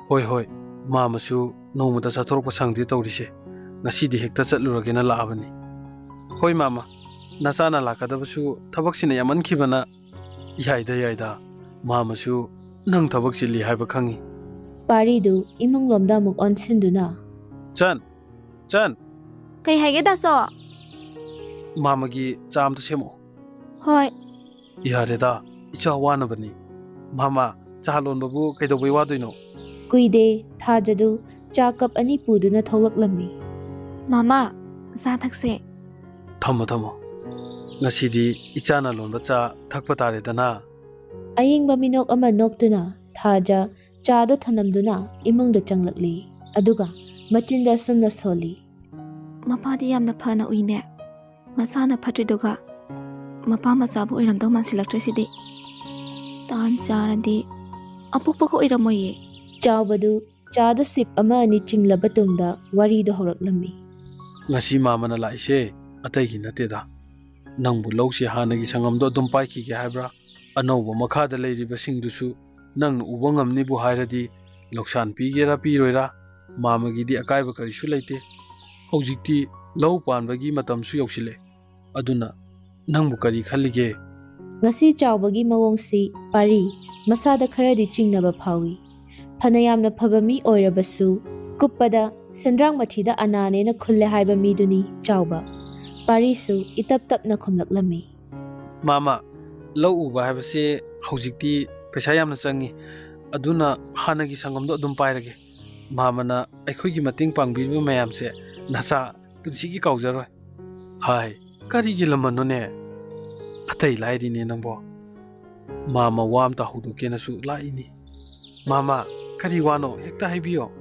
ꯍꯣꯏ ꯍꯣꯏ, ꯃꯥꯃꯁꯨ ꯅꯣꯡꯃꯗ ꯆꯠꯊꯣꯔꯛꯄ ꯁꯪꯗꯦ ꯇꯧꯔꯤꯁꯦ꯫ ꯉꯁꯤꯗꯤ ꯍꯦꯛꯇ ꯆꯠꯂꯨꯔꯒꯦꯅ ꯂꯥꯛꯑꯕꯅꯤ꯫ ꯍꯣꯏ ꯃꯥꯃꯥ, ꯅꯆꯥꯅ ꯂꯥꯛꯀꯗꯕꯁꯨ ꯊꯕꯛꯁꯤꯅ ꯌꯥꯝꯃꯟꯈꯤꯕꯅ꯫ ꯌꯥꯏꯗ ꯌꯥꯏꯗ, ꯃꯥꯃꯁꯨ ꯅꯪ ꯊꯕꯛ ꯆꯤꯜꯂꯤ ꯍꯥꯏꯕ ꯈꯪꯉꯤ꯫ ꯄꯥꯔꯤꯗꯨ ꯏꯃꯨꯡꯂꯣꯝꯗ ꯑꯃꯨꯛ ꯑꯣꯟꯁꯤꯟꯗꯨꯅ ꯆꯟ, ꯀꯩ ꯍꯥꯏꯒꯦ ꯗꯥꯁꯣ? ꯃꯥꯃꯒꯤ ꯆꯥ ꯑꯝꯇ ꯁꯦꯝꯃꯛꯑꯣ꯫ ꯍꯣꯏ꯫ ꯌꯥꯔꯦꯗ, ꯏꯆꯥ ꯋꯥꯅꯕꯅꯤ꯫ ꯃꯥꯃꯥ, ꯆꯥ ꯂꯣꯟꯕꯕꯨ ꯀꯩꯗꯧꯕꯩ ꯋꯥꯗꯣꯏꯅꯣ? ꯀꯨꯏꯗꯦ ꯊꯥꯖꯗꯨ ꯆꯥ ꯀꯞ 2 ꯄꯨꯗꯨꯅ ꯊꯣꯛꯂꯛꯂꯝꯃꯤ꯫ ꯃꯥꯃꯥ, ꯆꯥ ꯊꯛꯁꯦ꯫ ꯊꯝꯃꯣ, ꯉꯁꯤꯗꯤ ꯏꯆꯥꯅ ꯂꯣꯟꯕ ꯆꯥ ꯊꯛꯄ ꯇꯥꯔꯦꯗꯅ꯫ ꯑꯌꯤꯡꯕ ꯃꯤꯅꯣꯛ ꯑꯃ ꯅꯣꯛꯇꯨꯅ ꯊꯥꯖ ꯆꯥꯗꯨ ꯊꯅꯝꯗꯨꯅ ꯏꯃꯨꯡꯗ ꯆꯪꯂꯛꯂꯤ꯫ ꯑꯗꯨꯒ ꯃꯆꯤꯟꯗ ꯁꯨꯝꯅ ꯁꯣꯜꯂꯤ꯫ ꯃꯄꯥꯗꯤ ꯌꯥꯝꯅ ꯐꯅ ꯎꯏꯅꯦ꯫ ꯃꯁꯥꯅ ꯐꯠꯇ꯭ꯔꯤꯗꯨꯒ ꯃꯄꯥ ꯃꯆꯥꯕꯨ ꯑꯣꯏꯔꯝꯗꯧ ꯃꯥꯟꯁꯤꯜꯂꯛꯇ꯭ꯔꯤꯁꯤꯗꯤ꯫ ꯇꯥꯟ ꯆꯥꯔꯗꯤ ꯑꯄꯣꯛꯄꯒ ꯑꯣꯏꯔꯝꯃꯣꯏꯌꯦ꯫ ꯆꯥꯎꯕꯗꯨ ꯆꯥꯗ ꯁꯤꯞ 1-2 ꯆꯤꯡꯂꯕ ꯇꯨꯡꯗ ꯋꯥꯔꯤꯗꯨ ꯍꯧꯔꯛꯂꯝꯃꯤ꯫ ꯉꯁꯤ ꯃꯥꯃꯅ ꯂꯥꯛꯏꯁꯦ ꯑꯇꯩꯒꯤ ꯅꯠꯇꯦꯗ꯫ ꯅꯪꯕꯨ ꯂꯧꯁꯤ ꯍꯥꯟꯅꯒꯤ ꯁꯪꯉꯝꯗꯣ ꯑꯗꯨꯝ ꯄꯥꯏꯈꯤꯒꯦ ꯍꯥꯏꯕ꯭ꯔꯥ? ꯑꯅꯧꯕ ꯃꯈꯥꯗ ꯂꯩꯔꯤꯕꯁꯤꯡꯗꯨꯁꯨ ꯅꯪꯅ ꯎꯕ ꯉꯝꯅꯤꯕꯨ ꯍꯥꯏꯔꯗꯤ ꯂꯧꯁꯥꯟ ꯄꯤꯒꯦꯔꯥ ꯄꯤꯔꯣꯏꯔꯥ ꯃꯥꯃꯒꯤꯗꯤ ꯑꯀꯥꯏꯕ ꯀꯔꯤꯁꯨ ꯂꯩꯇꯦ꯫ ꯍꯧꯖꯤꯛꯇꯤ ꯂꯧ ꯄꯥꯟꯕꯒꯤ ꯃꯇꯝꯁꯨ ꯌꯧꯁꯤꯜꯂꯦ꯫ ꯑꯗꯨꯅ ꯅꯪꯕꯨ ꯀꯔꯤ ꯈꯜꯂꯤꯒꯦ? ꯉꯁꯤ ꯆꯥꯎꯕꯒꯤ ꯃꯑꯣꯡꯁꯤ ꯄꯥꯔꯤ ꯃꯁꯥꯗ ꯈꯔꯗꯤ ꯆꯤꯡꯅꯕ ꯐꯥꯎꯏ꯫ ꯐꯅ ꯌꯥꯝꯅ ꯐꯕ ꯃꯤ ꯑꯣꯏꯔꯕꯁꯨ ꯀꯨꯞꯄꯗ ꯁꯦꯟꯗ꯭ꯔꯥꯡ ꯃꯊꯤꯗ ꯑꯅꯥꯅꯦꯅ ꯈꯨꯜꯂꯦ ꯍꯥꯏꯕ ꯃꯤꯗꯨꯅꯤ ꯆꯥꯎꯕ꯫ ꯄꯥꯔꯤꯁꯨ ꯏꯇꯞ ꯇꯞꯅ ꯈꯨꯝꯂꯛꯂꯝꯃꯤ꯫ ꯃꯥꯃꯥ, ꯂꯧ ꯎꯕ ꯍꯥꯏꯕꯁꯦ ꯍꯧꯖꯤꯛꯇꯤ ꯄꯩꯁꯥ ꯌꯥꯝꯅ ꯆꯪꯉꯤ꯫ ꯑꯗꯨꯅ ꯍꯥꯟꯅꯒꯤ ꯁꯪꯒꯝꯗꯣ ꯑꯗꯨꯝ ꯄꯥꯏꯔꯒꯦ꯫ ꯃꯥꯃꯅ ꯑꯩꯈꯣꯏꯒꯤ ꯃꯇꯦꯡ ꯄꯥꯡꯕꯤꯔꯤꯕ ꯃꯌꯥꯝꯁꯦ ꯅꯆꯥ ꯄꯨꯟꯁꯤꯒꯤ ꯀꯥꯎꯖꯔꯣꯏ꯫ ꯍꯥꯏ, ꯀꯔꯤꯒꯤ ꯂꯃꯟꯅꯣꯅꯦ? ꯑꯇꯩ ꯂꯥꯏꯔꯤꯅꯦ ꯅꯪꯕꯣ꯫ ꯃꯥꯃ ꯋꯥ ꯑꯝꯇ ꯍꯧꯗꯣꯛꯀꯦꯅꯁꯨ ꯂꯥꯛꯏꯅꯤ꯫ ꯃꯥꯃꯥ, ꯀꯔꯤ ꯋꯥꯅꯣ ꯍꯦꯛꯇ ꯍꯥꯏꯕꯤꯌꯣ꯫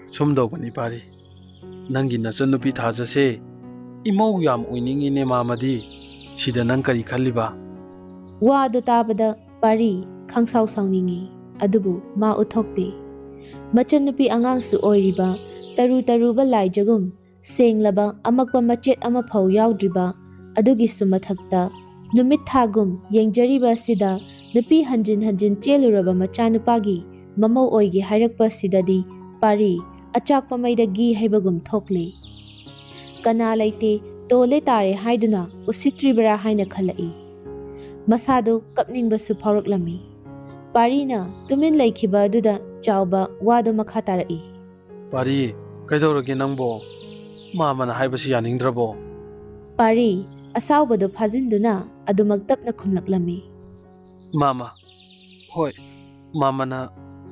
ꯁꯨꯝꯗꯧꯕꯅꯤ ꯄꯥꯔꯤ, ꯅꯪꯒꯤ ꯅꯆꯟꯅꯨꯄꯤ ꯊꯥꯖꯁꯦ ꯏꯃꯧ ꯌꯥꯝ ꯑꯣꯏꯅꯤꯡꯉꯤꯅꯦ ꯃꯥꯃꯗꯤ꯫ ꯁꯤꯗ ꯅꯪ ꯀꯔꯤ ꯈꯜꯂꯤꯕ? ꯋꯥꯗꯨ ꯇꯥꯕꯗ ꯄꯥꯔꯤ ꯈꯪꯁꯥꯎ ꯁꯥꯎꯅꯤꯡꯉꯤ꯫ ꯑꯗꯨꯕꯨ ꯃꯥ ꯎꯠꯊꯣꯛꯇꯦ꯫ ꯃꯆꯟꯅꯨꯄꯤ ꯑꯉꯥꯡꯁꯨ ꯑꯣꯏꯔꯤꯕ ꯇꯔꯨ ꯇꯔꯨꯕ ꯂꯥꯏꯖꯒꯨꯝ ꯁꯦꯡꯂꯕ ꯑꯃꯛꯄ ꯃꯆꯦꯠ ꯑꯃꯐꯥꯎ ꯌꯥꯎꯗ꯭ꯔꯤꯕ ꯑꯗꯨꯒꯤꯁꯨ ꯃꯊꯛꯇ ꯅꯨꯃꯤꯠ ꯊꯥꯒꯨꯝ ꯌꯦꯡꯖꯔꯤꯕ ꯑꯁꯤꯗ ꯅꯨꯄꯤ ꯍꯟꯖꯤꯟ ꯍꯟꯖꯤꯟ ꯆꯦꯜꯂꯨꯔꯕ ꯃꯆꯥꯅꯨꯄꯥꯒꯤ ꯃꯃꯧ ꯑꯣꯏꯒꯦ ꯍꯥꯏꯔꯛꯄ ꯑꯁꯤꯗꯗꯤ ꯄꯥꯔꯤ ꯑꯆꯥꯛꯄ ꯃꯩꯗ ꯘꯤ ꯍꯩꯕꯒꯨꯝ ꯊꯣꯛꯂꯤ꯫ ꯀꯅꯥ ꯂꯩꯇꯦ ꯇꯣꯜꯂꯦ ꯇꯥꯔꯦ ꯍꯥꯏꯗꯨꯅ ꯎꯁꯤꯠꯇ꯭ꯔꯤꯕꯔꯥ ꯍꯥꯏꯅ ꯈꯜꯂꯛꯏ꯫ ꯃꯁꯥꯗꯨ ꯀꯞꯅꯤꯡꯕꯁꯨ ꯐꯥꯎꯔꯛꯂꯝꯃꯤ꯫ ꯄꯥꯔꯤꯅ ꯇꯨꯃꯤꯟ ꯂꯩꯈꯤꯕ ꯑꯗꯨꯗ ꯆꯥꯎꯕ ꯋꯥꯗꯨ ꯃꯈꯥ ꯇꯥꯔꯛꯏ꯫ ꯄꯥꯔꯤ ꯀꯩꯗꯧꯔꯒꯦ ꯅꯪꯕꯣ? ꯃꯥꯃꯅ ꯍꯥꯏꯕꯁꯤ ꯌꯥꯅꯤꯡꯗ꯭ꯔꯕꯣ? ꯄꯥꯔꯤ ꯑꯁꯥꯎꯕꯗꯨ ꯐꯥꯖꯤꯟꯗꯨꯅ ꯑꯗꯨꯃꯛ ꯇꯞꯅ ꯈꯨꯝꯂꯛꯂꯝꯃꯤ꯫ ꯃꯥꯃ, ꯍꯣꯏ, ꯃꯥꯃꯅ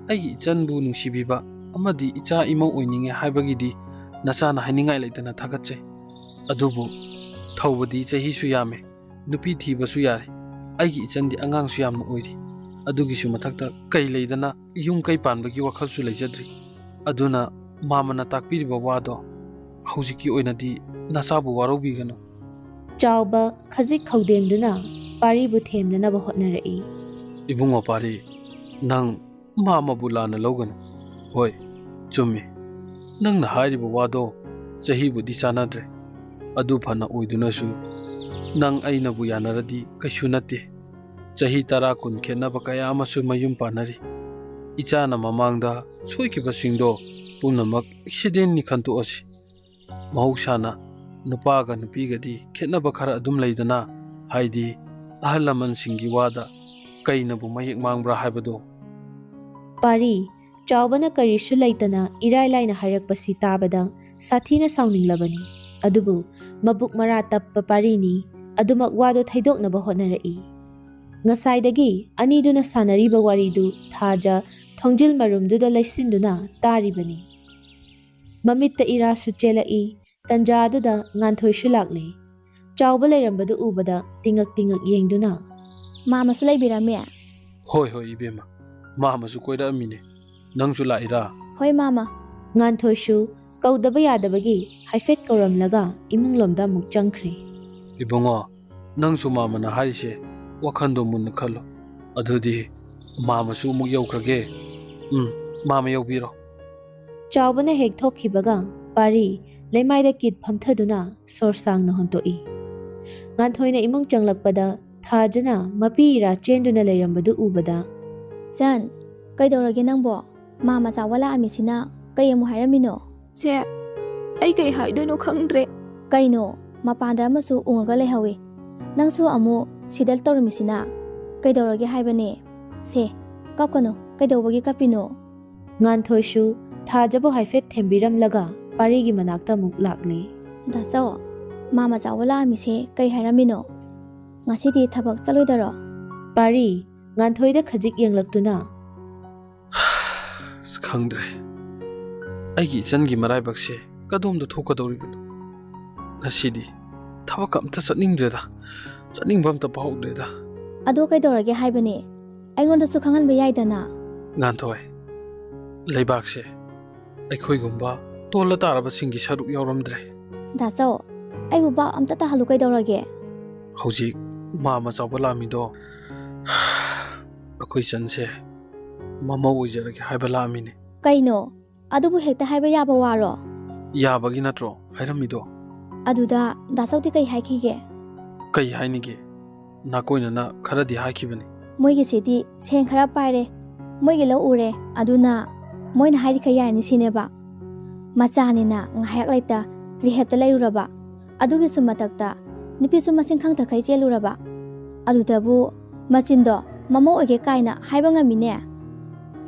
ꯑꯩꯒꯤ ꯏꯆꯟꯕꯨ ꯅꯨꯡꯁꯤꯕꯤꯕ ꯑꯃꯗꯤ ꯏꯆꯥ ꯏꯃꯧ ꯑꯣꯏꯅꯤꯡꯉꯦ ꯍꯥꯏꯕꯒꯤꯗꯤ ꯅꯆꯥꯅ ꯍꯥꯏꯅꯤꯡꯉꯥꯏ ꯂꯩꯇꯅ ꯊꯥꯒꯠꯆꯩ꯫ ꯑꯗꯨꯕꯨ ꯊꯧꯕꯗꯤ ꯆꯍꯤꯁꯨ ꯌꯥꯝꯃꯦ, ꯅꯨꯄꯤ ꯊꯤꯕꯁꯨ ꯌꯥꯔꯦ, ꯑꯩꯒꯤ ꯏꯆꯟꯗꯤ ꯑꯉꯥꯡꯁꯨ ꯌꯥꯝꯅ ꯑꯣꯏꯔꯤ꯫ ꯑꯗꯨꯒꯤꯁꯨ ꯃꯊꯛꯇ ꯀꯩ ꯂꯩꯗꯅ ꯌꯨꯝ ꯀꯩ ꯄꯥꯟꯕꯒꯤ ꯋꯥꯈꯜꯁꯨ ꯂꯩꯖꯗ꯭ꯔꯤ꯫ ꯑꯗꯨꯅ ꯃꯥꯃꯅ ꯇꯥꯛꯄꯤꯔꯤꯕ ꯋꯥꯗꯣ ꯍꯧꯖꯤꯛꯀꯤ ꯑꯣꯏꯅꯗꯤ ꯅꯆꯥꯕꯨ ꯋꯥꯔꯧꯕꯤꯒꯅꯨ꯫ ꯆꯥꯎꯕ ꯈꯖꯤꯛ ꯈꯧꯗꯦꯝꯗꯨꯅ ꯄꯥꯔꯤꯕꯨ ꯊꯦꯝꯅꯅꯕ ꯍꯣꯠꯅꯔꯛꯏ꯫ ꯏꯕꯨꯡꯉꯣ ꯄꯥꯔꯤ, ꯅꯪ ꯃꯥꯃꯕꯨ ꯂꯥꯟꯅ ꯂꯧꯒꯅꯨ꯫ ꯍꯣꯏ, ꯆꯨꯝꯃꯤ, ꯅꯪꯅ ꯍꯥꯏꯔꯤꯕ ꯋꯥꯗꯣ ꯆꯍꯤꯕꯨꯗꯤ ꯆꯥꯟꯅꯗ꯭ꯔꯦ꯫ ꯑꯗꯨ ꯐꯅ ꯑꯣꯏꯗꯨꯅꯁꯨ ꯅꯪ ꯑꯩꯅꯕꯨ ꯌꯥꯅꯔꯗꯤ ꯀꯩꯁꯨ ꯅꯠꯇꯦ꯫ ꯆꯍꯤ 10-20 ꯈꯦꯠꯅꯕ ꯀꯌా ꯑꯃꯁꯨ ꯃꯌꯨꯝ ꯄꯥꯟꯅꯔꯤ꯫ ꯏꯆꯥꯅ ꯃꯃꯥꯡꯗ ꯁꯣꯏꯈꯤꯕꯁꯤꯡꯗꯣ ꯄꯨꯝꯅꯃꯛ ꯑꯦꯛꯁꯤꯗꯦꯟꯅꯤ ꯈꯟꯇꯣꯛꯑꯁꯤ꯫ ꯃꯍꯧꯁꯥꯅ ꯅꯨꯄꯥꯒ ꯅꯨꯄꯤꯒꯗꯤ ꯈꯦꯠꯅꯕ ꯈꯔ ꯑꯗꯨꯝ ꯂꯩꯗꯅ, ꯍꯥꯏꯗꯤ ꯑꯍꯜ ꯂꯃꯟꯁꯤꯡꯒꯤ ꯋꯥꯗ ꯀꯩꯅꯕꯨ ꯃꯌꯦꯛ ꯃꯥꯡꯕ꯭ꯔꯥ ꯍꯥꯏꯕꯗꯣ꯫ ꯄꯥꯔꯤ ꯆꯥꯎꯕꯅ ꯀꯔꯤꯁꯨ ꯂꯩꯇꯅ ꯏꯔꯥꯏ ꯂꯥꯏꯅ ꯍꯥꯏꯔꯛꯄꯁꯤ ꯇꯥꯕꯗ ꯁꯥꯊꯤꯅ ꯁꯥꯎꯅꯤꯡꯂꯕꯅꯤ꯫ ꯑꯗꯨꯕꯨ ꯃꯕꯨꯛ ꯃꯔꯥ ꯇꯞꯄ ꯄꯥꯔꯤꯅꯤ ꯑꯗꯨꯃꯛ ꯋꯥꯗꯨ ꯊꯩꯗꯣꯛꯅꯕ ꯍꯣꯠꯅꯔꯛꯏ꯫ ꯉꯁꯥꯏꯗꯒꯤ ꯑꯅꯤꯗꯨꯅ ꯁꯥꯟꯅꯔꯤꯕ ꯋꯥꯔꯤꯗꯨ ꯊꯥꯖ ꯊꯣꯡꯖꯤꯜ ꯃꯔꯨꯝꯗꯨꯗ ꯂꯩꯁꯤꯟꯗꯨꯅ ꯇꯥꯔꯤꯕꯅꯤ꯫ ꯃꯃꯤꯠꯇ ꯏꯔꯥꯁꯨ ꯆꯦꯜꯂꯛꯏ꯫ ꯇꯟꯖꯥ ꯑꯗꯨꯗ ꯉꯥꯟꯊꯣꯏꯁꯨ ꯂꯥꯛꯂꯦ꯫ ꯆꯥꯎꯕ ꯂꯩꯔꯝꯕꯗꯨ ꯎꯕꯗ ꯇꯤꯡꯉꯛ ꯇꯤꯡꯉꯛ ꯌꯦꯡꯗꯨꯅ, ꯃꯥꯃꯁꯨ ꯂꯩꯕꯤꯔꯝꯃꯦ? ꯍꯣꯏ ꯍꯣꯏ ꯏꯕꯦꯝꯃ, ꯃꯥꯃꯁꯨ ꯀꯣꯏꯔꯛꯑꯝꯃꯤꯅꯦ꯫ ꯅꯪꯁꯨ ꯂꯥꯛꯏꯔꯥ? ꯍꯣꯏ ꯃꯥꯃ꯫ ꯉꯥꯟꯊꯣꯏꯁꯨ ꯀꯧꯗꯕ ꯌꯥꯗꯕꯒꯤ ꯍꯥꯏꯐꯦꯠ ꯀꯧꯔꯝꯂꯒ ꯏꯃꯨꯡꯂꯣꯝꯗ ꯑꯃꯨꯛ ꯆꯪꯈ꯭ꯔꯦ꯫ ꯏꯕꯨꯡꯉꯣ, ꯅꯪꯁꯨ ꯃꯥꯃꯅ ꯍꯥꯏꯔꯤꯁꯦ ꯋꯥꯈꯟꯗꯣ ꯃꯨꯟꯅ ꯈꯜꯂꯣ꯫ ꯑꯗꯨꯗꯤ ꯃꯥꯃꯁꯨ ꯑꯃꯨꯛ ꯌꯧꯈ꯭ꯔꯒꯦ꯫ ꯃꯥꯃ ꯌꯧꯕꯤꯔꯣ꯫ ꯆꯥꯎꯕꯅ ꯍꯦꯛ ꯊꯣꯛꯈꯤꯕꯒ ꯄꯥꯔꯤ ꯂꯩꯃꯥꯏꯗ ꯀꯤꯠ ꯐꯝꯊꯗꯨꯅ ꯁꯣꯔ ꯁꯥꯡꯅ ꯍꯣꯟꯇꯣꯛꯏ꯫ ꯉꯥꯟꯊꯣꯏꯅ ꯏꯃꯨꯡ ꯆꯪꯂꯛꯄꯗ ꯊꯥꯖꯅ ꯃꯄꯤ ꯏꯔꯥ ꯆꯦꯟꯗꯨꯅ ꯂꯩꯔꯝꯕꯗꯨ ꯎꯕꯗ, ꯆꯟ, ꯀꯩꯗꯧꯔꯒꯦ ꯅꯪꯕꯣ? ꯃꯥꯃ ꯆꯥꯎꯕ ꯂꯥꯛꯑꯝꯃꯤꯁꯤꯅ ꯀꯩ ꯑꯃꯨꯛ ꯍꯥꯏꯔꯝꯃꯤꯅꯣ? ꯆꯦ, ꯑꯩ ꯀꯩ ꯍꯥꯏꯗꯣꯏꯅꯣ ꯈꯪꯗ꯭ꯔꯦ꯫ ꯀꯩꯅꯣ, ꯃꯄꯥꯟꯗ ꯑꯃꯁꯨ ꯎꯡꯉꯒ ꯂꯩꯍꯧꯏ꯫ ꯅꯪꯁꯨ ꯑꯃꯨꯛ ꯁꯤꯗ ꯇꯧꯔꯝꯃꯤꯁꯤꯅ ꯀꯩꯗꯧꯔꯒꯦ ꯍꯥꯏꯕꯅꯦ? ꯁꯦ, ꯀꯞꯀꯅꯨ, ꯀꯩꯗꯧꯕꯒꯤ ꯀꯞꯄꯤꯅꯣ? ꯉꯥꯟꯊꯣꯏꯁꯨ ꯊꯥꯖꯕꯨ ꯍꯥꯏꯐꯦꯠ ꯊꯦꯝꯕꯤꯔꯝꯂꯒ ꯄꯥꯔꯤꯒꯤ ꯃꯅꯥꯛꯇ ꯑꯃꯨꯛ ꯂꯥꯛꯂꯦ꯫ ꯗꯥꯆꯧ, ꯃꯥꯃ ꯆꯥꯎꯕ ꯂꯥꯛꯑꯝꯃꯤꯁꯦ ꯀꯩ ꯍꯥꯏꯔꯝꯃꯤꯅꯣ? ꯉꯁꯤꯗꯤ ꯊꯕꯛ ꯆꯠꯂꯣꯏꯗꯔꯣ? ꯄꯥꯔꯤ ꯉꯥꯟꯊꯣꯏꯗ ꯈꯖꯤꯛ ꯌꯦꯡꯂꯛꯇꯨꯅ, ꯈꯪꯗ꯭ꯔꯦ, ꯑꯩꯒꯤ ꯏꯆꯟꯒꯤ ꯃꯔꯥꯏꯕꯛꯁꯦ ꯀꯗꯣꯝꯗ ꯊꯣꯛꯀꯗꯧꯔꯤꯕꯅꯣ? ꯉꯁꯤꯗꯤ ꯊꯕꯛ ꯑꯝꯇ ꯆꯠꯅꯤꯡꯗ꯭ꯔꯦꯗ, ꯆꯠꯅꯤꯡꯕ ꯑꯝꯇ ꯐꯥꯎꯗ꯭ꯔꯦꯗ꯫ ꯑꯗꯣ ꯀꯩꯗꯧꯔꯒꯦ ꯍꯥꯏꯕꯅꯦ? ꯑꯩꯉꯣꯟꯗꯁꯨ ꯈꯪꯍꯟꯕ ꯌꯥꯏꯗꯅ꯫ ꯉꯥꯟꯊꯣꯏ, ꯂꯩꯕꯥꯛꯁꯦ ꯑꯩꯈꯣꯏꯒꯨꯝꯕ ꯇꯣꯜꯂ ꯇꯥꯔꯕꯁꯤꯡꯒꯤ ꯁꯔꯨꯛ ꯌꯥꯎꯔꯝꯗ꯭ꯔꯦ꯫ ꯗꯥꯆꯧ, ꯑꯩꯕꯨ ꯕꯥꯞ ꯑꯝꯇ ꯇꯥꯍꯜꯂꯨ ꯀꯩꯗꯧꯔꯒꯦ? ꯍꯧꯖꯤꯛ ꯃꯥꯃ ꯆꯥꯎꯕ ꯂꯥꯛꯑꯝꯃꯤꯗꯣ ꯑꯩꯈꯣꯏ ꯆꯟꯁꯦ ꯃꯃꯧ ꯑꯣꯏꯖꯔꯒꯦ ꯍꯥꯏꯕ ꯂꯥꯛꯑꯝꯃꯤꯅꯦ꯫ ꯀꯩꯅꯣ, ꯑꯗꯨꯕꯨ ꯍꯦꯛꯇ ꯍꯥꯏꯕ ꯌꯥꯕ ꯋꯥꯔꯣ? ꯌꯥꯕꯒꯤ ꯅꯠꯇ꯭ꯔꯣ ꯍꯥꯏꯔꯝꯃꯤꯗꯣ? ꯑꯗꯨꯗ ꯗꯥꯆꯧꯗꯤ ꯀꯩ ꯍꯥꯏꯈꯤꯒꯦ? ꯀꯩ ꯍꯥꯏꯅꯤꯒꯦ? ꯅꯥꯀꯣꯏꯅꯅ ꯈꯔꯗꯤ ꯍꯥꯏꯈꯤꯕꯅꯤ꯫ ꯃꯣꯏꯒꯤꯁꯤꯗꯤ ꯁꯦꯟ ꯈꯔ ꯄꯥꯏꯔꯦ, ꯃꯣꯏꯒꯤ ꯂꯧ ꯎꯔꯦ, ꯑꯗꯨꯅ ꯃꯣꯏꯅ ꯍꯥꯏꯔꯤꯈꯩ ꯌꯥꯔꯅꯤ ꯁꯤꯅꯦꯕ꯫ ꯃꯆꯥꯅꯤꯅ ꯉꯥꯏꯍꯥꯛ ꯂꯩꯇ ꯔꯤꯍꯦꯞꯇ ꯂꯩꯔꯨꯔꯕ, ꯑꯗꯨꯒꯤꯁꯨ ꯃꯊꯛꯇ ꯅꯨꯄꯤꯁꯨ ꯃꯁꯤꯡ ꯈꯪꯇꯈꯩ ꯆꯦꯜꯂꯨꯔꯕ, ꯑꯗꯨꯗꯕꯨ ꯃꯆꯤꯟꯗꯣ ꯃꯃꯧ ꯑꯣꯏꯒꯦ ꯀꯥꯏꯅ ꯍꯥꯏꯕ ꯉꯝꯃꯤꯅꯦ?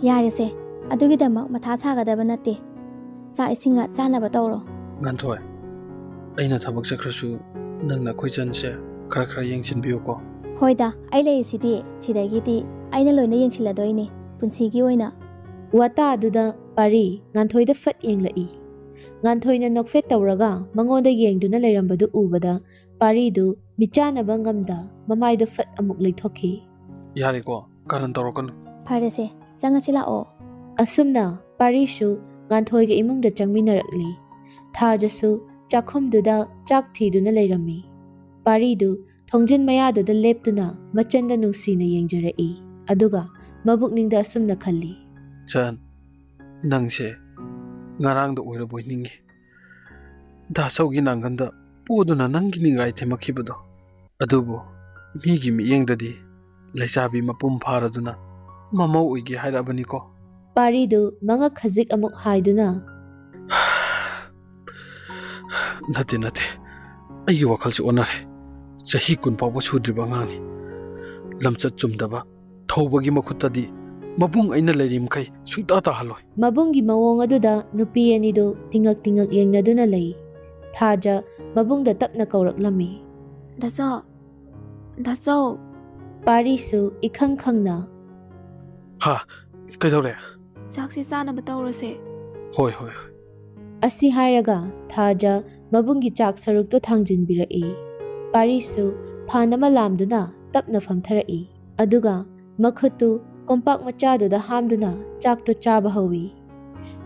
ꯌꯥꯔꯦꯁꯦ, ꯑꯗꯨꯒꯤꯗꯃꯛ ꯃꯊꯥ ꯁꯥꯒꯗꯕ ꯅꯠꯇꯦ꯫ ꯆꯥꯛ ꯏꯁꯤꯡꯒ ꯆꯥꯅꯕ ꯇꯧꯔꯣ꯫ ꯉꯥꯟꯊꯣꯏ, ꯑꯩꯅ ꯊꯕꯛ ꯆꯠꯈ꯭ꯔꯁꯨ ꯅꯪꯅ ꯑꯩꯈꯣꯏ ꯆꯟꯁꯦ ꯈꯔ ꯌꯦꯡꯁꯤꯟꯕꯤꯌꯨꯀꯣ꯫ ꯍꯣꯏꯗ, ꯑꯩ ꯂꯩꯔꯤꯁꯤꯗꯤ ꯁꯤꯗꯒꯤꯗꯤ ꯑꯩꯅ ꯂꯣꯏꯅ ꯌꯦꯡꯁꯤꯜꯂꯗꯣꯏꯅꯤ ꯄꯨꯟꯁꯤꯒꯤ ꯑꯣꯏꯅ꯫ ꯋꯥꯇꯥ ꯑꯗꯨꯗ ꯄꯥꯔꯤ ꯉꯥꯟꯊꯣꯏꯗ ꯐꯠ ꯌꯦꯡꯂꯛꯏ꯫ ꯉꯥꯟꯊꯣꯏꯅ ꯅꯣꯛꯐꯦꯠ ꯇꯧꯔꯒ ꯃꯉꯣꯟꯗ ꯌꯦꯡꯗꯨꯅ ꯂꯩꯔꯝꯕꯗꯨ ꯎꯕꯗ ꯄꯥꯔꯤꯗꯨ ꯃꯤꯆꯥꯅꯕ ꯉꯝꯗ ꯃꯃꯥꯏꯗꯨ ꯐꯠ ꯑꯃꯨꯛ ꯂꯩꯊꯣꯛꯈꯤ꯫ ꯌꯥꯔꯦꯀꯣ, ꯀꯥꯔꯟ ꯇꯧꯔꯛꯀꯅꯨ꯫ ꯐꯔꯦꯁꯦ, ꯆꯪꯉꯁꯤ ꯂꯥꯛꯑꯣ꯫ ꯑꯁꯨꯝꯅ ꯄꯥꯔꯤꯁꯨ ꯉꯥꯟꯊꯣꯏꯒ ꯏꯃꯨꯡꯗ ꯆꯪꯃꯤꯟꯅꯔꯛꯂꯤ꯫ ꯊꯥꯖꯁꯨ ꯆꯥꯛꯈꯨꯝꯗꯨꯗ ꯆꯥꯛ ꯊꯤꯗꯨꯅ ꯂꯩꯔꯝꯃꯤ꯫ ꯄꯥꯔꯤꯗꯨ ꯊꯣꯡꯖꯤꯟ ꯃꯌꯥꯗꯨꯗ ꯂꯦꯞꯇꯨꯅ ꯃꯆꯟꯗ ꯅꯨꯡꯁꯤꯅ ꯌꯦꯡꯖꯔꯛꯏ꯫ ꯑꯗꯨꯒ ꯃꯕꯨꯛꯅꯤꯡꯗ ꯑꯁꯨꯝꯅ ꯈꯜꯂꯤ, ꯆꯟ, ꯅꯪꯁꯦ ꯉꯔꯥꯡꯗ ꯑꯣꯏꯔꯕꯣꯏ ꯅꯤꯡꯉꯤ꯫ ꯗꯥꯆꯧꯒꯤ ꯅꯥꯡꯒꯟꯗ ꯄꯣꯗꯨꯅ ꯅꯪꯒꯤ ꯅꯤꯡꯒꯥꯏ ꯊꯦꯝꯃꯛꯈꯤꯕꯗꯣ, ꯑꯗꯨꯕꯨ ꯃꯤꯒꯤ ꯃꯤꯠꯌꯦꯡꯗꯗꯤ ꯂꯩꯁꯥꯕꯤ ꯃꯄꯨꯡ ꯐꯥꯔꯗꯨꯅ ꯃꯃꯧ ꯑꯣꯏꯒꯦ ꯍꯥꯏꯔꯛꯑꯕꯅꯤꯀꯣ꯫ ꯄꯥꯔꯤꯗꯨ ꯃꯉꯛ ꯈꯖꯤꯛ ꯑꯃꯨꯛ ꯍꯥꯏꯗꯨꯅ, ꯅꯠꯇꯦ, ꯑꯩꯒꯤ ꯋꯥꯈꯜꯁꯦ ꯑꯣꯟꯅꯔꯦ꯫ ꯆꯍꯤ 20 ꯐꯥꯎꯕ ꯁꯨꯗ꯭ꯔꯤꯕ ꯑꯉꯥꯡꯅꯤ꯫ lamchat chumdaba thobagi makhutadi mabung aina leirimkai sungta ta haloi ꯃꯕꯨꯡꯒꯤ ꯃꯑꯣꯡ ꯑꯗꯨꯗ ꯅꯨꯄꯤ ꯑꯅꯤꯗꯨ ꯇꯤꯡꯉꯛ ꯌꯦꯡꯅꯗꯨꯅ ꯂꯩ. ꯊꯥꯖ ꯃꯕꯨꯡꯗ ꯇꯞꯅ ꯀꯧꯔꯛꯂꯝꯃꯤ. ꯗꯥꯆꯧ ꯄꯥꯔꯤꯁꯨ ꯏꯈꯪ ꯈꯪꯅ ha kaidore ꯆꯥꯛꯁꯤ ꯆꯥꯅꯕ ꯇꯧꯔꯁꯦ. hoi ꯑꯁꯤ ꯍꯥꯏꯔꯒ ꯊꯥꯖ ꯃꯕꯨꯡꯒꯤ ꯆꯥꯛ ꯁꯔꯨꯛꯇꯨ ꯊꯥꯡꯖꯤꯟꯕꯤꯔꯛꯏ. ꯄꯥꯔꯤꯁꯨ ꯐꯥꯟ ꯑꯃ ꯂꯥꯝꯗꯨꯅ ꯇꯞꯅ ꯐꯝꯊꯔꯛꯏ. ꯑꯗꯨꯒ ꯃꯈꯨꯠꯇꯨ ꯀꯣꯝꯄꯥꯛ ꯃꯆꯥꯗꯨꯗ ꯍꯥꯝꯗꯨꯅ ꯆꯥꯛꯇꯨ ꯆꯥꯕ ꯍꯧꯏ.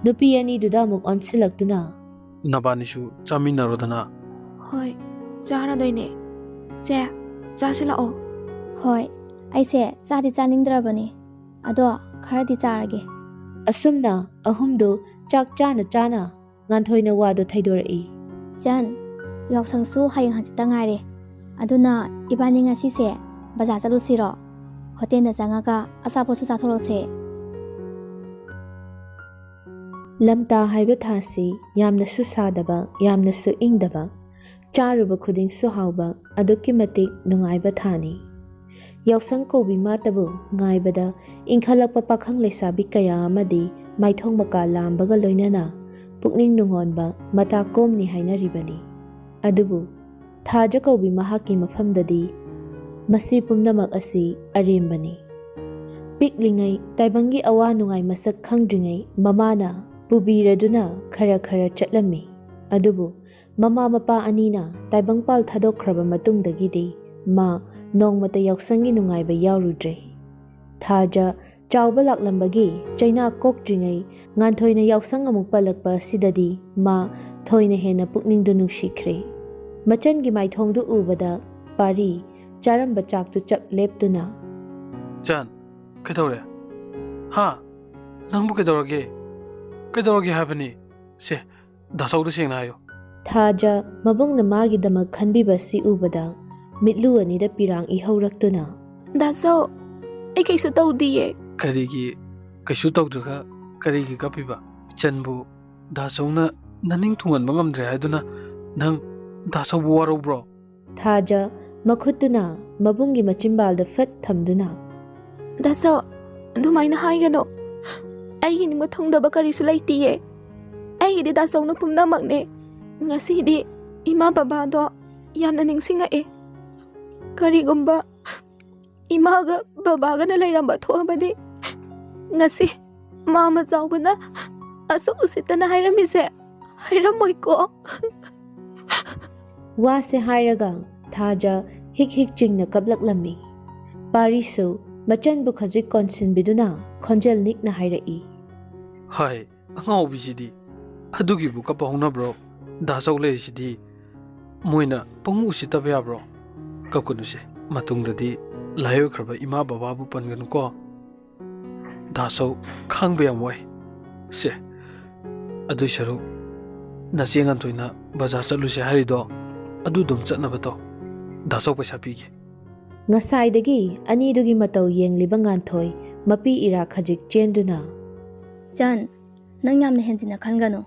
ꯅꯨꯄꯤ ꯑꯅꯤꯗꯨꯗ ꯑꯃꯨꯛ ꯑꯣꯟꯁꯤꯜꯂꯛꯇꯨꯅ nabanisu chaminarodana ꯍꯣꯏ ꯆꯥꯔꯗꯣꯏꯅꯦ. ꯆꯦ ꯆꯥꯁꯤꯜꯂꯛꯑꯣ. ꯍꯣꯏ ꯑꯩꯁꯦ ꯆꯥꯗꯤ ꯆꯥꯅꯤꯡꯗ꯭ꯔꯕꯅꯤ ꯑꯗꯣ ꯈꯔꯗꯤ ꯆꯥꯔꯒꯦ. ꯑꯁꯨꯝꯅ ꯑꯍꯨꯝꯗꯨ ꯆꯥꯛ ꯆꯥꯅ ꯉꯥꯟꯊꯣꯏꯅ ꯋꯥꯗꯨ ꯊꯩꯗꯣꯔꯛꯏ. ꯆꯟ ꯌꯥꯎꯁꯪꯁꯨ ꯍꯌꯦꯡ ꯍꯪꯆꯤꯠꯇ ꯉꯥꯏꯔꯦ. ꯑꯗꯨꯅ ꯏꯕꯥꯅꯤ ꯉꯁꯤꯁꯦ ꯕꯖꯥꯔ ꯆꯠꯂꯨꯁꯤꯔꯣ? ꯍꯣꯇꯦꯜꯗ ꯆꯪꯉꯒ ꯑꯆꯥꯄꯣꯠꯁꯨ ꯆꯥꯊꯣꯔꯛꯁꯦ. ꯂꯝꯇꯥ ꯍꯥꯏꯕ ꯊꯥꯁꯤ ꯌꯥꯝꯅꯁꯨ ꯁꯥꯗꯕ ꯌꯥꯝꯅꯁꯨ ꯏꯪꯗꯕ, ꯆꯥꯔꯨꯕ ꯈꯨꯗꯤꯡꯁꯨ ꯍꯥꯎꯕ ꯑꯗꯨꯛꯀꯤ ꯃꯇꯤꯛ ꯅꯨꯡꯉꯥꯏꯕ ꯊꯥꯅꯤ. ꯌꯥꯎꯁꯪ ꯀꯧꯕꯤ ꯃꯥꯇꯕꯨ ꯉꯥꯏꯕꯗ ꯏꯪꯈꯠꯂꯛꯄ ꯄꯥꯈꯪ ꯂꯩꯁꯥꯕꯤ ꯀꯌꯥ ꯑꯃꯗꯤ ꯃꯥꯏꯊꯣꯡ ꯃꯀꯥ ꯂꯥꯝꯕꯒ ꯂꯣꯏꯅꯅ ꯄꯨꯛꯅꯤꯡ ꯅꯨꯡꯉꯣꯟꯕ ꯃꯇꯥ ꯀꯣꯝꯅꯤ ꯍꯥꯏꯅꯔꯤꯕꯅꯤ. ꯑꯗꯨꯕꯨ ꯊꯥꯖ ꯀꯧꯕꯤ ꯃꯍꯥꯛꯀꯤ ꯃꯐꯝꯗꯗꯤ ꯃꯁꯤ ꯄꯨꯝꯅꯃꯛ ꯑꯁꯤ ꯑꯔꯦꯝꯕꯅꯤ. ꯄꯤꯛꯂꯤꯉꯩ ꯇꯥꯏꯕꯪꯒꯤ ꯑꯋꯥ ꯅꯨꯡꯉꯥꯏ ꯃꯁꯛ ꯈꯪꯗ꯭ꯔꯤꯉꯩ ꯃꯃꯥꯅ ꯄꯨꯕꯤꯔꯗꯨꯅ ꯈꯔ ꯆꯠꯂꯝꯃꯤ. ꯑꯗꯨꯕꯨ ꯃꯃꯥ ꯃꯄꯥ ꯑꯅꯤꯅ ꯇꯥꯏꯕꯪꯄꯥꯜ ꯊꯥꯗꯣꯛꯈ꯭ꯔꯕ ꯃꯇꯨꯡꯗꯒꯤꯗꯤ ꯃꯥ ꯅꯣꯡꯃꯇ ꯌꯥꯎꯁꯪꯒꯤ ꯅꯨꯡꯉꯥꯏꯕ ꯌꯥꯎꯔꯨꯗ꯭ꯔꯦ. ꯊꯥꯖ ꯆꯥꯎꯕ ꯂꯥꯛꯂꯝꯕꯒꯤ ꯆꯩꯅꯥ ꯀꯣꯛꯇ꯭ꯔꯤꯉꯩ ꯉꯥꯟꯊꯣꯏꯅ ꯌꯥꯎꯁꯪ ꯑꯃꯨꯛ ꯄꯜꯂꯛꯄ ꯑꯁꯤꯗꯗꯤ ꯃꯥ ꯊꯣꯏꯅ ꯍꯦꯟꯅ ꯄꯨꯛꯅꯤꯡꯗꯨ ꯅꯨꯡꯁꯤꯈ꯭ꯔꯦ. ꯃꯆꯟꯒꯤ ꯃꯥꯏꯊꯣꯡꯗꯨ ꯎꯕꯗ ꯄꯥꯔꯤ ꯆꯥꯔꯝꯕ ꯆꯥꯛꯇꯨ ꯆꯞ ꯂꯦꯞꯇꯨꯅ chan kaidore ha nangbu kaidorage habani se dasauda sengna hayo ꯊꯥꯖ ꯃꯕꯨꯡꯅ ꯃꯥꯒꯤꯗꯃꯛ ꯈꯟꯕꯤꯕꯁꯤ ꯎꯕꯗ ꯃꯤꯠꯂꯨ ꯑꯅꯤꯗ ꯄꯤꯔꯥꯡ ꯏꯍꯧꯔꯛꯇꯨꯅ ꯗꯥꯆꯧ ꯑꯩ ꯀꯩꯁꯨ ꯇꯧꯗꯤꯌꯦ. karigi kaisu tawdraga karigi kapiba chanbu dasauna naning thungan bangamdre haiduna nang dasau waro bro ꯊꯥꯖ ꯃꯈꯨꯠꯇꯨꯅ ꯃꯕꯨꯡꯒꯤ ꯃꯆꯤꯟꯕꯥꯜꯗ ꯐꯠ ꯊꯝꯗꯨꯅ ꯗꯥꯆꯧ ꯑꯗꯨꯃꯥꯏꯅ ꯍꯥꯏꯒꯅꯣ. ꯑꯩꯒꯤ ꯅꯤꯡꯕ ꯊꯨꯡꯗꯕ ꯀꯔꯤꯁꯨ ꯂꯩꯇꯤꯌꯦ. ꯑꯩꯒꯤꯗꯤ ꯗꯥꯆꯧꯅ ꯄꯨꯝꯅꯃꯛꯅꯦ. ꯉꯁꯤꯗꯤ ꯏꯃꯥ ꯕꯕꯥꯗꯣ ꯌꯥꯝꯅ ꯅꯤꯡꯁꯤꯡꯉꯛꯑꯦ. ꯀꯔꯤꯒꯨꯝꯕ ꯏꯃꯥꯒ ꯕꯕꯥꯒꯅ ꯂꯩꯔꯝꯕ ꯊꯣꯛꯑꯕꯗꯤ ꯉꯁꯤ ꯃꯥꯃ ꯆꯥꯎꯕꯅ ꯑꯁꯨꯛ ꯎꯁꯤꯠꯇꯅ ꯍꯥꯏꯔꯝꯃꯤꯁꯦ ꯍꯥꯏꯔꯝꯃꯣꯏꯀꯣ. ꯋꯥꯁꯦ ꯍꯥꯏꯔꯒ ꯊꯥꯖ ꯍꯤꯛ ꯆꯤꯡꯅ ꯀꯞꯂꯛꯂꯝꯃꯤ. ꯄꯥꯔꯤꯁꯨ ꯃꯆꯟꯕꯨ ꯈꯖꯤꯛ ꯀꯣꯟꯁꯤꯟꯕꯤꯗꯨꯅ ꯈꯣꯟꯖꯦꯜ ꯅꯤꯛꯅ ꯍꯥꯏꯔꯛꯏ. hai angawbisidi adugibu kapa honabro dasau leisidi moina pongu usitaba yabro kakunuse matungdadi layo khraba ima baba bu panganu ko dasau khangbe amoi se adu sharu nasengan toina bazaar chaluse harido adu dum chatnaba to dasau paisa pige ꯉꯁꯥꯏꯗꯒꯤ ꯑꯅꯤꯗꯨꯒꯤ ꯃꯇꯧ ꯌꯦꯡꯂꯤꯕ ꯉꯥꯟꯊꯣꯏ ꯃꯄꯤ era ꯈꯖꯤꯛ ꯆꯦꯟꯗꯨꯅ ꯆꯟ ꯅꯪ ꯌꯥꯝꯅ ꯍꯦꯟꯖꯤꯟꯅ ꯈꯟꯒꯅꯨ.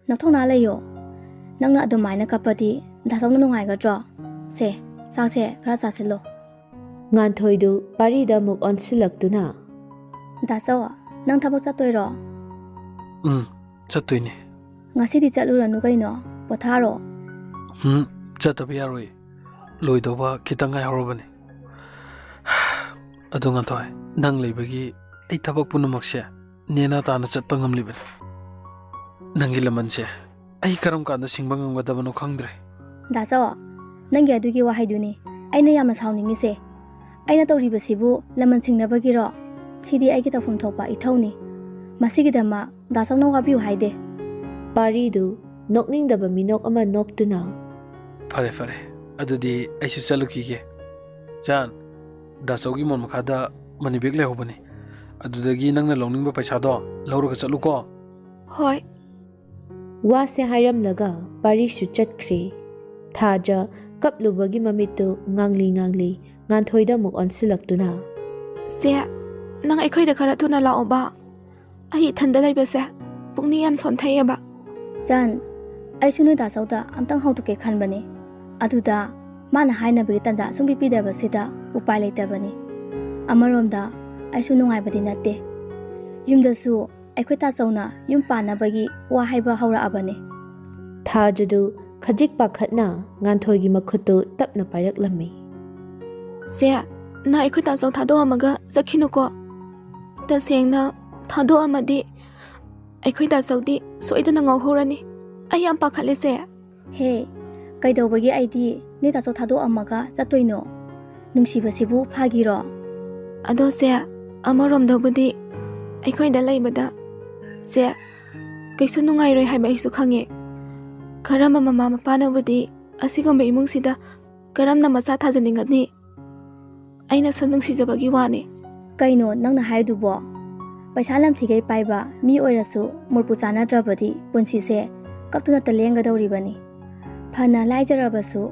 ꯅꯊꯧꯅꯥ ꯂꯩꯌꯣ. ꯅꯪꯅ ꯑꯗꯨꯃꯥꯏꯅ ꯀꯞꯄꯗꯤ ꯗꯥꯆꯧꯅ ꯅꯨꯡꯉꯥꯏꯒꯗ꯭ꯔꯣ? ꯁꯦ ꯆꯥꯛꯁꯦ ꯈꯔ ꯆꯥꯁꯤꯜꯂꯣ. ꯉꯥꯟꯊꯣꯏꯗꯨ ꯄꯥꯔꯤꯗ ꯑꯃꯨꯛ ꯑꯣꯟꯁꯤꯜꯂꯛꯇꯨꯅ ꯗꯥꯆꯧ ꯅꯪ ꯊꯕꯛ ꯆꯠꯇꯣꯏꯔꯣ? chattoine ꯉꯁꯤꯗꯤ ꯆꯠꯂꯨꯔꯅꯨ ꯀꯩꯅꯣ. ꯄꯣꯊꯥꯔꯣ. chataba yaroi loidoba kitangai horobani adunga toy nang leibagi ai thabak punamakse nena tana chatpa ngamlibani nangi lamanse ai karam kanda singba ngamgadabano khangdre. ꯗꯥꯆꯧ ꯅꯪꯒꯤ ꯑꯗꯨꯒꯤ ꯋꯥꯍꯩꯗꯨꯅꯤ ꯑꯩꯅ ꯌꯥꯝꯅ ꯁꯥꯎꯅꯤꯡꯉꯤꯁꯦ. ꯑꯩꯅ ꯇꯧꯔꯤꯕꯁꯤꯕꯨ ꯂꯃꯟ ꯁꯤꯡꯅꯕꯒꯤꯔꯣ? ꯁꯤꯗꯤ ꯑꯩꯒꯤ ꯇꯧꯐꯝ ꯊꯣꯛꯄ ꯏꯊꯧꯅꯤ. ꯃꯁꯤꯒꯤꯗꯃꯛ ꯗꯥꯆꯧꯅ ꯋꯥꯕꯤꯌꯨ ꯍꯥꯏꯗꯦ. ꯄꯥꯔꯤꯗꯨ ꯅꯣꯛꯅꯤꯡꯗꯕ ꯃꯤꯅꯣꯛ ꯑꯃ ꯅꯣꯛꯇꯨꯅ fare adudi aisu chalukige chan dasaugi mon makhada manibek lehobani adudagi nangna longning ba paisa do lawruga chaluko. ꯍꯣꯏ. ꯋꯥꯁꯦ ꯍꯥꯏꯔꯝꯂꯒ ꯄꯥꯔꯤꯁꯨ ꯆꯠꯈ꯭ꯔꯦ. ꯊꯥꯖ ꯀꯞꯂꯨꯕꯒꯤ ꯃꯃꯤꯠꯇꯨ ꯉꯥꯡꯂꯤ ꯉꯥꯟꯊꯣꯏꯗ ꯑꯃꯨꯛ ꯑꯣꯟꯁꯤꯜꯂꯛꯇꯨꯅ ꯆꯦ ꯅꯪ ꯑꯩꯈꯣꯏꯗ ꯈꯔ ꯊꯨꯅ ꯂꯥꯛꯑꯣꯕ. ꯑꯩ ꯏꯊꯟꯗ ꯂꯩꯕꯁꯦ ꯄꯨꯛꯅꯤꯡ ꯌꯥꯝ ꯁꯣꯟꯊꯩꯌꯦꯕ. ꯆꯟ ꯑꯩꯁꯨ ꯅꯣꯏ ꯗꯥꯆꯧꯗ ꯑꯝꯇꯪ ꯍꯧꯗꯣꯛꯀꯦ ꯈꯟꯕꯅꯤ. ꯑꯗꯨꯗ ꯃꯥꯅ ꯍꯥꯏꯅꯕꯒꯤ ꯇꯟꯖꯥ ꯁꯨꯡꯄꯤ ꯄꯤꯗꯕꯁꯤꯗ ꯎꯄꯥꯏ ꯂꯩꯇꯕꯅꯤ. ꯑꯃꯔꯣꯝꯗ ꯑꯩꯁꯨ ꯅꯨꯡꯉꯥꯏꯕꯗꯤ ꯅꯠꯇꯦ ꯌꯨꯝꯗꯁꯨ ꯑꯩꯈꯣꯏ ꯇꯥꯆꯧꯅ ꯌꯨꯝ ꯄꯥꯟꯅꯕꯒꯤ ꯋꯥ ꯍꯥꯏꯕ ꯍꯧꯔꯛꯑꯕꯅꯤ ꯊꯥꯖꯗꯨ ꯈꯖꯤꯛ ꯄꯥꯈꯠꯅ ꯉꯥꯟꯊꯣꯏꯒꯤ ꯃꯈꯨꯠꯇꯨ ꯇꯞꯅ ꯄꯥꯏꯔꯛꯂꯝꯃꯤ꯫ ꯆꯦ ꯅ ꯑꯩꯈꯣꯏ ꯇꯥꯆꯧ ꯊꯥꯗꯣꯛꯑꯝꯃꯒ ꯆꯠꯈꯤꯅꯨꯀꯣ ꯇꯁꯦꯡꯅ ꯊꯥꯗꯣꯛꯑꯝꯃꯗꯤ ꯑꯩꯈꯣꯏ ꯇꯥꯆꯧꯗꯤ ꯁꯣꯏꯗꯅ ꯉꯥꯎꯍꯧꯔꯅꯤ ꯑꯩ ꯌꯥꯝ ꯄꯥꯈꯠꯂꯦ ꯆꯦ ꯍꯦ ꯀꯩꯗꯧꯕꯒꯤ ꯑꯩꯗꯤ ꯅꯣꯏ ꯇꯥꯆꯧ ꯊꯥꯗꯣꯛꯑꯝꯃꯒ ꯆꯠꯇꯣꯏꯅꯣ ꯅꯨꯡꯁꯤꯕꯁꯤꯕꯨ ꯐꯥꯒꯤꯔꯣ ꯑꯗꯣ ꯆꯦ ꯑꯃꯔꯣꯝꯗꯕꯨꯗꯤ ꯑꯩꯈꯣꯏꯗ ꯂꯩꯕꯗ ꯆꯦ ꯀꯩꯁꯨ ꯅꯨꯡꯉꯥꯏꯔꯣꯏ ꯍꯥꯏꯕ ꯑꯩꯁꯨ ꯈꯪꯉꯦ ꯀꯔꯝꯕ ꯃꯃꯥ ꯃꯄꯥꯅꯕꯨꯗꯤ ꯑꯁꯤꯒꯨꯝꯕ ꯏꯃꯨꯡꯁꯤꯗ ꯀꯔꯝꯅ ꯃꯆꯥ ꯊꯥꯖꯅꯤꯡꯒꯅꯤ ꯑꯩꯅ ꯁꯨꯝ ꯅꯨꯡꯁꯤꯖꯕꯒꯤ ꯋꯥꯅꯤ ꯀꯩꯅꯣ ꯅꯪꯅ ꯍꯥꯏꯗꯨꯕꯣ ꯄꯩꯁꯥ ꯂꯝꯊꯤꯒꯩ ꯄꯥꯏꯕ ꯃꯤ ꯑꯣꯏꯔꯁꯨ ꯃꯨꯔꯄꯨ ꯆꯥꯅꯗ꯭ꯔꯕꯗꯤ ꯄꯨꯟꯁꯤꯁꯦ ꯀꯞꯇꯨꯅꯇ ꯂꯦꯡꯒꯗꯧꯔꯤꯕꯅꯤ ꯐꯅ ꯂꯥꯏꯖꯔꯕꯁꯨ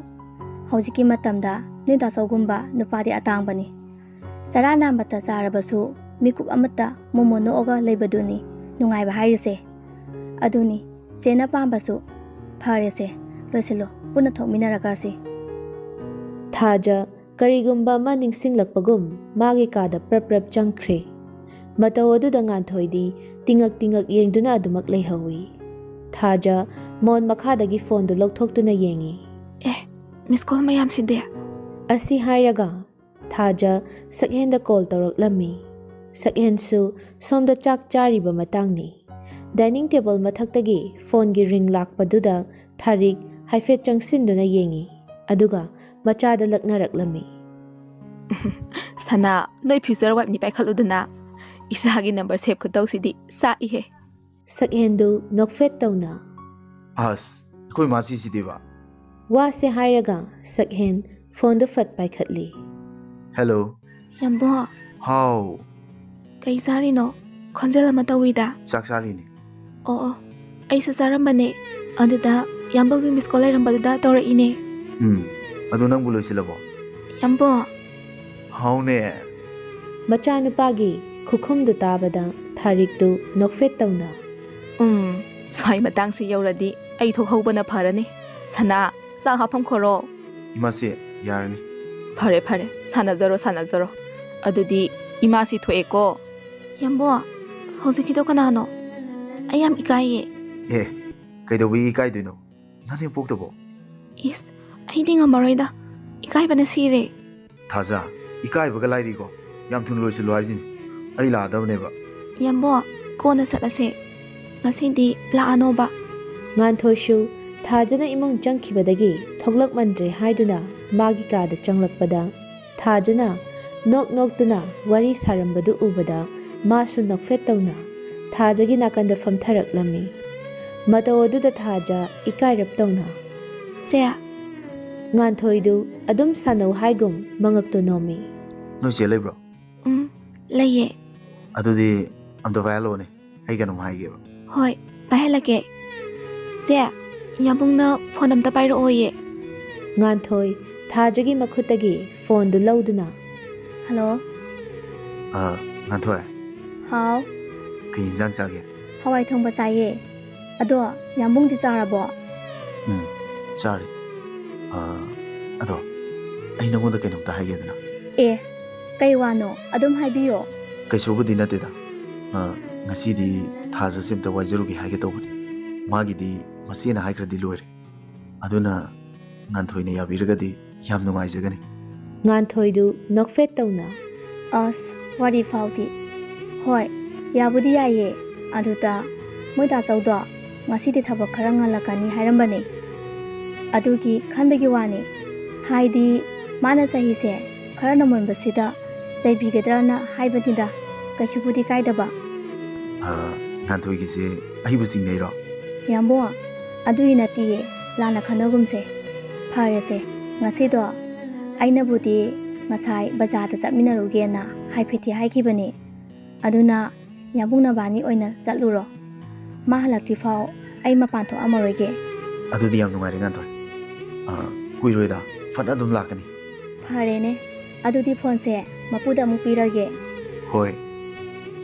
ꯍꯧꯖꯤꯛꯀꯤ ꯃꯇꯝꯗ ꯅꯣꯏ ꯇꯥꯆꯧꯒꯨꯝꯕ ꯅꯨꯄꯥꯗꯤ ꯑꯇꯥꯡꯕꯅꯤ ꯆꯔꯥ ꯅꯥꯝꯕꯇ ꯆꯥꯔꯕꯁꯨ ꯃꯤꯀꯨꯞ ꯑꯃꯠꯇ ꯃꯣꯃꯣ ꯅꯣꯛꯑꯒ ꯂꯩꯕꯗꯨꯅꯤ ꯅꯨꯡꯉꯥꯏꯕ ꯍꯥꯏꯔꯤꯁꯦ ꯑꯗꯨꯅꯤ ꯆꯦꯅ ꯄꯥꯝꯕꯁꯨ ꯐꯔꯦꯁꯦ ꯂꯣꯏꯁꯤꯜꯂꯣ ꯄꯨꯟꯅ ꯊꯣꯛꯃꯤꯟꯅꯔꯒꯁꯤ ꯊꯥꯖ ꯀꯔꯤꯒꯨꯝꯕ ꯑꯃ ꯅꯤꯡꯁꯤꯡꯂꯛꯄꯒꯨꯝ ꯃꯥꯒꯤ ꯀꯥꯗ ꯄ꯭ꯔꯞ ꯄ꯭ꯔꯞ ꯆꯪꯈ꯭ꯔꯦ꯫ ꯃꯇꯧ ꯑꯗꯨꯗ ꯉꯥꯟꯊꯣꯏꯗꯤ ꯇꯤꯡꯉꯛ ꯇꯤꯡꯉꯛ ꯌꯦꯡꯗꯨꯅ ꯑꯗꯨꯃꯛ ꯂꯩꯍꯧꯏ꯫ ꯊꯥꯖ ꯃꯣꯟ ꯃꯈꯥꯗꯒꯤ ꯐꯣꯟꯗꯨ ꯂꯧꯊꯣꯛꯇꯨꯅ ꯌꯦꯡꯉꯤ꯫ ꯃꯤꯁꯀꯣꯜ ꯃꯌꯥꯝꯁꯤꯗꯤ ꯑꯁꯤ ꯍꯥꯏꯔꯒ ꯊꯥꯖ ꯁꯛꯍꯦꯟꯗ ꯀꯣꯜ ꯇꯧꯔꯛꯂꯝꯃꯤ꯫ ꯁꯛꯍꯦꯟꯁꯨ ꯁꯣꯝꯗ ꯆꯥꯛ ꯆꯥꯔꯤꯕ ꯃꯇꯥꯡꯅꯤ꯫ ꯗꯥꯏꯅꯤꯡ ꯇꯦꯕꯜ ꯃꯊꯛꯇꯒꯤ ꯐꯣꯟꯒꯤ ꯔꯤꯡ ꯂꯥꯛꯄꯗꯨꯗ ꯊꯥꯔꯤꯛ ꯍꯥꯏꯐꯦꯠ ꯆꯪꯁꯤꯟꯗꯨꯅ ꯌꯦꯡꯉꯤ ꯑꯗꯨꯒ ꯃꯆꯥꯗ ꯂꯛꯅꯔꯛꯂꯝꯃꯤ꯫ ꯁꯅꯥ ꯅꯣꯏ ꯐ꯭ꯌꯨꯆꯔ ꯋꯥꯏꯐꯅꯤ ꯄꯥꯏꯈꯠꯂꯨꯗꯅ ꯏꯁꯥꯒꯤ ꯅꯝꯕꯔ ꯁꯦꯞ ꯈꯨꯇꯧꯁꯤꯗꯤ ꯆꯥꯛꯏꯍꯦ꯫ ꯁꯛꯍꯦꯟꯗꯨ ꯅꯣꯛꯐꯦꯠ ꯇꯧꯅ ꯑꯁ ꯑꯩꯈꯣꯏ ꯃꯥꯁꯤꯁꯤꯗꯤꯕ ꯋꯥꯁꯦ ꯍꯥꯏꯔꯒ ꯁꯛꯍꯦꯟ ꯐꯣꯟꯗꯨ ꯐꯠ ꯄꯥꯏꯈꯠꯂꯤ꯫ ꯍꯦꯜꯂꯣ ꯌꯥꯝꯕꯣ ꯍꯥꯎ ꯀꯩ ꯆꯥꯔꯤꯅꯣ ꯈꯣꯟꯖꯦꯜ ꯑꯃ ꯇꯧꯋꯤꯗ ꯆꯥꯛ ꯆꯥꯔꯤꯅꯤ ꯑꯣ ꯑꯩꯁꯨ ꯆꯥꯔꯝꯕꯅꯦ ꯑꯗꯨꯗ ꯌꯥꯝꯕꯒꯤ ꯃꯤꯁꯀꯣꯜ ꯂꯩꯔꯝꯕꯗꯨꯗ ꯇꯧꯔꯛꯏꯅꯦ ꯑꯗꯨ ꯅꯪꯕꯨ ꯂꯣꯏꯁꯤꯜꯂꯕꯣ ꯌꯥꯝꯕꯣ ꯍꯥꯎꯅꯦ ꯃꯆꯥꯅꯨꯄꯥꯒꯤ ꯈꯨꯈꯨꯝꯗꯨ ꯇꯥꯕꯗ ꯊꯥꯔꯤꯛꯇꯨ ꯅꯣꯛꯐꯦꯠ ꯇꯧꯅ ꯁ꯭ꯋꯥꯏ ꯃꯇꯥꯡꯁꯤ ꯌꯧꯔꯗꯤ ꯑꯩ ꯊꯣꯛꯍꯧꯕꯅ ꯐꯔꯅꯤ ꯁꯅꯥ ꯆꯥꯛ ꯍꯥꯞꯐꯝ ꯈꯣꯔꯣ ꯏꯃꯥꯁꯤ ꯌꯥꯔꯅꯤ ꯐꯔꯦ ꯐꯔꯦ ꯁꯥꯟꯅꯖꯔꯣ ꯑꯗꯨꯗꯤ ꯏꯃꯥꯁꯤ ꯊꯣꯛꯑꯦꯀꯣ ꯌꯥꯝꯕꯣ ꯍꯧꯖꯤꯛꯀꯤꯗꯣ ꯀꯅꯥꯅꯣ ꯑꯩ ꯌꯥꯝ ꯏꯀꯥꯏꯌꯦ ꯀꯩꯗꯧꯕꯒꯤ ꯏꯀꯥꯏꯗꯣꯏꯅꯣ ꯅꯪ ꯄꯣꯛꯇꯕꯣ ꯏꯁ ꯑꯩꯗꯤ ꯉꯝꯃꯔꯣꯏꯗ ꯏꯀꯥꯏꯕꯅ ꯁꯤꯔꯦ ꯊꯥꯖ ꯏꯀꯥꯏꯕꯒ ꯂꯥꯏꯔꯤꯀꯣ ꯌꯥꯝ ꯊꯨꯅ ꯂꯣꯏꯁꯤꯜꯂꯣ ꯍꯥꯏꯁꯤꯅꯤ ꯑꯩ ꯂꯥꯛꯑꯗꯕꯅꯦꯕ ꯌꯥꯝꯕꯣ ꯀꯣꯟꯅ ꯆꯠꯂꯁꯦ ꯉꯁꯤꯗꯤ ꯂꯥꯛꯑꯅꯣꯕ ꯉꯥꯟꯊꯣꯏꯁꯨ ꯊꯥꯖꯅ ꯏꯃꯨꯡ ꯆꯪꯈꯤꯕꯗꯒꯤ ꯊꯣꯛꯂꯛꯃꯟꯗ꯭ꯔꯦ ꯍꯥꯏꯗꯨꯅ ꯃꯥꯒꯤ ꯀꯥꯗ ꯆꯪꯂꯛꯄꯗ ꯊꯥꯖꯅ ꯅꯣꯛ ꯅꯣꯛꯇꯨꯅ ꯋꯥꯔꯤ ꯁꯥꯔꯝꯕꯗꯨ ꯎꯕꯗ ꯃꯥꯁꯨ ꯅꯣꯛꯐꯦꯠ ꯇꯧꯅ ꯊꯥꯖꯒꯤ ꯅꯥꯀꯟꯗ ꯐꯝꯊꯔꯛꯂꯝꯃꯤ꯫ ꯃꯇꯧ ꯑꯗꯨꯗ ꯊꯥꯖ ꯏꯀꯥꯏꯔꯞ ꯇꯧꯅ ꯆꯦ ꯉꯥꯟꯊꯣꯏꯗꯨ ꯑꯗꯨꯝ ꯁꯥꯟꯅꯧ ꯍꯥꯏꯒꯨꯝ ꯃꯉꯛꯇꯨ ꯅꯣꯝꯃꯤ꯫ ꯅꯣꯏ ꯆꯦ ꯂꯩꯕ꯭ꯔꯣ ꯂꯩꯌꯦ ꯑꯗꯨꯗꯤ ꯑꯝꯇ ꯄꯥꯏꯍꯜꯂꯛꯑꯣꯅꯦ ꯑꯩ ꯀꯩꯅꯣꯝ ꯍꯥꯏꯒꯦꯕ ꯍꯣꯏ ꯄꯥꯏꯍꯜꯂꯛꯀꯦ ꯆꯦ ꯌꯥꯕꯨꯡꯅ ꯐꯣꯟ ꯑꯝꯇ ꯄꯥꯏꯔꯛꯑꯣꯌꯦ꯫ ꯉꯥꯟꯊꯣꯏ ꯊꯥꯖꯒꯤ ꯃꯈꯨꯠꯇꯒꯤ ꯐꯣꯟꯗꯨ ꯂꯧꯗꯨꯅ ꯍꯜꯂꯣ ꯉꯥꯟꯊꯣꯏ ꯍꯥꯎ ꯀꯩ ꯌꯦꯟꯖꯥꯡ ꯆꯥꯒꯦ ꯍꯋꯥꯏ ꯊꯣꯡꯕ ꯆꯥꯏꯌꯦ ꯑꯗꯣ ꯌꯥꯝꯕꯨꯡꯗꯤ ꯆꯥꯔꯕꯣ ꯆꯥꯔꯤ ꯑꯗꯣ ꯑꯩ ꯅꯉꯣꯟꯗ ꯀꯩꯅꯣꯝꯇ ꯍꯥꯏꯒꯦꯗꯅ ꯀꯩ ꯋꯥꯅꯣ ꯑꯗꯨꯝ ꯍꯥꯏꯕꯤꯌꯣ ꯀꯩꯁꯨꯕꯨꯗꯤ ꯅꯠꯇꯦꯗ ꯉꯁꯤꯗꯤ ꯊꯥꯖꯁꯦ ꯑꯝꯇ ꯋꯥꯏꯖꯔꯨꯒꯦ ꯍꯥꯏꯒꯦ ꯇꯧꯕꯅꯤ ꯃꯥꯒꯤꯗꯤ ꯃꯆꯦꯅ ꯍꯥꯏꯈ꯭ꯔꯗꯤ ꯂꯣꯏꯔꯦ ꯑꯗꯨꯅ ꯉꯥꯟꯊꯣꯏꯅ ꯌꯥꯕꯤꯔꯒꯗꯤ ꯌꯥꯝ ꯅꯨꯡꯉꯥꯏꯖꯒꯅꯤ꯫ ꯉꯥꯟꯊꯣꯏꯗꯨ ꯅꯣꯛꯐꯦꯠ ꯇꯧꯅ ꯑꯁ ꯋꯥꯔꯤ ꯐꯥꯎꯗꯤ ꯍꯣꯏ ꯌꯥꯕꯨꯗꯤ ꯌꯥꯏꯌꯦ ꯑꯗꯨꯗ ꯃꯣꯏ ꯇꯥꯆꯧꯗꯣ ꯉꯁꯤꯗꯤ ꯊꯕꯛ ꯈꯔ ꯉꯜꯂꯛꯀꯅꯤ ꯍꯥꯏꯔꯝꯕꯅꯦ ꯑꯗꯨꯒꯤ ꯈꯟꯕꯒꯤ ꯋꯥꯅꯤ ꯍꯥꯏꯗꯤ ꯃꯥꯅ ꯆꯍꯤꯁꯦ ꯈꯔ ꯅꯧꯃꯟꯕꯁꯤꯗ ꯆꯩꯕꯤꯒꯗ꯭ꯔꯅ ꯍꯥꯏꯕꯅꯤꯗ ꯀꯩꯁꯨꯕꯨꯗꯤ ꯀꯥꯏꯗꯕ꯫ ꯉꯥꯟꯊꯣꯏꯒꯤꯁꯦ ꯑꯩꯕꯨ ꯆꯤꯡꯅꯩꯔꯣ ꯌꯥꯝꯕꯣ ꯑꯗꯨꯒꯤ ꯅꯠꯇꯤꯌꯦ ꯂꯥꯟꯅ ꯈꯟꯅꯒꯨꯝꯁꯦ ꯐꯔꯦꯁꯦ ꯉꯁꯤꯗꯣ ꯑꯩꯅꯕꯨꯗꯤ ꯉꯁꯥꯏ ꯕꯖꯥꯔꯗ ꯆꯠꯃꯤꯟꯅꯔꯨꯒꯦꯅ ꯍꯥꯏꯐꯦꯠꯇꯤ ꯍꯥꯏꯈꯤꯕꯅꯦ ꯑꯗꯨꯅ ꯌꯥꯝꯕꯨꯡ ꯅꯕꯥꯅꯤ ꯑꯣꯏꯅ ꯆꯠꯂꯨꯔꯣ ꯃꯥ ꯍꯜꯂꯛꯇ꯭ꯔꯤꯐꯥꯎ ꯑꯩ ꯃꯄꯥꯟ ꯊꯣꯛꯑꯝꯃꯔꯣꯏꯒꯦ꯫ ꯑꯗꯨꯗꯤ ꯌꯥꯝ ꯅꯨꯡꯉꯥꯏꯔꯦ ꯉꯥꯟꯊꯣꯏ ꯀꯨꯏꯔꯣꯏꯗ ꯐꯠ ꯑꯗꯨꯝ ꯂꯥꯛꯀꯅꯤ꯫ ꯐꯔꯦꯅꯦ ꯑꯗꯨꯗꯤ ꯐꯣꯟꯁꯦ ꯃꯄꯨꯗ ꯑꯃꯨꯛ ꯄꯤꯔꯒꯦ꯫ ꯍꯣꯏ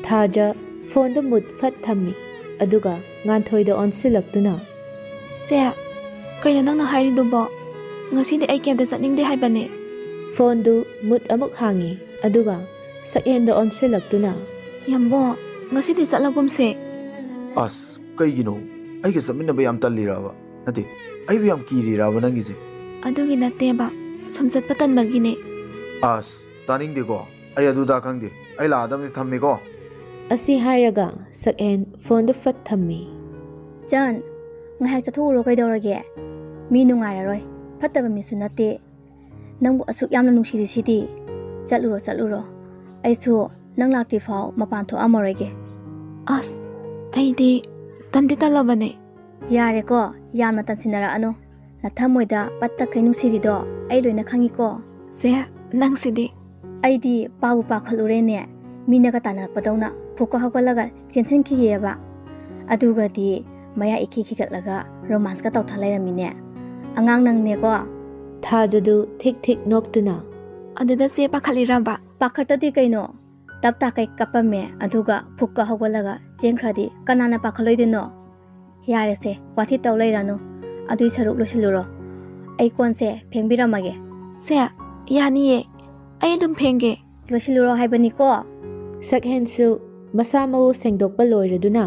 ꯊꯥꯖ ꯐꯣꯟꯗꯨ ꯃꯨꯠ ꯐꯠ ꯊꯝꯃꯤ ꯑꯗꯨꯒ ꯉꯥꯟꯊꯣꯏꯗ ꯑꯣꯟꯁꯤꯜꯂꯛꯇꯨꯅ ꯆꯦ ꯀꯩꯅꯣ ꯅꯪꯅ ꯍꯥꯏꯔꯤꯗꯨꯕꯣ ꯉꯁꯤꯗꯤ ꯑꯩ ꯀꯦꯝꯇ ꯆꯠꯅꯤꯡꯗꯦ ꯍꯥꯏꯕꯅꯦ꯫ ꯐꯣꯟꯗꯨ ꯃꯨꯠ ꯑꯃꯨꯛ ꯍꯥꯡꯉꯤ ꯑꯗꯨꯒ ꯁꯛꯍꯦꯟꯗ ꯑꯣꯟꯁꯤꯜꯂꯛꯇꯨꯅ ꯌꯥꯝꯕꯣ ꯉꯁꯤꯗꯤ ꯆꯠꯂꯒꯨꯝꯁꯦ ꯑꯁ ꯀꯩꯒꯤꯅꯣ ꯑꯩꯒ ꯆꯠꯃꯤꯟꯅꯕ ꯌꯥꯝ ꯇꯜꯂꯤꯔꯕ ꯅꯠꯇꯦ ꯑꯩꯕꯨ ꯌꯥꯝ ꯀꯤꯔꯤꯔꯕ ꯅꯪꯒꯤꯁꯦ ꯑꯗꯨꯒꯤ ꯅꯠꯇꯦꯕ ꯁꯨꯝ ꯆꯠꯄ ꯇꯟꯕꯒꯤꯅꯦ ꯑꯁ ꯇꯥꯅꯤꯡꯗꯦꯀꯣ ꯑꯩ ꯑꯗꯨꯗ ꯈꯪꯗꯦ ꯑꯩ ꯂꯥꯛꯑꯗꯕꯅꯤ ꯊꯝꯃꯦꯀꯣ ꯑꯁꯤ ꯍꯥꯏꯔꯒ ꯁꯛꯍꯦꯟ ꯐꯣꯟꯗꯨ ꯐꯠ ꯊꯝꯃꯤ꯫ ꯖꯟ ꯉꯥꯏꯍꯥꯛ ꯆꯠꯊꯣꯛꯎꯔꯣ ꯀꯩꯗꯧꯔꯒꯦ ꯃꯤ ꯅꯨꯡꯉꯥꯏꯔꯔꯣꯏ ꯐꯠꯇꯕ ꯃꯤꯁꯨ ꯅꯠꯇꯦ ꯅꯪꯕꯨ ꯑꯁꯨꯛ ꯌꯥꯝꯅ ꯅꯨꯡꯁꯤꯔꯤꯁꯤꯗꯤ ꯆꯠꯂꯨꯔꯣ ꯑꯩꯁꯨ ꯅꯪ ꯂꯥꯛꯇ꯭ꯔꯤꯐꯥꯎ ꯃꯄꯥꯟ ꯊꯣꯛꯑꯝꯃꯔꯣꯏꯒꯦ ꯑꯁ ꯑꯩꯗꯤ ꯇꯟꯗꯤ ꯇꯜꯂꯕꯅꯦ ꯌꯥꯔꯦꯀꯣ ꯌꯥꯝꯅ ꯇꯟꯁꯤꯟꯅꯔꯛꯑꯅꯨ ꯅꯊꯝꯃꯣꯏꯗ ꯄꯠ ꯇꯈꯩ ꯅꯨꯡꯁꯤꯔꯤꯗꯣ ꯑꯩ ꯂꯣꯏꯅ ꯈꯪꯉꯤꯀꯣ ꯁꯦ ꯅꯪꯁꯤꯗꯤ ꯑꯩꯗꯤ ꯄꯥꯕꯨ ꯄꯥꯈꯠꯂꯨꯔꯦꯅꯦ ꯃꯤꯅꯒ ꯇꯥꯟꯅꯔꯛꯄꯗꯧꯅ ꯐꯨꯛꯀ ꯍꯧꯒꯠꯂꯒ ꯆꯦꯟꯁꯤꯟꯈꯤꯒꯦꯕ ꯑꯗꯨꯒꯗꯤ ꯃꯌꯥ ꯏꯈꯤ ꯈꯤꯒꯠꯂꯒ ꯔꯣꯃꯥꯟꯁꯀ ꯇꯧꯊ ꯂꯩꯔꯝꯃꯤꯅꯦ ꯑꯉꯥꯡ ꯅꯪꯅꯦꯀꯣ ꯊꯥꯖꯗꯨ ꯊꯤꯛ ꯊꯤꯛ ꯅꯣꯛꯇꯨꯅ ꯑꯗꯨꯗ ꯆꯦ ꯄꯥꯈꯠꯂꯤꯔꯕ ꯄꯥꯈꯠꯇꯗꯤ ꯀꯩꯅꯣ ꯇꯞ ꯇꯥꯀꯩ ꯀꯞꯄꯝꯃꯦ ꯑꯗꯨꯒ ꯐꯨꯛꯀ ꯍꯧꯒꯠꯂꯒ ꯆꯦꯟꯈ꯭ꯔꯗꯤ ꯀꯅꯥꯅ ꯄꯥꯈꯠꯂꯣꯏꯗꯣꯏꯅꯣ ꯌꯥꯔꯦꯁꯦ ꯋꯥꯊꯤ ꯇꯧ ꯂꯩꯔꯅꯨ ꯑꯗꯨꯏ ꯁꯔꯨꯛ ꯂꯣꯏꯁꯤꯜꯂꯨꯔꯣ ꯑꯩ ꯀꯣꯟꯁꯦ ꯐꯦꯡꯕꯤꯔꯝꯃꯒꯦ ꯁꯦ ꯌꯥꯅꯤꯌꯦ ꯑꯩ ꯑꯗꯨꯝ ꯐꯦꯡꯒꯦ ꯂꯣꯏꯁꯤꯜꯂꯨꯔꯣ ꯍꯥꯏꯕꯅꯤꯀꯣ ꯁꯛꯍꯦꯟꯁꯨ ꯃꯁꯥ ꯃꯎ ꯁꯦꯡꯗꯣꯛꯄ ꯂꯣꯏꯔꯗꯨꯅ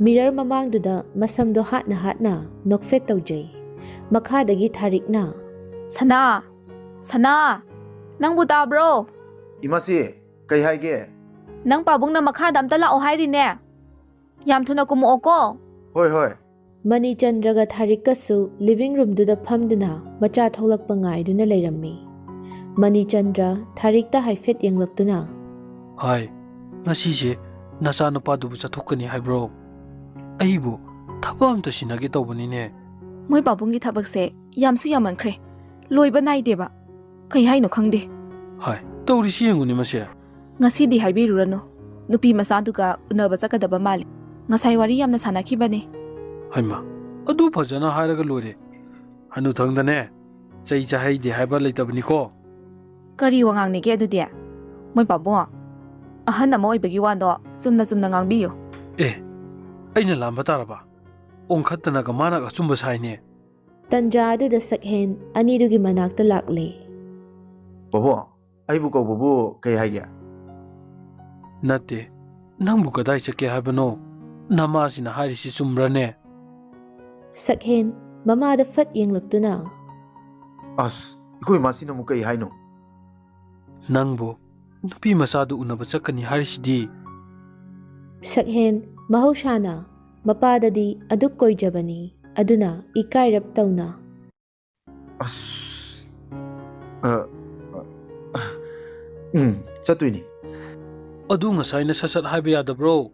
ꯃꯤꯔꯔ ꯃꯃꯥꯡꯗꯨꯗ ꯃꯁꯝꯗꯣ ꯍꯥꯠꯅ ꯅꯣꯛꯐꯦꯠ ꯇꯧꯖꯩ꯫ ꯃꯈꯥꯗꯒꯤ ꯊꯥꯔꯤꯛꯅ ꯁꯅꯥ ꯅꯪꯕꯨ ꯇꯥꯕ꯭ꯔꯣ? ꯏꯃꯥꯁꯤ ꯀꯩ ꯍꯥꯏꯒꯦ? ꯅꯪ ꯄꯥꯕꯨꯡꯅ ꯃꯈꯥꯗ ꯑꯝꯇ ꯂꯥꯛꯑꯣ ꯍꯥꯏꯔꯤꯅꯦ ꯌꯥꯝ ꯊꯨꯅ ꯀꯨꯝꯃꯛꯑꯣꯀꯣ꯫ ꯍꯣꯏ ꯃꯅꯤꯆꯟꯗ꯭ꯔꯒ ꯊꯥꯔꯤꯛꯀꯁꯨ ꯂꯤꯚꯤꯡ ꯔꯨꯝꯗꯨꯗ ꯐꯝꯗꯨꯅ ꯃꯆꯥ ꯊꯣꯛꯂꯛꯄ ꯉꯥꯏꯗꯨꯅ ꯂꯩꯔꯝꯃꯤ꯫ ꯃꯅꯤꯆꯟꯗ꯭ꯔ ꯊꯥꯔꯤꯛꯇ ꯍꯥꯏꯐꯦꯠ ꯌꯦꯡꯂꯛꯇꯨꯅ ꯍꯥꯏ ꯉꯁꯤꯁꯦ ꯅꯆꯥꯅꯨꯄꯥꯗꯨꯕꯨ ꯆꯠꯊꯣꯛꯀꯅꯤ ꯍꯥꯏꯕ꯭ꯔꯣ? ꯑꯩꯕꯨ ꯊꯕꯛ ꯑꯝꯇ ꯁꯤꯟꯅꯒꯦ ꯇꯧꯕꯅꯤꯅꯦ꯫ ꯃꯣꯏ ꯄꯥꯕꯨꯡꯒꯤ ꯊꯕꯛꯁꯦ ꯌꯥꯝꯁꯨ ꯌꯥꯝꯃꯟꯈ꯭ꯔꯦ ꯂꯣꯏꯕ ꯅꯥꯏꯗꯦꯕ ꯀꯩ ꯍꯥꯏꯅꯣ ꯈꯪꯗꯦ꯫ ꯍꯥꯏ ꯇꯧꯔꯤꯁꯤ ꯌꯦꯡꯉꯨꯅꯦ ꯃꯁꯦ꯫ ꯉꯁꯤꯗꯤ ꯍꯥꯏꯕꯤꯔꯨꯔꯅꯨ ꯅꯨꯄꯤ ꯃꯆꯥꯗꯨꯒ ꯎꯅꯕ ꯆꯠꯀꯗꯕ ꯃꯥꯜꯂꯤ ꯉꯁꯥꯏ ꯋꯥꯔꯤ ꯌꯥꯝꯅ ꯁꯥꯟꯅꯈꯤꯕꯅꯦ꯫ ꯍꯩꯃꯥ ꯑꯗꯨ ꯐꯖꯅ ꯍꯥꯏꯔꯒ ꯂꯣꯏꯔꯦ ꯍꯅꯨꯊꯪꯗꯅꯦ ꯆꯩ ꯆꯥꯍꯩꯗꯦ ꯍꯥꯏꯕ ꯂꯩꯇꯕꯅꯤꯀꯣ꯫ ꯀꯔꯤ ꯋꯥꯉꯥꯡꯅꯤꯒꯦ ꯑꯗꯨꯗꯤ ꯃꯣꯏ ꯄꯥꯕꯨꯡ ꯑꯍꯟ ꯑꯃ ꯑꯣꯏꯕꯒꯤ ꯋꯥꯗꯣ ꯆꯨꯝꯅ ꯉꯥꯡꯕꯤꯌꯨ꯫ ꯑꯩꯅ ꯂꯥꯟꯕ ꯇꯥꯔꯕ ꯑꯣꯟꯈꯠꯇꯅꯒ ꯃꯥꯅꯒ ꯑꯆꯨꯝꯕ ꯁꯥꯏꯅꯦ꯫ ꯇꯟꯖꯥ ꯑꯗꯨꯗ ꯁꯛꯍꯦꯟ ꯑꯅꯤꯗꯨꯒꯤ ꯃꯅꯥꯛꯇ ꯂꯥꯛꯂꯦ꯫ ꯕꯣꯕꯣ ꯑꯩꯕꯨ ꯀꯧꯕꯕꯨ ꯀꯩ ꯍꯥꯏꯒꯦ? ꯅꯠꯇꯦ ꯅꯪꯕꯨ ꯀꯗꯥꯏ ꯆꯠꯀꯦ ꯍꯥꯏꯕꯅꯣ? ꯅꯃꯥꯁꯤꯅ ꯍꯥꯏꯔꯤꯁꯤ ꯆꯨꯝꯕ꯭ꯔꯅꯦ? ꯁꯛꯍꯦꯟ ꯃꯃꯥꯗ ꯐꯠ ꯌꯦꯡꯂꯛꯇꯨꯅ ꯑꯁ ꯑꯩꯈꯣꯏ ꯏꯃꯥꯁꯤꯅ ꯑꯃꯨꯛ ꯀꯩ ꯍꯥꯏꯅꯣ? ꯅꯪꯕꯨ ꯅꯨꯄꯤ ꯃꯆꯥꯗꯨ ꯎꯅꯕ ꯆꯠꯀꯅꯤ ꯍꯥꯏꯔꯤꯁꯤꯗꯤ꯫ ꯁꯛꯍꯦꯟ ꯃꯍꯧꯁꯥꯅ ꯃꯄꯥꯗꯗꯤ ꯑꯗꯨꯛ ꯀꯣꯏꯖꯕꯅꯤ ꯑꯗꯨꯅ ꯏꯀꯥꯏꯔꯞ ꯇꯧꯅ ꯆꯠꯇꯣꯏꯅꯤ꯫ ꯑꯗꯨ ꯉꯁꯥꯏꯅ ꯁꯠ ꯍꯥꯏꯕ ꯌꯥꯗꯕ꯭ꯔꯣ?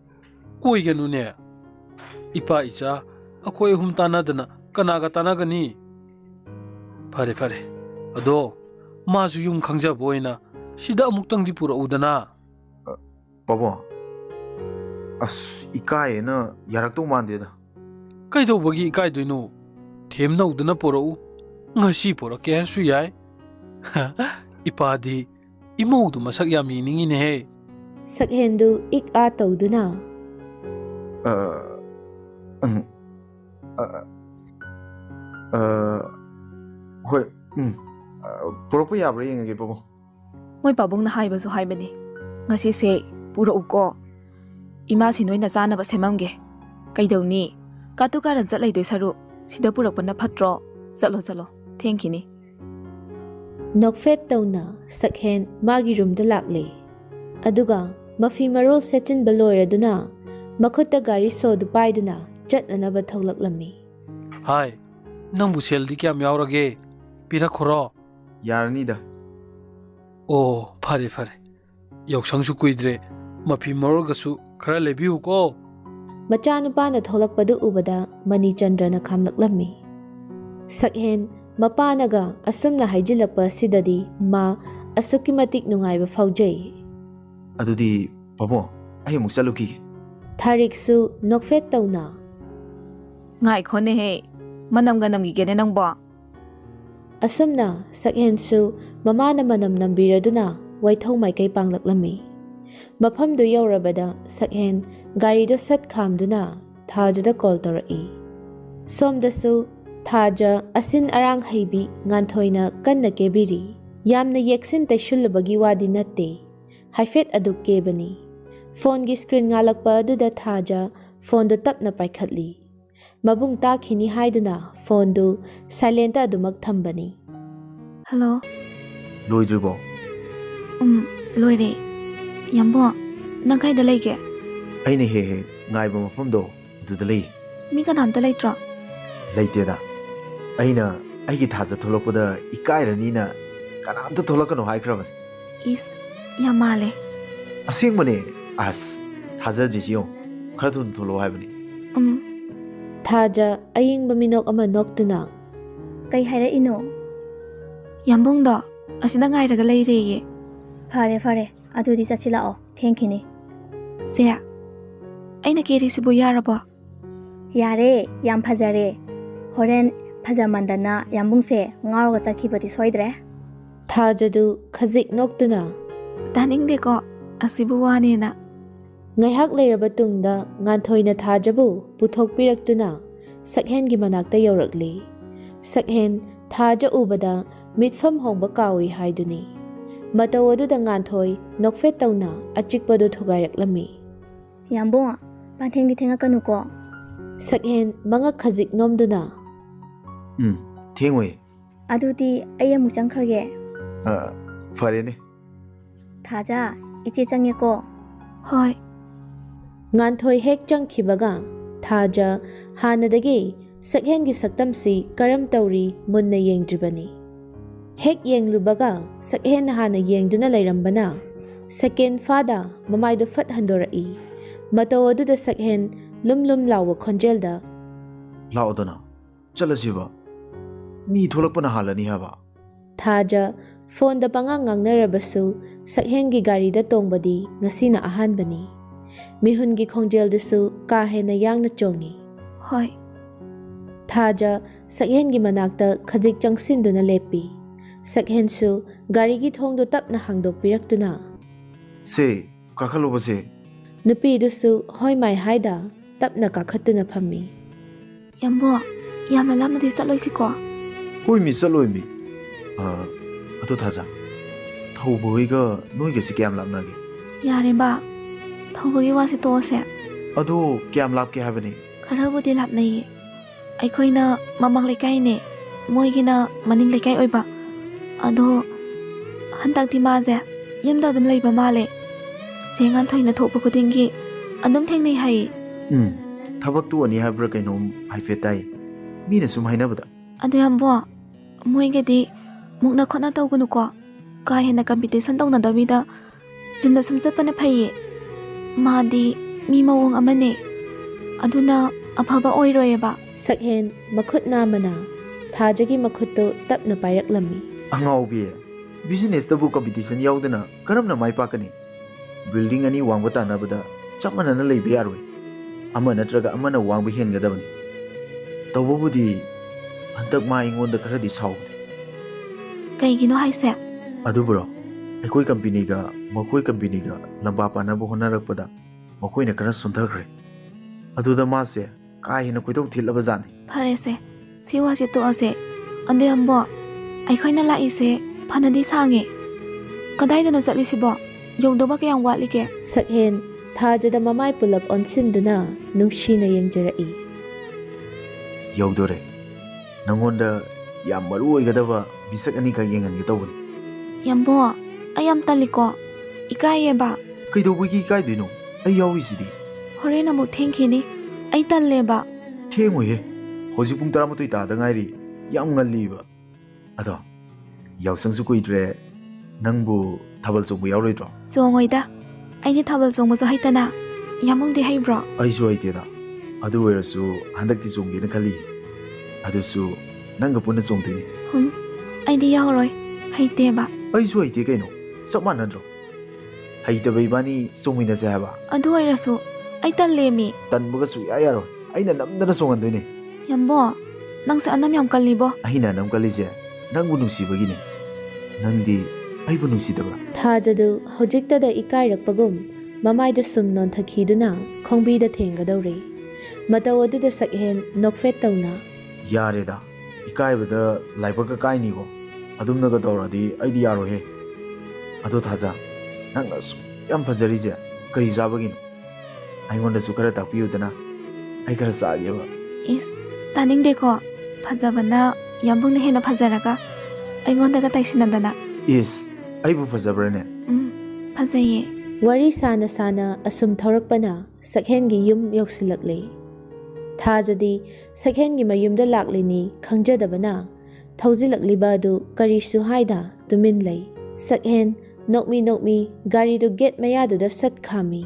ꯀꯣꯏꯒꯅꯨꯅꯦ ꯏꯄꯥ ꯏꯆꯥ ꯑꯩꯈꯣꯏ ꯑꯍꯨꯝ ꯇꯥꯟꯅꯗꯅ ꯀꯅꯥꯒ ꯇꯥꯟꯅꯒꯅꯤ? ꯐꯔꯦ ꯑꯗꯣ ꯃꯥꯁꯨ ꯌꯨꯝ ꯈꯪꯖꯕ ꯑꯣꯏꯅ ꯁꯤꯗ ꯑꯃꯨꯛꯇꯪꯗꯤ ꯄꯨꯔꯛꯎꯗꯅ꯫ ꯕꯣꯕꯣ ꯑꯁ ꯏꯀꯥꯏꯌꯦꯅ ꯌꯥꯔꯛꯇꯧ ꯃꯥꯟꯗꯦꯗ꯫ ꯀꯩꯗꯧꯕꯒꯤ ꯏꯀꯥꯏꯗꯣꯏꯅꯣ? ꯊꯦꯝꯅꯧꯗꯅ ꯄꯣꯔꯛꯎ ꯉꯁꯤ ꯄꯣꯔꯛꯀꯦ ꯍꯥꯏꯔꯁꯨ ꯌꯥꯏ꯫ ꯏꯄꯥꯗꯤ ꯏꯃꯧꯗꯨ ꯃꯁꯛ ꯌꯥꯝ ꯌꯦꯡꯅꯤꯡꯉꯤꯅꯦꯍꯦ꯫ ꯁꯛꯍꯦꯟꯗꯨ ꯏꯛ ꯑꯥ ꯇꯧꯗꯨꯅ ꯍꯣꯏ ꯄꯨꯔꯛꯄ ꯌꯥꯕ꯭ꯔꯥ ꯌꯦꯡꯉꯒꯦ ꯕꯣꯕꯣ꯫ ꯃꯣꯏ ꯄꯥꯕꯨꯡꯅ ꯍꯥꯏꯕꯁꯨ ꯍꯥꯏꯕꯅꯤ ꯉꯁꯤꯁꯦ ꯄꯨꯔꯛꯎꯀꯣ ꯏꯃꯥꯁꯤ ꯅꯣꯏꯅ ꯆꯥꯅꯕ ꯁꯦꯝꯃꯝꯒꯦ꯫ ꯀꯩꯗꯧꯅꯤ ꯀꯥꯇꯨ ꯀꯥꯔꯟ ꯆꯠꯂꯩꯗꯣꯏ ꯁꯔꯨꯛ ꯁꯤꯗ ꯄꯨꯔꯛꯄꯅ ꯐꯠꯇ꯭ꯔꯣ? ꯆꯠꯂꯣ ꯊꯦꯡꯈꯤꯅꯤ꯫ ꯅꯣꯛꯐꯦꯠ ꯇꯧꯅ ꯁꯛꯍꯦꯟ ꯃꯥꯒꯤ ꯔꯨꯝꯗ ꯂꯥꯛꯂꯦ ꯑꯗꯨꯒ ꯃꯐꯤ ꯃꯔꯣꯜ ꯁꯦꯠꯆꯤꯟꯕ ꯂꯣꯏꯔꯗꯨꯅ ꯃꯈꯨꯠꯇ ꯒꯥꯔꯤ ꯁꯣꯗꯨ ꯄꯥꯏꯗꯨꯅ ꯆꯠꯅꯅꯕ ꯊꯣꯛꯂꯛꯂꯝꯃꯤ꯫ ꯍꯥꯏ ꯅꯪꯕꯨ ꯁꯦꯜꯗꯤ ꯀꯌꯥꯝ ꯌꯥꯎꯔꯒꯦ? ꯄꯤꯔꯛꯈꯣꯔꯣ? ꯌꯥꯔꯅꯤꯗ꯫ ꯑꯣ ꯐꯔꯦ ꯌꯥꯎꯁꯪꯁꯨ ꯀꯨꯏꯗ꯭ꯔꯦ ꯃꯐꯤ ꯃꯔꯣꯜꯒꯁꯨ ꯈꯔ ꯂꯩꯕꯤꯌꯨꯀꯣ꯫ ꯃꯆꯥꯅꯨꯄꯥꯅ ꯊꯣꯛꯂꯛꯄꯗꯨ ꯎꯕꯗ ꯃꯅꯤꯆꯟꯗ꯭ꯔꯅ ꯈꯥꯝꯂꯛꯂꯝꯃꯤ꯫ ꯁꯛꯍꯦꯟ ꯃꯄꯥꯅꯒ ꯑꯁꯨꯝꯅ ꯍꯥꯏꯖꯤꯜꯂꯛꯄ ꯑꯁꯤꯗꯗꯤ ꯃꯥ ꯑꯁꯨꯛꯀꯤ ꯃꯇꯤꯛ ꯅꯨꯡꯉꯥꯏꯕ ꯐꯥꯎꯖꯩ꯫ ꯑꯗꯨꯗꯤ ꯕꯣꯕꯣ ꯑꯩ ꯑꯃꯨꯛ ꯆꯠꯂꯨꯈꯤꯒꯦ꯫ ꯊꯥꯔꯤꯛꯁꯨ ꯅꯣꯛꯐꯦꯠ ꯇꯧꯅ ꯉꯥꯏꯈꯣꯅꯦꯍꯦ ꯃꯅꯝꯒ ꯅꯝꯈꯤꯒꯦꯅꯦ ꯅꯪꯕꯣ꯫ ꯑꯁꯨꯝꯅ ꯁꯛꯍꯦꯟꯁꯨ ꯃꯃꯥꯅ ꯃꯅꯝ ꯅꯝꯕꯤꯔꯗꯨꯅ ꯋꯥꯏꯊꯧ ꯃꯥꯏꯀꯩ ꯄꯥꯡꯂꯛꯂꯝꯃꯤ꯫ ꯃꯐꯝꯗꯨ ꯌꯧꯔꯕꯗ ꯁꯛꯍꯦꯟ ꯒꯥꯔꯤꯗꯣ ꯁꯠ ꯈꯥꯝꯗꯨꯅ ꯊꯥꯖꯗ ꯀꯣꯜ ꯇꯧꯔꯛꯏ꯫ ꯁꯣꯝꯗꯁꯨ ꯊꯥꯖ ꯑꯁꯤꯟ ꯑꯔꯥꯡ ꯍꯩꯕꯤ ꯉꯥꯟꯊꯣꯏꯅ ꯀꯟꯅ ꯀꯦꯕꯤꯔꯤ꯫ ꯌꯥꯝꯅ ꯌꯦꯛꯁꯤꯟ ꯇꯩꯁꯤꯜꯂꯨꯕꯒꯤ ꯋꯥꯗꯤ ꯅꯠꯇꯦ haifet adu kebani. Phone gi screen ngalakpa aduda Thaja phone do tapna paikhatli. Mabung ta khini haiduna phone du silent adumak thambani. Hello. Loidribo. Loire. Yambo, nang kaida leige? Aina he ngaiba mafamdo aduda lei. Mi kanamta leitro? Leiteda. Aina aigi Thaja tholokpada ikairani na kanamta tholokano haikrabani. Is yamale. Asingmane as Thaja jisiyo khadun tholo haibani. Thaja ayingba minok ama noktuna. Kay haira ino. Yambung do, asina ngairaga leireye. Fare, adudi chasilao. Thank you. Se, aina kerisibu yarabo. Yare, yam phajare. Horen phajamandana yambungse ngaroga chakhibadi soidre. Thaja du khazik noktuna. Taningde ko asibu wanena. Ngaihak leiraba tungda nganthoi Thajabu puthokpiraktuna Sakhen gi manakta yaurakli. Sakhen Thaja ubada mitfam hongba kawi haiduni. Mataw aduda nganthoi nokfet tawna achikpadu thugairaklammi. Yambo, panthengi thengakanu ko. Sakhen manga khazik nomduna. Thengwe. Adudi ayamu changkhrage. Farene. Thaja, ichi change ko. Hoi. Nganthoi hek changkhibaga Thaja hanadagi Sakhen gi saktamsi karam tawri munna yengdribani. Hek yenglubaga Sakhen hana yengduna lairambana. Second fada mamaidu fat handorai. Mataw aduda Sakhen lum lawa khonjelda. Laodana. Chalasiba. Mi tholakpana halani haba. Thaja phone da panga ngangnarabasu Sakhen gi gari da tongbadi ngasina ahanbani. Mihun gi khongjel dusu ka hena yangna chongi. Hoi. Thaja Sakhen gi manakta khajik changsinduna lepi. Sakhen su gari gi thongdo tapna hangdokpiraktuna. Se, kakaloba se. Nupi dusu hoi mai haida tapna kakhatuna phammi. Yambo, yamna lamna di saloisiko. Hoi mi saloi mi. Ado Thaja. Thauboiga noiga si kyam lamnage. Yare ba. Thaubogi wasi tose. Ado kyam lapke habani. Kharabudi lapnai. Aikhoina mamang lekai ne. Moigina maning lekai oiba. Ado hantak di maze. Yamda dum leiba male. Jengan thoina thokpa khudingi adum thengnei hai. Thabak tu ani habra kainom haifetai. Mina sum hainabada. Ado yambo. Moigedi mukna khona tawgunu ko. Ka hena competition tawna dabida. Jumda sum chapana phai. Madi mi mawong amane. Aduna afaba oiroyeba. Sakhen makhut namana Thaja gi makhutto tapna pairaklammi. Angaubi. Business tabu competition yaudana karamna mai pakani. Building ani wangba tanabada chamana na leibe yaroi. Ama natraga amana wangba hengadabani. Tawbudi hantak ma ingonda kharadi saw. Kaigino haise. Adubro. Ekoi company ga makoi company ga lamba panabu honarakpada makoina kara sunthakre. Aduda mase kai hina koidau thilaba jani. Pharese. Siwasi to ase. Ande ambo. Aikhoina la ise phanadi sange. Kadaidano chatlisibo. Yongdoba kayang watlige. Sakhen Thaja da mamai pulap onsinduna nungshina yengjarai. Yaudore. Nangonda yam maru oigadaba bisak ani ka yengan gitawani. Yambo, ayam taliko. Ikayeba. Kaidawigi kaidino. Ay yawisidi. Horen amuk thengkhini. Ay talleba. Thengoye. Hoji pung 11 ta ngairi. Yam ngalliba. Ado. Yausangsu kuidre. Nangbu thabal chongbu yauroidro. Zongoida. Aini thabal chongbu so haitana. Yamungdi haibro. Aisu haiteda. Adu werasu handakti chonggena khali. Adusu nanga punna chongdini. Aidi yauroi. Haiteba. Aisu haite kaino. Sapmanandro. Haitaba ibani chongmina se haba. Adu wairasu. Ay tallemi. Tanbuga su yayaro. Aina namdana chongandoine. Yambo. Nangsa anam yam kallibo. Aina nam kalise. Nangbu nusibagini. Nangdi aibu nusidabra. Thaja du hojiktada ikairakpagum mamaidu sum nonthakiduna khongbida thengadaure. Mataw aduda Sakhen nokfet tawna. Yareda. Ikaibada laibaga kainigo. Adumnaga dawradi aidi yarohe. Ado Thaja. ꯅꯪꯅ ꯑꯁꯨꯛ ꯌꯥꯝ ꯐꯖꯔꯤꯁꯦ ꯀꯔꯤ ꯆꯥꯕꯒꯤꯅꯣ ꯑꯩꯉꯣꯟꯗꯁꯨ ꯈꯔ ꯇꯥꯛꯄꯤꯌꯨꯗꯅ ꯑꯩ ꯈꯔ ꯆꯥꯒꯦꯕ ꯏꯁ ꯇꯥꯅꯤꯡꯗꯦꯀꯣ ꯐꯖꯕꯅ ꯌꯥꯝꯕꯨꯡꯅ ꯍꯦꯟꯅ ꯐꯖꯔꯒ ꯑꯩꯉꯣꯟꯗꯒ ꯇꯥꯏꯁꯤꯟꯅꯗꯅ ꯏꯁ ꯑꯩꯕꯨ ꯐꯖꯕ꯭ꯔꯅꯦ ꯐꯖꯩꯌꯦ ꯋꯥꯔꯤ ꯁꯥꯅ ꯁꯥꯅ ꯑꯁꯨꯝ ꯊꯧꯔꯛꯄꯅ ꯁꯛꯍꯦꯟꯒꯤ ꯌꯨꯝ ꯌꯧꯁꯤꯜꯂꯛꯂꯤ ꯊꯥꯖꯗꯤ ꯁꯛꯍꯦꯟꯒꯤ ꯃꯌꯨꯝꯗ ꯂꯥꯛꯂꯤꯅꯤ ꯈꯪꯖꯗꯕꯅ ꯊꯧꯖꯤꯜꯂꯛꯂꯤꯕ ꯑꯗꯨ ꯀꯔꯤꯁꯨ ꯍꯥꯏꯗ ꯇꯨꯃꯤꯟ ꯂꯩ ꯁꯛꯍꯦꯟ ꯅꯣꯛꯃꯤ ꯒꯥꯔꯤꯗꯨ ꯒꯦꯠ ꯃꯌꯥꯗꯨꯗ ꯁꯠ ꯈꯥꯝꯃꯤ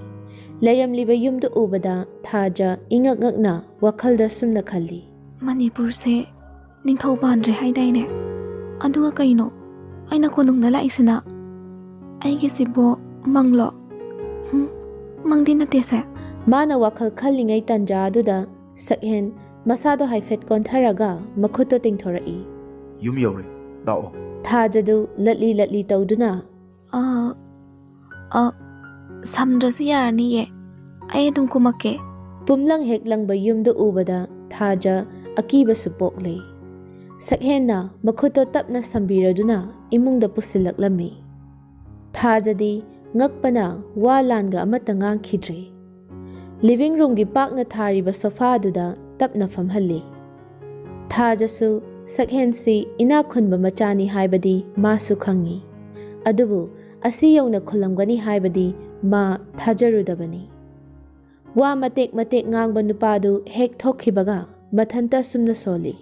ꯂꯩꯔꯝꯂꯤꯕ ꯌꯨꯝꯗꯨ ꯎꯕꯗ ꯊꯥꯖ ꯏꯉꯛ ꯉꯛꯅ ꯋꯥꯈꯜꯗ ꯁꯨꯝꯅ ꯈꯜꯂꯤ ꯃꯅꯤꯄꯨꯔꯁꯦ ꯅꯤꯡꯊꯧ ꯄꯥꯟꯗ꯭ꯔꯦ ꯍꯥꯏꯗꯥꯏꯅꯦ ꯑꯗꯨꯒ ꯀꯩꯅꯣ ꯑꯩꯅ ꯀꯣꯅꯨꯡꯗ ꯂꯥꯛꯏꯁꯤꯅ ꯑꯩꯒꯤꯁꯤꯕꯨ ꯃꯪꯂꯣ ꯃꯪꯗꯤ ꯅꯠꯇꯦꯁꯦ ꯃꯥꯅ ꯋꯥꯈꯜ ꯈꯜꯂꯤꯉꯩ ꯇꯟꯖꯥ ꯑꯗꯨꯗ ꯁꯛꯍꯦꯟ ꯃꯁꯥꯗꯣ ꯍꯥꯏꯐꯦꯠ ꯀꯣꯟꯊꯔꯒ ꯃꯈꯨꯠꯇꯣ ꯇꯤꯡꯊꯣꯔꯛꯏ ꯌꯨꯝ ꯌꯧꯔꯦ ꯂꯥꯛꯑꯣ ꯊꯥꯖꯗꯨ ꯂꯠꯂꯤ ꯇꯧꯗꯨꯅ ꯁꯝꯗ꯭ꯔꯁꯨ ꯌꯥꯔꯅꯤꯌꯦ ꯑꯩ ꯑꯗꯨꯝ ꯀꯨꯝꯃꯛꯀꯦ ꯄꯨꯝꯂꯪ ꯍꯦꯛ ꯂꯪꯕ ꯌꯨꯝꯗꯨ ꯎꯕꯗ ꯊꯥꯖ ꯑꯀꯤꯕꯁꯨ ꯄꯣꯛꯂꯤ ꯁꯛꯍꯦꯟꯅ ꯃꯈꯨꯠꯇꯣ ꯇꯞꯅ ꯁꯝꯕꯤꯔꯗꯨꯅ ꯏꯃꯨꯡꯗ ꯄꯨꯁꯤꯜꯂꯛꯂꯝꯃꯤ ꯊꯥꯖꯗꯤ ꯉꯛꯄꯅ ꯋꯥ ꯂꯥꯟꯒ ꯑꯃꯠꯇ ꯉꯥꯡꯈꯤꯗ꯭ꯔꯦ ꯂꯤꯚꯤꯡ ꯔꯨꯝꯒꯤ ꯄꯥꯛꯅ ꯊꯥꯔꯤꯕ ꯁꯣꯐꯥꯗꯨꯗ ꯇꯞꯅ ꯐꯝꯍꯜꯂꯤ ꯊꯥꯖꯁꯨ ꯁꯛꯍꯦꯟꯁꯤ ꯏꯅꯥꯛ ꯈꯨꯟꯕ ꯃꯆꯥꯅꯤ ꯍꯥꯏꯕꯗꯤ ꯃꯥꯁꯨ ꯈꯪꯉꯤ ꯑꯗꯨꯕꯨ ꯑꯁꯤ ꯌꯧꯅ ꯈꯨꯜꯂꯝꯒꯅꯤ ꯍꯥꯏꯕꯗꯤ ꯃꯥ ꯊꯥꯖꯔꯨꯗꯕꯅꯤ ꯋꯥ ꯃꯇꯦꯛ ꯉꯥꯡꯕ ꯅꯨꯄꯥꯗꯨ ꯍꯦꯛ ꯊꯣꯛꯈꯤꯕꯒ ꯃꯊꯟꯇ ꯁꯨꯝꯅ ꯁꯣꯜꯂꯤ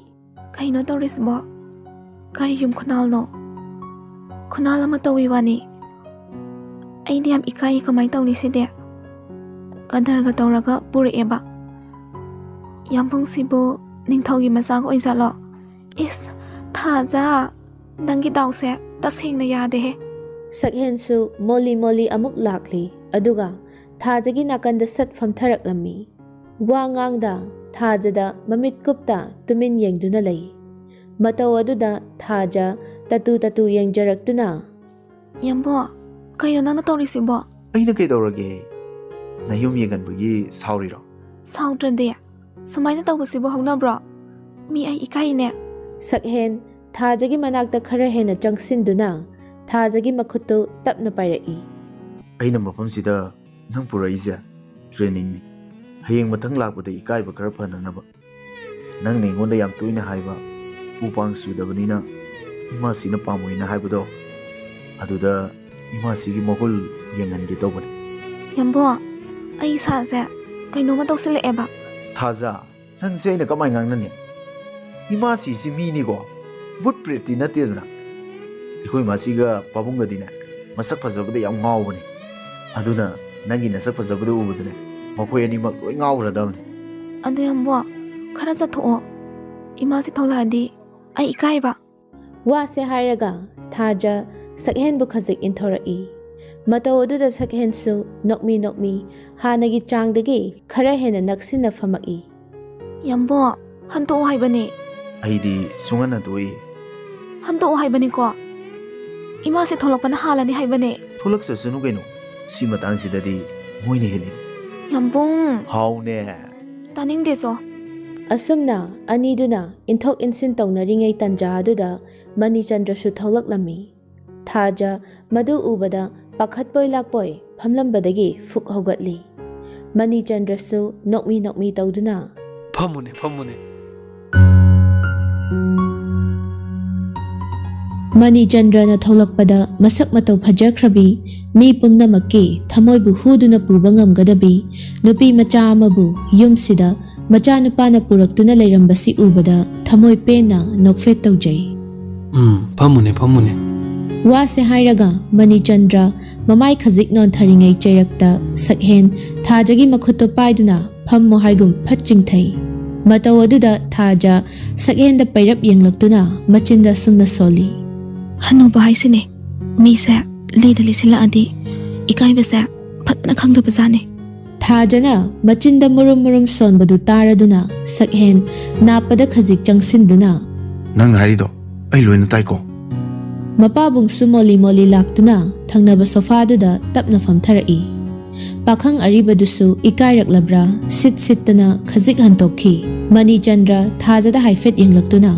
ꯀꯩꯅꯣ ꯇꯧꯔꯤꯁꯤꯕꯣ ꯀꯔꯤ ꯌꯨꯝ ꯈꯨꯅꯥꯜꯅꯣ ꯈꯨꯅꯥꯜ ꯑꯃ ꯇꯧꯋꯤ ꯋꯥꯅꯤ ꯑꯩꯗꯤ ꯌꯥꯝ ꯏꯀꯥꯏ ꯀꯃꯥꯏꯅ ꯇꯧꯅꯤ ꯁꯤꯗꯤ ꯀꯗꯔꯒ ꯇꯧꯔꯒ ꯄꯨꯔꯛꯑꯦꯕ ꯌꯥꯝꯕꯨꯡꯁꯤꯕꯨ ꯅꯤꯡꯊꯧꯒꯤ ꯃꯆꯥꯒ ꯑꯣꯏꯖꯥꯠꯂꯣ ꯏꯁ ꯊꯥꯖ ꯅꯪꯒꯤ ꯗꯥꯎꯁꯦ ꯇꯁꯦꯡꯅ ꯌꯥꯗꯦꯍꯦ ꯁꯛꯍꯦꯟꯁꯨ ꯃꯣꯜꯂꯤ ꯑꯃꯨꯛ ꯂꯥꯛꯂꯤ ꯑꯗꯨꯒ ꯊꯥꯖꯒꯤ ꯅꯥꯀꯟꯗ ꯁꯠ ꯐꯝꯊꯔꯛꯂꯝꯃꯤ ꯋꯥ ꯉꯥꯡꯗ ꯊꯥꯖꯗ ꯃꯃꯤꯠ ꯀꯨꯞꯇ ꯇꯨꯃꯤꯟ ꯌꯦꯡꯗꯨꯅ ꯂꯩ ꯃꯇꯧ ꯑꯗꯨꯗ ꯊꯥꯖ ꯇꯇꯨ ꯌꯦꯡꯖꯔꯛꯇꯨꯅ ꯌꯥꯝꯕꯣ ꯀꯩꯅꯣ ꯅꯪꯅ ꯇꯧꯔꯤꯁꯤꯕꯣ ꯑꯩꯅ ꯀꯩꯗꯧꯔꯒꯦ ꯅꯌꯨꯝ ꯌꯦꯡꯍꯟꯕꯒꯤ ꯁꯥꯎꯔꯤꯔꯣ ꯁꯥꯎꯗ꯭ꯔꯗꯤ ꯁꯨꯃꯥꯏꯅ ꯇꯧꯕꯁꯤꯕꯨ ꯍꯧꯅꯕ꯭ꯔꯣ ꯃꯤ ꯑꯩ ꯏꯀꯥꯏꯅꯦ ꯁꯛꯍꯦꯟ ꯊꯥꯖꯒꯤ ꯃꯅꯥꯛꯇ ꯈꯔ ꯍꯦꯟꯅ ꯆꯪꯁꯤꯟꯗꯨꯅ ꯊꯥꯖꯒꯤ ꯃꯈꯨꯠꯇꯨ ꯇꯞꯅ ꯄꯥꯏꯔꯛꯏ ꯑꯩꯅ ꯃꯐꯝꯁꯤꯗ ꯅꯪ ꯄꯨꯔꯛꯏꯁꯦ ꯇ꯭ꯔꯦꯅꯤꯡꯅꯤ ꯍꯌꯦꯡ ꯃꯊꯪ ꯂꯥꯛꯄꯗ ꯏꯀꯥꯏꯕ ꯈꯔ ꯐꯅꯅꯕ ꯅꯪꯅ ꯑꯩꯉꯣꯟꯗ ꯌꯥꯝ ꯇꯣꯏꯅ ꯍꯥꯏꯕ ꯎꯄꯥꯡ ꯁꯨꯗꯕꯅꯤꯅ ꯏꯃꯥꯁꯤꯅ ꯄꯥꯝꯃꯣꯏꯅ ꯍꯥꯏꯕꯗꯣ ꯑꯗꯨꯗ ꯏꯃꯥꯁꯤꯒꯤ ꯃꯒꯨꯜ ꯌꯦꯡꯍꯟꯒꯦ ꯇꯧꯕꯅꯤ ꯌꯥꯝꯕꯣ ꯑꯩ ꯏꯁꯥꯁꯦ ꯀꯩꯅꯣꯝꯃ ꯇꯧꯁꯤꯜꯂꯛꯑꯦꯕ ꯊꯥꯖ ꯅꯪꯁꯦ ꯑꯩꯅ ꯀꯃꯥꯏꯅ ꯉꯥꯡꯅꯅꯤ ꯏꯃꯥꯁꯤꯁꯤ ꯃꯤꯅꯤꯀꯣ ꯕꯨꯠ ꯄ꯭ꯔꯦꯠꯇꯤ ꯅꯠꯇꯦꯗꯅ ꯑꯩꯈꯣꯏ ꯃꯥꯁꯤꯒ ꯄꯥꯕꯨꯡꯒꯗꯤꯅꯦ ꯃꯁꯛ ꯐꯖꯕꯗ ꯌꯥꯝ ꯉꯥꯎꯕꯅꯤ ꯑꯗꯨꯅ ꯅꯪꯒꯤ ꯅꯁꯛ ꯐꯖꯕꯗ ꯎꯕꯗꯅꯦ ꯃꯈꯣꯏ ꯑꯅꯤꯃꯛ ꯂꯣꯏ ꯉꯥꯎꯈ꯭ꯔꯗꯕꯅꯤ ꯑꯗꯨ ꯌꯥꯝꯕꯣ ꯈꯔ ꯆꯠꯊꯣꯛꯑꯣ ꯏꯃꯥꯁꯤ ꯊꯣꯛꯂꯛꯑꯗꯤ ꯑꯩ ꯏꯀꯥꯏꯕ ꯋꯥꯁꯦ ꯍꯥꯏꯔꯒ ꯊꯥꯖ ꯁꯛꯍꯦꯟꯕꯨ ꯈꯖꯤꯛ ꯏꯟꯊꯣꯔꯛꯏ ꯃꯇꯧ ꯑꯗꯨꯗ ꯁꯛꯍꯦꯟꯁꯨ ꯅꯣꯛꯃꯤ ꯍꯥꯟꯅꯒꯤ ꯆꯥꯡꯗꯒꯤ ꯈꯔ ꯍꯦꯟꯅ ꯅꯛꯁꯤꯟꯅ ꯐꯝꯃꯛꯏ ꯌꯥꯝꯕꯣ ꯍꯟꯇꯣꯛꯑꯣ ꯍꯥꯏꯕꯅꯦ ꯑꯩꯗꯤ ꯁꯨꯡꯍꯟ ꯍꯟꯇꯣꯛꯏ ꯍꯟꯇꯣꯛꯑꯣ ꯍꯥꯏꯕꯅꯤꯀꯣ ꯏꯃꯥꯁꯦ ꯊꯣꯛꯂꯛꯄꯅ ꯍꯥꯜꯂꯅꯤ ꯍꯥꯏꯕꯅꯦ ꯊꯣꯛꯂꯛꯆꯁꯅꯨ ꯀꯩꯅꯣ ꯁꯤ ꯃꯇꯥꯡꯁꯤꯗꯗꯤ ꯃꯣꯏꯅ ꯍꯦꯜꯂꯤ ꯌꯥꯝꯕꯨꯡ ꯍꯥꯎꯅꯦ ꯇꯥꯅꯤꯡꯗꯦꯆꯣ ꯑꯁꯨꯝꯅ ꯑꯅꯤꯗꯨꯅ ꯏꯟꯊꯣꯛ ꯏꯟꯁꯤꯟ ꯇꯧꯅꯔꯤꯉꯩ ꯇꯟꯖꯥ ꯑꯗꯨꯗ ꯃꯅꯤꯆꯟꯗ꯭ꯔꯁꯨ ꯊꯣꯛꯂꯛꯂꯝꯃꯤ ꯊꯥꯖ ꯃꯗꯨ ꯎꯕꯗ ꯄꯥꯈꯠꯄꯣꯏ ꯂꯥꯛꯄꯣꯏ ꯐꯝꯂꯝꯕꯗꯒꯤ ꯐꯨꯛ ꯍꯧꯒꯠꯂꯤ ꯃꯅꯤꯆꯟꯗ꯭ꯔꯁꯨ ꯅꯣꯛꯃꯤ ꯇꯧꯗꯨꯅ ꯐꯝꯃꯨꯅꯦ ꯃꯅꯤꯆꯟꯗ꯭ꯔꯅ ꯊꯣꯛꯂꯛꯄꯗ ꯃꯁꯛ ꯃꯇꯧ ꯐꯖꯈ꯭ꯔꯕꯤ ꯃꯤ ꯄꯨꯝꯅꯃꯛꯀꯤ ꯊꯃꯣꯏꯕꯨ ꯍꯨꯗꯨꯅ ꯄꯨꯕ ꯉꯝꯒꯗꯕꯤ ꯅꯨꯄꯤ ꯃꯆꯥ ꯑꯃꯕꯨ ꯌꯨꯝꯁꯤꯗ ꯃꯆꯥꯅꯨꯄꯥꯅ ꯄꯨꯔꯛꯇꯨꯅ ꯂꯩꯔꯝꯕꯁꯤ ꯎꯕꯗ ꯊꯃꯣꯏ ꯄꯦꯟꯅ ꯅꯣꯛꯐꯦꯠ ꯇꯧꯖꯩ ꯐꯝꯃꯨꯅꯦ ꯋꯥꯁꯦ ꯍꯥꯏꯔꯒ ꯃꯅꯤꯆꯟꯗ꯭ꯔ ꯃꯃꯥꯏ ꯈꯖꯤꯛ ꯅꯣꯟꯊꯔꯤꯉꯩ ꯆꯩꯔꯛꯇ ꯁꯛꯍꯦꯟ ꯊꯥꯖꯒꯤ ꯃꯈꯨꯠꯇꯣ ꯄꯥꯏꯗꯨꯅ ꯐꯝꯃꯣ ꯍꯥꯏꯒꯨꯝ ꯐꯠ ꯆꯤꯡꯊꯩ ꯃꯇꯧ ꯑꯗꯨꯗ ꯊꯥꯖ ꯁꯛꯍꯦꯟꯗ ꯄꯩꯔꯞ ꯌꯦꯡꯂꯛꯇꯨꯅ ꯃꯆꯤꯟꯗ ꯁꯨꯝꯅ ꯁꯣꯜꯂꯤ ꯍꯅꯨꯕ ꯍꯥꯏꯁꯤꯅꯦ ꯃꯤꯁꯦ ꯂꯤꯗ ꯂꯤꯁꯤꯜꯂꯛꯑꯗꯤ ꯏꯀꯥꯏꯕꯁꯦ ꯐꯖꯅ ꯈꯪꯗꯕꯖꯥꯠꯅꯤ ꯊꯥꯖꯅ ꯃꯆꯤꯟꯗ ꯃꯨꯔꯨꯝ ꯁꯣꯟꯕꯗꯨ ꯇꯥꯔꯗꯨꯅ ꯁꯛꯍꯦꯟ ꯅꯥꯞꯄꯗ ꯈꯖꯤꯛ ꯆꯪꯁꯤꯟꯗꯨꯅ ꯅꯪ ꯍꯥꯏꯔꯤꯗꯣ ꯑꯩ ꯂꯣꯏꯅ ꯇꯥꯏꯀꯣ ꯃꯄꯥꯕꯨꯡꯁꯨ ꯃꯣꯜꯂꯤ ꯂꯥꯛꯇꯨꯅ ꯊꯪꯅꯕ ꯁꯣꯐꯥꯗꯨꯗ ꯇꯞꯅ ꯐꯝꯊꯔꯛꯏ ꯄꯥꯈꯪ ꯑꯔꯤꯕꯗꯨꯁꯨ ꯏꯀꯥꯏꯔꯛꯂꯕ꯭ꯔꯥ ꯁꯤꯠꯇꯅ ꯈꯖꯤꯛ ꯍꯟꯇꯣꯛꯈꯤ ꯃꯅꯤꯆꯟꯗ꯭ꯔ ꯊꯥꯖꯗ ꯍꯥꯏꯐꯦꯠ ꯌꯦꯡꯂꯛꯇꯨꯅ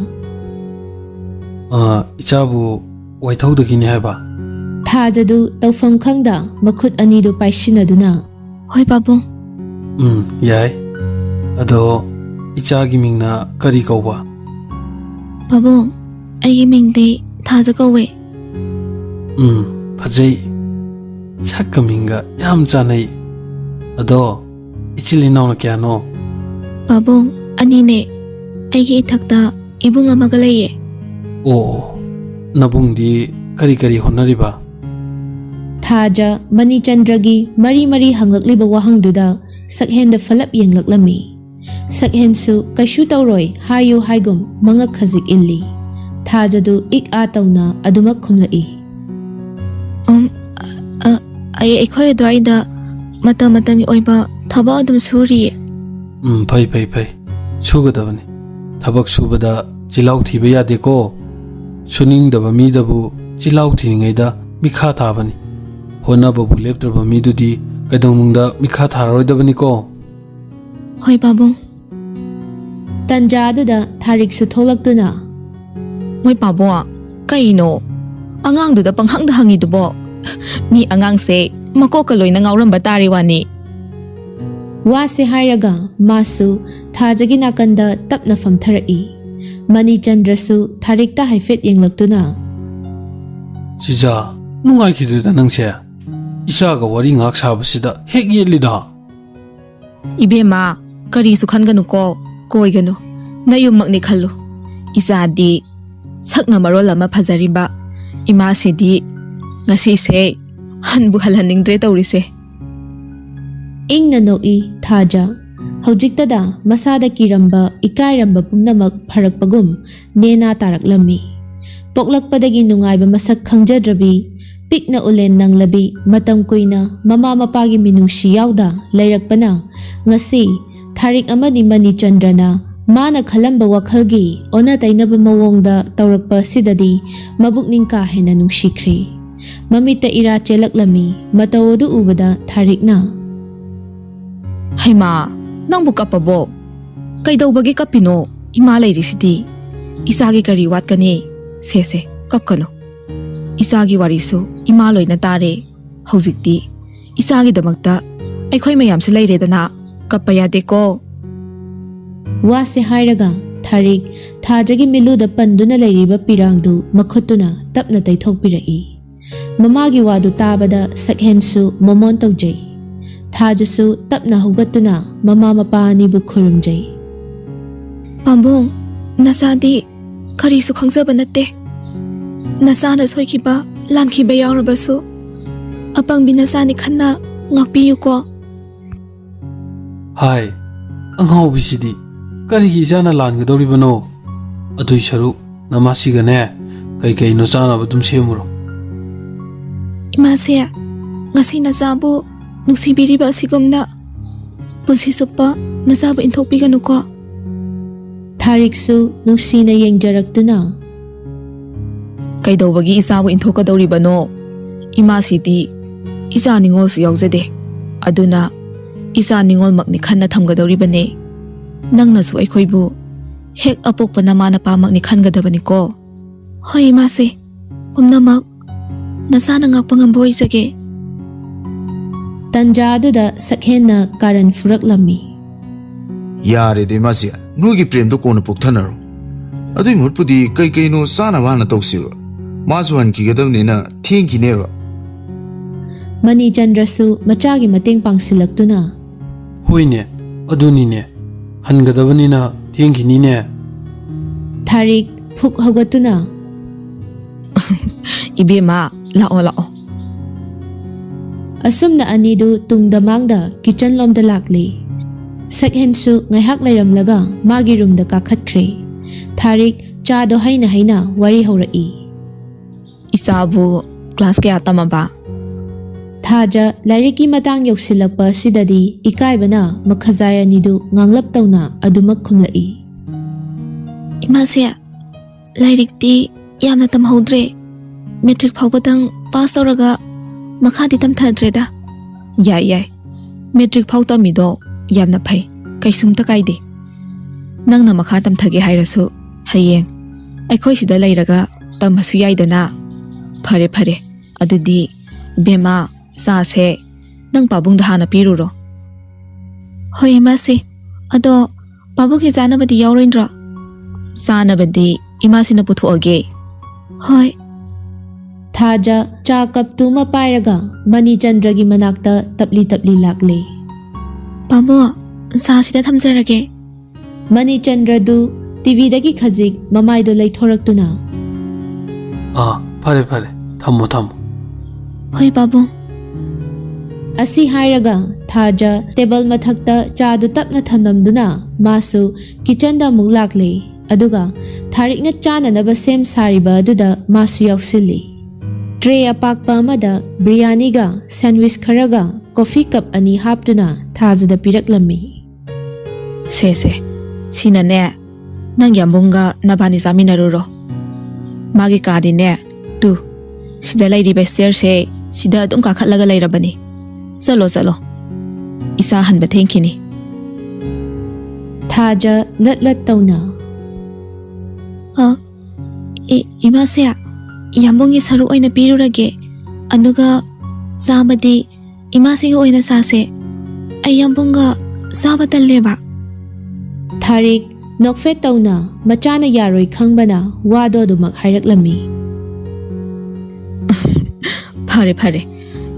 ꯏꯆꯥꯕꯨ ꯋꯥꯏꯊꯧꯗꯒꯤꯅꯤ ꯍꯥꯏꯕ ꯊꯥꯖꯗꯨ ꯇꯧꯐꯝ ꯈꯪꯗ ꯃꯈꯨꯠ ꯑꯅꯤꯗꯨ ꯄꯥꯏꯁꯤꯟꯅꯗꯨꯅ ꯍꯣꯏ ꯄꯥꯕꯨꯡ ꯌꯥꯏ ꯑꯗꯣ ꯏꯆꯥꯒꯤ ꯃꯤꯡꯅ ꯀꯔꯤ ꯀꯧꯕ ꯄꯥꯕꯨꯡ ꯑꯩꯒꯤ ꯃꯤꯡꯗꯤ ꯊꯥꯖ ꯀꯧꯋꯦ ꯐꯖꯩ ꯁꯛꯀ ꯃꯤꯡꯒ ꯌꯥꯝ ꯆꯥꯟꯅꯩ ꯑꯗꯣ ꯏꯆꯤꯜ ꯏꯅꯥꯎꯅ ꯀꯌꯥꯅꯣ ꯄꯥꯕꯨꯡ ꯑꯅꯤꯅꯦ ꯑꯩꯒꯤ ꯏꯊꯛꯇ ꯏꯕꯨꯡ ꯑꯃꯒ ꯂꯩꯌꯦ ꯑꯣ ꯅꯕꯨꯡꯗꯤ ꯀꯔꯤ ꯀꯔꯤ ꯍꯣꯠꯅꯔꯤꯕ ꯊꯥꯖ ꯃꯅꯤꯆꯟꯗ꯭ꯔꯒꯤ ꯃꯔꯤ ꯍꯪꯂꯛꯂꯤꯕ ꯋꯥꯍꯪꯗꯨꯗ ꯁꯛꯍꯦꯟꯗ ꯐꯂꯞ ꯌꯦꯡꯂꯛꯂꯝꯃꯤ ꯁꯛꯍꯦꯟꯁꯨ ꯀꯩꯁꯨ ꯇꯧꯔꯣꯏ ꯍꯥꯏꯌꯨ ꯍꯥꯏꯒꯨꯝ ꯃꯉꯛ ꯈꯖꯤꯛ ꯏꯜꯂꯤ ꯊꯥꯖꯗꯨ ꯏꯛ ꯑꯥ ꯇꯧꯅ ꯑꯗꯨꯃꯛ ꯈꯨꯝꯂꯛꯏ ꯑꯩꯈꯣꯏ ꯑꯗꯨꯋꯥꯏꯗ ꯃꯇꯝ ꯃꯇꯝꯒꯤ ꯑꯣꯏꯕ ꯊꯕꯛ ꯑꯗꯨꯝ ꯁꯨꯔꯤꯌꯦ ꯐꯩ ꯁꯨꯒꯗꯕꯅꯤ ꯊꯕꯛ ꯁꯨꯕꯗ ꯆꯤꯜꯍꯥꯎ ꯊꯤꯕ ꯌꯥꯗꯦꯀꯣ ꯁꯨꯅꯤꯡꯗꯕ ꯃꯤꯗꯕꯨ ꯆꯤꯜꯍꯥꯎ ꯊꯤꯔꯤꯉꯩꯗ ꯃꯤꯈꯥ ꯊꯥꯕꯅꯤ ꯍꯣꯠꯅꯕꯕꯨ ꯂꯦꯞꯇ꯭ꯔꯕ ꯃꯤꯗꯨꯗꯤ ꯀꯩꯗꯧꯅꯨꯡꯗ ꯃꯤꯈꯥ ꯊꯥꯔꯔꯣꯏꯗꯕꯅꯤꯀꯣ ꯍꯣꯏ ꯄꯥꯕꯨꯡ ꯇꯟꯖꯥ ꯑꯗꯨꯗ ꯊꯥꯔꯤꯛꯁꯨ ꯊꯣꯛꯂꯛꯇꯨꯅ ꯃꯣꯏ ꯄꯥꯕꯨꯡ ꯀꯩꯅꯣ ꯑꯉꯥꯡꯗꯨꯗ ꯄꯪꯍꯪꯗ ꯍꯪꯉꯤꯗꯨꯕꯣ ꯃꯤ ꯑꯉꯥꯡꯁꯦ ꯃꯀꯣꯛꯀ ꯂꯣꯏꯅ ꯉꯥꯎꯔꯝꯕ ꯇꯥꯔꯤ ꯋꯥꯅꯤ ꯋꯥꯁꯦ ꯍꯥꯏꯔꯒ ꯃꯥꯁꯨ ꯊꯥꯖꯒꯤ ꯅꯥꯀꯟꯗ ꯇꯞꯅ ꯐꯝꯊꯔꯛꯏ ꯃꯅꯤꯆꯟꯗ꯭ꯔꯁꯨ ꯊꯥꯔꯤꯛꯇ ꯍꯥꯏꯐꯦꯠ ꯌꯦꯡꯂꯛꯇꯨꯅ ꯁꯤꯖꯥ ꯅꯨꯡꯉꯥꯏꯈꯤꯗ꯭ꯔꯦꯗ ꯅꯪꯁꯦ ꯏꯆꯥꯒ ꯋꯥꯔꯤ ꯉꯥꯛ ꯁꯥꯕꯁꯤda ꯍꯦꯛ ꯌꯦꯠꯂꯤꯗ 이베마 ꯀꯔꯤꯁꯨ ꯈꯟꯒꯅꯨꯀꯣ ꯀꯣꯏꯒꯅꯨ ꯅꯌꯨꯝꯃꯛꯅꯤ ꯈꯜꯂꯨ ꯏꯆꯥꯗꯤ ꯁꯛꯅ ꯃꯔꯣꯜ ꯑꯃ ꯐꯖꯔꯤꯕ ꯏꯃꯥꯁꯤꯗꯤ ꯉꯁꯤꯁꯦ ꯍꯟꯕꯨ ꯍꯜꯍꯟꯅꯤꯡꯗ꯭ꯔꯦ ꯇꯧꯔꯤꯁꯦ ꯏꯪꯅ ꯅꯣꯛꯏ ꯊꯥꯖ ꯍꯧꯖꯤꯛꯇꯗ ꯃꯁꯥꯗ ꯀꯤꯔꯝꯕ ꯏꯀꯥꯏꯔꯝꯕ ꯄꯨꯝꯅꯃꯛ ꯐꯔꯛꯄꯒꯨꯝ ꯅꯦꯅꯥ ꯇꯥꯔꯛꯂꯝꯃꯤ ꯄꯣꯛꯂꯛꯄꯗꯒꯤ ꯅꯨꯡꯉꯥꯏꯕ ꯃꯁꯛ ꯈꯪꯖꯗ꯭ꯔꯕꯤ ꯄꯤꯛꯅ ꯎꯂꯦꯟ ꯅꯪꯂꯕꯤ ꯃꯇꯝ ꯀꯨꯏꯅ ꯃꯃꯥ ꯃꯄꯥꯒꯤ ꯃꯤꯅꯨꯡꯁꯤ ꯌꯥꯎꯗ ꯂꯩꯔꯛꯄꯅ ꯉꯁꯤ ꯊꯥꯔꯤꯛ ꯑꯃꯗꯤ ꯃꯅꯤꯆꯟꯗ꯭ꯔꯅ ꯃꯥꯅ ꯈꯜꯂꯝꯕ ꯋꯥꯈꯜꯒꯤ ꯑꯣꯟꯅ ꯇꯩꯅꯕ ꯃꯑꯣꯡꯗ ꯇꯧꯔꯛꯄ ꯑꯁꯤꯗꯗꯤ ꯃꯕꯨꯛꯅꯤꯡ ꯀꯥ ꯍꯦꯟꯅ ꯅꯨꯡꯁꯤꯈ꯭ꯔꯦ ꯃꯃꯤꯠꯇ ꯏꯔꯥ ꯆꯦꯜꯂꯛꯂꯝꯃꯤ ꯃꯇꯧ ꯑꯗꯨ ꯎꯕꯗ ꯊꯥꯔꯤꯛꯅ ꯍꯩꯃꯥ ꯅꯪꯕꯨ ꯀꯞꯄꯕꯣ ꯀꯩꯗꯧꯕꯒꯤ ꯀꯞꯄꯤꯅꯣ ꯏꯃꯥ ꯂꯩꯔꯤꯁꯤꯗꯤ ꯏꯆꯥꯒꯤ ꯀꯔꯤ ꯋꯥꯠꯀꯅꯤ ꯁꯦ ꯀꯞꯀꯅꯨ ꯏꯆꯥꯒꯤ ꯋꯥꯔꯤꯁꯨ ꯏꯃꯥ ꯂꯣꯏꯅ ꯇꯥꯔꯦ ꯍꯧꯖꯤꯛꯇꯤ ꯏꯆꯥꯒꯤꯗꯃꯛꯇ ꯑꯩꯈꯣꯏ ꯃꯌꯥꯝꯁꯨ ꯂꯩꯔꯦꯗꯅ ꯀꯞꯄ ꯌꯥꯗꯦꯀꯣ ꯋꯥꯁꯦ ꯍꯥꯏꯔꯒ ꯊꯥꯔꯤꯛ ꯊꯥꯖꯒꯤ ꯃꯤꯂꯨꯗ ꯄꯟꯗꯨꯅ ꯂꯩꯔꯤꯕ ꯄꯤꯔꯥꯡꯗꯨ ꯃꯈꯨꯠꯇꯨꯅ ꯇꯞꯅ ꯇꯩꯊꯣꯛꯄꯤꯔꯛꯏ ꯃꯃꯥꯒꯤ ꯋꯥꯗꯨ ꯇꯥꯕꯗ ꯁꯛꯍꯦꯟꯁꯨ ꯃꯃꯣꯟ ꯇꯧꯖꯩ ꯊꯥꯖꯁꯨ ꯇꯞꯅ ꯍꯧꯒꯠꯇꯨꯅ ꯃꯃꯥ ꯃꯄꯥ ꯑꯅꯤꯕꯨ ꯈꯨꯔꯨꯝꯖꯩ ꯄꯥꯕꯨꯡ ꯅꯆꯥꯗꯤ ꯀꯔꯤꯁꯨ ꯈꯪꯖꯕ ꯅꯠꯇꯦ ꯅꯆꯥꯅ ꯁꯣꯏꯈꯤꯕ ꯂꯥꯟꯈꯤꯕ ꯌꯥꯎꯔꯕꯁꯨ ꯑꯄꯪꯕꯤ ꯅꯆꯥꯅꯤ ꯈꯟꯅ ꯉꯥꯛꯄꯤꯌꯨꯀꯣ ꯍꯥꯏ ꯑꯉꯥꯎꯕꯤꯁꯤꯗꯤ ꯀꯔꯤꯒꯤ ꯏꯆꯥꯅ ꯂꯥꯟꯒꯗꯧꯔꯤꯕꯅꯣ ꯑꯗꯨꯏ ꯁꯔꯨꯛ ꯅꯃꯥꯁꯤꯒꯅꯦ ꯀꯩꯀꯩꯅꯣ ꯆꯥꯅꯕ ꯑꯗꯨꯝ ꯁꯦꯝꯃꯨꯔꯣ ꯏꯃꯥꯁꯦ ꯉꯁꯤ ꯅꯆꯥꯕꯨ ꯅꯨꯡꯁꯤꯕꯤꯔꯤꯕ ꯑꯁꯤꯒꯨꯝꯅ ꯄꯨꯟꯁꯤ ꯆꯨꯞꯄ ꯅꯆꯥꯕꯨ ꯏꯟꯊꯣꯛꯄꯤꯒꯅꯨꯀꯣ ꯊꯥꯔꯤꯛꯁꯨ ꯅꯨꯡꯁꯤꯅ ꯌꯦꯡꯖꯔꯛꯇꯨꯅ ꯀꯩꯗꯧꯕꯒꯤ ꯏꯆꯥꯕꯨ ꯏꯟꯊꯣꯛꯀꯗꯧꯔꯤꯕꯅꯣ ꯏꯃꯥꯁꯤꯗꯤ ꯏꯆꯥ ꯅꯤꯡꯉꯣꯜꯁꯨ ꯌꯥꯎꯖꯗꯦ ꯑꯗꯨꯅ ꯏꯆꯥ ꯅꯤꯡꯉꯣꯜꯃꯛꯅꯤ ꯈꯟꯅ ꯊꯝꯒꯗꯧꯔꯤꯕꯅꯦ ꯅꯪꯅꯁꯨ ꯑꯩꯈꯣꯏꯕꯨ ꯍꯦꯛ ꯑꯄꯣꯛꯄ ꯅꯃꯥ ꯅꯄꯥꯃꯛꯅꯤ ꯈꯟꯒꯗꯕꯅꯤꯀꯣ ꯍꯣꯏ ꯏꯃꯥꯁꯦ ꯄꯨꯝꯅꯃꯛ ꯅꯆꯥꯅ ꯉꯥꯛꯄ ꯉꯝꯕ ꯑꯣꯏꯖꯒꯦ ꯇꯟꯖꯥ ꯑꯗꯨꯗ ꯁꯛꯍꯦꯟꯅ ꯀꯥꯔꯟ ꯐꯨꯔꯛꯂꯝꯃꯤ ꯌꯥꯔꯦꯗ ꯏꯃꯥꯁꯤ ꯅꯣꯏꯒꯤ ꯄ꯭ꯔꯦꯝꯗꯣ ꯀꯣꯟꯅ ꯄꯣꯛꯊꯅꯔꯣ ꯑꯗꯨꯏ ꯃꯍꯨꯠꯄꯨꯗꯤ ꯀꯩꯅꯣ ꯆꯥꯅꯕ ꯍꯥꯟꯅ ꯇꯧꯁꯤꯕ ꯃꯥꯁꯨ ꯍꯟꯈꯤꯒꯗꯕꯅꯤꯅ ꯊꯦꯡꯈꯤꯅꯦꯕ ꯃꯅꯤꯆꯟꯗ꯭ꯔꯁꯨ ꯃꯆꯥꯒꯤ ꯃꯇꯦꯡ ꯄꯥꯡꯁꯤꯜꯂꯛꯇꯨꯅ ꯍꯣꯏꯅꯦ ꯑꯗꯨꯅꯤꯅꯦ ꯍꯟꯒꯗꯕꯅꯤꯅ ꯊꯦꯡꯈꯤꯅꯤꯅꯦ ꯊꯥꯔꯤꯛ ꯐꯨꯛ ꯍꯧꯒꯠꯇꯨꯅ 이베마 ꯂꯥꯛꯑꯣ ꯑꯁꯨꯝꯅ ꯑꯅꯤꯗꯨ ꯇꯨꯡꯗ ꯃꯥꯡꯗ ꯀꯤꯆꯟ ꯂꯣꯝꯗ ꯂꯥꯛꯂꯤ ꯁꯛꯍꯦꯟꯁꯨ ꯉꯥꯏꯍꯥꯛ ꯂꯩꯔꯝꯂꯒ ꯃꯥꯒꯤ ꯔꯨꯝꯗ ꯀꯥꯈꯠꯈ꯭ꯔꯦ ꯊꯥꯔꯤꯛ ꯆꯥꯗꯣ ꯍꯩꯅ ꯋꯥꯔꯤ ꯍꯧꯔꯛꯏ ꯏꯆꯥꯕꯨ ꯀ꯭ꯂꯥꯁ ꯀꯌꯥ ꯇꯝꯃꯕ ꯊꯥꯖ ꯂꯥꯏꯔꯤꯛꯀꯤ ꯃꯇꯥꯡ ꯌꯧꯁꯤꯜꯂꯛꯄ ꯑꯁꯤꯗꯗꯤ ꯏꯀꯥꯏꯕꯅ ꯃꯈꯖꯥꯏ ꯑꯅꯤꯗꯨ ꯉꯥꯡꯂꯞ ꯇꯧꯅ ꯑꯗꯨꯃꯛ ꯈꯨꯝꯂꯛꯏ ꯏꯃꯥꯁꯦ ꯂꯥꯏꯔꯤꯛꯇꯤ ꯌꯥꯝꯅ ꯇꯝꯍꯧꯗ꯭ꯔꯦ ꯃꯦꯇ꯭ꯔꯤꯛ ꯐꯥꯎꯕꯗꯪ ꯄꯥꯁ ꯇꯧꯔꯒ ꯃꯈꯥꯗꯤ ꯇꯝꯊꯗ꯭ꯔꯦꯗ ꯌꯥꯏ ꯃꯦꯇ꯭ꯔꯤꯛ ꯐꯥꯎ ꯇꯝꯃꯤꯗꯣ ꯌꯥꯝꯅ ꯐꯩ ꯀꯩꯁꯨꯝꯇ ꯀꯥꯏꯗꯦ ꯅꯪꯅ ꯃꯈꯥ ꯇꯝꯊꯒꯦ ꯍꯥꯏꯔꯁꯨ ꯍꯌꯦꯡ ꯑꯩꯈꯣꯏ ꯁꯤꯗ ꯂꯩꯔꯒ ꯇꯝꯃꯁꯨ ꯌꯥꯏꯗꯅ ꯐꯔꯦ ꯑꯗꯨꯗꯤ ꯕꯦꯃꯥ ꯆꯥꯁꯦ ꯅꯪ ꯄꯥꯕꯨꯡꯗ ꯍꯥꯟꯅ ꯄꯤꯔꯨꯔꯣ. ꯍꯣꯏ ꯏꯃꯥꯁꯤ, ꯑꯗꯣ ꯄꯥꯕꯨꯡꯒꯤ ꯆꯥꯅꯕꯗꯤ ꯌꯥꯎꯔꯣꯏꯗ꯭ꯔꯣ? ꯆꯥꯅꯕꯗꯤ ꯏꯃꯥꯁꯤꯅ ꯄꯨꯊꯣꯛꯑꯒꯦ. ꯍꯣꯏ. ꯊꯥꯖ ꯆꯥ ꯀꯞꯇꯨꯃ ꯄꯥꯏꯔꯒ ꯃꯅꯤꯆꯟꯗ꯭ꯔꯒꯤ ꯃꯅꯥꯛꯇ ꯇꯞꯂꯤ ꯇꯞꯂꯤ ꯂꯥꯛꯂꯦ. ꯄꯥꯕꯨꯡ, ꯆꯥꯁꯤꯗ ꯊꯝꯖꯔꯒꯦ. ꯃꯅꯤꯆꯟꯗ꯭ꯔꯗꯨ ꯇꯤꯚꯤꯗꯒꯤ ꯈꯖꯤꯛ ꯃꯃꯥꯏꯗꯣ ꯂꯩꯊꯣꯔꯛꯇꯨꯅ ꯐꯔꯦ ꯐꯔꯦ, ꯊꯝꯃꯣ ꯊꯝꯃꯣ. ꯍꯣꯏ ꯄꯥꯕꯨꯡ. ꯑꯁꯤ ꯍꯥꯏꯔꯒ ꯊꯥꯖ ꯇꯦꯕꯜ ꯃꯊꯛꯇ ꯆꯥꯗꯨ ꯇꯞꯅ ꯊꯝꯂꯝꯗꯨꯅ ꯃꯥꯁꯨ ꯀꯤꯆꯟꯗ ꯑꯃꯨꯛ ꯂꯥꯛꯂꯦ. ꯑꯗꯨꯒ ꯊꯥꯔꯤꯛꯅ ꯆꯥꯅꯅꯕ ꯁꯦꯝ ꯁꯥꯔꯤꯕ ꯑꯗꯨꯗ ꯃꯥꯁꯨ ꯌꯥꯎꯁꯤꯜꯂꯤ. ꯇ꯭ꯔꯦ ꯑꯄꯥꯛꯄ ꯑꯃꯗ ꯕꯤꯔꯌꯥꯅꯤꯒ ꯁꯦꯟꯋꯤꯁ ꯈꯔꯒ ꯀꯣꯐꯤ ꯀꯞ 2 ꯍꯥꯞꯇꯨꯅ ꯊꯥꯖꯗ ꯄꯤꯔꯛꯂꯝꯃꯤ. ꯁꯦ ꯁꯤꯅꯅꯦ ꯅꯪ ꯌꯥꯝꯕꯨꯡꯒ ꯅꯕꯥꯅꯤ ꯆꯥꯃꯤꯟꯅꯔꯨꯔꯣ. ꯃꯥꯒꯤ ꯀꯥꯗꯤꯅꯦ ꯇꯨ ꯁꯤꯗ ꯂꯩꯔꯤꯕ ꯁ꯭ꯇꯦꯌꯔꯁꯦ ꯁꯤꯗ ꯑꯗꯨꯝ ꯀꯥꯈꯠꯂꯒ ꯂꯩꯔꯕꯅꯤ. ꯆꯠꯂꯣ ꯏꯁꯥ ꯍꯟꯕ ꯊꯦꯡꯈꯤꯅꯤ. ꯊꯥꯖ ꯂꯠ ꯇꯧꯅ 이마세, 얌봉이 서로 오이나 비루라게 안누가 자바디 이마세가 오이나 사세 얌봉가 자바 달래바. ꯊꯥꯔꯤꯛ ꯅꯣꯛꯐꯦꯠ ꯇꯧꯅ ꯃꯆꯥꯅ ꯌꯥꯔꯣꯏ ꯈꯪꯕꯅ ꯋꯥꯗꯣ ꯑꯗꯨꯃꯛ ꯍꯥꯏꯔꯛꯂꯝꯃꯤ. ꯐꯔꯦ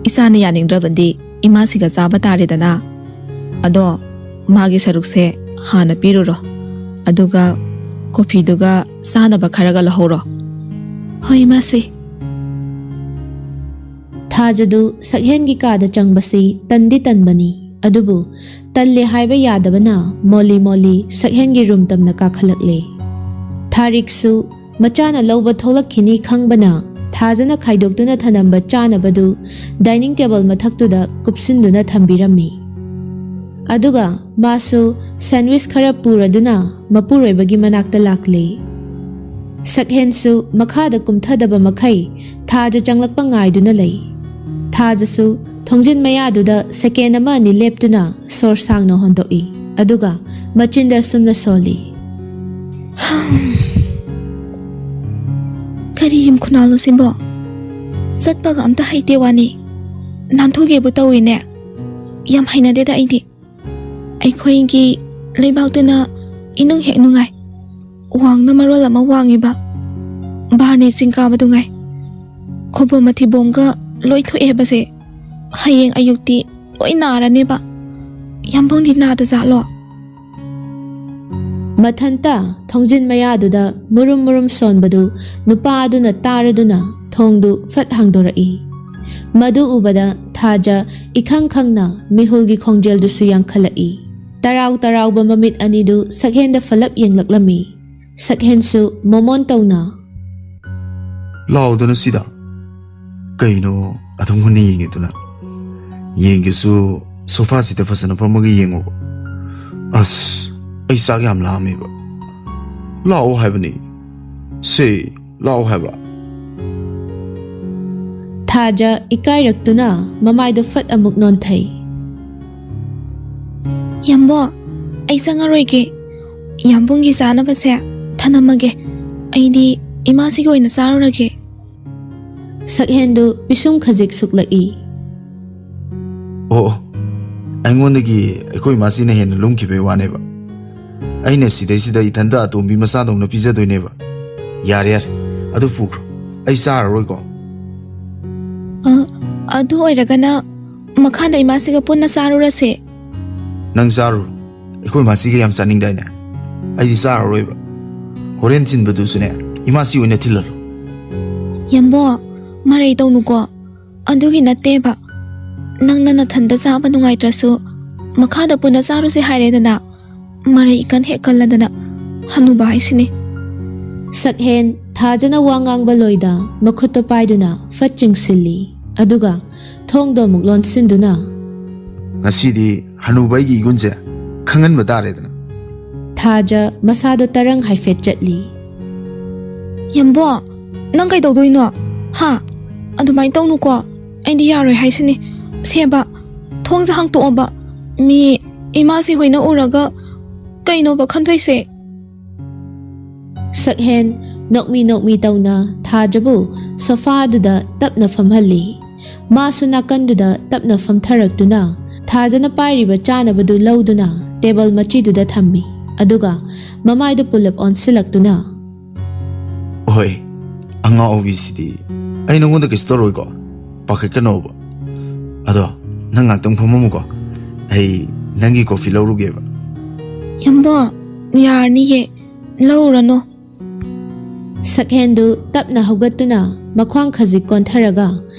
이사는 야닝드라번디 이마시가 자바 따레다나. 아도 마기 서룩세 하나 삐루로. 아두가 코피두가 사나바 카라가 라호로. ꯍꯣꯏ ꯏꯃꯥꯁꯤ. ꯊꯥꯖꯗꯨ ꯁꯛꯍꯦꯟꯒꯤ ꯀꯥꯗ ꯆꯪꯕꯁꯤ ꯇꯟꯗꯤ ꯇꯟꯕꯅꯤ. ꯑꯗꯨꯕꯨ ꯇꯜꯂꯦ ꯍꯥꯏꯕ ꯌꯥꯗꯕꯅ ꯃꯣꯂꯤ ꯁꯛꯍꯦꯟꯒꯤ ꯔꯨꯝ ꯇꯝꯅ ꯀꯥꯈꯠꯂꯛꯂꯦ. ꯊꯥꯔꯤꯛꯁꯨ ꯃꯆꯥꯅ ꯂꯧꯕ ꯊꯣꯛꯂꯛꯈꯤꯅꯤ ꯈꯪꯕꯅ ꯊꯥꯖꯅ ꯈꯥꯏꯗꯣꯛꯇꯨꯅ ꯊꯅꯝꯕ ꯆꯥꯅꯕꯗꯨ ꯗꯥꯏꯅꯤꯡ ꯇꯦꯕꯜ ꯃꯊꯛꯇꯨꯗ ꯀꯨꯞꯁꯤꯟꯗꯨꯅ ꯊꯝꯕꯤꯔꯝꯃꯤ. ꯑꯗꯨꯒ ꯃꯥꯁꯨ ꯁꯦꯟꯋꯤꯁ ꯈꯔ ꯄꯨꯔꯗꯨꯅ ꯃꯄꯨꯔꯣꯏꯕꯒꯤ ꯃꯅꯥꯛꯇ ꯂꯥꯛꯂꯦ. ꯁꯛꯍꯦꯟꯁꯨ ꯃꯈꯥꯗ ꯀꯨꯝꯊꯗꯕ ꯃꯈꯩ ꯊꯥꯖ ꯆꯪꯂꯛꯄ ꯉꯥꯏꯗꯨꯅ ꯂꯩ. ꯊꯥꯖꯁꯨ ꯊꯣꯡꯖꯤꯟ ꯃꯌꯥꯗꯨꯗ ꯁꯦꯀꯦꯟ 1-2 ꯂꯦꯞꯇꯨꯅ ꯁꯣꯔ ꯁꯥꯡꯅ ꯍꯣꯟꯗꯣꯛꯏ. ꯑꯗꯨꯒ ꯃꯆꯤꯟꯗ ꯁꯨꯝꯅ ꯁꯣꯜꯂꯤ. ꯀꯔꯤ ꯌꯨꯝ ꯈꯨꯅꯥꯜꯅꯣ ꯁꯤꯕꯣ? ꯆꯠꯄꯒ ꯑꯝꯇ ꯍꯩꯇꯦ ꯋꯥꯅꯤ. ꯅꯥꯟꯊꯣꯛꯒꯦꯕꯨ ꯇꯧꯏꯅꯦ. ꯌꯥꯝ ꯍꯩꯅꯗꯦꯗ ꯑꯩꯗꯤ. ꯑꯩꯈꯣꯏꯒꯤ ꯂꯩꯕꯥꯛꯇꯨꯅ ꯏꯅꯨꯡ ꯍꯦꯛ ꯅꯨꯡꯉꯥꯏ. ꯋꯥꯡꯅ ꯃꯔꯣꯜ ꯑꯃ ꯋꯥꯡꯉꯤꯕ. ꯕꯥꯔꯅꯦ ꯆꯤꯡ ꯀꯥꯕꯗꯨꯉꯥꯏ. ꯈꯨꯕꯣꯝ ꯃꯊꯤꯕꯣꯝꯒ ꯂꯣꯏ ꯊꯣꯛꯑꯦꯕꯁꯦ. ꯍꯌꯦꯡ ꯑꯌꯨꯛꯇꯤ ꯂꯣꯏ ꯅꯥꯔꯅꯦꯕ. ꯌꯥꯝꯕꯨꯡꯗꯤ ꯅꯥꯗ ꯖꯥꯠꯂꯣ? ꯃꯊꯟꯇ ꯊꯣꯡꯖꯤꯟ ꯃꯌꯥꯗꯨꯗ ꯃꯨꯔꯨꯝ ꯁꯣꯟꯕꯗꯨ ꯅꯨꯄꯥ ꯑꯗꯨꯅ ꯇꯥꯔꯗꯨꯅ ꯊꯣꯡꯗꯨ ꯐꯠ ꯍꯥꯡꯗꯣꯔꯛꯏ. ꯃꯗꯨ ꯎꯕꯗ ꯊꯥꯖ 이khang ꯈꯪꯅ ꯃꯤꯍꯨꯜꯒꯤ ꯈꯣꯡꯖꯦꯜꯗꯨꯁꯨ ꯌꯥꯡꯈꯠꯂꯛꯏ. ꯇꯔꯥꯎꯕ ꯃꯃꯤꯠ ꯑꯅꯤꯗꯨ ꯁꯛꯍꯦꯟꯗ ꯐꯂꯞ ꯌꯦꯡꯂꯛꯂꯝꯃꯤ. ꯁꯛꯍꯦꯟꯁꯨ ꯃꯣꯃꯣꯟ ꯇꯧꯅ ꯂꯥꯎꯗꯅ ꯁꯤꯗ ꯀꯩꯅꯣ ꯑꯗꯨꯝ ꯍꯨꯟꯅ ꯌꯦꯡꯉꯦꯗꯨꯅ ꯌꯦꯡꯒꯦꯁꯨ ꯁꯣꯐꯥꯁꯤꯗ ꯐꯖꯅ ꯐꯝꯃꯒ ꯌꯦꯡꯉꯣꯕ. ꯑꯁ ꯑꯩ ꯆꯥꯛ ꯌꯥꯝ ꯂꯥꯝꯃꯦꯕ. ꯂꯥꯛꯑꯣ ꯍꯥꯏꯕꯅꯤ. ꯁꯦ ꯂꯥꯛꯑꯣ ꯍꯥꯏꯕ. ꯊꯥꯖ ꯏꯀꯥꯏꯔꯛꯇꯨꯅ ꯃꯃꯥꯏꯗꯣ ꯐꯠ ꯑꯃꯨꯛ ꯅꯣꯟꯊꯩ. ꯌꯥꯝꯕꯣ, ꯑꯩ ꯆꯪꯉꯔꯣꯏꯒꯦ. ꯌꯥꯝꯕꯨꯡꯒꯤ ꯆꯥꯅꯕꯁꯦ ꯊꯅꯝꯃꯒꯦ. ꯑꯩꯗꯤ ꯏꯃꯥꯁꯤꯒꯤ ꯑꯣꯏꯅ ꯆꯥꯔꯨꯔꯒꯦ. ꯁꯛꯍꯦꯟꯗꯨ ꯄꯤꯁꯨꯝ ꯈꯖꯤꯛ ꯁꯨꯛꯂꯛꯏ. ꯑꯣ ꯑꯩꯉꯣꯟꯗꯒꯤ ꯑꯩꯈꯣꯏ ꯏꯃꯥꯁꯤꯅ ꯍꯦꯟꯅ ꯂꯨꯝꯈꯤꯕꯩ ꯋꯥꯅꯦꯕ. ꯑꯩꯅ ꯁꯤꯗꯩꯁꯤꯗ ꯏꯊꯟꯇ ꯑꯇꯣꯝꯕꯤ ꯃꯆꯥꯗꯧꯅ ꯄꯤꯖꯗꯣꯏꯅꯦꯕ. ꯌꯥꯔꯦ ꯑꯗꯨ ꯄꯨꯈ꯭ꯔꯣ. ꯑꯩ ꯆꯥꯔꯔꯣꯏꯀꯣ. ꯑꯗꯨ ꯑꯣꯏꯔꯒꯅ ꯃꯈꯥꯗ ꯏꯃꯥꯁꯤꯒ ꯄꯨꯟꯅ ꯆꯥꯔꯨꯔꯁꯦ. ꯅꯪ ꯆꯥꯔꯨꯔꯣ. ꯑꯩꯈꯣꯏ ꯏꯃꯥꯁꯤꯒ ꯌꯥꯝ ꯆꯥꯅꯤꯡꯗꯥꯏꯅꯦ. ꯑꯩꯗꯤ ꯆꯥꯔꯔꯣꯏꯕ. ꯍꯣꯔꯦꯟ ꯊꯤꯟꯕꯗꯨꯁꯨꯅꯦ ꯏꯃꯥꯁꯤ ꯑꯣꯏꯅ ꯊꯤꯜꯂꯔꯣ. ꯌꯥꯝꯕꯣ, ꯃꯔꯩ ꯇꯧꯅꯨꯀꯣ. ꯑꯗꯨꯒꯤ ꯅꯠꯇꯦꯕ. ꯅꯪꯅ ꯅꯊꯟꯗ ꯆꯥꯕ ꯅꯨꯡꯉꯥꯏꯇ꯭ꯔꯁꯨ ꯃꯈꯥꯗ ꯄꯨꯟꯅ ꯆꯥꯔꯨꯁꯦ ꯍꯥꯏꯔꯦꯗꯅ. ꯃꯔꯩ ꯏꯀꯟ ꯍꯦꯛ ꯀꯜꯂꯗꯅ ꯍꯅꯨꯕ ꯍꯥꯏꯁꯤꯅꯤ. ꯁꯛꯍꯦꯟ ꯊꯥꯖꯅ ꯋꯥ ꯉꯥꯡꯕ ꯂꯣꯏꯗ ꯃꯈꯨꯠꯇꯣ ꯄꯥꯏꯗꯨꯅ ꯐꯠ ꯆꯤꯡꯁꯤꯜꯂꯤ. ꯑꯗꯨꯒ ꯊꯣꯡꯗꯣ ꯑꯃꯨꯛ ꯂꯣꯟꯁꯤꯟꯗꯨꯅ ꯉꯁꯤꯗꯤ ꯍꯅꯨꯕ ꯑꯩꯒꯤ ꯏꯒꯨꯟꯁꯦ ꯈꯪꯍꯟꯕ ꯇꯥꯔꯦꯗꯅ. ꯊꯥꯖ ꯃꯁꯥꯗꯣ ꯇꯔꯪ ꯍꯥꯏꯐꯦꯠ ꯆꯠꯂꯤ. ꯌꯥꯝꯕꯣ, ꯅꯪ ꯀꯩꯗꯧꯗꯣꯏꯅꯣ? ꯍꯥ? ꯑꯗꯨꯃꯥꯏꯅ ꯇꯧꯅꯨꯀꯣ. ꯑꯩꯗꯤ ꯌꯥꯔꯣꯏ ꯍꯥꯏꯁꯤꯅꯤ. ꯁꯦꯕ, ꯊꯣꯡꯁꯦ ꯍꯥꯡꯇꯣꯛꯑꯣꯕ. ꯃꯤ ꯏꯃꯥꯁꯤ ꯍꯣꯏꯅ ꯎꯔꯒ ꯀꯩꯅꯣꯕ ꯈꯟꯗꯣꯏꯁꯦ. ꯁꯛꯍꯦꯟ ꯅꯣꯛꯃꯤ ꯇꯧꯅ ꯊꯥꯖꯕꯨ ꯁꯣꯐꯥꯗꯨꯗ ꯇꯞꯅ ꯐꯝꯍꯜꯂꯤ꯫ ꯃꯥꯁꯨ ꯅꯥꯀꯟꯗꯨꯗ ꯇꯞꯅ ꯐꯝꯊꯔꯛꯇꯨꯅ ꯊꯥꯖꯅ ꯄꯥꯏꯔꯤꯕ ꯆꯥꯅꯕꯗꯨ ꯂꯧꯗꯨꯅ ꯇꯦꯕꯜ ꯃꯆꯤꯗꯨꯗ ꯊꯝꯃꯤ꯫ ꯑꯗꯨꯒ ꯃꯃꯥꯏꯗꯨ ꯄꯨꯜꯂꯞ ꯑꯣꯟꯁꯤꯜꯂꯛꯇꯨꯅ ꯍꯣꯏ ꯑꯉꯥꯎꯕꯤꯁꯤꯗꯤ ꯑꯩ ꯅꯉꯣꯟꯗ ꯀꯩꯁꯨ ꯇꯧꯔꯣꯏꯀꯣ ꯄꯥꯈꯠꯀꯅꯣꯕ ꯑꯗꯣ ꯅꯪ ꯉꯥꯛꯇꯪ ꯐꯝꯃꯝꯃꯨꯀꯣ ꯑꯩ ꯅꯪꯒꯤ ꯀꯣꯐꯤ ꯂꯧꯔꯨꯒꯦꯕ ꯌꯥꯝꯕ ꯌꯥꯔꯅꯤꯌꯦ ꯂꯧꯔꯅꯣ ꯁꯛꯍꯦꯟꯗꯨ ꯇꯞꯅ ꯍꯧꯒꯠꯇꯨꯅ ꯃꯈ꯭ꯋꯥꯡ ꯈꯖꯤꯛ ꯀꯣꯟꯊꯔꯒ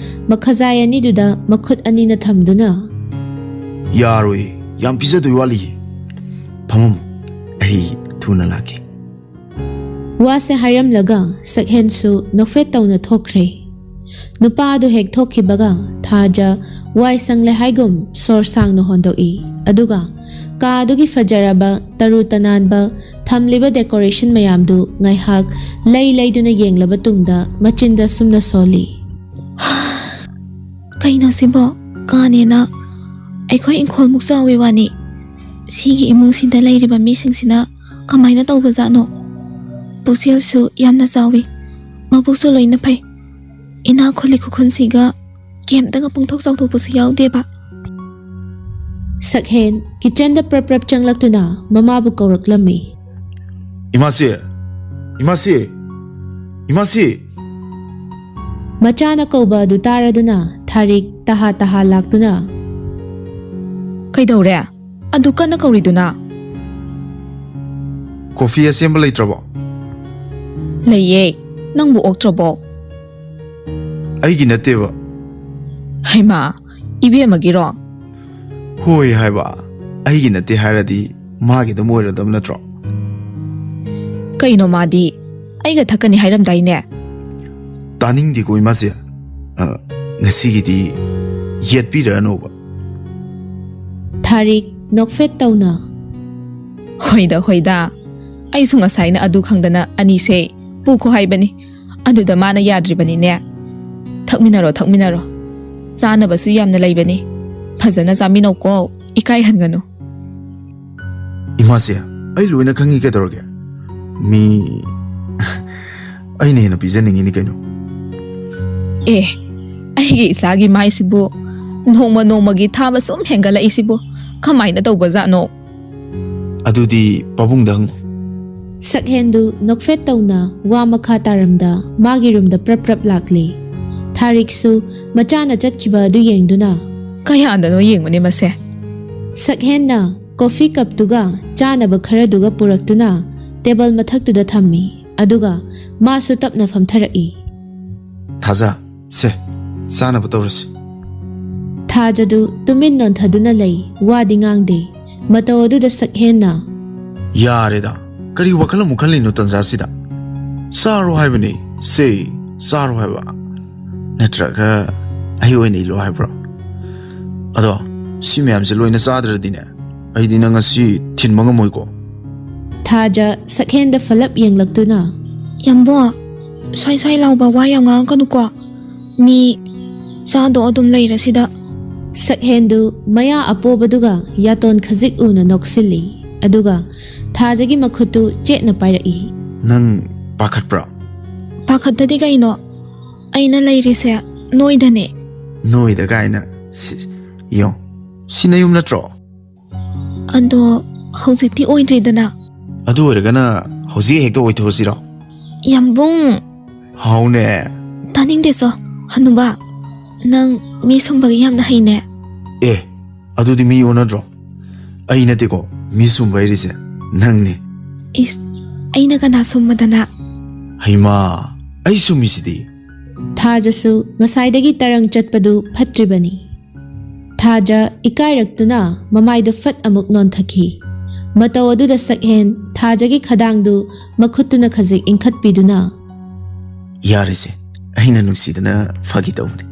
ꯃꯈꯖꯥꯏ ꯑꯅꯤꯗꯨꯗ ꯃꯈꯨꯠ ꯑꯅꯤꯅ ꯊꯝꯗꯨꯅ ꯌꯥꯔꯣꯏ ꯌꯥꯝ ꯄꯤꯖꯗꯣꯏ ꯋꯥꯠꯂꯤ ꯐꯝꯃꯝꯃꯨ ꯑꯩ ꯊꯨꯅ ꯂꯥꯛꯀꯦ ꯋꯥꯁꯦ ꯍꯥꯏꯔꯝꯂꯒ ꯁꯛꯍꯦꯟꯁꯨ ꯅꯣꯛꯐꯦꯠ ꯇꯧꯅ ꯊꯣꯛꯈ꯭ꯔꯦ꯫ ꯅꯨꯄꯥ ꯑꯗꯨ ꯍꯦꯛ ꯊꯣꯛꯈꯤꯕꯒ ꯊꯥꯖ ꯋꯥꯏ ꯁꯪꯂꯦ ꯍꯥꯏꯒꯨꯝ ꯁꯣꯔ ꯁꯥꯡꯅ ꯍꯣꯟꯗꯣꯛꯏ꯫ ꯑꯗꯨꯒ ꯀꯥꯗꯨꯒꯤ ꯐꯖꯔꯕ ꯇꯔꯨ ꯇꯅꯥꯟꯕ ꯊꯝꯂꯤꯕ ꯗꯦꯀꯣꯔꯦꯁꯟ ꯃꯌꯥꯝꯗꯨ ꯉꯥꯏꯍꯥꯛ ꯂꯩꯗꯨꯅ ꯌꯦꯡꯂꯕ ꯇꯨꯡꯗ ꯃꯆꯤꯟꯗ ꯁꯨꯝꯅ ꯁꯣꯜꯂꯤ꯫ ꯀꯩꯅꯣ ꯁꯤꯕꯣ ꯀꯥꯅꯦꯅ ꯑꯩꯈꯣꯏ ꯏꯪꯈꯣꯜꯃꯨꯛ ꯆꯥꯎꯋꯤ ꯋꯥꯅꯤ ꯁꯤꯒꯤ ꯏꯃꯨꯡꯁꯤꯗ ꯂꯩꯔꯤꯕ ꯃꯤꯁꯤꯡꯁꯤꯅ ꯀꯃꯥꯏꯅ ꯇꯧꯕꯖꯥꯠꯅꯣ ꯄꯨꯛꯆꯦꯜꯁꯨ ꯌꯥꯝꯅ ꯆꯥꯎꯋꯤ ꯃꯕꯨꯛꯁꯨ ꯂꯣꯏꯅ ꯐꯩ ꯏꯅꯥꯛ ꯈꯨꯜꯂꯤ ꯈꯨꯈꯨꯟꯁꯤꯒ ꯀꯦꯝꯇꯒ ꯄꯨꯡꯊꯣꯛ ꯆꯥꯎꯊꯣꯛꯄꯁꯨ ꯌꯥꯎꯗꯦꯕ꯫ ꯁꯛꯍꯦꯟ ꯀꯤꯆꯟꯗ ꯄ꯭ꯔꯞ ꯆꯪꯂꯛꯇꯨꯅ ꯃꯃꯥꯕꯨ ꯀꯧꯔꯛꯂꯝꯃꯤ꯫ ꯏꯃꯥꯁꯤ ꯏꯃꯥꯁꯤ ꯏꯃꯥꯁꯤ ꯃꯆꯥꯅ ꯀꯧꯕ ꯑꯗꯨ ꯇꯥꯔꯗꯨꯅ ꯊꯥꯔꯤꯛ ꯇꯍꯥ ꯂꯥꯛꯇꯨꯅ ꯀꯩꯗꯧꯔꯦ ꯑꯗꯨ ꯀꯟꯅ ꯀꯧꯔꯤꯗꯨꯅ ꯀꯣꯐꯤ ꯑꯁꯦꯡꯕ ꯂꯩꯇ꯭ꯔꯕꯣ ꯂꯩꯌꯦ ꯅꯪꯕꯨ ꯑꯣꯛꯇ꯭ꯔꯕꯣ ꯑꯩꯒꯤ ꯅꯠꯇꯦꯕ ꯍꯩꯃꯥ ꯏꯕꯦꯝꯃꯒꯤꯔꯣ ꯍꯣꯏ ꯍꯥꯏꯕ ꯑꯩꯒꯤ ꯅꯠꯇꯦ ꯍꯥꯏꯔꯗꯤ ꯃꯥꯒꯤꯗꯨꯝ ꯑꯣꯏꯔꯗꯕ ꯅꯠꯇ꯭ꯔꯣ ꯀꯩꯅꯣ ꯃꯥꯗꯤ ꯑꯩꯒ ꯊꯛꯀꯅꯤ ꯍꯥꯏꯔꯝꯗꯥꯏꯅꯦ ꯇꯥꯅꯤꯡꯗꯦꯀꯣ ꯏꯃꯥꯁꯦ ꯉꯁꯤꯒꯤꯗꯤ ꯌꯦꯠꯄꯤꯔꯅꯣꯕ ꯊꯥꯔꯤꯛ ꯅꯣꯛꯐꯦꯠ ꯇꯧꯅ ꯍꯣꯏꯗ ꯑꯩꯁꯨ ꯉꯁꯥꯏꯅ ꯑꯗꯨ ꯈꯪꯗꯅ ꯑꯅꯤꯁꯦ ꯄꯨꯈꯣ ꯍꯥꯏꯕꯅꯤ ꯑꯗꯨꯗ ꯃꯥꯅ ꯌꯥꯗ꯭ꯔꯤꯕꯅꯤꯅꯦ ꯊꯛꯃꯤꯟꯅꯔꯣ ꯆꯥꯅꯕꯁꯨ ꯌꯥꯝꯅ ꯂꯩꯕꯅꯤ ꯐꯖꯅ ꯆꯥꯃꯤꯟꯅꯧꯀꯣ ꯏꯀꯥꯏꯍꯟꯒꯅꯨ ꯏꯃꯥꯁꯦ ꯑꯩ ꯂꯣꯏꯅ ꯈꯪꯉꯤ ꯀꯩꯗꯧꯔꯒꯦ ꯃꯤ ꯑꯩꯅ ꯍꯦꯟꯅ ꯄꯤꯖꯅꯤꯡꯉꯤꯅꯤ ꯀꯩꯅꯣ ꯑꯦ ꯑꯩꯒꯤ ꯏꯆꯥꯒꯤ ꯃꯥꯏꯁꯤꯕꯨ ꯅꯣꯡꯃꯒꯤ ꯊꯥꯕ ꯁꯨꯝ ꯍꯦꯟꯒꯠꯂꯛꯏꯁꯤꯕꯨ ꯀꯃꯥꯏꯅ ꯇꯧꯕꯖꯥꯠꯅꯣ ꯑꯗꯨꯗꯤ ꯄꯥꯕꯨꯡꯗ ꯍꯪꯉꯨ ꯁꯛꯍꯦꯟꯗꯨ ꯅꯣꯛꯐꯦꯠ ꯇꯧꯅ ꯋꯥ ꯃꯈꯥ ꯇꯥꯔꯝꯗ ꯃꯥꯒꯤ ꯔꯨꯝꯗ ꯄ꯭ꯔꯞ ꯂꯥꯛꯂꯤ꯫ ꯊꯥꯔꯤꯛꯁꯨ ꯃꯆꯥꯅ ꯆꯠꯈꯤꯕ ꯑꯗꯨ ꯌꯦꯡꯗꯨꯅ ꯀꯌꯥꯗꯅꯣ ꯌꯦꯡꯉꯨꯅꯦ ꯃꯁꯦ ꯁꯛꯍꯦꯟꯅ ꯀꯣꯐꯤ ꯀꯞꯇꯨꯒ ꯆꯥꯅꯕ ꯈꯔꯗꯨꯒ ꯄꯨꯔꯛꯇꯨꯅ ꯇꯦꯕꯜ ꯃꯊꯛꯇꯨꯗ ꯊꯝꯃꯤ꯫ ꯑꯗꯨꯒ ꯃꯥꯁꯨ ꯇꯞꯅ ꯐꯝꯊꯔꯛꯏ꯫ ꯊꯥꯖ ꯁꯦ ꯆꯥꯅꯕ ꯇꯧꯔꯁꯤ ꯊꯥꯖꯗꯨ ꯇꯨꯃꯤꯟ ꯅꯣꯟꯊꯗꯨꯅ ꯂꯩ ꯋꯥꯗꯤ ꯉꯥꯡꯗꯦ꯫ ꯃꯇꯧ ꯑꯗꯨꯗ ꯁꯛꯍꯦꯟꯅ ꯌꯥꯔꯦꯗ ꯀꯔꯤ ꯋꯥꯈꯜ ꯑꯃꯨꯛ ꯈꯜꯂꯤꯅꯣ ꯇꯟꯖꯥꯁꯤꯗ ꯆꯥꯔꯣ ꯍꯥꯏꯕꯅꯤ ꯁꯦ ꯆꯥꯔꯣ ꯍꯥꯏꯕ ꯅꯠꯇ꯭ꯔꯒ ꯑꯩ ꯑꯣꯏꯅ ꯏꯜꯂꯣ ꯍꯥꯏꯕ꯭ꯔꯣ ꯑꯗꯣ ꯁꯤ ꯃꯌꯥꯝꯁꯦ ꯂꯣꯏꯅ ꯆꯥꯗ꯭ꯔꯗꯤꯅꯦ ꯑꯩꯗꯤ ꯅꯪ ꯉꯁꯤ ꯊꯤꯟꯕ ꯉꯝꯃꯣꯏꯀꯣ ꯊꯥꯖ ꯁꯛꯍꯦꯟꯗ ꯐꯂꯞ ꯌꯦꯡꯂꯛꯇꯨꯅ ꯌꯥꯝꯕꯣ ꯁ꯭ꯋꯥꯏ ꯂꯥꯎꯕ ꯋꯥ ꯌꯥꯝ ꯉꯥꯡꯉꯛꯀꯅꯨꯀꯣ ꯃꯤ ꯆꯥꯗꯣ ꯑꯗꯨꯝ ꯂꯩꯔꯁꯤꯗ ꯁꯛꯍꯦꯟꯗꯨ ꯃꯌꯥ ꯑꯄꯣꯕꯗꯨꯒ ꯌꯥꯇꯣꯟ ꯈꯖꯤꯛ ꯎꯅ ꯅꯣꯛꯁꯤꯜꯂꯤ꯫ ꯑꯗꯨꯒ ꯊꯥꯖꯒꯤ ꯃꯈꯨꯠꯇꯨ ꯆꯦꯠꯅ ꯄꯥꯏꯔꯛꯏ꯫ ꯅꯪ ꯄꯥꯈꯠꯄ꯭ꯔꯥ ꯄꯥꯈꯠꯇꯗꯤ ꯀꯩꯅꯣ ꯑꯩꯅ ꯂꯩꯔꯤꯁꯦ ꯅꯣꯏꯗꯅꯦ ꯅꯣꯏꯗ ꯀꯥꯏꯅ ꯌꯦꯡ ꯁꯤ ꯅꯌꯨꯝ ꯅꯠꯇ꯭ꯔꯣ ꯑꯗꯣ ꯍꯧꯖꯤꯛꯇꯤ ꯑꯣꯏꯗ꯭ꯔꯤꯗꯅ ꯑꯗꯨ ꯑꯣꯏꯔꯒꯅ ꯍꯧꯖꯤꯛ ꯍꯦꯛꯇ ꯑꯣꯏꯊꯣꯛꯑꯁꯤꯔꯣ ꯌꯥꯝꯕꯨꯡ ꯍꯥꯎꯅꯦ ꯇꯥꯅꯤꯡꯗꯦꯁꯣ ꯍꯅꯨꯕ ꯅꯪ ꯃꯤ ꯁꯨꯝꯕꯒꯤ ꯌꯥꯝꯅ ꯍꯩꯅꯦ ꯑꯦ ꯑꯗꯨꯗꯤ ꯃꯤ ꯑꯣꯟꯅꯗ꯭ꯔꯣ ꯑꯩ ꯅꯠꯇꯦꯀꯣ ꯃꯤ ꯁꯨꯝꯕ ꯍꯩꯔꯤꯁꯦ ꯅꯪꯅꯦ ꯏꯁ ꯑꯩꯅ ꯀꯅꯥ ꯁꯨꯝꯕꯗꯅ ꯍꯩꯃꯥ ꯑꯩ ꯁꯨꯝꯃꯤꯁꯤꯗꯤ ꯊꯥꯖꯁꯨ ꯉꯁꯥꯏꯗꯒꯤ ꯇꯔꯪ ꯆꯠꯄꯗꯨ ꯐꯠꯇ꯭ꯔꯤꯕꯅꯤ꯫ ꯊꯥꯖ ꯏꯀꯥꯏꯔꯛꯇꯨꯅ ꯃꯃꯥꯏꯗꯨ ꯐꯠ ꯑꯃꯨꯛ ꯅꯣꯟꯊꯈꯤ꯫ ꯃꯇꯧ ꯑꯗꯨꯗ ꯁꯛꯍꯦꯟ ꯊꯥꯖꯒꯤ ꯈꯗꯥꯡꯗꯨ ꯃꯈꯨꯠꯇꯨꯅ ꯈꯖꯤꯛ ꯏꯟꯈꯠꯄꯤꯗꯨꯅ ꯌꯥꯔꯦꯁꯦ ꯑꯩꯅ ꯅꯨꯡꯁꯤꯗꯅ ꯐꯥꯒꯤ ꯇꯧꯕꯅꯤ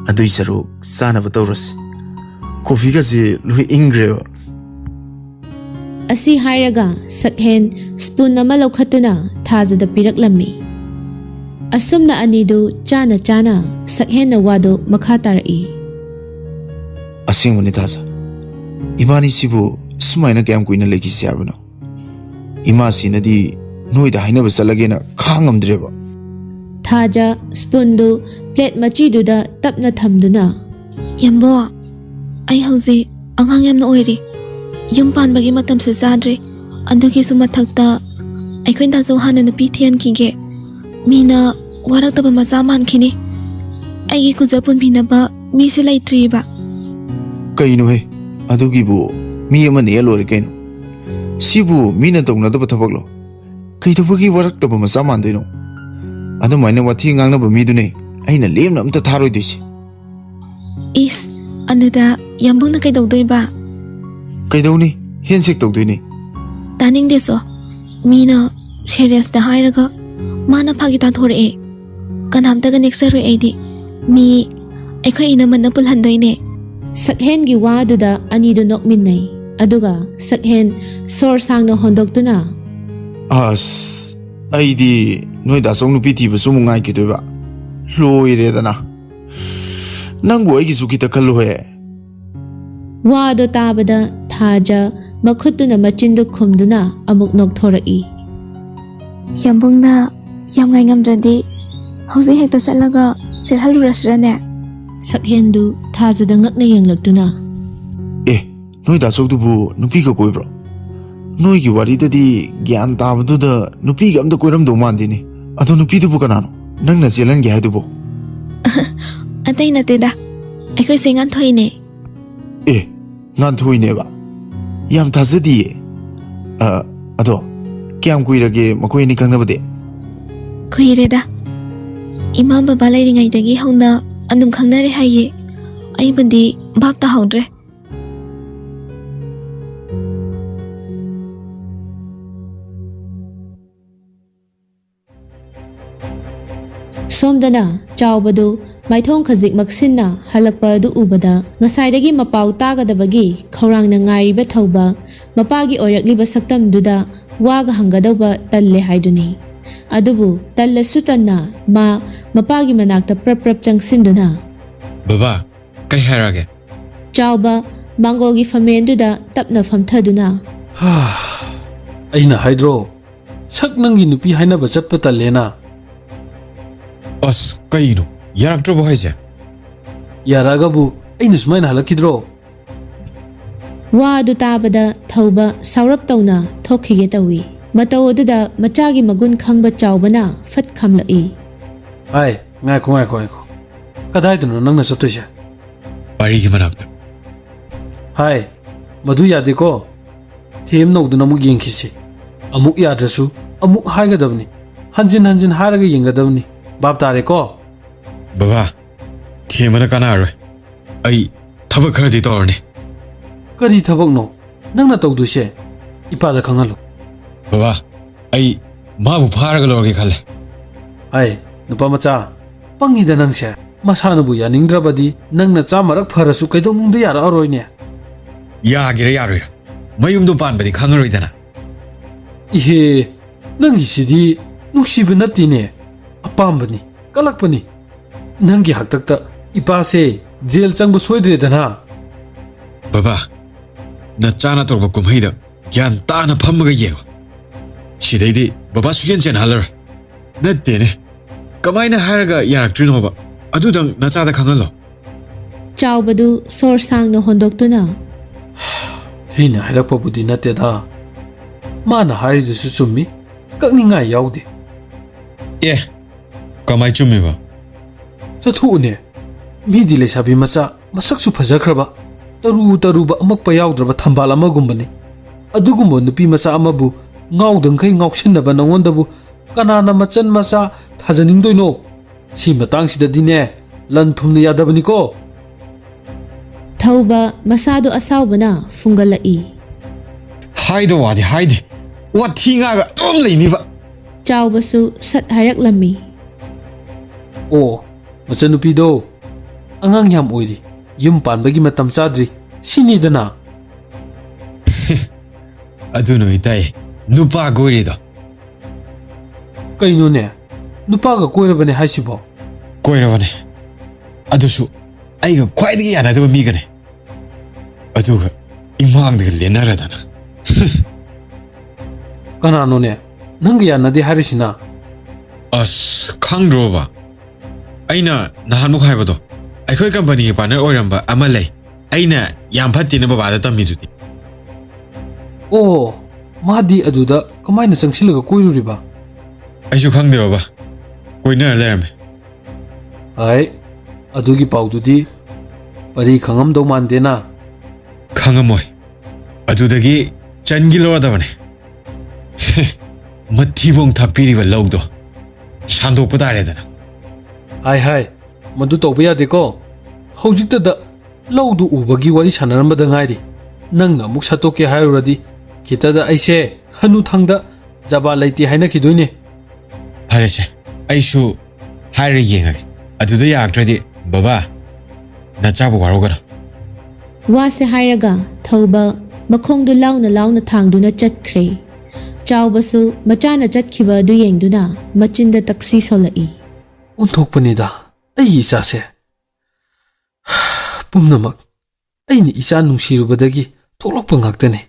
ꯑꯗꯨꯏ ꯁꯔꯨꯛ ꯆꯥꯅꯕ ꯇꯧꯔꯁꯤ ꯀꯣꯐꯤꯒꯁꯦ ꯂꯣꯏ ꯏꯪꯈ꯭ꯔꯦꯕ ꯑꯁꯤ ꯍꯥꯏꯔꯒ ꯁꯛꯍꯦꯟ ꯁ꯭ꯄꯨꯟ ꯑꯃ ꯂꯧꯈꯠꯇꯨꯅ ꯊꯥꯖꯗ ꯄꯤꯔꯛꯂꯝꯃꯤ꯫ ꯑꯁꯨꯝꯅ ꯑꯅꯤꯗꯨ ꯆꯥꯅ ꯁꯛꯍꯦꯟꯅ ꯋꯥꯗꯨ ꯃꯈꯥ ꯇꯥꯔꯛꯏ꯫ ꯑꯁꯦꯡꯕꯅꯤ ꯊꯥꯖ ꯏꯕꯥꯅꯤꯁꯤꯕꯨ ꯁꯨꯃꯥꯏꯅ ꯀꯌꯥꯝ ꯀꯨꯏꯅ ꯂꯩꯈꯤꯁꯤ ꯍꯥꯏꯕꯅꯣ ꯏꯃꯥꯁꯤꯅꯗꯤ ꯅꯣꯏꯗ ꯍꯥꯏꯅꯕ ꯆꯠꯂꯒꯦꯅ ꯈꯥꯡꯉꯝꯗ꯭ꯔꯦꯕ ꯊꯥꯖ ꯁ꯭ꯄꯨꯟꯗꯨ ꯄ꯭ꯂꯦꯠ ꯃꯆꯤꯗꯨꯗ ꯇꯞꯅ ꯊꯝꯗꯨꯅ ꯌꯥꯝꯕꯣ ꯑꯩ ꯍꯧꯖꯤꯛ ꯑꯉꯥꯡ ꯌꯥꯝꯅ ꯑꯣꯏꯔꯤ ꯌꯨꯝ ꯄꯥꯟꯕꯒꯤ ꯃꯇꯝꯁꯨ ꯆꯥꯗ꯭ꯔꯤ ꯑꯗꯨꯒꯤꯁꯨ ꯃꯊꯛꯇ ꯑꯩꯈꯣꯏ ꯗꯥꯆꯧ ꯍꯥꯟꯅ ꯅꯨꯄꯤ ꯊꯤꯍꯟꯈꯤꯒꯦ ꯃꯤꯅ ꯋꯥꯔꯛꯇꯕ ꯃꯆꯥ ꯃꯥꯟꯈꯤꯅꯤ ꯑꯩꯒꯤ ꯀꯨꯖ ꯄꯨꯟꯕꯤꯅꯕ ꯃꯤꯁꯨ ꯂꯩꯇ꯭ꯔꯤꯕ ꯀꯩꯅꯣꯍꯦ ꯑꯗꯨꯒꯤꯕꯨ ꯃꯤ ꯑꯃ ꯅꯦꯛꯑ ꯂꯣꯏꯔꯦ ꯀꯩꯅꯣ ꯁꯤꯕꯨ ꯃꯤꯅ ꯇꯧꯅꯗꯕ ꯊꯕꯛꯂꯣ ꯀꯩꯗꯧꯕꯒꯤ ꯋꯥꯔꯛꯇꯕ ꯃꯆꯥ ꯃꯥꯟꯗꯣꯏꯅꯣ ꯑꯗꯨꯃꯥꯏꯅ ꯋꯥꯊꯤ ꯉꯥꯡꯅꯕ ꯃꯤꯗꯨꯅꯦ ꯑꯩꯅ ꯂꯦꯝꯅ ꯑꯝꯇ ꯊꯥꯔꯣꯏꯗꯣꯏꯁꯦ ꯏꯁ ꯑꯗꯨꯗ ꯌꯥꯝꯕꯨꯡꯅ ꯀꯩꯗꯧꯗꯣꯏꯕ ꯀꯩꯗꯧꯅꯤ ꯍꯦꯟꯁꯦꯛ ꯇꯧꯗꯣꯏꯅꯤ ꯇꯥꯅꯤꯡꯗꯦꯁꯣ ꯃꯤꯅ ꯁꯦꯔꯤꯌꯁꯇ ꯍꯥꯏꯔꯒ ꯃꯥꯅ ꯐꯥꯒꯤ ꯇꯥꯊꯣꯔꯛꯑꯦ ꯀꯅꯥꯝꯇꯒ ꯅꯦꯛꯆꯔꯣꯏ ꯑꯩꯗꯤ ꯃꯤ ꯑꯩꯈꯣꯏ ꯏꯅꯝꯃꯅ ꯄꯨꯜꯍꯟꯗꯣꯏꯅꯦ ꯁꯛꯍꯦꯟꯒꯤ ꯋꯥꯗꯨꯗ ꯑꯅꯤꯗꯨ ꯅꯣꯛꯃꯤꯟꯅꯩ ꯑꯗꯨꯒ ꯁꯛꯍꯦꯟ ꯁꯣꯔ ꯁꯥꯡꯅ ꯍꯣꯟꯗꯣꯛꯇꯨꯅ ꯑꯁ ꯑꯩꯗꯤ ꯅꯣꯏ ꯗꯥꯆꯧ ꯅꯨꯄꯤ ꯊꯤꯕꯁꯨ ꯑꯃꯨꯛ ꯉꯥꯏꯈꯤꯗꯣꯏꯕ ꯂꯣꯏꯔꯦꯗꯅ ꯅꯪꯕꯨ ꯑꯩꯒꯤꯁꯨ ꯈꯤꯇ ꯈꯜꯂꯨꯍꯦ ꯋꯥꯗꯣ ꯇꯥꯕꯗ ꯊꯥꯖ ꯃꯈꯨꯠꯇꯨꯅ ꯃꯆꯤꯟꯗꯨ ꯈꯨꯝꯗꯨꯅ ꯑꯃꯨꯛ ꯅꯣꯛꯊꯣꯔꯛꯏ ꯌꯥꯝꯕꯨꯡꯅ ꯌꯥꯝ ꯉꯥꯏꯉꯝꯗ꯭ꯔꯗꯤ ꯍꯧꯖꯤꯛ ꯍꯦꯛꯇ ꯆꯠꯂꯒ ꯆꯦꯜꯍꯜꯂꯨꯔꯁꯤꯔꯅꯦ ꯁꯛꯍꯦꯟꯗꯨ ꯊꯥꯖꯗ ꯉꯛꯅ ꯌꯦꯡꯂꯛꯇꯨꯅ ꯑꯦ ꯅꯣꯏ ꯗꯥꯆꯧꯗꯨꯕꯨ ꯅꯨꯄꯤꯒ ꯀꯣꯏꯕ꯭ꯔꯣ ꯅꯣꯏꯒꯤ ꯋꯥꯔꯤꯗꯗꯤ ꯒ꯭ꯌꯥꯟ ꯇꯥꯕꯗꯨꯗ ꯅꯨꯄꯤꯒ ꯑꯝꯇ ꯀꯣꯏꯔꯝꯗꯧ ꯃꯥꯟꯗꯦꯅꯦ ꯑꯗꯣ ꯅꯨꯄꯤꯗꯨꯕꯨ ꯀꯅꯥꯅꯣ ꯅꯪꯅ ꯆꯦꯜꯍꯟꯒꯦ ꯍꯥꯏꯗꯨꯕꯨ ꯑꯇꯩ ꯅꯠꯇꯦꯗ ꯑꯩꯈꯣꯏꯁꯦ ꯉꯥꯟꯊꯣꯏꯅꯦ ꯑꯦ ꯉꯥꯟꯊꯣꯏꯅꯦꯕ ꯌꯥꯝ ꯊꯥꯖꯗꯤꯌꯦ ꯑꯗꯣ ꯀꯌꯥꯝ ꯀꯨꯏꯔꯒꯦ ꯃꯈꯣꯏ ꯑꯅꯤ ꯈꯪꯅꯕꯗꯤ ꯀꯨꯏꯔꯦꯗ ꯏꯃꯥ ꯕꯕꯥ ꯂꯩꯔꯤꯉꯩꯗꯒꯤ ꯍꯧꯅ ꯑꯗꯨꯝ ꯈꯪꯅꯔꯦ ꯍꯥꯏꯌꯦ ꯑꯩꯕꯨꯗꯤ ꯚꯥꯞ ꯇꯥꯍꯧꯗ꯭ꯔꯦ ꯁꯣꯝꯗꯅ ꯆꯥꯎꯕꯗꯨ ꯃꯥꯏꯊꯣꯡ ꯈꯖꯤꯛ ꯃꯛꯁꯤꯟꯅ ꯍꯜꯂꯛꯄ ꯑꯗꯨ ꯎꯕꯗ ꯉꯁꯥꯏꯗꯒꯤ ꯃꯄꯥꯎ ꯇꯥꯒꯗꯕꯒꯤ ꯈꯧꯔꯥꯡꯅ ꯉꯥꯏꯔꯤꯕ ꯊꯧꯕ ꯃꯄꯥꯒꯤ ꯑꯣꯏꯔꯛꯂꯤꯕ ꯁꯛꯇꯝꯗꯨꯗ ꯋꯥꯒ ꯍꯪꯒꯗꯧꯕ ꯇꯜꯂꯦ ꯍꯥꯏꯗꯨꯅꯤ ꯑꯗꯨꯕꯨ ꯇꯜꯂꯁꯨ ꯇꯟꯅ ꯃꯄꯥꯒꯤ ꯃꯅꯥꯛꯇ ꯄ꯭ꯔꯞ ꯄ꯭ꯔꯞ ꯆꯪꯁꯤꯟꯗꯨꯅ ꯕꯕꯥ ꯀꯩ ꯍꯥꯏꯔꯒꯦ ꯆꯥꯎꯕ ꯃꯥꯡꯒꯣꯜꯒꯤ ꯐꯝꯃꯦꯟꯗꯨꯗ ꯇꯞꯅ ꯐꯝꯊꯗꯨꯅ ꯑꯩꯅ ꯍꯥꯏꯗ꯭ꯔꯣ ꯁꯛ ꯅꯪꯒꯤ ꯅꯨꯄꯤ ꯍꯥꯏꯅꯕ ꯆꯠꯄ ꯇꯜꯂꯦꯅ ꯑꯁ ꯀꯩꯅꯣ ꯌꯥꯔꯛꯇ꯭ꯔꯕꯣ ꯍꯥꯏꯁꯦ ꯌꯥꯔꯛꯑꯒꯕꯨ ꯑꯩꯅ ꯁꯨꯃꯥꯏꯅ ꯍꯜꯂꯛꯈꯤꯗ꯭ꯔꯣ ꯋꯥ ꯑꯗꯨ ꯇꯥꯕꯗ ꯊꯧꯕ ꯁꯥꯎꯔꯞ ꯇꯧꯅ ꯊꯣꯛꯈꯤꯒꯦ ꯇꯧꯏ ꯃꯇꯧ ꯑꯗꯨꯗ ꯃꯆꯥꯒꯤ ꯃꯒꯨꯟ ꯈꯪꯕ ꯆꯥꯎꯕꯅ ꯐꯠ ꯈꯝꯂꯛꯏ ꯍꯥꯏ ꯉꯥꯏꯈꯣ ꯀꯗꯥꯏꯗꯅꯣ ꯅꯪꯅ ꯆꯠꯇꯣꯏꯁꯦ ꯄꯥꯔꯤꯒꯤ ꯃꯅꯥꯛꯇ ꯍꯥꯏ ꯃꯗꯨ ꯌꯥꯗꯦꯀꯣ ꯊꯦꯝ ꯅꯧꯗꯨꯅ ꯑꯃꯨꯛ ꯌꯦꯡꯈꯤꯁꯤ ꯑꯃꯨꯛ ꯌꯥꯗ꯭ꯔꯁꯨ ꯑꯃꯨꯛ ꯍꯥꯏꯒꯗꯕꯅꯤ ꯍꯟꯖꯤꯟ ꯍꯟꯖꯤꯟ ꯍꯥꯏꯔꯒ ꯌꯦꯡꯒꯗꯕꯅꯤ ꯚꯥꯞ ꯇꯥꯔꯦꯀꯣ ꯕꯕꯥ ꯊꯦꯝꯕꯅ ꯀꯥꯟꯅꯔꯣꯏ ꯑꯩ ꯊꯕꯛ ꯈꯔꯗꯤ ꯇꯧꯔꯅꯤ ꯀꯔꯤ ꯊꯕꯛꯅꯣ ꯅꯪꯅ ꯇꯧꯗꯣꯏꯁꯦ ꯏꯄꯥꯗ ꯈꯪꯍꯜꯂꯨ ꯕꯕꯥ ꯑꯩ ꯃꯥꯕꯨ ꯐꯥꯔꯒ ꯂꯧꯔꯒꯦ ꯈꯜꯂꯦ ꯍꯥꯏ ꯅꯨꯄꯥ ꯃꯆꯥ ꯄꯪꯉꯤꯗ ꯅꯪꯁꯦ ꯃꯁꯥꯅꯕꯨ ꯌꯥꯅꯤꯡꯗ꯭ꯔꯕꯗꯤ ꯅꯪꯅ ꯆꯥꯃꯔꯛ ꯐꯔꯁꯨ ꯀꯩꯗꯧꯅꯨꯡꯗ ꯌꯥꯔꯛꯑꯔꯣꯏꯅꯦ ꯌꯥꯒꯦꯔꯥ ꯌꯥꯔꯣꯏꯔꯥ ꯃꯌꯨꯝꯗꯣ ꯄꯥꯟꯕꯗꯤ ꯈꯪꯉꯔꯣꯏꯗꯅ ꯏꯍꯦ ꯅꯪꯒꯤꯁꯤꯗꯤ ꯅꯨꯡꯁꯤꯕ ꯅꯠꯇꯦꯅꯦ ꯑꯄꯥꯝꯕꯅꯤ ꯀꯜꯂꯛꯄꯅꯤ ꯅꯪꯒꯤ ꯍꯥꯛꯇꯛꯇ ꯏꯄꯥꯁꯦ ꯖꯦꯜ ꯆꯪꯕ ꯁꯣꯏꯗ꯭ꯔꯦꯗꯅ ꯕꯕꯥ ꯅꯆꯥꯅ ꯇꯧꯔꯛꯄ ꯀꯨꯝꯍꯩꯗ ꯒ꯭ꯌꯥꯟ ꯇꯥꯅ ꯐꯝꯃꯒ ꯌꯦꯡꯉꯣ ꯁꯤꯗꯩꯗꯤ ꯕꯕꯥ ꯁꯨꯡꯆꯦꯟ ꯆꯦꯟꯍꯜꯂꯔꯣꯏ ꯅꯠꯇꯦꯅꯦ ꯀꯃꯥꯏꯅ ꯍꯥꯏꯔꯒ ꯌꯥꯔꯛꯇ꯭ꯔꯤꯅꯣꯕ ꯑꯗꯨꯗꯪ ꯅꯆꯥꯗ ꯈꯪꯍꯜꯂꯣ ꯆꯥꯎꯕꯗꯨ ꯁꯣꯔ ꯁꯥꯡꯅ ꯍꯣꯟꯗꯣꯛꯇꯨꯅ ꯑꯩꯅ ꯍꯥꯏꯔꯛꯄꯕꯨꯗꯤ ꯅꯠꯇꯦꯗ ꯃꯥꯅ ꯍꯥꯏꯔꯤꯗꯨꯁꯨ ꯆꯨꯝꯃꯤ ꯀꯛꯅꯤꯡꯉꯥꯏ ꯌꯥꯎꯗꯦ ꯑꯦ ꯀꯃꯥꯏ ꯆꯨꯝꯃꯤꯕ ꯆꯠꯊꯣꯛꯎꯅꯦ ꯃꯤꯗꯤ ꯂꯩꯁꯥꯕꯤ ꯃꯆꯥ ꯃꯁꯛꯁꯨ ꯐꯖꯈ꯭ꯔꯕ ꯇꯔꯨꯕ ꯑꯃꯛꯄ ꯌꯥꯎꯗ꯭ꯔꯕ ꯊꯝꯕꯥꯜ ꯑꯃꯒꯨꯝꯕꯅꯤ ꯑꯗꯨꯒꯨꯝꯕ ꯅꯨꯄꯤ ꯃꯆꯥ ꯑꯃꯕꯨ ꯉꯥꯎꯗꯪꯈꯩ ꯉꯥꯎꯁꯤꯟꯅꯕ ꯅꯉꯣꯟꯗꯕꯨ ꯀꯅꯥꯅ ꯃꯆꯟ ꯃꯆꯥ ꯊꯥꯖꯅꯤꯡꯗꯣꯏꯅꯣ ꯁꯤ ꯃꯇꯥꯡꯁꯤꯗꯗꯤꯅꯦ ꯂꯟ ꯊꯨꯝꯅ ꯌꯥꯗꯕꯅꯤꯀꯣ ꯊꯧꯕ ꯃꯁꯥꯗꯨ ꯑꯁꯥꯎꯕꯅ ꯐꯨꯡꯒꯠꯂꯛꯏ ꯍꯥꯏꯗ ꯋꯥꯗꯤ ꯍꯥꯏꯗꯦ ꯋꯥꯊꯤ ꯉꯥꯏꯕ ꯑꯗꯨꯝ ꯂꯩꯅꯤꯕ ꯆꯥꯎꯕꯁꯨ ꯁꯠ ꯍꯥꯏꯔꯛꯂꯝꯃꯤ ꯑꯣ ꯃꯆꯟꯅꯨꯄꯤꯗꯣ ꯑꯉꯥꯡ ꯌꯥꯝ ꯑꯣꯏꯔꯤ ꯌꯨꯝ ꯄꯥꯟꯕꯒꯤ ꯃꯇꯝ ꯆꯥꯗ꯭ꯔꯤ ꯁꯤꯅꯤꯗꯅ ꯑꯗꯨ ꯅꯣꯏ ꯇꯥꯏ ꯅꯨꯄꯥ ꯀꯣꯏꯔꯤꯗꯣ ꯀꯩꯅꯣꯅꯦ ꯅꯨꯄꯥꯒ ꯀꯣꯏꯔꯕꯅꯦ ꯍꯥꯏꯁꯤꯕꯣ ꯀꯣꯏꯔꯕꯅꯦ ꯑꯗꯨꯁꯨ ꯑꯩꯒ ꯈ꯭ꯋꯥꯏꯗꯒꯤ ꯌꯥꯅꯗꯕ ꯃꯤꯒꯅꯦ ꯑꯗꯨꯒ ꯏꯃꯥꯡꯗꯒ ꯂꯦꯟꯅꯔꯗꯅ ꯀꯅꯥꯅꯣꯅꯦ ꯅꯪꯒ ꯌꯥꯅꯗꯦ ꯍꯥꯏꯔꯤꯁꯤꯅ ꯑꯁ ꯈꯪꯗ꯭ꯔꯣꯕ ꯑꯩꯅ ꯅꯍꯥꯟꯃꯨꯛ ꯍꯥꯏꯕꯗꯣ ꯑꯩꯈꯣꯏ ꯀꯝꯄꯅꯤꯒꯤ ꯄꯥꯔꯠꯅꯔ ꯑꯣꯏꯔꯝꯕ ꯑꯃ ꯂꯩ ꯑꯩꯅ ꯌꯥꯝ ꯐꯠꯇꯦꯅ ꯕꯕꯥꯗ ꯇꯝꯃꯤꯗꯨꯗꯤ ꯑꯣ ꯃꯥꯗꯤ ꯑꯗꯨꯗ ꯀꯃꯥꯏꯅ ꯆꯪꯁꯤꯜꯂꯒ ꯀꯣꯏꯔꯨꯔꯤꯕ ꯑꯩꯁꯨ ꯈꯪꯗꯦ ꯕꯕꯥ ꯀꯣꯏꯅꯔ ꯂꯩꯔꯝꯃꯦ ꯍꯥꯏ ꯑꯗꯨꯒꯤ ꯄꯥꯎꯗꯨꯗꯤ ꯄꯔꯤ ꯈꯪꯉꯝꯗꯧ ꯃꯥꯟꯗꯦꯅ ꯈꯪꯉꯝꯃꯣꯏ ꯑꯗꯨꯗꯒꯤ ꯆꯟꯒꯤꯂꯣꯗꯕꯅꯦ ꯃꯊꯤꯕꯣꯡ ꯊꯥꯛꯄꯤꯔꯤꯕ ꯂꯧꯗꯣ ꯁꯥꯟꯗꯣꯛꯄ ꯇꯥꯔꯦꯗꯅ ꯍꯥꯏ ꯃꯗꯨ ꯇꯧꯕ ꯌꯥꯗꯦꯀꯣ ꯍꯧꯖꯤꯛꯇꯗ ꯂꯧꯗꯨ ꯎꯕꯒꯤ ꯋꯥꯔꯤ ꯁꯥꯟꯅꯔꯝꯕꯗ ꯉꯥꯏꯔꯤ ꯅꯪꯅ ꯑꯃꯨꯛ ꯁꯠꯇꯣꯛꯀꯦ ꯍꯥꯏꯔꯨꯔꯗꯤ ꯈꯤꯇꯗ ꯑꯩꯁꯦ ꯍꯅꯨꯊꯪꯗ ꯖꯕꯥ ꯂꯩꯇꯦ ꯍꯥꯏꯅꯈꯤꯗꯣꯏꯅꯦ ꯐꯔꯦꯁꯦ ꯑꯩꯁꯨ ꯍꯥꯏꯔ ꯌꯦꯡꯉꯒꯦ ꯑꯗꯨꯗ ꯌꯥꯔꯛꯇ꯭ꯔꯗꯤ ꯕꯕꯥ ꯅꯆꯥꯕꯨ ꯋꯥꯔꯧꯒꯅꯨ ꯋꯥꯁꯦ ꯍꯥꯏꯔꯒ ꯊꯧꯕ ꯃꯈꯣꯡꯗꯨ ꯂꯥꯎꯅ ꯂꯥꯎꯅ ꯊꯥꯡꯗꯨꯅ ꯆꯠꯈ꯭ꯔꯦ ꯆꯥꯎꯕꯁꯨ ꯃꯆꯥꯅ ꯆꯠꯈꯤꯕ ꯑꯗꯨ ꯌꯦꯡꯗꯨꯅ ꯃꯆꯤꯟꯗ ꯇꯛꯁꯤ ꯁꯣꯜꯂꯛꯏ ꯑꯣꯟꯊꯣꯛꯄꯅꯤꯗ ꯑꯩꯒꯤ ꯏꯆꯥꯁꯦ ꯄꯨꯝꯅꯃꯛ ꯑꯩꯅ ꯏꯆꯥ ꯅꯨꯡꯁꯤꯔꯨꯕꯗꯒꯤ ꯊꯣꯛꯂꯛꯄ ꯉꯥꯛꯇꯅꯤ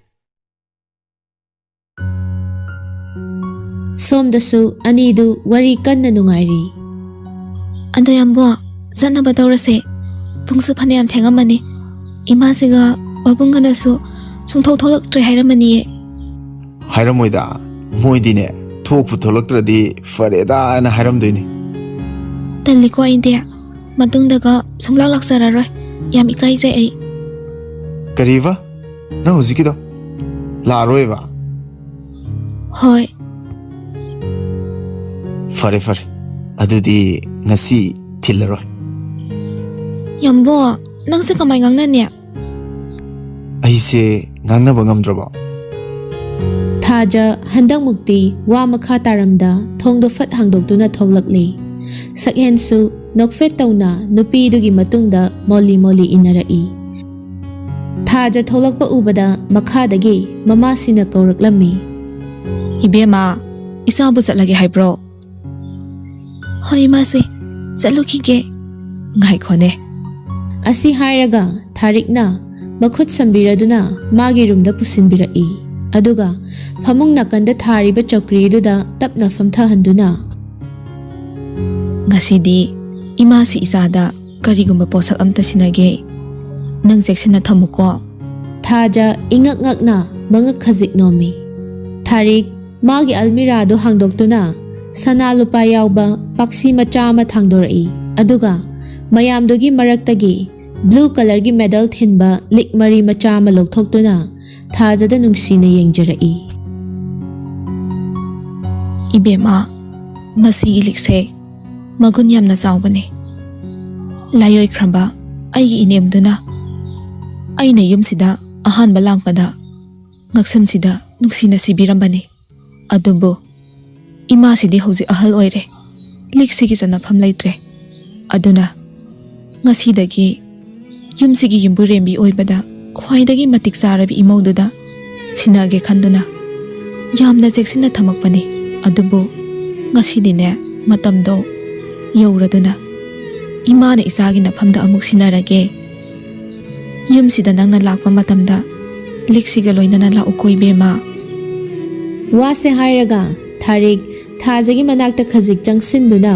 ꯁꯣꯝꯗꯁꯨ ꯑꯅꯤꯗꯨ ꯋꯥꯔꯤ ꯀꯟꯅ ꯅꯨꯡꯉꯥꯏꯔꯤ ꯑꯗꯣ ꯌꯥꯝꯕꯣ ꯆꯠꯅꯕ ꯇꯧꯔꯁꯦ ꯄꯨꯡꯁꯨ ꯐꯅꯌꯥꯝ ꯊꯦꯡꯉꯝꯃꯅꯤ ꯏꯃꯥꯁꯤꯒ ꯄꯥꯕꯨꯡꯒꯅꯁꯨ ꯁꯨꯡꯊꯣꯛ ꯊꯣꯛꯂꯛꯇ꯭ꯔꯦ ꯍꯥꯏꯔꯝꯃꯅꯤꯌꯦ ꯍꯥꯏꯔꯝꯃꯣꯏꯗ ꯃꯣꯏꯗꯤꯅꯦ ꯊꯣꯛꯄꯨ ꯊꯣꯛꯂꯛꯇ꯭ꯔꯗꯤ ꯐꯔꯦꯗꯥꯅ ꯍꯥꯏꯔꯝꯗꯣꯏꯅꯤ ꯇꯜꯂꯤꯀꯣ ꯑꯩꯗꯤ ꯃꯇꯨꯡꯗꯒ ꯁꯨꯡꯂꯥꯛ ꯂꯥꯛꯆꯔꯔꯣꯏ ꯌꯥꯝ ꯏꯀꯥꯏꯖꯩ ꯑꯩ ꯀꯔꯤꯕ ꯅꯪ ꯍꯧꯖꯤꯛꯀꯤꯗꯣ ꯂꯥꯛꯑꯔꯣꯏꯕ ꯍꯣꯏ ꯐꯔꯦ ꯑꯗꯨꯗꯤ ꯉꯁꯤ ꯊꯤꯜꯂꯔꯣꯏ ꯌꯥꯝꯕꯣ ꯅꯪꯁꯦ ꯀꯃꯥꯏ ꯉꯥꯡꯅꯅꯤ ꯑꯩꯁꯦ ꯉꯥꯡꯅꯕ ꯉꯝꯗ꯭ꯔꯕꯣ ꯊꯥꯖ ꯍꯟꯗꯛꯃꯨꯛꯇꯤ ꯋꯥ ꯃꯈꯥ ꯇꯥꯔꯝꯗ ꯊꯣꯡꯗꯣ ꯐꯠ ꯍꯥꯡꯗꯣꯛꯇꯨꯅ ꯊꯣꯛꯂꯛꯂꯤ ꯁꯛꯍꯦꯟꯁꯨ ꯅꯣꯛꯐꯦꯠ ꯇꯧꯅ ꯅꯨꯄꯤꯗꯨꯒꯤ ꯃꯇꯨꯡꯗ ꯃꯣꯜꯂꯤ ꯏꯟꯅꯔꯛꯏ ꯊꯥꯖ ꯊꯣꯛꯂꯛꯄ ꯎꯕꯗ ꯃꯈꯥꯗꯒꯤ ꯃꯃꯥꯁꯤꯅ ꯀꯧꯔꯛꯂꯝꯃꯤ ꯏꯕꯦꯝꯃ ꯏꯆꯥꯕꯨ ꯆꯠꯂꯒꯦ ꯍꯥꯏꯕ꯭ꯔꯣ ꯍꯣꯏ ꯏꯃꯥꯁꯦ ꯆꯠꯂꯨꯈꯤꯒꯦ ꯉꯥꯏꯈꯣꯅꯦ ꯑꯁꯤ ꯍꯥꯏꯔꯒ ꯊꯥꯔꯤꯛꯅ ꯃꯈꯨꯠ ꯁꯝꯕꯤꯔꯗꯨꯅ ꯃꯥꯒꯤ ꯔꯨꯝꯗ ꯄꯨꯁꯤꯟꯕꯤꯔꯛꯏ ꯑꯗꯨꯒ ꯐꯃꯨꯡ ꯅꯥꯀꯟꯗ ꯊꯥꯔꯤꯕ ꯆꯧꯀ꯭ꯔꯤꯗꯨꯗ ꯇꯞꯅ ꯐꯝꯊꯍꯟꯗꯨꯅ ꯉꯁꯤꯗꯤ ꯏꯃꯥꯁꯤ ꯏꯆꯥꯗ ꯀꯔꯤꯒꯨꯝꯕ ꯄꯣꯠꯁꯛ ꯑꯝꯇ ꯁꯤꯟꯅꯒꯦ ꯅꯪ ꯆꯦꯛꯁꯤꯟꯅ ꯊꯝꯃꯨꯀꯣ ꯊꯥꯖ ꯏꯉꯛ ꯉꯛꯅ ꯃꯉꯛ ꯈꯖꯤꯛ ꯅꯣꯝꯃꯤ ꯊꯥꯔꯤꯛ ꯃꯥꯒꯤ ꯑꯜꯃꯤꯔꯥꯗꯨ ꯍꯥꯡꯗꯣꯛꯇꯨꯅ ꯁꯅꯥ ꯂꯨꯄꯥ ꯌꯥꯎꯕ ꯄꯥꯛꯁꯤ ꯃꯆꯥ ꯑꯃ ꯊꯥꯡꯗꯣꯔꯛꯏ ꯑꯗꯨꯒ ꯃꯌꯥꯝꯗꯨꯒꯤ ꯃꯔꯛꯇꯒꯤ ꯕ꯭ꯂꯨ ꯀꯂꯔꯒꯤ ꯃꯦꯗꯜ ꯊꯤꯟꯕ ꯂꯤꯛ ꯃꯔꯤ ꯃꯆꯥ ꯑꯃ ꯂꯧꯊꯣꯛꯇꯨꯅ ꯊꯥꯖꯗ ꯅꯨꯡꯁꯤꯅ ꯌꯦꯡꯖꯔꯛꯏ ꯏꯕꯦꯝꯃ ꯃꯁꯤꯒꯤ ꯂꯤꯛꯁꯦ ꯃꯒꯨꯟ ꯌꯥꯝꯅ ꯆꯥꯎꯕꯅꯤ ꯂꯥꯏꯑꯣꯏꯈ꯭ꯔꯕ ꯑꯩꯒꯤ ꯏꯅꯦꯝꯗꯨꯅ ꯑꯩꯅ ꯌꯨꯝꯁꯤꯗ ꯑꯍꯥꯟꯕ ꯂꯥꯛꯄꯗ ꯉꯛꯁꯝꯁꯤꯗ ꯅꯨꯡꯁꯤꯅ ꯁꯤꯕꯤꯔꯝꯕꯅꯤ ꯑꯗꯨꯕꯨ ꯏꯃꯥꯁꯤꯗꯤ ꯍꯧꯖꯤꯛ ꯑꯍꯜ ꯑꯣꯏꯔꯦ ꯂꯤꯛꯁꯤꯒꯤ ꯆꯟꯅꯐꯝ ꯂꯩꯇ꯭ꯔꯦ ꯑꯗꯨꯅ ꯉꯁꯤꯗꯒꯤ ꯌꯨꯝꯁꯤꯒꯤ ꯌꯨꯝꯕꯨꯔꯦꯝꯕꯤ ꯑꯣꯏꯕꯗ ꯈ꯭ꯋꯥꯏꯗꯒꯤ ꯃꯇꯤꯛ ꯆꯥꯔꯕ ꯏꯃꯧꯗꯨꯗ ꯁꯤꯟꯅꯒꯦ ꯈꯟꯗꯨꯅ ꯌꯥꯝꯅ ꯆꯦꯛꯁꯤꯟꯅ ꯊꯝꯃꯛꯄꯅꯤ ꯑꯗꯨꯕꯨ ꯉꯁꯤꯗꯤꯅꯦ ꯃꯇꯝꯗꯣ ꯌꯧꯔꯗꯨꯅ ꯏꯃꯥꯅ ꯏꯆꯥꯒꯤ ꯅꯐꯝꯗ ꯑꯃꯨꯛ ꯁꯤꯟꯅꯔꯒꯦ ꯌꯨꯝꯁꯤꯗ ꯅꯪꯅ ꯂꯥꯛꯄ ꯃꯇꯝꯗ ꯂꯤꯛꯁꯤꯒ ꯂꯣꯏꯅꯅ ꯂꯥꯛꯎꯀꯣ ꯏꯕꯦꯝꯃ ꯋꯥꯁꯦ ꯍꯥꯏꯔꯒ ꯊꯥꯔꯤꯛ ꯊꯥꯖꯒꯤ ꯃꯅꯥꯛꯇ ꯈꯖꯤꯛ ꯆꯪꯁꯤꯟꯗꯨꯅ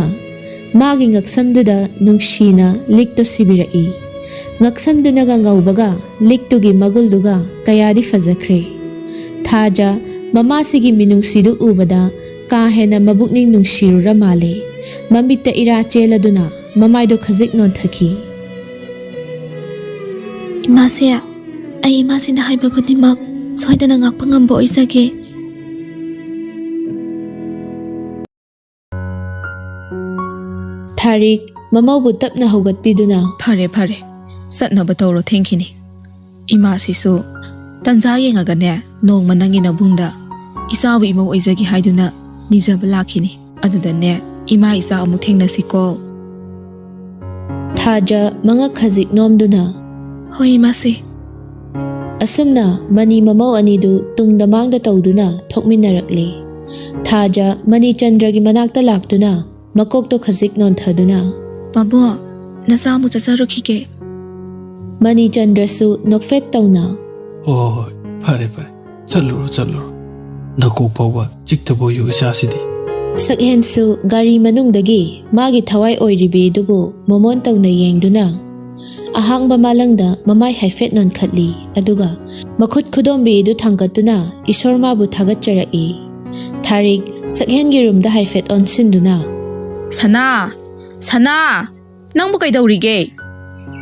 ꯃꯥꯒꯤ ꯉꯛꯁꯝꯗꯨꯗ ꯅꯨꯡꯁꯤꯅ ꯂꯤꯛꯇꯨ ꯁꯤꯕꯤꯔꯛꯏ ꯉꯛꯁꯝꯗꯨꯅꯒ ꯉꯧꯕꯒ ꯂꯤꯛꯇꯨꯒꯤ ꯃꯒꯨꯜꯗꯨꯒ ꯀꯌꯥꯗꯤ ꯐꯖꯈ꯭ꯔꯦ ꯊꯥꯖ ꯃꯃꯥꯁꯤꯒꯤ ꯃꯤꯅꯨꯡꯁꯤꯗꯨ ꯎꯕꯗ ꯀꯥ ꯍꯦꯟꯅ ꯃꯕꯨꯛꯅꯤꯡ ꯅꯨꯡꯁꯤꯔꯨꯔ ꯃꯥꯜꯂꯦ ꯃꯃꯤꯠꯇ ꯏꯔꯥ ꯆꯦꯜꯂꯗꯨꯅ ꯃꯃꯥꯏꯗꯨ ꯈꯖꯤꯛ ꯅꯣꯟꯊꯈꯤ ꯏꯃꯥꯁꯦ ꯑꯩ ꯏꯃꯥꯁꯤꯅ ꯍꯥꯏꯕ ꯈꯨꯗꯤꯡꯃꯛ ꯁꯣꯏꯗꯅ ꯉꯥꯛꯄ ꯉꯝꯕ ꯑꯣꯏꯖꯒꯦ ꯊꯥꯔꯤꯛ ꯃꯃꯧꯕꯨ ꯇꯞꯅ ꯍꯧꯒꯠꯄꯤꯗꯨꯅ ꯐꯔꯦ ꯆꯠꯅꯕ ꯇꯧꯔꯣ ꯊꯦꯡꯈꯤꯅꯤ ꯏꯃꯥꯁꯤꯁꯨ ꯇꯟꯖꯥ ꯌꯦꯡꯉꯒꯅꯦ ꯅꯣꯡꯃ ꯅꯪꯒꯤ ꯅꯕꯨꯡꯗ ꯏꯆꯥꯕꯨ ꯏꯃꯧ ꯑꯣꯏꯖꯒꯦ ꯍꯥꯏꯗꯨꯅ ꯅꯤꯖꯕ ꯂꯥꯛꯈꯤꯅꯤ ꯑꯗꯨꯗꯅꯦ ꯏꯃꯥ ꯏꯆꯥ ꯑꯃꯨꯛ ꯊꯦꯡꯅꯁꯤꯀꯣ ꯊꯥꯖ ꯃꯉꯛ ꯈꯖꯤꯛ ꯅꯣꯝꯗꯨꯅ ꯍꯣꯏ ꯏꯃꯥꯁꯦ ꯑꯁꯨꯝꯅ ꯃꯅꯤ ꯃꯃꯧ ꯑꯅꯤꯗꯨ ꯇꯨꯡꯗ ꯃꯥꯡꯗ ꯇꯧꯗꯨꯅ ꯊꯣꯛꯃꯤꯟꯅꯔꯛꯂꯤ ꯊꯥꯖ ꯃꯅꯤꯆꯟꯗ꯭ꯔꯒꯤ ꯃꯅꯥꯛꯇ ꯂꯥꯛꯇꯨꯅ ꯃꯀꯣꯛꯇꯣ ꯈꯖꯤꯛ ꯅꯣꯟꯊꯗꯨꯅ ꯕꯥꯕꯨ ꯅꯆꯥ ꯑꯃꯨꯛ ꯆꯠꯆꯔꯨꯈꯤꯒꯦ ꯃꯅꯤꯆꯟꯗ꯭ꯔꯁꯨ ꯅꯣꯛꯐꯦꯠ ꯇꯧꯅ ꯍꯣꯏ ꯐꯔꯦ ꯆꯠꯂꯨꯔꯣ ꯅꯀꯣꯛ ꯐꯥꯎꯕ ꯆꯤꯛꯇꯕ ꯑꯣꯏꯌꯨ ꯏꯆꯥꯁꯤꯗꯤ ꯁꯛꯍꯦꯟꯁꯨ ꯒꯥꯔꯤ ꯃꯅꯨꯡꯗꯒꯤ ꯃꯥꯒꯤ ꯊꯋꯥꯏ ꯑꯣꯏꯔꯤꯕꯤꯗꯨꯕꯨ ꯃꯣꯃꯣꯟ ꯇꯧꯅ ꯌꯦꯡꯗꯨꯅ ꯑꯍꯥꯡꯕ ꯃꯥꯂꯪꯗ ꯃꯃꯥꯏ ꯍꯥꯏꯐꯦꯠ ꯅꯣꯟꯈꯠꯂꯤ ꯑꯗꯨꯒ ꯃꯈꯨꯠ ꯈꯨꯗꯣꯝꯕꯤꯗꯨ ꯊꯥꯡꯒꯠꯇꯨꯅ ꯏꯁꯣꯔ ꯃꯥꯕꯨ ꯊꯥꯒꯠꯆꯔꯛꯏ ꯊꯥꯔꯤꯛ ꯁꯛꯍꯦꯟꯒꯤ ꯔꯨꯝꯗ ꯍꯥꯏꯐꯦꯠ ꯑꯣꯟꯁꯤꯟꯗꯨꯅ ꯁꯅꯥ ꯅꯪꯕꯨ ꯀꯩꯗꯧꯔꯤꯒꯦ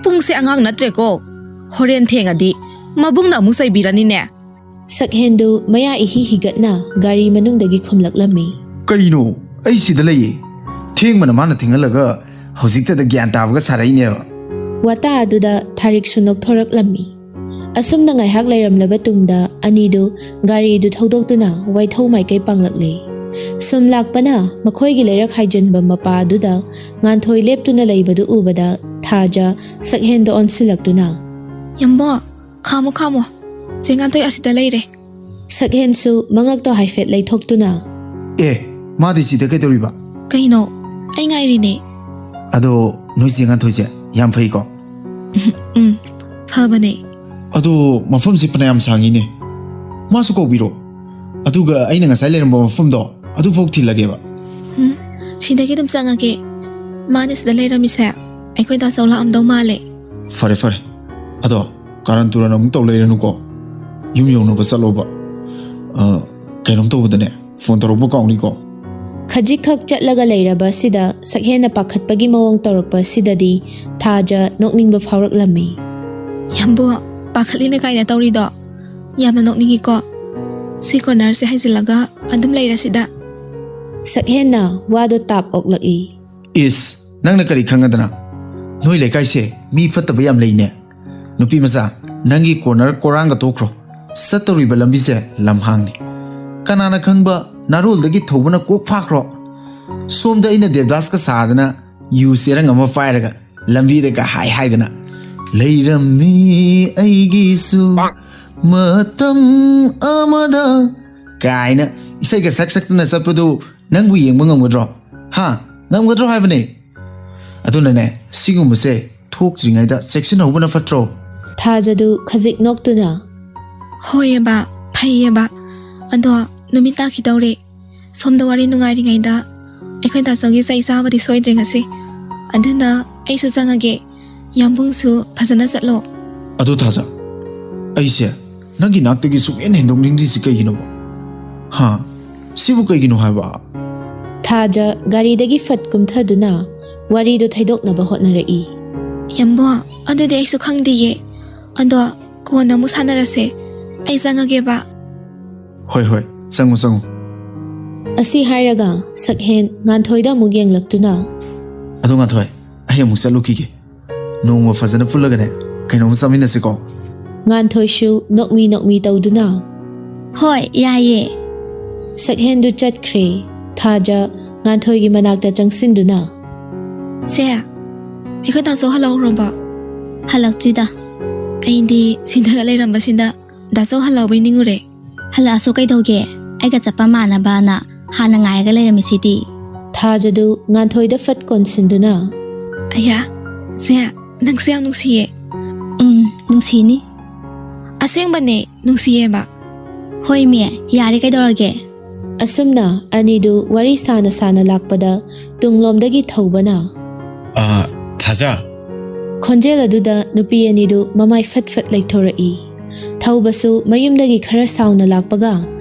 ꯄꯨꯡꯁꯦ ꯑꯉꯥꯡ ꯅꯠꯇ꯭ꯔꯦꯀꯣ ꯍꯣꯔꯦꯟ ꯊꯦꯡꯉꯗꯤ ꯃꯕꯨꯡꯅ ꯑꯃꯨꯛ ꯆꯩꯕꯤꯔꯅꯤꯅꯦ ꯁꯛꯍꯦꯟꯗꯨ ꯃꯌꯥ ꯏꯍꯤ ꯍꯤꯒꯠꯅ ꯒꯥꯔꯤ ꯃꯅꯨꯡꯗꯒꯤ ꯈꯨꯝꯂꯛꯂꯝꯃꯤ ꯀꯩꯅꯣ ꯑꯩ ꯁꯤꯗ ꯂꯩꯌꯦ ꯊꯦꯡꯕꯅ ꯃꯥꯅ ꯊꯦꯡꯍꯜꯂꯒ ꯍꯧꯖꯤꯛꯇꯗ ꯒ꯭ꯌꯥꯟ ꯇꯥꯕꯒ ꯁꯥꯔꯛꯏꯅꯦꯕ ꯋꯥꯇꯥ ꯑꯗꯨꯗ ꯊꯥꯔꯤꯛꯁꯨ ꯅꯣꯛꯊꯣꯔꯛꯂꯝꯃꯤ ꯑꯁꯨꯝꯅ ꯉꯥꯏꯍꯥꯛ ꯂꯩꯔꯝꯂꯕ ꯇꯨꯡꯗ ꯑꯅꯤꯗꯨ ꯒꯥꯔꯤꯗꯨ ꯊꯧꯗꯣꯛꯇꯨꯅ ꯋꯥꯏꯊꯧ ꯃꯥꯏꯀꯩ ꯄꯥꯡꯂꯛꯂꯤ ꯁꯨꯝ ꯂꯥꯛꯄꯅ ꯃꯈꯣꯏꯒꯤ ꯂꯩꯔꯛ ꯍꯥꯏꯖꯤꯟꯕ ꯃꯄꯥ ꯑꯗꯨꯗ ꯉꯥꯟꯊꯣꯏ ꯂꯦꯞꯇꯨꯅ ꯂꯩꯕꯗꯨ ꯎꯕꯗ ꯊꯥꯖ ꯁꯛꯍꯦꯟꯗ ꯑꯣꯟꯁꯤꯜꯂꯛꯇꯨꯅ ꯌꯥꯝꯕꯣ ꯈꯥꯃꯣ ꯆꯦꯡꯉꯥꯟꯊꯣꯏ ꯑꯁꯤꯗ ꯂꯩꯔꯦ ꯁꯛꯍꯦꯟꯁꯨ ꯃꯉꯛꯇꯣ ꯍꯥꯏꯐꯦꯠ ꯂꯩꯊꯣꯛꯇꯨꯅ ꯑꯦ ꯃꯥꯗꯤ ꯁꯤꯗ ꯀꯩꯗꯧꯔꯤꯕ ꯀꯩꯅꯣ ꯑꯩ ꯉꯥꯏꯔꯤꯅꯦ ꯑꯗꯣ ꯅꯣꯏ ꯆꯦꯡꯉꯥꯟꯊꯣꯏꯁꯦ ꯌꯥꯝ ꯐꯩꯀꯣ ꯐꯕꯅꯦ ꯑꯗꯣ ꯃꯐꯝꯁꯤ ꯐꯅꯌꯥꯝ ꯁꯥꯡꯉꯤꯅꯦ ꯃꯥꯁꯨ ꯀꯧꯕꯤꯔꯣ ꯑꯗꯨꯒ ꯑꯩꯅ ꯉꯁꯥꯏ ꯂꯩꯔꯝꯕ ꯃꯐꯝꯗꯣ ꯑꯗꯨꯐꯥꯎ ꯊꯤꯜꯂꯒꯦꯕ ꯁꯤꯗꯒꯤ ꯑꯗꯨꯝ ꯆꯪꯉꯒꯦ ꯃꯥꯅ ꯁꯤꯗ ꯂꯩꯔꯝꯃꯤꯁꯦ ꯑꯩꯈꯣꯏ ꯗꯥꯆꯧ ꯂꯥꯛꯑꯝꯗꯧ ꯃꯥꯜꯂꯦ ꯐꯔꯦ ꯑꯗꯣ ꯀꯥꯔꯟ ꯇꯨꯔꯟ ꯑꯃꯨꯛ ꯇꯧ ꯂꯩꯔꯅꯨꯀꯣ ꯌꯨꯝ ꯌꯧꯅꯕ ꯆꯠꯂꯣꯕ ꯀꯩꯅꯣꯝ ꯇꯧꯕꯗꯅꯦ ꯐꯣꯟ ꯇꯧꯔꯛꯄ ꯀꯥꯎꯅꯤꯀꯣ ꯈꯖꯤꯛꯈꯛ ꯆꯠꯂꯒ ꯂꯩꯔꯕ ꯑꯁꯤꯗ ꯁꯛꯍꯦꯟꯅ ꯄꯥꯈꯠꯄꯒꯤ ꯃꯑꯣꯡ ꯇꯧꯔꯛꯄ ꯑꯁꯤꯗꯗꯤ ꯊꯥꯖ ꯅꯣꯛꯅꯤꯡꯕ ꯐꯥꯎꯔꯛꯂꯝꯃꯤ ꯌꯥꯝꯕꯣ ꯄꯥꯈꯠꯂꯤꯅ ꯀꯥꯏꯅ ꯇꯧꯔꯤꯗꯣ ꯌꯥꯝꯅ ꯅꯣꯛꯅꯤꯡꯉꯤꯀꯣ ꯁꯤ ꯀꯣꯔꯅꯔꯁꯦ ꯍꯥꯏꯖꯤꯜꯂꯒ ꯑꯗꯨꯝ ꯂꯩꯔꯁꯤꯗ ꯁꯛꯍꯦꯟꯅ ꯋꯥꯗꯣ ꯇꯥꯞ ꯑꯣꯛꯂꯛꯏ ꯏꯁ ꯅꯪꯅ ꯀꯔꯤ ꯈꯪꯒꯗꯅ ꯅꯣꯏ ꯂꯩꯀꯥꯏꯁꯦ ꯃꯤ ꯐꯠꯇꯕ ꯌꯥꯝ ꯂꯩꯅꯦ ꯅꯨꯄꯤ ꯃꯆꯥ ꯅꯪꯒꯤ ꯀꯣꯔꯅꯔ ꯀꯣꯔꯥꯡꯒ ꯇꯣꯛꯈ꯭ꯔꯣ ꯆꯠꯇꯧꯔꯤꯕ ꯂꯝꯕꯤꯁꯦ ꯂꯝꯍꯥꯡꯅꯤ ꯀꯅꯥꯅ ꯈꯪꯕ ꯅꯥꯔꯣꯜꯗꯒꯤ ꯊꯧꯕꯅ ꯀꯣꯛ ꯐꯥꯈ꯭ꯔꯣ ꯁꯣꯝꯗ ꯑꯩꯅ ꯗꯦꯕꯗꯥꯁꯀ ꯁꯥꯗꯅ ꯌꯨ ꯆꯦꯔꯪ ꯑꯃ ꯄꯥꯏꯔꯒ ꯂꯝꯕꯤꯗꯒ ꯍꯥꯏꯗꯅ ꯂꯩꯔꯝꯃꯤ ꯑꯩꯒꯤꯁꯨ ꯃꯇꯝ ꯑꯃꯗ ꯀꯥꯏꯅ ꯏꯁꯩꯒ ꯁꯛꯇꯅ ꯆꯠꯄꯗꯨ ꯅꯪꯕꯨ ꯌꯦꯡꯕ ꯉꯝꯒꯗ꯭ꯔꯣ ꯉꯝꯒꯗ꯭ꯔꯣ ꯍꯥꯏꯕꯅꯦ ꯑꯗꯨꯅꯅꯦ ꯁꯤꯒꯨꯝꯕꯁꯦ ꯊꯣꯛꯇ꯭ꯔꯤꯉꯩꯗ ꯆꯦꯛꯁꯤꯟꯍꯧꯕꯅ ꯐꯠꯇ꯭ꯔꯣ ꯊꯥꯖꯗꯨ ꯈꯖꯤꯛ ꯅꯣꯛꯇꯨꯅ ꯍꯣꯏꯌꯦꯕ ꯐꯩꯌꯦꯕ ꯑꯗꯣ ꯅꯨꯃꯤꯠ ꯇꯥꯈꯤꯗꯧꯔꯦ ꯁꯣꯝꯗ ꯋꯥꯔꯤ ꯅꯨꯡꯉꯥꯏꯔꯤꯉꯩꯗ ꯑꯩꯈꯣꯏ ꯗꯥꯆꯧꯒꯤ ꯆꯩ ꯆꯥꯕꯗꯤ ꯁꯣꯏꯗ꯭ꯔꯦ ꯉꯁꯤ ꯑꯗꯨꯅ ꯑꯩꯁꯨ ꯆꯪꯉꯒꯦ ꯌꯥꯝꯕꯨꯡꯁꯨ ꯐꯖꯅ ꯆꯠꯂꯣ ꯑꯗꯨ ꯊꯥꯖ ꯑꯩꯁꯦ ꯅꯪꯒꯤ ꯅꯥꯛꯇꯒꯤ ꯁꯨꯛꯍꯦꯟ ꯍꯦꯟꯗꯣꯛꯅꯤꯡꯗ꯭ꯔꯤꯁꯤ ꯀꯩꯒꯤꯅꯣꯕ ꯁꯤꯕꯨ ꯀꯩꯒꯤꯅꯣ ꯍꯥꯏꯕ ꯊꯥꯖ ꯒꯥꯔꯤꯗꯒꯤ ꯐꯠ ꯀꯨꯝꯊꯗꯨꯅ ꯋꯥꯔꯤꯗꯨ ꯊꯩꯗꯣꯛꯅꯕ ꯍꯣꯠꯅꯔꯛꯏ ꯌꯥꯝꯕꯣ ꯑꯗꯨꯗꯤ ꯑꯩꯁꯨ ꯈꯪꯗꯤꯌꯦ ꯑꯗꯣ ꯀꯣꯟꯅ ꯑꯃꯨꯛ ꯁꯥꯟꯅꯔꯁꯦ ꯑꯩ ꯆꯪꯉꯒꯦꯕ ꯍꯣꯏ ꯆꯪꯉꯨ ꯑꯁꯤ ꯍꯥꯏꯔꯒ ꯁꯛꯍꯦꯟ ꯉꯥꯟꯊꯣꯏꯗ ꯑꯃꯨꯛ ꯌꯦꯡꯂꯛꯇꯨꯅ ꯑꯗꯣ ꯉꯥꯟꯊꯣꯏ ꯑꯩ ꯑꯃꯨꯛ ꯆꯠꯂꯨꯈꯤꯒꯦ ꯅꯣꯡꯃ ꯐꯖꯅ ꯄꯨꯜꯂꯒꯅꯦ ꯀꯩꯅꯣꯝ ꯆꯥꯃꯤꯟꯅꯁꯤꯀꯣ ꯉꯥꯟꯊꯣꯏꯁꯨ ꯅꯣꯛꯃꯤ ꯇꯧꯗꯨꯅ ꯍꯣꯏ ꯌꯥꯏꯌꯦ ꯁꯛꯍꯦꯟꯗꯨ ꯆꯠꯈ꯭ꯔꯦ ꯊꯥꯖ ꯉꯥꯟꯊꯣꯏꯒꯤ ꯃꯅꯥꯛꯇ ꯆꯪꯁꯤꯟꯗꯨꯅ ꯆꯦ ꯑꯩꯈꯣꯏ ꯗꯥꯆꯧ ꯍꯜꯂꯛꯎꯔꯕꯣ ꯍꯜꯂꯛꯇ꯭ꯔꯤꯗ ꯑꯩꯗꯤ ꯁꯤꯗꯒ ꯂꯩꯔꯝꯕꯁꯤꯗ ꯗꯥꯆꯧ ꯍꯜꯂꯛꯑꯕꯩ ꯅꯤꯡꯉꯨꯔꯦ ꯍꯜꯂꯛꯑꯁꯨ ꯀꯩꯗꯧꯒꯦ ꯑꯩꯒ ꯆꯠꯄ ꯃꯥꯟꯅꯕꯅ ꯍꯥꯟꯅ ꯉꯥꯏꯔꯒ ꯂꯩꯔꯝꯃꯤꯁꯤꯗꯤ ꯊꯥꯖꯗꯨ ꯉꯥꯟꯊꯣꯏꯗ ꯐꯠ ꯀꯣꯟꯁꯤꯟꯗꯨꯅ ꯑꯌꯥ ꯆꯦ ꯅꯪꯁꯦ ꯌꯥꯝ ꯅꯨꯡꯁꯤꯌꯦ ꯅꯨꯡꯁꯤꯅꯤ ꯑꯁꯦꯡꯕꯅꯦ ꯅꯨꯡꯁꯤꯌꯦꯕ ꯍꯣꯏ ꯃꯤ ꯌꯥꯔꯦ ꯀꯩꯗꯧꯔꯒꯦ ꯑꯁꯨꯝꯅ ꯑꯅꯤꯗꯨ ꯋꯥꯔꯤ ꯁꯥꯅ ꯂꯥꯛꯄꯗ ꯇꯨꯡꯂꯣꯝꯗꯒꯤ ꯊꯧꯕꯅ ꯊꯥꯖ ꯈꯣꯟꯖꯦꯜ ꯑꯗꯨꯗ ꯅꯨꯄꯤ ꯑꯅꯤꯗු ꯃꯃꯥꯏ ꯐꯠ ꯂꯩꯊꯣꯔꯛꯏ ꯊꯧꯕꯁꯨ ꯃꯌꯨꯝꯗꯒꯤ ꯈꯔ ꯁꯥꯎꯅ ꯂꯥꯛꯄꯒ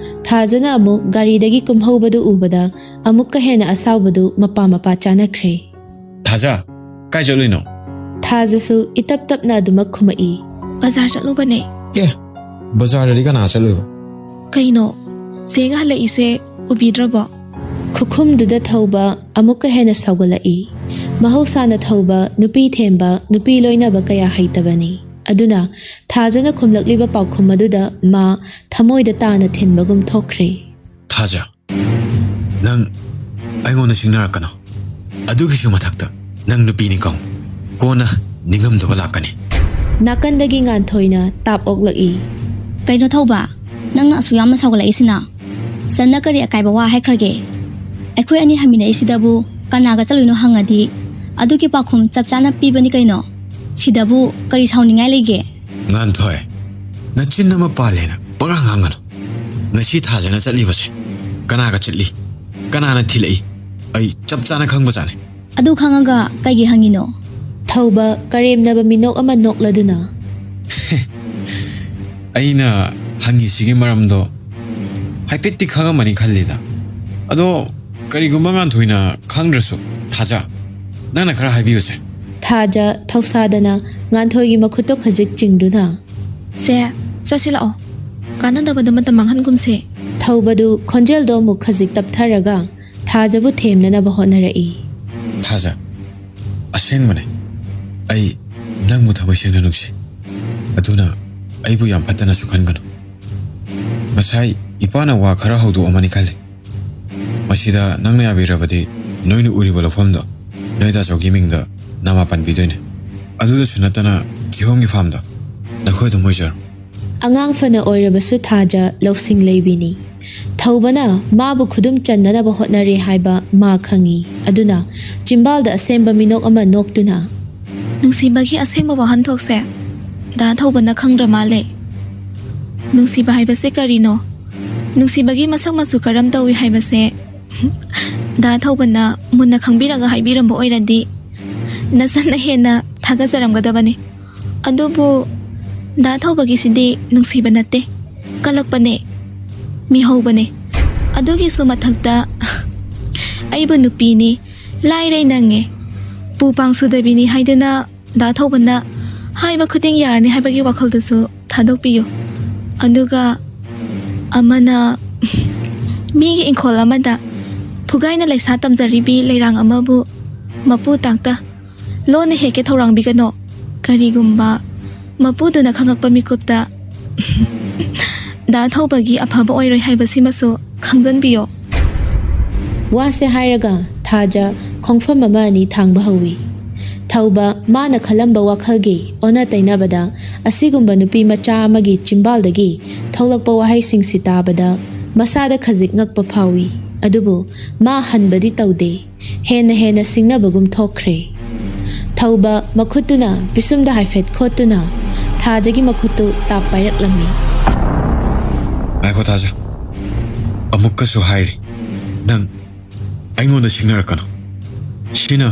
ꯊꯥꯖꯅ ꯑꯃꯨꯛ ꯒꯥꯔꯤꯗꯒꯤ ꯀꯨꯝꯍꯧꯕꯗꯨ ꯎꯕꯗ ꯑꯃꯨꯛꯀ ꯍꯦꯟꯅ ꯑꯁꯥꯎꯕꯗꯨ ꯃꯄꯥ ꯆꯥꯅꯈ꯭ꯔꯦ ꯊꯥꯖ ꯀꯥꯏ ꯆꯠꯂꯨꯏꯅꯣ ꯊꯥꯖꯁꯨ ꯏꯇꯞ ꯇꯞꯅ ꯑꯗꯨꯃꯛ ꯈꯨꯝꯃꯛꯏ ꯕꯖꯥꯔ ꯆꯠꯂꯨꯕꯅꯦ ꯕꯖꯥꯔꯗꯗꯤ ꯀꯅꯥ ꯆꯠꯂꯨꯏꯕ ꯀꯩꯅꯣ ꯆꯦꯒ ꯍꯜꯂꯛꯏꯁꯦ ꯎꯕꯤꯗ꯭ꯔꯕꯣ ꯈꯨꯈꯨꯝꯗꯨꯗ ꯊꯧꯕ ꯑꯃꯨꯛꯀ ꯍꯦꯟꯅ ꯁꯥꯎꯒꯠꯂꯛꯏ ꯃꯍꯧꯁꯥꯅ ꯊꯧꯕ ꯅꯨꯄꯤ ꯊꯦꯝꯕ ꯅꯨꯄꯤ ꯂꯣꯏꯅꯕ ꯀꯌꯥ ꯍꯩꯇꯕꯅꯤ ꯑꯗꯨꯅ ꯊꯥꯖꯅ ꯈꯨꯝꯂꯛꯂꯤꯕ ꯄꯥꯎꯈꯨꯝ ꯑꯗꯨꯗ ꯃꯥ ꯊꯃꯣꯏꯗ ꯇꯥꯅ ꯊꯤꯟꯕꯒꯨꯝ ꯊꯣꯛꯈ꯭ꯔꯦ ꯊꯥꯖ ꯅꯪ ꯑꯩꯉꯣꯟꯗ ꯁꯤꯡꯅꯔꯛꯀꯅꯣ ꯑꯗꯨꯒꯤꯁꯨ ꯃꯊꯛꯇ ꯅꯪ ꯅꯨꯄꯤꯅꯤ ꯀꯣꯟꯅ ꯅꯤꯡꯉꯝꯗꯕ ꯂꯥꯛꯀꯅꯤ ꯅꯥꯀꯟꯗꯒꯤ ꯉꯥꯟꯊꯣꯏꯅ ꯇꯥꯞ ꯑꯣꯛꯂꯛꯏ ꯀꯩꯅꯣ ꯊꯧꯕ ꯅꯪꯅ ꯑꯁꯨꯛ ꯌꯥꯝꯅ ꯁꯥꯎꯒꯠꯂꯛꯏꯁꯤꯅ ꯆꯟꯅ ꯀꯔꯤ ꯑꯀꯥꯏꯕ ꯋꯥ ꯍꯥꯏꯈ꯭ꯔꯒꯦ ꯑꯩꯈꯣꯏ ꯑꯅꯤ ꯍꯟꯃꯤꯟꯅꯔꯤꯁꯤꯗꯕꯨ ꯀꯅꯥꯒ ꯆꯠꯂꯨꯏꯅꯣ ꯍꯪꯉꯗꯤ ꯑꯗꯨꯒꯤ ꯄꯥꯎꯈꯨꯝ ꯆꯞ ꯆꯥꯅ ꯄꯤꯕꯅꯤ ꯀꯩꯅꯣ ꯁꯤꯗꯕꯨ ꯀꯔꯤ ꯁꯥꯎꯅꯤꯡꯉꯥꯏ ꯂꯩꯒꯦ ꯉꯥꯟꯊꯣꯏ ꯅꯆꯤꯟ ꯑꯃ ꯄꯥꯜꯂꯦꯅ ꯄꯉꯥꯡ ꯉꯥꯡꯒꯅꯨ ngasi thajana chatlibase kanaga chatli kanana thilai ai chap chana khangba chane ꯑꯗꯨ ꯈꯪꯉꯒ ꯀꯩꯒꯤ ꯍꯪꯉꯤꯅꯣ ꯊꯧꯕ ꯀꯔꯦꯝꯅꯕ ꯃꯤꯅꯣꯛ ꯑꯃ ꯅꯣꯛꯂꯗꯨꯅ aina hangi sigi maramdo haipeti khangamani khallida ado karigumba ngan thoina khangdrasu thaja nana khara haibiyuse ꯊꯥꯖ ꯊꯧꯁꯥꯗꯅ ꯉꯥꯟꯊꯣꯏꯒꯤ ꯃꯈꯨꯠꯇꯣ ꯈꯖꯤꯛ ꯆꯤꯡꯗꯨꯅ ꯁꯦ ꯆꯠꯁꯤꯜꯂꯛꯑꯣ ꯀꯥꯟꯅꯗꯕꯗ ꯃꯇꯝ ꯃꯥꯡꯍꯟꯒꯨꯝꯁꯦ ꯊꯧꯕꯗꯨ ꯈꯣꯟꯖꯦꯜꯗꯣ ꯑꯃꯨꯛ ꯈꯖꯤꯛ ꯇꯞꯊꯔꯒ ꯊꯥꯖꯕꯨ ꯊꯦꯝꯅꯅꯕ ꯍꯣꯠꯅꯔꯛꯏ thaja asengmane ai nangmu thamai sengna nuksi aduna aibu yam phatana su khangano masai ipana wa khara haudu amani khale masida nangna yabirabadi noinu uri bolofamda noida jogi mingda nama pan bidoine aduda sunatana gihomgi famda nakhoi do moijar ꯑꯉꯥꯡ ꯐꯅ ꯑꯣꯏꯔꯕꯁꯨ ꯊꯥꯖ ꯂꯧꯁꯤꯡ ꯂꯩꯕꯤꯅꯤ ꯊꯧꯕꯅ ꯃꯥꯕꯨ ꯈꯨꯗꯨꯝ ꯆꯟꯅꯅꯕ ꯍꯣꯠꯅꯔꯦ ꯍꯥꯏꯕ ꯃꯥ ꯈꯪꯏ ꯑꯗꯨꯅ ꯆꯤꯝꯕꯥꯜꯗ ꯑꯁꯦꯡꯕ ꯃꯤꯅꯣꯛ ꯑꯃ ꯅꯣꯛꯇꯨꯅ ꯅꯨꯡꯁꯤꯕꯒꯤ ꯑꯁꯦꯡꯕ ꯋꯥꯍꯟꯊꯣꯛꯁꯦ ꯗꯥ ꯊꯧꯕꯅ ꯈꯪꯗ꯭ꯔ ꯃꯥꯜꯂꯦ ꯅꯨꯡꯁꯤꯕ ꯍꯥꯏꯕꯁꯦ ꯀꯔꯤꯅꯣ ꯅꯨꯡꯁꯤꯕꯒꯤ ꯃꯁꯛ ꯃꯆꯨ ꯀꯔꯝ ꯇꯧꯏ ꯍꯥꯏꯕꯁꯦ ꯗꯥ ꯊꯧꯕꯅ ꯃꯨꯟꯅ ꯈꯪꯕꯤꯔꯒ ꯍꯥꯏꯕꯤꯔꯝꯕ ꯑꯣꯏꯔꯗꯤ ꯅꯆꯟꯅ ꯍꯦꯟꯅ ꯊꯥꯒꯠꯆꯔꯝꯒꯗꯕꯅꯤ ꯑꯗꯨꯕꯨ ꯗꯥ ꯊꯧꯕꯒꯤꯁꯤꯗꯤ ꯅꯨꯡꯁꯤꯕ ꯅꯠꯇꯦ ꯀꯜꯂꯛꯄꯅꯦ ꯃꯤꯍꯧꯕꯅꯦ ꯑꯗꯨꯒꯤꯁꯨ ꯃꯊꯛꯇ ꯑꯩꯕꯨ ꯅꯨꯄꯤꯅꯤ ꯂꯥꯏꯔꯩ ꯅꯪꯉꯦ ꯄꯨ ꯄꯥꯡ ꯁꯨꯗꯕꯤꯅꯤ ꯍꯥꯏꯗꯨꯅ ꯗꯥ ꯊꯧꯕꯅ ꯍꯥꯏꯕ ꯈꯨꯗꯤꯡ ꯌꯥꯔꯅꯤ ꯍꯥꯏꯕꯒꯤ ꯋꯥꯈꯜꯗꯨꯁꯨ ꯊꯥꯗꯣꯛꯄꯤꯌꯨ ꯑꯗꯨꯒ ꯑꯃꯅ ꯃꯤꯒꯤ ꯏꯪꯈꯣꯜ ꯑꯃꯗ ꯐꯨꯒꯥꯏꯅ ꯂꯩꯁꯥ ꯇꯝꯖꯔꯤꯕꯤ ꯂꯩꯔꯥꯡ ꯑꯃꯕꯨ ꯃꯄꯨ ꯇꯥꯛꯇ ꯂꯣꯟꯅ ꯍꯦꯛꯀꯦ ꯊꯧꯔꯥꯡꯕꯤꯒꯅꯣ ꯀꯔꯤꯒꯨꯝꯕ ꯃꯄꯨꯗꯨꯅ ꯈꯪꯉꯛꯄ ꯃꯤꯀꯨꯞꯇ ꯗꯥ ꯊꯧꯕꯒꯤ ꯑꯐꯕ ꯑꯣꯏꯔꯣꯏ ꯍꯥꯏꯕꯁꯤꯃꯁꯨ ꯈꯪꯖꯟꯕꯤꯌꯣ ꯋꯥꯁꯦ ꯍꯥꯏꯔꯒ ꯊꯥꯖ ꯈꯣꯡꯐꯝ ꯑꯃ ꯑꯅꯤ ꯊꯥꯡꯕ ꯍꯧꯏ ꯊꯧꯕ ꯃꯥꯅ ꯈꯜꯂꯝꯕ ꯋꯥꯈꯜꯒꯤ ꯑꯣꯟꯅ ꯇꯩꯅꯕꯗ ꯑꯁꯤꯒꯨꯝꯕ ꯅꯨꯄꯤ ꯃꯆꯥ ꯑꯃꯒꯤ ꯆꯤꯝꯕꯥꯜꯗꯒꯤ ꯊꯣꯛꯂꯛꯄ ꯋꯥꯍꯩꯁꯤꯡꯁꯤ ꯇꯥꯕꯗ ꯃꯁꯥꯗ ꯈꯖꯤꯛ ꯉꯛꯄ ꯐꯥꯎꯏ ꯑꯗꯨꯕꯨ ꯃꯥ ꯍꯟꯕꯗꯤ ꯇꯧꯗꯦ ꯍꯦꯟꯅ ꯍꯦꯟꯅ ꯁꯤꯡꯅꯕꯒꯨꯝ ꯊꯣꯛꯈ꯭ꯔꯦ ꯊꯧꯕ ꯃꯈꯨꯠꯇꯨꯅ ꯄꯤꯁꯨꯝꯗ ꯍꯥꯏꯐꯦꯠ ꯈꯣꯠꯇꯨꯅ ꯊꯥꯖꯒꯤ ꯃꯈꯨꯠꯇꯨ ꯇꯥꯞ ꯄꯥꯏꯔꯛꯂꯝꯃꯤ ngaipo thaja amukkasu hairi nang aingonda singnarakano sina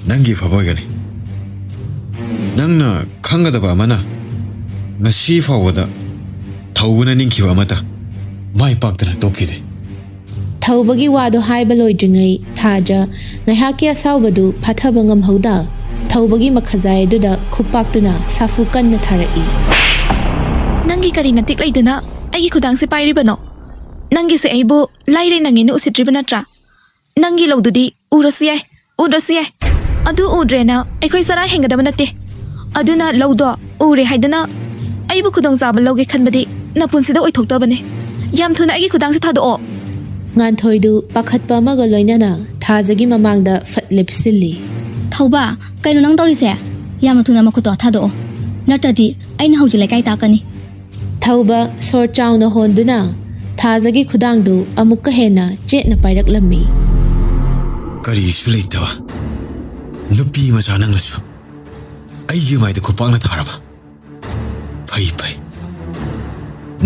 nangi faboigani nangna khangadaba amana ngasi fawada thawuna ningkhiba amata mai paktana tokide ꯊꯧꯕꯒꯤ ꯋꯥꯗꯣ ꯍꯥꯏꯕ ꯂꯣꯏꯗ꯭ꯔꯤꯉꯩ ꯊꯥꯖ ꯉꯥꯏꯍꯥꯛꯀꯤ ꯑꯁꯥꯎꯕꯗꯨ ꯐꯥꯊꯕ ꯉꯝꯍꯧꯗ ꯊꯧꯕꯒꯤ ꯃꯈꯖꯥꯏ ꯑꯗꯨꯗ ꯈꯨꯄꯥꯛꯇꯨꯅ ꯁꯥꯐꯨ ꯀꯟꯅ ꯊꯥꯔꯛꯏ ꯅꯪꯒꯤ ꯀꯔꯤ ꯅꯇꯤꯛ ꯂꯩꯗꯨꯅ ꯑꯩꯒꯤ ꯈꯨꯗꯥꯡꯁꯦ ꯄꯥꯏꯔꯤꯕꯅꯣ ꯅꯪꯒꯤꯁꯦ ꯑꯩꯕꯨ ꯂꯥꯏꯔꯩ ꯅꯪꯉꯦꯅ ꯎꯁꯤꯠꯇ꯭ꯔꯤꯕ ꯅꯠꯇ꯭ꯔꯥ ꯅꯪꯒꯤ ꯂꯧꯗꯨꯗꯤ ꯎꯔꯁꯨ ꯌꯥꯏ ꯎꯗ꯭ꯔꯁꯨ ꯌꯥꯏ ꯑꯗꯨ ꯎꯗ꯭ꯔꯦꯅ ꯑꯩꯈꯣꯏ ꯆꯔꯥ ꯍꯦꯟꯒꯗꯕ ꯅꯠꯇꯦ ꯑꯗꯨꯅ ꯂꯧꯗꯣ ꯎꯔꯦ ꯍꯥꯏꯗꯅ ꯑꯩꯕꯨ ꯈꯨꯗꯣꯡꯆꯥꯕ ꯂꯧꯒꯦ ꯈꯟꯕꯗꯤ ꯅꯄꯨꯟꯁꯤꯗ ꯑꯣꯏꯊꯣꯛꯇꯕꯅꯦ ꯌꯥꯝ ꯊꯨꯅ ꯑꯩꯒꯤ ꯈꯨꯗꯥꯡꯁꯦ ꯊꯥꯗꯣꯛꯑꯣ ꯉꯥꯟꯊꯣꯏꯗꯨ ꯄꯥꯈꯠꯄ ꯑꯃꯒ ꯂꯣꯏꯅꯅ ꯊꯥꯖꯒꯤ ꯃꯃꯥꯡꯗ ꯐꯠ ꯂꯦꯞꯁꯤꯜꯂꯤ ꯊꯧꯕ ꯀꯩꯅꯣ ꯅꯪ ꯇꯧꯔꯤꯁꯦ ꯌꯥꯝꯅ ꯊꯨꯅ ꯃꯈꯨꯠꯇꯣ ꯊꯥꯗꯣꯛꯑꯣ ꯅꯠꯇ꯭ꯔꯗꯤ ꯑꯩꯅ ꯍꯧꯖꯤꯛ ꯂꯩꯀꯥꯏ ꯇꯥꯛꯀꯅꯤ ꯊꯧꯕ ꯁꯣꯔ ꯆꯥꯎꯅ ꯍꯣꯟꯗꯨꯅ ꯊꯥꯖꯒꯤ ꯈꯨꯗꯥꯡꯗꯨ ꯑꯃꯨꯛꯀ ꯍꯦꯟꯅ ꯆꯦꯠꯅ ꯄꯥꯏꯔꯛꯂꯝꯃꯤ karisu leitaba nupi macha nangnasu aigi maida khupakna tharaba phai phai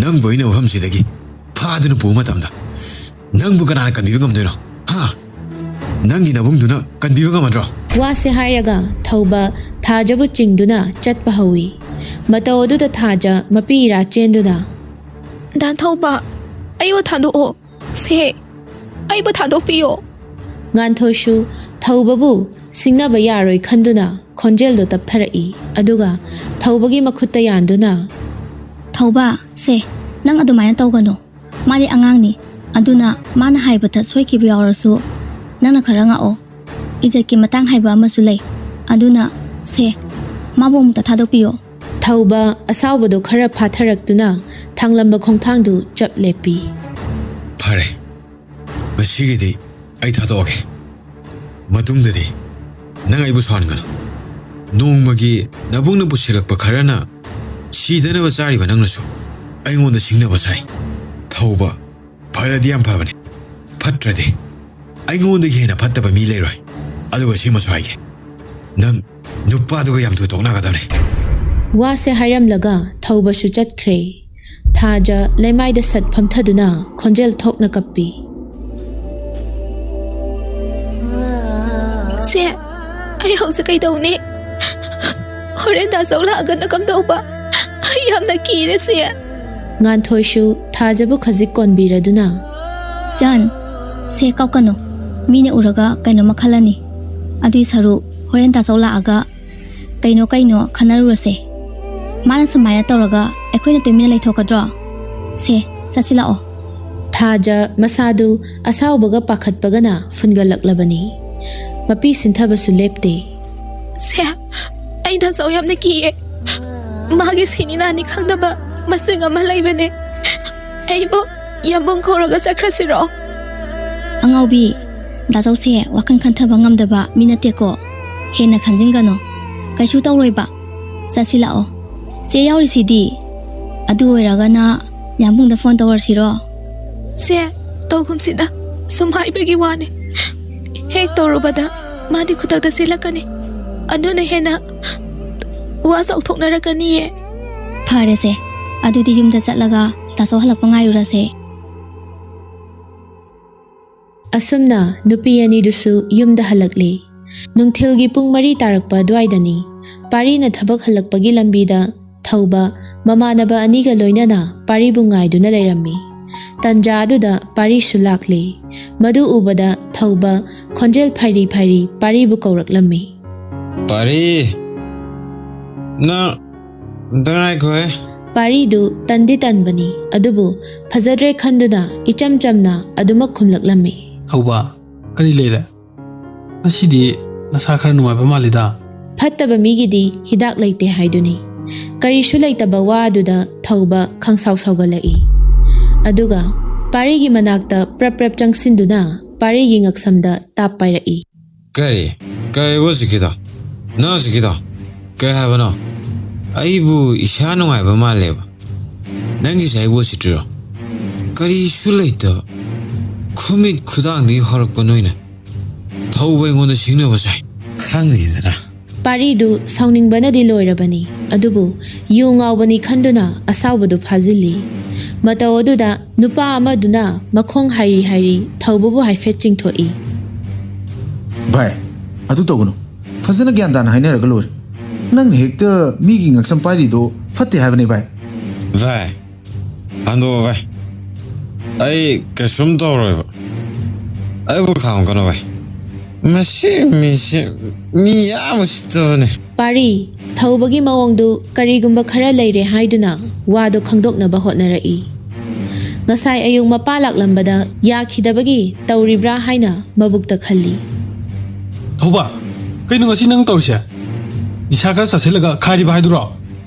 nang boina whamsidagi phaduna pu matamda nangbu kanana kanbiba ngamdoino ha nangi nabungduna kanbiba ngamadro wase hairaga thauba thajabu chingduna chatpa hawi matau aduda thaja mapira chenduna दा थौबा आइबो थादो से आइबो थादो पियो nganthoshu thaubabu singnaba yaroi khanduna khonjeldo taptharai aduga thaubagi makhutta yanduna थौबा से नंग अदुमायना तौगनो मादि अंगांगनी अदुना माना हाइबता सोइकिबो यावरसु नंगना खरंगाओ इजतकी मतंग हाइबा अमसु लै अदुना से माबोमता थादोपियो thauba asawbado khara phatharaktuna thanglamba khongthangdu chap lepi phare basigidi ai thadoke matungdadi nang aibu songana nongmagi nabungna busirakpa kharana sidana bachari banangnasu aingonda singnaba sai thauba pharadi am phabane phatrade aingonda hena phattaba mi leiroi aduga sima soige nang nupa aduga yam tu tokna gadane wase haram laga thauba su chatkre ꯊꯥꯖ ꯂꯩꯃꯥꯏꯗ ꯁꯠ ꯐꯝꯊꯗꯨꯅ ꯈꯣꯟꯖꯦꯜ ꯊꯣꯛꯅ ꯀꯞꯄꯤ. ꯁꯦ ꯑꯩ ꯍꯧꯖꯤꯛ ꯀꯩꯗꯧꯅꯤ ꯍꯣꯔꯦꯟ ꯗꯥꯆꯧ ꯂꯥꯛꯑꯒꯅ ꯀꯝꯗꯧꯕ ꯑꯩ ꯌꯥꯝꯅ ꯀꯤꯔꯦ ꯁꯦ. ꯉꯥꯟꯊꯣꯏꯁꯨ ꯊꯥꯖꯕꯨ ꯈꯖꯤꯛ ꯀꯣꯟꯕꯤꯔꯗꯨꯅ ꯆꯟ ꯁꯦ ꯀꯞꯀꯅꯨ ꯃꯤꯅ ꯎꯔꯒ ꯀꯩꯅꯣꯝꯃ ꯈꯜꯂꯅꯤ ꯑꯗꯨꯏ ꯁꯔꯨꯛ ꯍꯣꯔꯦꯟ ꯗꯥꯆꯧ ꯂꯥꯛꯑꯒ ꯀꯩꯅꯣ ꯈꯟꯅꯔꯨꯔꯁꯦ. ꯃꯥꯅ ꯁꯨꯃꯥꯏꯅ ꯇꯧꯔꯒ ꯑꯩꯈꯣꯏꯅ ꯇꯨꯃꯤꯟꯅ ꯂꯩꯊꯣꯛꯀꯗ꯭ꯔꯣ? ꯁꯦ ꯆꯠꯁꯤ ꯂꯥꯛꯑꯣ. ꯊꯥꯖ ꯃꯁꯥꯗꯨ ꯑꯁꯥꯎꯕꯒ ꯄꯥꯈꯠꯄꯒꯅ ꯐꯨꯟꯒꯠꯂꯛꯂꯕꯅꯤ. ꯃꯄꯤ ꯁꯤꯟꯊꯕꯁꯨ ꯂꯦꯞꯇꯦ. ꯁꯦ ꯑꯩ ꯗꯥꯆꯧ ꯌꯥꯝꯅ ꯀꯤꯌꯦ. ꯃꯥꯒꯤ ꯁꯤꯅꯤ ꯅꯥꯅꯤ ꯈꯪꯗꯕ ꯃꯁꯤꯡ ꯑꯃ ꯂꯩꯕꯅꯦ. ꯑꯩꯕꯨ ꯌꯥꯝꯕꯨꯡ ꯀꯧꯔꯒ ꯆꯠꯈ꯭ꯔꯁꯤꯔꯣ? ꯑꯉꯥꯎꯕꯤ ꯗꯥꯆꯧꯁꯦ ꯋꯥꯈꯜ ꯈꯟꯊꯕ ꯉꯝꯗꯕ ꯃꯤ ꯅꯠꯇꯦꯀꯣ. ꯍꯦꯟꯅ ꯈꯟꯖꯤꯟꯒꯅꯣ. ꯀꯩꯁꯨ ꯇꯧꯔꯣꯏꯕ. ꯆꯠꯁꯤ ꯂꯥꯛꯑꯣ. ꯆꯦ ꯌꯥꯎꯔꯤꯁꯤꯗꯤ. ꯑꯗꯨ ꯑꯣꯏꯔꯒꯅ ꯌꯥꯝꯕꯨꯡꯗ ꯐꯣꯟ ꯇꯧꯔꯁꯤꯔꯣ? ꯁꯦ ꯇꯧꯒꯨꯝꯁꯤꯗ ꯁꯨꯝ ꯍꯥꯏꯕꯒꯤ ꯋꯥꯅꯤ. ꯍꯦꯛ ꯇꯧꯔꯨꯕꯗ ꯃꯥꯗꯤ ꯈꯨꯗꯛꯇ ꯆꯦꯜꯂꯛꯀꯅꯤ. ꯑꯗꯨꯅ ꯍꯦꯟꯅ ꯋꯥ ꯆꯥꯎꯊꯣꯛꯅꯔꯛꯀꯅꯤꯌꯦ. ꯐꯔꯦꯁꯦ ꯑꯗꯨꯗꯤ ꯌꯨꯝꯗ ꯆꯠꯂꯒ ꯗꯥꯆꯧ ꯍꯜꯂꯛꯄ ꯉꯥꯏꯔꯨꯔꯁꯦ. ꯑꯁꯨꯝꯅ ꯅꯨꯄꯤ ꯑꯅꯤꯗꯨꯁꯨ ꯌꯨꯝꯗ ꯍꯜꯂꯛꯂꯤ. ꯅꯨꯡꯊꯤꯜꯒꯤ ꯄꯨꯡ 4 ꯇꯥꯔꯛꯄ ꯑꯗꯨꯋꯥꯏꯗꯅꯤ. ꯄꯥꯔꯤꯅ ꯊꯕꯛ ꯍꯜꯂꯛꯄꯒꯤ ꯂꯝꯕꯤꯗ ꯊꯧꯕ ꯃꯃꯥꯟꯅꯕ ꯑꯅꯤꯒ ꯂꯣꯏꯅꯅ ꯄꯥꯔꯤꯕꯨ ꯉꯥꯏꯗꯨꯅ ꯂꯩꯔꯝꯃꯤ. ꯇꯟꯖꯥ ꯑꯗꯨꯗ ꯄꯥꯔꯤꯁꯨ ꯂꯥꯛꯂꯤ. ꯃꯗꯨ ꯎꯕꯗ ꯊꯧꯕ ꯈꯣꯟꯖꯦꯜ ꯐꯩꯔꯤ ꯄꯥꯔꯤꯕꯨ ꯀꯧꯔꯛꯂꯝꯃꯤ. ꯄꯥꯔꯤ ꯅꯪ ꯉꯥꯏꯈꯣꯍꯦ. ꯄꯥꯔꯤꯗꯨ ꯇꯟꯗꯤ ꯇꯟꯕꯅꯤ ꯑꯗꯨꯕꯨ ꯐꯖꯗ꯭ꯔꯦ ꯈꯟꯗꯨꯅ ꯏꯆꯝ ꯆꯝꯅ ꯑꯗꯨꯃꯛ ꯈꯨꯝꯂꯛꯂꯝꯃꯤ. ꯊꯧꯕ ꯀꯔꯤ ꯂꯩꯔꯦ? ꯉꯁꯤꯗꯤ ꯅꯁꯥ ꯈꯔ ꯅꯨꯡꯉꯥꯏꯕ ꯃꯥꯜꯂꯤꯗ. ꯐꯠꯇꯕ ꯃꯤꯒꯤꯗꯤ ꯍꯤꯗꯥꯛ ꯂꯩꯇꯦ ꯍꯥꯏꯗꯨꯅꯤ. ꯀꯔꯤꯁꯨ ꯂꯩꯇꯕ ꯋꯥ ꯑꯗꯨꯗ ꯊꯧꯕ ꯈꯪꯁꯥꯎ ꯁꯥꯎꯒꯠꯂꯛꯏ. ꯑꯗꯨꯒ ꯄꯥꯔꯤꯒꯤ ꯃꯅꯥꯛꯇ ꯄ꯭ꯔꯞ ꯆꯪꯁꯤꯟꯗꯨꯅ ꯄꯥꯔꯤꯒꯤ ꯉꯛꯁꯝꯗ ꯇꯥꯞ ꯄꯥꯏꯔꯛꯏ. ꯀꯩꯕꯨ ꯍꯧꯖꯤꯛꯀꯤꯗꯣ? ꯅꯪ ꯍꯧꯖꯤꯛꯀꯤꯗꯣ ꯀꯩ ꯍꯥꯏꯕꯅꯣ? ꯑꯩꯕꯨ ꯏꯁꯥ ꯅꯨꯡꯉꯥꯏꯕ ꯃꯥꯜꯂꯦꯕ. ꯅꯪꯒꯤꯁꯦ ꯑꯩꯕꯨ ꯎꯁꯤꯠꯇ꯭ꯔꯤꯔꯣ? ꯀꯔꯤꯁꯨ ꯂꯩꯇꯕ ꯈꯨꯃꯤꯠ ꯈꯨꯗꯥꯡꯗꯒꯤ ꯍꯧꯔꯛꯄ ꯅꯣꯏꯅ ꯊꯧꯕ ꯑꯩꯉꯣꯟꯗ ꯁꯤꯡꯅꯕ ꯁꯥꯏ. ꯈꯪꯉꯤꯗꯅ. ꯄꯥꯔꯤꯗꯨ ꯁꯥꯎꯅꯤꯡꯕꯅꯗꯤ ꯂꯣꯏꯔꯕꯅꯤ ꯑꯗꯨꯕꯨ ꯌꯨ ꯉꯥꯎꯕꯅꯤ ꯈꯟꯗꯨꯅ ꯑꯁꯥꯎꯕꯗꯨ ꯐꯥꯖꯤꯜꯂꯤ. ꯃꯇꯧ ꯑꯗꯨꯗ ꯅꯨꯄꯥ ꯑꯃꯗꯨꯅ ꯃꯈꯣꯡ ꯍꯥꯏꯔꯤ ꯊꯧꯕꯕꯨ ꯍꯥꯏꯐꯦꯠ ꯆꯤꯡꯊꯣꯛꯏ. ꯚꯥꯏ ꯑꯗꯨ ꯇꯧꯒꯅꯨ. ꯐꯖꯅ ꯒ꯭ꯌꯥꯟ ꯇꯥꯅ ꯍꯥꯏꯅꯔꯒ ꯂꯣꯏꯔꯦ. ꯅꯪ ꯍꯦꯛꯇ ꯃꯤꯒꯤ ꯉꯛꯁꯝ ꯄꯥꯏꯔꯤꯗꯣ ꯐꯠꯇꯦ ꯍꯥꯏꯕꯅꯤ ꯚꯥꯏ. ꯚꯥꯏ ꯍꯟꯗꯣꯛꯑꯣ ꯚꯥꯏ. ꯑꯩ ꯀꯩꯁꯨꯝ ꯇꯧꯔꯣꯏꯕ. ꯑꯩꯕꯨ ꯈꯥꯝꯒꯅꯨ ꯚꯥꯏ. ꯃꯁꯤ ꯃꯤꯁꯦ ꯃꯤ ꯌꯥꯝ ꯎꯁꯤꯠꯇꯕꯅꯦ. ꯄꯥꯔꯤ ꯊꯧꯕꯒꯤ ꯃꯑꯣꯡꯗꯨ ꯀꯔꯤꯒꯨꯝꯕ ꯈꯔ ꯂꯩꯔꯦ ꯍꯥꯏꯗꯨꯅ ꯋꯥꯗꯨ ꯈꯪꯗꯣꯛꯅꯕ ꯍꯣꯠꯅꯔꯛꯏ. ꯉꯁꯥꯏ ꯑꯌꯨꯛ ꯃꯄꯥ ꯂꯥꯛꯂꯝꯕꯗ ꯌꯥꯈꯤꯗꯕꯒꯤ ꯇꯧꯔꯤꯕ꯭ꯔꯥ ꯍꯥꯏꯅ ꯃꯕꯨꯛꯇ ꯈꯜꯂꯤ. ꯊꯧꯕ ꯀꯩꯅꯣ ꯉꯁꯤ ꯅꯪ ꯇꯧꯔꯤꯁꯦ? ꯅꯤꯁꯥ ꯈꯔ ꯆꯥꯁꯤꯜꯂꯒ ꯈꯥꯏꯔꯤꯕ ꯍꯥꯏꯗꯨꯔꯣ?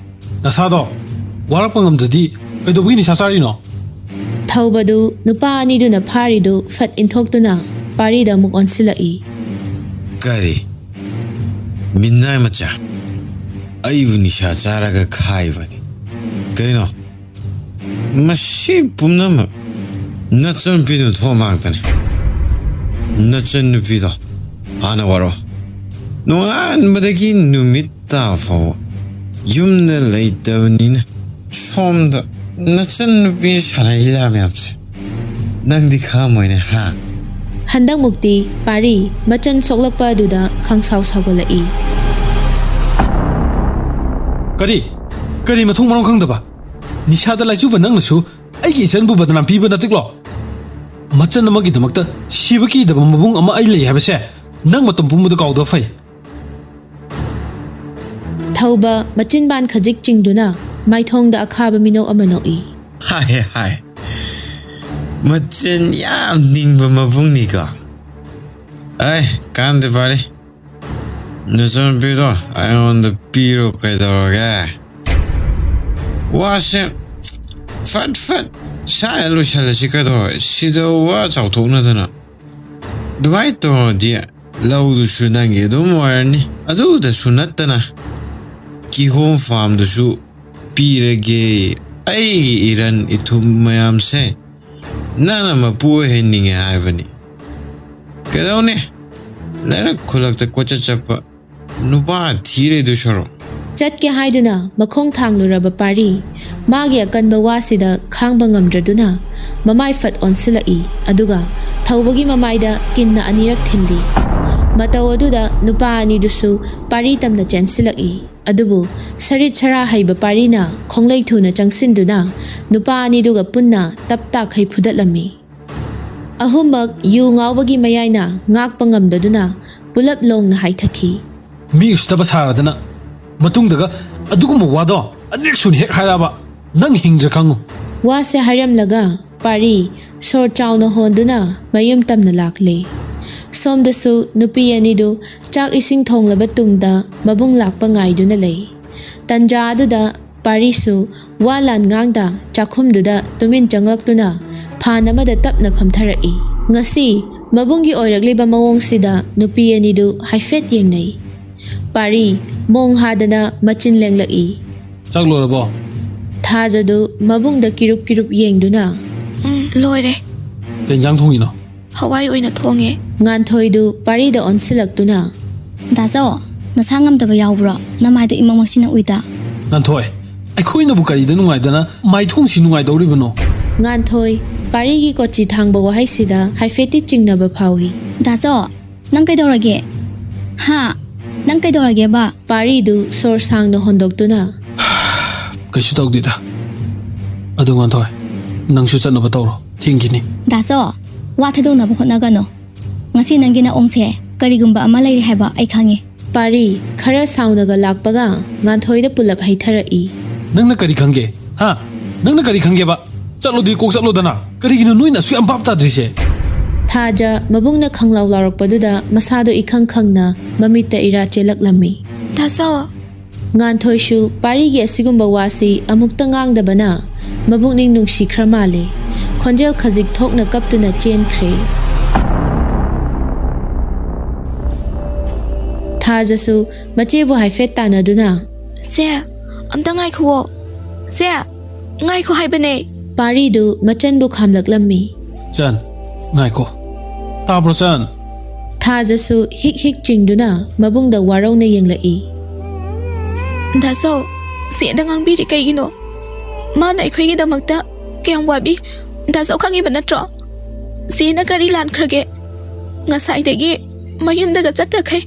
ꯅꯁꯥꯗꯣ ꯋꯥꯔꯛꯄ ꯉꯝꯗ꯭ꯔꯗꯤ ꯀꯩꯗꯧꯕꯒꯤ ꯅꯤꯁꯥ ꯆꯥꯔꯤꯅꯣ? ꯊꯧꯕꯗꯨ ꯅꯨꯄꯥ ꯑꯅꯤꯗꯨꯅ ꯐꯥꯔꯤꯗꯨ ꯐꯠ ꯏꯟꯊꯣꯛꯇꯨꯅ ꯄꯥꯔꯤꯗ ꯑꯃꯨꯛ ꯑꯣꯟꯁꯤꯜꯂꯛꯏ. ꯀꯔꯤ ꯃꯤꯅꯥꯏ ꯃꯆꯥ ꯑꯩꯕꯨ ꯅꯤꯁꯥ ꯆꯥꯔꯒ ꯈꯥꯏꯕꯅꯤ ꯀꯩꯅꯣ? ꯃꯁꯤ ꯄꯨꯝꯅꯃꯛ ꯅꯆꯟꯅꯨꯄꯤꯗꯨ ꯊꯣꯛꯃꯥꯡꯇꯅꯤ. ꯅꯆꯟꯅꯨꯄꯤꯗꯣ ꯍꯥꯟꯅ ꯋꯥꯔꯣ. ꯅꯣꯡꯉꯥꯟꯕꯗꯒꯤ ꯅꯨꯃꯤꯠ ꯇꯥꯕ ꯐꯥꯎꯕ ꯌꯨꯝꯗ ꯂꯩꯇꯕꯅꯤꯅ ꯁꯣꯝꯗ ꯅꯆꯟꯅꯨꯄꯤ ꯁꯥꯟꯅꯔꯤꯕ ꯃꯌꯥꯝꯁꯦ ꯅꯪꯗꯤ ꯈꯪꯉꯝꯃꯣꯏꯅꯦ ꯍꯥ? ꯍꯟꯗꯛꯃꯨꯛꯇꯤ ꯄꯥꯔꯤ ꯃꯆꯟ ꯁꯣꯛꯂꯛꯄ ꯑꯗꯨꯗ ꯈꯪꯁꯥꯎ ꯁꯥꯎꯒꯠꯂꯛꯏ. ꯀꯔꯤ ꯃꯊꯣꯡ ꯃꯔꯝ ꯈꯪꯗꯕ? ꯅꯤꯁꯥꯗ ꯂꯥꯏꯆꯨꯕ ꯅꯪꯅꯁꯨ ꯑꯩꯒꯤ ꯏꯆꯟꯕꯨ ꯕꯗꯅꯥꯝ ꯄꯤꯕ ꯅꯠꯇꯦꯀꯣ? ꯃꯆꯟ ꯑꯃꯒꯤꯗꯃꯛꯇ ꯁꯤꯕ ꯀꯤꯗꯕ ꯃꯕꯨꯡ ꯑꯃ ꯑꯩ ꯂꯩ ꯍꯥꯏꯕꯁꯦ ꯅꯪ ꯃꯇꯝ ꯄꯨꯝꯕꯗ ꯀꯥꯎꯗꯕ ꯐꯩ. ꯊꯧꯕ ꯃꯆꯤꯟꯕꯥꯟ ꯈꯖꯤꯛ ꯆꯤꯡꯗꯨꯅ ꯃꯥꯏꯊꯣꯡꯗ ꯑꯈꯥꯕ ꯃꯤꯅꯣꯛ ꯑꯃ ꯅꯣꯛꯏ. ꯍꯥꯏ ꯃꯆꯤꯟ ꯌꯥꯝ ꯅꯤꯡꯕ ꯃꯕꯨꯡꯅꯤꯀꯣ. ꯀꯥꯟꯗꯦ ꯄꯥꯔꯤ. ꯅꯆꯟꯅꯨꯄꯤꯗꯣ ꯑꯩꯉꯣꯟꯗ ꯄꯤꯔꯣ ꯀꯩꯗꯧꯔꯒꯦ? ꯋꯥꯁꯦ ꯐꯠ ꯁꯥꯏ ꯂꯣꯏꯁꯜꯂꯁꯤ ꯀꯩꯗꯧꯔꯒꯦ? ꯁꯤꯗ ꯋꯥ ꯆꯥꯎꯊꯣꯛꯅꯗꯅ. ꯑꯗꯨꯃꯥꯏꯅ ꯇꯧꯔꯗꯤ ꯂꯧꯗꯨꯁꯨ ꯅꯪꯒꯤ ꯑꯗꯨꯝ ꯑꯣꯏꯔꯅꯤ. ꯑꯗꯨꯗꯁꯨ ꯅꯠꯇꯅ ꯀꯤꯍꯣꯝ ꯐꯥꯝꯗꯨꯁꯨ ꯄꯤꯔꯒꯦ. ꯑꯩꯒꯤ ꯏꯔꯟ ꯏꯊꯨꯝ ꯃꯌꯥꯝꯁꯦ ꯅꯪꯅ ꯃꯄꯨ ꯑꯣꯏꯍꯟꯅꯤꯡꯉꯦ ꯍꯥꯏꯕꯅꯤ. ꯀꯩꯗꯧꯅꯤ ꯂꯩꯔꯛ ꯈꯨꯜꯂꯛꯇ ꯀꯣꯏꯆꯠ ꯆꯠꯄ ꯅꯨꯄꯥ ꯊꯤꯔꯩꯗꯨ ꯁꯔꯨꯛ ꯆꯠꯀꯦ ꯍꯥꯏꯗꯨꯅ ꯃꯈꯣꯡ ꯊꯥꯡꯂꯨꯔꯕ ꯄꯥꯔꯤ ꯃꯥꯒꯤ ꯑꯀꯟꯕ ꯋꯥꯁꯤꯗ ꯈꯥꯡꯕ ꯉꯝꯗ꯭ꯔꯗꯨꯅ ꯃꯃꯥꯏ ꯐꯠ ꯑꯣꯟꯁꯤꯜꯂꯛꯏ ꯑꯗꯨꯒ ꯊꯧꯕꯒꯤ ꯃꯃꯥꯏꯗ ꯀꯤꯟꯅ ꯑꯅꯤꯔꯛ ꯊꯤꯜꯂꯤ ꯃꯇꯧ ꯑꯗꯨꯗ ꯅꯨꯄꯥ ꯑꯅꯤꯗꯨꯁꯨ ꯄꯥꯔꯤ ꯇꯝꯅ ꯆꯦꯟꯁꯤꯜꯂꯛꯏ ꯑꯗꯨꯕꯨ ꯁꯔꯤꯠ ꯁꯔꯥ ꯍꯩꯕ ꯄꯥꯔꯤꯅ ꯈꯣꯡꯂꯩ ꯊꯨꯅ ꯆꯪꯁꯤꯟꯗꯨꯅ ꯅꯨꯄꯥ ꯑꯅꯤꯗꯨꯒ ꯄꯨꯟꯅ ꯇꯞ ꯇꯥꯈꯩ ꯐꯨꯗꯠꯂꯝꯃꯤ ꯑꯍꯨꯝꯃꯛ ꯌꯨ ꯉꯥꯎꯕꯒꯤ ꯃꯌꯥꯏꯅ ꯉꯥꯛꯄ ꯉꯝꯗꯗꯨꯅ ꯄꯨꯂꯞ ꯂꯣꯡꯅ ꯍꯥꯏꯊꯈꯤ ꯃꯤ ꯎꯁꯤꯠꯇꯕ ꯁꯥꯔꯗꯅ ꯃꯇꯨꯡꯗꯒ ꯑꯗꯨꯒꯨꯝꯕ ꯋꯥꯗꯣ ꯑꯅꯤꯔꯛ ꯁꯨꯅ ꯍꯦꯛ ꯍꯥꯏꯔꯛꯑꯕ ꯅꯪ ꯍꯤꯡꯗ꯭ꯔ ꯈꯪꯉꯨ ꯋꯥꯁꯦ ꯍꯥꯏꯔꯝꯂꯒ ꯄꯥꯔꯤ ꯁꯣꯔ ꯆꯥꯎꯅ ꯍꯣꯟꯗꯨꯅ ꯃꯌꯨꯝ ꯇꯝꯅ ꯂꯥꯛꯂꯦ ꯁꯣꯝꯗꯁꯨ ꯅꯨꯄꯤ ꯑꯅꯤꯗꯨ ꯆꯥꯛ ꯏꯁꯤꯡ ꯊꯣꯡꯂꯕ ꯇꯨꯡꯗ ꯃꯕꯨꯡ ꯂꯥꯛꯄ ꯉꯥꯏꯗꯨꯅ ꯂꯩ ꯇꯟꯖꯥ ꯑꯗꯨꯗ ꯄꯥꯔꯤꯁꯨ ꯋꯥ ꯂꯥꯟ ꯉꯥꯡꯗ ꯆꯥꯛꯈꯨꯝꯗꯨꯗ ꯇꯨꯃꯤꯟ ꯆꯪꯂꯛꯇꯨꯅ ꯐꯥꯟ ꯑꯃꯗ ꯇꯞꯅ ꯐꯝꯊꯔꯛꯏ ꯉꯁꯤ ꯃꯕꯨꯡꯒꯤ ꯑꯣꯏꯔꯛꯂꯤꯕ ꯃꯑꯣꯡꯁꯤꯗ ꯅꯨꯄꯤ ꯑꯅꯤꯗꯨ ꯍꯥꯏꯐꯦꯠ ꯌꯦꯡꯅꯩ ꯄꯥꯔꯤ ꯃꯣꯡ ꯍꯥꯗꯅ ꯃꯆꯤꯟ ꯂꯦꯡꯂꯛꯏ ꯆꯥꯛ ꯂꯣꯏꯔꯕꯣ ꯊꯥꯖꯗꯨ ꯃꯕꯨꯡꯗ ꯀꯤꯔꯨꯞ ꯀꯤꯔꯨꯞ ꯌꯦꯡꯗꯨꯅ ꯂꯣꯏꯔꯦ ꯀꯩ ꯏꯟꯖꯥꯡ ꯊꯣꯡꯉꯤꯅꯣ ꯍꯋꯥꯏ ꯑꯣꯏꯅ ꯊꯣꯡꯉꯦ ꯉꯥꯟꯊꯣꯏꯗꯨ ꯄꯥꯔꯤꯗ ꯑꯣꯟꯁꯤꯜꯂꯛꯇꯨꯅ ꯗꯥꯆꯧ ꯅꯁꯥ ꯉꯝꯗꯕ ꯌꯥꯎꯕ꯭ꯔꯣ ꯅꯃꯥꯏꯗꯣ ꯏꯃꯪꯃꯛꯁꯤꯅ ꯎꯏꯗ ꯉꯥꯟꯊꯣꯏ ꯑꯩꯈꯣꯏꯅꯕꯨ ꯀꯔꯤꯗ ꯅꯨꯡꯉꯥꯏꯗꯅ ꯃꯥꯏꯊꯣꯡꯁꯤ ꯅꯨꯡꯉꯥꯏꯗꯧꯔꯤꯕꯅꯣ ꯉꯥꯟꯊꯣꯏ ꯄꯥꯔꯤꯒꯤ ꯀꯣꯆꯤ ꯊꯥꯡꯕ ꯋꯥꯍꯩꯁꯤꯗ ꯍꯥꯏꯐꯦꯠꯇꯤ ꯆꯤꯡꯅꯕ ꯐꯥꯎꯏ ꯗꯥꯆꯧ ꯅꯪ ꯀꯩꯗꯧꯔꯒꯦ ꯍꯥ ꯅꯪ ꯀꯩꯗꯧꯔꯒꯦꯕ ꯄꯥꯔꯤꯗꯨ ꯁꯣꯔ ꯁꯥꯡꯅ ꯍꯣꯟꯗꯣꯛꯇꯨꯅ ꯀꯩꯁꯨ ꯇꯧꯗꯦꯗ ꯑꯗꯨ ꯉꯥꯟꯊꯣꯏ ꯅꯪꯁꯨ ꯆꯠꯅꯕ ꯇꯧꯔꯣ ꯊꯦꯡꯈꯤꯅꯤ ꯗꯥꯆꯧ ꯋꯥ ꯊꯥꯗꯣꯛꯅꯕ ꯍꯣꯠꯅꯒꯅꯣ ꯉꯁꯤ ꯅꯪꯒꯤ ꯅꯑꯣꯡꯁꯦ ꯀꯔꯤꯒꯨꯝꯕ ꯑꯃ ꯂꯩꯔꯦ ꯍꯥꯏꯕ ꯑꯩ ꯈꯪꯉꯤ ꯄꯥꯔꯤ ꯈꯔ ꯁꯥꯎꯅꯒ ꯂꯥꯛꯄꯒ ꯉꯥꯟꯊꯣꯏꯗ ꯄꯨꯂꯞ ꯍꯩꯊꯔꯛꯏ ꯅꯪꯅ ꯀꯔꯤ ꯈꯪꯒꯦ ꯍꯥ ꯅꯪꯅ ꯀꯔꯤ ꯈꯪꯒꯦꯕ ꯆꯠꯂꯣꯗꯤ ꯀꯣꯛ ꯆꯠꯂꯣꯗꯅ ꯀꯔꯤꯒꯤꯅꯣ ꯅꯣꯏꯅ ꯑꯁꯨꯛ ꯌꯥꯝ ꯚꯥꯞ ꯇꯥꯗ꯭ꯔꯤꯁꯦ ꯊꯥꯖ ꯃꯕꯨꯡꯅ ꯈꯪꯂꯥꯎ ꯂꯥꯎꯔꯛꯄꯗꯨꯗ ꯃꯁꯥꯗꯣ ꯏꯈꯪ ꯈꯪꯅ ꯃꯃꯤꯠꯇ ꯏꯔꯥ ꯆꯦꯜꯂꯛꯂꯝꯃꯤ ꯗꯥꯆꯧ ꯉꯥꯟꯊꯣꯏꯁꯨ ꯄꯥꯔꯤꯒꯤ ꯑꯁꯤꯒꯨꯝꯕ ꯋꯥꯁꯤ ꯑꯃꯨꯛꯇ ꯉꯥꯡꯗꯕꯅ ꯃꯕꯨꯛꯅꯤꯡ ꯅꯨꯡꯁꯤꯈ꯭ꯔ ꯃꯥꯜꯂꯦ ꯈꯣꯟꯖꯦꯜ ꯈꯖꯤꯛ ꯊꯣꯛꯅ ꯀꯞꯇꯨꯅ ꯆꯦꯟꯈ꯭ꯔꯦ ꯊꯥꯖꯁꯨ ꯃꯆꯦꯕꯨ ꯍꯥꯏꯐꯦꯠ ꯇꯥꯟꯅꯗꯨꯅ ꯆꯦ ꯑꯝꯇ ꯉꯥꯏꯈꯨꯋꯣ ꯆꯦ ꯉꯥꯏꯈꯣ ꯍꯥꯏꯕꯅꯦ ꯄꯥꯔꯤꯗꯨ ꯃꯆꯟꯕꯨ ꯈꯥꯝꯂꯛꯂꯝꯃꯤ ꯆꯟ ꯉꯥꯏꯈꯣ ꯇꯥꯕ꯭ꯔꯣ ꯆꯟ ꯊꯥꯖꯁꯨ ꯍꯤꯛ ꯍꯤꯛ ꯆꯤꯡꯗꯨꯅ ꯃꯕꯨꯡꯗ ꯋꯥꯔꯧꯅ ꯌꯦꯡꯂꯛꯏ ꯗꯥꯆꯧ ꯆꯦꯗ ꯉꯥꯡꯕꯤꯔꯤ ꯀꯩꯒꯤꯅꯣ ꯃꯥꯅ ꯑꯩꯈꯣꯏꯒꯤꯗꯃꯛꯇ ꯀꯌꯥꯝ ꯋꯥꯕꯤ ꯗꯥꯆꯧ ꯈꯪꯉꯤꯕ ꯅꯠꯇ꯭ꯔꯣ ꯆꯦꯅ ꯀꯔꯤ ꯂꯥꯟꯈ꯭ꯔꯒꯦ ꯉꯁꯥꯏꯗꯒꯤ ꯃꯌꯨꯝꯗꯒ ꯆꯠꯇꯈꯩ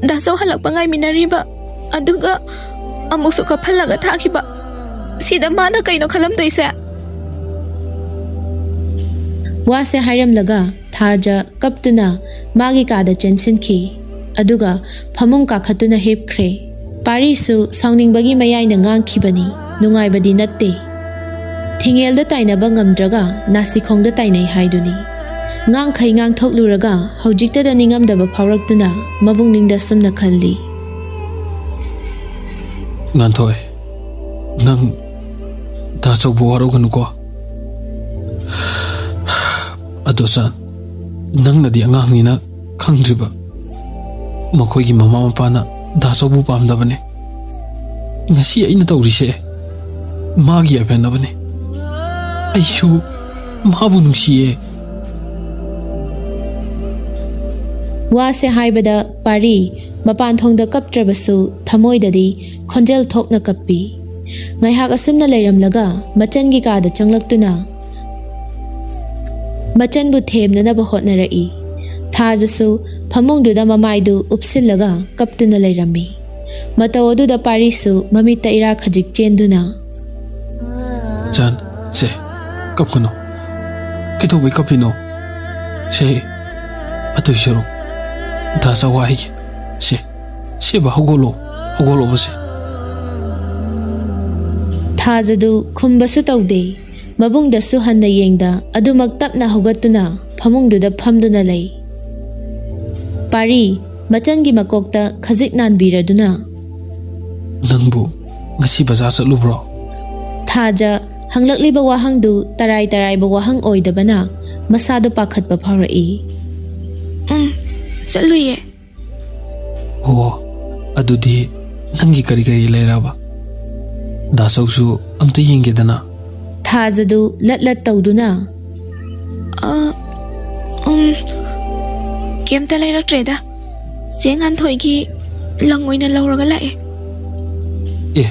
ꯗꯥꯆꯧ ꯍꯜꯂꯛꯄ ꯉꯥꯏꯃꯤꯟꯅꯔꯤꯕ ꯑꯗꯨꯒ ꯑꯃꯨꯛꯁꯨ ꯀꯞꯍꯜꯂꯒ ꯊꯥꯈꯤꯕ ꯁꯤꯗ ꯃꯥꯅ ꯀꯩꯅꯣ ꯈꯜꯂꯝꯗꯣꯏꯁꯦ ꯋꯥꯁꯦ ꯍꯥꯏꯔꯝꯂꯒ ꯊꯥꯖ ꯀꯞꯇꯨꯅ ꯃꯥꯒꯤ ꯀꯥꯗ ꯆꯦꯟꯁꯤꯟꯈꯤ ꯑꯗꯨꯒ ꯐꯃꯨꯡ ꯀꯥꯈꯠꯇꯨꯅ ꯍꯤꯞꯈ꯭ꯔꯦ ꯄꯥꯔꯤꯁꯨ ꯁꯥꯎꯅꯤꯡꯕꯒꯤ ꯃꯌꯥꯏꯅ ꯉꯥꯡꯈꯤꯕꯅꯤ ꯅꯨꯡꯉꯥꯏꯕꯗꯤ ꯅꯠꯇꯦ ꯊꯤꯡꯉꯦꯜꯗ ꯇꯥꯏꯅꯕ ꯉꯝꯗ꯭ꯔꯒ ꯅꯥꯁꯤꯈꯣꯡꯗ ꯇꯥꯏꯅꯩ ꯍꯥꯏꯗꯨꯅꯤ ꯉꯥꯡꯈꯩ ꯉꯥꯡꯊꯣꯛꯂꯨꯔꯒ ꯍꯧꯖꯤꯛꯇꯗ ꯅꯤꯡꯉꯝꯗꯕ ꯐꯥꯎꯔꯛꯇꯨꯅ ꯃꯕꯨꯡꯅꯤꯡꯗ ꯁꯨꯝꯅ ꯈꯜꯂꯤ ꯉꯥꯟꯊꯣꯏ ꯅꯪ ꯗꯥꯆꯧꯕꯨ ꯋꯥꯔꯧꯒꯅꯨꯀꯣ ꯑꯗꯣ ꯆꯟ ꯅꯪꯅꯗꯤ ꯑꯉꯥꯡꯅꯤꯅ ꯈꯪꯗ꯭ꯔꯤꯕ ꯃꯈꯣꯏꯒꯤ ꯃꯃꯥ ꯃꯄꯥꯅ ꯗꯥꯆꯧꯕꯨ ꯄꯥꯝꯗꯕꯅꯤ ꯉꯁꯤ ꯑꯩꯅ ꯇꯧꯔꯤꯁꯦ ꯃꯥꯒꯤ ꯑꯄꯦꯟꯅꯕꯅꯤ ꯑꯩꯁꯨ ꯃꯥꯕꯨ ꯅꯨꯡꯁꯤꯌꯦ ꯋꯥꯁꯦ ꯍꯥꯏꯕꯗ ꯄꯥꯔꯤ ꯃꯄꯥꯟ ꯊꯣꯡꯗ ꯀꯞꯇ꯭ꯔꯕꯁꯨ ꯊꯃꯣꯏꯗꯗꯤ ꯈꯣꯟꯖꯦꯜ ꯊꯣꯛꯅ ꯀꯞꯄꯤ ꯉꯥꯏꯍꯥꯛ ꯑꯁꯨꯝꯅ ꯂꯩꯔꯝꯂꯒ ꯃꯆꯟꯒꯤ ꯀꯥꯗ ꯆꯪꯂꯛꯇꯨꯅ ꯃꯆꯟꯕꯨ ꯊꯦꯝꯅꯅꯕ ꯍꯣꯠꯅꯔꯛꯏ ꯊꯥꯖꯁꯨ ꯐꯃꯨꯡꯗꯨꯗ ꯃꯃꯥꯏꯗꯨ ꯎꯞꯁꯤꯜꯂꯒ ꯀꯞꯇꯨꯅ ꯂꯩꯔꯝꯃꯤ ꯃꯇꯧ ꯑꯗꯨꯗ ꯄꯥꯔꯤꯁꯨ ꯃꯃꯤꯠꯇ ꯏꯔꯥ ꯈꯖꯤꯛ ꯆꯦꯟꯗꯨꯅ ꯆꯟ ꯁꯦ ꯀꯞꯀꯅꯨ ꯀꯩꯗꯧꯕꯩ ꯀꯞꯄꯤꯅꯣ ꯁꯦ ꯑꯗꯨꯏ ꯁꯔꯨꯛ ꯗꯥꯆꯧ ꯍꯥꯏꯒꯦ ꯁꯦꯕ ꯍꯧꯒꯠꯂꯣꯕꯁꯦ ꯊꯥꯖꯗꯨ ꯈꯨꯝꯕꯁꯨ ꯇꯧꯗꯦ ꯃꯕꯨꯡꯗꯁꯨ ꯍꯟꯅ ꯌꯦꯡꯗ ꯑꯗꯨꯃꯛ ꯇꯞꯅ ꯍꯧꯒꯠꯇꯨꯅ ꯐꯃꯨꯡꯗꯨꯗ ꯐꯝꯗꯨꯅ ꯂꯩ ꯄꯥꯔꯤ ꯃꯆꯟꯒꯤ ꯃꯀꯣꯛꯇ ꯈꯖꯤꯛ ꯅꯥꯟꯕꯤꯔꯗꯨꯅ ꯅꯪꯕꯨ ꯉꯁꯤ ꯕꯖꯥꯔ ꯆꯠꯂꯨꯕ꯭ꯔꯣ ꯊꯥꯖ ꯍꯪꯂꯛꯂꯤꯕ ꯋꯥꯍꯪꯗꯨ ꯇꯔꯥꯏ ꯇꯔꯥꯏꯕ ꯋꯥꯍꯪ ꯑꯣꯏꯗꯕꯅ ꯃꯁꯥꯗꯨ ꯄꯥꯈꯠꯄ ꯐꯥꯎꯔꯛꯏ ꯆꯠꯂꯨꯏꯌꯦ ꯑꯣ ꯑꯗꯨꯗꯤ ꯅꯪꯒꯤ ꯀꯔꯤ ꯂꯩꯔꯕ ꯗꯥꯆꯧꯁꯨ ꯑꯝꯇ ꯌꯦꯡꯒꯦꯗꯅ ꯊꯥꯖꯗꯨ ꯂꯠ ꯇꯧꯗꯨꯅ ꯀꯩꯝꯇ ꯂꯩꯔꯛꯇ꯭ꯔꯦꯗ ꯆꯦ ꯉꯥꯟꯊꯣꯏꯒꯤ ꯂꯪ ꯑꯣꯏꯅ ꯂꯧꯔꯒ ꯂꯥꯛꯑꯦ ꯑꯦ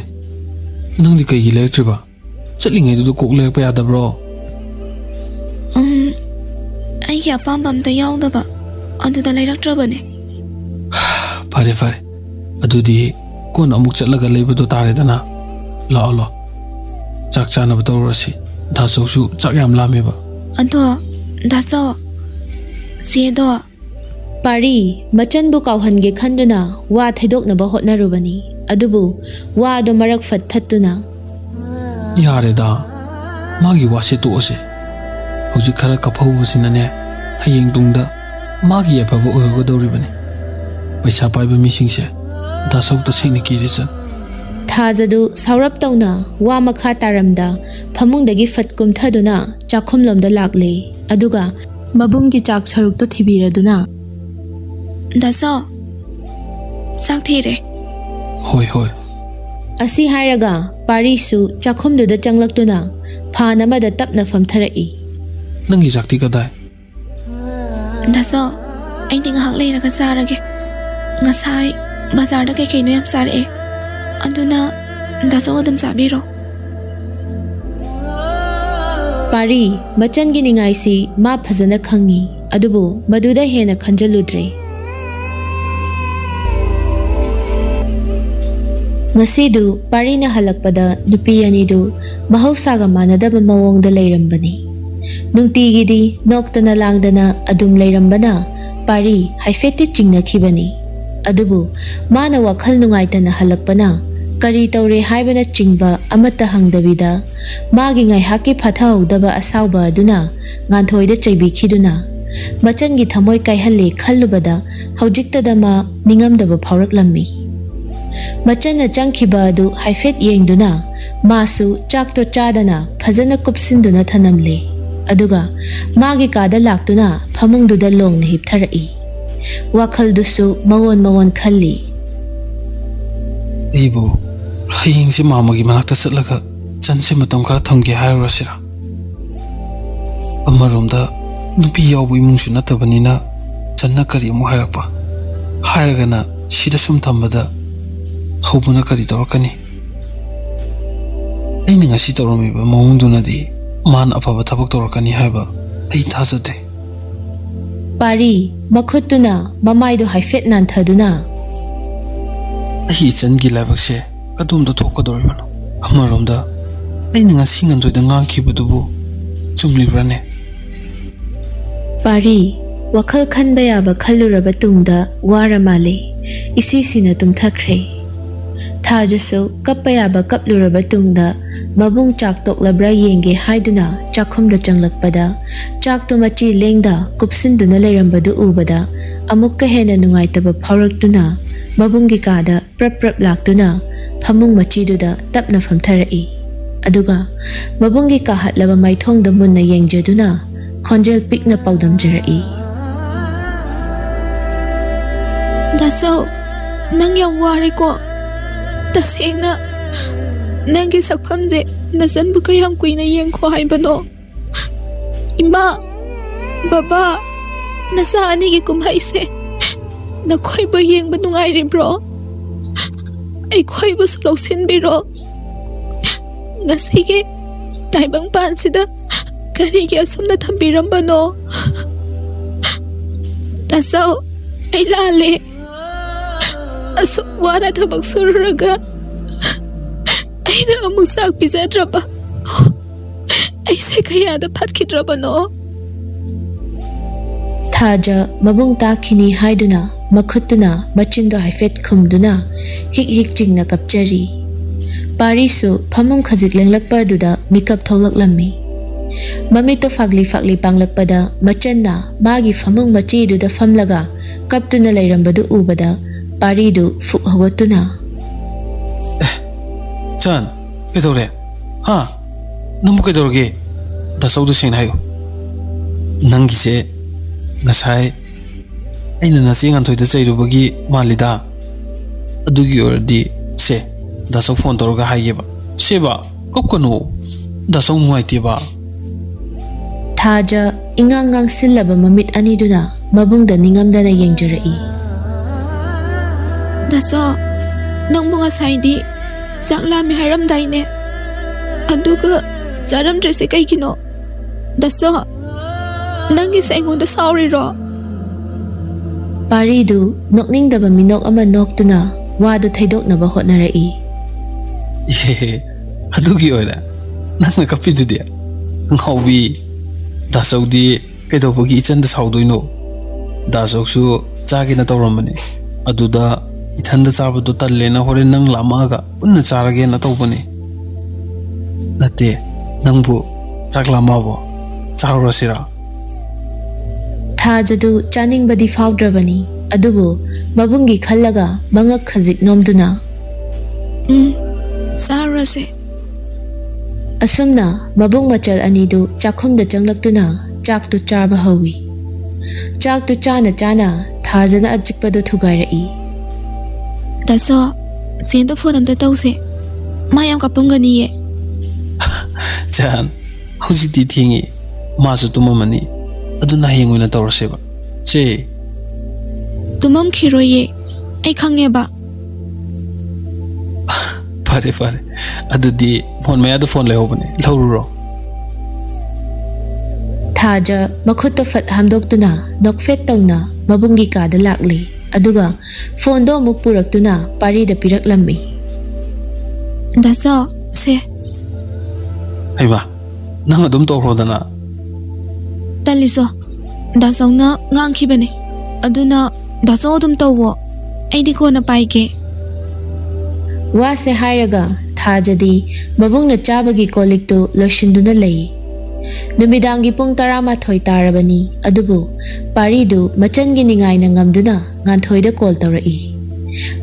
ꯅꯪꯗꯤ ꯀꯩꯒꯤ ꯂꯩꯔꯛꯇ꯭ꯔꯤꯕ ꯆꯠꯂꯤꯉꯩꯗꯨꯗ ꯀꯣꯛ ꯂꯩꯔꯛꯄ ꯌꯥꯗꯕ꯭ꯔꯣ ꯑꯩꯒꯤ ꯑꯄꯥꯝꯕ ꯑꯝꯇ ꯌꯥꯎꯗꯕ ꯑꯗꯨꯗ ꯂꯩꯔꯛꯇ꯭ꯔꯕꯅꯦ ꯐꯔꯦ ꯐꯔꯦ ꯑꯗꯨꯗꯤ ꯀꯣꯟꯅ ꯑꯃꯨꯛ ꯆꯠꯂꯒ ꯂꯩꯕꯗꯣ ꯇꯥꯔꯦꯗꯅ ꯂꯥꯛꯑꯣ ꯂꯥꯛꯑꯣ ꯆꯥꯛ ꯆꯥꯅꯕ ꯇꯧꯔꯨꯔꯁꯤ ꯗꯥꯆꯧꯁꯨ ꯆꯥꯛ ꯌꯥꯝ ꯂꯥꯝꯃꯦꯕ ꯑꯗꯣ ꯗꯥꯆꯧ ꯆꯦꯗꯣ ꯄꯥꯔꯤ ꯃꯆꯟꯕꯨ ꯀꯥꯎꯍꯟꯒꯦ ꯈꯟꯗꯨꯅ ꯋꯥ ꯊꯩꯗꯣꯛꯅꯕ ꯍꯣꯠꯅꯔꯨꯕꯅꯤ ꯑꯗꯨꯕꯨ ꯋꯥꯗꯣ ꯃꯔꯛ ꯐꯠ ꯊꯠꯇꯨꯅ ꯌꯥꯔꯦꯗ ꯃꯥꯒꯤ ꯋꯥꯁꯦ ꯇꯣꯛꯑꯁꯦ ꯍꯧꯖꯤꯛ ꯈꯔ ꯀꯞꯍꯧꯕꯁꯤꯅꯅꯦ ꯍꯌꯦꯡ ꯇꯨꯡꯗ ꯃꯥꯒꯤ ꯑꯐꯕ ꯑꯣꯏꯍꯧꯒꯗꯧꯔꯤꯕꯅꯤ ꯄꯩꯁꯥ ꯄꯥꯏꯕ ꯃꯤꯁꯤꯡꯁꯦ ꯗꯥꯆꯧ ꯇꯁꯦꯡꯅ ꯀꯤꯔꯦ ꯆꯟ ꯊꯥꯖꯗꯨ ꯁꯥꯎꯔꯞ ꯇꯧꯅ ꯋꯥ ꯃꯈꯥ ꯇꯥꯔꯝꯗ ꯐꯃꯨꯡꯗꯒꯤ ꯐꯠ ꯀꯨꯝꯊꯗꯨꯅ ꯆꯥꯛꯈꯨꯝꯂꯣꯝꯗ ꯂꯥꯛꯂꯦ ꯑꯗꯨꯒ ꯃꯕꯨꯡꯒꯤ ꯆꯥꯛ ꯁꯔꯨꯛꯇꯣ ꯊꯤꯕꯤꯔꯗꯨꯅ ꯗꯥꯆꯧ ꯆꯥꯛ ꯊꯤꯔꯦ ꯍꯣꯏ ꯍꯣꯏ ꯑꯁꯤ ꯍꯥꯏꯔꯒ ꯄꯥꯔꯤꯁꯨ ꯆꯥꯛꯈꯨꯝꯗꯨꯗ ꯆꯪꯂꯛꯇꯨꯅ ꯐꯥꯟ ꯑꯃꯗ ꯇꯞꯅ ꯐꯝꯊꯔꯛꯏ ꯅꯪꯒꯤ ꯆꯥꯛꯇꯤ ꯀꯗꯥꯏ ꯗꯥꯆꯧ ꯑꯩꯗꯤ ꯉꯥꯏꯍꯥꯛ ꯂꯩꯔꯒ ꯆꯥꯔꯒꯦ ꯉꯁꯥꯏ ꯕꯖꯥꯔꯗ ꯀꯩꯀꯩꯅꯣ ꯌꯥꯝ ꯆꯥꯔꯛꯑꯦ ꯑꯗꯨꯅ ꯗꯥꯆꯧ ꯑꯗꯨꯝ ꯆꯥꯕꯤꯔꯣ ꯄꯥꯔꯤ ꯃꯆꯟꯒꯤ ꯅꯤꯡꯉꯥꯏꯁꯤ ꯃꯥ ꯐꯖꯅ ꯈꯪꯉꯤ ꯑꯗꯨꯕꯨ ꯃꯗꯨꯗ ꯍꯦꯟꯅ ꯈꯟꯖꯜꯂꯨꯗ꯭ꯔꯦ ꯉꯁꯤꯗꯨ ꯄꯥꯔꯤꯅ ꯍꯜꯂꯛꯄꯗ ꯅꯨꯄꯤ ꯑꯅꯤꯗꯨ ꯃꯍꯧꯁꯥꯒ ꯃꯥꯟꯅꯗꯕ ꯃꯑꯣꯡꯗ ꯂꯩꯔꯝꯕꯅꯤ ꯅꯨꯡꯇꯤꯒꯤꯗꯤ ꯅꯣꯛꯇꯅ ꯂꯥꯡꯗꯅ ꯑꯗꯨꯝ ꯂꯩꯔꯝꯕꯅ ꯄꯥꯔꯤ ꯍꯥꯏꯐꯦꯠꯇꯤ ꯆꯤꯡꯅꯈꯤꯕꯅꯤ ꯑꯗꯨꯕꯨ ꯃꯥꯅ ꯋꯥꯈꯜ ꯅꯨꯡꯉꯥꯏꯇꯅ ꯍꯜꯂꯛꯄꯅ ꯀꯔꯤ ꯇꯧꯔꯦ ꯍꯥꯏꯕꯅꯆꯤꯡꯕ ꯑꯃꯠꯇ ꯍꯪꯗꯕꯤꯗ ꯃꯥꯒꯤ ꯉꯥꯏꯍꯥꯛꯀꯤ ꯐꯥꯊꯍꯧꯗꯕ ꯑꯁꯥꯎꯕ ꯑꯗꯨꯅ ꯉꯥꯟꯊꯣꯏꯗ ꯆꯩꯕꯤꯈꯤꯗꯨꯅ ꯃꯆꯟꯒꯤ ꯊꯃꯣꯏ ꯀꯥꯏꯍꯜꯂꯦ ꯈꯜꯂꯨꯕꯗ ꯍꯧꯖꯤꯛꯇꯗ ꯃꯥ ꯅꯤꯡꯉꯝꯗꯕ ꯐꯥꯎꯔꯛꯂꯝꯃꯤ ꯃꯆꯟꯅ ꯆꯪꯈꯤꯕ ꯑꯗꯨ ꯍꯥꯏꯐꯦꯠ ꯌꯦꯡꯗꯨꯅ ꯃꯥꯁꯨ ꯆꯥꯛꯇꯣ ꯆꯥꯗꯅ ꯐꯖꯅ ꯀꯨꯞꯁꯤꯟꯗꯨꯅ ꯊꯅꯝꯂꯦ ꯑꯗꯨꯒ ꯃꯥꯒꯤ ꯀꯥꯗ ꯂꯥꯛꯇꯨꯅ ꯐꯃꯨꯡꯗꯨꯗ ꯂꯣꯡꯅ ꯍꯤꯞꯊꯔꯛꯏ ꯋꯥꯈꯜꯗꯨꯁꯨ ꯃꯋꯣꯟ ꯃꯋꯣꯟ ꯈꯜꯂꯤ ꯑꯩꯕꯨ ꯍꯌꯦꯡꯁꯦ ꯃꯥꯃꯒꯤ ꯃꯅꯥꯛꯇ ꯆꯠꯂꯒ ꯆꯟꯁꯦ ꯃꯇꯝ ꯈꯔ ꯊꯝꯒꯦ ꯍꯥꯏꯔꯨꯔꯁꯤꯔ ꯑꯃꯔꯣꯝꯗ ꯅꯨꯄꯤ ꯌꯥꯎꯕ ꯏꯃꯨꯡꯁꯨ ꯅꯠꯇꯕꯅꯤꯅ ꯆꯟꯅ ꯀꯔꯤ ꯑꯃꯨꯛ ꯍꯥꯏꯔꯛꯄ ꯍꯥꯏꯔꯒꯅ ꯁꯤꯗ ꯁꯨꯝ ꯊꯝꯕꯗ ꯍꯧꯕꯅ ꯀꯔꯤ ꯇꯧꯔꯛꯀꯅꯤ ꯑꯩꯅ ꯉꯁꯤ ꯇꯧꯔꯝꯃꯤꯕ ꯃꯑꯣꯡꯗꯨꯅꯗꯤ ꯃꯥꯅ ꯑꯐꯕ ꯊꯕꯛ ꯇꯧꯔꯛꯀꯅꯤ ꯍꯥꯏꯕ ꯑꯩ ꯊꯥꯖꯗꯦ ꯄꯥꯔꯤ ꯃꯈꯨꯠꯇꯨꯅ ꯃꯃꯥꯏꯗꯨ ꯍꯥꯏꯐꯦꯠ ꯅꯥꯟꯊꯗꯨꯅ ꯑꯩ ꯏꯆꯟꯒꯤ ꯂꯥꯏꯕꯛꯁꯦ ꯀꯗꯣꯝꯗ ꯊꯣꯛꯀꯗꯧꯔꯤꯕꯅꯣ ꯑꯃꯔꯣꯝꯗ ꯑꯩꯅ ꯉꯁꯤ ꯉꯟꯊꯣꯏꯗ ꯉꯥꯡꯈꯤꯕꯗꯨꯕꯨ ꯆꯨꯝꯂꯤꯕ꯭ꯔꯥꯅꯦ ꯄꯥꯔꯤ ꯋꯥꯈꯜ ꯈꯟꯕ ꯌꯥꯕ ꯈꯜꯂꯨꯔꯕ ꯇꯨꯡꯗ ꯋꯥꯔ ꯃꯥꯜꯂꯦ ꯏꯁꯤꯁꯤꯅ ꯇꯨꯝꯊꯈ꯭ꯔꯦ ꯊꯥꯖꯁꯨ ꯀꯞꯄ ꯌꯥꯕ ꯀꯞꯂꯨꯔꯕ ꯇꯨꯡꯗ ꯃꯕꯨꯡ ꯆꯥꯛ ꯇꯣꯛꯂꯕ꯭ꯔꯥ ꯌꯦꯡꯒꯦ ꯍꯥꯏꯗꯨꯅ ꯆꯥꯛꯈꯨꯝꯗ ꯆꯪꯂꯛꯄꯗ ꯆꯥꯛꯇꯣ ꯃꯆꯤ ꯂꯦꯡꯗ ꯀꯨꯞꯁꯤꯟꯗꯨꯅ ꯂꯩꯔꯝꯕꯗꯨ ꯎꯕꯗ ꯑꯃꯨꯛꯀ ꯍꯦꯟꯅ ꯅꯨꯡꯉꯥꯏꯇꯕ ꯐꯥꯎꯔꯛꯇꯨꯅ ꯃꯕꯨꯡꯒꯤ ꯀꯥꯗ ꯄ꯭ꯔꯞ ꯄ꯭ꯔꯞ ꯂꯥꯛꯇꯨꯅ ꯐꯃꯨꯡ ꯃꯆꯤꯗꯨꯗ ꯇꯞꯅ ꯐꯝꯊꯔꯛꯏ ꯑꯗꯨꯒ ꯃꯕꯨꯡꯒꯤ ꯀꯥꯍꯠꯂꯕ ꯃꯥꯏꯊꯣꯡꯗ ꯃꯨꯟꯅ ꯌꯦꯡꯖꯗꯨꯅ ꯈꯣꯟꯖꯦꯜ ꯄꯤꯛꯅ ꯄꯥꯎꯗꯝꯖꯔꯛꯏ ꯗꯥꯆꯧ ꯅꯪ ꯌꯥꯝ ꯋꯥꯔꯦꯀꯣ ꯇꯁꯦꯡꯅ ꯅꯪꯒꯤ ꯁꯛꯐꯝꯁꯦ ꯅꯆꯟꯕꯨ ꯀꯌꯥꯝ ꯀꯨꯏꯅ ꯌꯦꯡꯈꯣ ꯍꯥꯏꯕꯅꯣ ꯏꯃꯥ ꯕꯕꯥ ꯅꯆꯥ ꯑꯅꯤꯒꯤ ꯀꯨꯝꯍꯩꯁꯦ ꯅꯈꯣꯏꯕꯨ ꯌꯦꯡꯕ ꯅꯨꯡꯉꯥꯏꯔꯤꯕ꯭ꯔꯣ ꯑꯩꯈꯣꯏꯕꯨꯁꯨ ꯂꯧꯁꯤꯟꯕꯤꯔꯣ ꯉꯁꯤꯒꯤ ꯇꯥꯏꯕꯪꯄꯥꯟꯁꯤꯗ ꯀꯔꯤꯒꯤ ꯑꯁꯨꯝꯅ ꯊꯝꯕꯤꯔꯝꯕꯅꯣ ꯗꯥꯆꯧ ꯑꯩ ꯂꯥꯜꯂꯦ ꯑꯁꯨꯛ ꯋꯥꯅ ꯊꯕꯛ ꯁꯨꯔꯨꯔꯒ ꯑꯩꯅ ꯑꯃꯨꯛ ꯆꯥꯛ ꯄꯤꯖꯗ꯭ꯔꯕ ꯑꯩꯁꯦ ꯀꯌꯥꯗ ꯐꯠꯈꯤꯗ꯭ꯔꯕꯅꯣ ꯊꯥꯖ ꯃꯕꯨꯡ ꯇꯥꯈꯤꯅꯤ ꯍꯥꯏꯗꯨꯅ ꯃꯈꯨꯠꯇꯨꯅ ꯃꯆꯤꯟꯗꯣ ꯍꯥꯏꯐꯦꯠ ꯈꯨꯝꯗꯨꯅ ꯍꯤꯛ ꯍꯤꯛ ꯆꯤꯡꯅ ꯀꯞꯆꯔꯤ ꯄꯥꯔꯤꯁꯨ ꯐꯃꯨꯡ ꯈꯖꯤꯛ ꯂꯦꯡꯂꯛꯄ ꯑꯗꯨꯗ ꯃꯤꯀꯞ ꯊꯣꯛꯂꯛꯂꯝꯃꯤ ꯃꯃꯤꯠꯇꯣ ꯐꯥꯛꯂꯤ ꯐꯥꯛꯂꯤ ꯄꯥꯡꯂꯛꯄꯗ ꯃꯆꯟꯅ ꯃꯥꯒꯤ ꯐꯃꯨꯡ ꯃꯆꯤꯗꯨꯗ ꯐꯝꯂꯒ ꯀꯞꯇꯨꯅ ꯂꯩꯔꯝꯕꯗꯨ ꯎꯕꯗ ꯄꯥꯔꯤꯗꯨ ꯐꯨꯛ ꯍꯧꯒꯠꯇꯨꯅ ꯆꯟ ꯀꯩꯗꯧꯔꯦ ꯍꯥ ꯅꯪꯕꯨ ꯀꯩꯗꯧꯔꯒꯦ ꯗꯥꯆꯧꯗ ꯁꯦꯡꯅ ꯍꯥꯏꯌꯨ ꯅꯪꯒꯤꯁꯦ ꯉꯁꯥꯏ ꯑꯩꯅ ꯅꯆꯦ ꯉꯥꯟꯊꯣꯏꯗ ꯆꯩꯔꯨꯕꯒꯤ ꯃꯥꯜꯂꯤꯗ ꯑꯗꯨꯒꯤ ꯑꯣꯏꯔꯗꯤ ꯁꯦ ꯗꯥꯆꯧ ꯐꯣꯟ ꯇꯧꯔꯒ ꯍꯥꯏꯒꯦꯕ ꯁꯦꯕ ꯀꯞꯀꯅꯨ ꯗꯥꯆꯧ ꯅꯨꯡꯉꯥꯏꯇꯦꯕ ꯊꯥꯖ ꯏꯉꯥꯡ ꯉꯥꯡꯁꯤꯜꯂꯕ ꯃꯃꯤꯠ ꯑꯅꯤꯗꯨꯅ ꯃꯕꯨꯡꯗ ꯅꯤꯡꯉꯝꯗꯅ ꯌꯦꯡꯖꯔꯛꯏ ꯗꯥꯆꯧ ꯅꯪꯕꯨ ꯉꯁꯥꯏꯗꯤ ꯆꯥꯛ ꯂꯥꯝꯃꯤ ꯍꯥꯏꯔꯝꯗꯥꯏꯅꯦ ꯑꯗꯨꯒ ꯆꯥꯔꯝꯗ꯭ꯔꯤꯁꯦ ꯀꯩꯒꯤꯅꯣ ꯗꯥꯁꯣ ꯅꯪꯒꯤꯁꯦ ꯑꯩꯉꯣꯟꯗ ꯁꯥꯎꯔꯤꯔꯣ ꯄꯥꯔꯤꯗꯨ ꯅꯣꯛꯅꯤꯡꯗꯕ ꯃꯤꯅꯣꯛ ꯑꯃ ꯅꯣꯛꯇꯨꯅ ꯋꯥꯗꯨ ꯊꯩꯗꯣꯛꯅꯕ ꯍꯣꯠꯅꯔꯛꯏ ꯏꯍꯦ ꯑꯗꯨꯒꯤ ꯑꯣꯏꯔꯦ ꯅꯪꯅ ꯀꯞꯄꯤꯗꯨꯗꯤ ꯉꯥꯎꯕꯤ ꯗꯥꯁꯧꯗꯤ ꯀꯩꯗꯧꯕꯒꯤ ꯏꯆꯟꯗ ꯁꯥꯎꯗꯣꯏꯅꯣ ꯗꯥꯁꯧꯁꯨ ꯆꯥꯒꯦꯅ ꯇꯧꯔꯝꯕꯅꯤ ꯑꯗꯨꯗ ꯏꯊꯟꯗ ꯆꯥꯕꯗꯣ ꯇꯜꯂꯦꯅ ꯍꯣꯔꯦꯟ ꯅꯪ ꯂꯥꯝꯃꯛꯑꯒ ꯄꯨꯟꯅ ꯆꯥꯔꯒꯦꯅ ꯇꯧꯕꯅꯤ ꯅꯠꯇꯦ ꯅꯪꯕꯨ ꯆꯥꯛ ꯂꯥꯝꯃꯛꯑꯕꯣ ꯆꯥꯔꯨꯔꯁꯤꯔꯥ ꯊꯥꯖꯗꯨ ꯆꯥꯅꯤꯡꯕꯗꯤ ꯐꯥꯎꯗ꯭ꯔꯕꯅꯤ ꯑꯗꯨꯕꯨ ꯃꯕꯨꯡꯒꯤ ꯈꯜꯂꯒ ꯃꯉꯛ ꯈꯖꯤꯛ ꯅꯣꯝꯗꯨꯅ ꯆꯥꯔꯨꯔꯁꯦ ꯑꯁꯨꯝꯅ ꯃꯕꯨꯡ ꯃꯆꯜ ꯑꯅꯤꯗꯨ ꯆꯥꯛꯈꯨꯝꯗ ꯆꯪꯂꯛꯇꯨꯅ ꯆꯥꯛꯇꯨ ꯆꯥꯕ ꯍꯧꯏ ꯆꯥꯛꯇꯨ ꯆꯥꯅ ꯆꯥꯅ ꯊꯥꯖꯅ ꯑꯆꯤꯛꯄꯗꯨ ꯊꯨꯒꯥꯏꯔꯛꯏ ꯗꯥꯁꯣ ꯆꯦꯟꯗ ꯐꯣꯟ ꯑꯝꯇ ꯇꯧꯁꯦ ꯃꯥ ꯌꯥꯝ ꯀꯞꯄꯝꯒꯅꯤꯌꯦ ꯆꯥꯟ ꯍꯧꯖꯤꯛꯇꯤ ꯊꯦꯡꯉꯤ ꯃꯥꯁꯨ ꯇꯨꯝꯃꯝꯃꯅꯤ ꯑꯗꯨꯅ ꯍꯌꯦꯡ ꯑꯣꯏꯅ ꯇꯧꯔꯁꯦꯕ ꯆꯦ ꯇꯨꯝꯃꯝꯈꯤꯔꯣꯏꯌꯦ ꯑꯩ ꯈꯪꯉꯦꯕ ꯐꯔꯦ ꯐꯔꯦ ꯑꯗꯨꯗꯤ ꯐꯣꯟ ꯃꯌꯥꯗ ꯐꯣꯟ ꯂꯩꯍꯧꯕꯅꯦ ꯂꯧꯔꯨꯔꯣ ꯊꯥꯖ ꯃꯈꯨꯠꯇꯣ ꯐꯠ ꯍꯥꯝꯗꯣꯛꯇꯨꯅ ꯅꯣꯛꯐꯦꯠ ꯇꯧꯅ ꯃꯕꯨꯡꯒꯤ ꯀꯥꯗ ꯂꯥꯛꯂꯤ ꯑꯗꯨꯒ ꯐꯣꯟꯗꯣ ꯑꯃꯨꯛ ꯄꯨꯔꯛꯇꯨꯅ ꯄꯥꯔꯤꯗ ꯄꯤꯔꯛꯂꯝꯃꯤ ꯗꯥꯁꯣ ꯁꯦ ꯍꯩꯃꯥ ꯅꯪ ꯑꯗꯨꯝ ꯇꯧꯈ꯭ꯔꯣꯗꯅ ꯇꯜꯂꯤꯁꯣ ꯗꯥꯁꯧꯅ ꯉꯥꯡꯈꯤꯕꯅꯦ ꯑꯗꯨꯅ ꯗꯥꯁꯧ ꯑꯗꯨꯝ ꯇꯧꯋꯣ ꯑꯩꯗꯤ ꯀꯣꯟꯅ ꯄꯥꯏꯒꯦ ꯋꯥꯁꯦ ꯍꯥꯏꯔꯒ ꯊꯥꯖꯗꯤ ꯃꯕꯨꯡꯅ ꯆꯥꯕꯒꯤ ꯀꯣꯜꯂꯤꯛꯇꯨ ꯂꯣꯏꯁꯤꯟꯗꯨꯅ ꯂꯩ ꯅꯨꯃꯤꯗꯥꯡꯒꯤ ꯄꯨꯡ 12 ꯇꯥꯔꯕꯅꯤ ꯑꯗꯨꯕꯨ ꯄꯥꯔꯤꯗꯨ ꯃꯆꯟꯒꯤ ꯅꯤꯡꯉꯥꯏꯅ ꯉꯝꯗꯨꯅ ꯉꯥꯟꯊꯣꯏꯗ ꯀꯣꯜ ꯇꯧꯔꯛꯏ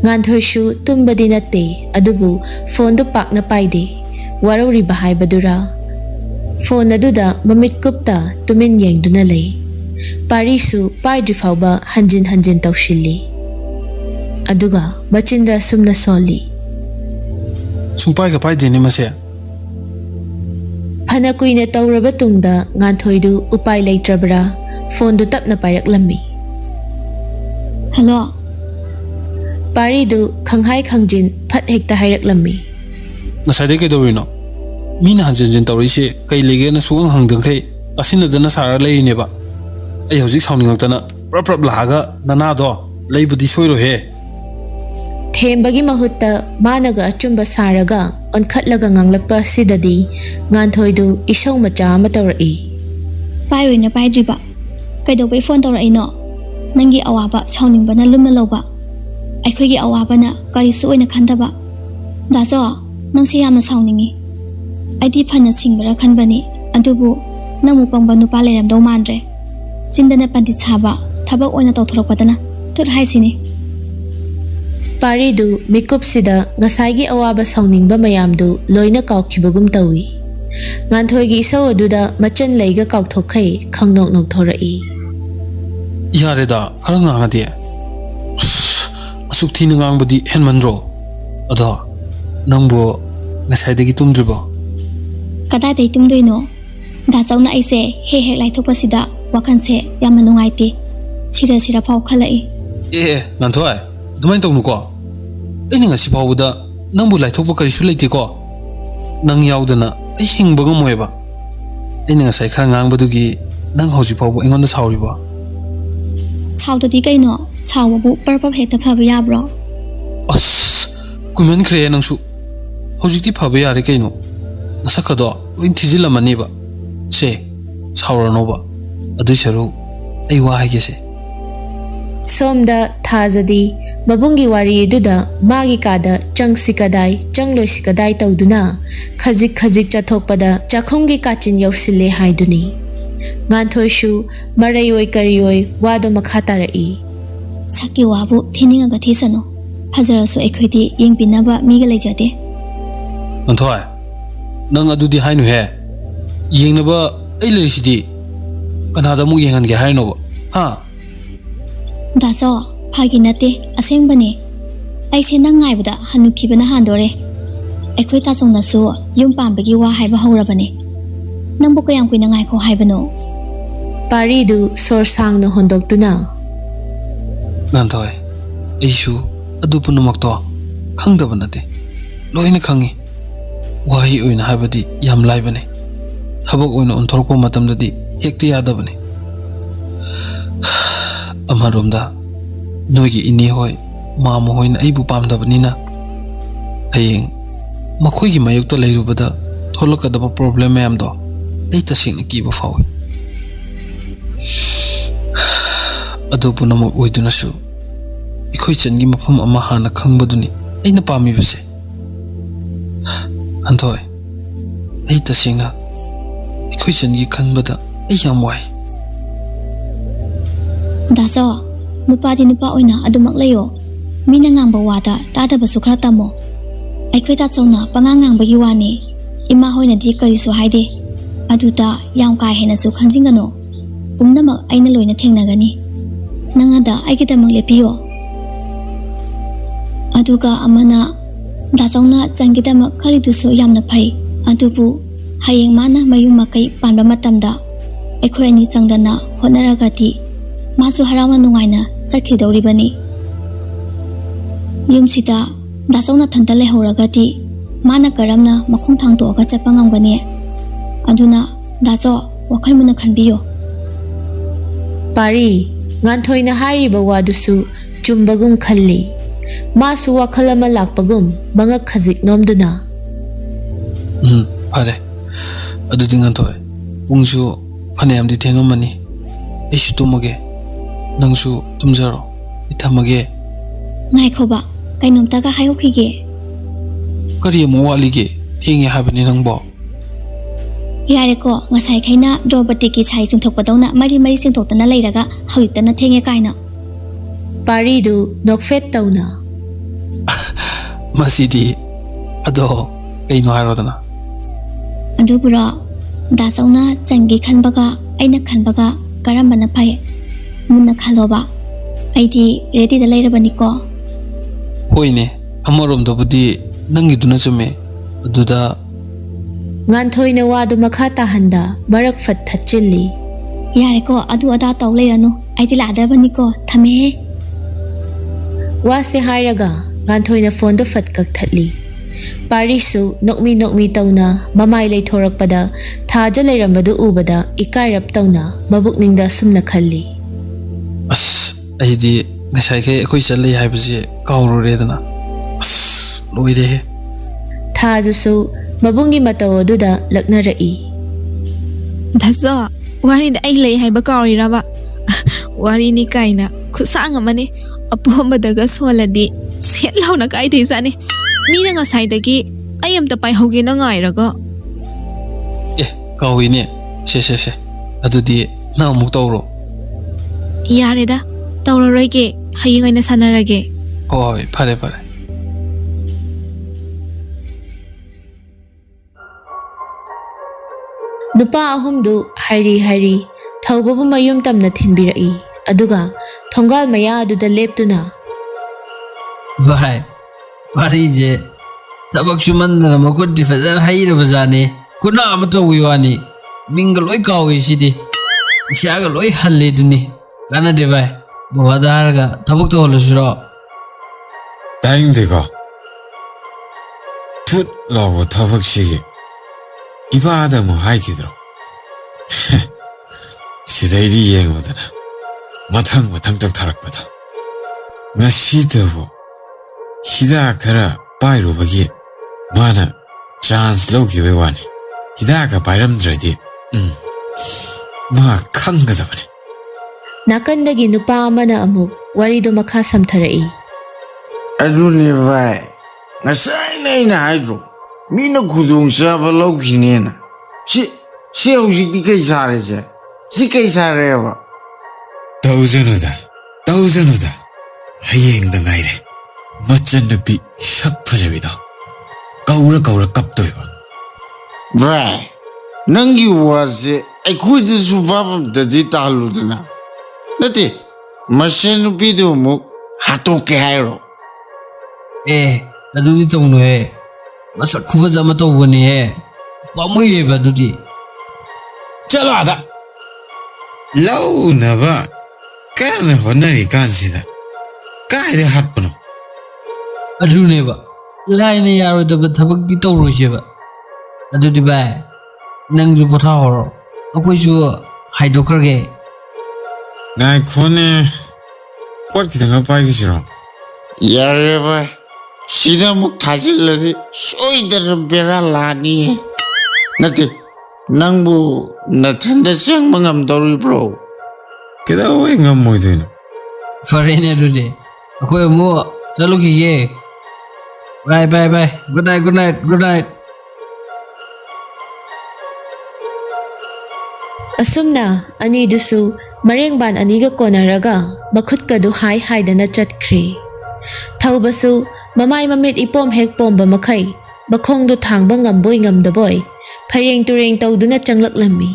ꯉꯥꯟꯊꯣꯏꯁꯨ ꯇꯨꯝꯕꯗꯤ ꯅꯠꯇꯦ ꯑꯗꯨꯕꯨ ꯐꯣꯟꯗꯨ ꯄꯥꯛꯅ ꯄꯥꯏꯗꯦ ꯋꯥꯔꯧꯔꯤꯕ ꯍꯥꯏꯕꯗꯨꯔꯥ ꯐꯣꯟ ꯑꯗꯨꯗ ꯃꯃꯤꯠ ꯀꯨꯞꯇ ꯇꯨꯃꯤꯟ ꯌꯦꯡꯗꯨꯅ ꯂꯩ ꯄꯥꯔꯤꯁꯨ ꯄꯥꯏꯗ꯭ꯔꯤ ꯐꯥꯎꯕ ꯍꯟꯖꯤꯟ ꯍꯟꯖꯤन ꯇꯧꯁꯤꯜꯂꯤ ꯑꯗꯨꯒ ꯃꯆꯤꯟꯗ ꯁꯨꯝꯅ ꯁꯣꯜꯂꯤ ꯁꯨꯡꯄꯥꯏꯒ ꯄꯥꯏꯗꯦꯅꯦ ꯃꯁꯦ ꯐꯅ ꯀꯨꯏꯅ ꯇꯧꯔꯕ ꯇꯨꯡꯗ ꯉꯥꯟꯊꯣꯏꯗꯨ ꯎꯄꯥꯏ ꯂꯩꯇ꯭ꯔꯕ꯭ꯔꯥ ꯐꯣꯟꯗꯨ ꯇꯞꯅ ꯄꯥꯏꯔꯛꯂꯝꯃꯤ ꯍꯜꯂꯣ ꯄꯥꯔꯤꯗꯨ ꯈꯪꯍꯥꯏ ꯈꯪꯖꯤꯟ ꯐꯠ ꯍꯦꯛꯇ ꯍꯥꯏꯔꯛꯂꯝꯃꯤ ꯉꯁꯥꯏꯗꯩ ꯀꯩꯗꯧꯔꯤꯅꯣ ꯃꯤꯅ ꯍꯟꯖꯤꯟ ꯍꯟꯖꯤꯟ ꯇꯧꯔꯛꯏꯁꯦ ꯀꯩ ꯂꯩꯒꯦꯅ ꯁꯨꯡꯍꯪ ꯍꯪꯗꯈꯩ ꯑꯁꯤꯟꯅꯗꯅ ꯁꯥꯔꯒ ꯂꯩꯔꯤꯅꯦꯕ ꯑꯩ ꯍꯧꯖꯤꯛ ꯁꯥꯎꯅꯤꯡꯉꯛꯇꯅ ꯄ꯭ꯔꯞ ꯂꯥꯛꯑꯒ ꯅꯅꯥꯗꯣ ꯂꯩꯕꯨꯗꯤ ꯁꯣꯏꯔꯣꯏꯍꯦ ꯊꯦꯝꯕꯒꯤ ꯃꯍꯨꯠꯇ ꯃꯥꯅꯒ ꯑꯆꯨꯝꯕ ꯁꯥꯔꯒ ꯑꯣꯟꯈꯠꯂꯒ ꯉꯥꯡꯂꯛꯄ ꯑꯁꯤꯗꯗꯤ ꯉꯥꯟꯊꯣꯏꯗꯨ ꯏꯁꯧ ꯃꯆꯥ ꯑꯃ ꯇꯧꯔꯛꯏ ꯄꯥꯏꯔꯣꯏꯅ ꯄꯥꯏꯗ꯭ꯔꯤꯕ ꯀꯩꯗꯧꯕꯩ ꯐꯣꯟ ꯇꯧꯔꯛꯏꯅꯣ ꯅꯪꯒꯤ ꯑꯋꯥꯕ ꯁꯥꯎꯅꯤꯡꯕꯅ ꯂꯨꯝꯅ ꯂꯧꯕ ꯑꯩꯈꯣꯏꯒꯤ ꯑꯋꯥꯕꯅ ꯀꯔꯤꯁꯨ ꯑꯣꯏꯅ ꯈꯟꯗꯕ ꯗꯥꯖꯣ ꯅꯪꯁꯦ ꯌꯥꯝꯅ ꯁꯥꯎꯅꯤꯡꯉꯤ ꯑꯩꯗꯤ ꯐꯅ ꯁꯤꯡꯕꯔ ꯈꯟꯕꯅꯤ ꯑꯗꯨꯕꯨ ꯅꯪꯃꯨꯛ ꯄꯪꯕ ꯅꯨꯄꯥ ꯂꯩꯔꯝꯗꯧ ꯃꯥꯟꯗ꯭ꯔꯦ ꯆꯤꯟꯗꯅ ꯄꯟꯗꯤꯠ ꯁꯥꯕ ꯊꯕꯛ ꯑꯣꯏꯅ ꯇꯧꯊꯣꯔꯛꯄꯗꯅ ꯊꯨꯠ ꯍꯥꯏꯁꯤꯅꯤ ꯄꯥꯔꯤꯗꯨ ꯃꯤꯀꯨꯞꯁꯤꯗ ꯉꯁꯥꯏꯒꯤ ꯑꯋꯥꯕ ꯁꯥꯎꯅꯤꯡꯕ ꯃꯌꯥꯝꯗꯨ ꯂꯣꯏꯅ ꯀꯥꯎꯈꯤꯕꯒꯨꯝ ꯇꯧꯏ ꯉꯥꯟꯊꯣꯏꯒꯤ ꯏꯁꯧ ꯑꯗꯨꯗ ꯃꯆꯟ ꯂꯩꯒ ꯀꯥꯎꯊꯣꯛꯈꯩ ꯈꯪꯅꯣꯛ ꯅꯣꯛꯊꯣꯔꯛꯏ ꯌꯥꯔꯦꯗ ꯈꯔ ꯉꯥꯡꯉꯗꯤ ꯑꯁꯨꯛ ꯊꯤꯅ ꯉꯥꯡꯕꯗꯤ ꯍꯦꯟꯃꯟꯗ꯭ꯔꯣ ꯑꯗꯣ ꯅꯪꯕꯨ ꯉꯁꯥꯏꯗꯒꯤ ꯇꯨꯝꯗ꯭ꯔꯤꯕꯣ ꯀꯗꯥꯏꯗꯩ ꯇꯨꯝꯗꯣꯏꯅꯣ ꯗꯥꯆꯧꯅ ꯑꯩꯁꯦ ꯍꯦꯛ ꯍꯦꯛ ꯂꯥꯏꯊꯣꯛꯄꯁꯤꯗ ꯋꯥꯈꯜꯁꯦ ꯌꯥꯝꯅ ꯅꯨꯡꯉꯥꯏꯇꯦ ꯁꯤꯔ ꯐꯥꯎ ꯈꯜꯂꯛꯏ ꯉꯥꯟꯊꯣꯏ ꯑꯗꯨꯃꯥꯏꯅ ꯇꯧꯅꯨꯀꯣ ꯑꯩꯅ ꯉꯁꯤ ꯐꯥꯎꯕꯗ ꯅꯪꯕꯨ ꯂꯥꯏꯊꯣꯛꯄ ꯀꯔꯤꯁꯨ ꯂꯩꯇꯦꯀꯣ ꯅꯪ ꯌꯥꯎꯗꯅ ꯑꯩ ꯍꯤꯡꯕ ꯉꯝꯃꯣꯏꯕ ꯑꯩꯅ ꯉꯁꯥꯏ ꯈꯔ ꯉꯥꯡꯕꯗꯨꯒꯤ ꯅꯪ ꯍꯧꯖꯤꯛ ꯐꯥꯎꯕ ꯑꯩꯉꯣꯟꯗ ꯁꯥꯎꯔꯤꯕꯣ ꯁꯥꯎꯗꯗꯤ ꯀꯩꯅꯣ ꯁꯥꯎꯕꯕꯨ ꯄꯔ ꯍꯦꯛꯇ ꯐꯕ ꯌꯥꯕ꯭ꯔꯣ ꯑꯁ ꯀꯨꯏꯃꯟꯈ꯭ꯔꯦ ꯅꯪꯁꯨ ꯍꯧꯖꯤꯛꯇꯤ ꯐꯕ ꯌꯥꯔꯦ ꯀꯩꯅꯣ ꯅꯁꯛꯀꯗꯣ ꯂꯣꯏ ꯊꯤꯖꯤꯜꯂꯝꯃꯅꯤꯕ ꯁꯦ ꯁꯥꯎꯔꯅꯣꯕ ꯑꯗꯨꯏ ꯁꯔꯨꯛ ꯑꯩ ꯋꯥ ꯍꯥꯏꯒꯦꯁꯦ ꯁꯣꯝꯗ ꯊꯥꯖꯗꯤ ꯃꯕꯨꯡꯒꯤ ꯋꯥꯔꯤ ꯑꯗꯨꯗ ꯃꯥꯒꯤ ꯀꯥꯗ ꯆꯪꯁꯤ ꯀꯗꯥꯏ ꯆꯪꯂꯣꯏꯁꯤ ꯀꯗꯥꯏ ꯇꯧꯗꯨꯅ ꯈꯖꯤꯛ ꯈꯖꯤꯛ ꯆꯠꯊꯣꯛꯄꯗ ꯆꯥꯛꯈꯨꯝꯒꯤ ꯀꯥꯆꯤꯟ ꯌꯧꯁꯤꯜꯂꯦ ꯍꯥꯏꯗꯨꯅꯤ ꯉꯥꯟꯊꯣꯏꯁꯨ ꯃꯔꯩꯑꯣꯏ ꯀꯔꯤꯑꯣꯏ ꯋꯥꯗꯣ ꯃꯈꯥ ꯇꯥꯔꯛꯏ ꯁꯛꯀꯤ ꯋꯥꯕꯨ ꯊꯤꯅꯤꯡꯉꯒ ꯊꯤꯁꯅꯨ ꯐꯖꯔꯁꯨ ꯑꯩꯈꯣꯏꯗꯤ ꯌꯦꯡꯕꯤꯅꯕ ꯃꯤꯒ ꯂꯩꯖꯗꯦ ꯉꯥꯟꯊꯣꯏ ꯅꯪ ꯑꯗꯨꯗꯤ ꯍꯥꯏꯅꯨꯍꯦ ꯌꯦꯡꯅꯕ ꯑꯩ ꯂꯩꯔꯤꯁꯤꯗꯤ ꯀꯅꯥꯗ ꯑꯃꯨꯛ ꯌꯦꯡꯍꯟꯒꯦ ꯍꯥꯏꯅꯣꯕ ꯍꯥ ꯗꯥꯆꯧ ꯐꯥꯒꯤ ꯅꯠꯇꯦ ꯑꯁꯦꯡꯕꯅꯦ ꯑꯩꯁꯦ ꯅꯪ ꯉꯥꯏꯕꯗ ꯍꯟꯅꯨꯈꯤꯕꯅ ꯍꯥꯟꯗꯣꯔꯦ ꯑꯩꯈꯣꯏ ꯇꯥꯆꯧꯅꯁꯨ ꯌꯨꯝ ꯄꯥꯟꯕꯒꯤ ꯋꯥ ꯍꯥꯏꯕ ꯍꯧꯔꯕꯅꯦ ꯅꯪꯕꯨ ꯀꯌꯥꯝ ꯀꯨꯏꯅ ꯉꯥꯏꯈꯣ ꯍꯥꯏꯕꯅꯣ ꯄꯥꯔꯤꯗꯨ ꯁꯣꯔ ꯁꯥꯡꯅ ꯍꯣꯟꯗꯣꯛꯇꯨꯅ ꯉꯥꯟꯊꯣꯏ ꯑꯩꯁꯨ ꯑꯗꯨ ꯄꯨꯝꯅꯃꯛꯇꯣ ꯈꯪꯗꯕ ꯅꯠꯇꯦ loina khangi wahi oina habadi yam laibane thabak oina onthorpa matamdadi hekte yadabane amaromda noigi ini hoi mama hoina aibu pamdabanina hayeng makhoigi mayukta leirubada tholakadaba problem mayam do ai tasingna kiba fawi adu punamok oidunasu ikhoi changi mafam ama hana khangbaduni aina pami base anthoi ai tasingna ikhoi changi khanbada ai yam wai daso nupa di nupa oina adumak layo mina ngangba wada tada basu khara tamo aikhoi ta chona pangang bagi wani ima hoina di kari su haide aduta yam ka hena su khanjingano pumnamak aina loina thengnagani nangada aigidamang lepiyo aduga amana dasongna changidamak khalidusu yamna phai adubu hayeng mana mayung makai panba matamda aikhoi ani changdana honaragati masu harawana nungaina chakhidoribani yumsida dasongna thanta lehoragati mana karamna makhong thangtoga chapangamgani aduna daso wakhal muna khanbiyo Pari nganthoi hairiba wadusu chumbagum khalli masu wakhal ama lakpagum mangak khajik nomduna are adudi nganthoi pungsu phanayamdi thengamani isu tumage nangsu tumjaro ithamage ngai khoba kainomtaga hayokhige kari mo walige thengi habani nangbo yare ko ngasai khaina drobati ki chai singthokpadawna mari mari singthoktana leiraga hawitana thenge kaina Pari du nokfet tauna masidi ado kaino harodana andubura dasongna changi khanbaga aina khanbaga karambana phai munna khaloba aidi ready da leirabani ko hoine amarom dobudi nangiduna chume aduda nganthoi wadu makha tahanda barak fat thachilli yare ko adu ada taw leiranu aidi ladabani ko thame wase hairaga nganthoi phone do fat kak thatli Pari su nokmi tauna mamai leithorakpada thaja leirambadu ubada ikairap tauna mabukningda sumna khalli as aidi ngasai kai khoi challi haibase kawruredana as loide thaja su mabungi mataw aduda laknarai daso wari da ai lei haiba kawriraba wari ni kaina khusang amani apomadaga soladi set launa kai theisani mina ngasai dagi ayam ta pai hoge na ngai raga kawine se adudi na amuk tawro yareda tawroroige hayingaina sanarage hoi phare Nupa ahumdu hairi thaubabu mayum tamna thinbirai aduga thongal maya aduda leptuna Bhai Pari je tabak shumandana makudi fazan hayra bazane kuna amata wiwani minga loi kawi sidi ishaga loi halle duni kana de bhai bawadarga tabak to holo shuro Daing dega put lawo tabak shige iba adamu haikidro 시대일이 예행하더나 마탕 딱 타락받아 나 시대고 히다가라 바이로바기 마나 찬스 로기 외와니 히다가 바이람드라디 마 칸가다바니 nakandagi nupa amana amuk warido makha samtharai aduni vai ngasai nei na hydro mina khudung saba loginena si hojiti kai sare je si kai sare ba tawzanoda hayeng da ngaire machan nupi sak phajabida kaura kaptoiba vai nangi wase ai khudi su babam da di taludna nati mashen nupi do mu hato ke hairo adudi tongno he masak khufaja ma tawani he pamuye ba dudi chalo ada lau naba kana honari kansida kaide hatpano adune ba ꯂꯥꯏꯅ ꯌꯥꯔꯣꯏꯗꯕ ꯊꯕꯛꯇꯤ ꯇꯧꯔꯣꯏꯁꯦꯕ ꯑꯗꯨꯗꯤ ꯚꯥꯏ ꯅꯪꯁꯨ ꯄꯣꯊꯥꯍꯧꯔꯣ ꯑꯩꯈꯣꯏꯁꯨ ꯍꯥꯏꯗꯣꯛꯈ꯭ꯔꯒꯦ ꯉꯥꯏꯈꯣꯅꯦ ꯄꯣꯠ ꯈꯤꯇꯪꯒ ꯄꯥꯏꯈꯤꯁꯤꯔꯣ ꯌꯥꯔꯦ ꯚꯥꯏ ꯁꯤꯗ ꯑꯃꯨꯛ ꯊꯥꯖꯤꯜꯂꯗꯤ ꯁꯣꯏꯗꯅ ꯕꯦꯔꯥ ꯂꯥꯛꯑꯅꯤꯌꯦ ꯅꯠꯇꯦ ꯅꯪꯕꯨ ꯅꯊꯟꯗ ꯆꯪꯕ ꯉꯝꯗꯧꯔꯤꯕ꯭ꯔꯣ ꯀꯩꯗꯧꯕꯩ ꯉꯝꯃꯣꯏꯗꯣꯏꯅꯣ ꯐꯔꯦꯅꯦ ꯑꯗꯨꯗꯤ ꯑꯩꯈꯣꯏ ꯑꯃꯨꯛ ꯆꯠꯂꯨꯈꯤꯒꯦ bye bye bye good night good night good night ꯑꯁꯨꯝꯅ ꯑꯅꯤꯗꯨꯁꯨ ꯃꯔꯦꯡꯕꯥꯟ ꯑꯅꯤꯒ ꯀꯣꯟꯅꯔꯒ ꯃꯈꯨꯠꯀꯗꯨ ꯍꯥꯏ ꯍꯥꯏꯗꯅ ꯆꯠꯈ꯭ꯔꯦ ꯊꯧꯕꯁꯨ ꯃꯃꯥꯏ ꯃꯃꯤꯠ ꯏꯄꯣꯝ ꯍꯦꯛ ꯄꯣꯝꯕ ꯃꯈꯩ ꯃꯈꯣꯡꯗꯨ ꯊꯥꯡꯕ ꯉꯝꯕꯣꯏ ꯉꯝꯗꯕꯣꯏ ꯐꯩꯔꯦꯡ ꯇꯨꯔꯦꯡ ꯇꯧꯗꯨꯅ ꯆꯪꯂꯛꯂꯝꯃꯤ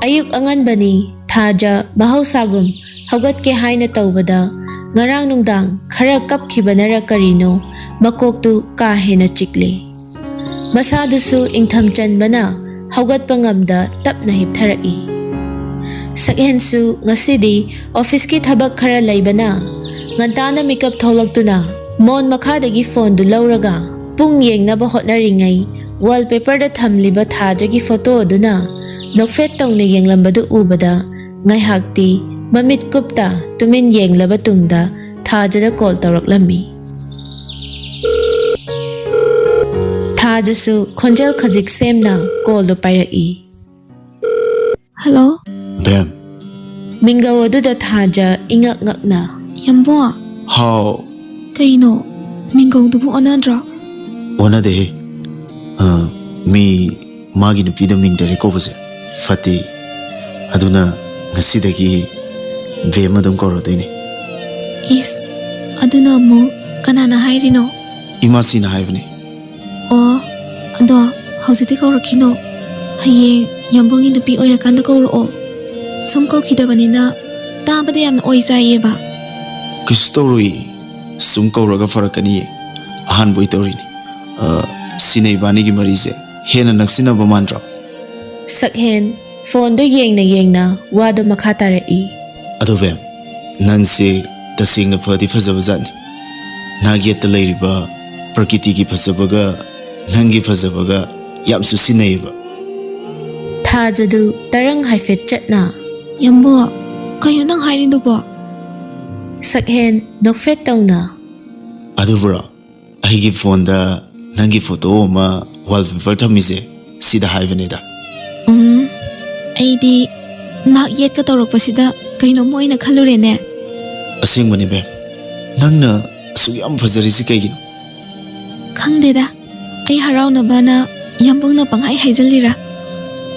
ꯑꯌꯨꯛ ꯑꯉꯟꯕꯅꯤ ꯊꯥꯖ ꯃꯍꯧꯁꯥꯒꯨꯝ ꯍꯧꯒꯠꯀꯦ ꯍꯥꯏꯅ ꯇꯧꯕꯗ ꯉꯔꯥꯡ ꯅꯨꯡꯗꯥꯡ ꯈꯔ ꯀꯞꯈꯤꯕꯅꯔ ꯀꯔꯤꯅꯣ ꯃꯀꯣꯛꯇꯨ ꯀꯥ ꯍꯦꯟꯅ ꯆꯤꯛꯂꯦ ꯃꯁꯥꯗꯨꯁꯨ ꯏꯪꯊꯝ ꯆꯟꯕꯅ ꯍꯧꯒꯠꯄ ꯉꯝꯗ ꯇꯞꯅ ꯍꯤꯞꯊꯔꯛꯏ ꯁꯛꯍꯦꯟꯁꯨ ꯉꯁꯤꯗꯤ ꯑꯣꯐꯤꯁꯀꯤ ꯊꯕꯛ ꯈꯔ ꯂꯩꯕꯅ ꯉꯟꯇꯥꯅ ꯃꯤꯀꯞ ꯊꯣꯛꯂꯛꯇꯨꯅ ꯃꯣꯟ ꯃꯈꯥꯗꯒꯤ ꯐꯣꯟꯗꯨ ꯂꯧꯔꯒ ꯄꯨꯡ ꯌꯦꯡꯅꯕ ꯍꯣꯠꯅꯔꯤꯉꯩ ꯋꯥꯜꯄꯦꯄꯔꯗ ꯊꯝꯂꯤꯕ ꯊꯥꯖꯒꯤ ꯐꯣꯇꯣ ꯑꯗꯨꯅ ꯅꯣꯛꯐꯦꯠ ꯇꯧꯅ ꯌꯦꯡꯂꯝꯕꯗꯨ ꯎꯕꯗ ꯉꯥꯏꯍꯥꯛꯇꯤ ꯃꯃꯤꯠ ꯀꯨꯞꯇ ꯇꯨꯃꯤꯟ ꯌꯦꯡꯂꯕ ꯇꯨꯡꯗ ꯊꯥꯖꯗ ꯀꯣꯜ ꯇꯧꯔꯛꯂꯝꯃꯤ ꯊꯥꯖꯁꯨ ꯈꯣꯟꯖꯦꯜ ꯈꯖꯤꯛ ꯁꯦꯝꯅ ꯀꯣꯜꯗꯨ ꯄꯥꯏꯔꯛꯏ ꯍꯜꯂꯣ ꯕꯦꯝ ꯃꯤꯡꯒꯧ ꯑꯗꯨꯗ ꯊꯥꯖ ꯏꯉꯛ ꯉꯛꯅ ꯌꯥꯝꯕꯣ ꯍꯥꯎ ꯀꯩꯅꯣ ꯃꯤꯡꯒꯧꯗꯨꯕꯨ ꯑꯣꯟꯅꯗ꯭ꯔꯣ ꯑꯣꯟꯅꯗꯦꯍꯦ ꯃꯤ ꯃꯥꯒꯤ ꯅꯨꯄꯤꯗ ꯃꯤꯡ ꯗꯥꯏꯔꯦꯛ ꯀꯧꯕꯁꯦ ꯐꯠꯇꯦ ꯑꯗꯨꯅ ꯉꯁꯤꯗꯒꯤ ꯕꯦꯝ ꯑꯗꯨꯝ ꯀꯧꯔꯗꯣꯏꯅꯤ ꯏꯁ ꯑꯗꯨꯅ ꯑꯃꯨꯛ ꯀꯅꯥꯅ ꯍꯥꯏꯔꯤꯅꯣ ꯏꯃꯥꯁꯤꯅ ꯍꯥꯏꯕꯅꯤ ꯑꯣ ꯑꯗꯣ ꯍꯧꯖꯤꯛꯇꯤ ꯀꯧꯔꯛꯈꯤꯅꯣ ꯍꯌꯦꯡ ꯌꯥꯝꯕꯨꯡꯒꯤ ꯅꯨꯄꯤ ꯑꯣꯏꯔꯀꯥꯟꯗ ꯀꯧꯔꯛꯑꯣ ꯁꯨꯝ ꯀꯧꯈꯤꯗꯕꯅꯤꯅ ꯇꯥꯕꯗ ꯌꯥꯝꯅ ꯑꯣꯏꯖꯥꯏꯌꯦꯕ ꯀꯩꯁꯨ ꯇꯧꯔꯣꯏ ꯁꯨꯝ ꯀꯧꯔꯒ ꯐꯔꯛꯀꯅꯤꯌꯦ ꯑꯍꯥꯟꯕ ꯑꯣꯏ ꯇꯧꯔꯤꯅꯤ ꯁꯤꯅ ꯏꯕꯥꯅꯤꯒꯤ ꯃꯔꯤꯁꯦ ꯍꯦꯟꯅ ꯅꯛꯁꯤꯟꯅꯕ ꯃꯥꯟꯗ꯭ꯔꯣ ꯁꯛꯍꯦꯟ ꯐꯣꯟꯗꯨ ꯌꯦꯡꯅ ꯌꯦꯡꯅ ꯋꯥꯗꯨ ꯃꯈꯥ ꯇꯥꯔꯛꯏ ꯑꯗꯣ ꯕꯦꯝ ꯅꯪꯁꯦ ꯇꯁꯦꯡꯅ ꯐꯗꯤ ꯐꯖꯕ ꯖꯥꯠꯅꯤ ꯅꯥꯒꯦꯠꯇ ꯂꯩꯔꯤꯕ ꯄ꯭ꯔꯀꯤꯇꯤꯒꯤ ꯐꯖꯕꯒ ꯅꯪꯒꯤ ꯐꯖꯕꯒ ꯌꯥꯝ ꯆꯨꯁꯤꯟꯅꯩꯌꯦꯕ ꯊꯥꯖꯗꯨ ꯇꯔꯪ ꯍꯥꯏꯐꯦꯠ ꯆꯠꯅ ꯌꯥꯝꯕꯣ ꯀꯩꯅꯣ ꯅꯪ ꯍꯥꯏꯔꯤꯗꯨꯕꯣ ꯁꯛꯍꯦꯟ ꯅꯣꯛꯐꯦꯠ ꯇꯧꯅ ꯑꯗꯨꯕꯨꯔꯣ ꯑꯩꯒꯤ ꯐꯣꯟꯗ ꯅꯪꯒꯤ ꯐꯣꯇꯣ ꯑꯃ ꯋꯥꯜꯄꯦꯄꯔ ꯊꯝꯃꯤꯁꯦ ꯁꯤꯗ ꯍꯥꯏꯕꯅꯤꯗ ꯑꯩꯗꯤ ꯅꯥꯛ ꯌꯦꯠꯀ ꯇꯧꯔꯛꯄꯁꯤꯗ ꯀꯩꯅꯣꯝ ꯑꯣꯏꯅ ꯈꯜꯂꯨꯔꯦꯅꯦ ꯑꯁꯦꯡꯕꯅꯤ ꯕꯦꯝ ꯅꯪꯅ ꯑꯁꯨꯛ ꯌꯥꯝ ꯐꯖꯔꯤꯁꯤ ꯀꯩꯒꯤꯅꯣ ꯈꯪꯗꯦꯗ ꯑꯩ ꯍꯔꯥꯎꯅꯕꯅ ꯌꯥꯝꯕꯨꯡꯅ ꯄꯪꯍꯥꯏ ꯍꯥꯏꯖꯜꯂꯤꯔꯥ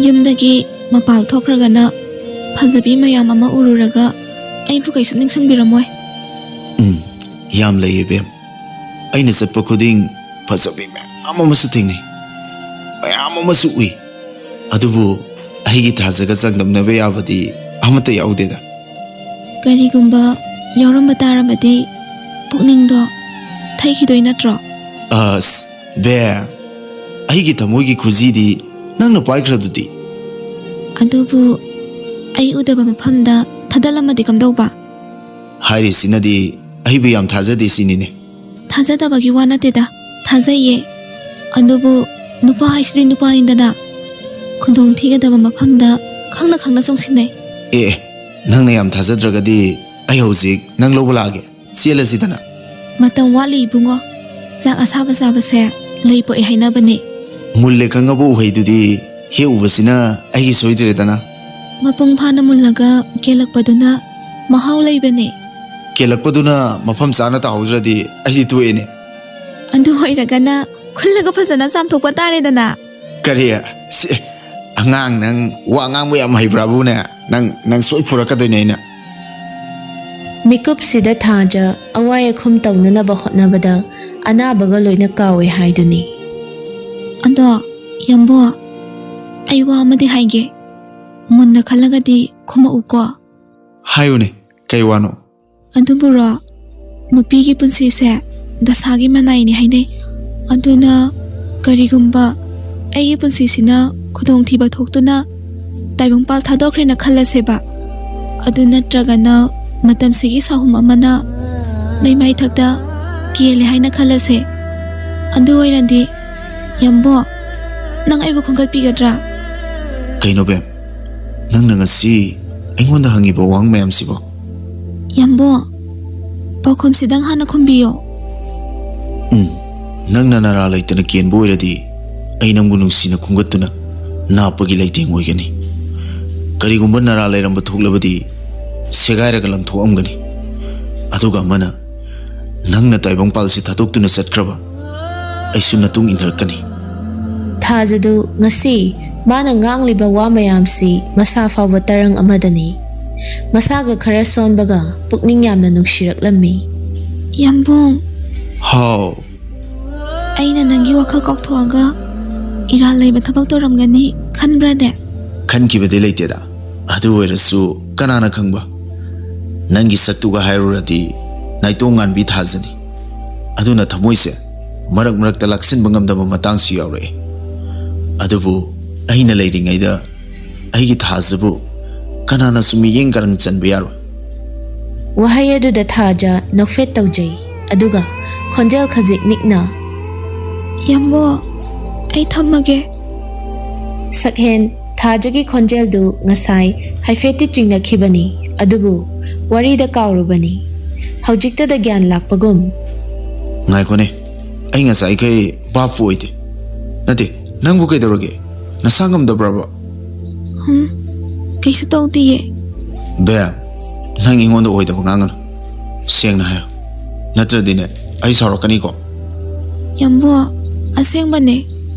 ꯌꯨꯝꯗꯒꯤ ꯃꯄꯥꯜ ꯊꯣꯛꯈ꯭ꯔꯒꯅ ꯐꯖꯕꯤ ꯃꯌꯥꯝ ꯑꯃ ꯎꯔꯨꯔꯒ ꯑꯩꯕꯨ ꯀꯩꯁꯨ ꯅꯤꯡꯁꯤꯡꯕꯤꯔꯝꯃꯣꯏ ꯌꯥꯝ ꯂꯩꯌꯦ ꯕꯦꯝ ꯑꯩꯅ ꯆꯠꯄ ꯈꯨꯗꯤꯡ ꯐꯖꯕꯤ ꯃꯌꯥꯝ ꯑꯃꯁꯨ ꯊꯦꯡꯅꯩ ꯃꯌꯥꯝ ꯑꯃꯁꯨ ꯎꯏ ꯑꯗꯨꯕꯨ ꯑꯩꯒꯤ ꯊꯥꯖꯒ ꯆꯥꯡꯗꯝꯅꯕ ꯌꯥꯕꯗꯤ ꯑꯃꯠꯇ ꯌꯥꯎꯗꯦꯗ ꯀꯔꯤꯒꯨꯝꯕ ꯌꯥꯎꯔꯝꯕ ꯇꯥꯔꯕꯗꯤ ꯄꯨꯛꯅꯤꯡꯗꯣ ꯊꯩꯈꯤꯗꯣꯏ ꯅꯠꯇ꯭ꯔꯣ ꯑꯁ ꯕꯦꯔ ꯑꯩꯒꯤ ꯊꯃꯣꯏꯒꯤ ꯈꯨꯖꯤꯗꯤ ꯅꯪꯅ ꯄꯥꯏꯈ꯭ꯔꯗꯨꯗꯤ ꯑꯗꯨꯕꯨ ꯑꯩ ꯎꯗꯕ ꯃꯐꯝꯗ ꯊꯥꯗꯠꯂꯝꯃꯗꯤ ꯀꯝꯗꯧꯕ ꯍꯥꯏꯔꯤꯁꯤꯅꯗꯤ ꯑꯩꯕꯨ ꯌꯥꯝ ꯊꯥꯖꯗꯦ ꯁꯤꯅꯤꯅꯦ ꯊꯥꯖꯗꯕꯒꯤ ꯋꯥ ꯅꯠꯇꯦꯗ ꯊꯥꯖꯩꯌే ꯑꯗꯨꯕꯨ ꯅꯨꯄꯥ ꯍꯥꯏꯁꯤꯗꯤ ꯅꯨꯄꯥꯅꯤꯗꯅ ꯈꯨꯗꯣꯡ ꯊꯤꯒꯗꯕ ꯃꯐꯝꯗ ꯈꯪꯅ ꯈꯪꯅ ꯆꯣꯡꯁꯤꯟꯅꯩ ꯑꯦ ꯅꯪꯅ ꯌꯥꯝ ꯊꯥꯖꯗ꯭ꯔꯒꯗꯤ ꯑꯩ ꯍꯧꯖꯤꯛ ꯅꯪ ꯂꯧꯕ ꯂꯥꯛꯑꯒꯦ ꯆꯦꯜꯂꯁꯤꯗꯅ ꯃꯇꯝ ꯋꯥꯠꯂꯤ ꯏꯕꯨꯡꯉꯣ ꯆꯥꯛ ꯑꯁꯥꯕ ꯆꯥꯕꯁꯦ ꯂꯩ ꯄꯣꯛꯏ ꯍꯥꯏꯅꯕꯅꯦ ꯃꯨꯜꯂꯦ ꯈꯪꯉꯕ ꯎꯍꯩꯗꯨꯗꯤ ꯍꯦꯛ ꯎꯕꯁꯤꯅ ꯑꯩꯒꯤ ꯁꯣꯏꯗ꯭ꯔꯦꯗꯅ ꯃꯄꯨꯡ ꯐꯥꯅ ꯃꯨꯜꯂꯒ ꯀꯦꯜꯂꯛꯄꯗꯨꯅ ꯃꯍꯥꯎ ꯂꯩꯕꯅꯦ ꯀꯦꯜꯂꯛꯄꯗꯨꯅ ꯃꯐꯝ ꯆꯥꯅ ꯇꯥꯍꯧꯗ꯭ꯔꯗꯤ ꯑꯩꯗꯤ ꯇꯣꯛꯑꯦꯅꯦ ꯑꯗꯨ ꯑꯣꯏꯔꯒꯅ ꯈꯨꯜꯂꯒ ꯐꯖꯅ ꯆꯥꯝꯊꯣꯛꯄ ꯇꯥꯔꯦꯗꯅ ꯀꯔꯤ ꯑꯉꯥꯡ ꯅꯪ ꯋꯥ ꯉꯥꯡꯕ ꯌꯥꯝ ꯍꯩꯕ꯭ꯔꯥꯕꯨꯅꯦ ꯅꯪ ꯁꯣꯏ ꯐꯨꯔꯛꯀꯗꯣꯏꯅꯦ ꯑꯩꯅ ꯃꯤꯀꯨꯞꯁꯤꯗ ꯊꯥꯖ ꯑꯋꯥꯏ ꯑꯈꯨꯝ ꯇꯧꯅꯅꯕ ꯍꯣꯠꯅꯕꯗ ꯑꯅꯥꯕꯒ ꯂꯣꯏꯅ ꯀꯥꯎꯋꯦ ꯍꯥꯏꯗꯨꯅꯤ ꯑꯗꯣ ꯌꯥꯝꯕꯣ ꯑꯩ ꯋꯥ ꯑꯃꯗꯤ ꯍꯥꯏꯒꯦ ꯃꯨꯟꯅ ꯈꯜꯂꯒꯗꯤ ꯈꯨꯝꯃꯛꯎꯀꯣ ꯍꯥꯏꯌꯨꯅꯦ ꯀꯩ ꯋꯥꯅꯣ ꯑꯗꯨꯕꯨꯔꯣ ꯅꯨꯄꯤꯒꯤ ꯄꯨꯟꯁꯤꯁꯦ ꯗꯁꯥꯒꯤ ꯃꯅꯥꯏꯅꯤ ꯍꯥꯏꯅꯩ ꯑꯗꯨꯅ ꯀꯔꯤꯒꯨꯝꯕ ꯑꯩꯒꯤ ꯄꯨꯟꯁꯤꯁꯤꯅ ꯈꯨꯗꯣꯡꯊꯤꯕ ꯊꯣꯛꯇꯨꯅ ꯇꯥꯏꯕꯪꯄꯥꯜ ꯊꯥꯗꯣꯛꯈ꯭ꯔꯦꯅ ꯈꯜꯂꯁꯦꯕ ꯑꯗꯨ ꯅꯠꯇ꯭ꯔꯒꯅ ꯃꯇꯝꯁꯤꯒꯤ ꯁꯥꯍꯨꯝ ꯑꯃꯅ ꯂꯩꯃꯥꯏꯊꯛꯇ ꯀꯦꯜꯂꯦ ꯍꯥꯏꯅ ꯈꯜꯂꯁꯦ ꯑꯗꯨ ꯑꯣꯏꯔꯗꯤ ꯌꯥꯝꯕꯣ ꯅꯪ ꯑꯩꯕꯨ ꯈꯣꯝꯒꯠꯄꯤꯒꯗ꯭ꯔꯥ ꯀꯩꯅꯣ ꯕꯦꯝ ꯅꯪꯅ ꯉꯁꯤ ꯑꯩꯉꯣꯟꯗ ꯍꯪꯉꯤꯕ ꯋꯥꯍꯪ ꯃꯌꯥꯝꯁꯤꯕꯣ ꯌꯥꯝꯕꯣ ꯄꯥꯎꯈꯨꯝꯁꯤꯗꯪ ꯍꯥꯟꯅ ꯈꯨꯝꯕꯤꯌꯣ ꯅꯪꯅ ꯅꯔꯥ ꯂꯩꯇꯅ ꯀꯦꯟꯕ ꯑꯣꯏꯔꯗꯤ ꯑꯩ ꯅꯪꯕꯨ ꯅꯨꯡꯁꯤꯅ ꯈꯨꯝꯒꯠꯇꯨꯅ ꯅꯥꯞꯄꯒꯤ ꯂꯩꯇꯦꯡ ꯑꯣꯏꯒꯅꯤ ꯀꯔꯤꯒꯨꯝꯕ ꯅꯔꯥ ꯂꯩꯔꯝꯕ ꯊꯣꯛꯂꯕꯗꯤ ꯁꯦꯒꯥꯏꯔꯒ ꯂꯪꯊꯣꯛꯑꯝꯒꯅꯤ ꯑꯗꯨꯒ ꯑꯃꯅ ꯅꯪꯅ ꯇꯥꯏꯕꯪꯄꯥꯜꯁꯤ ꯊꯥꯗꯣꯛꯇꯨꯅ ꯆꯠꯈ꯭ꯔꯕ ꯑꯩꯁꯨ ꯅꯇꯨꯡ ꯏꯟꯅꯔꯛꯀꯅꯤ ꯊꯥꯖꯗꯨ ꯉꯁꯤ ꯃꯥꯅ ꯉꯥꯡꯂꯤꯕ ꯋꯥ ꯃꯌꯥꯝꯁꯤ ꯃꯁꯥ ꯐꯥꯎꯕ ꯇꯔꯪ ꯑꯃꯗꯅꯤ ꯃꯁꯥꯒ ꯈꯔ ꯁꯣꯟꯕꯒ ꯄꯨꯛꯅꯤꯡ ꯌꯥꯝꯅ ꯅꯨꯡꯁꯤꯔꯛꯂꯝꯃꯤ ꯌꯥꯝꯕꯨꯡ ꯍꯥꯎ ꯑꯩꯅ ꯅꯪꯒꯤ ꯋꯥꯈꯜ ꯀꯥꯎꯊꯣꯛꯑꯒ ꯏꯔꯥꯜ ꯂꯩꯕ ꯊꯕꯛ ꯇꯧꯔꯝꯒꯅꯤ ꯈꯟꯕ꯭ꯔꯥꯅꯦ ꯈꯟꯈꯤꯕꯗꯤ ꯂꯩꯇꯦꯗ ꯑꯗꯨ ꯑꯣꯏꯔꯁꯨ ꯀꯅꯥꯅ ꯈꯪꯕ ꯅꯪꯒꯤ ꯁꯛꯇꯨꯒ ꯍꯥꯏꯔꯨꯔꯗꯤ ꯅꯥꯏꯇꯣꯡ ꯉꯥꯟꯕꯤ ꯊꯥꯖꯅꯤ ꯑꯗꯨꯅ ꯊꯃꯣꯏꯁꯦ ꯃꯔꯛ ꯃꯔꯛꯇ ꯂꯥꯛꯁꯤꯟꯕ ꯉꯝꯗꯕ ꯃꯇꯥꯡꯁꯨ ꯌꯥꯎꯔꯛꯏ ꯑꯗꯨꯕꯨ ꯑꯩꯅ ꯂꯩꯔꯤꯉꯩꯗ ꯑꯩꯒꯤ ꯊꯥꯖꯕꯨ ꯀꯅꯥꯅꯁꯨ ꯃꯤꯠꯌꯦꯡ ꯀꯔꯪ ꯆꯟꯕ ꯌꯥꯔꯣꯏ ꯋꯥꯍꯩ ꯑꯗꯨꯗ ꯊꯥꯖ ꯅꯣꯛꯐꯦꯠ ꯇꯧꯖꯩ ꯑꯗꯨꯒ ꯈꯣꯟꯖꯦꯜ ꯈꯖꯤꯛ ꯅꯤꯛꯅ ꯌꯥꯝꯕꯣ ꯑꯩ ꯊꯝꯃꯒꯦ ꯁꯛꯍꯦꯟ ꯊꯥꯖꯒꯤ ꯈꯣꯟꯖꯦꯜꯗꯨ ꯉꯁꯥꯏ ꯍꯥꯏꯐꯦꯠꯇꯤ ꯆꯤꯡꯅꯈꯤꯕꯅꯤ ꯑꯗꯨꯕꯨ ꯋꯥꯔꯤꯗ ꯀꯥꯎꯔꯨꯕꯅꯤ ꯍꯧꯖꯤꯛꯇꯗ ꯒ꯭ꯌꯥꯟ ꯂꯥꯛꯄꯒꯨꯝ ꯉꯥꯏꯈꯣꯅꯦ ꯑꯩ ꯉꯁꯥꯏꯈꯩ ꯚꯥꯞꯄꯨ ꯑꯣꯏꯗꯦ ꯅꯠꯇꯦ ꯅꯪꯕꯨ ꯀꯩꯗꯧꯔꯒꯦ ꯅꯁꯥ ꯉꯝꯗꯕ꯭ꯔꯕ ꯀꯩꯁꯨ ꯇꯧꯗꯤꯌꯦ ꯕꯦꯝ ꯅꯪ ꯑꯩꯉꯣꯟꯗ ꯑꯣꯏꯗꯕ ꯉꯥꯡꯒꯅꯨ ꯁꯦꯡꯅ ꯍꯥꯏꯌꯣ ꯅꯠꯇ꯭ꯔꯗꯤꯅꯦ ꯑꯩ ꯁꯥꯎꯔꯛꯀꯅꯤꯀꯣ ꯌꯥꯝꯕꯣ ꯑꯁꯦꯡꯕꯅꯦ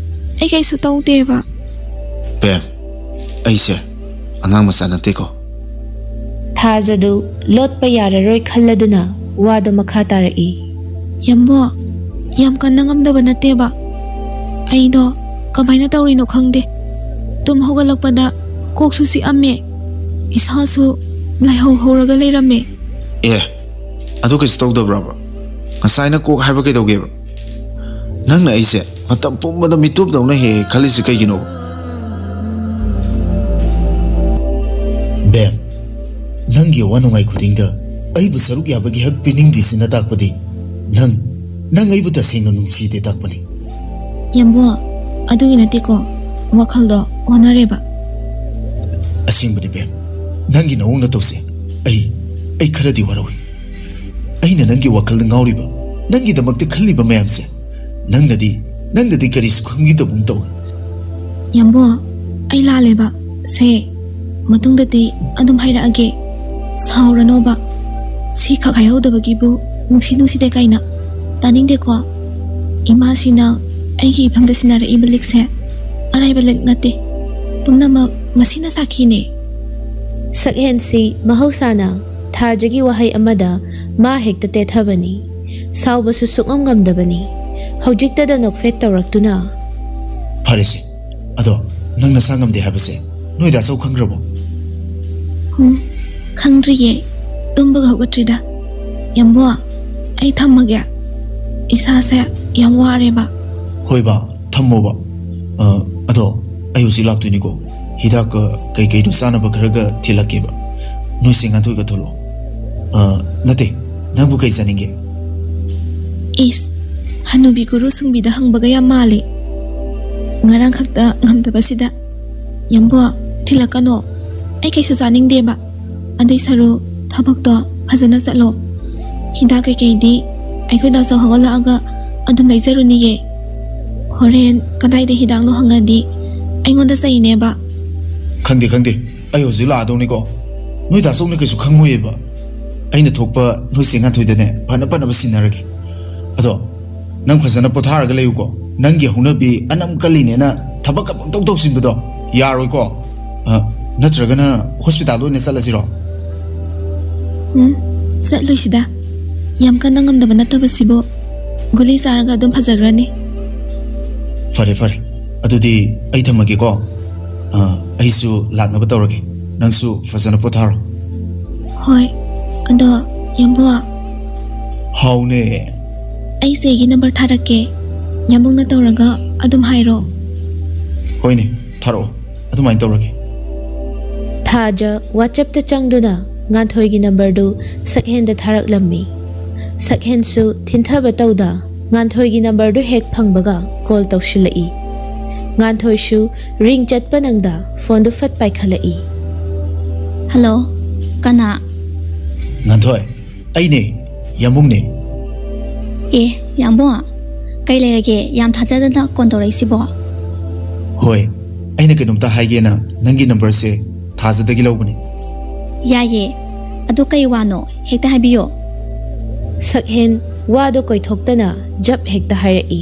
ꯑꯩ ꯀꯩꯁꯨ ꯇꯧꯗꯦꯕ ꯕꯦꯝ ꯑꯩꯁꯦ ꯑꯉꯥꯡ ꯃꯆꯥ ꯅꯠꯇꯦꯀꯣ ꯊꯥꯖꯗꯨ ꯂꯣꯠꯄ ꯌꯥꯔꯔꯣꯏ ꯈꯜꯂꯗꯨꯅ ꯋꯥꯗꯨ ꯃꯈꯥ ꯇꯥꯔꯛꯏ ꯌꯥꯝꯕꯣ ꯌꯥꯝ ꯀꯟꯅ ꯉꯝꯗꯕ ꯅꯠꯇꯦꯕ ꯑꯩꯗꯣ ꯀꯃꯥꯏꯅ ꯇꯧꯔꯤꯅꯣ ꯈꯪꯗꯦ ꯇꯨꯝ ꯍꯧꯒꯠꯂꯛꯄꯗ ꯀꯣꯛꯁꯨ ꯆꯤꯛꯑꯝꯃꯦ ꯏꯁꯥꯁꯨ ꯂꯥꯏꯍꯧ ꯍꯧꯔꯒ ꯂꯩꯔꯝꯃꯦ ꯑꯦ ꯑꯗꯨ ꯀꯩꯁꯨ ꯇꯧꯗꯕ꯭ꯔꯕ ꯉꯁꯥꯏꯅ ꯀꯣꯛ ꯍꯥꯏꯕ ꯀꯩꯗꯧꯒꯦꯕ ꯅꯪꯅ ꯑꯩꯁꯦ ꯃꯇꯝ ꯄꯨꯝꯕꯗ ꯃꯤꯇꯣꯞꯇꯧꯅ ꯍꯦꯛ ꯈꯜꯂꯤꯁꯤ ꯀꯩꯒꯤꯅꯣ ꯕꯦꯝ ꯅꯪꯒꯤ ꯑꯋꯥ ꯅꯨꯡꯉꯥꯏ ꯈꯨꯗꯤꯡꯗ ꯑꯩꯕꯨ ꯁꯔꯨꯛ ꯌꯥꯕꯒꯤ ꯍꯛ ꯄꯤꯅꯤꯡꯗ꯭ꯔꯤꯁꯤꯅ ꯇꯥꯛꯄꯗꯤ ꯅꯪ ꯑꯩꯕꯨ ꯇꯁꯦꯡꯅ ꯅꯨꯡꯁꯤꯗꯦ ꯇꯥꯛꯄꯅꯤ ꯌꯥꯝꯕꯣ ꯑꯗꯨꯒꯤ ꯅꯠꯇꯦꯀꯣ ꯋꯥꯈꯜꯗꯣ ꯑꯣꯟꯅꯔꯦꯕ ꯑꯁꯦꯡꯕꯅꯤ ꯕꯦꯝ ꯅꯪꯒꯤ ꯅꯑꯣꯡ ꯇꯧꯁꯦ ꯑꯩ ꯈꯔꯗꯤ ꯋꯥꯔꯧꯏ ꯑꯩꯅ ꯅꯪꯒꯤ ꯋꯥꯈꯜꯗ ꯉꯥꯎꯔꯤꯕ ꯅꯪꯒꯤꯗꯃꯛꯇ ꯈꯜꯂꯤꯕ ꯃꯌꯥꯝꯁꯦ ꯅꯪꯅꯗꯤ ꯀꯔꯤꯁꯨ ꯈꯪꯈꯤꯗꯕꯒꯨꯝ ꯇꯧꯏ ꯌꯥꯝꯕꯣ ꯑꯩ ꯂꯥꯜꯂꯦꯕ ꯁꯦ ꯃꯇꯨꯡꯗꯗꯤ ꯑꯗꯨꯝ ꯍꯥꯏꯔꯛꯑꯒꯦ ꯁꯥꯎꯔꯅꯣꯕ ꯁꯤ ꯈꯛ ꯍꯥꯏꯍꯧꯗꯕꯒꯤꯕꯨ ꯅꯨꯡꯁꯤꯗꯦ ꯀꯥꯏꯅ ꯇꯥꯅꯤꯡꯗꯦꯀꯣ ꯏꯃꯥꯁꯤꯅ ꯑꯩꯒꯤ ꯏꯐꯝꯗ ꯁꯤꯟꯅꯔꯛꯏꯕ ꯂꯤꯛꯁꯦ ꯑꯔꯥꯏꯕ ꯂꯤꯛ ꯅꯠꯇꯦ ꯄꯨꯝꯅꯃꯛ ꯃꯁꯤꯅ ꯁꯥꯈꯤꯅꯦ ꯁꯛꯍꯦꯟꯁꯤ ꯃꯍꯧꯁꯥꯅ ꯊꯥꯖꯒꯤ ꯋꯥꯍꯩ ꯑꯃꯗ ꯃꯥ ꯍꯦꯛꯇ ꯇꯦꯊꯕꯅꯤ ꯁꯥꯎꯕꯁꯨ ꯁꯨꯛꯉꯝ ꯉꯝꯗꯕꯅꯤ ꯍꯧꯖꯤꯛꯇꯗ ꯅꯣꯛꯐꯦꯠ ꯇꯧꯔꯛꯇꯨꯅ ꯐꯔꯦꯁꯦ ꯑꯗꯣ ꯅꯪ ꯅꯁꯥ ꯉꯝꯗꯦ ꯍꯥꯏꯕꯁꯦ ꯅꯣꯏ ꯗꯥꯆꯧ ꯈꯪꯈ꯭ꯔꯕꯣ ꯈꯪꯗ꯭ꯔꯤꯌꯦ ꯇꯨꯝꯕꯒ ꯍꯧꯒꯠꯇ꯭ꯔꯤꯗ ꯌꯥꯝꯕꯣ ꯑꯩ ꯊꯝꯃꯒꯦ ꯏꯁꯥꯁꯦ ꯌꯥꯝ ꯋꯥꯔꯦꯕ ꯍꯣꯏꯕ ꯊꯝꯃꯣꯕ ꯑꯗꯣ ꯑꯩ ꯍꯧꯖꯤꯛ ꯂꯥꯛꯇꯣꯏꯅꯤꯀꯣ ꯍꯤꯗꯥꯛꯀ ꯀꯩꯀꯩꯗꯣ ꯆꯥꯅꯕ ꯈꯔꯒ ꯊꯤꯜꯂꯛꯀꯦꯕ ꯅꯣꯏꯁꯦ ꯉꯥꯟꯊꯣꯏꯒ ꯊꯣꯛꯂꯛꯑꯣ ꯅꯠꯇꯦ ꯅꯪꯕꯨ ꯀꯩ ꯆꯥꯅꯤꯡꯒꯦ ꯏꯁ ꯍꯅꯨꯕꯤ ꯒꯨꯔꯨ ꯁꯨꯡꯕꯤꯗ ꯍꯪꯕꯒ ꯌꯥꯝ ꯃꯥꯜꯂꯤ ꯉꯔꯥꯡ ꯈꯛꯇ ꯉꯝꯗꯕꯁꯤꯗ ꯌꯥꯝꯕꯣ ꯊꯤꯜꯂꯛꯀꯅꯣ ꯑꯩ ꯀꯩꯁꯨ ꯆꯥꯅꯤꯡꯗꯦꯕ ꯑꯗꯨꯏ ꯁꯔꯨ ꯊꯕꯛꯇꯣ ꯐꯖꯅ ꯆꯠꯂꯣ ꯍꯤꯗꯥꯛ ꯀꯩꯀꯩꯗꯤ ꯑꯩꯈꯣꯏ ꯗꯥꯆꯧ ꯍꯧꯒꯠꯂꯛꯑꯒ ꯑꯗꯨꯝ ꯂꯩꯖꯔꯨꯅꯤꯌꯦ ꯍꯣꯔꯦꯟ ꯀꯗꯥꯏꯗ ꯍꯤꯗꯥꯛꯅꯣ ꯍꯪꯉꯗꯤ ꯑꯩꯉꯣꯟꯗ ꯆꯩꯅꯦꯕ ꯈꯪꯗꯦ ꯑꯩ ꯍꯧꯖꯤꯛ ꯂꯥꯛꯑꯗꯧꯅꯤꯀꯣ ꯅꯣꯏ ꯗꯥꯆꯧꯅ ꯀꯩꯁꯨ ꯈꯪꯉꯣꯏꯌꯦꯕ ꯑꯩꯅ ꯊꯣꯛꯄ ꯅꯣꯏ ꯆꯦ ꯉꯥꯟꯊꯣꯏꯗꯅꯦ ꯐꯅꯕ ꯁꯤꯟꯅꯔꯒꯦ ꯑꯗꯣ ꯅꯪ ꯐꯖꯅ ꯄꯣꯊꯥꯔꯒ ꯂꯩꯌꯨꯀꯣ ꯅꯪꯒꯤ ꯍꯧꯅꯕꯤ ꯑꯅꯝ ꯀꯜꯂꯤꯅꯦꯅ ꯊꯕꯛꯀ ꯄꯪꯇꯧ ꯇꯧꯁꯤꯟꯕꯗꯣ ꯌꯥꯔꯣꯏꯀꯣ ꯅꯠꯇ꯭ꯔꯒꯅ ꯍꯣꯁꯄꯤꯇꯥꯜꯗ ꯑꯣꯏꯅ ꯆꯠꯂꯁꯤꯔꯣ ꯆꯠꯂꯣꯏꯁꯤꯗ ꯌꯥꯝ ꯀꯟꯅ ꯉꯝꯗꯕ ꯅꯠꯇꯕꯁꯤꯕꯨ ꯒꯨꯂꯤ ꯆꯥꯔꯒ ꯑꯗꯨꯝ ꯐꯖꯈ꯭ꯔꯅꯤ ꯐꯔꯦ ꯑꯗꯨꯗꯤ ꯑꯩ ꯊꯝꯃꯒꯦꯀꯣ ꯑꯩꯁꯨ ꯂꯥꯛꯅꯕ ꯇꯧꯔꯒꯦ ꯅꯪꯁꯨ ꯐꯖꯅ ꯄꯣꯊꯥꯔꯣ ꯍꯣꯏ ꯑꯗꯣ ꯌꯥꯝꯕꯣ ꯍꯥꯎꯅꯦ ꯑꯩ ꯆꯦꯒꯤ ꯅꯝꯕꯔ ꯊꯥꯔꯛꯀꯦ ꯌꯥꯝꯕꯨꯡꯅ ꯇꯧꯔꯒ ꯑꯗꯨꯝ ꯍꯥꯏꯔꯣ ꯍꯣꯏꯅꯦ ꯊꯥꯔꯛꯑꯣ ꯑꯗꯨꯃꯥꯏꯅ ꯇꯧꯔꯒꯦ ꯊꯥꯖ ꯋꯥꯆꯞꯇ ꯆꯪꯗꯨꯅ ꯉꯥꯟꯊꯣꯏꯒꯤ ꯅꯝꯕꯔꯗꯨ ꯁꯛꯍꯦꯟꯗ ꯊꯥꯔꯛꯂꯝꯃꯤ꯫ ꯁꯛꯍꯦꯟꯁꯨ ꯊꯤꯟꯊꯕ ꯇꯧꯗ ꯉꯥꯟꯊꯣꯏꯒꯤ ꯅꯝꯕꯔꯗꯨ ꯍꯦꯛ ꯐꯪꯕꯒ ꯀꯣꯜ ꯇꯧꯁꯤꯜꯂꯛꯏ꯫ ꯉꯥꯟꯊꯣꯏꯁꯨ ꯔꯤꯡ ꯆꯠꯄ ꯅꯪꯗ ꯐꯣꯟꯗꯨ ꯐꯠ ꯄꯥꯏꯈꯠꯂꯛꯏ꯫ ꯍꯜꯂꯣ ꯀꯅꯥ? ꯉꯥꯟꯊꯣꯏ ꯑꯩꯅꯦ ꯌꯥꯝꯕꯨꯡꯅꯦ꯫ ꯑꯦ ꯌꯥꯝꯕꯨꯡ ꯀꯩ ꯂꯩꯔꯒꯦ ꯌꯥꯝ ꯊꯥꯖꯗꯅ ꯀꯣꯜ ꯇꯧꯔꯛꯏꯁꯤꯕꯣ? ꯍꯣꯏ ꯑꯩꯅ ꯀꯩꯅꯣꯝꯇ ꯍꯥꯏꯒꯦꯅ ꯅꯪꯒꯤ ꯅꯝꯕꯔꯁꯦ ꯊꯥꯖꯗꯒꯤ ꯂꯧꯕꯅꯤ꯫ ꯌꯥꯏꯌꯦ ꯑꯗꯨ ꯀꯩ ꯋꯥꯅꯣ ꯍꯦꯛꯇ ꯍꯥꯏꯕꯤꯌꯣ꯫ ꯁꯛꯍꯦꯟ ꯋꯥꯗꯣ ꯀꯣꯏꯊꯣꯛꯇꯅ ꯖꯞ ꯍꯦꯛꯇ ꯍꯥꯏꯔꯛꯏ꯫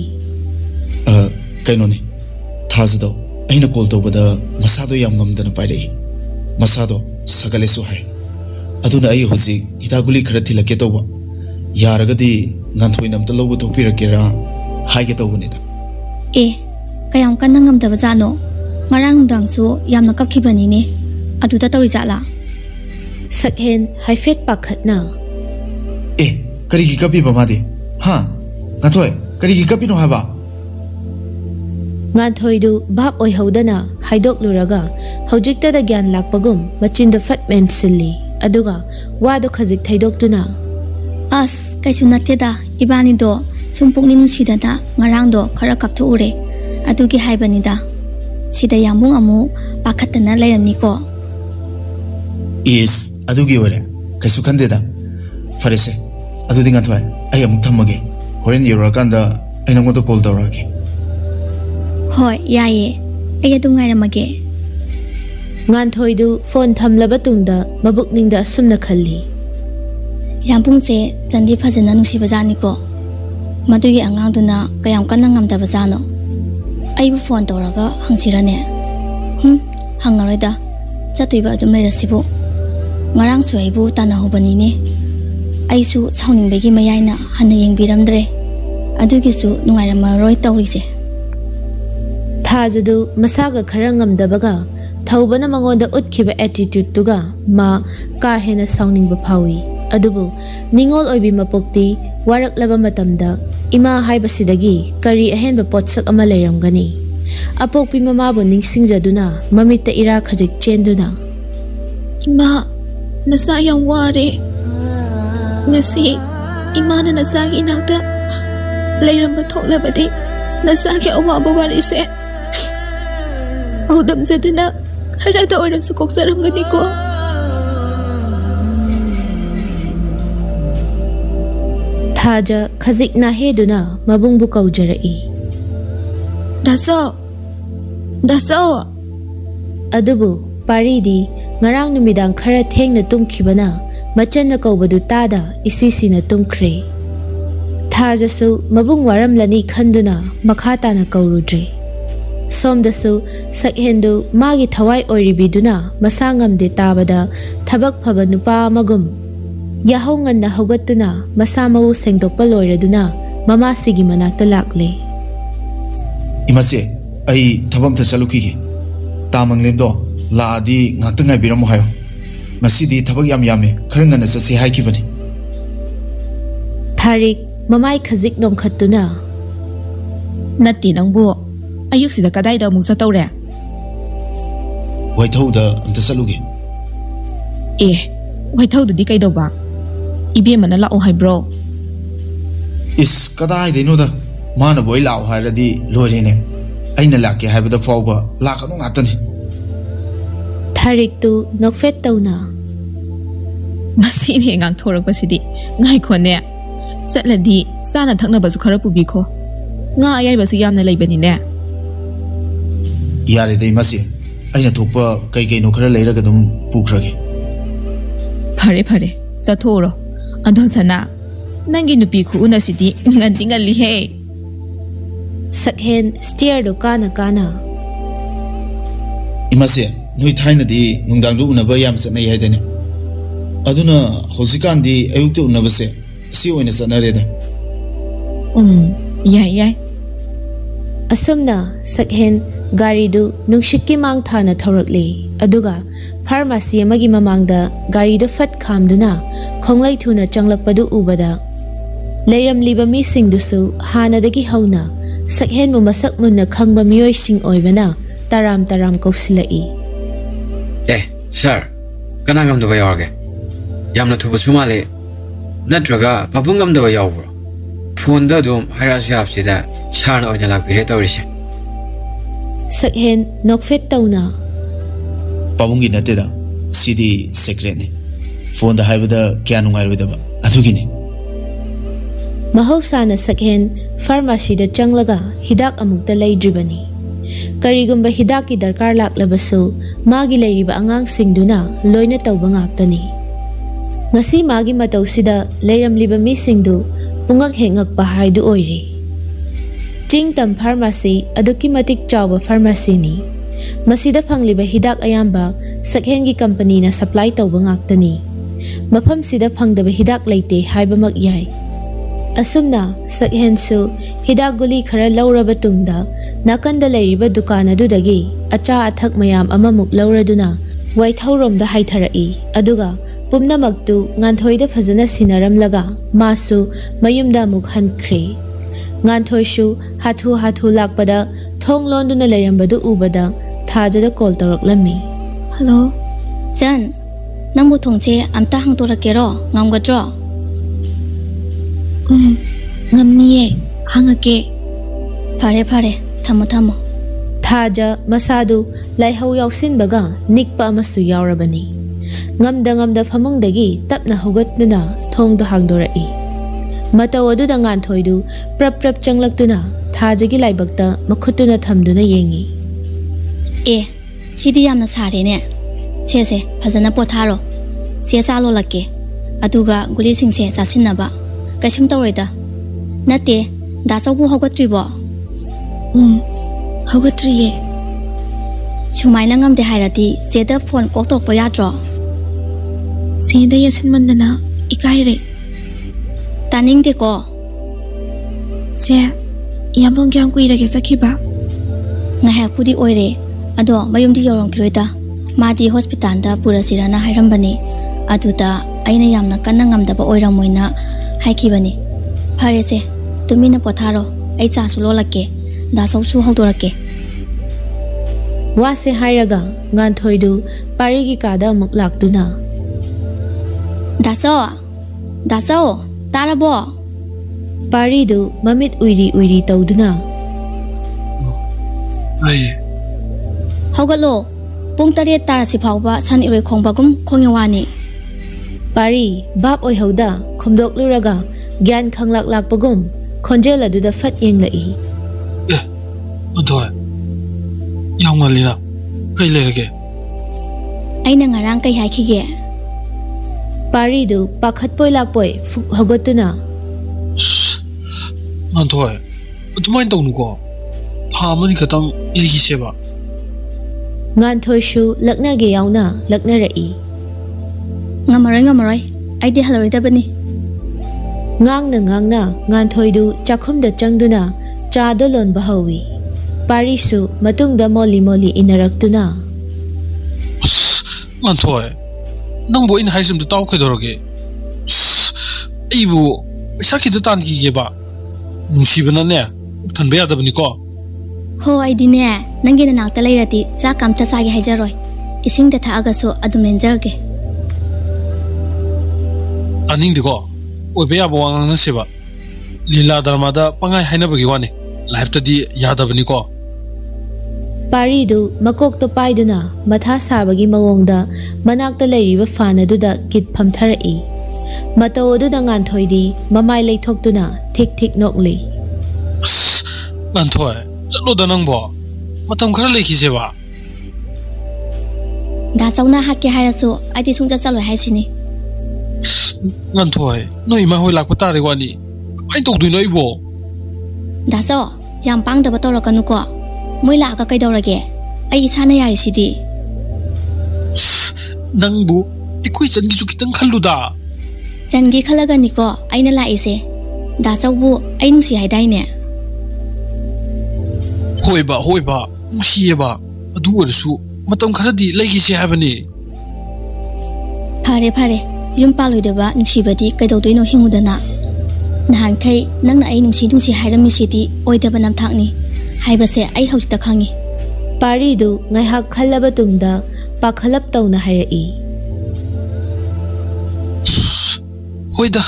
ꯀꯩꯅꯣꯅꯦ ꯊꯥꯖꯗꯣ ꯑꯩꯅ ꯀꯣꯜ ꯇꯧꯕꯗ ꯃꯁꯥꯗꯣ ꯌꯥꯝ ꯉꯝꯗꯅ ꯄꯥꯏꯔꯛꯏ꯫ ꯃꯁꯥꯗꯣ ꯁꯥꯒꯠꯂꯦꯁꯨ ꯍꯥꯏ꯫ ꯑꯗꯨꯅ ꯑꯩ ꯍꯧꯖꯤꯛ ꯍꯤꯗꯥꯛ ꯒꯨꯂꯤ ꯈꯔ ꯊꯤꯜꯂꯛꯀꯦ ꯇꯧꯕ꯫ ꯌꯥꯔꯒꯗꯤ ꯉꯥꯟꯊꯣꯏꯅ ꯑꯝꯇ ꯂꯧꯕ ꯊꯣꯛꯄꯤꯔꯛꯀꯦꯔꯥ ꯍꯥꯏꯒꯦ ꯇꯧꯕꯅꯤꯗ꯫ ꯑꯦ ꯀꯌꯥꯝ ꯀꯟꯅ ꯉꯝꯗꯕꯖꯥꯠꯅꯣ? ꯉꯔꯥꯡ ꯅꯨꯡꯗꯥꯡꯁꯨ ꯌꯥꯝꯅ ꯀꯞꯈꯤꯕꯅꯤꯅꯦ ꯑꯗꯨꯗ ꯇꯧꯔꯤꯖꯥꯠꯂꯥ? ꯁꯛꯍꯦꯟ ꯍꯥꯏꯐꯦꯠ ꯄꯥꯈꯠꯅ ꯑꯦ ꯀꯔꯤꯒꯤ ꯀꯞꯄꯤꯕ ꯃꯥꯗꯤ? ꯍꯥ ꯉꯥꯟꯊꯣꯏ ꯀꯔꯤꯒꯤ ꯀꯞꯄꯤꯅꯣ ꯍꯥꯏꯕ? ꯉꯥꯟꯊꯣꯏꯗꯨ ꯚꯥꯞ ꯑꯣꯏꯍꯧꯗꯅ ꯍꯥꯏꯗꯣꯛꯂꯨꯔꯒ ꯍꯧꯖꯤꯛꯇꯗ ꯒ꯭ꯌꯥꯟ ꯂꯥꯛꯄꯒꯨꯝ ꯃꯆꯤꯟꯗꯨ ꯐꯠ ꯃꯦꯟꯁꯤꯜꯂꯤ꯫ ꯑꯗꯨꯒ ꯋꯥꯗꯣ ꯈꯖꯤꯛ ꯊꯩꯗꯣꯛꯇꯨꯅ ꯑꯁ ꯀꯩꯁꯨ ꯅꯠꯇꯦꯗ ꯏꯕꯥꯅꯤꯗꯣ ꯁꯨꯝ ꯄꯨꯛꯅꯤꯡ ꯅꯨꯡꯁꯤꯗꯅ ꯉꯔꯥꯡꯗꯣ ꯈꯔ ꯀꯞꯊꯣꯛꯎꯔꯦ ꯑꯗꯨꯒꯤ ꯍꯥꯏꯕꯅꯤꯗ꯫ ꯁꯤꯗ ꯌꯥꯝꯕꯨꯡ ꯑꯃꯨꯛ ꯄꯥꯈꯠꯇꯅ ꯂꯩꯔꯝꯅꯤꯀꯣ꯫ ꯏꯁ ꯑꯗꯨꯒꯤ ꯑꯣꯏꯔꯦ ꯀꯩꯁꯨ ꯈꯟꯗꯦꯗ꯫ ꯐꯔꯦꯁꯦ ꯑꯗꯨꯗꯤ ꯉꯥꯟꯊꯣꯏ ꯑꯩ ꯑꯃꯨꯛ ꯊꯝꯃꯒꯦ꯫ ꯍꯣꯔꯦꯟ ꯌꯧꯔꯛꯑꯀꯥꯟꯗ ꯑꯩ ꯅꯉꯣꯟꯗ ꯀꯣꯜ ꯇꯧꯔꯛꯑꯒꯦ꯫ ꯍꯣꯏ ꯌꯥꯏꯌꯦ ꯑꯩ ꯑꯗꯨꯝ ꯉꯥꯏꯔꯝꯃꯒꯦ꯫ ꯉꯥꯟꯊꯣꯏꯗꯨ ꯐꯣꯟ ꯊꯝꯂꯕ ꯇꯨꯡꯗ ꯃꯕꯨꯛꯅꯤꯡꯗ ꯑꯁꯨꯝꯅ ꯈꯜꯂꯤ꯫ ꯌꯥꯝꯕꯨꯡꯁꯦ ꯆꯟꯗꯤ ꯐꯖꯅ ꯅꯨꯡꯁꯤꯕꯖꯥꯠꯅꯤꯀꯣ꯫ ꯃꯗꯨꯒꯤ ꯑꯉꯥꯡꯗꯨꯅ ꯀꯌꯥꯝ ꯀꯟꯅ ꯉꯝꯗꯕꯖꯥꯠꯅꯣ? ꯑꯩꯕꯨ ꯐꯣꯟ ꯇꯧꯔꯒ ꯍꯪꯁꯤꯔꯅꯦ? ꯍꯪꯉꯔꯣꯏꯗ ꯆꯠꯇꯣꯏꯕ ꯑꯗꯨꯝ ꯂꯩꯔꯁꯤꯕꯨ꯫ ꯉꯔꯥꯡꯁꯨ ꯑꯩꯕꯨ ꯇꯥꯟꯅꯍꯧꯕꯅꯤꯅꯦ꯫ ꯑꯩꯁꯨ ꯁꯥꯎꯅꯤꯡꯕꯒꯤ ꯃꯌꯥꯏꯅ ꯍꯟꯅ ꯌꯦꯡꯕꯤꯔꯝꯗ꯭ꯔꯦ꯫ ꯑꯗꯨꯒꯤꯁꯨ ꯅꯨꯡꯉꯥꯏꯔꯝꯃꯔꯣꯏ ꯇꯧꯔꯤꯁꯦ꯫ ꯊꯥꯖꯗꯨ ꯃꯁꯥꯒ ꯈꯔ ꯉꯝꯗꯕꯒ ꯊꯧꯕꯅ ꯃꯉꯣꯟꯗ ꯎꯠꯈꯤꯕ ꯑꯦꯇꯤꯇ꯭ꯌꯨꯠꯇꯨꯒ ꯃꯥ ꯀꯥ ꯍꯦꯟꯅ ꯁꯥꯎꯅꯤꯡꯕ ꯐꯥꯎꯏ꯫ ꯑꯗꯨꯕꯨ ꯅꯤꯡꯉꯣꯜ ꯑꯣꯏꯕꯤ ꯃꯄꯣꯛꯇꯤ ꯋꯥꯔꯛꯂꯕ ꯃꯇꯝꯗ ꯏꯃꯥ ꯍꯥꯏꯕꯁꯤꯗꯒꯤ ꯀꯔꯤ ꯑꯍꯦꯟꯕ ꯄꯣꯠꯁꯛ ꯑꯃ ꯂꯩꯔꯝꯒꯅꯤ? ꯑꯄꯣꯛꯄꯤ ꯃꯃꯥꯕꯨ ꯅꯤꯡꯁꯤꯡꯖꯗꯨꯅ ꯃꯃꯤꯠꯇ ꯏꯔꯥ ꯈꯖꯤꯛ ꯆꯦꯟꯗꯨꯅ ꯏꯃꯥ ꯅꯆꯥ ꯌꯥꯝ ꯋꯥꯔꯦ꯫ ꯉꯁꯤ ꯏꯃꯥꯅ ꯅꯆꯥꯒꯤ ꯏꯅꯥꯛꯇ ꯂꯩꯔꯝꯕ ꯊꯣꯛꯂꯕꯗꯤ ꯅꯆꯥꯒꯤ ꯑꯋꯥꯕ ꯋꯥꯔꯤꯁꯦ ꯄꯥꯎꯗꯝꯖꯗꯨꯅ ꯈꯔꯗ ꯑꯣꯏꯔꯁꯨ ꯀꯣꯛꯆꯔꯝꯒꯅꯤꯀꯣ꯫ ꯊꯥꯖ ꯈꯖꯤꯛ ꯅꯥꯍꯦꯗꯨꯅ ꯃꯕꯨꯡꯕꯨ ꯀꯧꯖꯔꯛꯏ꯫ ꯗꯥꯆꯧ ꯗꯥꯆꯧ꯫ ꯑꯗꯨꯕꯨ ꯄꯥꯔꯤꯗꯤ ꯉꯔꯥꯡ ꯅꯨꯃꯤꯗꯥꯡ ꯈꯔ ꯊꯦꯡꯅ ꯇꯨꯝꯈꯤꯕꯅ ꯃꯆꯟꯅ ꯀꯧꯕꯗꯨ ꯇꯥꯗ ꯏꯁꯤꯁꯤꯅ ꯇꯨꯝꯈ꯭ꯔꯦ꯫ ꯊꯥꯖꯁꯨ ꯃꯕꯨꯡ ꯋꯥꯔꯝꯂꯅꯤ ꯈꯟꯗꯨꯅ ꯃꯈꯥ ꯇꯥꯅ ꯀꯧꯔꯨꯗ꯭ꯔꯦ꯫ ꯁꯣꯝꯗꯁꯨ ꯁꯛꯍꯦꯟꯗꯨ ꯃꯥꯒꯤ ꯊꯋꯥꯏ ꯑꯣꯏꯔꯤꯕꯤꯗꯨꯅ ꯃꯁꯥ ꯉꯝꯗꯦ ꯇꯥꯕꯗ ꯊꯕꯛ ꯐꯕ ꯅꯨꯄꯥ ꯑꯃꯒꯨꯝ ꯌꯥꯍꯧ ꯉꯟꯅ ꯍꯧꯒꯠꯇꯨꯅ ꯃꯁꯥ ꯃꯎ ꯁꯦꯡꯗꯣꯛꯄ ꯂꯣꯏꯔꯗꯨꯅ ꯃꯃꯥꯁꯤꯒꯤ ꯃꯅꯥꯛꯇ ꯂꯥꯛꯂꯦ꯫ ꯏꯃꯥꯁꯦ ꯑꯩ ꯊꯕꯛ ꯑꯝꯇ ꯆꯠꯂꯨꯈꯤꯒꯦ꯫ ꯇꯥꯃꯪꯂꯦꯝꯗꯣ ꯂꯥꯛꯑꯗꯤ ꯉꯥꯛꯇꯪ ꯉꯥꯏꯕꯤꯔꯝꯃꯣ ꯍꯥꯏꯌꯣ꯫ ꯉꯁꯤꯗꯤ ꯊꯕꯛ ꯌꯥꯝ ꯌꯥꯝꯃꯦ ꯈꯔ ꯉꯟꯅ ꯆꯠꯁꯤ ꯍꯥꯏꯈꯤꯕꯅꯤ꯫ ꯊꯥꯔꯤꯛ ꯃꯃꯥꯏ ꯈꯖꯤꯛ ꯅꯣꯡꯈꯠꯇꯨꯅ ꯅꯠꯇꯦ ꯅꯪꯕꯨ ꯑꯌꯨꯛꯁꯤꯗ ꯀꯗꯥꯏꯗ ꯑꯃꯨꯛ ꯆꯠꯇꯧꯔꯦ? ꯋꯥꯏꯊꯧꯗ ꯑꯝꯇ ꯆꯠꯂꯨꯒꯦ꯫ ꯑꯦ ꯋꯥꯏꯊꯧꯗꯨꯗꯤ ꯀꯩꯗꯧꯕ? ꯏꯕꯦꯝꯃꯅ ꯂꯥꯛꯑꯣ ꯍꯥꯏꯕ꯭ꯔꯣ? ꯏꯁ ꯀꯗꯥꯏꯗꯩꯅꯣꯗ ꯃꯥꯅꯕꯨ ꯑꯩ ꯂꯥꯛꯑꯣ ꯍꯥꯏꯔꯗꯤ ꯂꯣꯏꯔꯦꯅꯦ꯫ ꯑꯩꯅ ꯂꯥꯛꯀꯦ ꯍꯥꯏꯕꯗ ꯐꯥꯎꯕ ꯂꯥꯛꯀꯅꯨ ꯉꯥꯛꯇꯅꯤ꯫ ꯊꯥꯔꯤꯛꯇꯨ ꯅꯣꯛꯐꯦꯠ ꯇꯧꯅ ꯃꯁꯤꯅꯦ ꯉꯥꯡꯊꯣꯔꯛꯄꯁꯤꯗꯤ꯫ ꯉꯥꯏꯈꯣꯅꯦ ꯆꯠꯂꯗꯤ ꯆꯥꯅ ꯊꯛꯅꯕꯁꯨ ꯈꯔ ꯄꯨꯕꯤꯈꯣ꯫ ꯉꯥ ꯑꯌꯥꯏꯕꯁꯨ ꯌꯥꯝꯅ ꯂꯩꯕꯅꯤꯅꯦ꯫ ꯌꯥꯔꯦꯗ ꯏꯃꯥꯁꯦ ꯑꯩꯅ ꯊꯣꯛꯄ ꯀꯩ ꯀꯩꯅꯣ ꯈꯔ ꯂꯩꯔꯒ ꯑꯗꯨꯝ ꯄꯨꯈ꯭ꯔꯒꯦ꯫ ꯐꯔꯦ ꯐꯔꯦ ꯆꯠꯊꯣꯛꯎꯔꯣ꯫ ꯑꯗꯣ ꯁꯅꯥ ꯅꯪꯒꯤ ꯅꯨꯄꯤ ꯈꯨꯎꯅꯁꯤꯗꯤ ꯉꯟꯗꯤ ꯉꯜꯂꯤꯍꯦ꯫ ꯁꯛꯍꯦꯟ ꯁ꯭ꯇꯤꯌꯔꯗꯨ ꯀꯥꯅ ꯀꯥꯅ ꯏꯃꯥꯁꯦ ꯅꯣꯏ ꯊꯥꯏꯅꯗꯤ ꯅꯨꯡꯗꯥꯡꯗ ꯎꯅꯕ ꯌꯥꯝ ꯆꯠꯅꯩ ꯍꯥꯏꯗꯅꯦ꯫ ꯑꯗꯨꯅ ꯍꯧꯖꯤꯛꯀꯥꯟꯗꯤ ꯑꯌꯨꯛꯇ ꯎꯅꯕꯁꯦ ꯑꯁꯤ ꯑꯣꯏꯅ ꯆꯠꯅꯔꯦꯗ꯫ ꯌꯥꯏ ꯌꯥꯏ꯫ ꯑꯁꯨꯝꯅ ꯁꯛꯍꯦꯟ ꯒꯥꯔꯤꯗꯨ ꯅꯨꯡꯁꯤꯠꯀꯤ ꯃꯥꯡ ꯊꯥꯅ ꯊꯧꯔꯛꯂꯦ꯫ ꯑꯗꯨꯒ ꯐꯥꯔꯃꯥꯁꯤ ꯑꯃꯒꯤ ꯃꯃꯥꯡꯗ ꯒꯥꯔꯤꯗꯨ ꯐꯠ ꯈꯥꯝꯗꯨꯅ ꯈꯣꯡꯂꯩ ꯊꯨꯅ ꯆꯪꯂꯛꯄꯗꯨ ꯎꯕꯗ ꯂꯩꯔꯝꯂꯤꯕ ꯃꯤꯁꯤꯡꯗꯨꯁꯨ ꯍꯥꯟꯅꯗꯒꯤ ꯍꯧꯅ ꯁꯛꯍꯦꯟꯕꯨ ꯃꯁꯛ ꯃꯨꯟꯅ ꯈꯪꯕ ꯃꯤꯑꯣꯏꯁꯤꯡ ꯑꯣꯏꯕꯅ ꯇꯔꯥꯝ ꯇꯔꯥꯝ ꯀꯧꯁꯤꯜꯂꯛꯏ꯫ Sir, kana ngamdaba yawrage? Yamna thubasu male. Natraga papung ngamdaba yawbro. Phone da dum hairasu yapsida sarna oina lakpire tawrise. Sakhen nokfet tawna Pabungi nateda sidi secret ne. Phone da haibada kya nungairudaba adugine. Mahausana Sakhen pharmacy da changlaga hidak amukta leidribani. Karigumba hidak ki darkar laklabasu magi leiriba angang singduna loina tawba ngaktani. Ngasi magi matawsida leiramliba mi singdu pungak hengak bahaidu oiri. Jingtam pharmacy aduki matik chawba pharmacy ni. Masida phangliba hidak ayamba Sakhen gi company na supply tawba ngaktani. Mafam sida phangdaba hidak leite haibamak yai. Asumna Sakhen su hidak guli khara lauraba tungda nakanda leiriba dukan adudagi acha athak mayam amamuk lauraduna waithaurom da haitharai aduga pumnamaktu nganthoida phajana sinaramlaga masu mayumda muk hankhre nganthoishu hathu lakpada thong londuna leirambadu ubada thajada call tawraklami. Hello Jan nangbu thongche amta hangtorakero ngamgadro Ngamniye hangake Phare thamo Thaja masadu laihau yauksinbaga nikpa amasu yaurabani. Ngamda famungdagi tapna hugatnuna thongda hangdorai. Mataw aduda nganthoidu prap changlaktuna thajagi laibakta makhutuna thamduna yengi. Sidi yamna sare ne. Chese phajana potharo. Che chalo lakke. Aduga guli singse chasinaba. Kashim tawreda. Nate da chawbu hogatribo. Hogatriye. Chumaina ngamde hairati cheda phone koktorpa yadro. Sida yasin mandana ikaire. Taningde ko. Se yambong kyang kuirage sakhiba. Ngahakudi oire ado mayumdi yorong kiroida. Madi hospital da purasirana hairambani. Aduda aina yamna kanna ngamdaba oiramoina haikibani. Pharese tumina potharo ai chasu lolake da sausu hawdorake. Wase hairaga nganthoidu parigi kada muk laktuna. Dacho tarabo. Paridu mamit uiri tawduna. Ai Hawgalo pung 8 tarasi phawba san iroi khongbagum khongyawani. Pari bab oi hauda khumdok luraga gyan khanglak lakpagum khonjel aduda fat yenglai. Adoy Yamalina kai lerage Aina ngarang kai haikige. Paridu pakhat poi lakpoi fuk hagotuna. Nantoy Adumain tawnuko Phamani katang legi seba Nganthoishu laknage yauna laknarai. Ngamarai aidi haloridabani. Ngangna nganthoidu chakhumda changduna cha dolon bahawi. Parisu matungda moli inaraktuna. Nantoy Nangbo in haisim to talk dorage Ibu Sakita tanki geba Nusibana ne Tanbe adabani ko Ho aidi ne nangina nakta lairati cha kamta chagi haijaroi. Ising da thagaso adum lenjarge. Aning diko Obe abo wangang seba Lila dharmada pangai haina bagi wani Life tadi yadabani ko Paridu makok to paiduna matha sabagi mawongda manakta leiriba fanaduda kit phamtharai. Matawoduda nganthoidi mamai leithoktuna thik nokli. Nantoy Chalo da nangbo Matam khara leki seba Da chawna hakke hairasu aidi sungja chalo haisini. Nantoy No ima hoi lakpa tari wani Ai tokdu no ibo Da chaw yam pangdaba torakanu ko. Moila ka kaidorage. Ai isana yari sidi. Nangbu Ikoi changi chu kitang khalluda Changi khalaga niko aina laise. Da chawbu ai nungsi haidaine. Hoiba Nusiyeba Adu orsu Matam kharadi leki se habani Phare yum paloidaba nungsibadi kaidodino hingudana. Nahan kai nangna ai nungsi hairammi sidi oidaba namthakni. Haibase ai haujita khangi. ꯄꯥꯔꯤꯗꯨ ꯉꯥꯏꯍꯥꯛ ꯈꯜꯂꯕ ꯇꯨꯡꯗ ꯄꯥꯈꯠꯂꯞ ꯇꯧꯅ ꯍꯥꯏꯔꯛꯏ꯫ ꯍꯣꯏꯗ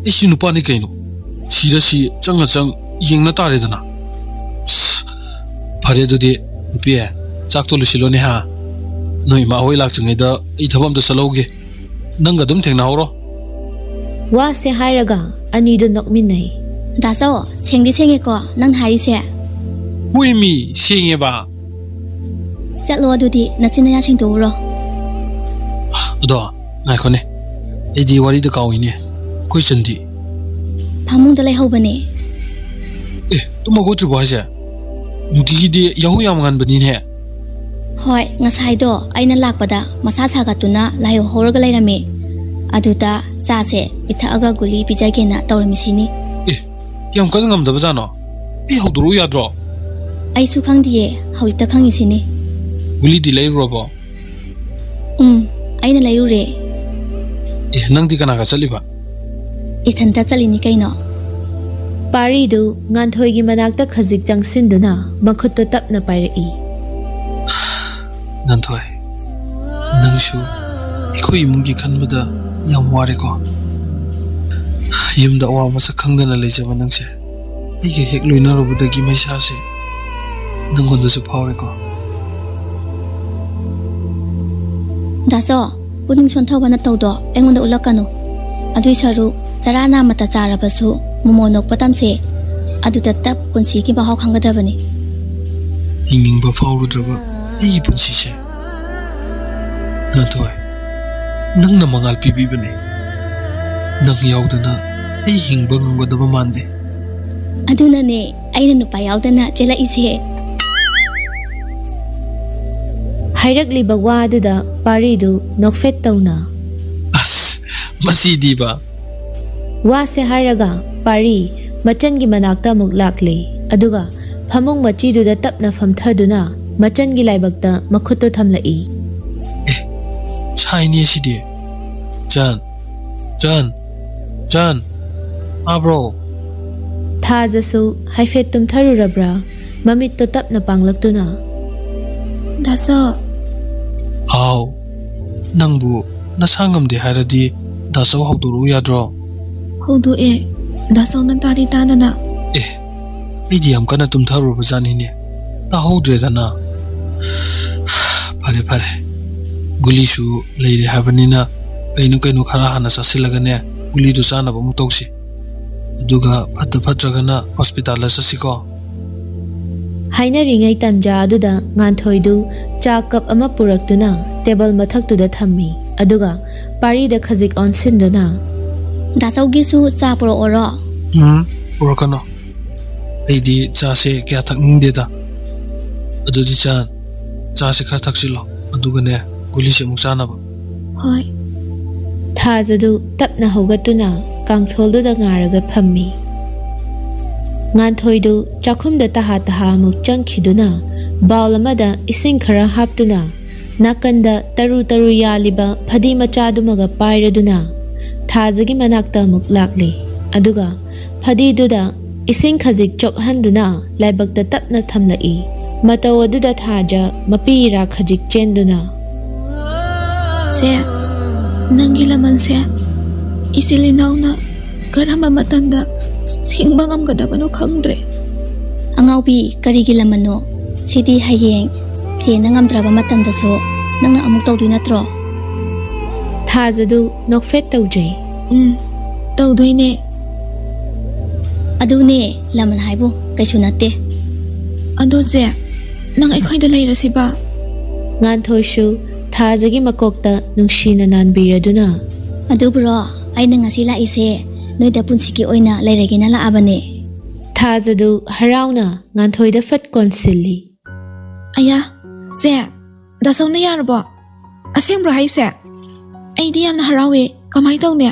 ꯑꯩꯁꯤ ꯅꯨꯄꯥꯅꯤ ꯀꯩꯅꯣ ꯁꯤꯔꯁꯤ ꯆꯪ ꯌꯦꯡꯅ ꯇꯥꯔꯦꯗꯅ ꯐꯔꯦ ꯑꯗꯨꯗꯤ ꯅꯨꯄꯤ ꯆꯥꯛꯇꯣ ꯂꯣꯏꯁꯤꯜꯂꯣꯅꯦ ꯍꯥ ꯅꯣꯏ ꯏꯃꯥ ꯍꯣꯏ ꯂꯥꯛꯇ꯭ꯔꯤꯉꯩꯗ ꯑꯩ ꯊꯕꯛ ꯑꯝꯇ ꯆꯠꯍꯧꯒꯦ ꯅꯪꯒ ꯑꯗꯨꯝ ꯊꯦꯡꯅꯍꯧꯔꯣ ꯋꯥꯁꯦ ꯍꯥꯏꯔꯒ ꯑꯅꯤꯗꯨ ꯅꯣꯛꯃꯤꯟꯅꯩ꯫ ꯗꯥꯆꯧ ꯁꯦꯡꯗꯤ ꯁꯦꯡꯉꯦꯀꯣ ꯅꯪ ꯍꯥꯏꯔꯤꯁꯦ꯫ ꯍꯣꯏ ꯃꯤ ꯁꯦꯡꯉꯦꯕ ꯆꯠꯂꯣ ꯑꯗꯨꯗꯤ ꯅꯆꯤꯟ ꯅꯌꯥ ꯁꯦꯡꯗꯣꯛꯎꯔꯣ꯫ ꯑꯗꯣ ꯉꯥꯏꯈꯣꯅꯦ ꯑꯩꯗꯤ ꯋꯥꯔꯤꯗ ꯀꯥꯎꯏꯅꯦ ꯑꯩꯈꯣꯏ ꯆꯟꯗꯤ ꯐꯃꯨꯡꯗ ꯂꯩꯍꯧꯕꯅꯦ꯫ ꯇꯨꯝ ꯍꯧꯒꯠꯇ꯭ꯔꯤꯕꯣ ꯍꯥꯏꯁꯦ ꯅꯨꯡꯇꯤꯒꯤꯗꯤ ꯌꯥꯍꯧ ꯌꯥꯝ ꯉꯟꯕꯅꯤꯅꯦ꯫ ꯍꯣꯏ ꯉꯁꯥꯏꯗꯣ ꯑꯩꯅ ꯂꯥꯛꯄꯗ ꯃꯁꯥ ꯁꯥꯒꯠꯇꯨꯅ ꯂꯥꯏꯍꯧ ꯍꯧꯔꯒ ꯂꯩꯔꯝꯃꯦ ꯑꯗꯨꯗ ꯆꯥꯁꯦ ꯄꯤꯊꯛꯑꯒ ꯒꯨꯂꯤ ꯄꯤꯖꯒꯦꯅ ꯇꯧꯔꯝꯃꯤꯁꯤꯅꯤ꯫ ꯌꯥꯝ ꯀꯟꯅ ꯉꯝꯗꯕꯖꯥꯠꯅꯣ ꯑꯩ ꯍꯧꯗꯣꯔꯛꯎ ꯌꯥꯗ꯭ꯔꯣ꯫ ꯑꯩꯁꯨ ꯈꯪꯗꯤꯌꯦ ꯍꯧꯖꯤꯛꯇ ꯈꯪꯉꯤꯁꯤꯅꯤ꯫ ꯒꯨꯂꯤꯗꯤ ꯂꯩꯔꯨꯔꯕꯣ꯫ ꯑꯩꯅ ꯂꯩꯔꯨꯔꯦ꯫ ꯅꯪꯗꯤ ꯀꯅꯥꯒ ꯆꯠꯂꯤꯕ꯫ ꯏꯊꯟꯇ ꯆꯠꯂꯤꯅꯤ ꯀꯩꯅꯣ꯫ ꯄꯥꯔꯤꯗꯨ ꯉꯥꯟꯊꯣꯏꯒꯤ ꯃꯅꯥꯛꯇ ꯈꯖꯤꯛ ꯆꯪꯁꯤꯟꯗꯨꯅ ꯃꯈꯨꯠꯇꯨ ꯇꯞꯅ ꯄꯥꯏꯔꯛꯏ꯫ ꯉꯥꯟꯊꯣꯏ ꯅꯪꯁꯨ ꯑꯩꯈꯣꯏ ꯏꯃꯨꯡꯒꯤ ꯈꯟꯕꯗ ꯌꯥꯝ ꯋꯥꯔꯦꯀꯣ ꯌꯨꯝꯗ ꯑꯋꯥ ꯃꯁꯛ ꯈꯪꯗꯅ ꯂꯩꯖꯕ ꯅꯪꯁꯦ ꯑꯩꯒ ꯍꯦꯛ ꯂꯣꯏꯅꯔꯨꯕꯗꯒꯤ ꯃꯩꯁꯥꯁꯦ ꯅꯪꯉꯣꯟꯗꯁꯨ ꯐꯥꯎꯔꯦꯀꯣ꯫ ꯗꯥꯆꯧ ꯄꯨꯛꯅꯤꯡ ꯁꯣꯟꯊꯕ ꯅꯇꯧꯗꯣ ꯑꯩꯉꯣꯟꯗ ꯎꯠꯂꯛꯀꯅꯨ ꯑꯗꯨꯏ ꯁꯔꯨꯛ ꯆꯔꯥ ꯅꯥꯃꯇ ꯆꯥꯔꯕꯁꯨ ꯃꯣꯃꯣꯟ ꯅꯣꯛꯄ ꯇꯝꯁꯦ ꯑꯗꯨꯗ ꯇꯞ ꯄꯨꯟꯁꯤꯒꯤ ꯃꯍꯥꯎ ꯈꯪꯒꯗꯕꯅꯤ꯫ ꯍꯤꯡꯅꯤꯡꯕ ꯐꯥꯎꯔꯨꯗ꯭ꯔꯕ ꯑꯩꯒꯤ ꯄꯨꯟꯁꯤꯁꯦ ꯉꯥꯟꯊꯣꯏ ꯅꯪꯅ ꯃꯉꯥꯜ ꯄꯤꯕꯤꯕꯅꯤ ꯅꯪ ꯌꯥꯎꯗꯅ ꯑꯩ ꯍꯤꯡꯕ ꯉꯝꯒꯗꯕ ꯃꯥꯟꯗꯦ꯫ ꯑꯗꯨꯅꯅꯦ ꯑꯩꯅ ꯅꯨꯄꯥ ꯌꯥꯎꯗꯅ ꯆꯦꯜꯂꯛꯏꯁꯦ꯫ ꯍꯥꯏꯔꯛꯂꯤꯕ ꯋꯥꯗꯨꯗ ꯄꯥꯔꯤꯗꯨ ꯅꯣꯛꯐꯦꯠ ꯇꯧꯅ ꯃꯁꯤꯗꯤꯕ ꯋꯥꯁꯦ ꯍꯥꯏꯔꯒ ꯄꯥꯔꯤ ꯃꯆꯟꯒꯤ ꯃꯅꯥꯛꯇ ꯑꯃꯨꯛ ꯂꯥꯛꯂꯦ ꯑꯗꯨꯒ ꯐꯃꯨꯡ ꯃꯆꯤꯗꯨꯗ ꯇꯞꯅ ꯐꯝꯊꯗꯨꯅ ꯃꯆꯟꯒꯤ ꯂꯥꯏꯕꯛꯇ ꯃꯈꯨꯠꯇꯨ ꯊꯝꯂꯛꯏ꯫ ꯁꯥꯏꯅꯦ ꯁꯤꯗꯤ ꯆꯟ ꯇꯥꯕ꯭ꯔꯣ꯫ ꯊꯥꯖꯁꯨ ꯍꯥꯏꯐꯦꯠ ꯇꯨꯝꯊꯔꯨꯔꯕ꯭ꯔꯥ ꯃꯃꯤꯠꯇꯣ ꯇꯞꯅ ꯄꯥꯡꯂꯛꯇꯨꯅ ꯗꯥꯆꯧ ꯍꯥꯎ ꯅꯪꯕꯨ ꯅꯁꯥ ꯉꯝꯗꯦ ꯍꯥꯏꯔꯗꯤ ꯗꯥꯆꯧ ꯍꯧꯗꯣꯔꯛꯎ ꯌꯥꯗ꯭ꯔꯣ꯫ ꯍꯧꯗꯣꯛꯑꯦ ꯗꯥꯆꯧꯅ ꯇꯥꯗꯤ ꯇꯥꯗꯅ꯫ ꯑꯩꯗꯤ ꯌꯥꯝ ꯀꯟꯅ ꯇꯨꯝꯊꯔꯨꯔꯕ ꯖꯥꯠꯅꯤꯅꯦ ꯇꯥꯍꯧꯗ꯭ꯔꯦꯗꯅ꯫ ꯐꯔꯦ ꯒꯨꯂꯤꯁꯨ ꯂꯩꯔꯦ ꯍꯥꯏꯕꯅꯤꯅ ꯀꯩꯅꯣ ꯈꯔ ꯍꯥꯟꯅ ꯆꯥꯁꯤꯜꯂꯒꯅꯦ ꯒꯨꯂꯤꯗꯨ ꯆꯥꯅꯕ ꯑꯃꯨꯛ ꯇꯧꯁꯤ ꯑꯗꯨꯒ ꯐꯠꯇ꯭ꯔꯒꯅ ꯍꯣꯁꯄꯤꯇꯥꯜꯗ ꯆꯠꯁꯤꯀꯣ꯫ ꯍꯥꯏꯅꯔꯤꯉꯩ ꯇꯟꯖꯥ ꯑꯗꯨꯗ ꯉꯥꯟꯊꯣꯏꯗꯨ ꯆꯥ ꯀꯞ ꯑꯃ ꯄꯨꯔꯛꯇꯨꯅ ꯇꯦꯕꯜ ꯃꯊꯛꯇꯨꯗ ꯊꯝꯃꯤ ꯑꯗꯨꯒ ꯄꯥꯔꯤꯗ ꯈꯖꯤꯛ ꯑꯣꯟꯁꯤꯟꯗꯨꯅ ꯗꯥꯆꯧꯒꯤꯁꯨ ꯆꯥ ꯄꯨꯔꯛꯑꯣꯔꯣ꯫ ꯄꯨꯔꯛꯀꯅꯣ ꯑꯩꯗꯤ ꯆꯥꯁꯦ ꯀꯌꯥ ꯊꯛꯅꯤꯡꯗꯦꯗ ꯑꯗꯨꯗꯤ ꯆꯥꯁꯦ ꯈꯔ ꯊꯛꯆꯤꯜꯂꯣ ꯑꯗꯨꯒꯅꯦ ꯒꯨꯂꯤꯁꯦ ꯑꯃꯨꯛ ꯆꯥꯅꯕ꯫ ꯍꯣꯏ꯫ ꯊꯥꯖꯗꯨ ꯇꯞꯅ ꯍꯧꯒꯠꯇꯨꯅ ꯀꯥꯡꯊꯣꯜꯗꯨꯗ ꯉꯥꯔꯒ ꯐꯝꯃꯤ꯫ ꯉꯥꯟꯊꯣꯏꯗꯨ ꯆꯥꯛꯈꯨꯝꯗ ꯇꯍꯥ ꯑꯃꯨꯛ ꯆꯪꯈꯤꯗꯨꯅ ꯕꯥꯎꯜ ꯑꯃꯗ ꯏꯁꯤꯡ ꯈꯔ ꯍꯥꯞꯇꯨꯅ ꯅꯥꯀꯟꯗ ꯇꯔꯨ ꯌꯥꯜꯂꯤꯕ ꯐꯗꯤ ꯃꯆꯥꯗꯨꯃꯒ ꯄꯥꯏꯔꯗꯨꯅ ꯊꯥꯖꯒꯤ ꯃꯅꯥꯛꯇ ꯑꯃꯨꯛ ꯂꯥꯛꯂꯤ ꯑꯗꯨꯒ ꯐꯗꯤꯗꯨꯗ ꯏꯁꯤꯡ ꯈꯖꯤꯛ ꯆꯣꯛꯍꯟꯗꯨꯅ ꯂꯥꯏꯕꯛꯇ ꯇꯞꯅ ꯊꯝꯂꯛꯏ꯫ ꯃꯇꯧ ꯑꯗꯨꯗ ꯊꯥꯖ ꯃꯄꯤꯔꯥ ꯈꯖꯤꯛ ꯆꯦꯟꯗꯨꯅ ꯁꯦ ꯅꯪꯒꯤ ꯂꯃꯟꯁꯦ ꯏꯆꯤꯜ ꯏꯅꯥꯎꯅ ꯀꯔꯝꯕ ꯃꯇꯝꯗ ꯁꯤꯡꯕ ꯉꯝꯒꯗꯕꯅꯣ ꯈꯪꯗ꯭ꯔꯦ꯫ ꯑꯉꯥꯎꯕꯤ ꯀꯔꯤꯒꯤ ꯂꯃꯟꯅꯣ ꯁꯤꯗꯤ ꯍꯌꯦꯡ ꯆꯦꯅ ꯉꯝꯗ꯭ꯔꯕ ꯃꯇꯝꯗꯁꯨ ꯅꯪꯅ ꯑꯃꯨꯛ ꯇꯧꯗꯣꯏ ꯅꯠꯇ꯭ꯔꯣ꯫ ꯊꯥꯖꯗꯨ ꯅꯣꯛꯐꯦꯠ ꯇꯧꯖꯩ꯫ ꯇꯧꯗꯣꯏꯅꯦ꯫ ꯑꯗꯨꯅꯦ ꯂꯃꯟ ꯍꯥꯏꯕꯨ ꯀꯩꯁꯨ ꯅꯠꯇꯦ꯫ ꯑꯗꯣ ꯆꯦ ꯅꯪ ꯑꯩꯈꯣꯏꯗ ꯂꯩꯔꯁꯤꯕ꯫ ꯉꯥꯟꯊꯣꯏꯁꯨ ꯊꯥꯖꯒꯤ ꯃꯀꯣꯛꯇ ꯅꯨꯡꯁꯤꯅ ꯅꯥꯟꯕꯤꯔꯗꯨꯅ ꯑꯗꯨꯕꯨꯔꯣ ꯑꯩꯅ ꯉꯁꯤ ꯂꯥꯛꯏꯁꯦ ꯅꯣꯏꯗ ꯄꯨꯟꯁꯤꯒꯤ ꯑꯣꯏꯅ ꯂꯩꯔꯒꯦꯅ ꯂꯥꯛꯑꯕꯅꯦ꯫ ꯊꯥꯖꯗꯨ ꯍꯔꯥꯎꯅ ꯉꯥꯟꯊꯣꯏꯗ ꯐꯠ ꯀꯣꯟꯁꯤꯜꯂꯤ꯫ ꯑꯌꯥ ꯆꯦ ꯗꯥꯆꯧꯅ ꯌꯥꯔꯕꯣ ꯑꯁꯦꯡꯕ꯭ꯔꯣ ꯍꯥꯏꯁꯦ ꯑꯩꯗꯤ ꯌꯥꯝꯅ ꯍꯔꯥꯎꯋꯦ ꯀꯃꯥꯏꯅ ꯇꯧꯅꯤ꯫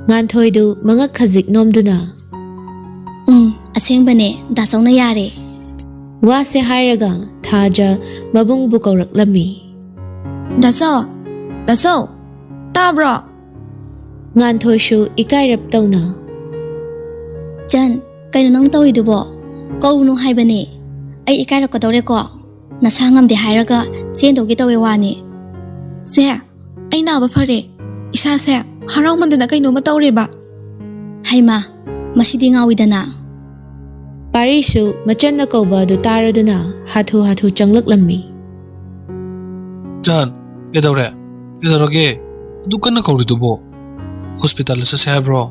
ꯉꯥꯟꯊꯣꯏꯗꯨ ꯃꯉꯛ ꯈꯖꯤꯛ ꯅꯣꯝꯗꯨꯅ ꯑꯁꯦꯡꯕꯅꯦ ꯗꯥꯆꯧꯅ ꯌꯥꯔꯦ꯫ ꯋꯥꯁꯦ ꯍꯥꯏꯔꯒ ꯊꯥꯖ ꯃꯕꯨꯡꯕꯨ ꯀꯧꯔꯛꯂꯝꯃꯤ꯫ ꯗꯥꯆꯧ ꯇꯥꯕ꯭ꯔꯣ꯫ ꯉꯥꯟꯊꯣꯏꯁꯨ ꯏꯀꯥꯏꯔꯞ ꯇꯧꯅ ꯆꯟ ꯀꯩꯅꯣ ꯅꯪ ꯇꯧꯔꯤꯗꯨꯕꯣ ꯀꯧꯔꯨꯅꯨ ꯍꯥꯏꯕꯅꯦ ꯑꯩ ꯏꯀꯥꯏꯔꯛꯀꯗꯧꯔꯦꯀꯣ ꯅꯁꯥ ꯉꯝꯗꯦ ꯍꯥꯏꯔꯒ ꯆꯦꯟꯗꯧꯒꯤ ꯇꯧꯋꯦ ꯋꯥꯅꯤ ꯁꯦ ꯑꯩ ꯅꯥꯕ ꯐꯔꯦ ꯏꯁꯥꯁꯦ ꯍꯔꯥꯎꯃꯟꯗꯅ ꯀꯩꯅꯣꯝꯃ ꯇꯧꯔꯦꯕ ꯍꯩꯃꯥ ꯃꯁꯤꯗꯤ ꯉꯥꯎꯏꯗꯅ ꯄꯥꯔꯤꯁꯨ ꯃꯆꯟꯅ ꯀꯧꯕ ꯑꯗꯨ ꯇꯥꯔꯗꯨꯅ ꯍꯥꯊꯨ ꯍꯥꯊꯨ ꯆꯪꯂꯛꯂꯝꯃꯤ ꯖꯥꯟ ꯀꯩꯗꯧꯔꯦ ꯀꯩꯗꯧꯔꯒꯦ ꯑꯗꯨ ꯀꯟꯅ ꯀꯧꯔꯤꯗꯨꯕꯣ ꯍꯣꯁꯄꯤꯇꯥꯜꯗ ꯆꯠꯁꯦ ꯍꯥꯏꯕ꯭ꯔꯣ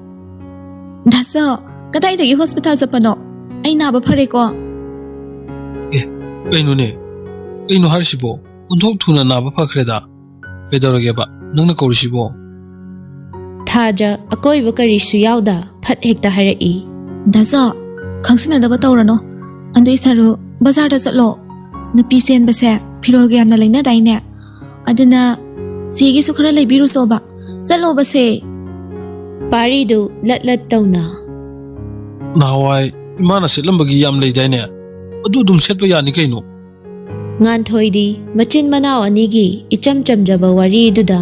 ꯗꯥꯁꯣ ꯀꯗꯥꯏꯗꯒꯤ ꯍꯣꯁꯄꯤꯇꯥꯜ ꯆꯠꯄꯅꯣ ꯑꯩ ꯅꯥꯕ ꯐꯔꯦꯀꯣ ꯀꯩꯅꯣꯅꯦ ꯀꯩꯅꯣ ꯍꯥꯏꯔꯤꯁꯤꯕꯣ ꯑꯣꯟꯊꯣꯛ ꯊꯨꯅ ꯅꯥꯕ ꯐꯈ꯭ꯔꯦꯗ ꯀꯩꯗꯧꯔꯒꯦꯕ ꯅꯪꯅ ꯀꯧꯔꯤꯁꯤꯕꯣ ꯊꯥꯖ ꯑꯀꯣꯏꯕ ꯀꯔꯤꯁꯨ ꯌꯥꯎꯗ ꯐꯠ ꯍꯦꯛꯇ ꯍꯥꯏꯔꯛꯏ ꯗꯥꯁꯣ ꯈꯪꯁꯤꯟꯅꯗꯕ ꯇꯧꯔꯅꯣ ꯑꯗꯨꯏ ꯁꯔꯨꯛ ꯕꯖꯥꯔꯗ ꯆꯠꯂꯣ ꯅꯨꯄꯤ ꯆꯦꯟꯕꯁꯦ ꯐꯤꯔꯣꯜꯒ ꯌꯥꯝꯅ ꯂꯩꯅꯗꯥꯏꯅꯦ ꯑꯗꯨꯅ ꯆꯦꯒꯤꯁꯨ ꯈꯔ ꯂꯩꯕꯤꯔꯨꯁꯣꯕ ꯆꯠꯂꯣꯕꯁꯦ ꯄꯥꯔꯤꯗꯨ ꯂꯠ ꯇꯧꯅ ꯅꯍꯥꯟꯋꯥꯏ ꯏꯃꯥꯅ ꯁꯦꯠꯂꯝꯕꯒꯤ ꯌꯥꯝ ꯂꯩꯗꯥꯏꯅꯦ ꯑꯗꯨ ꯑꯗꯨꯝ ꯁꯦꯠꯄ ꯌꯥꯅꯤ ꯀꯩꯅꯣ ꯉꯥꯟꯊꯣꯏꯗꯤ ꯃꯆꯤꯟ ꯃꯅꯥꯎ ꯑꯅꯤꯒꯤ ꯏꯆꯝ ꯆꯝꯖꯕ ꯋꯥꯔꯤꯗꯨꯗ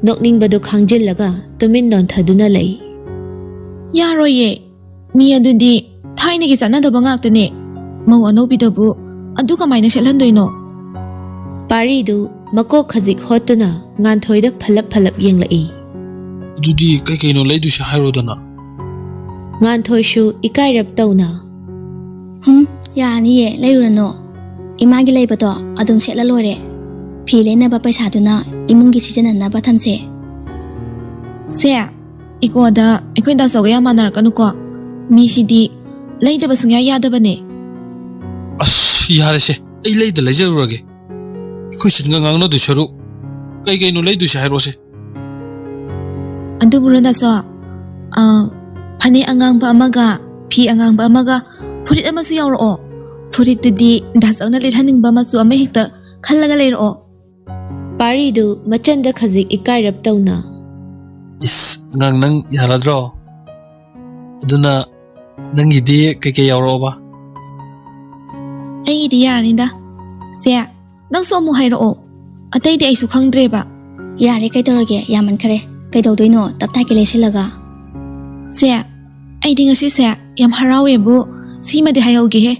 ꯅꯣꯛꯅꯤꯡꯕꯗꯨ ꯈꯥꯡꯖꯤꯜꯂꯒ ꯇꯨꯃꯤꯟ ꯅꯣꯟꯊꯗꯨꯅ ꯂꯩ ꯌꯥꯔꯣꯏꯌꯦ ꯃꯤ ꯑꯗꯨꯗꯤ ꯊꯥꯏꯅꯒꯤ ꯆꯠꯅꯗꯕ ꯉꯥꯛꯇꯅꯦ ꯃꯧ ꯑꯅꯧꯕꯤꯗꯕꯨ ꯑꯗꯨ ꯀꯃꯥꯏꯅ ꯁꯦꯠꯍꯟꯗꯣꯏꯅꯣ ꯄꯥꯔꯤꯗꯨ ꯃꯀꯣꯛ ꯈꯖꯤꯛ ꯍꯣꯠꯇꯨꯅ ꯉꯥꯟꯊꯣꯏꯗ ꯐꯂꯞ ꯌꯦꯡꯂꯛꯏ ꯑꯗꯨꯗꯤ ꯀꯩꯀꯩꯅꯣ ꯂꯩꯗꯣꯏꯁꯦ ꯍꯥꯏꯔꯣꯗꯅ ꯉꯥꯟꯊꯣꯏꯁꯨ ꯏꯀꯥꯏꯔꯞ ꯇꯧꯅ ꯌꯥꯅꯤꯌꯦ ꯂꯩꯔꯨꯔꯅꯣ ꯏꯃꯥꯒꯤ ꯂꯩꯕꯗꯣ ꯑꯗꯨꯝ ꯁꯦꯠꯂ ꯂꯣꯏꯔꯦ ꯐꯤ ꯂꯩꯅꯕ ꯄꯩꯁꯥꯗꯨꯅ ꯏꯃꯨꯡꯒꯤ ꯁꯤꯖꯤꯟꯅꯅꯕ ꯊꯝꯁꯦ ꯁꯦ ꯏꯀꯣꯗ ꯑꯩꯈꯣꯏ ꯗꯥꯁꯣꯒ ꯌꯥꯝ ꯃꯥꯟꯅꯔꯛꯀꯅꯨꯀꯣ ꯃꯤꯁꯤꯗꯤ ꯂꯩꯗꯕ ꯁꯨꯡꯌꯥ ꯌꯥꯗꯕꯅꯦ ꯑꯁ ꯌꯥꯔꯦꯁꯦ ꯑꯩ ꯂꯩꯖꯔꯨꯔꯒꯦ ꯑꯩꯈꯣꯏ ꯆꯤꯟꯒ ꯉꯥꯡꯅꯗꯣꯏ ꯁꯔꯨꯛ ꯀꯩꯀꯩꯅꯣ ꯂꯩꯗꯣꯏꯁꯦ ꯍꯥꯏꯔꯣꯁꯦ ꯑꯗꯨꯕꯨꯔꯣ ꯗꯥꯁꯣ ꯐꯅꯦꯛ ꯑꯉꯥꯡꯕ ꯑꯃꯒ ꯐꯤ ꯑꯉꯥꯡꯕ ꯑꯃꯒ ꯐꯨꯔꯤꯠ ꯑꯃꯁꯨ ꯌꯥꯎꯔꯛꯑꯣ ꯐꯨꯔꯤꯠꯇꯨꯗꯤ ꯗꯥꯁꯣꯅ ꯂꯤꯠꯍꯟꯅꯤꯡꯕ ꯃꯆꯨ ꯑꯃ ꯍꯦꯛꯇ ꯈꯜꯂꯒ ꯂꯩꯔꯛꯑꯣ ꯄꯥꯔꯤꯗꯨ ꯃꯆꯟꯗ ꯈꯖꯤꯛ ꯏꯀꯥꯏꯔꯞ ꯇꯧꯅ ꯏꯁ ꯑꯉꯥꯡ ꯅꯪ ꯌꯥꯔꯗ꯭ꯔꯣ ꯑꯗꯨꯅ ꯅꯪꯒꯤꯗꯤ ꯀꯩꯀꯩ ꯌꯥꯎꯔꯛꯑꯣꯕ ꯑꯩꯒꯤꯗꯤ ꯌꯥꯔꯅꯤꯗ ꯁꯦ ꯅꯪꯁꯨ ꯑꯃꯨꯛ ꯍꯥꯏꯔꯛꯑꯣ ꯑꯇꯩꯗꯤ ꯑꯩꯁꯨ ꯈꯪꯗ꯭ꯔꯦꯕ ꯌꯥꯔꯦ ꯀꯩꯗꯧꯔꯒꯦ ꯌꯥꯝꯃꯟꯈꯔꯦ ꯀꯩꯗꯧꯗꯣꯏꯅꯣ ꯇꯞꯇꯥꯏꯒꯤ ꯂꯩꯁꯤꯜꯂꯒ ꯁꯦ ꯑꯩꯗꯤ ꯉꯁꯤꯁꯦ ꯌꯥꯝ ꯍꯔꯥꯎꯋꯦꯕꯨ ꯁꯤꯃꯗꯤ ꯍꯥꯏꯍꯧꯒꯦꯍꯦ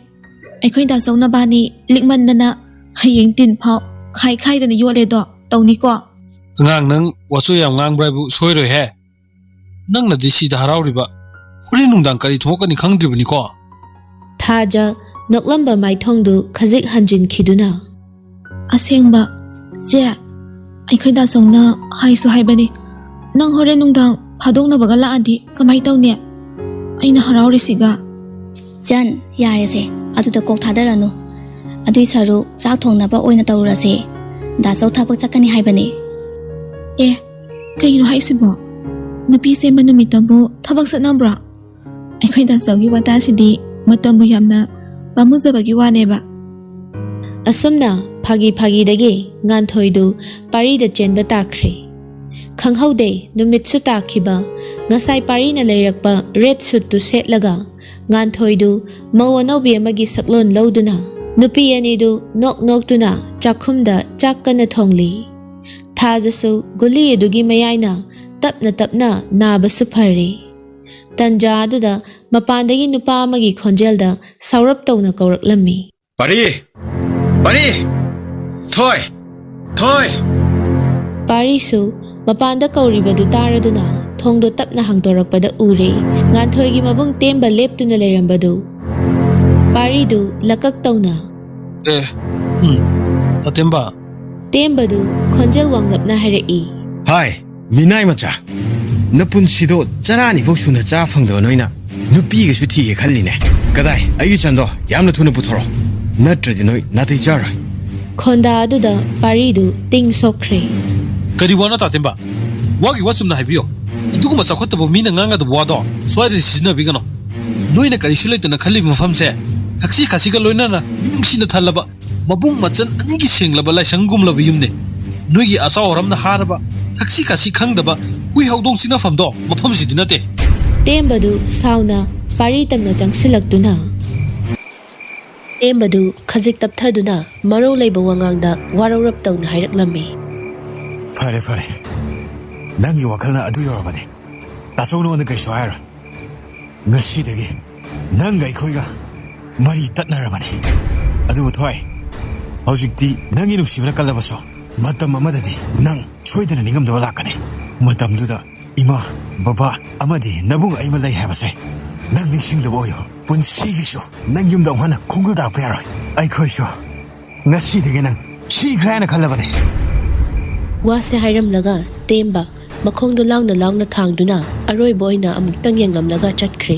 ꯑꯩꯈꯣꯏ ꯗꯥꯁꯧꯅ ꯕꯥꯅꯤ ꯂꯤꯛꯃꯟꯗꯅ ꯍꯌꯦꯡ ꯇꯤꯟ ꯐꯥꯎ ꯈꯥꯏꯗꯅ ꯌꯣꯠꯂꯦꯗꯣ ꯇꯧꯅꯤꯀꯣ ꯑꯉꯥꯡ ꯅꯪ ꯋꯥꯆꯣ ꯌꯥꯝ ꯉꯥꯡꯕ꯭ꯔꯥ ꯍꯥꯏꯕꯨ ꯁꯣꯏꯔꯣꯏꯍꯦ ꯅꯪꯅꯗꯤ ꯁꯤꯗ ꯍꯔꯥꯎꯔꯤꯕ ꯍꯣꯔꯦꯟ ꯅꯨꯡꯗꯥꯡ ꯀꯔꯤ ꯊꯣꯛꯀꯅꯤ ꯈꯪꯗ꯭ꯔꯤꯕꯅꯤꯀꯣ ꯊꯥꯖ ꯅꯣꯛꯂꯝꯕ ꯃꯥꯏꯊꯣꯡꯗꯨ ꯈꯖꯤꯛ ꯍꯟꯖꯤꯟꯈꯤꯗꯨꯅ ꯑꯁꯦꯡꯕ ꯆꯦ ꯑꯩꯈꯣꯏ ꯗꯥꯁꯧꯅ ꯍꯥꯏꯁꯨ ꯍꯥꯏꯕꯅꯤ ꯅꯪ ꯍꯣꯔꯦꯟ ꯅꯨꯡꯗꯥꯡ ꯐꯥꯗꯣꯛꯅꯕꯒ ꯂꯥꯛꯑꯗꯤ ꯀꯃꯥꯏ ꯇꯧꯅꯤ ꯑꯩꯅ ꯍꯔꯥꯎꯔꯤꯁꯤꯒ ꯆꯟ ꯌꯥꯔꯦꯁꯦ ꯑꯗꯨꯗ ꯀꯣꯛ ꯊꯥꯗꯔꯅꯨ ꯑꯗꯨꯏ ꯁꯔꯨꯛ ꯆꯥꯛ ꯊꯣꯡꯅꯕ ꯑꯣꯏꯅ ꯇꯧꯔꯁꯦ ꯗꯥꯁꯧ ꯊꯕꯛ ꯆꯠꯀꯅꯤ ꯍꯥꯏꯕꯅꯤ ꯀꯩꯅꯣ ꯍꯥꯏꯁꯤꯕꯣ ꯅꯨꯄꯤ ꯆꯦꯟꯕ ꯅꯨꯃꯤꯠꯇꯕꯨ ꯊꯕꯛ ꯆꯠꯅꯕ꯭ꯔꯣ ꯑꯩꯈꯣꯏ ꯗꯥꯁꯧꯒꯤ ꯋꯥꯇꯥꯁꯤꯗꯤ ꯃꯇꯝꯕꯨ ꯌꯥꯝꯅ ꯄꯥꯝꯃꯨꯖꯕꯒꯤ ꯋꯥꯅꯦꯕ ꯑꯁꯨꯝꯅ ꯐꯥꯒꯤꯗꯒꯤ ꯉꯥꯟꯊꯣꯏꯗꯨ ꯄꯥꯔꯤꯗ ꯆꯦꯟꯕ ꯇꯥꯈ꯭ꯔꯦ ꯈꯪꯍꯧꯗꯦ ꯅꯨꯃꯤꯠꯁꯨ ꯇꯥꯈꯤꯕ ꯉꯁꯥꯏ ꯄꯥꯔꯤꯅ ꯂꯩꯔꯛꯄ ꯔꯦꯗ ꯁꯨꯠꯇꯨ ꯁꯦꯠꯂꯒ ꯉꯥꯟꯊꯣꯏꯗꯨ ꯃꯧ ꯑꯅꯧꯕꯤ ꯑꯃꯒꯤ ꯁꯛꯂꯣꯟ ꯂꯧꯗꯨꯅ ꯅꯨꯄꯤ ꯑꯅꯤꯗꯨ ꯅꯣꯛꯇꯨꯅ ꯆꯥꯛꯈꯨꯝꯗ ꯆꯥꯛ ꯀꯟꯅ ꯊꯣꯡꯂꯤ ꯊꯥꯖꯁꯨ ꯒꯨꯂꯤ ꯑꯗꯨꯒꯤ ꯃꯌꯥꯏꯅ ꯇꯞꯅ ꯅꯥꯕꯁꯨ ꯐꯔꯤ ꯇꯟꯖꯥ ꯑꯗꯨꯗ ꯃꯄꯥꯟꯗꯒꯤ ꯅꯨꯄꯥ ꯑꯃꯒꯤ ꯈꯣꯟꯖꯦꯜꯗ ꯁꯥꯎꯔꯞ ꯇꯧꯅ ꯀꯧꯔꯛꯂꯝꯃꯤ ꯄꯥꯔꯤ ꯊꯣꯏ ꯄꯥꯔꯤꯁꯨ ꯃꯄꯥꯟꯗ ꯀꯧꯔꯤꯕꯗꯨ ꯇꯥꯔꯗꯨꯅ ꯊꯣꯡꯗꯣ ꯇꯞꯅ ꯍꯥꯡꯗꯣꯔꯛꯄꯗ ꯎꯔꯦ ꯉꯥꯟꯊꯣꯏꯒꯤ ꯃꯕꯨꯡ ꯇꯦꯝꯕ ꯂꯦꯞꯇꯨꯅ ꯂꯩꯔꯝꯕꯗꯨ ꯄꯥꯔꯤꯗꯨ ꯂꯀꯛ ꯇꯧꯅ ꯇꯥꯇꯦꯝꯕ ꯇꯦꯝꯕꯗꯨ ꯈꯣꯟꯖꯦꯜ ꯋꯥꯡꯂꯞꯅ ꯍꯥꯏꯔꯛꯏ ꯍꯥꯏ ꯃꯤꯅꯥꯏ ꯃꯆꯥ ꯅꯄꯨꯟꯁꯤꯗꯣ ꯆꯔꯥꯅꯤꯐꯧ ꯁꯨꯅ ꯆꯥ ꯐꯪꯗꯕ ꯅꯣꯏꯅ ꯅꯨꯄꯤꯒꯁꯨ ꯊꯤꯒꯦ ꯈꯜꯂꯤꯅꯦ ꯀꯗꯥꯏ ꯑꯩꯒꯤ ꯆꯟꯗꯣ ꯌꯥꯝꯅ ꯊꯨꯅ ꯄꯨꯊꯣꯔꯛꯑꯣ ꯅꯠꯇ꯭ꯔꯗꯤ ꯅꯣꯏ ꯅꯥꯇꯩ ꯆꯥꯔꯣꯏ ꯈꯣꯟꯗꯥ ꯑꯗꯨꯗ ꯄꯥꯔꯤꯗꯨ ꯇꯤꯡ ꯁꯣꯛꯈ꯭ꯔꯦ ꯀꯔꯤ ꯋꯥꯅꯣ ꯇꯥꯇꯦꯝꯕ ꯋꯥꯒꯤ ꯋꯥ ꯆꯨꯝꯅ ꯍꯥꯏꯕꯤꯌꯣ ꯑꯗꯨꯒꯨꯝꯕ ꯆꯥꯎꯈꯠꯇꯕ ꯃꯤꯅ ꯉꯥꯡꯒꯗꯕ ꯋꯥꯗꯣ ꯁ꯭ꯋꯥꯏꯗꯗꯤ ꯁꯤꯖꯤꯟꯅꯕꯤꯒꯅꯣ ꯅꯣꯏꯅ ꯀꯔꯤꯁꯨ ꯂꯩꯇꯅ ꯈꯜꯂꯤꯕ ꯃꯐꯝꯁꯦ ꯊꯛꯁꯤ ꯈꯥꯁꯤꯒ ꯂꯣꯏꯅꯅ ꯃꯤꯅꯨꯡꯁꯤꯅ ꯊꯜꯂꯕ ꯃꯕꯨꯡ ꯃꯆꯟ ꯑꯅꯤꯒꯤ ꯁꯦꯡꯂꯕ ꯂꯥꯏꯁꯪꯒꯨꯝꯂꯕ ꯌꯨꯝꯅꯤ ꯅꯣꯏꯒꯤ ꯑꯆꯥꯎ ꯑꯔꯝꯅ ꯍꯥꯔꯕ ꯊꯛꯁꯤ ꯈꯥꯁꯤ ꯈꯪꯗꯕ ꯍꯨꯏ ꯍꯧꯗꯣꯡ ꯁꯤꯟꯅꯐꯝꯗꯣ ꯃꯐꯝꯁꯤꯗꯤ ꯅꯠꯇꯦ ꯇꯦꯝꯕꯗꯨ ꯁꯥꯎꯅ ꯄꯥꯔꯤ ꯇꯝꯅ ꯆꯪꯁꯤꯜꯂꯛꯇꯨꯅ ꯇꯦꯝꯕꯗꯨ ꯈꯖꯤꯛ ꯇꯞꯊꯗꯨꯅ ꯃꯔꯧ ꯂꯩꯕ ꯋꯥꯉꯥꯡꯗ ꯋꯥꯔꯧꯔꯞ ꯇꯧꯅ ꯍꯥꯏꯔꯛꯂꯝꯃꯤ ꯐꯔꯦ ꯅꯪꯒꯤ ꯋꯥꯈꯜꯅ ꯑꯗꯨ ꯌꯧꯔꯕꯅꯤ ꯇꯥꯆꯧ ꯅꯉꯣꯟꯗ ꯀꯩꯁꯨ ꯍꯥꯏꯔꯣꯏ ꯉꯁꯤꯗꯒꯤ ꯅꯪꯒ ꯑꯩꯈꯣꯏꯒ ꯃꯔꯤ ꯇꯠꯅꯔꯕꯅꯤ ꯑꯗꯨꯕꯨ ꯊꯣꯏ ꯍꯧꯖꯤꯛꯇꯤ ꯅꯪꯒꯤ ꯅꯨꯡꯁꯤꯕꯅ ꯀꯜꯂꯕꯁꯨ ꯃꯇꯝ ꯑꯃꯗꯗꯤ ꯅꯪ ꯁꯣꯏꯗꯅ ꯅꯤꯡꯉꯝꯗꯕ ꯂꯥꯛꯀꯅꯤ ꯃꯇꯝꯗꯨꯗ ꯏꯃꯥ ꯕꯕꯥ ꯑꯃꯗꯤ ꯅꯕꯨꯡ ꯑꯩꯃ ꯂꯩ ꯍꯥꯏꯕꯁꯦ ꯅꯪ ꯅꯤꯡꯁꯤꯡꯗꯕ ꯑꯣꯏꯌꯣ ꯄꯨꯟꯁꯤꯒꯤꯁꯨ ꯅꯪ ꯌꯨꯝꯗ ꯑꯃꯨꯛ ꯍꯟꯅ ꯈꯣꯡꯒꯨꯜ ꯇꯥꯛꯄ ꯌꯥꯔꯣꯏ ꯑꯩꯈꯣꯏꯁꯨ ꯉꯁꯤꯗꯒꯤ ꯅꯪ ꯁꯤꯈ꯭ꯔꯦ ꯍꯥꯏꯅ ꯈꯜꯂꯕꯅꯤ ꯋꯥꯁꯦ ꯍꯥꯏꯔꯝꯂꯒ ꯇꯦꯝꯕ ꯃꯈꯣꯡꯗꯨ ꯂꯥꯎꯅ ꯂꯥꯎꯅ ꯊꯥꯡꯗꯨꯅ ꯑꯔꯣꯏꯕ ꯑꯣꯏꯅ ꯑꯃꯨꯛꯇꯪ ꯌꯦꯡꯂꯝꯂꯒ ꯆꯠꯈ꯭ꯔꯦ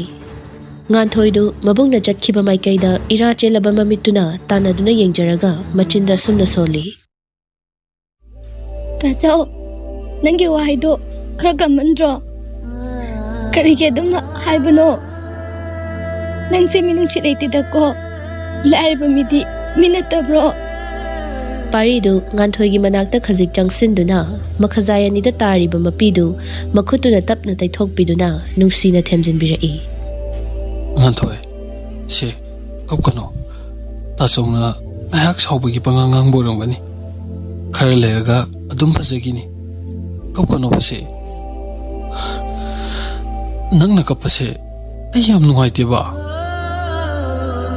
ꯉꯥꯟꯊꯣꯏꯗꯨ ꯃꯕꯨꯡꯅ ꯆꯠꯈꯤꯕ ꯃꯥꯏꯀꯩꯗ ꯏꯔꯥ ꯆꯦꯜꯂꯕ ꯃꯃꯤꯠꯇꯨꯅ ꯇꯥꯟꯅꯗꯨꯅ ꯌꯦꯡꯖꯔꯒ ꯃꯆꯤꯟꯗ ꯑꯁꯨꯝꯅ ꯁꯣꯜꯂꯤ ꯇꯥꯆꯧ ꯅꯪꯒꯤ ꯋꯥꯍꯩꯗꯣ ꯈꯔ ꯒꯝꯃꯟꯗ꯭ꯔꯣ ꯀꯔꯤꯒꯤ ꯑꯗꯨꯝꯅ ꯍꯥꯏꯕꯅꯣ ꯅꯪꯁꯦ ꯃꯤꯅꯨꯡꯁꯤ ꯂꯩꯇꯦꯗꯀꯣ ꯂꯥꯏꯔꯕ ꯃꯤꯗꯤ ꯃꯤ ꯅꯠꯇꯕ꯭ꯔꯣ ꯄꯥꯔꯤꯗꯨ ꯉꯥꯟꯊꯣꯏꯒꯤ ꯃꯅꯥꯛꯇ ꯈꯖꯤꯛ ꯆꯪꯁꯤꯟꯗꯨꯅ ꯃꯈꯖꯥꯏ ꯑꯅꯤꯗ ꯇꯥꯔꯤꯕ ꯃꯄꯤꯗꯨ ꯃꯈꯨꯠꯇꯨꯅ ꯇꯞꯅ ꯇꯩꯊꯣꯛꯄꯤꯗꯨꯅ ꯅꯨꯡꯁꯤꯅ ꯊꯦꯝꯖꯤꯟꯕꯤꯔꯛꯏ ꯉꯥꯟꯊꯣꯏ ꯁꯤ ꯀꯞꯀꯅꯣ ꯇꯥꯆꯧꯅ ꯉꯥꯏꯍꯥꯛ ꯁꯥꯎꯕꯒꯤ ꯄꯉꯥꯡ ꯉꯥꯡꯕ ꯑꯣꯏꯔꯝꯒꯅꯤ ꯈꯔ ꯂꯩꯔꯒ ꯑꯗꯨꯝ ꯐꯖꯈꯤꯅꯤ ꯀꯞꯀꯅꯣꯕꯁꯦ ꯅꯪꯅ ꯀꯞꯄꯁꯦ ꯑꯩ ꯌꯥꯝ ꯅꯨꯡꯉꯥꯏꯇꯦꯕ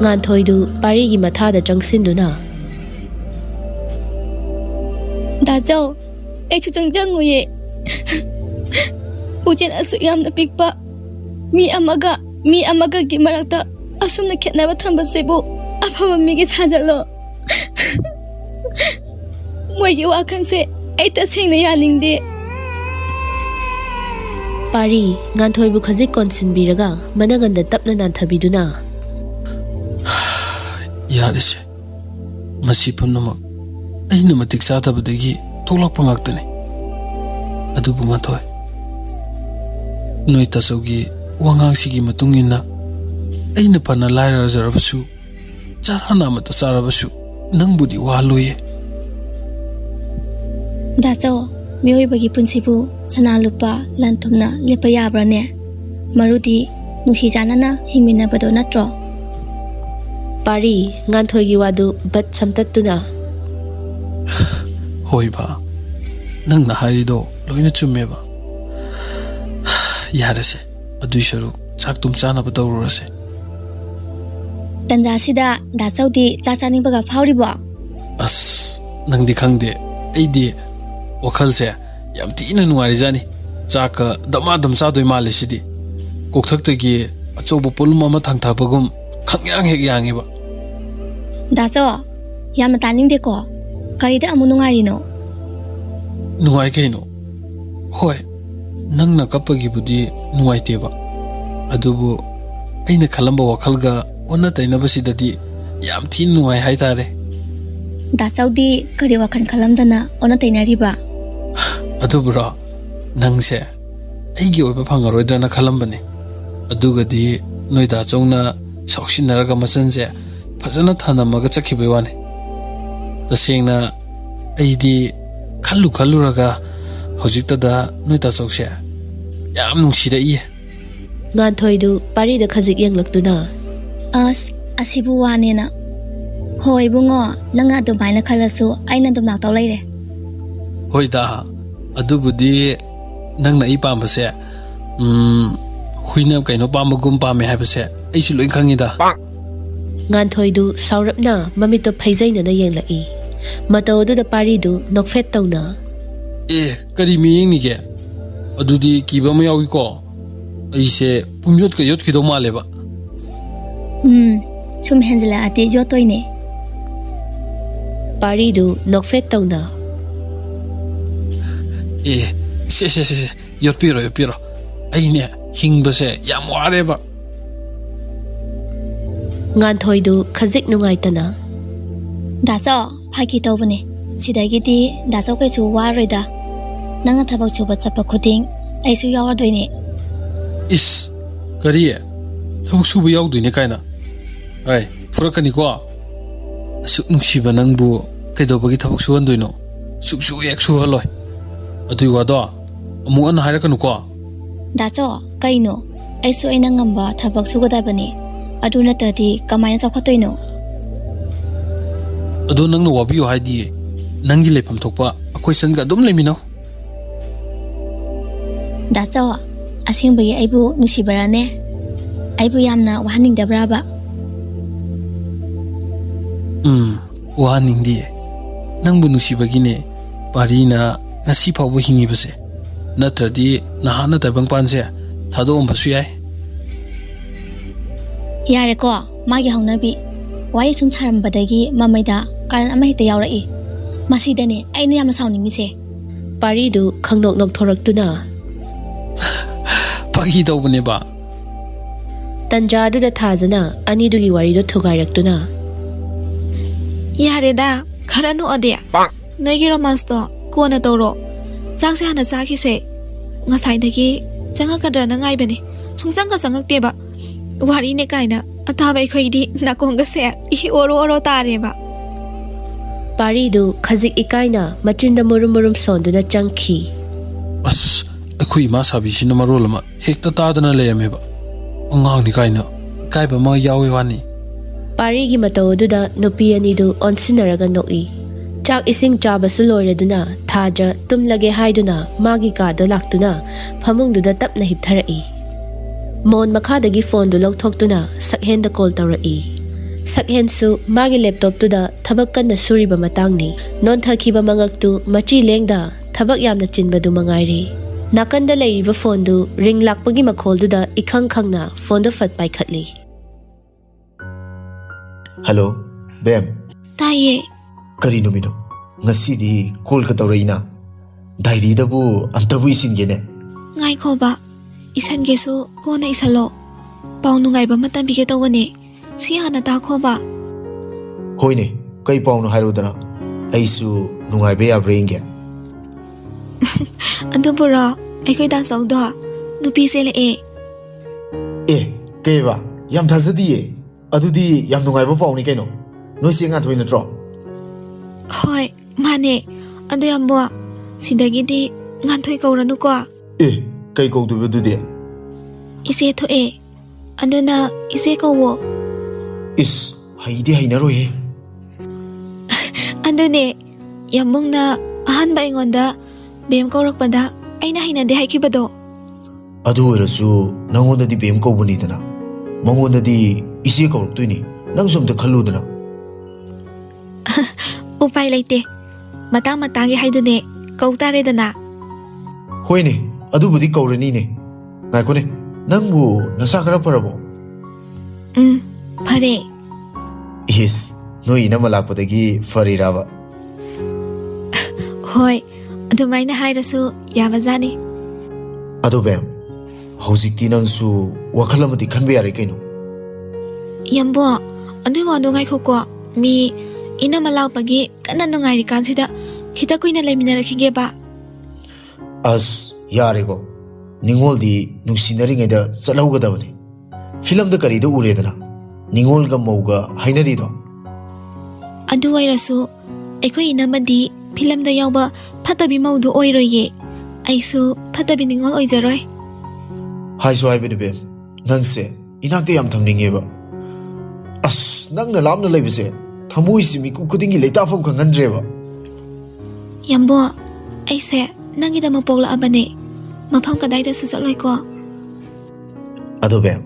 ꯉꯥꯟꯊꯣꯏꯗꯨ ꯄꯥꯔꯤꯒꯤ ꯃꯊꯥꯗ ꯆꯪꯁꯤꯟꯗꯨꯅ ꯇꯥꯆꯧ ꯑꯩꯁꯨ ꯆꯪꯖꯪꯉꯨꯌꯦ ꯄꯨꯛꯆꯦꯜ ꯑꯁꯨꯛ ꯌꯥꯝꯅ ꯄꯤꯛꯄ ꯃꯤ ꯑꯃꯒꯒꯤ ꯃꯔꯛꯇ ꯑꯁꯨꯝꯅ ꯈꯦꯠꯅꯕ ꯊꯝꯕꯁꯤꯕꯨ ꯑꯐꯕ ꯃꯤꯒꯤ ꯁꯥꯖꯠꯂꯣ ꯃꯣꯏꯒꯤ ꯋꯥꯈꯜꯁꯦ ꯑꯩ ꯇꯁꯦꯡꯅ ꯌꯥꯅꯤꯡꯗꯦ ꯄꯥꯔꯤ ꯉꯥꯟꯊꯣꯏꯕꯨ ꯈꯖꯤꯛ ꯀꯣꯟꯁꯤꯟꯕꯤꯔꯒ ꯃꯅꯒꯟꯗ ꯇꯞꯅ ꯅꯥꯟꯊꯕꯤꯗꯨꯅ ꯌꯥꯔꯤꯁꯦ ꯃꯁꯤ ꯄꯨꯝꯅꯃꯛ ꯑꯩꯅ ꯃꯇꯤꯛ ꯆꯥꯗꯕꯗꯒꯤ ꯊꯣꯛꯂꯛꯄ ꯉꯥꯛꯇꯅꯤ ꯑꯗꯨꯕꯨ ꯉꯥꯟꯊꯣꯏ ꯅꯣꯏ ꯇꯥꯆꯧꯒꯤ ꯋꯥꯉꯥꯡꯁꯤꯒꯤ ꯃꯇꯨꯡ ꯏꯟꯅ ꯑꯩꯅ ꯐꯅ ꯂꯥꯏꯔꯖꯔꯕꯁꯨ ꯆꯔꯥꯅ ꯑꯃꯠꯇ ꯆꯥꯔꯕꯁꯨ ꯅꯪꯕꯨꯗꯤ ꯋꯥꯍꯜꯂꯣꯏꯌꯦ ꯇꯥꯆꯧ ꯃꯤꯑꯣꯏꯕꯒꯤ ꯄꯨꯟꯁꯤꯕꯨ ꯁꯅꯥ ꯂꯨꯄꯥ ꯂꯟ ꯊꯨꯝꯅ ꯂꯦꯞꯄ ꯌꯥꯕ꯭ꯔꯥꯅꯦ ꯃꯔꯨꯗꯤ ꯅꯨꯡꯁꯤ ꯆꯥꯟꯅꯅ ꯍꯤꯡꯃꯤꯟꯅꯕꯗꯣ ꯅꯠꯇ꯭ꯔꯣ ꯄꯥꯔꯤ ꯉꯥꯟꯊꯣꯏꯒꯤ ꯋꯥꯗꯨ ꯕꯠ ꯁꯝꯇꯠꯇꯨꯅ ꯍꯣꯏꯕ ꯅꯪꯅ ꯍꯥꯏꯔꯤꯗꯣ ꯂꯣꯏꯅ ꯆꯨꯝꯃꯦꯕ ꯌꯥꯔꯁꯦ ꯑꯗꯨꯏ ꯁꯔꯨꯛ ꯆꯥꯛꯇꯨꯝ ꯆꯥꯅꯕ ꯇꯧꯔꯨꯔꯁꯦ ꯇꯟꯖꯥꯁꯤꯗ ꯗꯥꯆꯧꯗꯤ ꯆꯥꯛ ꯆꯥꯅꯤꯡꯕꯒ ꯐꯥꯎꯔꯤꯕꯣ ꯑꯁ ꯅꯪꯗꯤ ꯈꯪꯗꯦ ꯑꯩꯗꯤ ꯋꯥꯈꯜꯁꯦ ꯌꯥꯝ ꯊꯤꯅ ꯅꯨꯡꯉꯥꯏꯔꯤꯖꯥꯅꯤ ꯆꯥꯛꯀ ꯗꯃꯥꯗꯝ ꯆꯥꯗꯣꯏ ꯃꯥꯜꯂꯦ ꯁꯤꯗꯤ ꯀꯣꯛꯊꯛꯇꯒꯤ ꯑꯆꯧꯕ ꯄꯣꯠꯂꯨꯝ ꯑꯃ ꯊꯥꯡꯊꯕꯒꯨꯝ ꯈꯪꯌꯥꯡ ꯍꯦꯛ ꯌꯥꯡꯉꯤꯕ ꯗꯥꯆꯧ ꯌꯥꯝꯅ ꯇꯥꯅꯤꯡꯗꯦꯀꯣ ꯀꯔꯤꯗ ꯑꯃꯨꯛ ꯅꯨꯡꯉꯥꯏꯔꯤꯅꯣ ꯅꯨꯡꯉꯥꯏ ꯀꯩꯅꯣ ꯍꯣꯏ ꯅꯪꯅ ꯀꯞꯄꯒꯤꯕꯨꯗꯤ ꯅꯨꯡꯉꯥꯏꯇꯦꯕ ꯑꯗꯨꯕꯨ ꯑꯩꯅ ꯈꯜꯂꯝꯕ ꯋꯥꯈꯜꯒ ꯑꯣꯟꯅ ꯇꯩꯅꯕꯁꯤꯗꯗꯤ ꯌꯥꯝ ꯊꯤꯅ ꯅꯨꯡꯉꯥꯏ ꯍꯥꯏꯇꯥꯔꯦ ꯗꯥꯆꯧꯗꯤ ꯀꯔꯤ ꯋꯥꯈꯜ ꯈꯜꯂꯝꯗꯅ ꯑꯣꯟꯅ ꯇꯩꯅꯔꯤꯕ ꯑꯗꯨꯕꯨꯔꯣ ꯅꯪꯁꯦ ꯑꯩꯒꯤ ꯑꯣꯏꯕ ꯐꯪꯉꯔꯣꯏꯗ꯭ꯔꯅ ꯈꯜꯂꯝꯕꯅꯤ ꯑꯗꯨꯒꯗꯤ ꯅꯣꯏ ꯗꯥꯆꯧꯅ ꯁꯥꯎꯁꯤꯟꯅꯔꯒ ꯃꯆꯟꯁꯦ ꯐꯖꯅ ꯊꯅꯝꯃꯒ ꯆꯠꯈꯤꯕꯩ ꯋꯥꯅꯤ तसेंगना अईदी खल्लुरगा हौजिक्तदा नोई ताचौसे याम नुंसिरइये गांथोइदु पारीदा खजिक यंगलक्तुना अस असिबु वानेना होय बुंगो नंगा दुमाइना खलसु आइना दुम लाक्तौ लैरे होइदा अदुबुदि नंगना इ पामबसे हुइना कैनो पामगुम पामे हाबसे अइसु लोइ खंगिदा गांथोइदु साउरपना ममितो फैजैनना यंगलइ मतौदुदा पारीदु नोकफेट तौना ए करी मियंगनिगे अदुदि किबा म याविको अइसे पुम्योत का योत किदो मालेबा सुम हेंजला आते जोतोइने पारीदु नोकफेट तौना ए से योत पिरो अइने हिंगबसे याम वारेबा गांथोइदु खजिक नुंगाइतना दासो फाकी तौबने सिदागिदि दासो कैसु वारोइदा नंगा थबक सुबा चपा खुदिंग आइसु यावरदोइने इस करिए थबक सुबा यावदोइने काइना आइ फुरकनिको असुक नुसिबा नंगबु कैदोबगी थबक सुहनदोइनो सुकसु एक सुहलोय अदुइ वादो अमु अन हायरकनुको दासो कैनो आइसु आइना ngamba थबक सुगदाबने अदु नतदि कमायना चखतोइनो अदो नंगनो वाबियो हाइदि नंगी लेफम थोकपा अखोइ सनगा दुम लेमिनो दासो असेंबगी आइबु नुसिबराने आइबु यामना वाहनिंग दब्राबा ꯋꯥꯍꯟꯅꯤꯡꯗꯤꯌꯦ ꯅꯪꯕꯨ ꯅꯨꯡꯁꯤꯕꯒꯤꯅꯦ ꯄꯥꯔꯤꯅ ꯉꯁꯤ ꯐꯥꯎꯕ ꯍꯤꯡꯉꯤꯕꯁꯦ ꯅꯠꯇ꯭ꯔꯗꯤ ꯅꯍꯥꯟꯅ ꯇꯥꯏꯕꯪꯄꯥꯟꯁꯦ ꯊꯥꯗꯣꯛꯑꯝꯕꯁꯨ ꯌꯥꯏ ꯌꯥꯔꯦꯀꯣ ꯃꯥꯒꯤ ꯍꯧꯅꯕꯤ ꯋꯥꯔꯤ ꯁꯨꯝ ꯁꯥꯔꯝꯕꯗꯒꯤ ꯃꯃꯩꯗ ꯀꯥꯔꯟ ꯑꯃ ꯍꯦꯛꯇ ꯌꯥꯎꯔꯛꯏ ꯃꯁꯤꯗꯅꯦ ꯑꯩꯅ ꯌꯥꯝꯅ ꯁꯥꯎꯅꯤꯡꯉꯤꯁꯦ ꯄꯥꯔꯤꯗꯨ ꯈꯪꯅꯣꯛ ꯅꯣꯛꯊꯣꯔꯛꯇꯨꯅ ꯐꯥꯒꯤ ꯇꯧꯕꯅꯦꯕ ꯇꯟꯖꯥꯗꯨꯗ ꯊꯥꯖꯅ ꯑꯅꯤꯗꯨꯒꯤ ꯋꯥꯔꯤꯗꯣ ꯊꯨꯒꯥꯏꯔꯛꯇꯨꯅ ꯌꯥꯔꯦꯗ ꯈꯔ ꯅꯣꯛꯑꯗꯤ ꯅꯣꯏꯒꯤ ꯔꯣꯃꯥꯟꯁꯇꯣ ꯀꯣꯟꯅ ꯇꯧꯔꯣ ꯆꯥꯛꯁꯦ ꯍꯥꯟꯅ ꯆꯥꯈꯤꯁꯦ ꯉꯁꯥꯏꯗꯒꯤ ꯆꯪꯉꯛꯀꯗ꯭ꯔꯅ ꯉꯥꯏꯕꯅꯦ ꯁꯨꯡꯆꯪꯒ ꯆꯪꯉꯛꯇꯦꯕ ꯋꯥꯔꯤꯅꯦ ꯀꯥꯏꯅ ꯑꯇꯥꯕ ꯑꯩꯈꯣꯏꯗꯤ ꯅꯥꯀꯣꯡꯒꯁꯦ ꯏ ꯑꯣꯔꯣ ꯑꯣꯔꯣ ꯇꯥꯔꯦꯕ ꯄꯥꯔꯤꯗꯨ ꯈꯖꯤꯛ ꯏꯀꯥꯏꯅ ꯃꯆꯤꯟꯗ ꯃꯨꯔꯨꯝ ꯃꯨꯔꯨꯝ ꯁꯣꯟꯗꯨꯅ ꯆꯪꯈꯤ ꯑꯁ ꯑꯩꯈꯣꯏ ꯏꯃꯥ ꯁꯥꯕꯤꯁꯤꯅ ꯃꯔꯣꯜ ꯑꯃ ꯍꯦꯛꯇ ꯇꯥꯗꯅ ꯂꯩꯔꯝꯃꯦꯕ ꯑꯉꯥꯡꯅꯤ ꯀꯥꯏꯅ ꯏꯀꯥꯏꯕ ꯑꯃ ꯌꯥꯎꯋꯦ ꯋꯥꯅꯤ ꯄꯥꯔꯤꯒꯤ ꯃꯇꯧ ꯑꯗꯨꯗ ꯅꯨꯄꯤ ꯑꯅꯤꯗꯨ ꯑꯣꯟꯁꯤꯟꯅꯔꯒ ꯅꯣꯛꯏ ꯆꯥꯛ ꯏꯁꯤꯡ ꯆꯥꯕꯁꯨ ꯂꯣꯏꯔꯗꯨꯅ ꯊꯥꯖ ꯇꯨꯝꯂꯒꯦ ꯍꯥꯏꯗꯨꯅ ꯃꯥꯒꯤ ꯀꯥꯗ ꯂꯥꯛꯇꯨꯅ ꯐꯃꯨꯡꯗꯨꯗ ꯇꯞꯅ ꯍꯤꯞꯊꯔꯛꯏ ꯃꯣꯟ ꯃꯈꯥꯗꯒꯤ ꯐꯣꯟꯗꯨ ꯂꯧꯊꯣꯛꯇꯨꯅ ꯁꯛꯍꯦꯟꯗ ꯀꯣꯜ ꯇꯧꯔꯛꯏ ꯁꯛꯍꯦꯟꯁꯨ ꯃꯥꯒꯤ ꯂꯦꯞꯇꯣꯞꯇꯨꯗ ꯊꯕꯛ ꯀꯟꯅ ꯁꯨꯔꯤꯕ ꯃꯇꯥꯡꯅꯤ ꯅꯣꯟꯊꯈꯤꯕ ꯃꯉꯛꯇꯨ ꯃꯆꯤ ꯂꯦꯡꯗ ꯊꯕꯛ ꯌꯥꯝꯅ ꯆꯤꯟꯕꯗꯨ ꯃꯉꯥꯏꯔꯦ ꯅꯥꯀꯟꯗ ꯂꯩꯔꯤꯕ ꯐꯣꯟꯗꯨ ꯔꯤꯡ ꯂꯥꯛꯄꯒꯤ ꯃꯈꯣꯜꯗꯨꯗ ꯏꯈꯪ ꯈꯪꯅ ꯐꯣꯟꯗꯨ ꯐꯠ ꯄꯥꯏꯈꯠꯂꯤ ꯍꯜꯂꯣ ꯕꯦꯝ ꯇꯥꯏꯌꯦ ꯀꯔꯤ ꯅꯨꯃꯤꯠꯅꯣ ꯉꯁꯤꯗꯤ ꯀꯣꯜꯒ ꯇꯧꯔꯛꯏꯅ ꯗꯥꯏꯔꯤꯗꯕꯨ ꯑꯝꯇꯕꯨ ꯏꯁꯤꯟꯒꯦꯅꯦ ꯉꯥꯏꯈꯣꯕ ꯏꯁꯟꯒꯦꯁꯨ ꯀꯣꯟꯅ ꯏꯁꯜꯂꯣ ꯄꯥꯎ ꯅꯨꯡꯉꯥꯏꯕ ꯑꯃ ꯇꯝꯕꯤꯒꯦ ꯇꯧꯕꯅꯦ ꯁꯤ ꯍꯥꯟꯅ ꯇꯥꯈꯣꯕ ꯍꯣꯏꯅꯦ ꯀꯩ ꯄꯥꯎꯅꯣ ꯍꯥꯏꯔꯨꯗꯅ ꯑꯩꯁꯨ ꯅꯨꯡꯉꯥꯏꯕ ꯌꯥꯕ꯭ꯔꯥ ꯌꯦꯡꯒꯦ ꯑꯗꯨꯕꯨꯔꯣ ꯑꯩꯈꯣꯏ ꯗꯥꯆꯧꯗꯣ ꯅꯨꯄꯤ ꯆꯦꯜꯂꯛꯑꯦ ꯑꯦ ꯀꯩꯕ ꯌꯥꯝ ꯊꯥꯖꯗꯤꯌꯦ ꯑꯗꯨꯗꯤ ꯌꯥꯝ ꯅꯨꯡꯉꯥꯏꯕ ꯄꯥꯎꯅꯤ ꯀꯩꯅꯣ ꯅꯣꯏ ꯆꯦ ꯉꯥꯟꯊꯣꯏ ꯅꯠꯇ꯭ꯔꯣ ꯍꯣꯏ ꯃꯥꯅꯦ ꯑꯗꯨ ꯌꯥꯝꯕꯣ ꯁꯤꯗꯒꯤꯗꯤ ꯉꯥꯟꯊꯣꯏ ꯀꯧꯔꯅꯨꯀꯣ ꯑꯦ ꯀꯩ ꯀꯧꯗꯣꯏꯕ ꯑꯗꯨꯗꯤ ꯏꯆꯦ ꯊꯣꯛꯑꯦ ꯑꯗꯨꯅ ꯏꯆꯦ ꯀꯧꯋꯣ ꯏꯁ ꯍꯩꯗꯤ ꯍꯩꯅꯔꯣꯏꯍꯦ ꯑꯗꯨꯅꯦ ꯌꯥꯝꯕꯨꯡꯅ ꯑꯍꯥꯟꯕ ꯑꯩꯉꯣꯟꯗ ꯕꯦꯝ ꯀꯧꯔꯛꯄꯗ ꯑꯩꯅ ꯍꯩꯅꯗꯦ ꯍꯥꯏꯈꯤꯕꯗꯣ ꯑꯗꯨ ꯑꯣꯏꯔꯁꯨ ꯅꯪꯉꯣꯟꯗꯗꯤ ꯕꯦꯝ ꯀꯧꯕꯅꯤꯗꯅ ꯃꯉꯣꯟꯗꯗꯤ ꯏꯆꯦ ꯀꯧꯔꯛꯇꯣꯏꯅꯤ ꯅꯪꯁꯨ ꯑꯝꯇ ꯈꯜꯂꯨꯗꯅ ꯎꯄꯥꯏ ꯂꯩꯇꯦ ꯃꯇꯥꯡ ꯃꯇꯥꯡꯒꯤ ꯍꯥꯏꯗꯨꯅꯦ ꯀꯧ ꯇꯥꯔꯦꯗꯅ ꯍꯣꯏꯅꯦ ꯑꯗꯨꯕꯨꯗꯤ ꯀꯧꯔꯅꯤꯅꯦ ꯉꯥꯏꯈꯣꯅꯦ ꯅꯪꯕꯨ ꯅꯁꯥ ꯈꯔ ꯐꯔꯕꯣ ꯐꯔꯦ ꯏꯁ ꯅꯣꯏ ꯏꯅꯝꯃ ꯂꯥꯛꯄꯗꯒꯤ ꯐꯔꯤꯔꯕ ꯍꯣꯏ ꯑꯗꯨꯃꯥꯏꯅ ꯍꯥꯏꯔꯁꯨ ꯌꯥꯕꯖꯥꯠꯅꯤ ꯑꯗꯣ ꯕꯦꯝ ꯍꯧꯖꯤꯛꯇꯤ ꯅꯪꯁꯨ ꯋꯥꯈꯜ ꯑꯃꯗꯤ ꯈꯟꯕ ꯌꯥꯔꯦ ꯀꯩꯅꯣ ꯌꯥꯝꯕꯣ ꯑꯗꯨꯏ ꯋꯥꯗꯣ ꯉꯥꯏꯈꯣꯀꯣ ꯃꯤ ꯏꯅꯝꯃ ꯂꯥꯛꯄꯒꯤ ꯀꯟꯅ ꯅꯨꯡꯉꯥꯏꯔꯤꯀꯥꯟꯁꯤꯗ ꯈꯤꯇ ꯀꯨꯏꯅ ꯂꯩꯃꯤꯟꯅꯔꯛꯈꯤꯒꯦꯕ ꯑꯁ ꯌꯥꯔꯦꯀꯣ ꯅꯤꯡꯉꯣꯜꯗꯤ ꯅꯨꯡꯁꯤꯅꯔꯤꯉꯩꯗ ꯆꯠꯍꯧꯒꯗꯕꯅꯤ ꯐꯤꯂꯝꯗ ꯀꯔꯤꯗ ꯎꯔꯦꯗꯅ ꯅꯤꯡꯉꯣꯜꯒ ꯃꯧꯒ ꯍꯥꯏꯅꯔꯤꯗꯣ ꯑꯗꯨ ꯑꯣꯏꯔꯁꯨ ꯑꯩꯈꯣꯏ ꯏꯅꯝꯃꯗꯤ ꯐꯤꯂꯝꯗ ꯌꯥꯎꯕ ꯐꯠꯇꯕꯤ ꯃꯧꯗꯨ ꯑꯣꯏꯔꯣꯏꯌꯦ ꯑꯩꯁꯨ ꯐꯠꯇꯕꯤ ꯅꯤꯡꯉꯣꯜ ꯑꯣꯏꯖꯔꯣꯏ ꯍꯥꯏꯁꯨ ꯍꯥꯏꯕꯅꯤ ꯕꯦꯝ ꯅꯪꯁꯦ ꯏꯅꯥꯛꯇ ꯌꯥꯝ ꯊꯝꯅꯤꯡꯉꯦꯕ ꯑꯁ ꯅꯪꯅ ꯂꯥꯞꯅ ꯂꯩꯕꯁꯦ ꯊꯃꯣꯏꯁꯤ ꯃꯤꯀꯨꯞ ꯈꯨꯗꯤꯡꯒꯤ ꯂꯩꯇꯥꯐꯝ ꯈꯪꯍꯟꯗ꯭ꯔꯦꯕ ꯌꯥꯝꯕꯣ ꯑꯩꯁꯦ ꯅꯪꯒꯤꯗꯃꯛ ꯄꯣꯛꯂꯛꯑꯕꯅꯦ ꯃꯐꯝ ꯀꯗꯥꯏꯗꯁꯨ ꯆꯠꯂꯣꯏꯀꯣ ꯑꯗꯣ ꯕꯦꯝ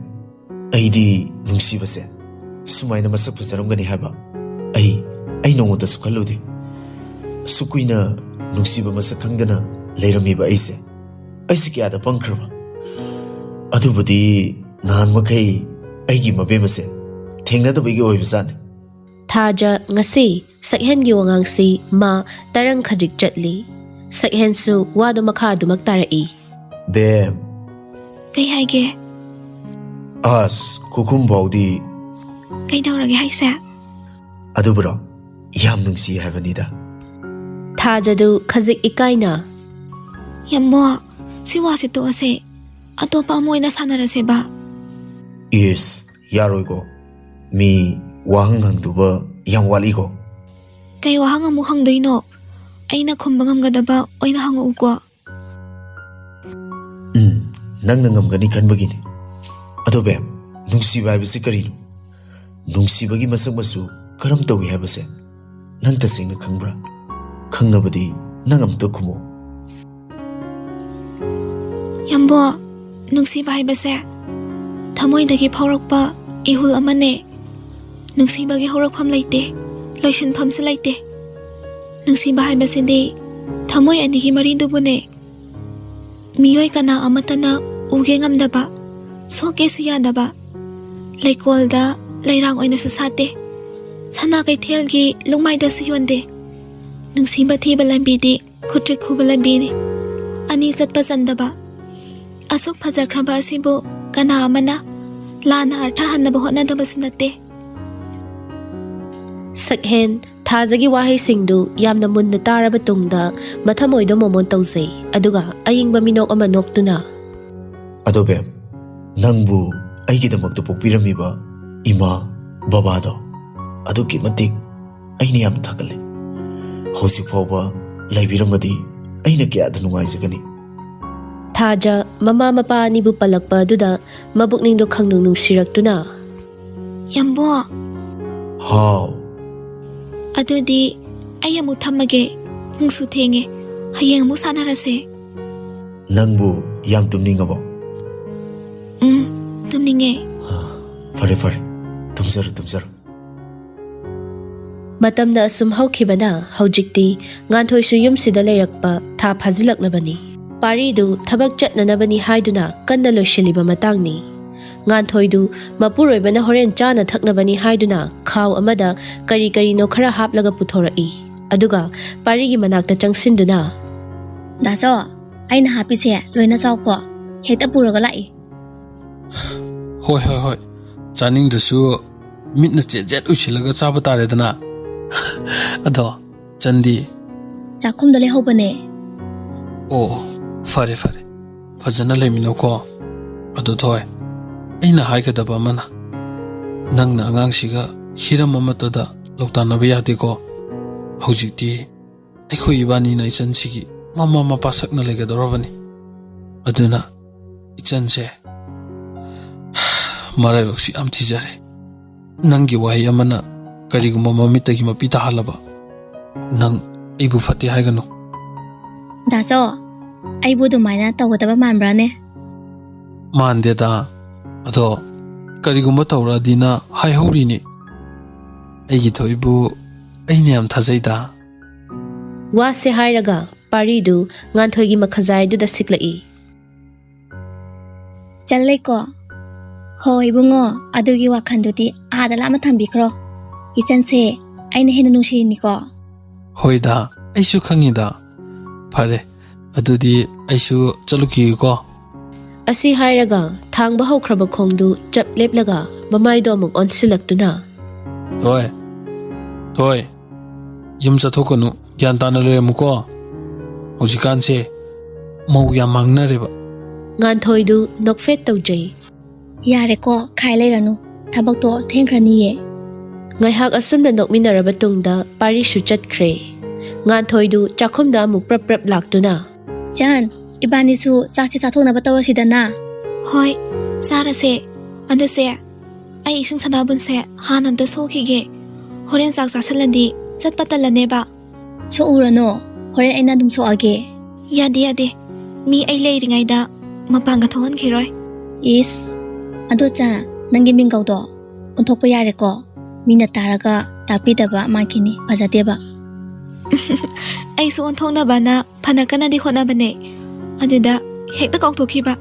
ꯑꯩꯗꯤ ꯅꯨꯡꯁꯤꯕꯁꯦ ꯁꯨꯃꯥꯏꯅ ꯃꯁꯛ ꯐꯖꯔꯝꯒꯅꯤ ꯍꯥꯏꯕ ꯑꯩ ꯅꯣꯡꯃꯇꯁꯨ ꯈꯜꯂꯨꯗꯦ ꯑꯁꯨꯛ ꯀꯨꯏꯅ ꯅꯨꯡꯁꯤꯕ ꯃꯁꯛ ꯈꯪꯗꯅ ꯂꯩꯔꯝꯃꯤꯕ ꯑꯩꯁꯦ ꯀꯌꯥꯗ ꯄꯪꯈ꯭ꯔꯕ ꯑꯗꯨꯕꯨꯗꯤ ꯅꯍꯥꯟ ꯃꯈꯩ ꯑꯩꯒꯤ ꯃꯕꯦꯝ ꯑꯁꯦ ꯊꯦꯡꯅꯗꯕꯒꯤ ꯑꯣꯏꯕꯖꯥꯠꯅꯤ ꯊꯥꯖ ꯉꯁꯤ ꯁꯛꯍꯦꯟꯒꯤ ꯋꯥꯉꯥꯡꯁꯤ ꯃꯥ ꯇꯔꯪ ꯈꯖꯤꯛ ꯆꯠꯂꯤ ꯁꯛꯍꯦꯟꯁꯨ ꯋꯥꯗꯨ ꯃꯈꯥ ꯑꯗꯨꯃꯛ ꯇꯥꯔꯛꯏ ꯕꯦꯝ ꯀꯩ ꯍꯥꯏꯒꯦ ꯑꯁ ꯈꯨꯈꯨꯝ ꯐꯥꯎꯗꯤ ꯀꯩꯗꯧꯔꯒꯦ ꯍꯥꯏꯁꯦ ꯑꯗꯨꯕꯨꯔꯣ ꯌꯥꯝ ꯅꯨꯡꯁꯤ ꯍꯥꯏꯕꯅꯤꯗ ꯊꯥꯖꯗꯨ ꯈꯖꯤꯛ ꯏꯀꯥꯏꯅ ꯌꯥꯝꯕꯣ ꯁꯤ ꯋꯥꯁꯤ ꯇꯣꯛꯑꯁꯦ ꯑꯇꯣꯞꯄ ꯑꯃ ꯑꯣꯏꯅ ꯁꯥꯟꯅꯔꯁꯦꯕ ꯏꯁ ꯌꯥꯔꯣꯏꯀꯣ ꯃꯤ ꯋꯥꯍꯪ ꯍꯪꯗꯨꯕ ꯌꯥꯝ ꯋꯥꯠꯂꯤꯀꯣ ꯀꯩ ꯋꯥꯍꯪ ꯑꯃꯨꯛ ꯍꯪꯗꯣꯏꯅꯣ ꯑꯩꯅ ꯈꯨꯝꯕ ꯉꯝꯒꯗꯕ ꯑꯣꯏꯅ ꯍꯪꯉꯛꯎꯀꯣ ꯅꯪꯅ ꯉꯝꯒꯅꯤ ꯈꯟꯕꯒꯤꯅꯤ ꯑꯗꯣ ꯕꯦꯝ ꯅꯨꯡꯁꯤꯕ ꯍꯥꯏꯕꯁꯤ ꯀꯔꯤꯅꯣ ꯅꯨꯡꯁꯤꯕꯒꯤ ꯃꯁꯛ ꯃꯆꯨ ꯀꯔꯝ ꯇꯧꯏ ꯍꯥꯏꯕꯁꯦ ꯅꯪ ꯇꯁꯦꯡꯅ ꯈꯪꯕ꯭ꯔꯥ ꯈꯪꯉꯕꯗꯤ ꯅꯪ ꯑꯝꯇ ꯈꯨꯝꯃꯣ ꯌꯥꯝꯕꯣ ꯅꯨꯡꯁꯤꯕ ꯍꯥꯏꯕꯁꯦ ꯊꯃꯣꯏꯗꯒꯤ ꯐꯥꯎꯔꯛꯄ ꯏꯍꯨꯜ ꯑꯃꯅꯦ ꯅꯨꯡꯁꯤꯕꯒꯤ ꯍꯧꯔꯛꯐꯝ ꯂꯩꯇꯦ ꯂꯣꯏꯁꯤꯟꯐꯝꯁꯨ ꯂꯩꯇꯦ ꯅꯨꯡꯁꯤꯕ ꯍꯥꯏꯕꯁꯤꯗꯤ ꯊꯃꯣꯏ ꯑꯅꯤꯒꯤ ꯃꯔꯤꯗꯨꯕꯨꯅꯦ ꯃꯤꯑꯣꯏ ꯀꯅꯥ ꯑꯃꯠꯇꯅ ꯎꯒꯦ ꯉꯝꯗꯕ ꯁꯣꯛꯀꯦꯁꯨ ꯌꯥꯗꯕ ꯂꯩꯀꯣꯜꯗ ꯂꯩꯔꯥꯡ ꯑꯣꯏꯅꯁꯨ ꯁꯥꯠꯇꯦ ꯁꯅꯥ ꯀꯩꯊꯦꯜꯒꯤ ꯂꯨꯡꯃꯥꯏꯗꯁꯨ ꯌꯣꯟꯗꯦ ꯅꯨꯡꯁꯤꯕ ꯊꯤꯕ ꯂꯝꯕꯤꯗꯤ ꯈꯨꯇ꯭ꯔꯤꯛ ꯈꯨꯕ ꯂꯝꯕꯤꯅꯤ ꯑꯅꯤ ꯆꯠꯄ ꯆꯟꯗꯕ ꯑꯁꯨꯛ ꯐꯖꯈ꯭ꯔꯕ ꯑꯁꯤꯕꯨ ꯀꯅꯥ ꯑꯃꯅ ꯂꯥꯟꯅ ꯑꯔꯊꯍꯟꯅꯕ ꯍꯣꯠꯅꯗꯕꯁꯨ ꯅꯠꯇꯦ ꯁꯛꯍꯦꯟ ꯊꯥꯖꯒꯤ ꯋꯥꯍꯩꯁꯤꯡꯗꯨ ꯌꯥꯝꯅ ꯃꯨꯟꯅ ꯇꯥꯔꯕ ꯇꯨꯡꯗ ꯃꯊꯃꯣꯏꯗꯣ ꯃꯣꯃꯣꯟ ꯇꯧꯖꯩ ꯑꯗꯨꯒ ꯑꯏꯪꯕ ꯃꯤꯅꯣꯛ ꯑꯃ ꯅꯣꯛꯇꯨꯅ ꯑꯗꯣ ꯕꯦꯝ ꯅꯪꯕꯨ ꯑꯩꯒꯤꯗꯃꯛꯇ ꯄꯣꯛꯄꯤꯔꯝꯃꯤꯕ ꯏꯃꯥ ꯕꯕꯥꯗꯣ ꯑꯗꯨꯛꯀꯤ ꯃꯇꯤꯛ ꯑꯩꯅ ꯌꯥꯝ ꯊꯥꯒꯠꯂꯤ ꯍꯧꯖꯤꯛ ꯐꯥꯎꯕ ꯂꯩꯕꯤꯔꯝꯃꯗꯤ ꯑꯩꯅ ꯀꯌꯥꯗ ꯅꯨꯡꯉꯥꯏꯖꯒꯅꯤ ꯊꯥꯖ ꯃꯃꯥ ꯃꯄꯥ ꯑꯅꯤꯕꯨ ꯄꯜꯂꯛꯄ ꯑꯗꯨꯗ ꯃꯕꯨꯛꯅꯤꯡꯗꯣ ꯈꯪꯅꯨꯡ ꯅꯨꯡꯁꯤꯔꯛꯇꯨꯅ ꯌꯥꯝꯕꯣ ꯍꯥꯎ ꯑꯗꯨꯗꯤ ꯑꯩ ꯑꯃꯨꯛ ꯊꯝꯃꯒꯦ ꯄꯨꯡꯁꯨ ꯊꯦꯡꯉꯦ ꯍꯌꯦꯡ ꯑꯃꯨꯛ ꯁꯥꯟꯅꯔꯁꯦ ꯅꯪꯕꯨ ꯌꯥꯝ ꯇꯨꯝꯅꯤꯡꯉꯕꯣ ꯇꯨꯝꯅꯤꯡꯉꯦ ꯐꯔꯦ ꯐꯔꯦ ꯇꯨꯝꯖꯔꯣ ꯇꯨꯝꯖꯔꯣ ꯃꯇꯝꯅ ꯑꯁꯨꯝ ꯍꯧꯈꯤꯕꯅ ꯍꯧꯖꯤꯛꯇꯤ ꯉꯥꯟꯊꯣꯏꯁꯨ ꯌꯨꯝꯁꯤꯗ ꯂꯩꯔꯛꯄ ꯊꯥ ꯐꯥꯖꯤꯜꯂꯛꯂꯕꯅꯤ ꯄꯥꯔꯤꯗꯨ ꯊꯕꯛ ꯆꯠꯅꯅꯕꯅꯤ ꯍꯥꯏꯗꯨꯅ ꯀꯟꯅ ꯂꯣꯏꯁꯤꯜꯂꯤꯕ ꯃꯇꯥꯡꯅꯤ ꯉꯥꯟꯊꯣꯏꯗꯨ ꯃꯄꯨꯔꯣꯏꯕꯅ ꯍꯣꯔꯦꯟ ꯆꯥꯅ ꯊꯛꯅꯕꯅꯤ ꯍꯥꯏꯗꯨꯅ ꯈꯥꯎ ꯑꯃꯗ ꯀꯔꯤ ꯀꯔꯤꯅꯣ ꯈꯔ ꯍꯥꯞꯂꯒ ꯄꯨꯊꯣꯔꯛꯏ ꯑꯗꯨꯒ ꯄꯥꯔꯤꯒꯤ ꯃꯅꯥꯛꯇ ꯆꯪꯁꯤꯟꯗꯨꯅ ꯗꯥꯆꯣ ꯑꯩꯅ ꯍꯥꯞꯄꯤꯁꯦ ꯂꯣꯏꯅ ꯆꯥꯎꯀꯣ ꯍꯦꯛꯇ ꯄꯨꯔꯒ ꯂꯥꯛꯏ ꯍꯣꯏ ꯍꯣꯏ ꯍꯣꯏ ꯆꯥꯅꯤꯡꯗ꯭ꯔꯁꯨ ꯃꯤꯠꯅ ꯆꯦꯠ ꯆꯦꯠ ꯎꯏꯁꯤꯜꯂꯒ ꯆꯥꯕ ꯇꯥꯔꯦꯗꯅ ꯑꯗꯣ ꯆꯟꯗꯤ ꯆꯥꯛꯈꯨꯝꯗ ꯂꯩꯍꯧꯕꯅꯦ ꯑꯣ ꯐꯔꯦ ꯐꯔꯦ ꯐꯖꯅ ꯂꯩꯃꯤꯟꯅꯧꯀꯣ ꯑꯗꯨ ꯊꯣꯏ ꯑꯩꯅ ꯍꯥꯏꯒꯗꯕ ꯑꯃꯅ ꯅꯪꯅ ꯑꯉꯥꯡꯁꯤꯒ ꯍꯤꯔꯝ ꯑꯃꯠꯇꯗ ꯂꯧꯇꯥꯟꯅꯕ ꯌꯥꯗꯦꯀꯣ ꯍꯧꯖꯤꯛꯇꯤ ꯑꯩꯈꯣꯏ ꯏꯕꯥꯅꯤꯅ ꯏꯆꯟꯁꯤꯒꯤ ꯃꯃꯥ ꯃꯄꯥ ꯁꯛꯅ ꯂꯩꯒꯗꯧꯔꯕꯅꯤ ꯑꯗꯨꯅ ꯏꯆꯟꯁꯦ ꯃꯔꯥꯏꯕꯛꯁꯤ ꯌꯥꯝ ꯊꯤꯖꯔꯦ ꯅꯪꯒꯤ ꯋꯥꯍꯩ ꯑꯃꯅ ꯀꯔꯤꯒꯨꯝꯕ ꯃꯃꯤꯠꯇꯒꯤ ꯃꯄꯤ ꯇꯥꯍꯜꯂꯕ ꯅꯪ ꯑꯩꯕꯨ ꯐꯠꯇꯦ ꯍꯥꯏꯒꯅꯨ ꯗꯥꯆꯣ ꯑꯩꯕꯨ ꯑꯗꯨꯃꯥꯏꯅ ꯇꯧꯒꯗꯕ ꯃꯥꯟꯕ꯭ꯔꯥꯅꯦ ꯃꯥꯟꯗꯦꯗ ꯑꯗꯣ ꯀꯔꯤꯒꯨꯝꯕ ꯇꯧꯔꯛꯑꯗꯤꯅ ꯍꯥꯏꯍꯧꯔꯤꯅꯤ ꯑꯩꯒꯤ ꯊꯣꯏꯕꯨ ꯑꯩꯅ ꯌꯥꯝ ꯊꯥꯖꯩꯗ ꯋꯥꯁꯦ ꯍꯥꯏꯔꯒ ꯄꯥꯔꯤꯗꯨ ꯉꯥꯟꯊꯣꯏꯒꯤ ꯃꯈꯖꯥꯏꯗꯨꯗ ꯁꯤꯛꯂꯛꯏ ꯆꯜꯂꯦꯀꯣ ꯍꯣꯏ ꯏꯕꯨꯡꯉꯣ ꯑꯗꯨꯒꯤ ꯋꯥꯈꯟꯗꯨꯗꯤ ꯑꯥꯗ ꯂꯥꯞꯅ ꯊꯝꯕꯤꯈ꯭ꯔꯣ ꯏꯆꯟꯁꯦ ꯑꯩꯅ ꯍꯦꯟꯅ ꯅꯨꯡꯁꯤꯅꯤꯀꯣ ꯍꯣꯏꯗ ꯑꯩꯁꯨ ꯈꯪꯉꯤꯗ ꯐꯔꯦ ꯑꯗꯨꯗꯤ ꯑꯩꯁꯨ ꯆꯠꯂꯨꯈꯤꯒꯦꯀꯣ ꯑꯁꯤ ꯍꯥꯏꯔꯒ ꯊꯥꯡꯕ ꯍꯧꯈ꯭ꯔꯕ ꯈꯣꯡꯗꯨ ꯆꯞ ꯂꯦꯞꯂꯒ ꯃꯃꯥꯏꯗꯣ ꯑꯃꯨꯛ ꯑꯣꯟꯁꯤꯜꯂꯛꯇꯨꯅ ꯊꯣꯏ ꯊꯣꯏ ꯌꯨꯝ ꯆꯠꯊꯣꯛꯀꯅꯨ ꯒ꯭ꯌꯥꯟ ꯇꯥꯅ ꯂꯩꯔꯝꯃꯨꯀꯣ ꯍꯧꯖꯤꯛꯀꯥꯟꯁꯦ ꯃꯧ ꯌꯥꯝ ꯃꯥꯡꯅꯔꯦꯕ ꯉꯥꯟꯊꯣꯏꯗꯨ ꯅꯣꯛꯐꯦꯠ ꯇꯧꯖꯩ ꯌꯥꯔꯦꯀꯣ ꯈꯥꯏ ꯂꯩꯔꯅꯨ ꯊꯕꯛꯇꯣ ꯊꯦꯡꯈ꯭ꯔꯅꯤꯌꯦ ꯉꯥꯏꯍꯥꯛ ꯑꯁꯨꯝꯅ ꯅꯣꯛꯃꯤꯟꯅꯔꯕ ꯇꯨꯡꯗ ꯄꯥꯔꯤꯁꯨ ꯆꯠꯈ꯭ꯔꯦ ꯉꯥꯟꯊꯣꯏꯗꯨ ꯆꯥꯛꯈꯨꯝꯗ ꯑꯃꯨꯛ ꯄ꯭ꯔꯞ ꯄ꯭ꯔꯞ ꯂꯥꯛꯇꯨꯅ ꯆꯥꯟ ꯏꯕꯥꯅꯤꯁꯨ ꯆꯥꯛꯁꯦ ꯆꯥꯊꯣꯛꯅꯕ ꯇꯧꯔꯁꯤꯗꯅ ꯍꯣꯏ ꯆꯥꯔꯁꯦ ꯑꯗꯨꯁꯦ ꯑꯩ ꯏꯁꯤꯡ ꯁꯅꯥꯕꯨꯟꯁꯦ ꯍꯥꯟꯅ ꯑꯝꯇ ꯁꯣꯛꯈꯤꯒꯦ ꯍꯣꯔꯦꯟ ꯆꯥꯛ ꯆꯥꯁꯤꯜꯂꯗꯤ ꯆꯠꯄ ꯇꯜꯂꯅꯦꯕ ꯁꯣꯛꯎꯔꯅꯣ ꯍꯣꯔꯦꯟ ꯑꯩꯅ ꯑꯗꯨꯝ ꯁꯣꯛꯑꯒꯦ ꯌꯥꯗꯦ ꯌꯥꯗꯦ ꯃꯤ ꯑꯩ ꯂꯩꯔꯤꯉꯩꯗ ꯃꯄꯥꯟꯒ ꯊꯣꯛꯍꯟꯈꯤꯔꯣꯏ ꯏꯁ ꯑꯗꯣ ꯆꯥ ꯅꯪꯒꯤ ꯃꯤꯡꯒꯧꯗꯣ ꯑꯣꯟꯊꯣꯛꯄ ꯌꯥꯔꯦꯀꯣ ꯃꯤꯅ ꯇꯥꯔꯒ ꯇꯥꯛꯄꯤꯗꯕ ꯃꯥꯟꯈꯤꯅꯤ ꯐꯖꯗꯦꯕ ꯑꯩꯁꯨ ꯑꯣꯟꯊꯣꯛꯅꯕꯅ ꯐꯅ ꯀꯟꯅꯗꯤ ꯍꯣꯠꯅꯕꯅꯦ ꯑꯗꯨꯗ ꯍꯦꯛꯇ ꯀꯥꯎꯊꯣꯛꯈꯤꯕ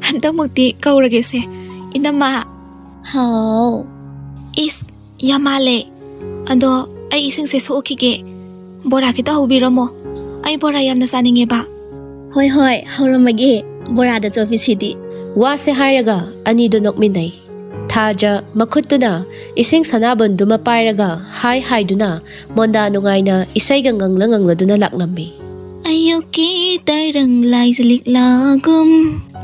ꯍꯟꯗꯛꯃꯨꯛꯇꯤ ꯀꯧꯔꯒꯦꯁꯦ ꯏꯅꯝꯃ ꯍꯥꯎ ꯏꯁ ꯌꯥꯝ ꯃꯥꯜꯂꯦ ꯑꯗꯣ ꯑꯩ ꯏꯁꯤꯡꯁꯦ ꯁꯣꯛꯈꯤꯒꯦ ꯕꯣꯔꯥ ꯈꯤꯇ ꯍꯧꯕꯤꯔꯝꯃꯣ ꯑꯩ ꯕꯣꯔꯥ ꯌꯥꯝꯅ ꯆꯥꯅꯤꯡꯉꯦꯕ ꯍꯣꯏ ꯍꯣꯏ ꯍꯧꯔꯝꯃꯒꯦ ꯕꯣꯔꯥꯗ ꯆꯣꯞꯄꯤꯁꯤꯗꯤ ꯋꯥꯁꯦ ꯍꯥꯏꯔꯒ ꯑꯅꯤꯗꯨ ꯅꯣꯛꯃꯤꯟꯅꯩ ꯊꯥꯖ ꯃꯈꯨꯠꯇꯨꯅ ꯏꯁꯤꯡ ꯁꯅꯥꯕꯨꯟꯗꯨꯃ ꯄꯥꯏꯔꯒ ꯍꯥꯏꯗꯨꯅ ꯃꯣꯟꯗꯥ ꯅꯨꯡꯉꯥꯏꯅ ꯏꯁꯩꯒ ꯉꯪꯂꯗꯨꯅ ꯂꯥꯛꯂꯝꯃꯤ ꯑꯌꯨꯛꯀꯤ ꯇꯥꯏꯔꯪ ꯂꯥꯏꯖꯂꯤꯛꯂꯥꯒꯨꯝ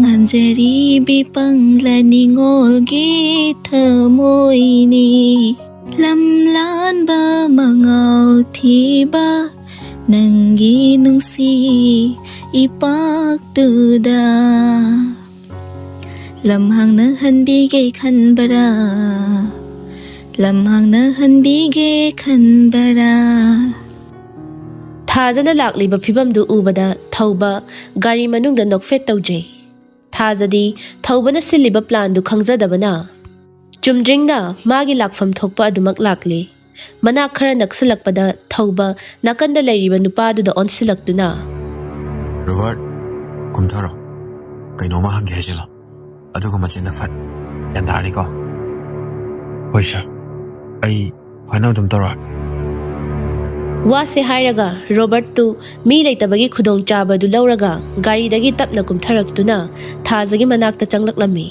ꯉꯥꯟꯖꯔꯤꯕꯤ ꯄꯪꯂ ꯅꯤꯡꯉꯣꯜꯒꯤ ꯊꯃꯣꯏꯅꯤ ꯂꯝꯂꯥꯟꯕ ꯃꯉꯥꯎ ꯊꯤꯕ ꯅꯪꯒꯤ ꯅꯨꯡꯁꯤ ꯏꯄꯥꯛꯇꯨꯗ ꯂꯝꯍꯥꯡꯅ ꯍꯟꯕꯤꯒꯦ ꯈꯟꯕꯔꯥ ꯂꯝꯍꯥꯡꯅ ꯍꯟꯕꯤꯒꯦ ꯈꯟꯕꯔꯥ ꯊꯥꯖꯅ ꯂꯥꯛꯂꯤꯕ ꯐꯤꯕꯝꯗꯨ ꯎꯕꯗ ꯊꯧꯕ ꯒꯥꯔꯤ ꯃꯅꯨꯡꯗ ꯅꯣꯛꯐꯦꯠ ꯇꯧꯖꯩ ꯊꯥꯖꯗꯤ ꯊꯧꯕꯅ ꯁꯤꯜꯂꯤꯕ ꯄ꯭ꯂꯥꯟꯗꯨ ꯈꯪꯖꯗꯕꯅ ꯆꯨꯝꯗ꯭ꯔꯤꯡꯅ ꯃꯥꯒꯤ ꯂꯥꯛꯐꯝ ꯊꯣꯛꯄ ꯑꯗꯨꯃꯛ ꯂꯥꯛꯂꯤ Manak khara naksilakpada thauba nakanda lairiba nupaduda onsilaktuna. Robert, kumtharo. Kainoma hangi haijalo. Aduga machinda fat. Yandari ko. Hoi sir. Ai hana dum taro. Wase hairaga Robert tu mi leitabagi khudong chaba du lauraga gari dagi tapna kumtharaktuna thazagi manakta changlaklammi.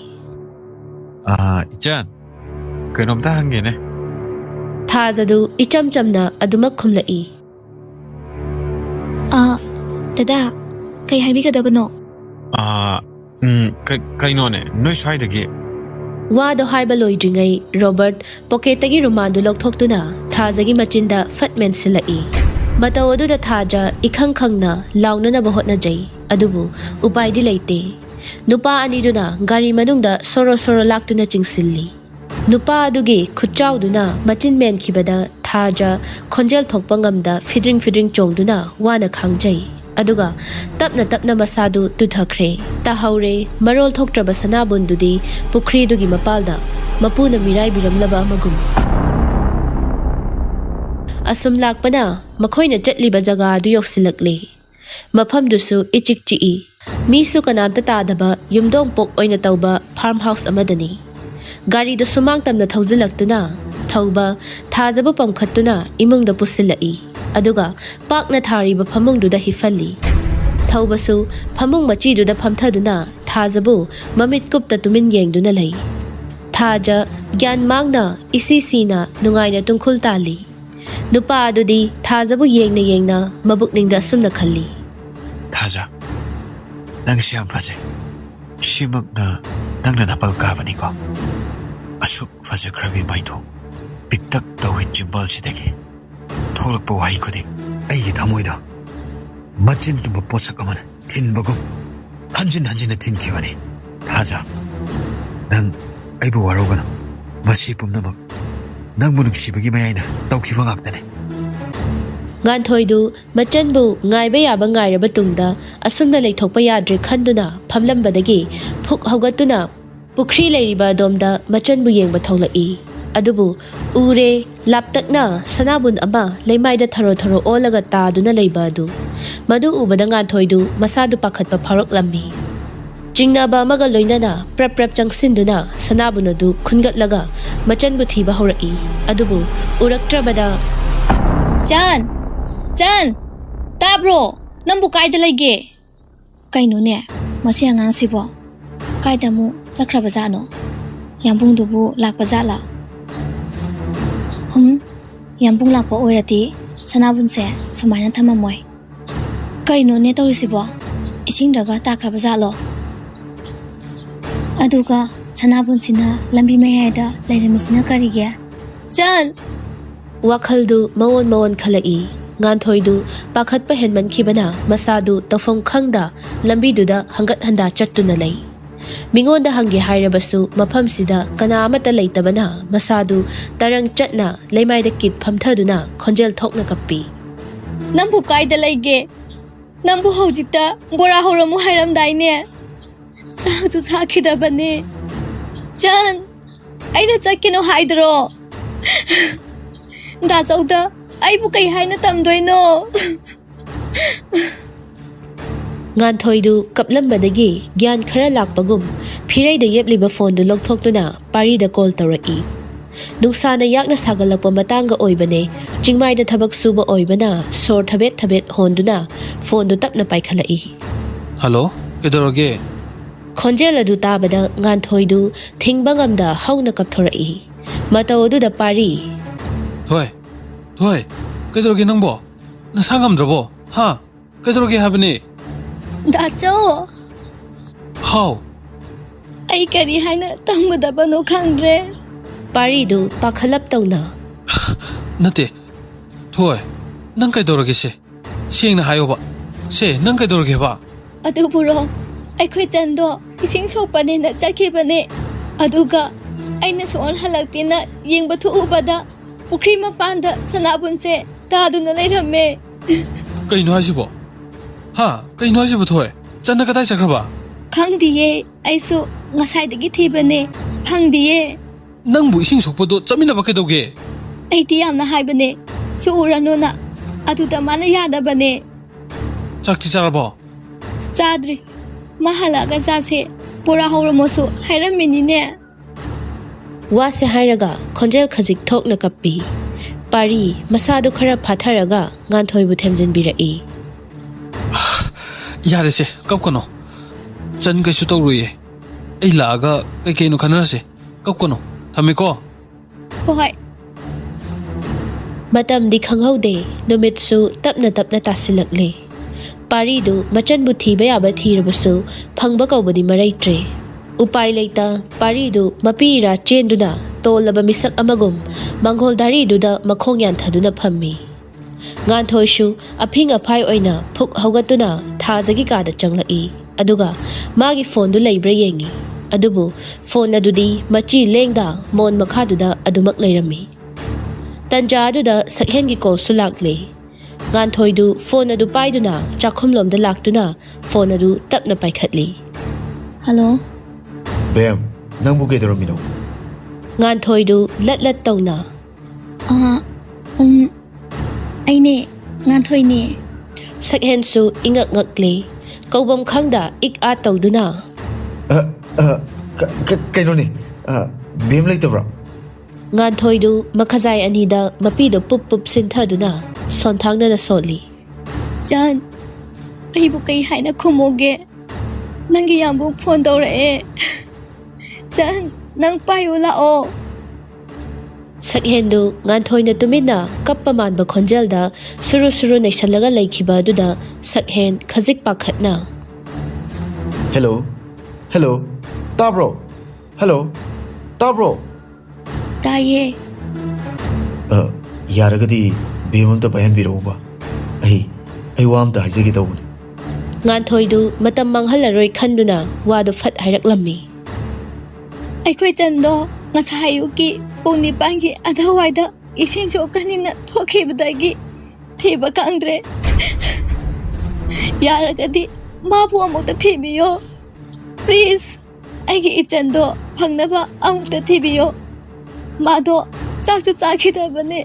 Ichan. Kainomta hangi ne. Thazadu icham chamna adumak khumlai. Dada, kay haibigadabono? Kaino ne, noi swaidagi. Wado haiba loidringai Robert pocketagi rumandu lokthokduna thazagi machinda fatmen silai. Mataw aduda thaja ikhang khangna launana bahotna jai adubu upaidi leite. Nupa aniduna gari manungda soro laktuna chingsilli. Nupa adugi khutchauduna machin men khibada thaja khonjel thokpa ngamda fidring chongduna wana khangjai. Aduga tapna masadu tuthakre tahaure marol thoktraba sanabundudi pukhri dugi mapalda mapuna mirai biramlaba magum asum lakpana makhoina chatliba jaga du yoksilakle mafam dusu ichik chi misu kanamta tadaba yumdong pok oina tauba farmhouse amadani gari da sumang tamna thauzilaktuna thauba thajabu pamkhattuna imungda pusilai aduga pakna thariba phamungduda hifalli thaubasu phamung machiduda phamthaduna thajabu mamit kupta tumin yengduna lei thaja gyan mangna isisina nungaina tungkhul tali nupa adudi thajabu yengna mabukningda sumna khalli Thaja, nang siyam faje. Shimak na nang nanapal kabani ko. Asuk faje krabi maito. Piktak tawit jimbal sidagi. Tholak pa wahi ko dik. Ay thamoy da. Machin tumba posak aman. Tin bagum. Hanjin na tin kiwani. Thaja, nang ay buwaro ka na. Masipum namak. Nang munug sibagi mayay na. Tawkiwang aktane. Ngan thoidu machanbu ngaiba yaba ngairaba tungda asumna leithokpa yadre khanduna phamlambadagi phuk haugatuna pukhri leiriba domda machanbu yengba tholai adubu ure laptakna sanabun ama leimaida tharo olaga taduna leiba du madu ubada ngan thoidu masadu pakhatpa pharok lammi jingnaba amaga loinana prap changsinduna sanabun adu khungatlaga machanbu thiba horai adubu uraktrabada Chan, tabro, nambu kaida lagi. Kaino ne, masih angang sibo. Kaida mu chakra bajano. Yambung dubu lak bajala. Yambung lak po oirati sanabun se sumaina thamamoy. Kaino ne tawri sibo. Ising daga takra bajalo. Aduga sanabun sina lambi mayada lairemisina karige. Chan, wakhaldu mawon khalai ngan thoidu pakhatpa henman khibana masadu tafong khangda lambiduda hangat handa chattuna lei mingonda hangi hairabasu maphamsida kana amata leitabana masadu tarang chatna leimaida kit phamthaduna khonjel thokna kappi nambu kaida laige nambu hojikta bora horamu hairam daine sahu chakhidabane Chan aina chakino haidro da chauda ai bu kai haina tamdoino ngan thoidu kaplambadagi gyan khara lakpagum phirai da yepliba phone du lokthokduna pari da call tawrai nuksana yakna sagalakpa matanga oibane chingmai da thabak suba oibana sor thabet honduna phone du tapna paikhalai Hello, kedoroge? khonjel adu tabada ngan thoidu thingbangamda hauna kapthorai mataw du da pari Thôi, kedoroge nangbo? Nasangamdrabo? Ha? Kedoroge habani? Dacho How? ai kari haina tambudabano khangdre pari du pakhalap tawna Nate. Thôi, nang kedoroge se? Sieng na hayo ba? Se, nang kedoroge ba? adu puro ai khoi chando ising chopane na chakibane aduga aina son halaktina yengba thu ubada pukri mapanda sanabun se taduna leirame Kaino hasibo? Ha, kaino hasibo thôi? Channa kadai sakraba? khangdiye aisu ngasai dagi thibane phangdiye Nangbu ising sokpado chamina ba kedoge? ꯑꯩꯗꯤ ꯌꯥꯝꯅ ꯍꯥꯏꯕꯅꯦ ꯁꯨꯎꯔꯅꯨꯅ ꯑꯗꯨꯗ ꯃꯥꯅ ꯌꯥꯗꯕꯅꯦ ꯆꯥꯛꯇꯤ ꯆꯥꯔꯕꯣ ꯆꯥꯗ꯭ꯔꯤ ꯃꯥ ꯍꯜꯂꯛꯑꯒ ꯆꯥꯁꯦ ꯄꯨꯔꯥ ꯍꯧꯔꯝꯃꯣꯁꯨ ꯍꯥꯏꯔꯝꯃꯤꯅꯤꯅꯦ ꯋꯥꯁꯦ ꯍꯥꯏꯔꯒ ꯈꯣꯟꯖꯦꯜ ꯈꯖꯤꯛ ꯊꯣꯛꯅ ꯀꯞꯄꯤ ꯄꯥꯔꯤ ꯃꯁꯥꯗꯨ ꯈꯔ ꯐꯥꯊꯔꯒ ꯉꯥꯟꯊꯣꯏꯕꯨ ꯊꯦꯝꯖꯤꯟꯕꯤꯔꯛꯏ ꯌꯥꯔꯦꯁꯦ ꯀꯞꯀꯅꯣ ꯆꯟ ꯀꯩꯁꯨ ꯇꯧꯔꯣꯏꯌꯦ ꯑꯩ ꯂꯥꯛꯑꯒ ꯀꯩꯀꯩꯅꯣ ꯈꯟꯅꯔꯁꯦ ꯀꯞꯀꯅꯣ ꯊꯝꯃꯦꯀꯣ ꯍꯣꯏ ꯃꯇꯝꯗꯤ ꯈꯪꯍꯧꯗꯦ ꯅꯨꯃꯤꯠꯁꯨ ꯇꯞꯅ ꯇꯞꯅ ꯇꯥꯁꯤꯜꯂꯛꯂꯦ ꯄꯥꯔꯤꯗꯨ ꯃꯆꯟꯕꯨ ꯊꯤꯕ ꯌꯥꯕ ꯊꯤꯔꯕꯁꯨ ꯐꯪꯕ ꯀꯧꯕꯗꯤ ꯃꯔꯩꯇ꯭ꯔꯦ ꯎꯄꯥꯏ ꯂꯩꯇ ꯄꯥꯔꯤꯗꯨ ꯃꯄꯤꯔꯥ ꯆꯦꯟꯗꯨꯅ ꯇꯣꯜꯂꯕ ꯃꯤꯁꯛ ꯑꯃꯒꯨꯝ ꯃꯥꯡꯒꯣꯜ ꯗꯥꯔꯤꯗꯨꯗ ꯃꯈꯣꯡ ꯌꯥꯟꯊꯗꯨꯅ ꯐꯝꯃꯤ ꯉꯥꯟꯊꯣꯏꯁꯨ ꯑꯐꯤꯡ ꯑꯐꯥꯏ ꯑꯣꯏꯅ ꯐꯨꯛ ꯍꯧꯒꯠꯇꯨꯅ ꯊꯥꯖꯒꯤ ꯀꯥꯗ ꯆꯪꯂꯛꯏ ꯑꯗꯨꯒ ꯃꯥꯒꯤ ꯐꯣꯟꯗꯨ ꯂꯩꯕ꯭ꯔꯥ ꯌꯦꯡꯉꯤ ꯑꯗꯨꯕꯨ ꯐꯣꯟ ꯑꯗꯨꯗꯤ ꯃꯆꯤ ꯂꯦꯡꯗ ꯃꯣꯟ ꯃꯈꯥꯗꯨꯗ ꯑꯗꯨꯃꯛ ꯂꯩꯔꯝꯃꯤ ꯇꯟꯖꯥ ꯑꯗꯨꯗ ꯁꯛꯍꯦꯟꯒꯤ ꯀꯣꯜꯁꯨ ꯂꯥꯛꯂꯦ ꯉꯥꯟꯊꯣꯏꯗꯨ ꯐꯣꯟ ꯑꯗꯨ ꯄꯥꯏꯗꯨꯅ ꯆꯥꯛꯈꯨꯝꯂꯣꯝꯗ ꯂꯥꯛꯇꯨꯅ ꯐꯣꯟ ꯑꯗꯨ ꯇꯞꯅ ꯄꯥꯏꯈꯠꯂꯤ ꯍꯜꯂꯣ ꯕꯦꯝ ꯅꯪꯕꯨ ꯀꯩꯗꯧꯔꯝꯃꯤꯅꯣ ꯉꯥꯟꯊꯣꯏꯗꯨ ꯂꯠ ꯂꯠ ꯇꯧꯅ ꯑꯩꯅꯦ ꯉꯥꯟꯊꯣꯏꯅꯦ ꯁꯛꯍꯦꯟꯁꯨ ꯏꯉꯛ ꯉꯛꯂꯤ ꯀꯧꯕꯝ ꯈꯪꯗ ꯏꯛ ꯑꯥ ꯇꯧꯗꯨꯅ ꯀꯩꯅꯣꯅꯦ ꯕꯦꯝ ꯂꯩꯇꯕ꯭ꯔꯥ ꯉꯥꯟꯊꯣꯏꯗꯨ ꯃꯈꯖꯥꯏ ꯑꯅꯤꯗ ꯃꯄꯤꯗꯨ ꯄꯨꯞ ꯄꯨꯞ ꯁꯤꯟꯊꯗꯨꯅ ꯁꯣꯟꯊꯥꯡꯅꯅ ꯁꯣꯜꯂꯤ ꯆꯟ ꯑꯩꯕꯨ ꯀꯩ ꯍꯥꯏꯅ ꯈꯨꯝꯃꯨꯒꯦ ꯅꯪꯒꯤ ꯌꯥꯝꯕꯨ ꯐꯣꯟ ꯇꯧꯔꯛꯑꯦ ꯆꯟ ꯅꯪ ꯄꯥꯏꯌꯨ ꯂꯥꯛꯑꯣ ꯁꯛꯍꯦꯟꯗꯨ ꯉꯥꯟꯊꯣꯏꯅ ꯇꯨꯃꯤꯟꯅ ꯀꯞꯄ ꯃꯥꯟꯕ ꯈꯣꯟꯖꯦꯜꯗ ꯁꯨꯔꯨ ꯁꯨꯔꯨ ꯅꯩꯁꯜꯂꯒ ꯂꯩꯈꯤꯕ ꯑꯗꯨꯗ ꯁꯛꯍꯦꯟ ꯈꯖꯤꯛ ꯄꯥꯈꯠꯅ ꯍꯦꯜꯂꯣ ꯍꯦꯜꯂꯣ ꯇꯥꯕ꯭ꯔꯣ ꯍꯦꯜꯂꯣ ꯇꯥꯕ꯭ꯔꯣ ꯇꯥꯏꯌꯦ ꯌꯥꯔꯒꯗꯤ ꯕꯦꯝ ꯑꯝꯇ ꯄꯥꯏꯍꯟꯕꯤꯔꯛꯎꯕ ꯑꯩ ꯋꯥ ꯑꯝꯇ ꯍꯥꯏꯖꯒꯦ ꯇꯧꯕꯅꯤ ꯉꯥꯟꯊꯣꯏꯗꯨ ꯃꯇꯝ ꯃꯥꯡꯍꯜꯂꯔꯣꯏ ꯈꯟꯗꯨꯅ ꯋꯥꯗꯨ ꯐꯠ ꯍꯥꯏꯔꯛꯂꯝꯃꯤ ꯑꯩꯈꯣꯏ ꯆꯟꯗꯣ ꯉꯁꯥꯏ ꯑꯌꯨꯛꯀꯤ ꯄꯨꯡ 9ꯒꯤ ꯑꯗꯨꯋꯥꯏꯗ ꯏꯁꯤꯡ ꯁꯣꯛꯀꯅꯤꯅ ꯊꯣꯛꯈꯤꯕꯗꯒꯤ ꯊꯤꯕ ꯈꯪꯗ꯭ꯔꯦ ꯌꯥꯔꯒꯗꯤ ꯃꯥꯕꯨ ꯑꯃꯨꯛꯇ ꯊꯤꯕꯤꯌꯣ ꯄ꯭ꯂꯤꯖ ꯑꯩꯒꯤ ꯏꯆꯟꯗꯣ ꯐꯪꯅꯕ ꯑꯃꯨꯛꯇ ꯊꯤꯕꯤꯌꯣ ꯃꯥꯗꯣ ꯆꯥꯛꯁꯨ ꯆꯥꯈꯤꯗꯕꯅꯦ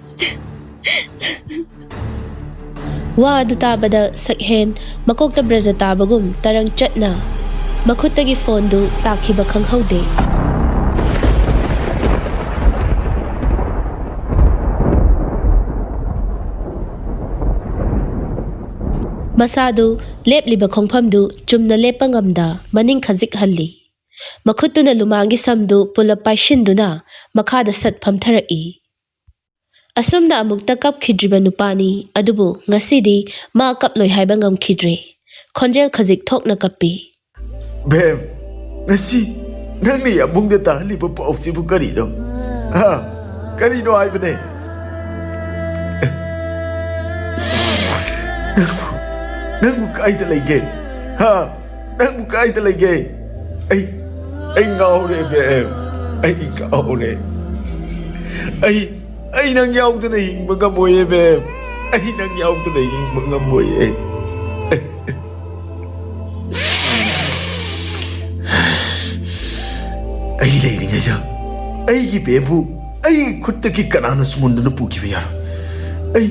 ꯋꯥ ꯑꯗꯨ ꯇꯥꯕꯗ ꯁꯛꯍꯦꯟ ꯃꯀꯣꯛꯇ ꯕ꯭ꯔꯖ ꯇꯥꯕꯒꯨꯝ ꯇꯔꯪ ꯆꯠꯅ ꯃꯈꯨꯠꯇꯒꯤ ꯐꯣꯟꯗꯨ ꯇꯥꯈꯤꯕ ꯈꯪꯍꯧꯗꯦ ꯃꯁꯥꯗꯨ ꯂꯦꯞꯂꯤꯕ ꯈꯣꯡꯐꯝꯗꯨ ꯆꯨꯝꯅ ꯂꯦꯞꯄ ꯉꯝꯗ ꯃꯅꯤꯡ ꯈꯖꯤꯛ ꯍꯜꯂꯤ ꯃꯈꯨꯠꯇꯨꯅ ꯂꯨꯃꯥꯡꯒꯤ ꯁꯝꯗꯨ ꯄꯨꯂꯞ ꯄꯥꯏꯁꯤꯟꯗꯨꯅ ꯃꯈꯥꯗ ꯁꯠ ꯐꯝꯊꯔꯛꯏ ꯑꯁꯨꯝꯅ ꯑꯃꯨꯛꯇ ꯀꯞꯈꯤꯗ꯭ꯔꯤꯕ ꯅꯨꯄꯥꯅꯤ ꯑꯗꯨꯕꯨ ꯉꯁꯤꯗꯤ ꯃꯥ ꯀꯞꯂꯣꯏ ꯍꯥꯏꯕ ꯉꯝꯈꯤꯗ꯭ꯔꯦ ꯈꯣꯟꯖꯦꯜ ꯈꯖꯤꯛ ꯊꯣꯛꯅ ꯀꯞꯄꯤ ꯕꯦꯝ ꯉꯁꯤ ꯅꯪꯅ ꯌꯥꯝꯕꯨꯡꯗ ꯇꯥꯍꯜꯂꯤꯕ ꯄꯥꯎꯁꯤꯕꯨ ꯀꯔꯤꯅꯣ ꯀꯔꯤꯅꯣ ꯍꯥꯏꯕꯅꯦ ꯅꯪꯕꯨ ꯀꯥꯏꯗ ꯂꯩꯒꯦ ꯅꯪꯕꯨ ꯀꯥꯏꯗ ꯂꯩꯒꯦ ꯑꯩ ꯉꯥꯎꯔꯦ ꯕꯦꯝ ꯑꯩ ꯉꯥꯎꯔꯦ ꯑꯩ ꯅꯪ ꯌꯥꯎꯗꯅ ꯍꯤꯡꯕ ꯉꯝꯃꯣꯏꯌꯦ ꯕꯦꯝ ꯑꯩ ꯅꯪ ꯌꯥꯎꯗꯅ ꯍꯤꯡꯕ ꯉꯝꯃꯣꯏꯌꯦ ꯑꯩ ꯂꯩꯔꯤꯉꯩꯗ ꯑꯩꯒꯤ ꯕꯦꯝꯕꯨ ꯑꯩꯒꯤ ꯈꯨꯠꯇꯒꯤ ꯀꯅꯥꯅ ꯁꯨꯃꯨꯟꯗꯨꯅ ꯄꯨꯈꯤꯕ ꯌꯥꯔꯣꯏ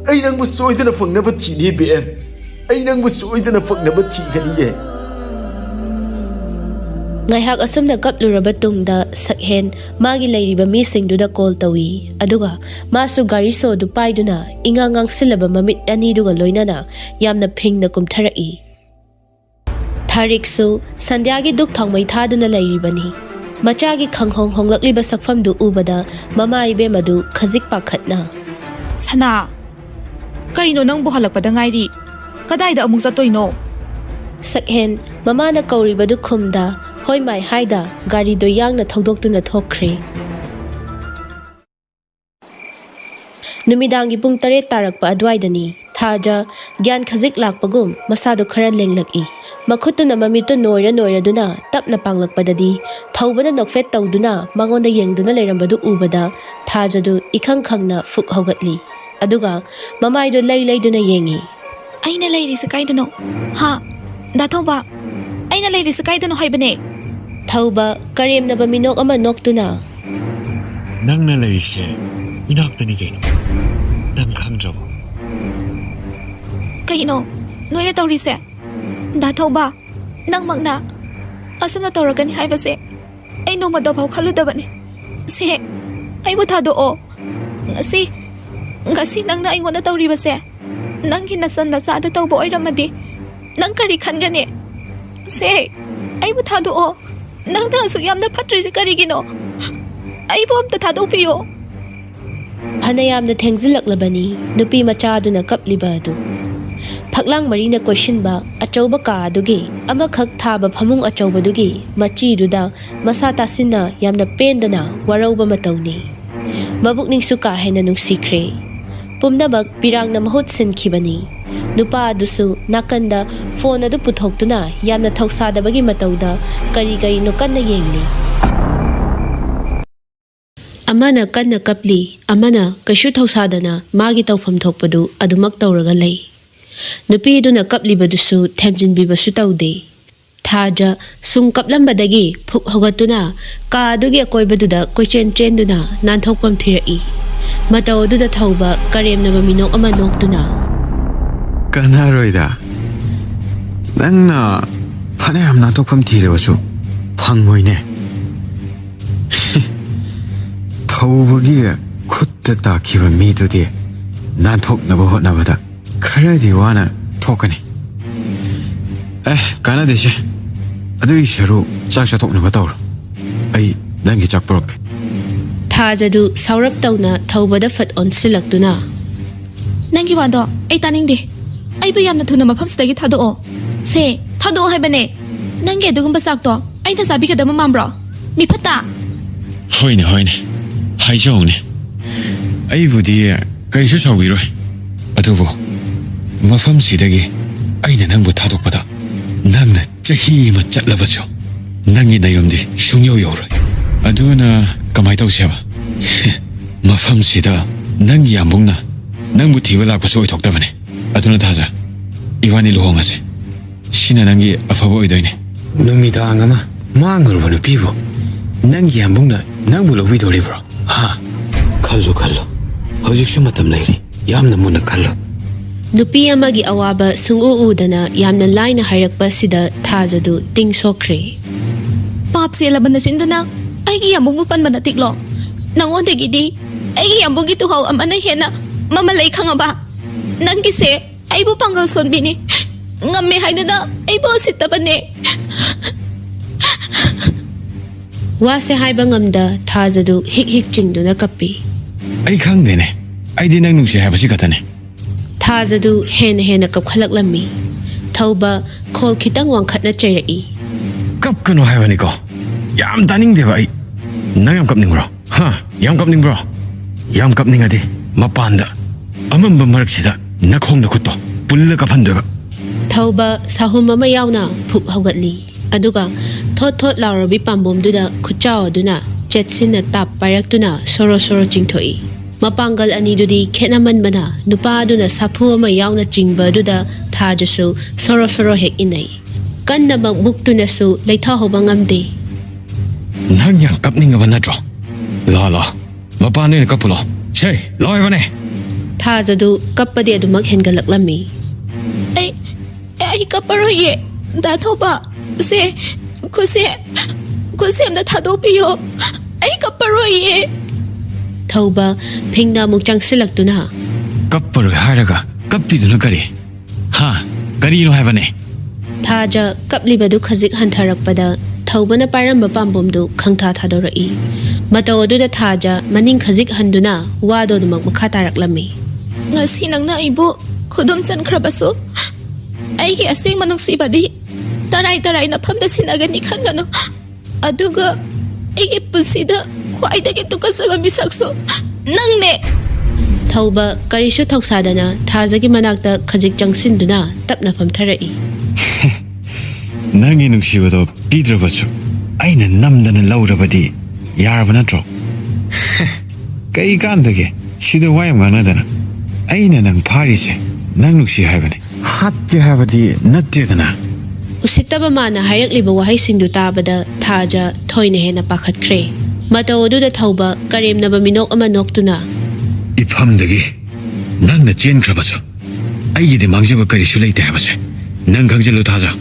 ꯑꯩ ꯅꯪꯕꯨ ꯁꯣꯏꯗꯅ ꯐꯪꯅꯕ ꯊꯤꯅꯤ ꯕꯦꯝ ꯑꯩ ꯅꯪꯕꯨ ꯁꯣꯏꯗꯅ ꯐꯪꯅꯕ ꯊꯤꯒꯅꯤꯌꯦ ꯉꯥꯏꯍꯥꯛ ꯑꯁꯨꯝꯅ ꯀꯞꯂꯨꯔꯕ ꯇꯨꯡꯗ ꯁꯛꯍꯦꯟ ꯃꯥꯒꯤ ꯂꯩꯔꯤꯕ ꯃꯤꯁꯤꯡꯗꯨꯗ ꯀꯣꯜ ꯇꯧꯏ ꯑꯗꯨꯒ ꯃꯥꯁꯨ ꯒꯥꯔꯤ ꯁꯣꯗꯨ ꯄꯥꯏꯗꯨꯅ ꯏꯉꯥꯡ ꯉꯥꯡꯁꯤꯜꯂꯕ ꯃꯃꯤꯠ ꯑꯅꯤꯗꯨꯒ ꯂꯣꯏꯅꯅ ꯌꯥꯝꯅ ꯐꯤꯡꯅ ꯀꯨꯝꯊꯔꯛꯏ ꯊꯥꯔꯤꯛꯁꯨ ꯁꯟꯙ꯭ꯌꯥꯒꯤ ꯗꯨꯛ ꯊꯥꯎꯃꯩ ꯊꯥꯗꯨꯅ ꯂꯩꯔꯤꯕꯅꯤ ꯃꯆꯥꯒꯤ ꯈꯪꯍꯣꯡ ꯍꯣꯡꯂꯛꯂꯤꯕ ꯁꯛꯐꯝꯗꯨ ꯎꯕꯗ ꯃꯃꯥ ꯏꯕꯦꯝ ꯑꯗꯨ ꯈꯖꯤꯛ ꯄꯥꯈꯠꯅ ꯁꯅꯥ ꯀꯩꯅꯣ ꯅꯪꯕꯨ ꯍꯜꯂꯛꯄꯗ ꯉꯥꯏꯔꯤ ꯀꯗꯥꯏꯗ ꯑꯃꯨꯛ ꯆꯠꯇꯣꯏꯅꯣ ꯁꯛꯍꯦꯟ ꯃꯃꯥꯅ ꯀꯧꯔꯤꯕꯗꯨ ꯈꯨꯝꯗ ꯍꯣꯏ ꯃꯥꯏ ꯍꯥꯏꯗ ꯒꯥꯔꯤꯗꯣ ꯌꯥꯡꯅ ꯊꯧꯗꯣꯛꯇꯨꯅ ꯊꯣꯛꯈ꯭ꯔꯦ ꯅꯨꯃꯤꯗꯥꯡꯒꯤ ꯄꯨꯡ 8 ꯇꯥꯔꯛꯄ ꯑꯗꯨꯋꯥꯏꯗꯅꯤ ꯊꯥꯖ ꯒ꯭ꯌꯥꯟ ꯈꯖꯤꯛ ꯂꯥꯛꯄꯒꯨꯝ ꯃꯁꯥꯗꯨ ꯈꯔ ꯂꯦꯡꯂꯛꯏ ꯃꯈꯨꯠꯇꯨꯅ ꯃꯃꯤꯠꯇꯨ ꯅꯣꯏꯔꯗꯨꯅ ꯇꯞꯅ ꯄꯥꯡꯂꯛꯄꯗꯗꯤ ꯊꯧꯕꯅ ꯅꯣꯛꯐꯦꯠ ꯇꯧꯗꯨꯅ ꯃꯉꯣꯟꯗ ꯌꯦꯡꯗꯨꯅ ꯂꯩꯔꯝꯕꯗꯨ ꯎꯕꯗ ꯊꯥꯖꯗꯨ ꯏꯈꯪ ꯈꯪꯅ ꯐꯨꯛ ꯍꯧꯒꯠꯂꯤ ꯑꯗꯨꯒ ꯃꯃꯥꯏꯗꯨ ꯂꯩꯗꯨꯅ ꯌꯦꯡꯉꯤ ꯑꯩꯅ ꯂꯩꯔꯤꯁꯤ ꯀꯥꯏꯗꯅꯣ ꯗꯥꯊꯧꯕ ꯑꯩꯅ ꯂꯩꯔꯤꯁꯤ ꯀꯥꯏꯗꯅꯣ ꯍꯥꯏꯕꯅꯦ ꯊꯧꯕ ꯀꯔꯦꯝꯅꯕ ꯃꯤꯅꯣꯛ ꯑꯃ ꯅꯣꯛꯇꯨꯅ ꯅꯪꯅ ꯂꯩꯔꯤꯁꯦ Inakta ni kayo. Nang khangdrabo. Kayino, noy na tawrise. Dataw ba? Nang magna. Asam na tawragan ni Haibase. Ay no madabaw kaludabani. Se, ay butado o. Ngasi nang naingon na tawribase. Nang hinasan na sa ada tawbo ay ramadi. Nang karikan gani. Se, ay butado o. Nang nasu yam na patri si karigino. Ay bom tatado piyo. Hanayam na thengzilaklabani nupi machaduna kapliba adu. Phaklang marina question ba achauba ka adugi amakak thaba phamung achauba dugi machi duda masata sinna yamna pendana warauba matawni. Mabukning suka hena nung sikre. Pumnabak pirang na mahut sinkibani. Nupa adusu nakanda phone adu puthokduna yamna thausadabagi matawda kari nukan na yengli. Amana kanna kapli amana kashu thausadana magi tawpham thokpadu adumak tawraga lei. Nupi duna kaplibadusu themjinbibasu tawde. Thaja sung kaplambadagi phuk hogatuna ka adugi akoibaduda koichen chenduna nanthokpam thirai. Mataw duda thauba karemnaba minok ama noktuna. Kanaroida. Nangna phanayam nanthokpam thirebasu phangmoine. Thawbagi khutta takhiba midudi nanthoknaba hotnabada kharadi wana thokani. Kanadeshe. Adui sharu chak thoknaba tawr. Ai nangi chak porok. Thajadu saurap tawna thawbada fat on silaktuna. Nangi wado ay taningdi. Ay bu yamna thuna mafam sidagi thado o. Se, thado o haibane. Nangi adugumba sakto ay nasabi ka dama mambro. Mi phata. Hoine. Haijong ne. Ai budi karishu sawiroi. Adubo. Mafam sidagi aina nangbu thadokpada. Nangna chahi ma chatlabacho. Nangi nayomdi shungyo yoroi. Aduna kamai tawseba. Mafam sida nangi yambungna nangbu thiba lakpasu oithoktabane. Aduna thaja. Iwani luhongase. Shina nangi afabo oidoine. Numidang ama mangurba nupibo. Nangi yambungna nangbu lobidoribro. Ha. Kallo. Hojiksu matam lairi. Yamna muna kallo. Nupi amagi awaba sungu udana yamna laina harakpa sida thajadu ting sokre. Pap se laban sinduna aigi yambung mupan manatiklo. Nangonde di aigi yambung gitu hau amana hena mama lai khangaba. Nangi se aibu pangal sonbini. Ngamme haidana aibu sitabane. Wase haiba ngamda thajadu hik chingduna kapi. Ai khangdene. Ai di nang nungsi habasi katane. Thajadu hena kapkhalaklammi. Thauba khol khitang wangkhatna chairai. Kap kano haibani ko. Yam taningdeba ai. Nang yam kapningbro. Ha, yam kapningbro. Yam kapningadi mapanda. Amamba maraksida nakhongna khutto pulla kaphandeba. Thauba sahum ama yauna phuk hogatli. Aduga thot laurabi pambom duda khuchao duna chetsinna tap paraktuna soro chingthoi. Mapangal ani dudi khenaman bana nupa duna saphu ama yauna chingba duda thajasu soro hek inai. Kanna magmuktuna su leitha hoba ngamde. Nang yang kapningaba natro. La. Mapane kapulo. Sei, loibane. Thajadu kappadi adumak hengalaklammi. Ay kaparoye. Dathoba. Se, kusi amna thado piyo. Ay kaparoye. Thauba phingna mukchang silaktuna. Kapparo haraga kappiduna kari. Ha, kari no haibane. Thaja kaplibadu khazik hantharakpada thaubana paramba pambomdu khangtha thadorai. Matawoduda thaja maning khazik handuna wado dumak makha taraklammi. Ngasi nangna aibu khudum chankhrabasu. Aigi aseng manuksibadi tarai na phamda sinagani khangano. Aduga aigi pusida khwaidagi tukasaba misakso nangne. Thauba karishu thoksadana thajagi manakta khazik changsinduna tapna phamtharai. Nangi nungsibado pidrabasu aina namdana laurabadi yaraba natro. Kai kandage sida wayam ganadana aina nang pharise nang nungsi haibane. Hatte habadi nattedana. Usitaba mana harakliba wahai singdu tabada thaja thoine hena pakhatkre. Matawoduda thauba karemnaba minok ama noktuna ifamdagi nangna chenkhrabasu aigidi mangjaba karisu leite habase nang khangjalu thaja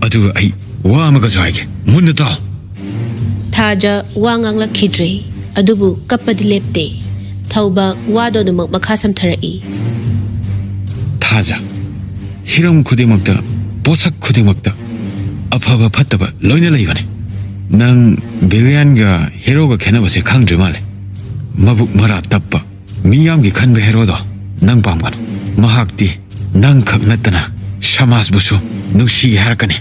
aduga ai wa amaga jaige munna taw Thaja wa nganglakkhidre adubu kappadi lepte thauba wado numak makha samtharai thaja hiram khudimakta posak khudimakta afaba phattaba loina leibane nang billion ga hero ga khenabase khangdri male mabuk mara tappa miyam gi khanbe hero do nang pamgano mahakti nang khaknatana samas busu nusi harakane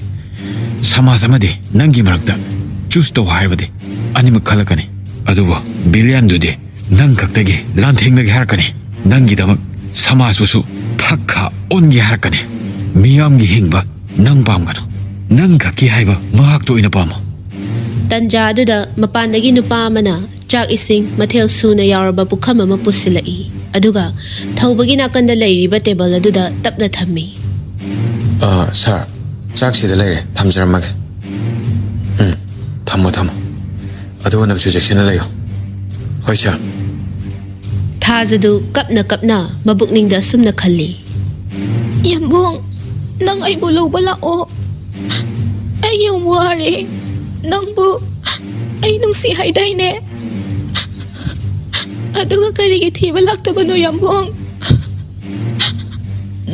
samas amade nangi marakta choose to haibade anima khalakane aduwa billion dudi nang khaktage lanthengna gi harakane nangi damak samas busu thakha ongi harakane miyam gi hingba nang pamgano nang khaki haiba mahak to ina pamo Tanja aduda mapandagi nupa amana chak ising mathel suna yauraba pukham ama pusilai aduga thaubagi nakanda leiriba table aduda tapna thammi sir chak sida leire thamjaramag thamo aduga nang sujection layo hoi sir Thazadu kapna mabukningda sumna khalli Yambung, nang ay bulaw bala o. Ay yung wari. Nang bu, ay nung si Hayday ne. Ado nga karigiti balak taba no yambung.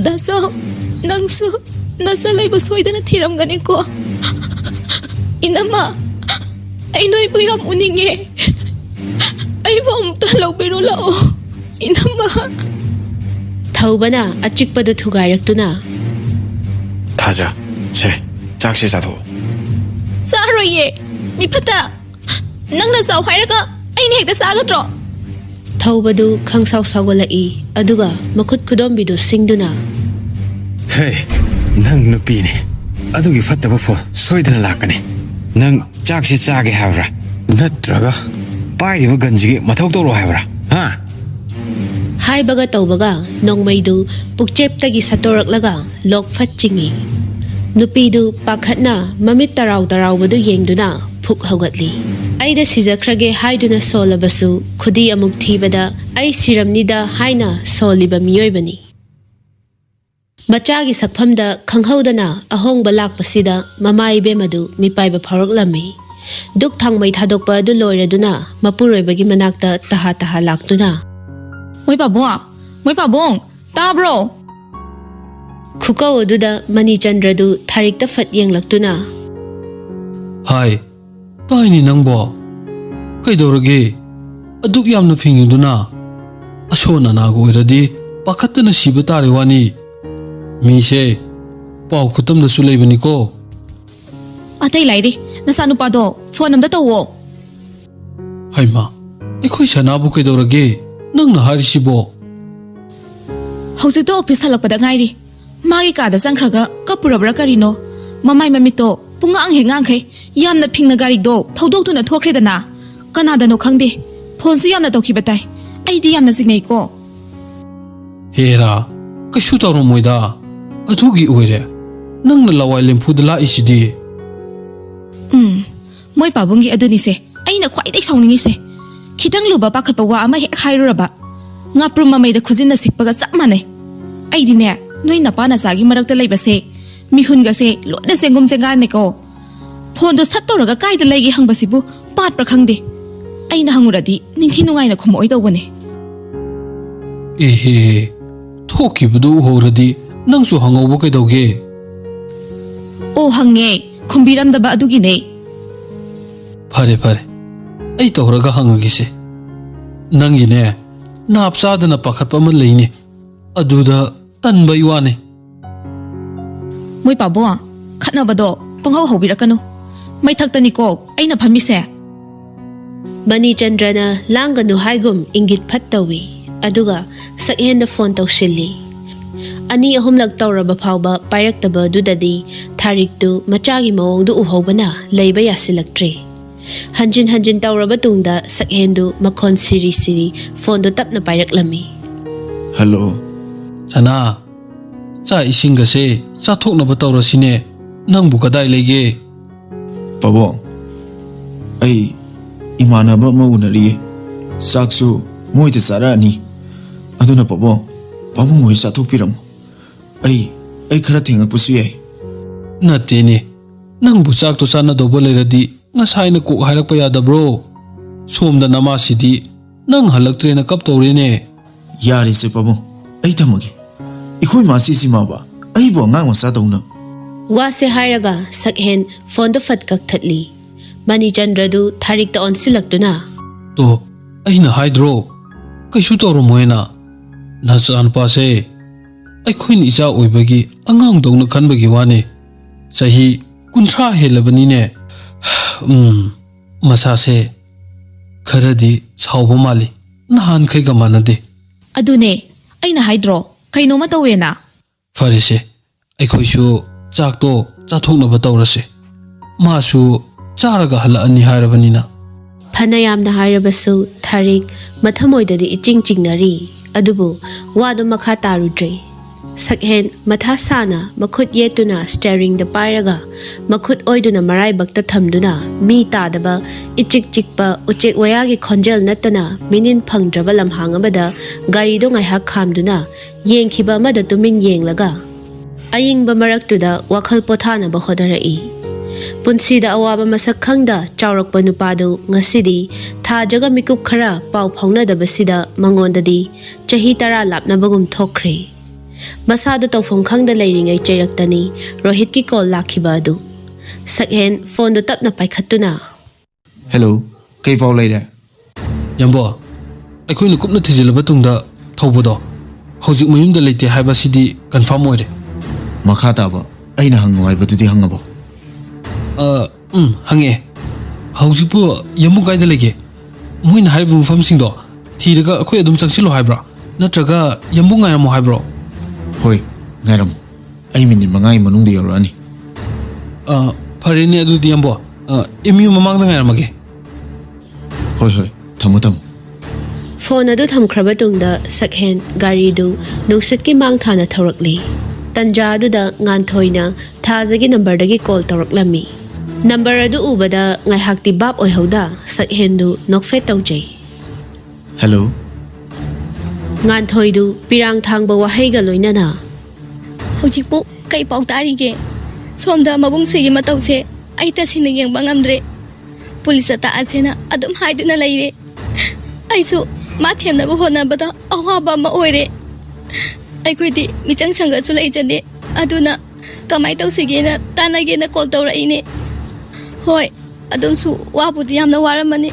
Daso, nang su, nasalay busoy da na tiram gani ko. Inama, ay noy bu yam uninge. Ay bom talaw birula o. Inama. Thaubana achikpadu thugairaktuna thaja se chak se satho Saroye, mi pata. Nang nasaw hairaga, ay nihekta sagadro. Thaubadu khangsaw sawalai aduga makhut khudombidu singduna hey nang nupi ni adugi fattaba fo soidana lakane nang chak se chage havra natraga pairiba ganjigi mathau toro havra ha Haibaga taubaga nongmaidu pukcheptagi satoraklaga lokfat chingi Nupidu pakhatna mamit taraw badu yengduna phuk haugatli Aida sijakhrage haiduna solabasu khudi amuk thibada ai siramnida haina soliba miyoibani Machagi sakphamda khanghaudana ahongba lakpasida mamai bemadu mipaiba pharaklami Duk thangmai thadokpa adu loiraduna mapuroibagi manakta taha laktuna Moy pabong, ta bro. Khukau aduda Mani Chandradu tharikta fat yenglaktuna Hai, taini nangbo. Kaidorage, aduk yamna phinguduna. Asona nago iradi pakhatna siba tare wani. Mi se pau khutam da sulai bani ko. Atay lairi, nasanu pado, phone namda tawo. Hai ma, ekhoi sanabu kaidorage. Nang na harisibo. Hausi to office halakpada ngairi. Magi kada sangkhraga kapurabra karino. Mamai mamito punga ang hengang khay. Yamna phingna gari do thaudok tu na thokre dana. Kanada no khangde. Phone su yamna tokhi batai. Ai di yamna signei ko. Hera, kashu taro moida. Athugi oire. Nang na lawai lempu dala isidi. Moy pabungi aduni se. Ai na khwai dai saungningi se. Khitang luba pakhatpa wa ama hek hairuraba ngapru mamai da khujin na sikpaga chap mane ai dine noi na pa na sagi marakta leiba se mihun ga se lona sengum chenga ne ko phone do sat toraga kai da leigi hangbasibu pat pra khangde ai na hanguradi ningthi nungai na khumoi tawbane Ehe, thoki budu horadi nangsu hangobo kaidauge. O hange khumbiram da ba adugi ne Phare ai toraga hangagise nangine napsadana pakhatpa ma leini aduda tanba iwane Moy pabo khatna bado panghau hobirakanu mai thaktani ko aina phamise Mani Chandrana langanu haigum ingit phattawi aduga sakhenda phone tawsilli Ani ahumlak tawraba phawba pairaktaba dudadi thariktu machagi mawongdu uhobana leiba yasilaktre Hanjin tawraba tungda sakhendu makhon siri phone do tapna pairaklami Hello Sana cha isinga se cha thokna ba tawrasine nangbu kadai lege Pabong ai imanaba ma unari saksu moita sarani ꯑꯗꯨꯅ ꯄꯥꯕꯨꯡ ꯍꯣꯏ ꯆꯥꯊꯣꯛꯄꯤꯔꯝꯃꯨ ꯑꯩ ꯈꯔ ꯊꯦꯡꯉꯛꯄꯁꯨ ꯌꯥꯏ ꯅꯠꯇꯦꯅꯦ ꯅꯪꯕꯨ ꯆꯥꯛꯇꯣ ꯆꯥꯟꯅꯗꯧꯕ ꯂꯩꯔꯗꯤ ꯉꯁꯥꯏꯅ ꯀꯣꯛ ꯍꯥꯏꯔꯛꯄ ꯌꯥꯗꯕ꯭ꯔꯣ ꯁꯣꯝꯗ ꯅꯃꯥꯁꯤꯗꯤ ꯅꯪ ꯍꯜꯂꯛꯇ꯭ꯔꯦꯅ ꯀꯞꯇꯧꯔꯦꯅꯦ ꯌꯥꯔꯤꯁꯦ ꯄꯥꯕꯨꯡ ꯑꯩ ꯊꯝꯃꯒꯦ ꯑꯩꯈꯣꯏ ꯃꯥꯁꯤꯃꯕ ꯑꯩꯕꯨ ꯑꯉꯥꯡ ꯃꯆꯥꯗꯧꯅ ꯋꯥꯁꯦ ꯍꯥꯏꯔꯒ ꯁꯛꯍꯦꯟ ꯐꯣꯟꯗꯣ ꯐꯠ ꯀꯛꯊꯠꯂꯤ ꯃꯅꯤꯆꯟꯗ꯭ꯔꯗꯨ ꯊꯥꯔꯤꯛꯇ ꯑꯣꯟꯁꯤꯜꯂꯛꯇꯨꯅ ꯇꯣ ꯑꯩꯅ ꯍꯥꯏꯗ꯭ꯔꯣ ꯀꯩꯁꯨ ꯇꯧꯔꯝꯃꯣꯏꯅ ꯅꯆꯥꯅꯨꯄꯥꯁꯦ ꯑꯩꯈꯣꯏꯅ ꯏꯆꯥ ꯑꯣꯏꯕꯒꯤ ꯑꯉꯥꯡꯗꯧꯅ ꯈꯟꯕꯒꯤ ꯋꯥꯅꯤ ꯆꯍꯤ 30 ꯍꯦꯜꯂꯕꯅꯤꯅꯦ ꯃꯁꯥꯁꯦ ꯈꯔꯗꯤ ꯁꯥꯎꯕ ꯃꯥꯜꯂꯤ ꯅꯍꯥꯟꯈꯩꯒ ꯃꯥꯟꯅꯗꯦ ꯑꯗꯨꯅꯦ ꯑꯩꯅ ꯍꯥꯏꯗ꯭ꯔꯣ ꯀꯩꯅꯣꯃ ꯇꯧꯋꯦꯅ ꯐꯔꯦꯁꯦ ꯑꯩꯈꯣꯏꯁꯨ ꯆꯥꯛꯇꯣ ꯆꯥꯊꯣꯛꯅꯕ ꯇꯧꯔꯁꯦ ꯃꯥꯁꯨ ꯆꯥꯔꯒ ꯍꯜꯂꯛꯑꯅꯤ ꯍꯥꯏꯔꯕꯅꯤꯅ ꯐꯅ ꯌꯥꯝꯅ ꯍꯥꯏꯔꯕꯁꯨ ꯊꯥꯔꯤꯛ ꯃꯊꯃꯣꯏꯗꯗꯤ ꯏꯆꯤꯡ ꯆꯤꯡꯅꯔꯤ ꯑꯗꯨꯕꯨ ꯋꯥꯗꯣ ꯃꯈꯥ ꯇꯥꯔꯨꯗ꯭ꯔꯦ ꯁꯛꯍꯦꯟ ꯃꯊꯥ ꯁꯥꯅ ꯃꯈꯨꯠ ꯌꯦꯠꯇꯨꯅ ꯁ꯭ꯇꯦꯔꯤꯡꯗ ꯄꯥꯏꯔꯒ ꯃꯈꯨꯠ ꯑꯣꯏꯗꯨꯅ ꯃꯔꯥꯏꯕꯛꯇ ꯊꯝꯗꯨꯅ ꯃꯤ ꯇꯥꯗꯕ ꯏꯆꯤꯛ ꯆꯤꯛꯄ ꯎꯆꯦꯛ ꯋꯥꯌꯥꯒꯤ ꯈꯣꯟꯖꯦꯜ ꯅꯠꯇꯅ ꯃꯤꯅꯤꯟ ꯐꯪꯗ꯭ꯔꯕ ꯂꯝꯍꯥꯡ ꯑꯃꯗ ꯒꯥꯔꯤꯗꯣ ꯉꯥꯏꯍꯥꯛ ꯈꯥꯝꯗꯨꯅ ꯌꯦꯡꯈꯤꯕ ꯑꯃꯗ ꯇꯨꯃꯤꯟ ꯌꯦꯡꯂꯒ ꯑꯏꯪꯕ ꯃꯔꯛꯇꯨꯗ ꯋꯥꯈꯜ ꯄꯣꯊꯥꯅꯕ ꯍꯣꯠꯅꯔꯛꯏ ꯄꯨꯟꯁꯤꯗ ꯑꯋꯥꯕ ꯃꯁꯛ ꯈꯪꯗ ꯆꯥꯎꯔꯛꯄ ꯅꯨꯄꯥꯗꯨ ꯉꯁꯤꯗꯤ ꯊꯥꯖꯒ ꯃꯤꯀꯨꯞ ꯈꯔ ꯄꯥꯎ ꯐꯥꯎꯅꯗꯕꯁꯤꯗ ꯃꯉꯣꯟꯗꯗꯤ ꯆꯍꯤ 10 ꯂꯥꯞꯅꯕꯒꯨꯝ ꯊꯣꯛꯈ꯭ꯔꯦ ꯃꯁꯥꯗꯨ ꯇꯧꯐꯝ ꯈꯪꯗ ꯂꯩꯔꯤꯉꯩ ꯆꯩꯔꯛꯇꯅꯤ ꯔꯣꯍꯤꯠꯀꯤ ꯀꯣꯜ ꯂꯥꯛꯈꯤꯕ ꯑꯗꯨ ꯁꯛꯍꯦꯟ ꯐꯣꯟꯗꯨ ꯇꯞꯅ ꯄꯥꯏꯈꯠꯇꯨꯅ ꯍꯦꯜꯂꯣ ꯀꯩ ꯄꯥꯎ ꯂꯩꯔꯦ ꯌꯥꯝꯕꯣ ꯑꯩꯈꯣꯏꯅ ꯀꯨꯞꯅ ꯊꯤꯖꯤꯜꯂꯕ ꯇꯨꯡꯗ ꯊꯧꯕꯗꯣ ꯍꯧꯖꯤꯛ ꯃꯌꯨꯝꯗ ꯂꯩꯇꯦ ꯍꯥꯏꯕꯁꯤꯗꯤ ꯀꯟꯐꯥꯔꯝ ꯑꯣꯏꯔꯦ ꯃꯈꯥ ꯇꯥꯕ ꯑꯩꯅ ꯍꯪꯉꯨ ꯍꯥꯏꯕꯗꯨꯗꯤ ꯍꯪꯉꯕꯣ ꯍꯪꯉꯛꯑꯦ ꯍꯧꯖꯤꯛꯄꯨ ꯌꯥꯝꯕꯨ ꯀꯥꯏꯗ ꯂꯩꯒꯦ ꯃꯣꯏꯅ ꯍꯥꯏꯔꯤꯕ ꯃꯐꯝꯁꯤꯡꯗꯣ ꯊꯤꯔꯒ ꯑꯩꯈꯣꯏ ꯑꯗꯨꯝ ꯆꯪꯁꯤꯜꯂꯣ ꯍꯥꯏꯕ꯭ꯔꯥ ꯅꯠꯇ꯭ꯔꯒ ꯌꯥꯝꯕꯨ ꯉꯥꯏꯔꯝꯃꯣ ꯍꯥꯏꯕ꯭ꯔꯣ ꯍꯣꯏ ꯉꯥꯏꯔꯝꯃꯨ ꯑꯩ ꯃꯤꯅꯤꯠ 5ꯒꯤ ꯃꯅꯨꯡꯗ ꯌꯧꯔꯛꯑꯅꯤ ꯐꯔꯦꯅꯦ ꯑꯗꯨꯗꯤ ꯌꯥꯝꯕꯣ MU ꯃꯃꯥꯡꯗ ꯉꯥꯏꯔꯝꯃꯒꯦ ꯍꯣꯏ ꯊꯝꯃꯣ ꯐꯣꯟ ꯑꯗꯨ ꯊꯝꯈ꯭ꯔꯕ ꯇꯨꯡꯗ ꯁꯛꯍꯦꯟ ꯒꯥꯔꯤꯗꯨ ꯅꯨꯡꯁꯤꯠꯀꯤ ꯃꯥꯡ ꯊꯥꯅ ꯊꯧꯔꯛꯂꯤ ꯇꯟꯖꯥ ꯑꯗꯨꯗ ꯉꯥꯟꯊꯣꯏꯅ ꯊꯥꯖꯒꯤ ꯅꯝꯕꯔꯗꯒꯤ ꯀꯣꯜ ꯇꯧꯔꯛꯂꯝꯃꯤ ꯅꯝꯕꯔ ꯑꯗꯨ ꯎꯕꯗ ꯉꯥꯏꯍꯥꯛꯇꯤ ꯕꯥꯞ ꯑꯣꯏꯍꯧꯗ ꯁꯛꯍꯦꯟꯗꯨ ꯅꯣꯛꯐꯦꯠ ꯇꯧꯖꯩ ꯍꯦꯜꯂꯣ ꯉꯥꯟꯊꯣꯏꯗꯨ ꯄꯤꯔꯥꯡ ꯊꯥꯡꯕ ꯋꯥꯍꯩꯒ ꯂꯣꯏꯅꯅ ꯍꯧꯖꯤꯛꯄꯨ ꯀꯩ ꯄꯥꯎ ꯇꯥꯔꯤꯒꯦ ꯁꯣꯝꯗ ꯃꯕꯨꯡꯁꯤꯒꯤ ꯃꯇꯧꯁꯦ ꯑꯩ ꯇꯁꯦꯡꯅ ꯌꯦꯡꯕ ꯉꯝꯗ꯭ꯔꯦ ꯄꯨꯂꯤꯁꯇ ꯇꯥꯛꯑꯁꯦꯅ ꯑꯗꯨꯝ ꯍꯥꯏꯗꯨꯅ ꯂꯩꯔꯦ ꯑꯩꯁꯨ ꯃꯥ ꯊꯦꯝꯅꯕ ꯍꯣꯠꯅꯕꯗ ꯑꯋꯥꯕ ꯑꯃ ꯑꯣꯏꯔꯦ ꯑꯩꯈꯣꯏꯗꯤ ꯃꯤꯆꯪ ꯁꯪꯒꯁꯨ ꯂꯩꯖꯗꯦ ꯑꯗꯨꯅ ꯀꯃꯥꯏ ꯇꯧꯁꯤꯒꯦꯅ ꯇꯥꯟꯅꯒꯦꯅ ꯀꯣꯜ ꯇꯧꯔꯛꯏꯅꯦ ꯍꯣꯏ ꯑꯗꯨꯝꯁꯨ ꯋꯥꯕꯨꯗꯤ ꯌꯥꯝꯅ ꯋꯥꯔꯝꯃꯅꯤ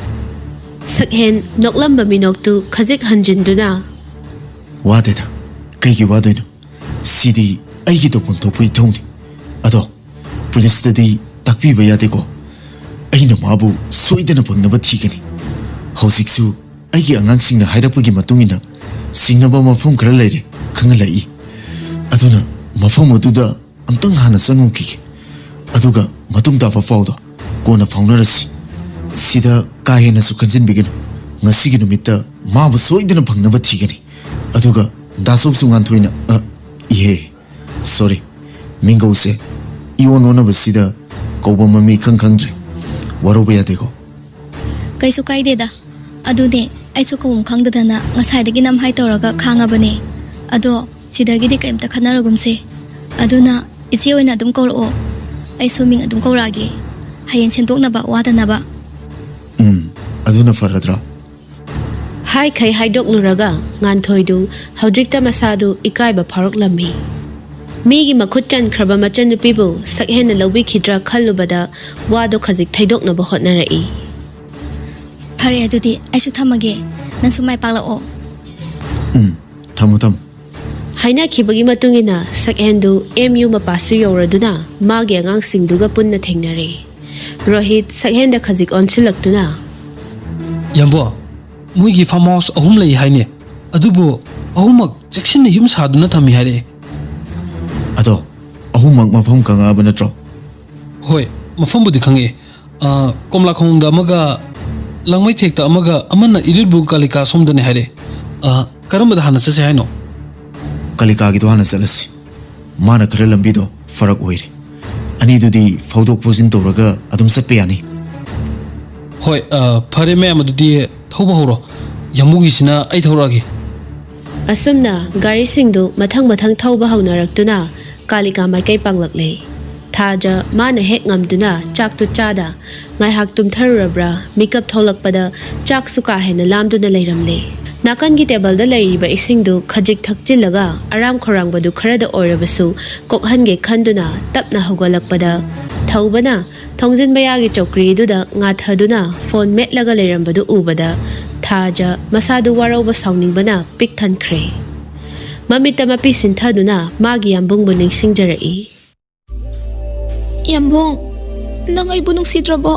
ꯁꯛꯍꯦꯟ ꯅꯣꯛꯂꯝꯕ ꯃꯤꯅꯣꯛꯇꯨ ꯈꯖꯤꯛ ꯍꯟꯖꯤꯟꯗꯨꯅ ꯋꯥꯗꯦꯗ ꯀꯩꯒꯤ ꯋꯥꯗꯣꯏꯅꯣ ꯁꯤꯗꯤ ꯑꯩꯒꯤ ꯇꯧꯐꯝ ꯊꯣꯛꯄ ꯏꯊꯧꯅꯤ ꯑꯗꯣ ꯄꯨꯂꯤꯁꯇꯗꯤ ꯇꯥꯛꯄꯤꯕ ꯌꯥꯗꯦꯀꯣ ꯑꯩꯅ ꯃꯥꯕꯨ ꯁꯣꯏꯗꯅ ꯐꯪꯅꯕ ꯊꯤꯒꯅꯤ ꯍꯧꯖꯤꯛꯁꯨ ꯑꯩꯒꯤ ꯑꯉꯥꯡꯁꯤꯡꯅ ꯍꯥꯏꯔꯛꯄꯒꯤ ꯃꯇꯨꯡ ꯏꯟꯅ ꯁꯤꯡꯅꯕ ꯃꯐꯝ ꯈꯔ ꯂꯩꯔꯦ ꯈꯪꯍꯜꯂꯛꯏ ꯑꯗꯨꯅ ꯃꯐꯝ ꯑꯗꯨꯗ ꯑꯝꯇꯪ ꯍꯥꯟꯅ ꯆꯪꯉꯨꯈꯤꯒꯦ ꯑꯗꯨꯒ ꯃꯇꯨꯡ ꯇꯥꯕ ꯄꯥꯎꯗꯣ ꯀꯣꯟꯅ ꯐꯥꯎꯅꯔꯁꯤ ꯁꯤꯗ ꯀꯥ ꯍꯦꯟꯅꯁꯨ ꯈꯟꯖꯤꯟꯕꯤꯒꯅꯨ ꯉꯁꯤꯒꯤ ꯅꯨꯃꯤꯠꯇ ꯃꯥꯕꯨ ꯁꯣꯏꯗꯅ ꯐꯪꯅꯕ ꯊꯤꯒꯅꯤ ꯑꯗꯨꯒ ꯗꯥꯁꯣꯛꯁꯨ ꯉꯥꯟꯊꯣꯏꯅ ꯏꯍꯦ ꯁꯣꯔꯤ ꯃꯤꯡꯒꯧꯁꯦ ꯏꯑꯣꯟ ꯑꯣꯟꯅꯕꯁꯤꯗ ꯀꯧꯕ ꯃꯃꯤ ꯈꯪꯗ꯭ꯔꯦ ꯋꯥꯔꯧꯕ ꯌꯥꯗꯦꯀꯣ ꯀꯩꯁꯨ ꯀꯥꯏꯗꯦꯗ ꯑꯗꯨꯅꯦ ꯑꯩꯁꯨ ꯀꯧꯕꯝ ꯈꯪꯗꯗꯅ ꯉꯁꯥꯏꯗꯒꯤ ꯅꯝꯍꯥꯏ ꯇꯧꯔꯒ ꯈꯥꯡꯉꯕꯅꯦ ꯑꯗꯣ ꯁꯤꯗꯒꯤꯗꯤ ꯀꯩꯝꯇ ꯈꯟꯅꯔꯒꯨꯝꯁꯦ ꯑꯗꯨꯅ ꯏꯆꯦ ꯑꯣꯏꯅ ꯑꯗꯨꯝ ꯀꯧꯔꯛꯑꯣ ꯑꯩꯁꯨ ꯃꯤꯡ ꯑꯗꯨꯝ ꯀꯧꯔꯛꯑꯒꯦ ꯍꯌꯦꯡ ꯁꯦꯝꯗꯣꯛꯅꯕ ꯋꯥꯗꯅꯕ ꯑꯗꯨꯅ ꯐꯔꯗ꯭ꯔꯥ ꯍꯥꯏꯈꯩ ꯍꯥꯏꯗꯣꯛꯂꯨꯔꯒ ꯉꯥꯟꯊꯣꯏꯗꯨ ꯍꯧꯖꯤꯛꯇ ꯃꯁꯥꯗꯨ ꯏꯀꯥꯏꯕ ꯐꯥꯎꯔꯛꯂꯝꯃꯤ ꯃꯤꯒꯤ ꯃꯈꯨꯠ ꯆꯟꯈ꯭ꯔꯕ ꯃꯆꯟꯅꯨꯄꯤꯕꯨ ꯁꯛꯍꯦꯟꯅ ꯂꯧꯕꯤꯈꯤꯗ꯭ꯔꯥ ꯈꯜꯂꯨꯕꯗ ꯋꯥꯗꯣ ꯈꯖꯤꯛ ꯊꯩꯗꯣꯛꯅꯕ ꯍꯣꯠꯅꯔꯛꯏ ꯐꯔꯦ ꯑꯗꯨꯗꯤ ꯑꯩꯁꯨ ꯊꯝꯃꯒꯦ ꯅꯪꯁꯨ ꯃꯥꯏ ꯄꯥꯛꯂꯛꯑꯣ ꯊꯝꯃꯣ ꯍꯥꯏꯅꯈꯤꯕꯒꯤ ꯃꯇꯨꯡ ꯏꯟꯅ ꯁꯛꯍꯦꯟꯗꯨ MU ꯃꯄꯥꯁꯨ ꯌꯧꯔꯗꯨꯅ ꯃꯥꯒꯤ ꯑꯉꯥꯡꯁꯤꯡꯗꯨꯒ ꯄꯨꯟꯅ ꯊꯦꯡꯅꯔꯦ ꯔꯣꯍꯤꯠ ꯁꯛꯍꯦꯟꯗ ꯈꯖꯤꯛ ꯑꯣꯟꯁꯤꯜꯂꯛꯇꯨꯅ ꯌꯥꯝꯕꯣ ꯃꯣꯏꯒꯤ ꯐꯥꯔꯝ ꯍꯥꯎꯁ 3 ꯂꯩ ꯍꯥꯏꯅꯦ ꯑꯗꯨꯕꯨ 3ꯃꯛ ꯆꯦꯛꯁꯤꯟꯅ ꯌꯨꯝ ꯁꯥꯗꯨꯅ ꯊꯝꯃꯤ ꯍꯥꯏꯔꯛꯑꯦ ꯑꯗꯣ 3ꯃꯛ ꯃꯐꯝ ꯈꯪꯉꯛꯑꯕ ꯅꯠꯇ꯭ꯔꯣ ꯍꯣꯏ ꯃꯐꯝꯕꯨꯗꯤ ꯈꯪꯉꯛꯑꯦ ꯀꯣꯝꯂꯥꯈꯣꯡꯗ ꯑꯃꯒ ꯂꯪꯃꯩꯊꯦꯛꯇ ꯑꯃꯒ ꯑꯃꯅ ꯏꯔꯤꯜꯕꯨ ꯀꯥꯂꯤꯀꯥ ꯁꯣꯝꯗꯅꯦ ꯍꯥꯏꯔꯛꯑꯦ ꯀꯔꯝꯕꯗ ꯍꯥꯟꯅ ꯆꯠꯁꯦ ꯍꯥꯏꯅꯣ ꯀꯥꯂꯤꯀꯥꯒꯤꯗꯣ ꯍꯥꯟꯅ ꯆꯠꯂꯁꯤ ꯃꯥꯅ ꯈꯔ ꯂꯝꯕꯤꯗꯣ ꯐꯔꯛ ꯑꯣꯏꯔꯦ ꯑꯅꯤꯗꯨꯗꯤ ꯐꯥꯎꯗꯣꯛ ꯐꯥꯎꯖꯤꯟ ꯇꯧꯔꯒ ꯑꯗꯨꯝ ꯆꯠꯄ ꯌꯥꯅꯤ ꯍꯣꯏ ꯐꯔꯦ ꯃꯌꯥꯝ ꯑꯗꯨꯗꯤ ꯊꯧꯕ ꯍꯧꯔꯣ ꯌꯥꯝꯕꯨꯒꯤꯁꯤꯅ ꯑꯩ ꯊꯧꯔꯛꯑꯒꯦ ꯑꯁꯨꯝꯅ ꯒꯥꯔꯤꯁꯤꯡꯗꯨ ꯃꯊꯪ ꯊꯧꯕ ꯍꯧꯅꯔꯛꯇꯨꯅ ꯀꯥꯂꯤꯀꯥ ꯃꯥꯏꯀꯩ ꯄꯥꯡꯂꯛꯂꯦ꯫ ꯊꯥꯖ ꯃꯥꯅ ꯍꯦꯛ ꯉꯝꯗꯨꯅ ꯆꯥꯛꯇꯨ ꯆꯥꯗ ꯉꯥꯏꯍꯥꯛ ꯇꯨꯝꯊꯔꯨꯔꯕ꯭ꯔꯥ ꯃꯤꯀꯞ ꯊꯣꯛꯂꯛꯄꯗ ꯆꯥꯛꯁꯨ ꯀꯥ ꯍꯦꯟꯅ ꯂꯥꯝꯗꯨꯅ ꯂꯩꯔꯝꯂꯦ꯫ ꯅꯥꯀꯟꯒꯤ ꯇꯦꯕꯜꯗ ꯂꯩꯔꯤꯕ ꯏꯁꯤꯡꯗꯨ ꯈꯖꯤꯛ ꯊꯛꯆꯤꯜꯂꯒ ꯑꯔꯥꯝ ꯈꯧꯔꯥꯡꯕꯗꯨ ꯈꯔꯗ ꯑꯣꯏꯔꯕꯁꯨ ꯀꯣꯛꯍꯟꯒꯦ ꯈꯟꯗꯨꯅ ꯇꯞꯅ ꯍꯧꯒꯠꯂꯛꯄꯗ ꯊꯧꯕꯅ ꯊꯣꯡꯖꯤꯟ ꯃꯌꯥꯒꯤ ꯆꯧꯀ꯭ꯔꯤꯗꯨꯗ ꯉꯥꯊꯗꯨꯅ ꯐꯣꯟ ꯃꯦꯠꯂꯒ ꯂꯩꯔꯝꯕꯗꯨ ꯎꯕꯗ ꯊꯥꯖ ꯃꯁꯥꯗꯨ ꯋꯥꯔꯧꯕ ꯁꯥꯎꯅꯤꯡꯕꯅ ꯄꯤꯛ ꯊꯟꯈ꯭ꯔꯦ꯫ ꯃꯃꯤꯠꯇ ꯃꯄꯤ ꯁꯤꯟꯊꯗꯨꯅ ꯃꯥꯒꯤ ꯌꯥꯝꯕꯨꯡꯕꯨ ꯅꯤꯡꯁꯤꯡꯖꯔꯛꯏ꯫ ꯌꯥꯝꯕꯨꯡ, ꯅꯪ ꯑꯩꯕꯨ ꯅꯨꯡꯁꯤꯗ꯭ꯔꯕꯣ?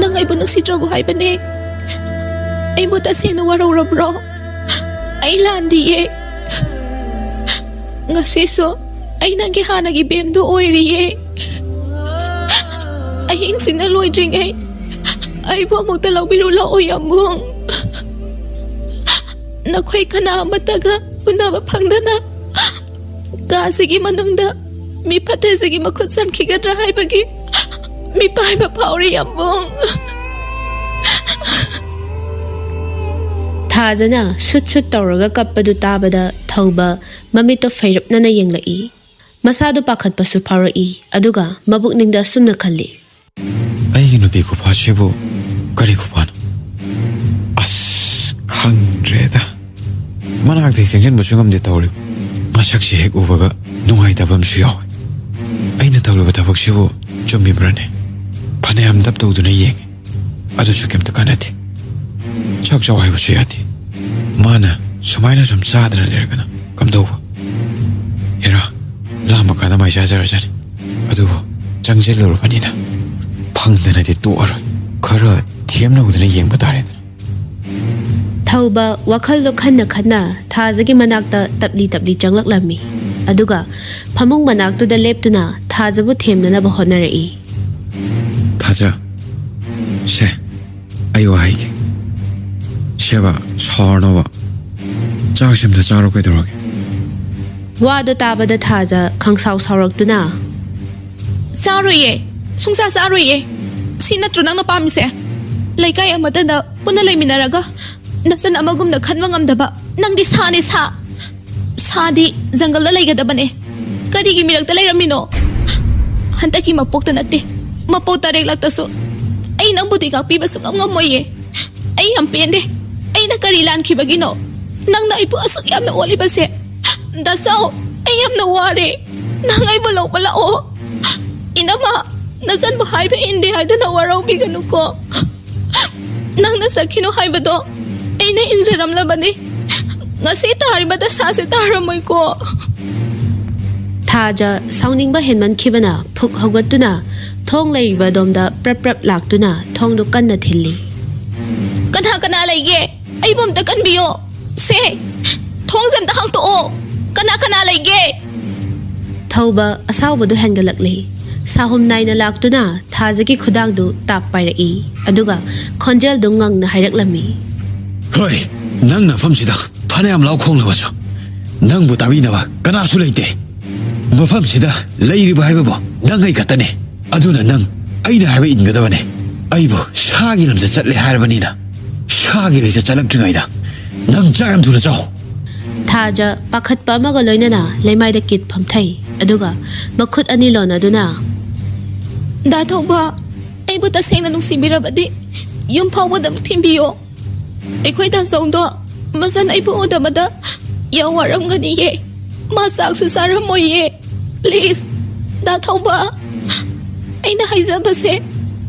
ꯅꯪ ꯑꯩꯕꯨ ꯅꯨꯡꯁꯤꯗ꯭ꯔꯕꯣ ꯍꯥꯏꯕꯅꯦ? ꯑꯩꯕꯨ ꯇꯁꯦꯡꯅ ꯋꯥꯔꯧꯔꯕ꯭ꯔꯣ? ꯑꯩ ꯂꯥꯟꯗꯤꯌꯦ꯫ ꯉꯁꯤꯁꯨ ꯑꯩ ꯅꯪꯒꯤ ꯍꯥꯟꯅꯒꯤ ꯕꯦꯝꯗꯨ ꯑꯣꯏꯔꯤꯌꯦ꯫ ꯑꯍꯤꯡꯁꯤꯅ ꯂꯣꯏꯗ꯭ꯔꯤꯉꯩ ꯑꯩꯕꯨ ꯑꯃꯨꯛꯇ ꯂꯧꯕꯤꯔꯨ ꯂꯥꯛꯑꯣ ꯌꯥꯝꯕꯨꯡ꯫ ꯅꯈꯣꯏ ꯀꯅꯥ ꯑꯃꯠꯇꯒ ꯎꯅꯕ ꯐꯪꯗꯅ ꯀꯥꯁꯤꯒꯤ ꯃꯅꯨꯡꯗ ꯃꯤ ꯐꯠꯇꯁꯤꯒꯤ ꯃꯈꯨꯠ ꯆꯟꯈꯤꯒꯗ꯭ꯔꯥ ꯍꯥꯏꯕꯒꯤ ꯃꯤꯄꯥꯏꯕ ꯐꯥꯎꯔꯤ ꯌꯥꯝꯕꯨꯡ꯫ ꯊꯥꯖꯅ ꯁꯨꯠ ꯇꯧꯔꯒ ꯀꯞꯄꯗꯨ ꯇꯥꯕꯗ ꯊꯧꯕ ꯃꯃꯤꯠꯇꯣ ꯐꯩꯔꯞꯅꯅ ꯌꯦꯡꯂꯛꯏ꯫ ꯃꯁꯥꯗꯨ ꯄꯥꯈꯠꯄꯁꯨ ꯐꯥꯎꯔꯛꯏ꯫ ꯑꯗꯨꯒ ꯃꯕꯨꯛꯅꯤꯡꯗ ꯑꯁꯨꯝꯅ ꯈꯜꯂꯤ꯫ ꯑꯩꯒꯤ ꯅꯨꯄꯤ ꯈꯨꯐꯥꯁꯤꯕꯨ ꯀꯔꯤ ꯈꯨꯐꯥꯅꯣ? ꯑꯁ ꯈꯪꯗ꯭ꯔꯦꯗ, ꯃꯅꯥꯛꯇ ꯆꯪꯁꯤꯟꯕꯁꯨ ꯉꯝꯗꯦ ꯇꯧꯔꯤꯕ꯫ ꯃꯁꯛꯁꯤ ꯍꯦꯛ ꯎꯕꯒ ꯅꯨꯡꯉꯥꯏꯇꯕ ꯑꯃꯁꯨ ꯌꯥꯎꯏ꯫ ꯑꯩꯅ ꯇꯧꯔꯤꯕ ꯊꯕꯛꯁꯤꯕꯨ ꯆꯨꯝꯃꯤꯕ꯭ꯔꯅꯦ? ꯐꯅꯌꯥꯝ ꯗꯞ ꯇꯧꯗꯨꯅ ꯌꯦꯡꯉꯤ, ꯑꯗꯨꯁꯨ ꯀꯩꯝꯇ ꯀꯥꯟꯅꯗꯦ꯫ ꯆꯥꯛ ꯆꯥꯎ ꯍꯥꯏꯕꯁꯨ ꯌꯥꯗꯦ꯫ ꯃꯥꯅ ꯁꯨꯃꯥꯏꯅ ꯁꯨꯝ ꯆꯥꯗꯅ ꯂꯩꯔꯒꯅ ꯀꯝꯗꯧꯕ? ꯍꯦꯔꯥ, ꯂꯥꯝꯕ ꯀꯥꯟꯗ ꯃꯥꯏ ꯆꯥꯖꯔꯖꯅꯤ꯫ ꯑꯗꯨꯕꯨ ꯆꯪꯁꯤꯜꯂꯨꯔꯕꯅꯤꯅ ꯐꯪꯗꯅꯗꯤ ꯇꯣꯛꯑꯔꯣꯏ, ꯈꯔ ꯊꯦꯝꯅꯧꯗꯅ ꯌꯦꯡꯕ ꯇꯥꯔꯦꯗꯅ꯫ ꯊꯧꯕ ꯋꯥꯈꯜꯗꯣ ꯈꯟꯅ ꯊꯥꯖꯒꯤ ꯃꯅꯥꯛꯇ ꯇꯞꯂꯤ ꯆꯪꯂꯛꯂꯝꯃꯤ꯫ ꯑꯗꯨꯒ ꯐꯃꯨꯡ ꯃꯅꯥꯛꯇꯨꯗ ꯂꯦꯞꯇꯨꯅ ꯊꯥꯖꯕꯨ ꯊꯦꯝꯅꯅꯕ ꯍꯣꯠꯅꯔꯛꯏ꯫ ꯊꯥꯖ, ꯁꯦ ꯑꯩ ꯋꯥꯍꯩꯒꯦ, ꯁꯦꯕ ꯁꯥꯎꯔꯅꯣꯕ, ꯆꯥꯛꯁꯤ ꯑꯝꯇ ꯆꯥꯔꯣ ꯀꯩꯗꯧꯔꯒꯦ? ꯋꯥꯗꯣ ꯇꯥꯕꯗ ꯊꯥꯖ ꯈꯪꯁꯥꯎ ꯁꯥꯎꯔꯛꯇꯨꯅ ꯆꯥꯔꯣꯏꯌꯦ, ꯁꯨꯡꯆꯥ ꯆꯥꯔꯣꯏꯌꯦ꯫ ꯁꯤ ꯅꯠꯇ꯭ꯔꯣ ꯅꯪꯅ ꯄꯥꯝꯃꯤꯁꯦ? ꯂꯩꯀꯥꯏ ꯑꯃꯠꯇꯗ ꯄꯨꯟꯅ ꯂꯩꯃꯤꯟꯅꯔꯒ ꯅꯆꯟ ꯑꯃꯒꯨꯝꯅ ꯈꯟꯕ ꯉꯝꯗꯕ ꯅꯪꯗꯤ ꯁꯥꯅꯦ, ꯁꯥ꯫ ꯁꯥꯗꯤ ꯖꯪꯒꯜꯗ ꯂꯩꯒꯗꯕꯅꯦ, ꯀꯔꯤꯒꯤ ꯃꯤꯔꯛꯇ ꯂꯩꯔꯝꯃꯤꯅꯣ? ꯍꯟꯗꯛꯀꯤ ꯃꯄꯣꯛꯇ ꯅꯠꯇꯦ, ꯃꯄꯣꯛ ꯇꯔꯦꯠꯂꯛꯇꯁꯨ ꯑꯩ ꯅꯪꯕꯨꯗꯤ ꯉꯥꯛꯄꯤꯕ ꯁꯨꯡꯉꯝ ꯉꯝꯃꯣꯏꯌꯦ꯫ ꯑꯩ ꯌꯥꯝ ꯄꯦꯟꯗꯦ꯫ ꯑꯩꯅ ꯀꯔꯤ ꯂꯥꯟꯈꯤꯕꯒꯤꯅꯣ ꯅꯪꯅ ꯑꯩꯕꯨ ꯑꯁꯨꯛ ꯌꯥꯝꯅ ꯑꯣꯠꯂꯤꯕꯁꯦ? ꯗꯥꯆꯧ, ꯑꯩ ꯌꯥꯝꯅ ꯋꯥꯔꯦ, ꯅꯪ ꯑꯩꯕꯨ ꯂꯧꯕ ꯂꯥꯛꯑꯣ꯫ ꯏꯅꯝꯃ, ꯅꯆꯟꯕꯨ ꯍꯥꯏꯕ ꯏꯟꯗꯦ ꯍꯥꯏꯗꯨꯅ ꯋꯥꯔꯧꯕꯤꯒꯅꯨꯀꯣ꯫ ꯅꯪꯅ ꯆꯠꯈꯤꯅꯣ ꯍꯥꯏꯕꯗꯣ ꯑꯩꯅ ꯏꯟꯖꯔꯝꯂꯕꯅꯤ, ngasi tari bata sase taramoi ko. Thaja sauningba henmankibana phuk haugatuna thong leiba domda prap prap laktuna thongdo kanna thilli. Kana kana laige ai bomta kanbiyo se thong samta hangto o kana kana laige. Thauba asawbadu hengalakli. Sahum naina laktuna thazaki khudangdu tap pairai aduga khonjel dungang na hairaklami. Hoi, nang na famsida phanayam laukhong lawaso. Nang bu tabi nawa kana su leite. Mafamsida leiriba haibabo nang ai katane. Aduna nang aina haiba ingadabane. Aibo shagi lamsa chatle haibanina. Shagi leja chalakdringaida. Nang jagam thura chaw. Thaja pakhat pa amaga loinana leimaida kit phamthai aduga makhut ani lona duna da thoba aibu ta sengna nungsibirabadi yum phawbadam thimbiyo ekhoi ta songdo masan aibu odamada yawaramgani ye masak su saramoye please da thoba aina haijabase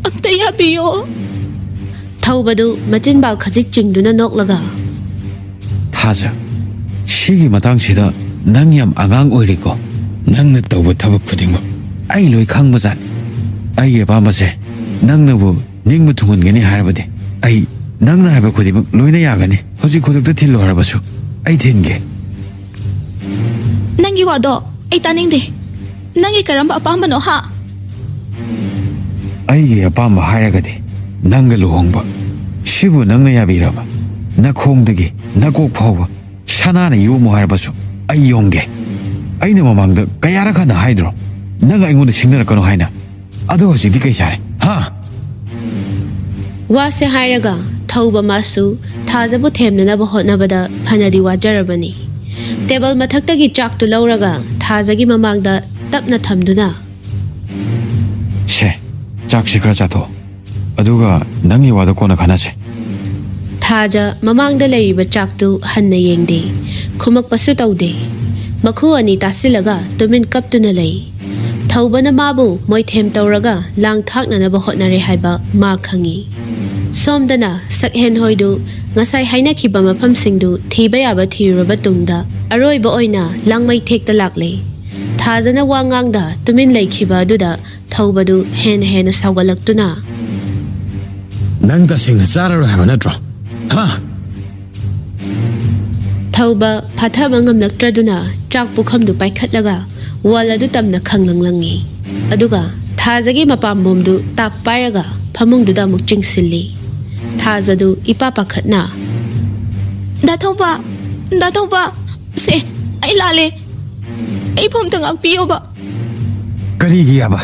amta yabiyo. Thawbadu machin bal khajik chingduna noklaga Thaja Shigi matang sida nang yam agang oiriko nang na tawba thabak khudingma ai loi khang bazan ai ye ba mase nang na bu ning bu thungun gani harabade ai nang na haba khudibak loina yagani hoji khuduk ta thillo harabasu ai thinge nangi wado ai taning de nangi karamba apamba no ha ai ye apamba hairagade nang ga luhongba shibu nang na yabiraba na khongdagi na kok phawba Shana na yumo harabasu ay yongge ay na mamangda kayara ka na hydro naga ingon singnara kano haina ado hojik di kay sare ha wa se hairaga ꯊꯧꯕ ꯃꯥꯁꯨ ꯊꯥꯖꯕꯨ ꯊꯦꯝꯅꯅꯕ ꯍꯣꯠꯅꯕꯗ ꯐꯅꯗꯤ ꯋꯥꯖꯔꯕꯅꯤ table ꯃꯊꯛꯇꯒꯤ ꯆꯥꯛꯇꯨ ꯂꯧꯔꯒ ꯊꯥꯖꯒꯤ ꯃꯃꯥꯡꯗ ꯇꯞꯅ ꯊꯝꯗꯨꯅ ꯁꯦ ꯆꯥꯛꯁꯤ ꯈꯔ ꯆꯥꯊꯣꯛ ꯑꯗꯨꯒ ꯅꯪꯒꯤ ꯋꯥꯗꯣ ꯀꯣꯟꯅ ꯈꯟꯅꯁꯦ ꯊꯥꯖ ꯃꯃꯥꯡꯗ ꯂꯩꯔꯤꯕ ꯆꯥꯛꯇꯨ ꯍꯟꯅ ꯌꯦꯡꯗꯦ ꯈꯨꯃꯛꯄꯁꯨ ꯇꯧꯗꯦ ꯃꯈꯨ ꯑꯅꯤ ꯇꯥꯁꯤꯜꯂꯒ ꯇꯨꯃꯤꯟ ꯀꯞꯇꯨꯅ ꯂꯩ ꯊꯧꯕꯅ ꯃꯥꯕꯨ ꯃꯣꯏꯊꯦꯝ ꯇꯧꯔꯒ ꯂꯥꯡ ꯊꯥꯛꯅꯅꯕ ꯍꯣꯠꯅꯔꯦ ꯍꯥꯏꯕ ꯃꯥ ꯈꯪꯉꯤ ꯁꯣꯝꯗꯅ ꯁꯛꯍꯦꯟ ꯍꯣꯏꯗꯨ ꯉꯁꯥꯏ ꯍꯥꯏꯅꯈꯤꯕ ꯃꯐꯝꯁꯤꯡꯗꯨ ꯊꯤꯕ ꯌꯥꯕ ꯊꯤꯔꯨꯔꯕ ꯇꯨꯡꯗ ꯑꯔꯣꯏꯕ ꯑꯣꯏꯅ ꯂꯥꯡꯃꯩ ꯊꯦꯛꯇ ꯂꯥꯛꯂꯦ ꯊꯥꯖꯅ ꯋꯥ ꯉꯥꯡꯗ ꯇꯨꯃꯤꯟ ꯂꯩꯈꯤꯕ ꯑꯗꯨꯗ ꯊꯧꯕꯗꯨ ꯍꯦꯟꯅ ꯁꯥꯎꯒꯠꯂꯛꯇꯨꯅ ꯅꯪ ꯇꯁꯦꯡꯅ ꯆꯥꯔꯔꯣꯏ ꯍꯥꯏꯕ ꯅꯠꯇ꯭ꯔꯣ ꯍꯥ ꯊꯧꯕ ꯐꯥꯊꯕ ꯉꯝꯂꯛꯇ꯭ꯔꯗꯨꯅ ꯆꯥꯛ ꯄꯨꯈꯝꯗꯨ ꯄꯥꯏꯈꯠꯂꯒ ꯋꯥꯜ ꯑꯗꯨ ꯇꯝꯅ ꯈꯪꯂꯪꯂꯪꯉꯤ ꯑꯗꯨꯒ ꯊꯥꯖꯒꯤ ꯃꯄꯥꯝꯕꯣꯝꯗꯨ ꯇꯥꯞ ꯄꯥꯏꯔꯒ ꯐꯃꯨꯡꯗꯨꯗ ꯑꯃꯨꯛ ꯆꯤꯡꯁꯤꯜꯂꯤ ꯊꯥꯖꯗꯨ ꯏꯄꯥ ꯄꯥꯈꯠꯅ ꯗꯥꯊꯧꯕ ꯁꯦ ꯑꯩ ꯂꯥꯜꯂꯦ ꯑꯩ ꯐꯝꯇ ꯉꯥꯛꯄꯤꯌꯣꯕ ꯀꯔꯤꯒꯤ ꯌꯥꯕ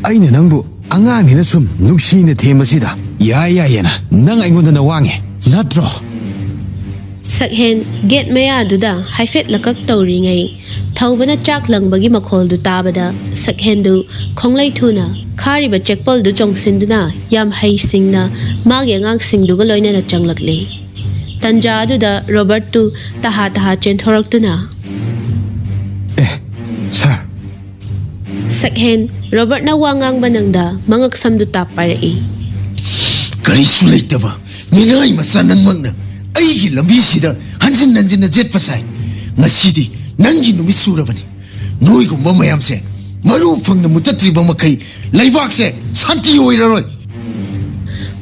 ꯑꯩꯅ ꯅꯪꯕꯨ ꯑꯉꯥꯡꯅꯤꯅ ꯁꯨꯝ ꯅꯨꯡꯁꯤꯅ ꯊꯦꯝꯕꯁꯤꯗ ꯌꯥꯏꯌꯦꯅ ꯅꯪ ꯑꯩꯉꯣꯟꯗ ꯋꯥꯡꯉꯦ ꯅꯠꯇ꯭ꯔꯣ ꯁꯛꯍꯦꯟ ꯒꯦꯠ ꯃꯌꯥꯗꯨꯗ ꯍꯥꯏꯐꯦꯠ ꯂꯀꯛ ꯇꯧꯔꯤꯉꯩ ꯊꯧꯕꯅ ꯆꯥꯛ ꯂꯪꯕꯒꯤ ꯃꯈꯣꯜꯗꯨ ꯇꯥꯕꯗ ꯁꯛꯍꯦꯟꯗꯨ ꯈꯣꯡꯂꯩ ꯊꯨꯅ ꯈꯥꯔꯤꯕ ꯆꯦꯛꯄꯜꯗꯨ ꯆꯣꯡꯁꯤꯟꯗꯨꯅ ꯌꯥꯝ ꯍꯩꯁꯤꯡꯅ ꯃꯥꯒꯤ ꯑꯉꯥꯡꯁꯤꯡꯗꯨꯒ ꯂꯣꯏꯅꯅ ꯆꯪꯂꯛꯂꯤ ꯇꯟꯖꯥ ꯑꯗꯨꯗ ꯔꯣꯕꯔꯠꯇꯨ ꯇꯍꯥ ꯆꯦꯟꯊꯣꯔꯛꯇꯨꯅ ꯁꯥꯔ ꯁꯛꯍꯦꯟ ꯔꯣꯕꯔꯠꯅ ꯋꯥ ꯉꯥꯡꯕ ꯅꯪꯗ ꯃꯉꯛ ꯁꯝꯗꯨ ꯇꯥꯞ ꯄꯥꯏꯔꯛꯏ ꯀꯔꯤꯁꯨ ꯂꯩꯇꯕ ꯃꯤꯅꯥꯏ ꯃꯆꯥ ꯅꯪꯃꯛꯅ ꯑꯩꯒꯤ ꯂꯝꯕꯤꯁꯤꯗ ꯍꯟꯖꯤꯟ ꯖꯦꯠꯄ ꯁꯥꯏ ꯉꯁꯤꯗꯤ ꯅꯪꯒꯤ ꯅꯨꯃꯤꯠ ꯁꯨꯔꯕꯅꯤ ꯅꯣꯏꯒꯨꯝꯕ ꯃꯌꯥꯝꯁꯦ ꯃꯔꯨ ꯐꯪꯅ ꯃꯨꯠꯇꯠꯇ꯭ꯔꯤꯕ ꯃꯈꯩ ꯂꯩꯕꯥꯛꯁꯦ ꯁꯥꯟꯇꯤ ꯑꯣꯏꯔꯔꯣꯏ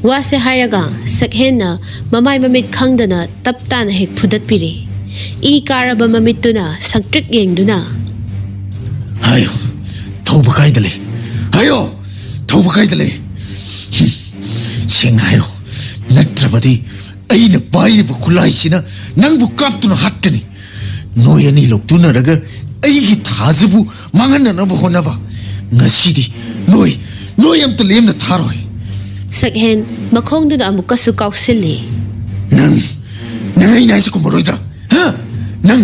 ꯋꯥꯁꯦ ꯍꯥꯏꯔꯒ ꯁꯛꯍꯦꯟꯅ ꯃꯃꯥꯏ ꯃꯃꯤꯠ ꯈꯪꯗꯅ ꯇꯞ ꯇꯥꯅ ꯍꯦꯛ ꯐꯨꯗꯠꯄꯤꯔꯦ ꯏ ꯀꯥꯔꯕ ꯃꯃꯤꯠꯇꯨꯅ ꯁꯪꯇ꯭ꯔꯤꯛ ꯌꯦꯡꯗꯨꯅ ꯍꯥꯏꯌꯣ ꯊꯧꯕ ꯀꯥꯏꯗ ꯂꯩ ꯍꯥꯏꯌꯣ ꯊꯧꯕ ꯀꯥꯏꯗ ꯂꯩ ꯁꯦꯡꯅ ꯍꯥꯏꯌꯣ ꯅꯠꯇ꯭ꯔꯕꯗꯤ ꯑꯩꯅ ꯄꯥꯏꯔꯤꯕ ꯈꯨꯠꯂꯥꯏꯁꯤꯅ ꯅꯪꯕꯨ ꯀꯥꯞꯇꯨꯅ ꯍꯥꯠꯀꯅꯤ ꯅꯣꯏ ꯑꯅꯤ ꯂꯧꯇꯨꯅꯔꯒ ꯑꯩꯒꯤ ꯊꯥꯖꯕꯨ ꯃꯥꯡꯍꯟꯅꯅꯕ ꯍꯣꯠꯅꯕ ꯉꯁꯤꯗꯤ ꯅꯣꯏ ꯑꯝꯇ ꯂꯦꯝꯅ ꯊꯥꯔꯣꯏ ꯁꯛꯍꯦꯟ ꯃꯈꯣꯡꯗꯨꯅ ꯑꯃꯨꯛꯀꯁꯨ ꯀꯥꯎꯁꯤꯜꯂꯤ ꯅꯪ ꯑꯩꯅ ꯍꯥꯏꯁꯤ ꯀꯨꯝꯃꯔꯣꯏꯗ꯭ꯔꯥ ꯅꯪ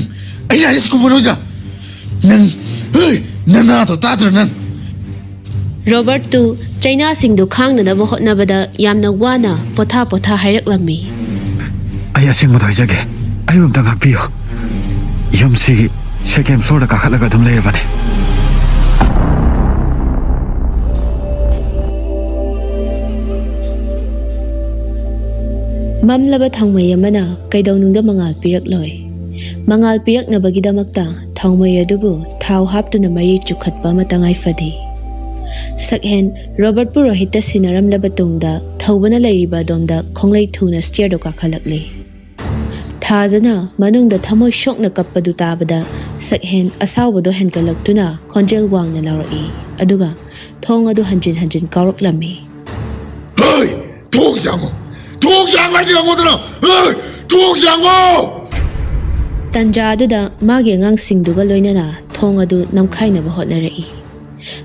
ꯑꯩꯅ ꯍꯥꯏꯁꯤ ꯀꯨꯝꯃꯔꯣꯏꯗ꯭ꯔꯥ ꯅꯪ ꯅꯅꯥꯗꯣ ꯇꯥꯗ꯭ꯔꯥ ꯅꯪ ꯔꯣꯕꯔꯠꯇꯨ ꯆꯩꯅꯥꯁꯤꯡꯗꯨ ꯈꯥꯡꯅꯅꯕ ꯍꯣꯠꯅꯕꯗ ꯌꯥꯝꯅ ꯋꯥꯅ ꯄꯣꯊꯥ ꯍꯥꯏꯔꯛꯂꯝꯃꯤ ꯑꯩ ꯑꯁꯦꯡꯕꯗꯣ ꯍꯥꯏꯖꯒꯦ ꯑꯩꯕꯨ ꯑꯝꯇ ꯉꯥꯛꯄꯤꯌꯨ ꯌꯨꯝꯁꯤ ꯁꯦꯀꯦꯟ ꯐ꯭ꯂꯣꯔꯗ ꯀꯥꯈꯠꯂꯒ ꯑꯗꯨꯝ ꯂꯩꯔꯕꯅꯤ ꯃꯝꯂꯕ ꯊꯥꯎꯃꯩ ꯑꯃꯅ ꯀꯩꯗꯧꯅꯨꯡꯗ ꯃꯉꯥꯜ ꯄꯤꯔꯛꯂꯣꯏ ꯃꯉꯥꯜ ꯄꯤꯔꯛꯅꯕꯒꯤꯗꯃꯛꯇ ꯊꯥꯎꯃꯩ ꯑꯗꯨꯕꯨ ꯊꯥꯎ ꯍꯥꯞꯇꯨꯅ ꯃꯔꯤ ꯆꯨꯈꯠꯄ ꯑꯃ ꯇꯉꯥꯏ ꯐꯗꯦ ꯁꯛꯍꯦꯟ ꯔꯣꯕꯔꯠꯄꯨ ꯔꯣꯍꯤꯠꯇ ꯁꯤꯟꯅꯔꯝꯂꯕ ꯇꯨꯡꯗ ꯊꯧꯕꯅ ꯂꯩꯔꯤꯕ ꯑꯗꯣꯝꯗ ꯈꯣꯡꯂꯩ ꯊꯨꯅ ꯁ꯭ꯇꯤꯌꯔꯗꯨ ꯀꯥꯈꯠꯂꯛꯂꯤ ꯊꯥꯖꯅ ꯃꯅꯨꯡꯗ ꯊꯃꯣꯏ ꯁꯣꯛꯅ ꯀꯞꯄꯗꯨ ꯇꯥꯕꯗ ꯁꯛꯍꯦꯟ ꯑꯁꯥꯎꯕꯗꯣ ꯍꯦꯟꯒꯠꯂꯛꯇꯨꯅ ꯈꯣꯟꯖꯦꯜ ꯋꯥꯡꯅ ꯂꯥꯎꯔꯛꯏ ꯑꯗꯨꯒ ꯊꯣꯡ ꯑꯗꯨ ꯍꯟꯖꯤꯟ ꯀꯥꯎꯔꯛꯂꯝꯃꯤ ꯇꯟꯖꯥ ꯑꯗꯨꯗ ꯃꯥꯒꯤ ꯑꯉꯥꯡꯁꯤꯡꯗꯨꯒ ꯂꯣꯏꯅꯅ ꯊꯣꯡ ꯑꯗꯨ ꯅꯝꯈꯥꯏꯅꯕ ꯍꯣꯠꯅꯔꯛꯏ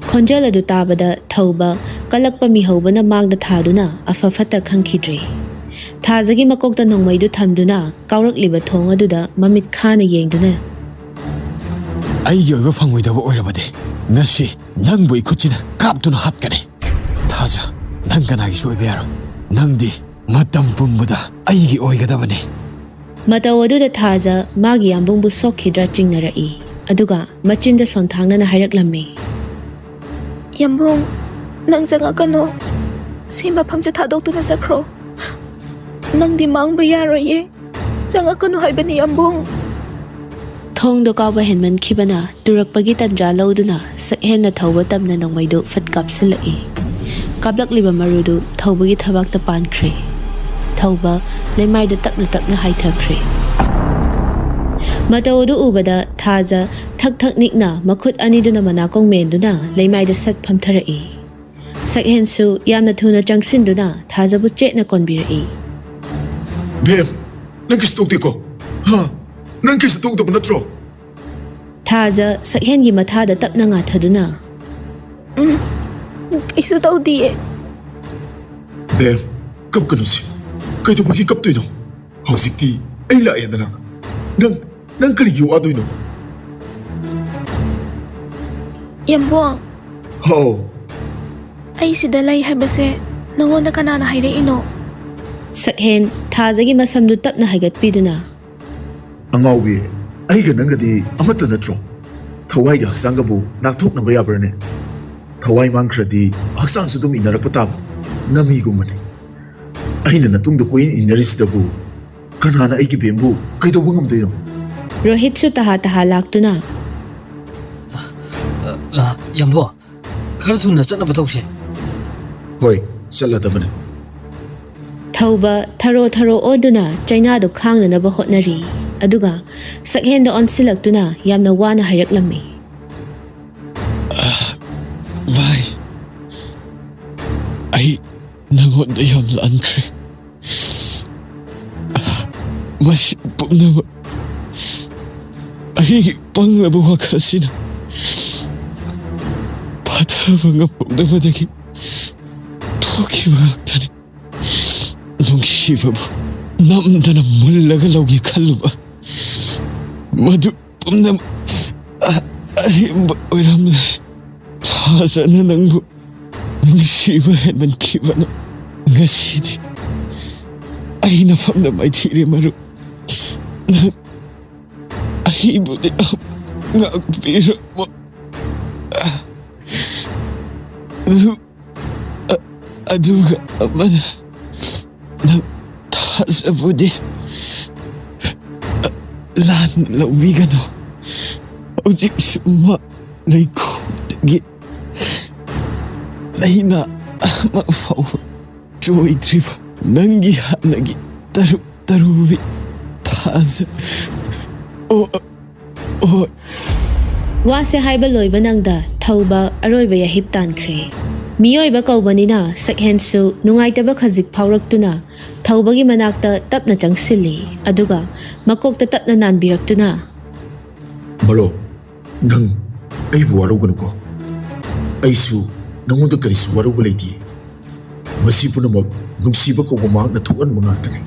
ꯈꯣꯟꯖꯦꯜ ꯑꯗꯨ ꯇꯥꯕꯗ ꯊꯧꯕ ꯀꯜꯂꯛꯄ ꯃꯤꯍꯧꯕꯅ ꯃꯥꯡꯗ ꯊꯥꯗꯨꯅ ꯑꯐ ꯐꯠꯇ ꯈꯪꯈꯤꯗ꯭ꯔꯦ ꯊꯥꯖꯒꯤ ꯃꯀꯣꯛꯇ ꯅꯣꯡꯃꯩꯗꯨ ꯊꯝꯗꯨꯅ ꯀꯥꯎꯔꯛꯂꯤꯕ ꯊꯣꯡ ꯑꯗꯨꯗ ꯃꯃꯤꯠ ꯈꯥꯅ ꯌꯦꯡꯗꯨꯅ ꯑꯩꯒꯤ ꯑꯣꯏꯕ ꯐꯪꯉꯣꯏꯗꯕ ꯑꯣꯏꯔꯕꯗꯤ ꯉꯁꯤ ꯅꯪꯕꯨ ꯏꯈꯨꯠꯁꯤꯅ ꯀꯥꯞꯇꯨꯅ ꯍꯥꯠꯀꯅꯤ ꯊꯥꯖ ꯅꯪ ꯀꯅꯥꯒꯤꯁꯨ ꯑꯣꯏꯕ ꯌꯥꯔꯣꯏ ꯅꯪꯗꯤ ꯃꯇꯝ ꯄꯨꯝꯕꯗ ꯑꯩꯒꯤ ꯑꯣꯏꯒꯗꯕꯅꯤ ꯃꯇꯧ ꯑꯗꯨꯗ ꯊꯥꯖ ꯃꯥꯒꯤ ꯌꯥꯝꯕꯨꯡꯕꯨ ꯁꯣꯛꯈꯤꯗ꯭ꯔꯥ ꯆꯤꯡꯅꯔꯛꯏ ꯑꯗꯨꯒ ꯃꯆꯤꯟꯗ ꯁꯣꯟꯊꯥꯡꯅꯅ ꯍꯥꯏꯔꯛꯂꯝꯃꯤ ꯌꯥꯝꯕꯨꯡ ꯅꯪ ꯆꯪꯉꯛꯀꯅꯣ ꯁꯤ ꯃꯐꯝꯁꯦ ꯊꯥꯗꯣꯛꯇꯨꯅ ꯆꯠꯈ꯭ꯔꯣ ꯅꯪꯗꯤ ꯃꯥꯡꯕ ꯌꯥꯔꯣꯏꯌꯦ ꯆꯪꯉꯛꯀꯅꯣ ꯍꯥꯏꯕꯅꯤ ꯌꯥꯝꯕꯨꯡ ꯊꯣꯡꯗꯣ ꯀꯥꯎꯕ ꯍꯦꯟꯃꯟꯈꯤꯕꯅ ꯇꯨꯔꯛꯄꯒꯤ ꯇꯟꯖꯥ ꯂꯧꯗꯨꯅ ꯁꯛꯍꯦꯟꯅ ꯊꯧꯕ ꯇꯝꯅ ꯅꯣꯡꯃꯩꯗꯨ ꯐꯠ ꯀꯥꯞꯁꯤꯜꯂꯛꯏ ꯀꯥꯞꯂꯛꯂꯤꯕ ꯃꯔꯨꯗꯨ ꯊꯧꯕꯒꯤ ꯊꯕꯥꯛꯇ ꯄꯥꯟꯈ꯭ꯔꯦ ꯊꯧꯕ ꯂꯩꯃꯥꯏꯗ ꯇꯞꯅ ꯍꯥꯏꯊꯈ꯭ꯔꯦ ꯃꯇꯧ ꯑꯗꯨ ꯎꯕꯗ ꯊꯥꯖ ꯊꯛ ꯅꯤꯛꯅ ꯃꯈꯨꯠ ꯑꯅꯤꯗꯨꯅ ꯃꯅꯥꯀꯣꯡ ꯃꯦꯟꯗꯨꯅ ꯂꯩꯃꯥꯏꯗ ꯁꯠ ꯐꯝꯊꯔꯛꯏ ꯁꯛꯍꯦꯟꯁꯨ ꯌꯥꯝꯅ ꯊꯨꯅ ꯆꯪꯁꯤꯟꯗꯨꯅ ꯊꯥꯖꯕꯨ ꯆꯦꯠꯅ ꯀꯣꯟꯕꯤꯔꯛꯏ ꯕꯦꯝ ꯅꯪ ꯀꯩꯁꯨ ꯇꯧꯗꯦꯀꯣ ꯅꯪ ꯀꯩꯁꯨ ꯇꯧꯗꯕ ꯅꯠꯇ꯭ꯔꯣ ꯊꯥꯖ ꯁꯛꯍꯦꯟꯒꯤ ꯃꯊꯥꯗ ꯇꯞꯅ ꯉꯥꯊꯗꯨꯅ ꯀꯩꯁꯨ ꯇꯧꯗꯤꯌꯦ ꯕꯦꯝ ꯀꯞꯀꯅꯨꯁꯤ ꯀꯩꯗꯧꯕꯒꯤ ꯀꯞꯇꯣꯏꯅꯣ ꯍꯧꯖꯤꯛꯇꯤ ꯑꯩ ꯂꯥꯛꯑꯦꯗꯅ ꯅꯪ ꯀꯔꯤꯒꯤ ꯋꯥꯗꯣꯏꯅꯣ ꯌꯥꯝꯕꯣꯡ ꯍꯥꯎ ꯑꯩ ꯁꯤꯗ ꯂꯩ ꯍꯥꯏꯕꯁꯦ ꯅꯉꯣꯟꯗ ꯀꯅꯥꯅ ꯍꯥꯏꯔꯛꯏꯅꯣ ꯁꯛꯍꯦꯟ ꯊꯥꯖꯒꯤ ꯃꯁꯝꯗꯨ ꯇꯞꯅ ꯍꯥꯏꯒꯠꯄꯤꯗꯨꯅ ꯑꯉꯥꯎꯕꯤ ꯑꯩꯒ ꯅꯪꯒꯗꯤ ꯑꯃꯠꯇ ꯅꯠꯇ꯭ꯔꯣ ꯊꯋꯥꯏꯒ ꯍꯛꯆꯥꯡꯒꯕꯨ ꯂꯥꯛꯊꯣꯛꯅꯕ ꯌꯥꯕ꯭ꯔꯅꯦ ꯊꯋꯥꯏ ꯃꯥꯡꯈ꯭ꯔꯗꯤ ꯍꯛꯆꯥꯡꯁꯨ ꯑꯗꯨꯝ ꯏꯟꯅꯔꯛꯄ ꯇꯥꯕ ꯅꯃꯤꯒꯨꯝꯕꯅꯤ ꯑꯩꯅ ꯅꯇꯨꯡꯗ ꯀꯣꯏꯏꯟ ꯏꯟꯅꯔꯤꯁꯤꯗꯕꯨ ꯀꯅꯥꯅ ꯑꯩꯒꯤ ꯕꯦꯝꯕꯨ ꯀꯩꯗꯧꯕ ꯉꯝꯗꯣꯏꯅꯣ ꯔꯣꯍꯤꯠꯁꯨ ꯇꯍꯥ ꯂꯥꯛꯇꯨꯅ ꯌꯥꯝꯕꯣ ꯈꯔ ꯊꯨꯅ ꯆꯠꯅꯕ ꯇꯧꯁꯦ ꯍꯣꯏ ꯆꯠꯂꯗꯕꯅꯦ ꯊꯧꯕ ꯊꯔꯣ ꯑꯣꯗꯨꯅ ꯆꯩꯅꯥꯗꯨ ꯈꯥꯡꯅꯅꯕ ꯍꯣꯠꯅꯔꯤ ꯑꯗꯨꯒ ꯁꯛꯍꯦꯟꯗ ꯑꯣꯟꯁꯤꯜꯂꯛꯇꯨꯅ ꯌꯥꯝꯅ ꯋꯥꯅ ꯍꯥꯏꯔꯛꯂꯝꯃꯤ ꯚꯥꯏ ꯑꯩ ꯅꯪꯉꯣꯟꯗ ꯌꯥꯝ ꯂꯥꯟꯈ꯭ꯔꯦ ꯃꯁꯤ ꯄꯨꯝꯅꯃꯛ ꯑꯩꯒꯤ ꯄꯪꯂꯕ ꯋꯥꯈꯜꯁꯤꯅ ꯐꯊꯕ ꯉꯝꯍꯧꯗꯕꯗꯒꯤ ꯊꯣꯛꯈꯤꯕ ꯉꯥꯛꯇꯅꯤ ꯅꯨꯡꯁꯤꯕꯕꯨ ꯅꯝꯗꯅ ꯃꯨꯜꯂꯒ ꯂꯧꯒꯦ ꯈꯜꯂꯨꯕ ꯃꯗꯨ ꯄꯨꯝꯅꯃꯛ ꯑꯔꯦꯝꯕ ꯑꯣꯏꯔꯝꯂꯦ ꯊꯥꯖꯅ ꯅꯪꯕꯨ ꯅꯨꯡꯁꯤꯕ ꯍꯦꯟꯃꯟꯈꯤꯕꯅ ꯉꯁꯤꯗꯤ ꯑꯩꯅ ꯐꯝꯅ ꯃꯥꯏꯊꯤꯔꯦ ꯃꯔꯨꯞ ꯅꯪ ꯑꯩꯕꯨꯗꯤ ꯉꯥꯛꯄꯤꯔꯝꯃꯣ ꯑꯗꯨꯒ ꯑꯃꯅ ꯅꯪ ꯊꯥꯖꯕꯨꯗꯤ ꯂꯥꯟꯅ ꯂꯧꯕꯤꯒꯅꯨ ꯍꯧꯖꯤꯛꯁꯨ ꯂꯩꯈꯣꯝꯗꯒꯤ ꯂꯩꯅꯥ ꯑꯃ ꯐꯥꯎꯕ ꯆꯣꯏꯗ꯭ꯔꯤꯕ ꯅꯪꯒꯤ ꯍꯥꯟꯅꯒꯤ ꯇꯔꯨꯕꯤ ꯊꯥꯖ ꯋꯥꯁꯦ ꯍꯥꯏꯕ ꯂꯣꯏꯕ ꯅꯪꯗ ꯊꯧꯕ ꯑꯔꯣꯏꯕ ꯌꯥꯍꯤꯞ ꯇꯥꯟꯈ꯭ꯔꯦ ꯃꯤꯑꯣꯏꯕ ꯀꯧꯕꯅꯤꯅ ꯁꯛꯍꯦꯟꯁꯨ ꯅꯨꯡꯉꯥꯏꯇꯕ ꯈꯖꯤꯛ ꯐꯥꯎꯔꯛꯇꯨꯅ ꯊꯧꯕꯒꯤ ꯃꯅꯥꯛꯇ ꯇꯞꯅ ꯆꯪꯁꯤꯜꯂꯤ ꯑꯗꯨꯒ ꯃꯀꯣꯛꯇ ꯇꯞꯅ ꯅꯥꯟꯕꯤꯔꯛꯇꯨꯅ ꯃꯔꯣ ꯅꯪ ꯑꯩꯕꯨ ꯋꯥꯔꯧꯒꯅꯨꯀꯣ ꯑꯩꯁꯨ ꯅꯪꯉꯣꯟꯗ ꯀꯔꯤꯁꯨ ꯋꯥꯔꯧꯕ ꯂꯩꯇꯦ ꯃꯁꯤ ꯄꯨꯝꯅꯃꯛ ꯅꯨꯡꯁꯤꯕ ꯀꯧꯕ ꯃꯍꯥꯛꯅ ꯊꯣꯛꯍꯟꯕ ꯉꯥꯛꯇꯅꯤ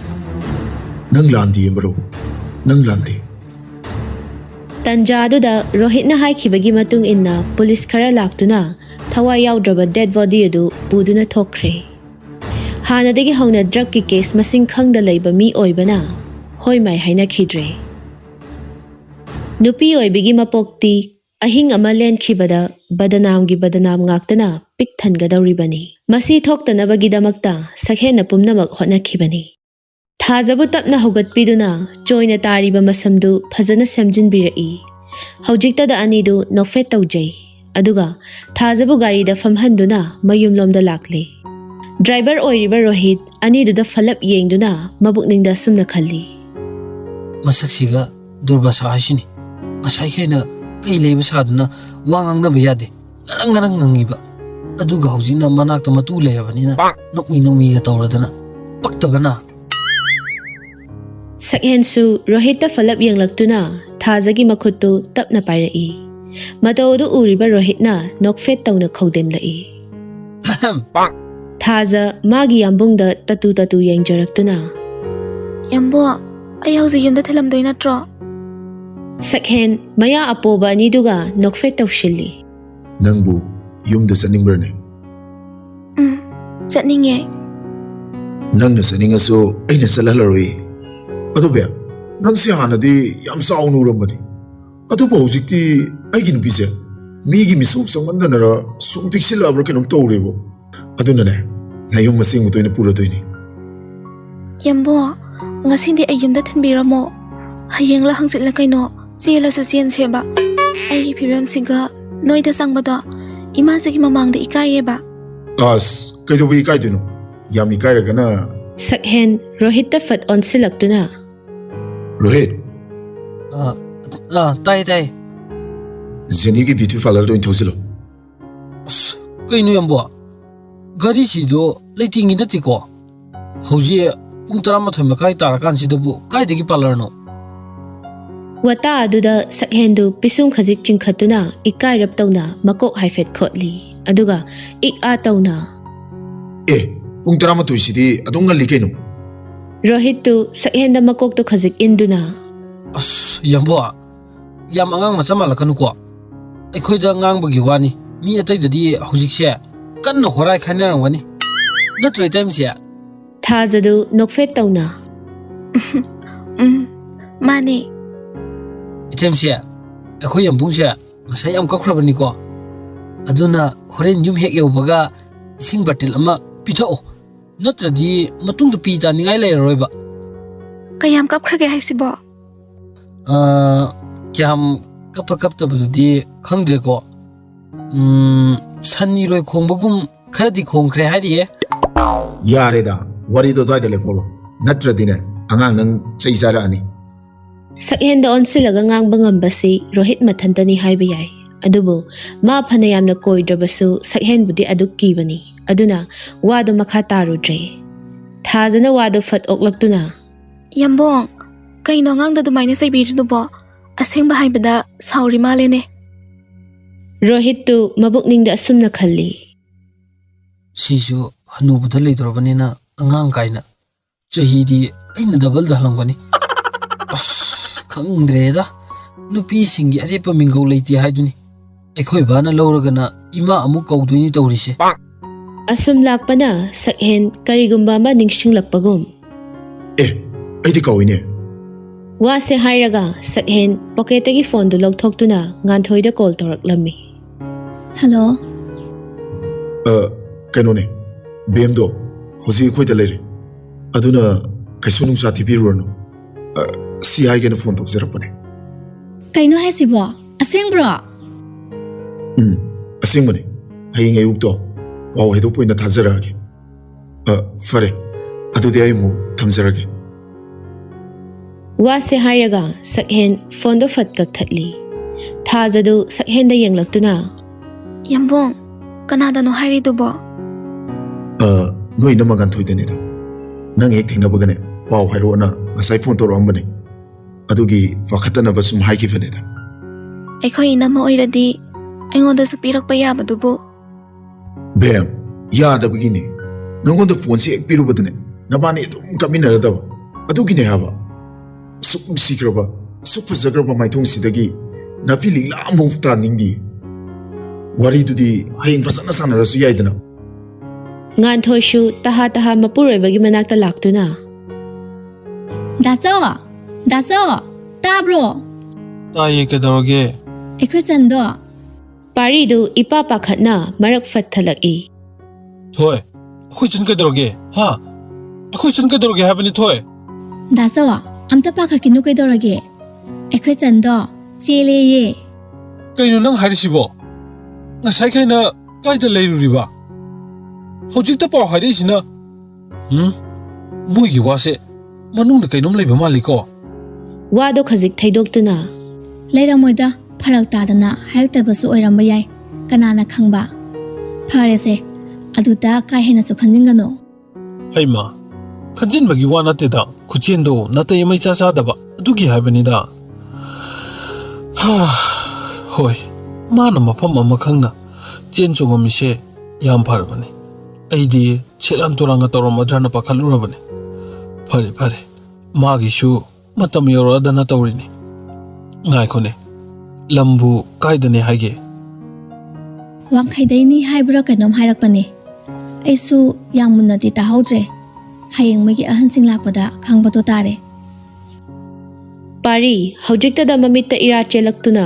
ꯅꯪ ꯂꯥꯟꯗꯦ ꯃꯔꯣ ꯅꯪ ꯂꯥꯟꯗꯦ ꯇꯟꯖꯥꯗꯨꯗ ꯔꯣꯍꯤꯠꯅ ꯍꯥꯏꯈꯤꯕꯒꯤ ꯃꯇꯨꯡ ꯏꯟꯅ ꯄꯨꯂꯤꯁ ꯈꯔ ꯂꯥꯛꯇꯨꯅ ꯊꯋꯥꯏ ꯌꯥꯎꯗ꯭ꯔꯕ ꯗꯦꯗ ꯕꯣꯗꯤ ꯑꯗꯨ ꯄꯨꯗꯨꯅ ꯊꯣꯛꯈ꯭ꯔꯦ ꯍꯥꯟꯅꯗꯒꯤ ꯍꯧꯅ ꯗ꯭ꯔꯒꯀꯤ ꯀꯦꯁ ꯃꯁꯤꯡ ꯈꯪꯗ ꯂꯩꯕ ꯃꯤ ꯑꯣꯏꯕꯅ ꯍꯣꯏ ꯃꯥꯏ ꯍꯥꯏꯅꯈꯤꯗ꯭ꯔꯦ ꯅꯨꯄꯤ ꯑꯣꯏꯕꯤꯒꯤ ꯃꯄꯣꯛꯇꯤ ꯑꯍꯤꯡ ꯑꯃ ꯂꯦꯟꯈꯤꯕꯗ ꯕꯗꯅꯥꯝꯒꯤ ꯕꯗꯅꯥꯝ ꯉꯥꯛꯇꯅ ꯄꯤꯛ ꯊꯟꯒꯗꯧꯔꯤꯕꯅꯤ ꯃꯁꯤ ꯊꯣꯛꯇꯅꯕꯒꯤꯗꯃꯛꯇ ꯁꯛꯍꯦꯟꯅ ꯄꯨꯝꯅꯃꯛ ꯍꯣꯠꯅꯈꯤꯕꯅꯤ ꯊꯥꯖꯕꯨ ꯇꯞꯅ ꯍꯧꯒꯠꯄꯤꯗꯨꯅ ꯆꯣꯏꯅ ꯇꯥꯔꯤꯕ ꯃꯁꯝꯗꯨ ꯐꯖꯅ ꯁꯦꯝꯖꯤꯟꯕꯤꯔꯛꯏ ꯍꯧꯖꯤꯛꯇꯗ ꯑꯅꯤꯗꯨ ꯅꯣꯛꯐꯦꯠ ꯇꯧꯖꯩ ꯑꯗꯨꯒ ꯊꯥꯖꯕꯨ ꯒꯥꯔꯤꯗ ꯐꯝꯍꯟꯗꯨꯅ ꯃꯌꯨꯝꯂꯣꯝꯗ ꯂꯥꯛꯂꯤ ꯗ꯭ꯔꯥꯏꯚꯔ ꯑꯣꯏꯔꯤꯕ ꯔꯣꯍꯤꯠ ꯑꯅꯤꯗꯨꯗ ꯐꯂꯞ ꯌꯦꯡꯗꯨꯅ ꯃꯕꯨꯛꯅꯤꯡꯗ ꯑꯁꯨꯝꯅ ꯈꯜꯂꯤ ꯃꯁꯛꯁꯤꯒ ꯗꯨꯔꯕꯥꯁꯥ ꯍꯥꯏꯁꯤꯅꯤ ꯉꯁꯥꯏꯈꯩꯅ ꯀꯩ ꯂꯩꯕ ꯁꯥꯗꯨꯅ ꯋꯥ ꯉꯥꯡꯅꯕ ꯌꯥꯗꯦ ꯉꯔꯪ ꯉꯪꯉꯤꯕ ꯑꯗꯨꯒ ꯍꯧꯖꯤꯛꯅ ꯃꯅꯥꯛꯇ ꯃꯇꯨ ꯂꯩꯔꯕꯅꯤꯅ ꯅꯣꯛꯃꯤꯒ ꯇꯧꯔꯗꯅ ꯄꯛꯇꯕꯅ ꯁꯛꯍꯦꯟꯁꯨ ꯔꯣꯍꯤꯠꯇ ꯐꯂꯞ ꯌꯦꯡꯂꯛꯇꯨꯅ ꯊꯥꯖꯒꯤ ꯃꯈꯨꯠꯇꯨ ꯇꯞꯅ ꯄꯥꯏꯔꯛꯏ ꯃꯇꯧ ꯑꯗꯨ ꯎꯔꯤꯕ ꯔꯣꯍꯤꯠꯅ ꯅꯣꯛꯐꯦꯠ ꯇꯧꯅ ꯈꯧꯗꯦꯝꯂꯛꯏ ꯊꯥꯖ ꯃꯥꯒꯤ ꯌꯥꯝꯕꯨꯡꯗ ꯇꯇꯨ ꯌꯦꯡꯖꯔꯛꯇꯨꯅ ꯌꯥꯝꯕꯣ ꯑꯩ ꯍꯧꯖꯤꯛ ꯌꯨꯝꯗ ꯊꯤꯜꯂꯝꯗꯣꯏ ꯅꯠꯇ꯭ꯔꯣ ꯁꯛꯍꯦꯟ ꯃꯌꯥ ꯑꯄꯣꯕ ꯑꯅꯤꯗꯨꯒ ꯅꯣꯛꯐꯦꯠ ꯇꯧꯁꯤꯜꯂꯤ ꯅꯪꯕꯨ ꯌꯨꯝꯗ ꯆꯠꯅꯤꯡꯕ꯭ꯔꯅꯦ ꯆꯠꯅꯤꯡꯉꯦ ꯅꯪꯅ ꯆꯠꯅꯤꯡꯉꯁꯨ ꯑꯩꯅ ꯆꯠꯍꯜꯂꯔꯣꯏ ꯑꯗꯨ ꯕꯦ ꯅꯪꯁꯦ ꯍꯥꯟꯅꯗꯤ ꯌꯥꯝ ꯆꯥꯎꯅ ꯎꯔꯝꯕꯅꯤ ꯑꯗꯨꯕꯨ ꯍꯧꯖꯤꯛꯇꯤ ꯑꯩꯒꯤ ꯅꯨꯄꯤꯁꯦ ꯃꯤꯒꯤ ꯃꯤꯁꯧ ꯆꯪꯃꯟꯗꯅꯔ ꯁꯨꯝ ꯄꯤꯛꯁꯤꯜꯂꯛꯑꯕ꯭ꯔꯥ ꯀꯩꯅꯣꯝ ꯇꯧꯔꯦꯕꯣ ꯑꯗꯨꯅꯅꯦ ꯅꯌꯨꯝ ꯃꯁꯤꯡꯕꯨ ꯇꯣꯏꯅ ꯄꯨꯔꯗꯣꯏꯅꯤ ꯌꯥꯝꯕꯣ ꯉꯁꯤꯗꯤ ꯑꯩ ꯌꯨꯝꯗ ꯊꯤꯟꯕꯤꯔꯝꯃꯣ ꯍꯌꯦꯡꯂ ꯍꯪꯆꯤꯠꯂ ꯀꯩꯅꯣ ꯆꯦꯜꯂꯁꯨ ꯆꯦꯟꯁꯦꯕ ꯑꯩꯒꯤ ꯐꯤꯕꯝꯁꯤꯒ ꯅꯣꯏꯗ ꯆꯪꯕꯗꯣ ꯏꯃꯥꯁꯤꯒꯤ ꯃꯃꯥꯡꯗ ꯏꯀꯥꯏꯌꯦꯕ ꯑꯁ ꯀꯩꯗꯧꯕ ꯏꯀꯥꯏꯗꯣꯏꯅꯣ ꯌꯥꯝ ꯏꯀꯥꯏꯔꯒꯅ ꯁꯛꯍꯦꯟ ꯔꯣꯍꯤꯠꯇ ꯐꯠ ꯑꯣꯟꯁꯤꯜꯂꯛꯇꯨꯅ ꯔꯣꯍꯤꯠ ꯇꯥꯏ ꯖꯦꯅꯤꯒꯤ ꯕ꯭ꯌꯨꯇꯤ ꯄꯥꯔꯂꯔꯗ ꯑꯣꯏꯅ ꯊꯧꯖꯤꯜꯂꯣ ꯑꯁ ꯀꯩꯅꯣ ꯌꯥꯝꯕꯣ ꯒꯥꯔꯤꯁꯤꯗꯣ ꯂꯩꯇꯦꯡꯒꯤ ꯅꯠꯇꯦꯀꯣ ꯍꯧꯖꯤꯛ ꯄꯨꯡ 11:30 ꯇꯥꯔꯀꯥꯟꯁꯤꯗꯕꯨ ꯀꯥꯏꯗꯒꯤ ꯄꯥꯔꯂꯔꯅꯣ ꯋꯥꯇꯥ ꯑꯗꯨꯗ ꯁꯛꯍꯦꯟꯗꯨ ꯄꯤꯁꯨꯝ ꯈꯖꯤꯛ ꯆꯤꯡꯈꯠꯇꯨꯅ ꯏꯀꯥꯏꯔꯞ ꯇꯧꯅ ꯃꯀꯣꯛ ꯍꯥꯏꯐꯦꯠ ꯈꯣꯠꯂꯤ ꯑꯗꯨꯒ ꯏꯛ ꯑꯥ ꯇꯧꯅ ꯄꯨꯡ 11 ꯁꯤꯗꯤ ꯑꯗꯨꯝ ꯉꯜꯂꯤ ꯀꯩꯅꯣ Rohit tu sakhen da makok tu khazik induna. As yambo yam angang macha malakanu ko akhoi da ngang bagi wani mi atai jadi hojik se kan no horai khanar wani natrai time se Thazadu nokfet tauna. Mane. item se akhoi yam bung se masai am kakhrabani ko aduna horen yum hek yobaga ising batil ama pitho natradi matung da pi ta ningai lai roiba Kayam kapkrage haisibo. Kyam kap tabudi khangdre ko sanni roi khongbagum kharadi khongkhre hariye Yareda, warido dwaida lepolo. Natradine, angang nang chaisara ani. Sakhen da onsilaga ngang basi Rohit mathantani haiba yai. Adubu ma phanayamna koidrabasu sakhen budi aduk kibani. Aduna wadu makha tarudre. Thazana wadu fat oklaktuna. Yambong, kaino ngang da dumaina saibiridubo. Aseng bahaibada sauri malene. Rohit tu mabukning da asumna khalli. Sisu hanubuda leidrobanina angang kaina chahidi aina double dalangani as khangdreda nupi singi arepa mingau leiti haiduni ekhoi bana lawragana ima amuk kauduni tawrise Asum lakpana sakhen karigumba ma ningsinglakpagum. Aidi kawine. Wa se hairaga sakhen pocketagi phone du lokthokuna nganthoida call toraklami. Hello. Kanone. BMdo. Hozi khoi da lere. Aduna kaisu nung sa tibiruano. Si hai gena phone tokserapane. Kaino haisibo? Aseng bro. Asing mane. Haying ayukto. Wow hedo point na thazarage. Fare. Adudi ay mu thamzarage. Wa se hairaga sakhen phone do fat kak thatli. Thazadu sakhen da yenglaktuna. Yambong, kanada no hairidubo. Noi namagan thoideneda. Nang ek thingnabagane pau hairona ngasai phone toro ambane. Adugi fakhatana basum haiki veneda. Ekhoi inama oiradi aingoda su pirakpa yabadubo. Bam, yada begini. Nangonda phone se ek pirubadane. Nabani dum kaminaradawa. Adugine haba. Suk sikraba, suk fazagraba maithong sidagi. Nafili lambo ta ningi. Wari dudi haying fasana sanarasu yaidana. Nganthoishu taha mapuroibagi manakta laktuna. Dacho, tabro. taye kedaroge Ekhoi chando. Paridu ipa pakhatna marak fat thalaki. Thoi, khoi chan kedaroge ha khoi chan kedaroge habani thoi Dacho, amta pakhakinu kaidorage. Ekhoi chando chele ye. kaino nang harisibo ngasai khaina kaida leiruriba hojikta paw harisina mugi wase manungda kainom leiba maliko Wado khazik thaidoktuna. Leiramoida pharak tadana haiktabasu oiramba yai. Kanana khangba. Pharese aduta kai hena chu khanjingano. haima khanjin bagi wana teda khuchendo natai mai cha sa daba adugi habani da ha hoi mana mafam ama khangna chen chungam se yam pharabani aidi cheran toranga toromadrana pakhalurabani phare magi shu matam yoradana tawrini ngai khone lambu kaidane haige Wangkhaidaini haibra kanom hairakpani. Aisu yangmunati tahaudre. Hayeng magi ahansing lakpada khangbato tare. Pari hojikta da mamitta ira chelaktuna.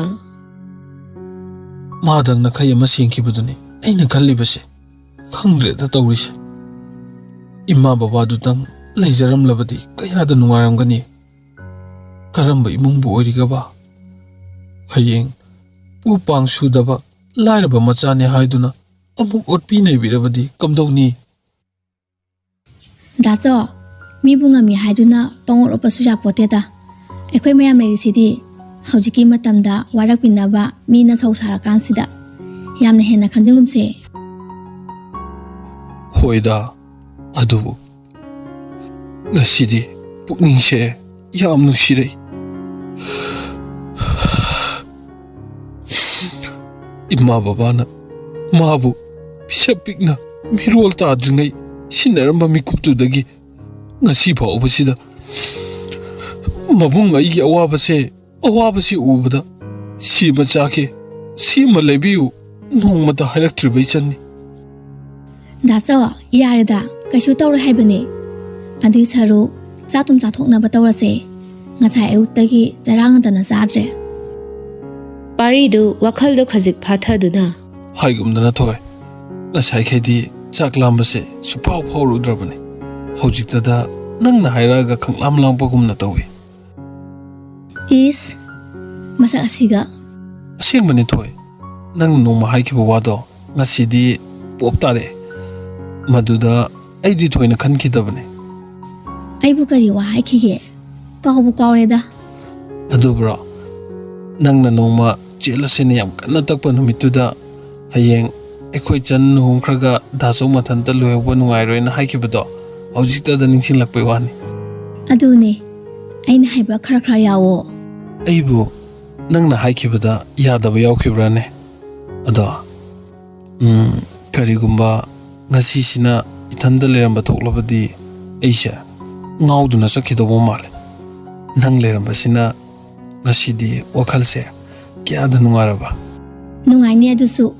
madang na khayama singkibuduni aina khallibase khangdre da tawrise imma baba dutang leijaram labadi kayada nungaramgani karamba imungbu origaba hayeng upang sudaba lairaba machane haiduna amuk otpi nei birabadi kamdawni Dacho, mi bungami haiduna pangor opasu japoteda. Ekhoi mayam lerisidi hojiki matamda warak pinaba mina sausara kansida. Yamna hena khanjingumse. hoida adubu ngasidi pukningse yam nushirei imma babana mabu pisapikna mirol tadringai sinaramba mikuptudagi ngasi faubasida mabung aigi awabase ubada siba chake sima lebiu nongmata haraktribai channi dachawa yareda kaisu tawre haibani adi saru chatum chathokna batawrase ngachai ayuktagi charangdana zadre Paridu wakhaldo khajik phathaduna haigumdana thoy nasai khedi chaklambase supau phaurudrabani hojiktada nangna hairaga khanglam langpagumna tawi is masa asiga asengmani thoy nang noma haikiba wado ngasidi poptare maduda aidi thoyna khankidabani aibu kari wa haikige kawu kawreda adubra nangna noma chelasene yam kanna takpa numituda hayeng ekhoi chan hongkhraga daso mathanta loyba nungairoina haikibado hojikta da ningsin lakpai wani adune aina haiba khara khara yawo aibu nangna haikibada yadaba yawkibrane ada karigumba ngasi sina ithanda leramba thoklabadi aisha ngauduna sakhidobo male nang leramba sina ngasidi wakhalse kyada nungaraba nungaini adusu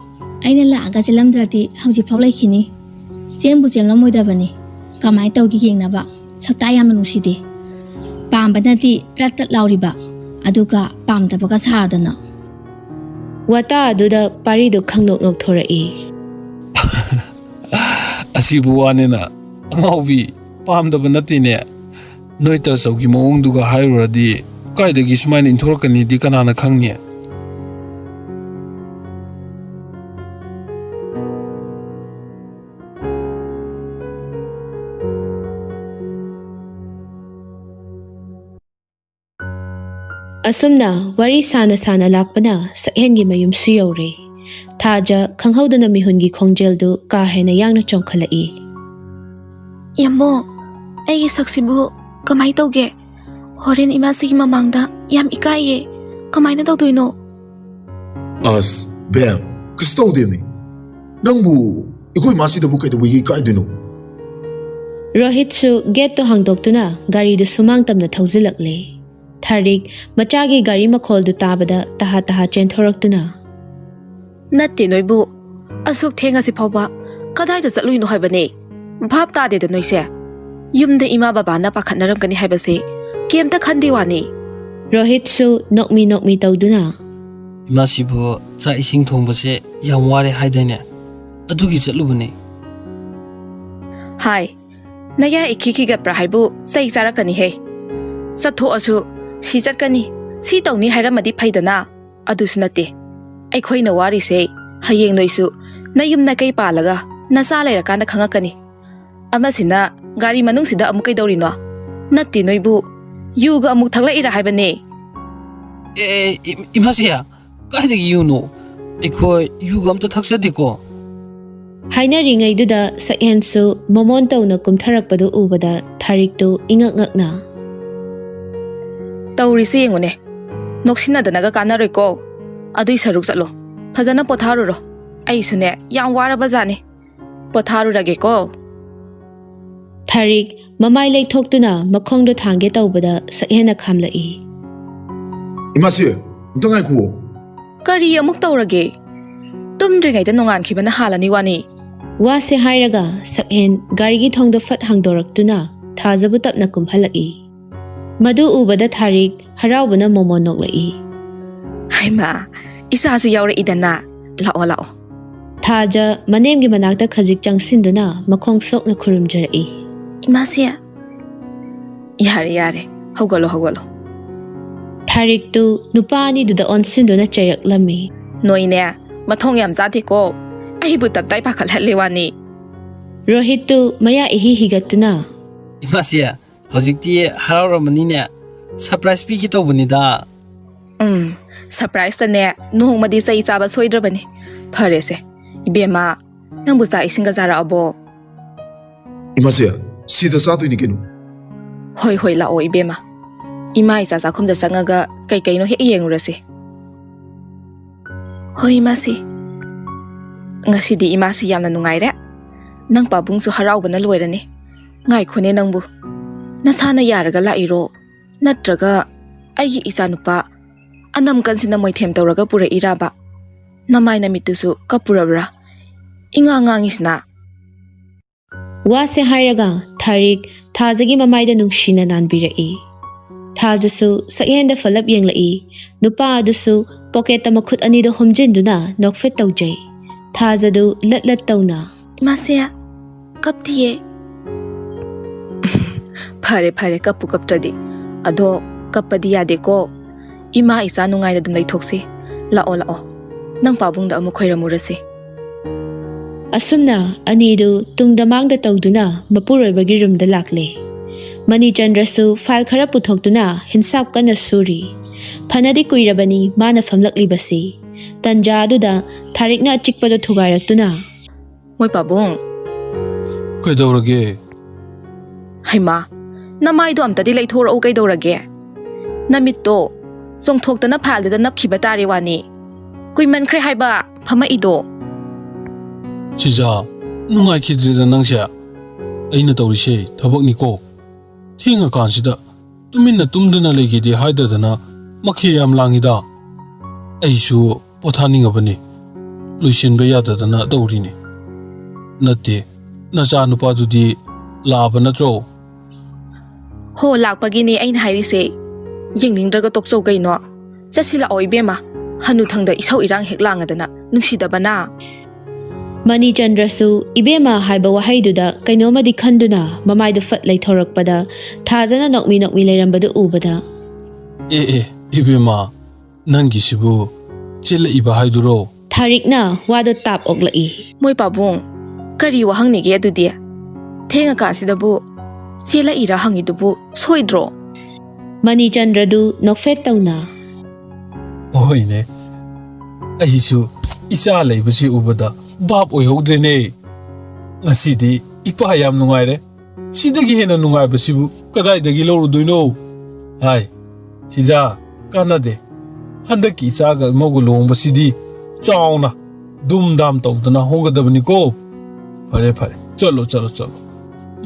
aina la aga chelamdrati hauji faulai khini chenbu chenlamoidabani kamai tawgi yengnaba sakta yamna nuside pambanati trat lauriba aduga pamdabaga saradana wata aduda paridu khangnok nok thorai asibu wanena ngaubi pamdaba natine noita saugi mawongduga hairuradi kaidagi sumain inthorakani di kanana khangni Asumna wari sana sana lakpana sakhengi mayum su yore thaja khanghaudana mihungi khongjel du ka hena yangna chongkhalai Yammo ai saksibu kamai tawge horen imasi mamangda yam ikaye kamai na tawduino as bam kistodemi nangbu ikoi masi da bukai da wi kai dino Rohit su gate to hangdoktuna gari du sumang tamna thawjilakle Tharik machagi gari makhol du tabada taha chenthoroktuna Natte noibu asuk thenga si phawba kadai da chatluino haibane bhab ta de da noise yumda ima baba na pakhatnaram kani haibase kemta khandi wani Rohit su nokmi tawduna Imasibu cha ising thongbase yam ware haidaine adugi chatlubane Hai naya ikiki ga prahaibu sai chara kani he Satho asu si chatkani si tawni hairamadi phaidana adusu nate aikhoi na wari se hayeng noisu nayum na kai palaga nasa leira kana khangakani amasina gari manung sida amukai dawrino natti noibu yuga amuk thakla ira haibane imasiya kaidagi yuno aikhoi yuga amta thaksadi ko haina ringai duda sakhen su momon tawna kumtharakpadu ubada Tharik tu ingak ngakna Tawrisi yengune noksina danaga kanaroi ko adui saruk chatlo phajana potharuro ai sune yam waraba jane potharurage ko Tharik mamai leithoktuna makhongdo thangge tawbada sakhena khamlai imasi ntangai ku kari amuk tawrage tumdringai da nongan khibana halani wani wase hairaga sakhen gari gi thongdo fat hangdoraktuna thajabu tapna kumhalai Madu ubada Tharik haraubana momon noklai Haima isa su yaure idana lao Thaja manemgi manakta khajik changsinduna makhong sokna khurumjarai Imasiya yare hogalo Tharik tu nupani duda onsinduna chairak lami noine mathong yam jati ko ai bu tap tai pakhal halewani Rohit tu maya ihi higatuna Imasiya hojikti harauramanine surprise pi ki tawbunida surprise tane nohmadi sai chaba soidrabani phare se ibema nangbu sa isinga zara abo imasi sida satu ini kenu hoi la oi ibema ima isa sa khumda sangaga kai no he yengurase hoi imasi ngasidi imasi yamna nungaire nang pabung su haraubana loirani ngai khone nangbu ꯅꯁꯥꯅ ꯌꯥꯔꯒ ꯂꯥꯛꯏꯔꯣ ꯅꯠꯇ꯭ꯔꯒ ꯑꯩꯒꯤ ꯏꯆꯥꯅꯨꯄꯥ ꯑꯅꯝ ꯀꯟꯁꯤꯅ ꯃꯣꯏꯊꯦꯝ ꯇꯧꯔꯒ ꯄꯨꯔꯛꯏꯔꯥꯕ ꯅꯃꯥꯏ ꯅꯃꯤꯠꯇꯨꯁꯨ ꯀꯞꯄꯨꯔꯕ꯭ꯔꯥ ꯏꯉꯥꯡ ꯉꯥꯡꯉꯤꯁꯤꯅ ꯋꯥꯁꯦ ꯍꯥꯏꯔꯒ ꯊꯥꯔꯤꯛ ꯊꯥꯖꯒꯤ ꯃꯃꯥꯏꯗ ꯅꯨꯡꯁꯤꯅ ꯅꯥꯟꯕꯤꯔꯛꯏ ꯊꯥꯖꯁꯨ ꯁꯛꯍꯦꯟꯗ ꯐꯂꯞ ꯌꯦꯡꯂꯛꯏ ꯅꯨꯄꯥ ꯑꯗꯨꯁꯨ ꯄꯣꯀꯦꯠꯇ ꯃꯈꯨꯠ ꯑꯅꯤꯗꯣ ꯍꯨꯝꯖꯤꯟꯗꯨꯅ ꯅꯣꯛꯐꯦꯠ ꯇꯧꯖꯩ ꯊꯥꯖꯗꯨ ꯂꯠ ꯂꯠ ꯇꯧꯅ ꯏꯃꯥꯁꯦ ꯀꯞꯇꯤꯌꯦ ꯐꯔꯦ ꯐꯔꯦ ꯀꯞꯄꯨ ꯀꯞꯇ꯭ꯔꯗꯤ ꯑꯗꯣ ꯀꯞꯄꯗꯤ ꯌꯥꯗꯦꯀꯣ ꯏꯃꯥ ꯏꯆꯥ ꯅꯨꯡꯉꯥꯏꯅ ꯑꯗꯨꯝ ꯂꯩꯊꯣꯛꯁꯤ ꯂꯥꯛꯑꯣ ꯂꯥꯛꯑꯣ ꯅꯪ ꯄꯥꯕꯨꯡꯗ ꯑꯃꯨꯛ ꯈꯣꯏꯔꯝꯃꯨꯔꯁꯤ ꯑꯁꯨꯝꯅ ꯑꯅꯤꯗꯨ ꯇꯨꯡꯗ ꯃꯥꯡꯗ ꯇꯧꯗꯨꯅ ꯃꯄꯨꯔꯣꯏꯕꯒꯤ ꯔꯨꯝꯗ ꯂꯥꯛꯂꯦ ꯃꯅꯤꯆꯟꯗ꯭ꯔꯁꯨ ꯐꯥꯏꯜ ꯈꯔ ꯄꯨꯊꯣꯛꯇꯨꯅ ꯍꯤꯟꯁꯥꯞ ꯀꯟꯅ ꯁꯨꯔꯤ ꯐꯅꯗꯤ ꯀꯨꯏꯔꯕꯅꯤ ꯃꯥꯅ ꯐꯝꯂꯛꯂꯤꯕꯁꯤ ꯇꯟꯖꯥ ꯑꯗꯨꯗ ꯊꯥꯔꯤꯛꯅ ꯑꯆꯤꯛꯄꯗꯣ ꯊꯨꯒꯥꯏꯔꯛꯇꯨꯅ ꯃꯣꯏ ꯄꯥꯕꯨꯡ ꯀꯩꯗꯧꯔꯒꯦ ꯍꯩꯃꯥ ꯅꯃꯥꯏꯗꯣ ꯑꯝꯇꯗꯤ ꯂꯩꯊꯣꯔꯛꯎ ꯀꯩꯗꯧꯔꯒꯦ ꯅꯃꯤꯠꯇꯣ ꯆꯣꯡꯊꯣꯛꯇꯅ ꯐꯥꯏꯜꯗꯨꯗ ꯅꯞꯈꯤꯕ ꯇꯥꯔꯦ ꯋꯥꯅꯤ ꯀꯨꯏꯃꯟꯈ꯭ꯔꯦ ꯍꯥꯏꯕ ꯐꯝꯃꯛꯏꯗꯣ ꯁꯤꯖꯥ ꯅꯨꯡꯉꯥꯏꯈꯤꯗ꯭ꯔꯦꯗ ꯅꯪꯁꯦ ꯑꯩꯅ ꯇꯧꯔꯤꯁꯦ ꯊꯕꯛꯅꯤꯀꯣ ꯊꯦꯡꯉꯀꯥꯟꯁꯤꯗ ꯇꯨꯃꯤꯟꯅ ꯇꯨꯝꯗꯅ ꯂꯩꯒꯦꯗꯤ ꯍꯥꯏꯗꯗꯅ ꯃꯈꯦ ꯌꯥꯝ ꯂꯥꯡꯉꯤꯗ ꯑꯩꯁꯨ ꯄꯣꯊꯥꯅꯤꯡꯉꯕꯅꯤ ꯂꯣꯏꯁꯤꯟꯕ ꯌꯥꯗꯗꯅ ꯇꯧꯔꯤꯅꯤ ꯅꯠꯇꯦ ꯅꯆꯥ ꯅꯨꯄꯥꯗꯨꯗꯤ ꯂꯥꯛꯑꯕ ꯅꯠꯇ꯭ꯔꯣ ꯍꯣ ꯂꯥꯛꯄꯒꯤꯅꯦ ꯑꯩꯅ ꯍꯥꯏꯔꯤꯁꯦ ꯌꯦꯡꯅꯤꯡꯗ꯭ꯔꯒ ꯇꯣꯛꯆꯧ ꯀꯩꯅꯣ ꯆꯠꯁꯤꯜꯂꯛꯑꯣ ꯏꯕꯦꯝꯃ ꯍꯅꯨꯊꯪꯗ ꯏꯁꯧ ꯏꯔꯥꯡ ꯍꯦꯛ ꯂꯥꯡꯉꯗꯅ ꯅꯨꯡꯁꯤꯗꯕꯅ ꯃꯅꯤꯆꯟꯗ꯭ꯔꯁꯨ ꯏꯕꯦꯝꯃ ꯍꯥꯏꯕ ꯋꯥꯍꯩꯗꯨꯗ ꯀꯩꯅꯣꯃꯗꯤ ꯈꯟꯗꯨꯅ ꯃꯃꯥꯏꯗꯨ ꯐꯠ ꯂꯩꯊꯣꯔꯛꯄꯗ ꯊꯥꯖꯅ ꯅꯣꯛꯃꯤ ꯅꯣꯛꯃꯤ ꯂꯩꯔꯝꯕꯗꯨ ꯎꯕꯗ ꯑꯦ ꯏꯕꯦꯝꯃ ꯅꯪꯒꯤꯁꯤꯕꯨ ꯆꯦꯜꯂꯛꯏꯕ ꯍꯥꯏꯗꯨꯔꯣ ꯊꯥꯔꯤꯛꯅ ꯋꯥꯗꯣ ꯇꯥꯞ ꯑꯣꯛꯂꯛꯏ ꯃꯣꯏ ꯄꯥꯕꯨꯡ ꯀꯔꯤ ꯋꯥꯍꯪꯅꯤꯒꯦ ꯑꯗꯨꯗꯤ ꯊꯦꯡꯉꯀꯥꯟꯁꯤꯗꯕꯨ ꯆꯦꯜꯂꯛꯏꯔꯥ ꯍꯪꯉꯤꯗꯨꯕꯨ ꯁꯣꯏꯗ꯭ꯔꯣ ꯃꯅꯤꯆꯟꯗ꯭ꯔꯗꯨ ꯅꯣꯛꯐꯦꯠ ꯇꯧꯅ ꯍꯣꯏꯅꯦ ꯑꯩꯁꯨ ꯏꯆꯥ ꯂꯩꯕꯁꯤ ꯎꯕꯗ ꯚꯥꯞ ꯑꯣꯏꯍꯧꯗ꯭ꯔꯦꯅꯦ ꯉꯁꯤꯗꯤ ꯏꯄꯥ ꯌꯥꯝ ꯅꯨꯡꯉꯥꯏꯔꯦ ꯁꯤꯗꯒꯤ ꯍꯦꯟꯅ ꯅꯨꯡꯉꯥꯏꯕꯁꯤꯕꯨ ꯀꯗꯥꯏꯗꯒꯤ ꯂꯧꯔꯨꯗꯣꯏꯅꯣ ꯍꯥꯏ ꯁꯤꯖꯥ ꯀꯥꯟꯅꯗꯦ ꯍꯟꯗꯛꯀꯤ ꯏꯆꯥꯒ ꯏꯃꯧꯒ ꯂꯨꯍꯣꯡꯕꯁꯤꯗꯤ ꯆꯥꯎꯅ ꯗꯨꯝ ꯗꯥꯝ ꯇꯧꯗꯅ ꯍꯣꯡꯒꯗꯕꯅꯤꯀꯣ ꯐꯔꯦ ꯐꯔꯦ ꯆꯠꯂꯣ ꯆꯠꯂꯣ ꯆꯠꯂꯣ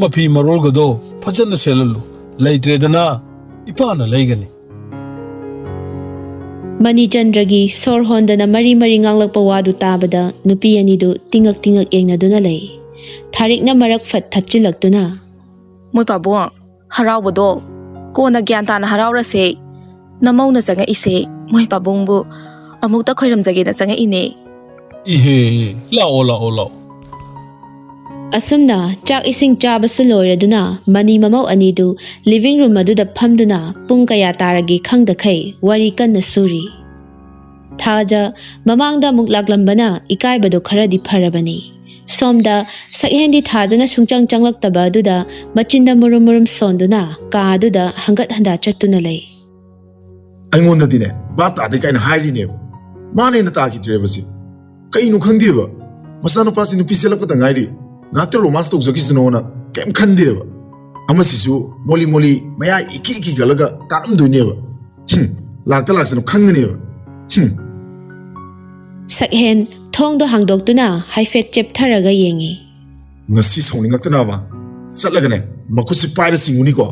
ꯃꯐꯤ ꯃꯔꯣꯜꯒꯗꯣ ꯐꯖꯅ ꯁꯦꯠꯍꯜꯂꯨ ꯂꯩꯇ꯭ꯔꯦꯗꯅ ꯏꯄꯥꯅ ꯂꯩꯒꯅꯤ ꯃꯅꯤꯆꯟꯗ꯭ꯔꯒꯤ ꯁꯣꯔ ꯍꯣꯟꯗꯅ ꯃꯔꯤ ꯃꯔꯤ ꯉꯥꯡꯂꯛꯄ ꯋꯥꯗꯨ ꯇꯥꯕꯗ ꯅꯨꯄꯤ ꯑꯅꯤꯗꯨ ꯇꯤꯡꯉꯛ ꯇꯤꯡꯉꯛ ꯌꯦꯡꯅꯗꯨꯅ ꯂꯩ ꯊꯥꯔꯤꯛꯅ ꯃꯔꯛ ꯐꯠ ꯊꯠꯆꯤꯜꯂꯛꯇꯨꯅ ꯃꯣꯏ ꯄꯥꯕꯨꯡ ꯍꯔꯥꯎꯕꯗꯣ ꯀꯣꯟꯅ ꯒ꯭ꯌꯥꯟ ꯇꯥꯅ ꯍꯔꯥꯎꯔꯁꯦ ꯅꯃꯧꯅ ꯆꯪꯉꯛꯏꯁꯦ ꯃꯣꯏ ꯄꯥꯕꯨꯡꯕꯨ ꯑꯃꯨꯛꯇ ꯈꯣꯏꯔꯝꯖꯒꯦꯅ ꯆꯪꯉꯛꯏꯅꯦ ꯏꯍꯦ ꯂꯥꯛꯑꯣ ꯂꯥꯛꯑꯣ ꯂꯥꯛꯑꯣ ꯑꯁꯨꯝꯅ ꯆꯥꯛ ꯏꯁꯤꯡ ꯆꯥꯕꯁꯨ ꯂꯣꯏꯔꯗꯨꯅ ꯃꯅꯤ ꯃꯃꯧ ꯑꯅꯤꯗꯨ ꯂꯤꯚꯤꯡ ꯔꯨꯝ ꯑꯗꯨꯗ ꯐꯝꯗꯨꯅ ꯄꯨꯡ ꯀꯌా ꯇꯥꯔꯒꯦ ꯈꯪꯗꯈꯩ ꯋꯥꯔꯤ ꯀꯟꯅ ꯁꯨꯔꯤ ꯊꯥꯖ ꯃꯃꯥꯡꯗ ꯑꯃꯨꯛ ꯂꯥꯛꯂꯝꯕꯅ ꯏꯀꯥꯏꯕꯗꯣ ꯈꯔꯗꯤ ꯐꯔꯕꯅꯤ ꯁꯣꯝꯗ ꯁꯛꯍꯦꯟꯗꯤ ꯊꯥꯖꯅ ꯁꯨꯡꯆꯪ ꯆꯪꯂꯛꯇꯕ ꯑꯗꯨꯗ ꯃꯆꯤꯟꯗ ꯃꯨꯔꯨꯝ ꯃꯨꯔꯨꯝ ꯁꯣꯟꯗꯨꯅ ꯀꯥ ꯑꯗꯨꯗ ꯍꯪꯒꯠ ꯍꯟꯗꯥ ꯆꯠꯇꯨꯅ ꯂꯩ ꯑꯩꯉꯣꯟꯗꯗꯤꯅꯦ ꯚꯥꯞ ꯇꯥꯗꯦ ꯀꯥꯏꯅ ꯍꯥꯏꯔꯤꯅꯦꯕ ꯃꯥꯅ ꯍꯦꯟꯅ ꯇꯥꯈꯤꯗ꯭ꯔꯦꯕꯁꯤ ꯀꯩꯅꯣ ꯈꯪꯗꯦꯕ ꯃꯆꯥꯅꯨꯄꯥꯁꯤ ꯅꯨꯄꯤ ꯆꯦꯜꯂꯛꯄꯗ ꯉꯥꯏꯔꯤ ꯉꯥꯛꯇ ꯔꯣꯃꯥꯟꯁ ꯇꯧꯖꯈꯤꯁꯅꯣꯅ ꯀꯩꯝ ꯈꯟꯗꯦꯕ ꯑꯃꯁꯤꯁꯨ ꯃꯣꯂꯤ ꯃꯣꯂꯤ ꯃꯌꯥ ꯏꯀꯤ ꯏꯀꯤ ꯒꯠꯂꯒ ꯇꯥꯔꯝꯗꯣꯏꯅꯦꯕ ꯂꯥꯛꯇ ꯂꯥꯛꯁꯅꯨ ꯈꯪꯒꯅꯦꯕ ꯁꯛꯍꯦꯟ ꯊꯣꯡꯗꯣ ꯍꯥꯡꯗꯣꯛꯇꯨꯅ ꯍꯥꯏꯐꯦꯠ ꯆꯦꯞꯊꯔꯒ ꯌꯦꯡꯉꯤ ꯉꯁꯤ ꯁꯥꯎꯅꯤꯡꯉꯛꯇꯅꯕ ꯆꯠꯂꯒꯅꯦ ꯃꯈꯨꯠꯁꯤ ꯄꯥꯏꯔ ꯆꯤꯡꯉꯨꯅꯤꯀꯣ